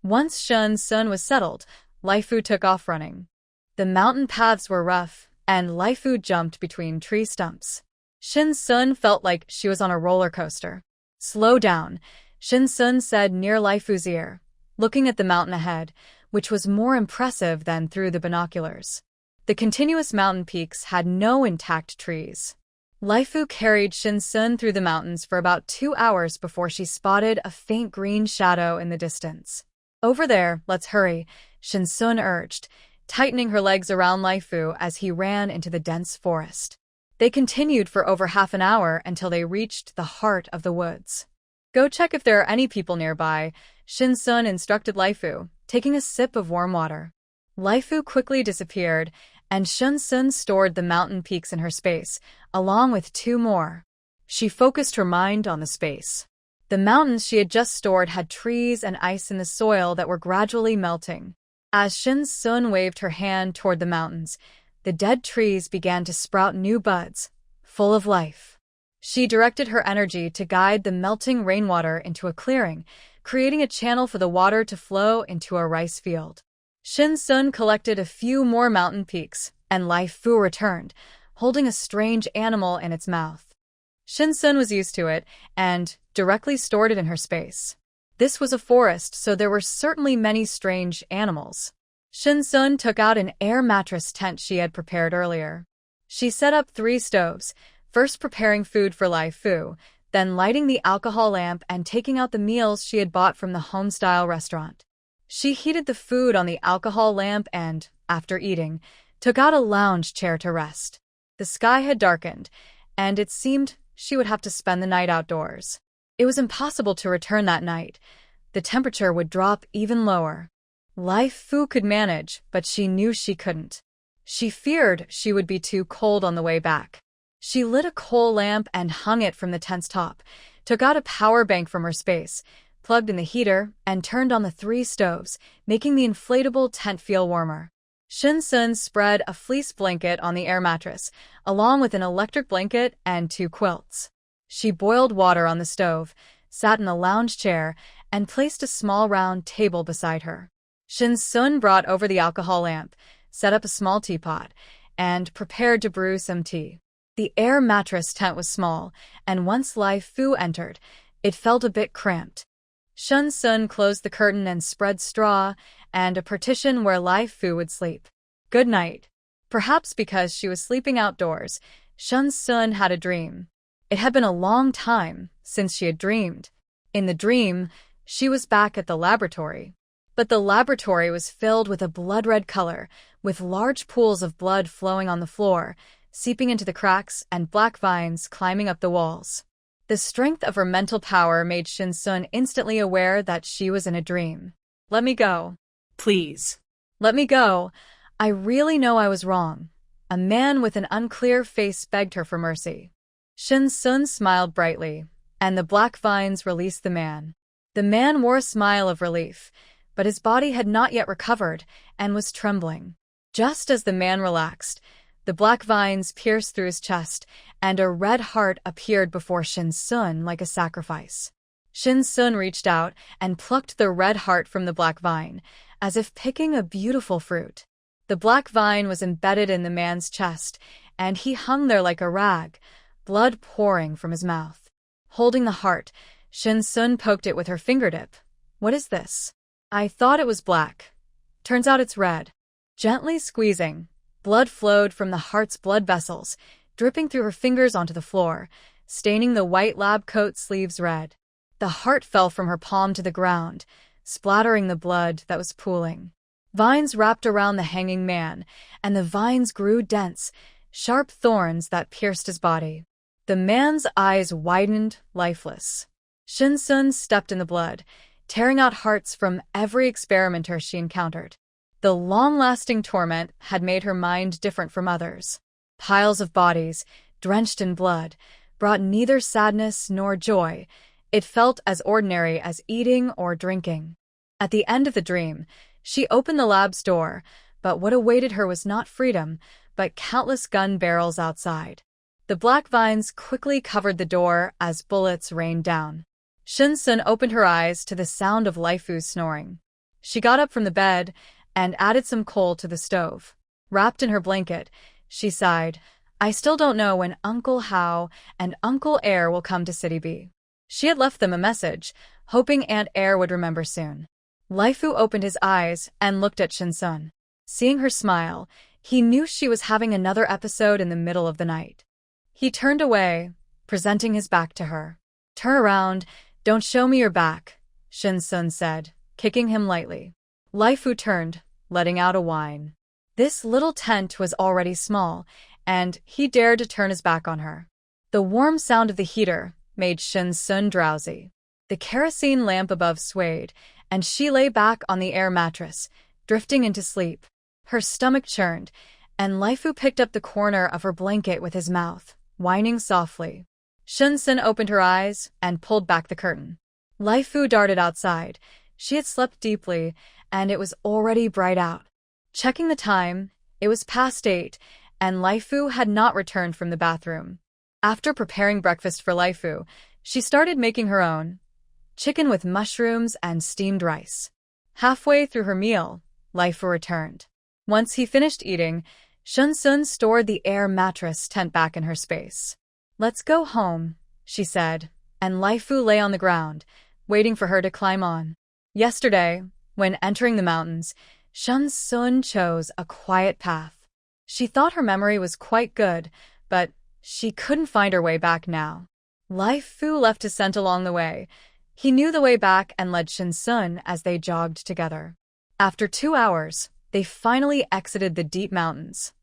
Once Shin-sun was settled, Laifu took off running. The mountain paths were rough, and Laifu jumped between tree stumps. Shin-sun felt like she was on a roller coaster. "Slow down," Shin-sun said near Laifu's ear, looking at the mountain ahead, which was more impressive than through the binoculars. The continuous mountain peaks had no intact trees. Laifu carried Shin-sun through the mountains for about 2 hours before she spotted a faint green shadow in the distance. "Over there, let's hurry," Shin-sun urged, tightening her legs around Laifu as he ran into the dense forest. They continued for over half an hour until they reached the heart of the woods. "Go check if there are any people nearby," Shin-sun instructed Laifu, taking a sip of warm water. Laifu quickly disappeared, and Shin-sun stored the mountain peaks in her space, along with 2 more. She focused her mind on the space. The mountains she had just stored had trees and ice in the soil that were gradually melting. As Shin-sun waved her hand toward the mountains, the dead trees began to sprout new buds, full of life. She directed her energy to guide the melting rainwater into a clearing, creating a channel for the water to flow into a rice field. Shin-sun collected a few more mountain peaks, and Laifu returned, holding a strange animal in its mouth. Shin-sun was used to it, and directly stored it in her space. This was a forest, so there were certainly many strange animals. Shin-sun took out an air mattress tent she had prepared earlier. She set up 3 stoves, first preparing food for Laifu, then lighting the alcohol lamp and taking out the meals she had bought from the home-style restaurant. She heated the food on the alcohol lamp and, after eating, took out a lounge chair to rest. The sky had darkened, and it seemed she would have to spend the night outdoors. It was impossible to return that night. The temperature would drop even lower. Life Fu could manage, but she knew she couldn't. She feared she would be too cold on the way back. She lit a coal lamp and hung it from the tent's top, took out a power bank from her space, plugged in the heater, and turned on the 3 stoves, making the inflatable tent feel warmer. Shin Sun spread a fleece blanket on the air mattress, along with an electric blanket and 2 quilts. She boiled water on the stove, sat in a lounge chair, and placed a small round table beside her. Shin Sun brought over the alcohol lamp, set up a small teapot, and prepared to brew some tea. The air mattress tent was small, and once Life Fu entered, it felt a bit cramped. Shin Sun closed the curtain and spread straw and a partition where Life Fu would sleep. Good night. Perhaps because she was sleeping outdoors, Shin Sun had a dream. It had been a long time since she had dreamed. In the dream, she was back at the laboratory. But the laboratory was filled with a blood-red color, with large pools of blood flowing on the floor, seeping into the cracks and black vines climbing up the walls. The strength of her mental power made Shin Sun instantly aware that she was in a dream. Let me go. Please. Let me go. I really know I was wrong. A man with an unclear face begged her for mercy. Shin Sun smiled brightly, and the black vines released the man. The man wore a smile of relief, but his body had not yet recovered and was trembling. Just as the man relaxed, the black vines pierced through his chest, and a red heart appeared before Shin Sun like a sacrifice. Shin Sun reached out and plucked the red heart from the black vine, as if picking a beautiful fruit. The black vine was embedded in the man's chest, and he hung there like a rag, blood pouring from his mouth. Holding the heart, Shin Sun poked it with her fingertip. What is this? I thought it was black. Turns out it's red. Gently squeezing, blood flowed from the heart's blood vessels, dripping through her fingers onto the floor, staining the white lab coat sleeves red. The heart fell from her palm to the ground, splattering the blood that was pooling. Vines wrapped around the hanging man, and the vines grew dense, sharp thorns that pierced his body. The man's eyes widened, lifeless. Shin Sun stepped in the blood, tearing out hearts from every experimenter she encountered. The long-lasting torment had made her mind different from others. Piles of bodies, drenched in blood, brought neither sadness nor joy. It felt as ordinary as eating or drinking. At the end of the dream, she opened the lab's door, but what awaited her was not freedom, but countless gun barrels outside. The black vines quickly covered the door as bullets rained down. Shin Sun opened her eyes to the sound of Life Fu's snoring. She got up from the bed and added some coal to the stove. Wrapped in her blanket, she sighed. I still don't know when Uncle Hao and Uncle Air will come to City B. She had left them a message, hoping Aunt Air would remember soon. Life Fu opened his eyes and looked at Shin Sun. Seeing her smile, he knew she was having another episode in the middle of the night. He turned away, presenting his back to her. Turn around, don't show me your back, Shin Sun said, kicking him lightly. Life Fu turned, letting out a whine. This little tent was already small, and he dared to turn his back on her. The warm sound of the heater made Shin Sun drowsy. The kerosene lamp above swayed, and she lay back on the air mattress, drifting into sleep. Her stomach churned, and Life Fu picked up the corner of her blanket with his mouth, whining softly. Shin Sun opened her eyes and pulled back the curtain. Life Fu darted outside. She had slept deeply, and it was already bright out. Checking the time, it was past 8, and Life Fu had not returned from the bathroom. After preparing breakfast for Life Fu, she started making her own chicken with mushrooms and steamed rice. Halfway through her meal, Life Fu returned. Once he finished eating, Shin Sun stored the air mattress tent back in her space. Let's go home, she said, and Life Fu lay on the ground, waiting for her to climb on. Yesterday, when entering the mountains, Shin Sun chose a quiet path. She thought her memory was quite good, but she couldn't find her way back now. Life Fu left his scent along the way. He knew the way back and led Shin Sun as they jogged together. After 2 hours, they finally exited the deep mountains.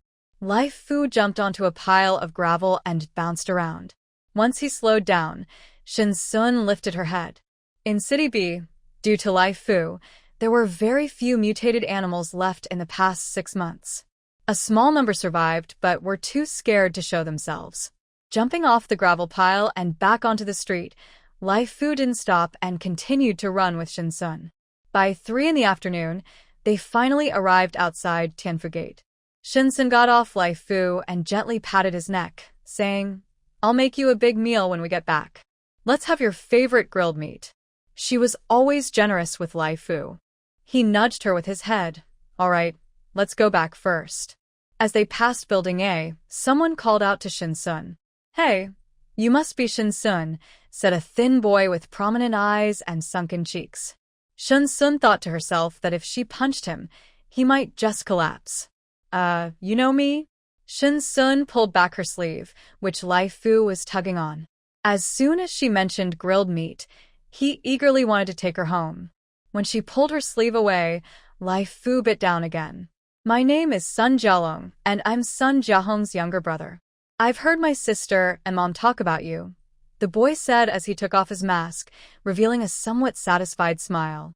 Life Fu jumped onto a pile of gravel and bounced around. Once he slowed down, Shin Sun lifted her head. In City B, due to Life Fu, there were very few mutated animals left in the past 6 months. A small number survived, but were too scared to show themselves. Jumping off the gravel pile and back onto the street, Life Fu didn't stop and continued to run with Shin Sun. By 3 in the afternoon, they finally arrived outside Tianfu Gate. Shin Sun got off Life Fu and gently patted his neck, saying, "I'll make you a big meal when we get back. Let's have your favorite grilled meat." She was always generous with Life Fu. He nudged her with his head. "All right, let's go back first." As they passed Building A, someone called out to Shin Sun. "Hey, you must be Shin Sun," said a thin boy with prominent eyes and sunken cheeks. Shin Sun thought to herself that if she punched him, he might just collapse. You know me?" Shin Sun pulled back her sleeve, which Life Fu was tugging on. As soon as she mentioned grilled meat, he eagerly wanted to take her home. When she pulled her sleeve away, Life Fu bit down again. "My name is Sun Jialong, and I'm Sun Jiahong's younger brother. I've heard my sister and mom talk about you," the boy said as he took off his mask, revealing a somewhat satisfied smile.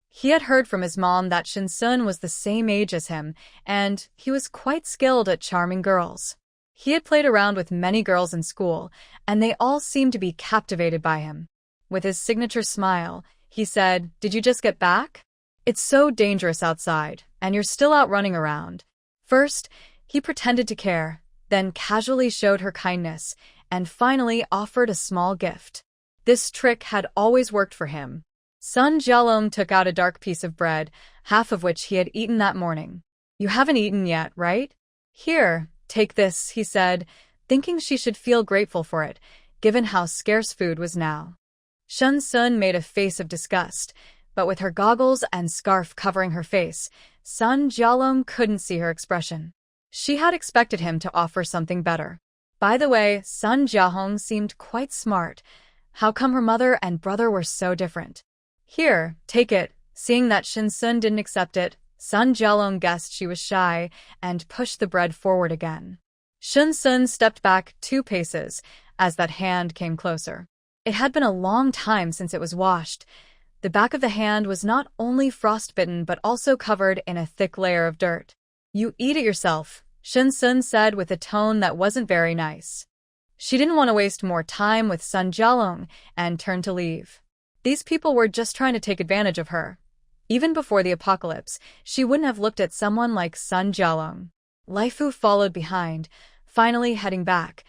He had heard from his mom that Shin Sun was the same age as him, and he was quite skilled at charming girls. He had played around with many girls in school, and they all seemed to be captivated by him. With his signature smile, he said, "Did you just get back? It's so dangerous outside, and you're still out running around." First, he pretended to care, then casually showed her kindness, and finally offered a small gift. This trick had always worked for him. Sun Jialong took out a dark piece of bread, half of which he had eaten that morning. "You haven't eaten yet, right? Here, take this," he said, thinking she should feel grateful for it, given how scarce food was now. Shin Sun made a face of disgust, but with her goggles and scarf covering her face, Sun Jialong couldn't see her expression. She had expected him to offer something better. By the way, Sun Jiahong seemed quite smart. How come her mother and brother were so different? "Here, take it." Seeing that Shin Sun didn't accept it, Sun Jialong guessed she was shy and pushed the bread forward again. Shin Sun stepped back 2 paces as that hand came closer. It had been a long time since it was washed. The back of the hand was not only frostbitten but also covered in a thick layer of dirt. "You eat it yourself," Shin Sun said with a tone that wasn't very nice. She didn't want to waste more time with Sun Jialong and turned to leave. These people were just trying to take advantage of her. Even before the apocalypse, she wouldn't have looked at someone like Sun Jialong. Life Fu followed behind, finally heading back.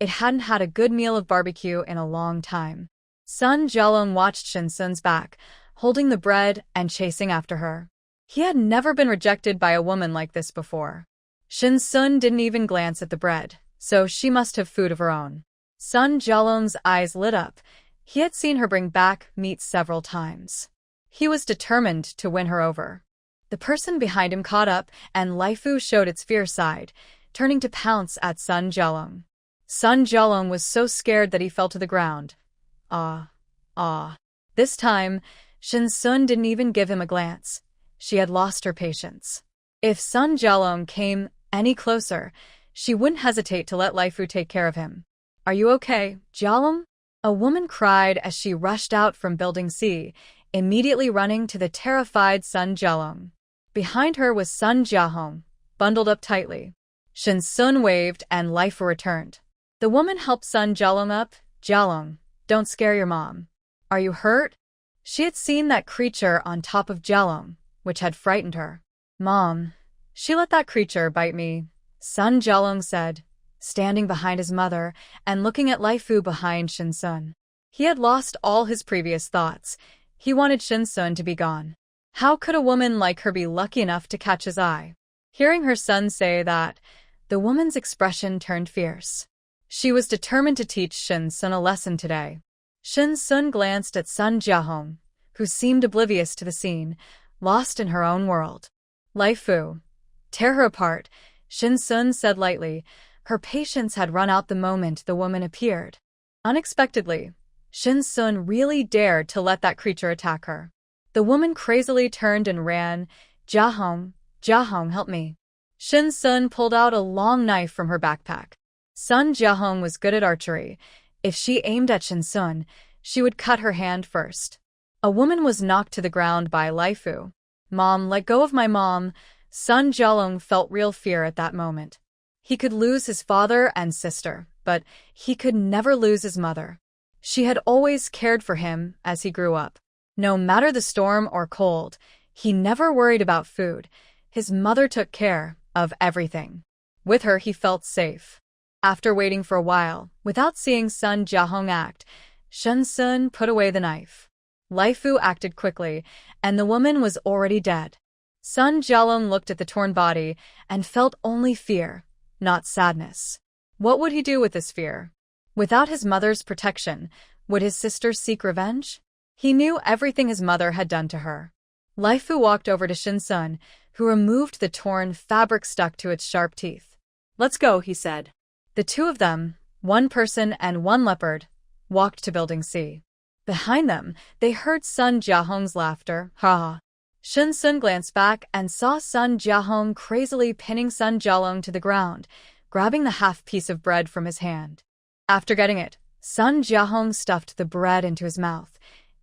It hadn't had a good meal of barbecue in a long time. Sun Jialong watched Shin Sun's back, holding the bread and chasing after her. He had never been rejected by a woman like this before. Shin Sun didn't even glance at the bread, so she must have food of her own. Sun Jialong's eyes lit up. He had seen her bring back meat several times. He was determined to win her over. The person behind him caught up, and Life Fu showed its fierce side, turning to pounce at Sun Jialong. Sun Jialong was so scared that he fell to the ground. Ah. This time, Shin Sun didn't even give him a glance. She had lost her patience. If Sun Jialong came any closer, she wouldn't hesitate to let Life Fu take care of him. "Are you okay, Jialong?" A woman cried as she rushed out from Building C, immediately running to the terrified Sun Jialong. Behind her was Sun Jiahong, bundled up tightly. Shin Sun waved and Life Fu returned. The woman helped Sun Jialong up. "Jialong, don't scare your mom. Are you hurt?" She had seen that creature on top of Jialong, which had frightened her. "Mom, she let that creature bite me," Sun Jialong said, standing behind his mother and looking at Life Fu behind Shin Sun. He had lost all his previous thoughts. He wanted Shin Sun to be gone. How could a woman like her be lucky enough to catch his eye? Hearing her son say that, the woman's expression turned fierce. She was determined to teach Shin Sun a lesson today. Shin Sun glanced at Sun Jiahong, who seemed oblivious to the scene, lost in her own world. "Life Fu, tear her apart," Shin Sun said lightly. Her patience had run out the moment the woman appeared. Unexpectedly, Shin Sun really dared to let that creature attack her. The woman crazily turned and ran. "Jiahong, Jiahong, help me. Shin Sun pulled out a long knife from her backpack. Sun Jiahong was good at archery. If she aimed at Shin Sun, she would cut her hand first. A woman was knocked to the ground by Lai Fu. Mom, let go of my mom. Sun Jiahong felt real fear at that moment. He could lose his father and sister, but he could never lose his mother. She had always cared for him as he grew up. No matter the storm or cold, he never worried about food. His mother took care of everything. With her, he felt safe. After waiting for a while, without seeing Sun Jiahong act, Shin Sun put away the knife. Lai Fu acted quickly, and the woman was already dead. Sun Jiahong looked at the torn body and felt only fear, not sadness. What would he do with this fear? Without his mother's protection, would his sister seek revenge? He knew everything his mother had done to her. Lai Fu walked over to Shin Sun, who removed the torn fabric stuck to its sharp teeth. Let's go, he said. The two of them, one person and one leopard, walked to Building C. Behind them, they heard Sun Jiahong's laughter. Ha ha. Shin Sun glanced back and saw Sun Jiahong crazily pinning Sun Jiahong to the ground, grabbing the half piece of bread from his hand. After getting it, Sun Jiahong stuffed the bread into his mouth,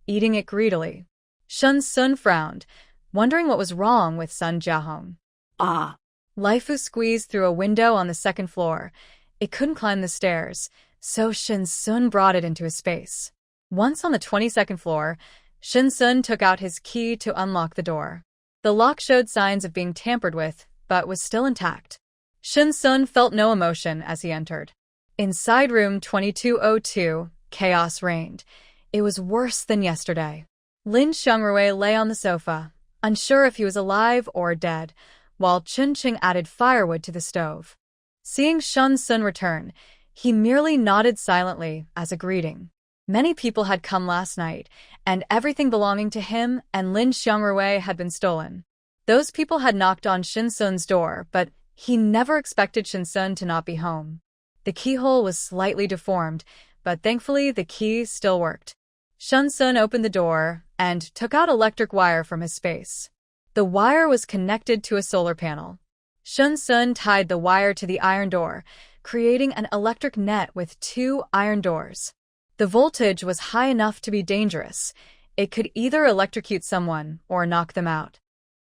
eating it greedily. Shin Sun frowned, wondering what was wrong with Sun Jiahong. Ah. Lai Fu squeezed through a window on the second floor. It couldn't climb the stairs, so Shin Sun brought it into his space. Once on the 22nd floor, Shin Sun took out his key to unlock the door. The lock showed signs of being tampered with, but was still intact. Shin Sun felt no emotion as he entered. Inside room 2202, chaos reigned. It was worse than yesterday. Lin Xiangrui lay on the sofa, unsure if he was alive or dead, while Chun Qing added firewood to the stove. Seeing Shin Sun return, he merely nodded silently as a greeting. Many people had come last night, and everything belonging to him and Lin Xiangrui had been stolen. Those people had knocked on Shin Sun's door, but he never expected Shin Sun to not be home. The keyhole was slightly deformed, but thankfully the key still worked. Shin Sun opened the door and took out electric wire from his space. The wire was connected to a solar panel. Shin Sun tied the wire to the iron door, creating an electric net with 2 iron doors. The voltage was high enough to be dangerous. It could either electrocute someone or knock them out.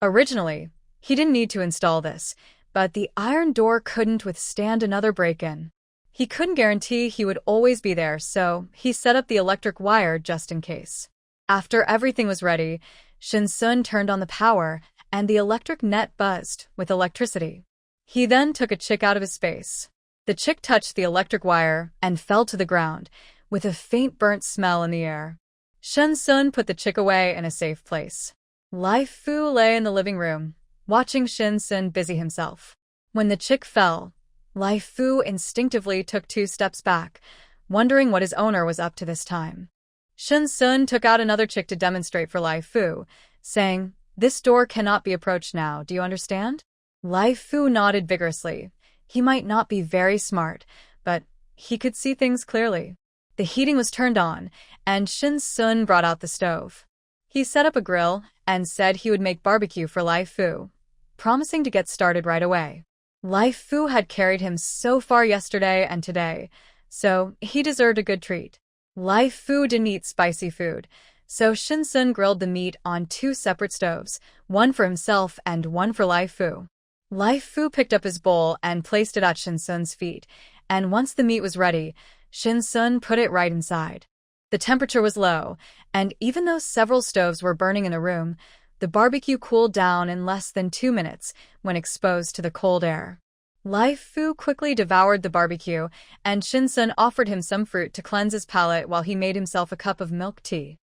Originally, he didn't need to install this, but the iron door couldn't withstand another break-in. He couldn't guarantee he would always be there, so he set up the electric wire just in case. After everything was ready, Shin Sun turned on the power, and the electric net buzzed with electricity. He then took a chick out of his space. The chick touched the electric wire and fell to the ground, with a faint burnt smell in the air. Shin Sun put the chick away in a safe place. Lai Fu lay in the living room, watching Shin Sun busy himself. When the chick fell, Lai Fu instinctively took 2 steps back, wondering what his owner was up to this time. Shin Sun took out another chick to demonstrate for Lai Fu, saying, "This door cannot be approached now, do you understand?" Lai Fu nodded vigorously. He might not be very smart, but he could see things clearly. The heating was turned on, and Shin Sun brought out the stove. He set up a grill and said he would make barbecue for Lai Fu, promising to get started right away. Lai Fu had carried him so far yesterday and today, so he deserved a good treat. Lai Fu didn't eat spicy food, so Shin Sun grilled the meat on 2 separate stoves, one for himself and one for Lai Fu. Lai Fu picked up his bowl and placed it at Shin Sun's feet, and once the meat was ready, Shin Sun put it right inside. The temperature was low, and even though several stoves were burning in the room, the barbecue cooled down in less than 2 minutes when exposed to the cold air. Lai Fu quickly devoured the barbecue, and Shin Sun offered him some fruit to cleanse his palate while he made himself a cup of milk tea.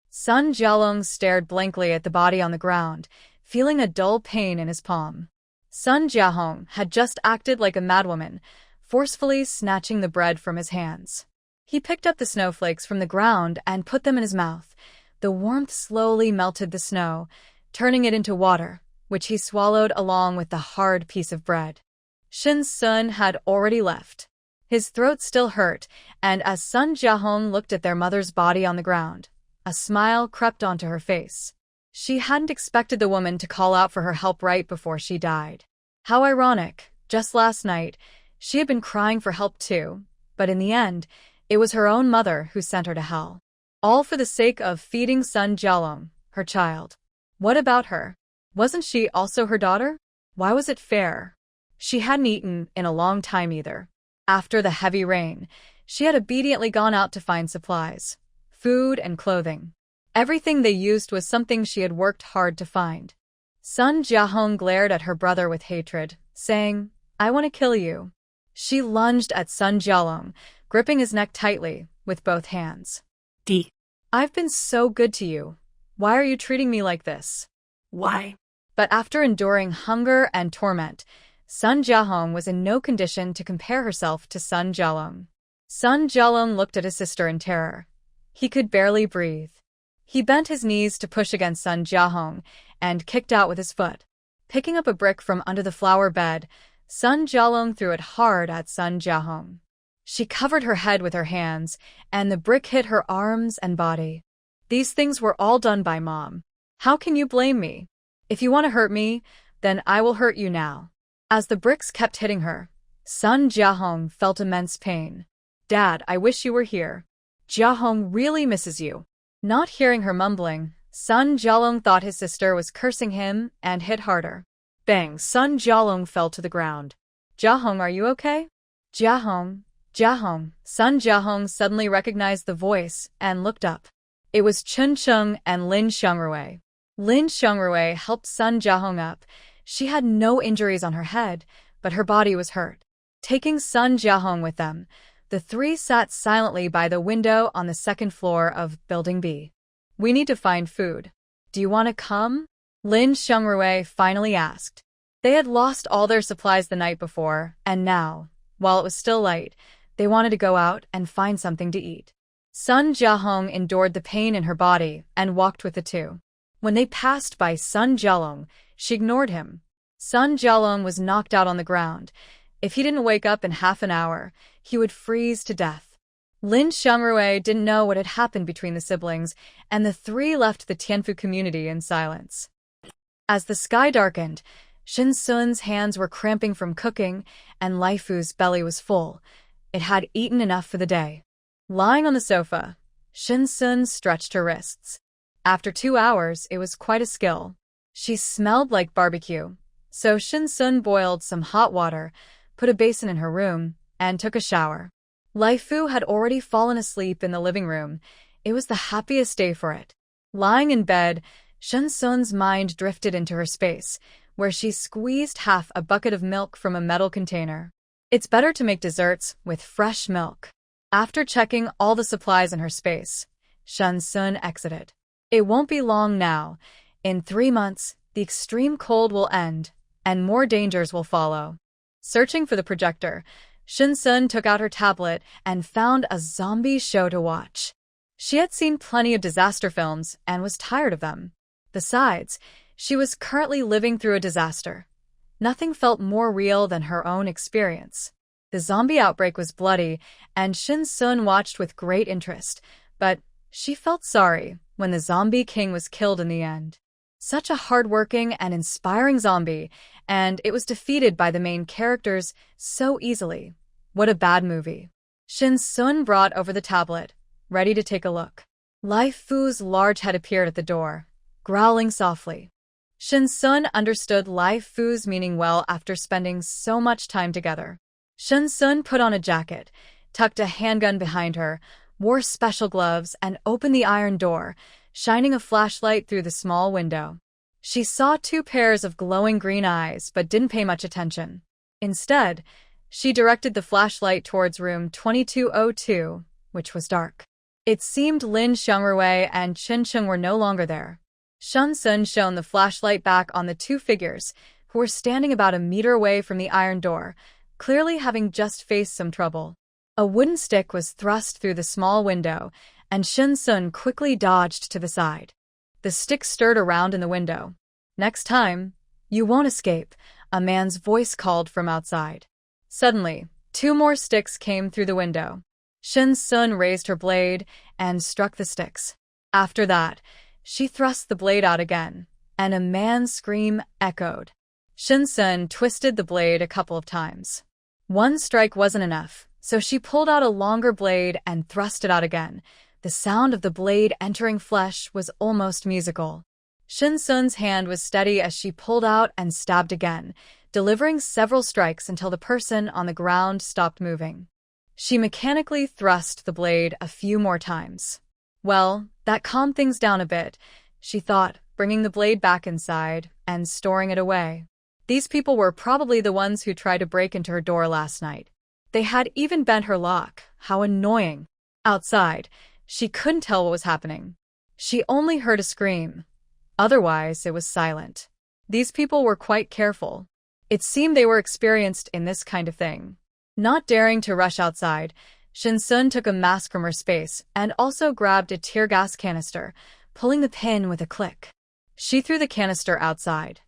Sun Jiahong stared blankly at the body on the ground, feeling a dull pain in his palm. Sun Jiahong had just acted like a madwoman, forcefully snatching the bread from his hands. He picked up the snowflakes from the ground and put them in his mouth. The warmth slowly melted the snow, turning it into water, which he swallowed along with the hard piece of bread. Shin Sun had already left. His throat still hurt, and as Sun Jiahong looked at their mother's body on the ground, a smile crept onto her face. She hadn't expected the woman to call out for her help right before she died. How ironic. Just last night, she had been crying for help too, but in the end, it was her own mother who sent her to hell. All for the sake of feeding Sun Jialong, her child. What about her? Wasn't she also her daughter? Why was it fair? She hadn't eaten in a long time either. After the heavy rain, she had obediently gone out to find supplies, food and clothing. Everything they used was something she had worked hard to find. Sun Jiahong glared at her brother with hatred, saying, "I want to kill you." She lunged at Sun Jialong, gripping his neck tightly with both hands. I've been so good to you. Why are you treating me like this? Why? But after enduring hunger and torment, Sun Jiahong was in no condition to compare herself to Sun Jialong. Sun Jialong looked at his sister in terror. He could barely breathe. He bent his knees to push against Sun Jiahong and kicked out with his foot. Picking up a brick from under the flower bed, Sun Jialong threw it hard at Sun Jiahong. She covered her head with her hands, and the brick hit her arms and body. These things were all done by Mom. How can you blame me? If you want to hurt me, then I will hurt you now. As the bricks kept hitting her, Sun Jiahong felt immense pain. Dad, I wish you were here. Jiahong really misses you. Not hearing her mumbling, Sun Jialong thought his sister was cursing him and hit harder. Bang! Sun Jialong fell to the ground. Jiahong, are you okay? Jiahong. Sun Jiahong suddenly recognized the voice and looked up. It was Chun Chung and Lin Xiangrui. Lin Xiangrui helped Sun Jiahong up. She had no injuries on her head, but her body was hurt. Taking Sun Jiahong with them, the three sat silently by the window on the second floor of Building B. We need to find food. Do you want to come? Lin Xiangrui finally asked. They had lost all their supplies the night before, and now, while it was still light, they wanted to go out and find something to eat. Sun Jiahong endured the pain in her body and walked with the two. When they passed by Sun Jialong, she ignored him. Sun Jialong was knocked out on the ground. If he didn't wake up in half an hour, he would freeze to death. Lin Xiangrui didn't know what had happened between the siblings, and the three left the Tianfu community in silence. As the sky darkened, Shin Sun's hands were cramping from cooking, and Lai Fu's belly was full. It had eaten enough for the day. Lying on the sofa, Shin Sun stretched her wrists. After 2 hours, it was quite a skill. She smelled like barbecue, so Shin Sun boiled some hot water, put a basin in her room, and took a shower. Lai Fu had already fallen asleep in the living room. It was the happiest day for it. Lying in bed, Shin Sun's mind drifted into her space, where she squeezed half a bucket of milk from a metal container. It's better to make desserts with fresh milk. After checking all the supplies in her space, Shin Sun exited. It won't be long now. In 3 months, the extreme cold will end, and more dangers will follow. Searching for the projector, Shin Sun took out her tablet and found a zombie show to watch. She had seen plenty of disaster films and was tired of them. Besides, she was currently living through a disaster. Nothing felt more real than her own experience. The zombie outbreak was bloody, and Shin Sun watched with great interest, but she felt sorry when the zombie king was killed in the end. Such a hard-working and inspiring zombie, and it was defeated by the main characters so easily. What a bad movie. Shin Sun brought over the tablet, ready to take a look. Lai Fu's large head appeared at the door, growling softly. Shin Sun understood Lai Fu's meaning well after spending so much time together. Shin Sun put on a jacket, tucked a handgun behind her, wore special gloves, and opened the iron door, shining a flashlight through the small window. She saw 2 pairs of glowing green eyes but didn't pay much attention. Instead, she directed the flashlight towards room 2202, which was dark. It seemed Lin Xiangrui and Chen Cheng were no longer there. Shin Sun shone the flashlight back on the 2 figures, who were standing about a meter away from the iron door, clearly having just faced some trouble. A wooden stick was thrust through the small window, and Shin Sun quickly dodged to the side. The stick stirred around in the window. "Next time, you won't escape," a man's voice called from outside. Suddenly, 2 more sticks came through the window. Shin Sun raised her blade and struck the sticks. After that, She thrust the blade out again, and a man's scream echoed. Shin-sun twisted the blade a couple of times. One strike wasn't enough, so she pulled out a longer blade and thrust it out again. The sound of the blade entering flesh was almost musical. Shin-sun's hand was steady as she pulled out and stabbed again, delivering several strikes until the person on the ground stopped moving. She mechanically thrust the blade a few more times. Well, that calmed things down a bit, she thought, bringing the blade back inside and storing it away. These people were probably the ones who tried to break into her door last night. They had even bent her lock. How annoying. Outside, she couldn't tell what was happening. She only heard a scream. Otherwise, it was silent. These people were quite careful. It seemed they were experienced in this kind of thing. Not daring to rush outside, Shin-sun took a mask from her space and also grabbed a tear gas canister, pulling the pin with a click. She threw the canister outside.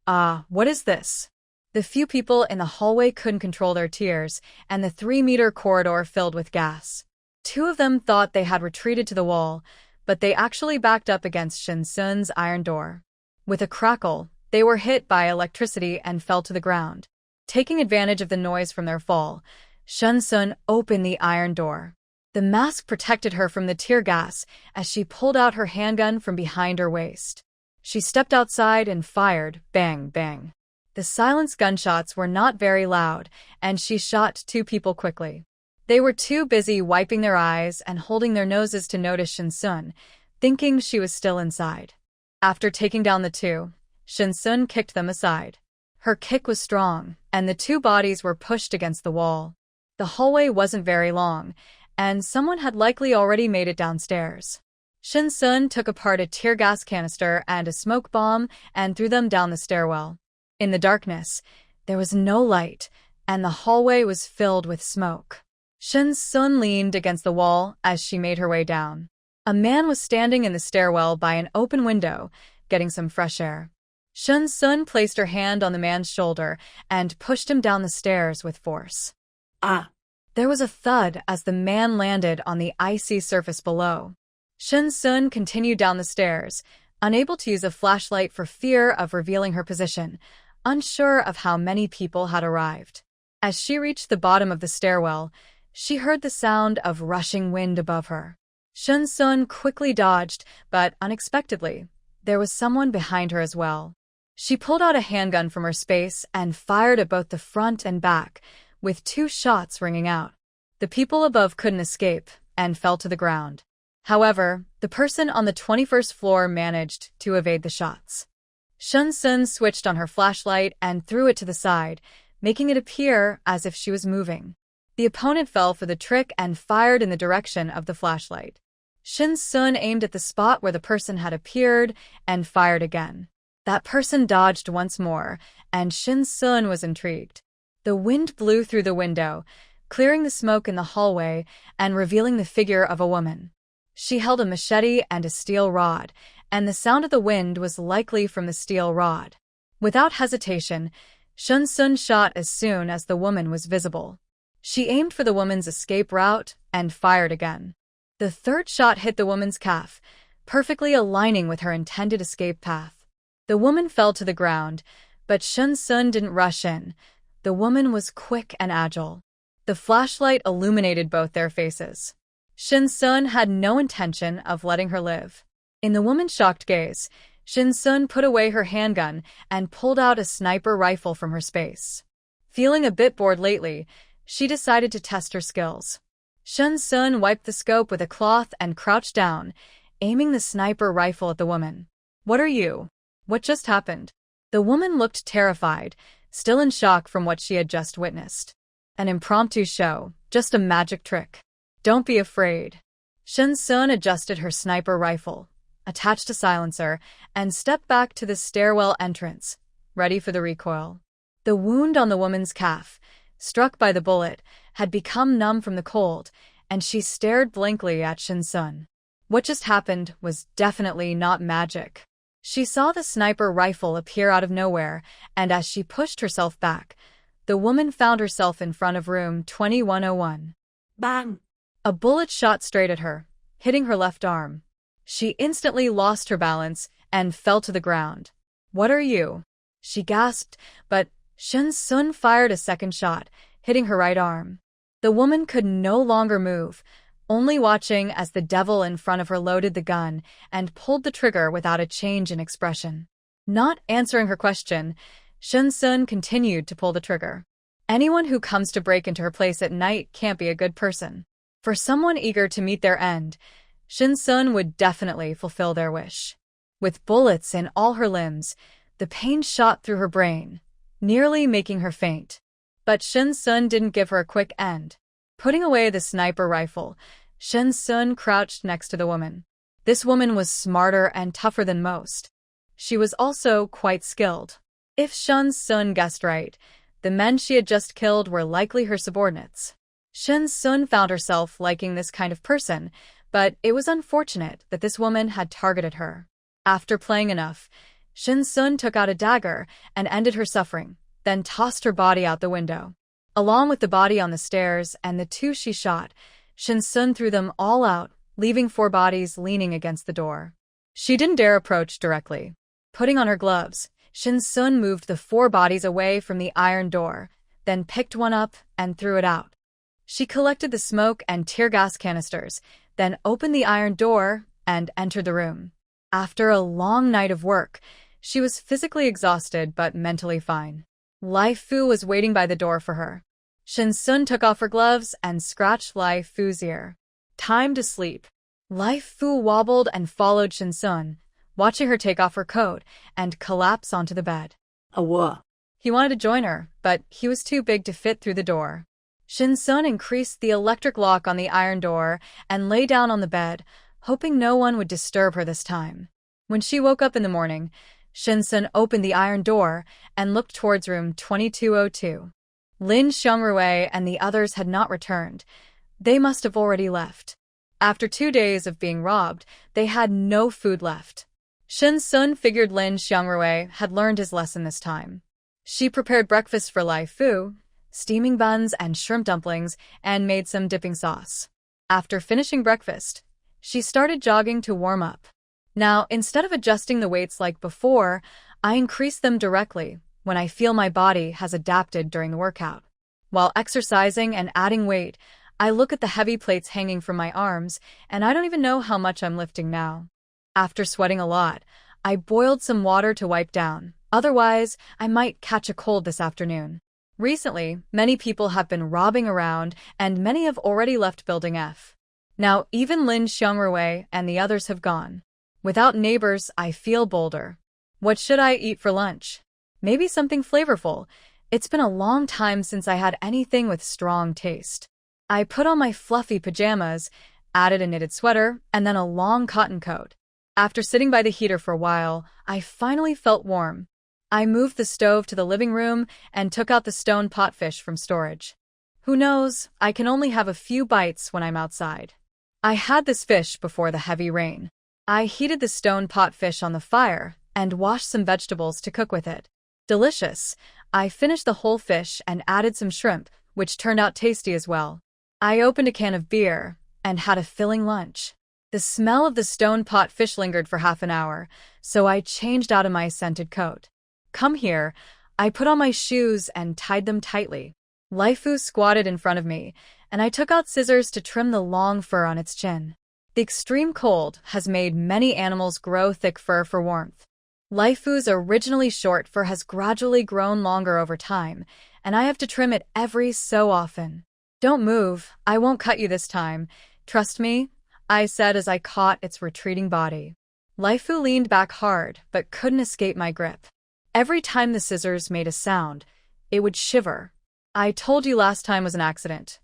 What is this? The few people in the hallway couldn't control their tears, and the 3-meter corridor filled with gas. 2 of them thought they had retreated to the wall, but they actually backed up against Shin-sun's iron door. With a crackle, they were hit by electricity and fell to the ground. Taking advantage of the noise from their fall, Shin-sun opened the iron door. The mask protected her from the tear gas as she pulled out her handgun from behind her waist. She stepped outside and fired, bang, bang. The silenced gunshots were not very loud, and she shot 2 people quickly. They were too busy wiping their eyes and holding their noses to notice Shin-sun, thinking she was still inside. After taking down the 2, Shin-sun kicked them aside. Her kick was strong, and the 2 bodies were pushed against the wall. The hallway wasn't very long, and someone had likely already made it downstairs. Shin-sun took apart a tear gas canister and a smoke bomb and threw them down the stairwell. In the darkness, there was no light, and the hallway was filled with smoke. Shin-sun leaned against the wall as she made her way down. A man was standing in the stairwell by an open window, getting some fresh air. Shin-sun placed her hand on the man's shoulder and pushed him down the stairs with force. There was a thud as the man landed on the icy surface below. Shin-sun continued down the stairs, unable to use a flashlight for fear of revealing her position, unsure of how many people had arrived. As she reached the bottom of the stairwell, she heard the sound of rushing wind above her. Shin-sun quickly dodged, but unexpectedly, there was someone behind her as well. She pulled out a handgun from her space and fired at both the front and back, with 2 shots ringing out. The people above couldn't escape and fell to the ground. However, the person on the 21st floor managed to evade the shots. Shin-sun switched on her flashlight and threw it to the side, making it appear as if she was moving. The opponent fell for the trick and fired in the direction of the flashlight. Shin-sun aimed at the spot where the person had appeared and fired again. That person dodged once more, and Shin-sun was intrigued. The wind blew through the window, clearing the smoke in the hallway and revealing the figure of a woman. She held a machete and a steel rod, and the sound of the wind was likely from the steel rod. Without hesitation, Shin-sun shot as soon as the woman was visible. She aimed for the woman's escape route and fired again. The 3rd shot hit the woman's calf, perfectly aligning with her intended escape path. The woman fell to the ground, but Shin-sun didn't rush in. The woman was quick and agile. The flashlight illuminated both their faces. Shin-sun had no intention of letting her live. In the woman's shocked gaze, Shin-sun put away her handgun and pulled out a sniper rifle from her space. Feeling a bit bored lately, she decided to test her skills. Shin-sun wiped the scope with a cloth and crouched down, aiming the sniper rifle at the woman. "What are you? What just happened?" The woman looked terrified, still in shock from what she had just witnessed. "An impromptu show, just a magic trick. Don't be afraid." Shin-sun adjusted her sniper rifle, attached a silencer, and stepped back to the stairwell entrance, ready for the recoil. The wound on the woman's calf, struck by the bullet, had become numb from the cold, and she stared blankly at Shin-sun. What just happened was definitely not magic. She saw the sniper rifle appear out of nowhere, and as she pushed herself back, the woman found herself in front of room 2101. Bang! A bullet shot straight at her, hitting her left arm. She instantly lost her balance and fell to the ground. "What are you?" she gasped, but Shin Sun fired a second shot, hitting her right arm. The woman could no longer move, only watching as the devil in front of her loaded the gun and pulled the trigger without a change in expression. Not answering her question, Shin Sun continued to pull the trigger. Anyone who comes to break into her place at night can't be a good person. For someone eager to meet their end, Shin Sun would definitely fulfill their wish. With bullets in all her limbs, the pain shot through her brain, nearly making her faint. But Shin Sun didn't give her a quick end. Putting away the sniper rifle, Shin Sun crouched next to the woman. This woman was smarter and tougher than most. She was also quite skilled. If Shin Sun guessed right, the men she had just killed were likely her subordinates. Shin Sun found herself liking this kind of person, but it was unfortunate that this woman had targeted her. After playing enough, Shin Sun took out a dagger and ended her suffering, then tossed her body out the window. Along with the body on the stairs and the two she shot, Shin Sun threw them all out, leaving 4 bodies leaning against the door. She didn't dare approach directly. Putting on her gloves, Shin Sun moved the 4 bodies away from the iron door, then picked one up and threw it out. She collected the smoke and tear gas canisters, then opened the iron door and entered the room. After a long night of work, she was physically exhausted but mentally fine. Lai Fu was waiting by the door for her. Shin Sun took off her gloves and scratched Lai Fu's ear. "Time to sleep." Lai Fu wobbled and followed Shin Sun, watching her take off her coat and collapse onto the bed. Awa. He wanted to join her, but he was too big to fit through the door. Shin Sun increased the electric lock on the iron door and lay down on the bed, hoping no one would disturb her this time. When she woke up in the morning, Shin Sun opened the iron door and looked towards room 2202. Lin Xiangrui and the others had not returned. They must have already left. After 2 days of being robbed, they had no food left. Shin Sun figured Lin Xiangrui had learned his lesson this time. She prepared breakfast for Lai Fu, steaming buns and shrimp dumplings, and made some dipping sauce. After finishing breakfast, she started jogging to warm up. Now, instead of adjusting the weights like before, I increase them directly when I feel my body has adapted during the workout. While exercising and adding weight, I look at the heavy plates hanging from my arms, and I don't even know how much I'm lifting now. After sweating a lot, I boiled some water to wipe down. Otherwise, I might catch a cold this afternoon. Recently, many people have been robbing around, and many have already left Building F. Now, even Lin Xiangrui and the others have gone. Without neighbors, I feel bolder. What should I eat for lunch? Maybe something flavorful. It's been a long time since I had anything with strong taste. I put on my fluffy pajamas, added a knitted sweater, and then a long cotton coat. After sitting by the heater for a while, I finally felt warm. I moved the stove to the living room and took out the stone potfish from storage. Who knows, I can only have a few bites when I'm outside. I had this fish before the heavy rain. I heated the stone potfish on the fire and washed some vegetables to cook with it. Delicious. I finished the whole fish and added some shrimp, which turned out tasty as well. I opened a can of beer and had a filling lunch. The smell of the stone pot fish lingered for half an hour, so I changed out of my scented coat. "Come here." I put on my shoes and tied them tightly. Lai Fu squatted in front of me, and I took out scissors to trim the long fur on its chin. The extreme cold has made many animals grow thick fur for warmth. Lai Fu's originally short fur has gradually grown longer over time, and I have to trim it every so often. "Don't move, I won't cut you this time. Trust me," I said as I caught its retreating body. Lai Fu leaned back hard, but couldn't escape my grip. Every time the scissors made a sound, it would shiver. "I told you last time was an accident.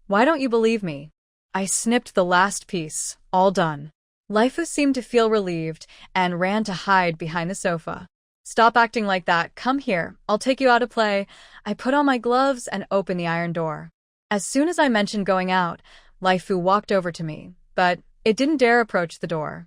Why don't you believe me?" I snipped the last piece, all done. Lai Fu seemed to feel relieved and ran to hide behind the sofa. "Stop acting like that. Come here, I'll take you out to play." I put on my gloves and opened the iron door. As soon as I mentioned going out, Lai Fu walked over to me, but it didn't dare approach the door.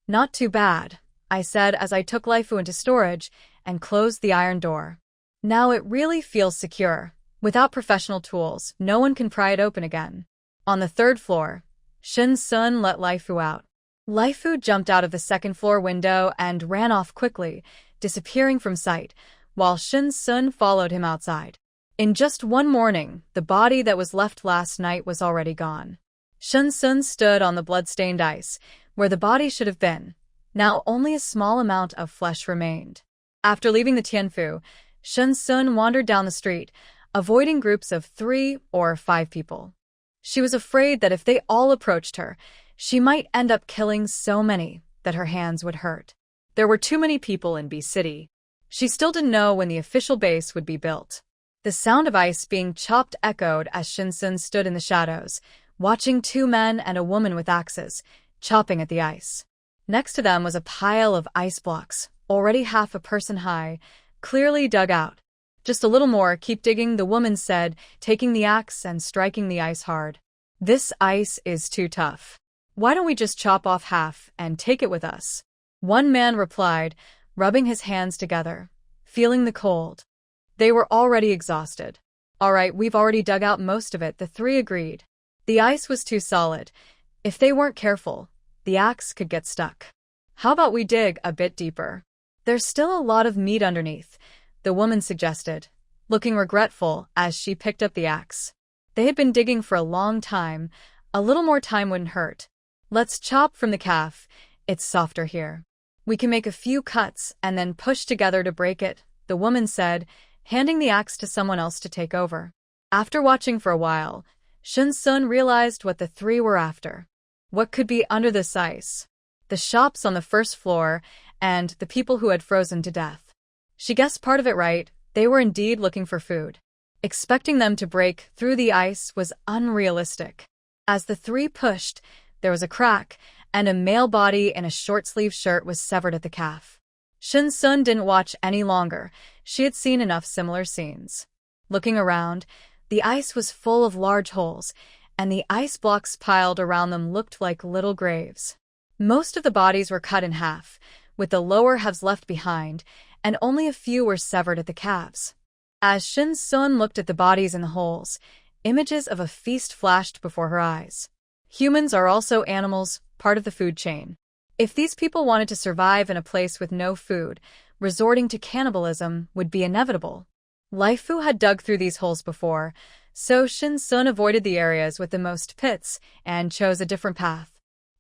"Not too bad," I said as I took Lai Fu into storage and closed the iron door. Now it really feels secure. Without professional tools, no one can pry it open again. On the 3rd floor, Shin Sun let Lai Fu out. Laifu jumped out of the second-floor window and ran off quickly, disappearing from sight, while Shin Sun followed him outside. In just one morning, the body that was left last night was already gone. Shin Sun stood on the blood-stained ice, where the body should have been. Now only a small amount of flesh remained. After leaving the Tianfu, Shin Sun wandered down the street, avoiding groups of 3 or 5 people. She was afraid that if they all approached her, she might end up killing so many that her hands would hurt. There were too many people in B City. She still didn't know when the official base would be built. The sound of ice being chopped echoed as Shin Sun stood in the shadows, watching 2 men and a woman with axes, chopping at the ice. Next to them was a pile of ice blocks, already half a person high, clearly dug out. Just a little more, keep digging, the woman said, taking the axe and striking the ice hard. This ice is too tough. Why don't we just chop off half and take it with us? One man replied, rubbing his hands together, feeling the cold. They were already exhausted. All right, we've already dug out most of it, the 3 agreed. The ice was too solid. If they weren't careful, the axe could get stuck. How about we dig a bit deeper? There's still a lot of meat underneath, the woman suggested, looking regretful as she picked up the axe. They had been digging for a long time. A little more time wouldn't hurt. Let's chop from the calf. It's softer here. We can make a few cuts and then push together to break it, the woman said, handing the axe to someone else to take over. After watching for a while, Shin Sun realized what the 3 were after. What could be under this ice? The shops on the first floor and the people who had frozen to death. She guessed part of it right. They were indeed looking for food. Expecting them to break through the ice was unrealistic. As the 3 pushed, there was a crack, and a male body in a short-sleeved shirt was severed at the calf. Shin Sun didn't watch any longer. She had seen enough similar scenes. Looking around, the ice was full of large holes, and the ice blocks piled around them looked like little graves. Most of the bodies were cut in half, with the lower halves left behind, and only a few were severed at the calves. As Shin Sun looked at the bodies in the holes, images of a feast flashed before her eyes. Humans are also animals, part of the food chain. If these people wanted to survive in a place with no food, resorting to cannibalism would be inevitable. Laifu had dug through these holes before, so Shin Sun avoided the areas with the most pits and chose a different path.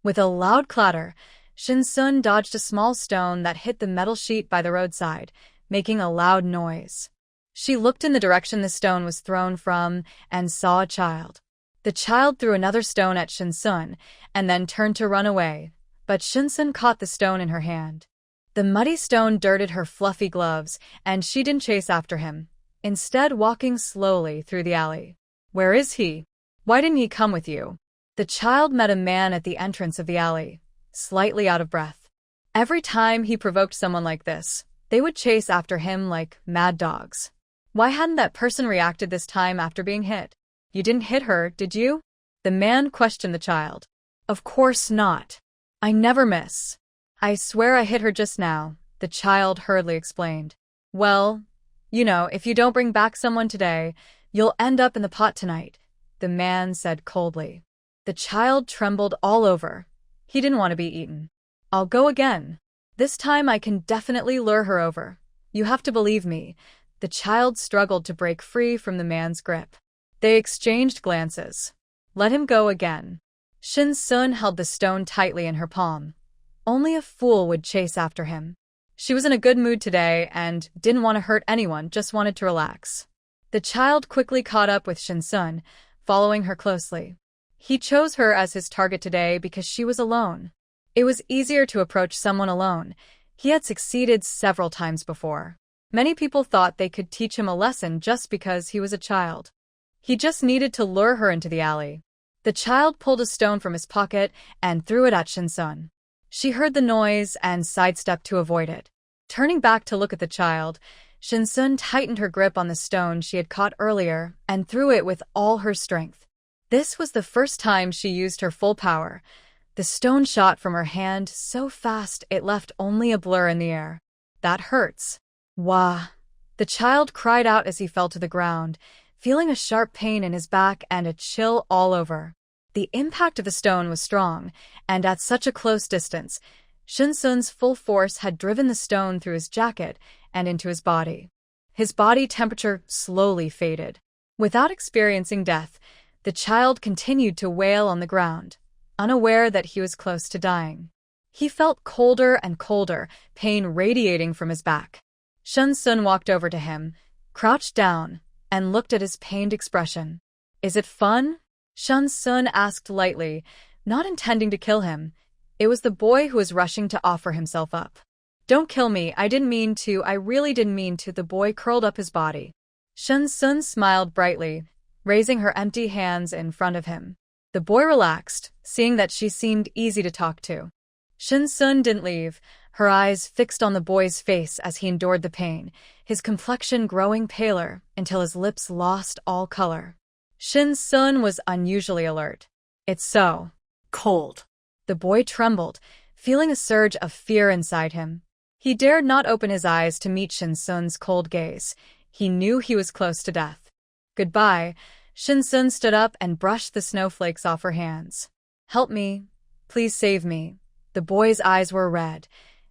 With a loud clatter, Shin Sun dodged a small stone that hit the metal sheet by the roadside, making a loud noise. She looked in the direction the stone was thrown from and saw a child. The child threw another stone at Shin Sun and then turned to run away, but Shin Sun caught the stone in her hand. The muddy stone dirted her fluffy gloves, and she didn't chase after him, instead walking slowly through the alley. Where is he? Why didn't he come with you? The child met a man at the entrance of the alley, slightly out of breath. Every time he provoked someone like this, they would chase after him like mad dogs. Why hadn't that person reacted this time after being hit? You didn't hit her, did you? The man questioned the child. Of course not. I never miss. I swear I hit her just now, the child hurriedly explained. Well, you know, if you don't bring back someone today, you'll end up in the pot tonight, the man said coldly. The child trembled all over. He didn't want to be eaten. I'll go again. This time I can definitely lure her over. You have to believe me. The child struggled to break free from the man's grip. They exchanged glances. Let him go again. Shin Sun held the stone tightly in her palm. Only a fool would chase after him. She was in a good mood today and didn't want to hurt anyone, just wanted to relax. The child quickly caught up with Shin Sun, following her closely. He chose her as his target today because she was alone. It was easier to approach someone alone. He had succeeded several times before. Many people thought they could teach him a lesson just because he was a child. He just needed to lure her into the alley. The child pulled a stone from his pocket and threw it at Shin Sun. She heard the noise and sidestepped to avoid it. Turning back to look at the child, Shin Sun tightened her grip on the stone she had caught earlier and threw it with all her strength. This was the first time she used her full power. The stone shot from her hand so fast it left only a blur in the air. That hurts. Wah! The child cried out as he fell to the ground, feeling a sharp pain in his back and a chill all over. The impact of the stone was strong, and at such a close distance, Shinsun's full force had driven the stone through his jacket and into his body. His body temperature slowly faded. Without experiencing death, the child continued to wail on the ground, unaware that he was close to dying. He felt colder and colder, pain radiating from his back. Shinsun walked over to him, crouched down, and looked at his pained expression. "Is it fun?" Shinsun asked lightly, not intending to kill him. It was the boy who was rushing to offer himself up. "Don't kill me, I didn't mean to, I really didn't mean to." The boy curled up his body. Shinsun smiled brightly, raising her empty hands in front of him. The boy relaxed, seeing that she seemed easy to talk to. Shinsun didn't leave, her eyes fixed on the boy's face as he endured the pain, his complexion growing paler until his lips lost all color. Shinsun was unusually alert. "It's so cold." The boy trembled, feeling a surge of fear inside him. He dared not open his eyes to meet Shinsun's cold gaze. He knew he was close to death. "Goodbye." Shinsun stood up and brushed the snowflakes off her hands. "Help me. Please save me." The boy's eyes were red.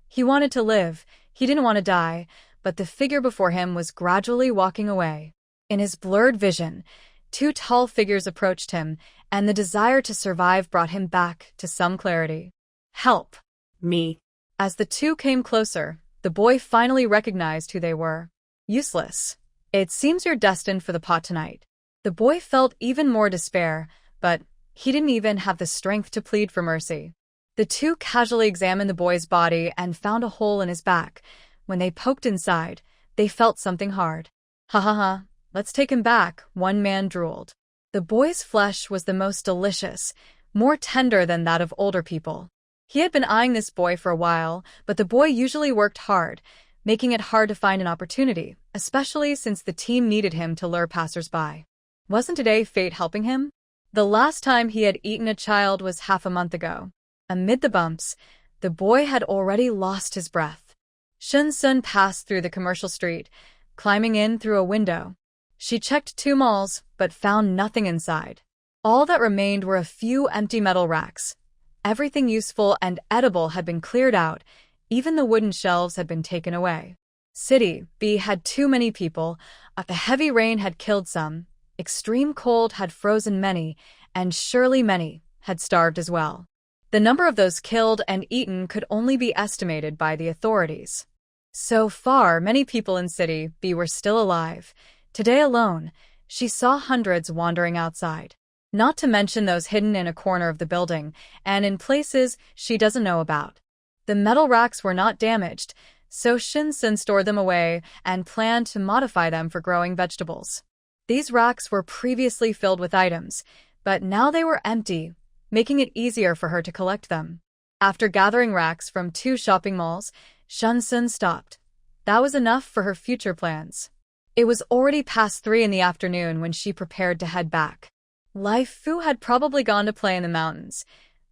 He wanted to live. He didn't want to die, but the figure before him was gradually walking away. In his blurred vision, two tall figures approached him, and the desire to survive brought him back to some clarity. "Help me." As the two came closer, the boy finally recognized who they were. "Useless. It seems you're destined for the pot tonight." The boy felt even more despair, but he didn't even have the strength to plead for mercy. The two casually examined the boy's body and found a hole in his back. When they poked inside, they felt something hard. "Ha ha ha, let's take him back," one man drooled. The boy's flesh was the most delicious, more tender than that of older people. He had been eyeing this boy for a while, but the boy usually worked hard, making it hard to find an opportunity, especially since the team needed him to lure passers-by. Wasn't today fate helping him? The last time he had eaten a child was half a month ago. Amid the bumps, the boy had already lost his breath. Shinsun passed through the commercial street, climbing in through a window. She checked 2 malls, but found nothing inside. All that remained were a few empty metal racks. Everything useful and edible had been cleared out, even the wooden shelves had been taken away. City B had too many people, the heavy rain had killed some, extreme cold had frozen many, and surely many had starved as well. The number of those killed and eaten could only be estimated by the authorities. So far, many people in City B were still alive. Today alone, she saw hundreds wandering outside. Not to mention those hidden in a corner of the building, and in places she doesn't know about. The metal racks were not damaged, so Shinsun stored them away and planned to modify them for growing vegetables. These racks were previously filled with items, but now they were empty, making it easier for her to collect them. After gathering racks from 2 shopping malls, Shinsun stopped. That was enough for her future plans. It was already past 3 in the afternoon when she prepared to head back. Lai Fu had probably gone to play in the mountains.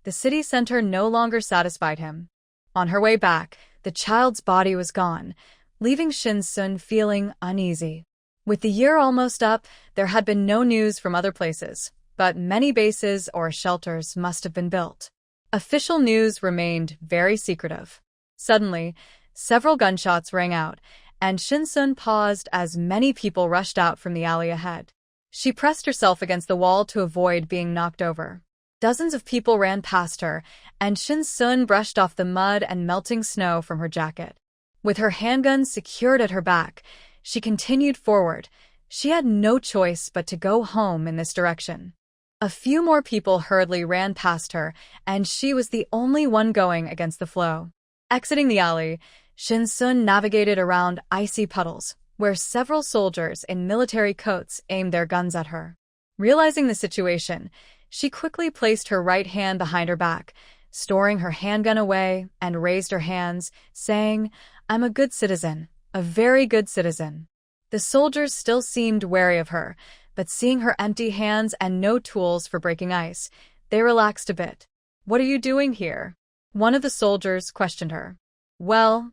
The city center no longer satisfied him. On her way back, the child's body was gone, leaving Shinsun feeling uneasy. With the year almost up, there had been no news from other places, but many bases or shelters must have been built. Official news remained very secretive. Suddenly, several gunshots rang out, and Shinsun paused as many people rushed out from the alley ahead. She pressed herself against the wall to avoid being knocked over. Dozens of people ran past her, and Shinsun brushed off the mud and melting snow from her jacket. With her handgun secured at her back, she continued forward. She had no choice but to go home in this direction. A few more people hurriedly ran past her, and she was the only one going against the flow. Exiting the alley, Shinsun navigated around icy puddles, where several soldiers in military coats aimed their guns at her. Realizing the situation, she quickly placed her right hand behind her back, storing her handgun away, and raised her hands, saying, "I'm a good citizen, a very good citizen." The soldiers still seemed wary of her, but seeing her empty hands and no tools for breaking ice, they relaxed a bit. "What are you doing here?" One of the soldiers questioned her. "Well,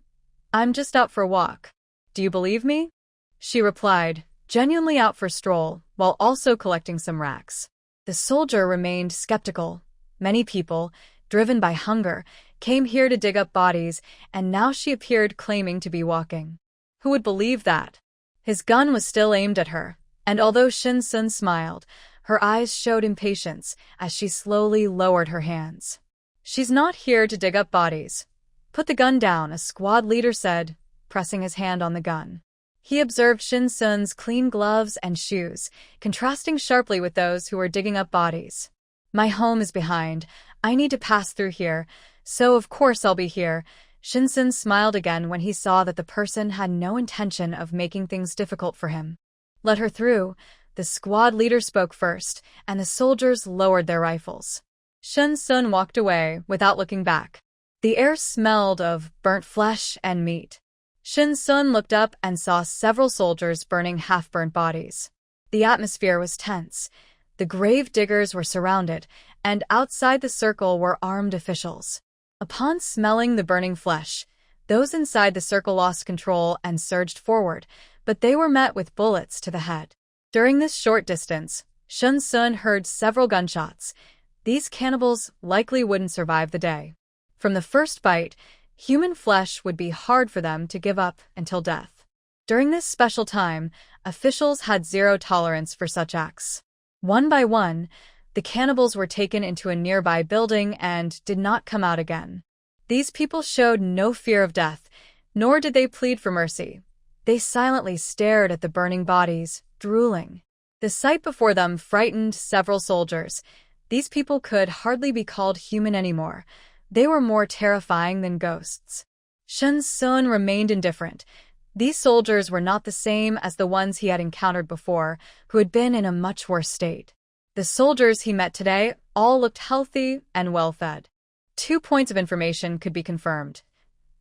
I'm just out for a walk. Do you believe me?" She replied, genuinely out for a stroll, while also collecting some racks. The soldier remained skeptical. Many people, driven by hunger, came here to dig up bodies, and now she appeared claiming to be walking. Who would believe that? His gun was still aimed at her, and although Shin Sun smiled, her eyes showed impatience as she slowly lowered her hands. She's not here to dig up bodies. Put the gun down, a squad leader said, pressing his hand on the gun. He observed Shin Sun's clean gloves and shoes, contrasting sharply with those who were digging up bodies. My home is behind. I need to pass through here, so of course I'll be here. Shin Sun smiled again when he saw that the person had no intention of making things difficult for him. Let her through. The squad leader spoke first, and the soldiers lowered their rifles. Shin Sun walked away without looking back. The air smelled of burnt flesh and meat. Shin Sun looked up and saw several soldiers burning half-burnt bodies. The atmosphere was tense. The grave diggers were surrounded, and outside the circle were armed officials. Upon smelling the burning flesh, those inside the circle lost control and surged forward, but they were met with bullets to the head. During this short distance, Shin Sun heard several gunshots. These cannibals likely wouldn't survive the day. From the first bite, human flesh would be hard for them to give up until death. During this special time, officials had zero tolerance for such acts. One by one, the cannibals were taken into a nearby building and did not come out again. These people showed no fear of death, nor did they plead for mercy. They silently stared at the burning bodies, drooling. The sight before them frightened several soldiers. These people could hardly be called human anymore. They were more terrifying than ghosts. Shin Sun remained indifferent. These soldiers were not the same as the ones he had encountered before, who had been in a much worse state. The soldiers he met today all looked healthy and well-fed. 2 points of information could be confirmed.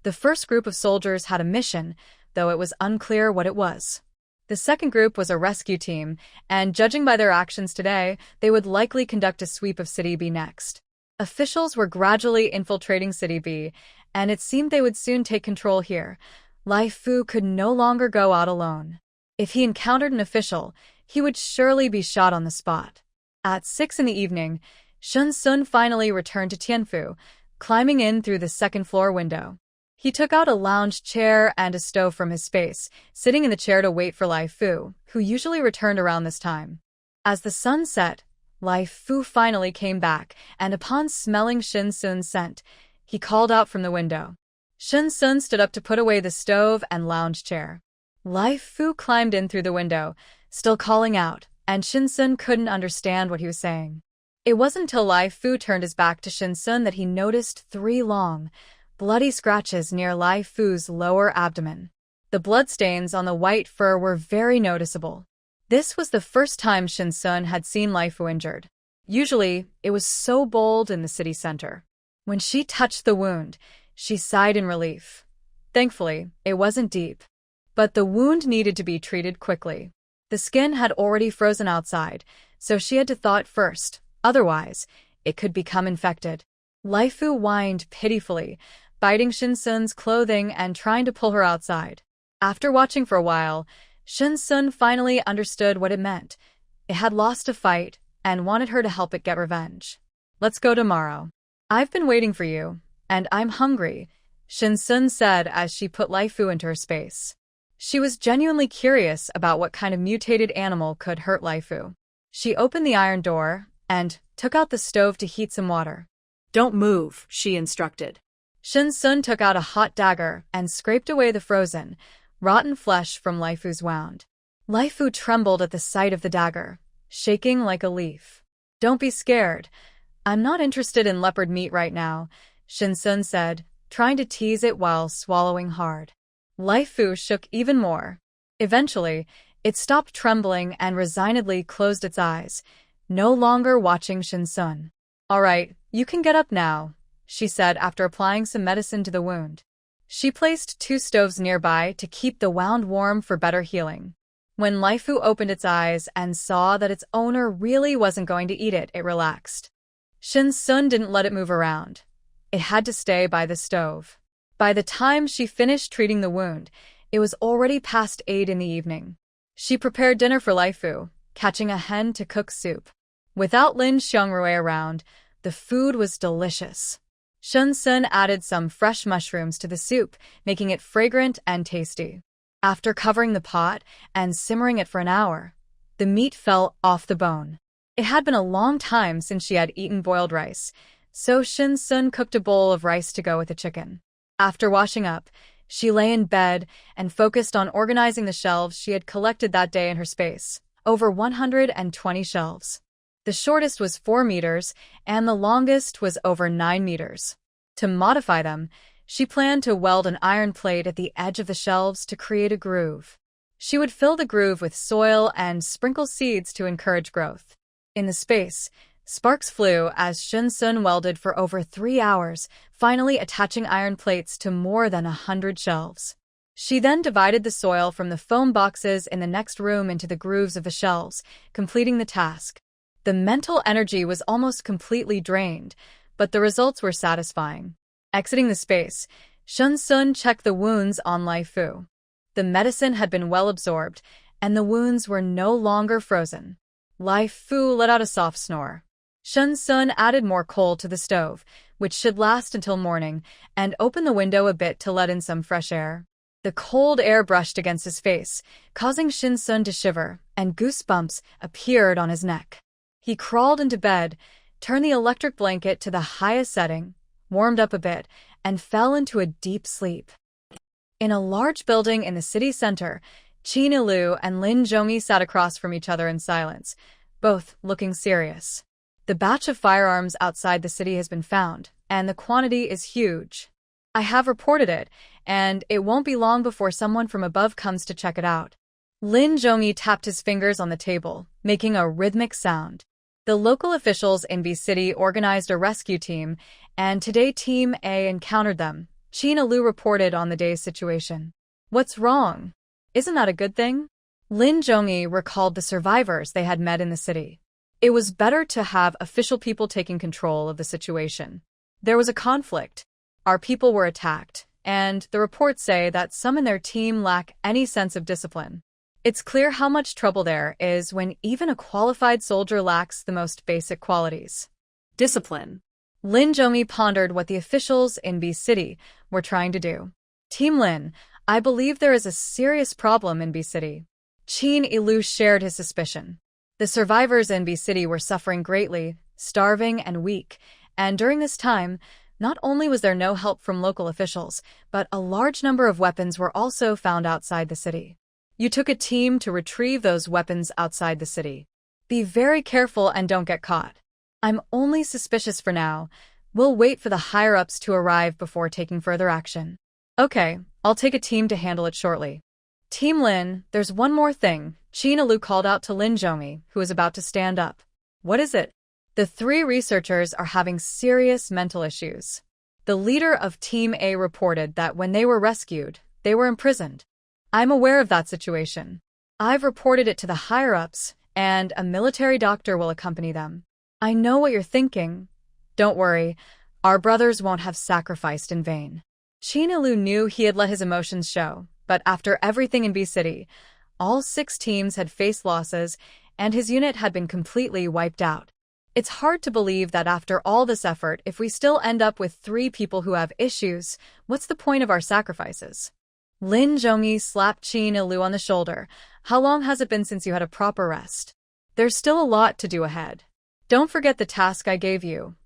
The first group of soldiers had a mission, though it was unclear what it was. The second group was a rescue team, and judging by their actions today, they would likely conduct a sweep of City B next. Officials were gradually infiltrating City B, and it seemed they would soon take control here. Lai Fu could no longer go out alone. If he encountered an official, he would surely be shot on the spot. At 6 in the evening, Shin Sun finally returned to Tianfu, climbing in through the second-floor window. He took out a lounge chair and a stove from his space, sitting in the chair to wait for Lai Fu, who usually returned around this time. As the sun set, Lai Fu finally came back, and upon smelling Shin Sun's scent, he called out from the window. Shin Sun stood up to put away the stove and lounge chair. Lai Fu climbed in through the window, still calling out, and Shin Sun couldn't understand what he was saying. It wasn't until Lai Fu turned his back to Shin Sun that he noticed 3 long, bloody scratches near Lai Fu's lower abdomen. The bloodstains on the white fur were very noticeable. This was the first time Shin Sun had seen Lai Fu injured. Usually, it was so bold in the city center. When she touched the wound, she sighed in relief. Thankfully, it wasn't deep. But the wound needed to be treated quickly. The skin had already frozen outside, so she had to thaw it first. Otherwise, it could become infected. Lai Fu whined pitifully, biting Shin Sun's clothing and trying to pull her outside. After watching for a while, Shin Sun finally understood what it meant. It had lost a fight and wanted her to help it get revenge. Let's go tomorrow. I've been waiting for you, and I'm hungry, Shin Sun said as she put Lai Fu into her space. She was genuinely curious about what kind of mutated animal could hurt Lai Fu. She opened the iron door and took out the stove to heat some water. Don't move, she instructed. Shin Sun took out a hot dagger and scraped away the frozen, rotten flesh from Lai Fu's wound. Lai Fu trembled at the sight of the dagger, shaking like a leaf. Don't be scared. I'm not interested in leopard meat right now, Shin Sun said, trying to tease it while swallowing hard. Lai Fu shook even more. Eventually, it stopped trembling and resignedly closed its eyes, no longer watching Shin Sun. All right, you can get up now, she said after applying some medicine to the wound. She placed 2 stoves nearby to keep the wound warm for better healing. When Lai Fu opened its eyes and saw that its owner really wasn't going to eat it, it relaxed. Shin Sun didn't let it move around. It had to stay by the stove. By the time she finished treating the wound, it was already past 8 in the evening. She prepared dinner for Lai Fu, catching a hen to cook soup. Without Lin Xiangrui around, the food was delicious. Shun Sun added some fresh mushrooms to the soup, making it fragrant and tasty. After covering the pot and simmering it for an hour, the meat fell off the bone. It had been a long time since she had eaten boiled rice, so Shun Sun cooked a bowl of rice to go with the chicken. After washing up, she lay in bed and focused on organizing the shelves she had collected that day in her space. Over 120 shelves. The shortest was 4 meters, and the longest was over 9 meters. To modify them, she planned to weld an iron plate at the edge of the shelves to create a groove. She would fill the groove with soil and sprinkle seeds to encourage growth. In the space, sparks flew as Shun Sun welded for over 3 hours, finally attaching iron plates to more than 100 shelves. She then divided the soil from the foam boxes in the next room into the grooves of the shelves, completing the task. The mental energy was almost completely drained, but the results were satisfying. Exiting the space, Shun Sun checked the wounds on Lai Fu. The medicine had been well absorbed, and the wounds were no longer frozen. Lai Fu let out a soft snore. Shun Sun added more coal to the stove, which should last until morning, and opened the window a bit to let in some fresh air. The cold air brushed against his face, causing Shun Sun to shiver, and goosebumps appeared on his neck. He crawled into bed, turned the electric blanket to the highest setting, warmed up a bit, and fell into a deep sleep. In a large building in the city center, Qin Ilu and Lin Zhongyi sat across from each other in silence, both looking serious. The batch of firearms outside the city has been found, and the quantity is huge. I have reported it, and it won't be long before someone from above comes to check it out. Lin Zhongyi tapped his fingers on the table, making a rhythmic sound. The local officials in B City organized a rescue team, and today Team A encountered them. Qin Ilu reported on the day's situation. What's wrong? Isn't that a good thing? Lin Zhongyi recalled the survivors they had met in the city. It was better to have official people taking control of the situation. There was a conflict. Our people were attacked, and the reports say that some in their team lack any sense of discipline. It's clear how much trouble there is when even a qualified soldier lacks the most basic qualities. Discipline. Lin Zhongyi pondered what the officials in B City were trying to do. Team Lin, I believe there is a serious problem in B City. Qin Ilu shared his suspicion. The survivors in B City were suffering greatly, starving and weak, and during this time, not only was there no help from local officials, but a large number of weapons were also found outside the city. You took a team to retrieve those weapons outside the city. Be very careful and don't get caught. I'm only suspicious for now. We'll wait for the higher-ups to arrive before taking further action. Okay, I'll take a team to handle it shortly. Team Lin, there's one more thing, Qin Ilu called out to Lin Zhongyi, who was about to stand up. What is it? The 3 researchers are having serious mental issues. The leader of Team A reported that when they were rescued, they were imprisoned. I'm aware of that situation. I've reported it to the higher-ups, and a military doctor will accompany them. I know what you're thinking. Don't worry, our brothers won't have sacrificed in vain. Qin Ilu knew he had let his emotions show, but after everything in B City, all 6 teams had faced losses, and his unit had been completely wiped out. It's hard to believe that after all this effort, if we still end up with 3 people who have issues, what's the point of our sacrifices? Lin Zhongyi slapped Qin Ilu on the shoulder. How long has it been since you had a proper rest? There's still a lot to do ahead. Don't forget the task I gave you.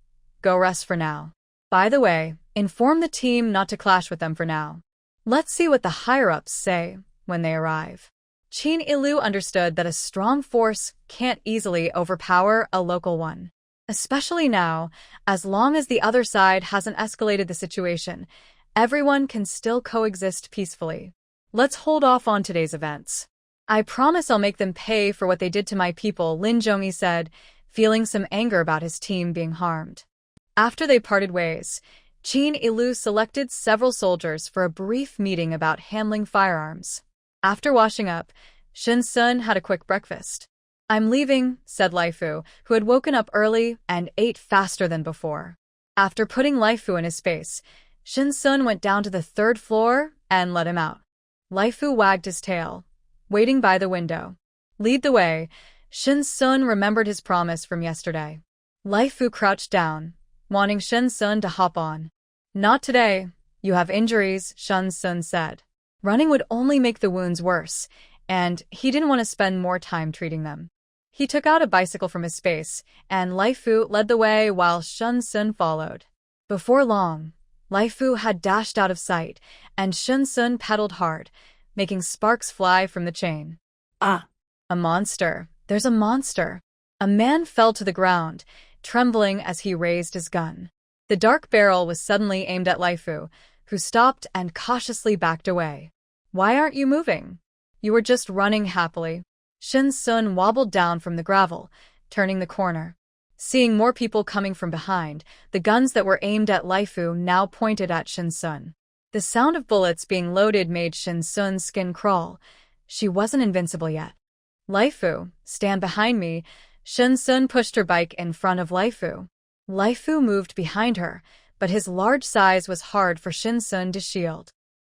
Go rest for now. By the way, inform the team not to clash with them for now. Let's see what the higher-ups say when they arrive. Qin Ilu understood that a strong force can't easily overpower a local one. Especially now, as long as the other side hasn't escalated the situation, everyone can still coexist peacefully. Let's hold off on today's events. I promise I'll make them pay for what they did to my people, Lin Zhongyi said, feeling some anger about his team being harmed. After they parted ways, Qin Ilu selected several soldiers for a brief meeting about handling firearms. After washing up, Shun Sun had a quick breakfast. I'm leaving, said Lai Fu, who had woken up early and ate faster than before. After putting Lai Fu in his space, Shun Sun went down to the 3rd floor and let him out. Lai Fu wagged his tail, waiting by the window. Lead the way, Shin Sun remembered his promise from yesterday. Lai Fu crouched down, wanting Shin Sun to hop on. Not today. You have injuries, Shin Sun said. Running would only make the wounds worse, and he didn't want to spend more time treating them. He took out a bicycle from his space, and Lai Fu led the way while Shin Sun followed. Before long, Lai Fu had dashed out of sight, and Shin Sun pedaled hard, making sparks fly from the chain. Ah! A monster. There's a monster. A man fell to the ground, trembling as he raised his gun. The dark barrel was suddenly aimed at Lai Fu, who stopped and cautiously backed away. Why aren't you moving? You were just running happily. Shin Sun wobbled down from the gravel, turning the corner. Seeing more people coming from behind, the guns that were aimed at Lai Fu now pointed at Shin Sun. The sound of bullets being loaded made Shin Sun's skin crawl. She wasn't invincible yet. Lai Fu, stand behind me. Shin Sun pushed her bike in front of Lai Fu. Lai Fu moved behind her, but his large size was hard for Shin Sun to shield.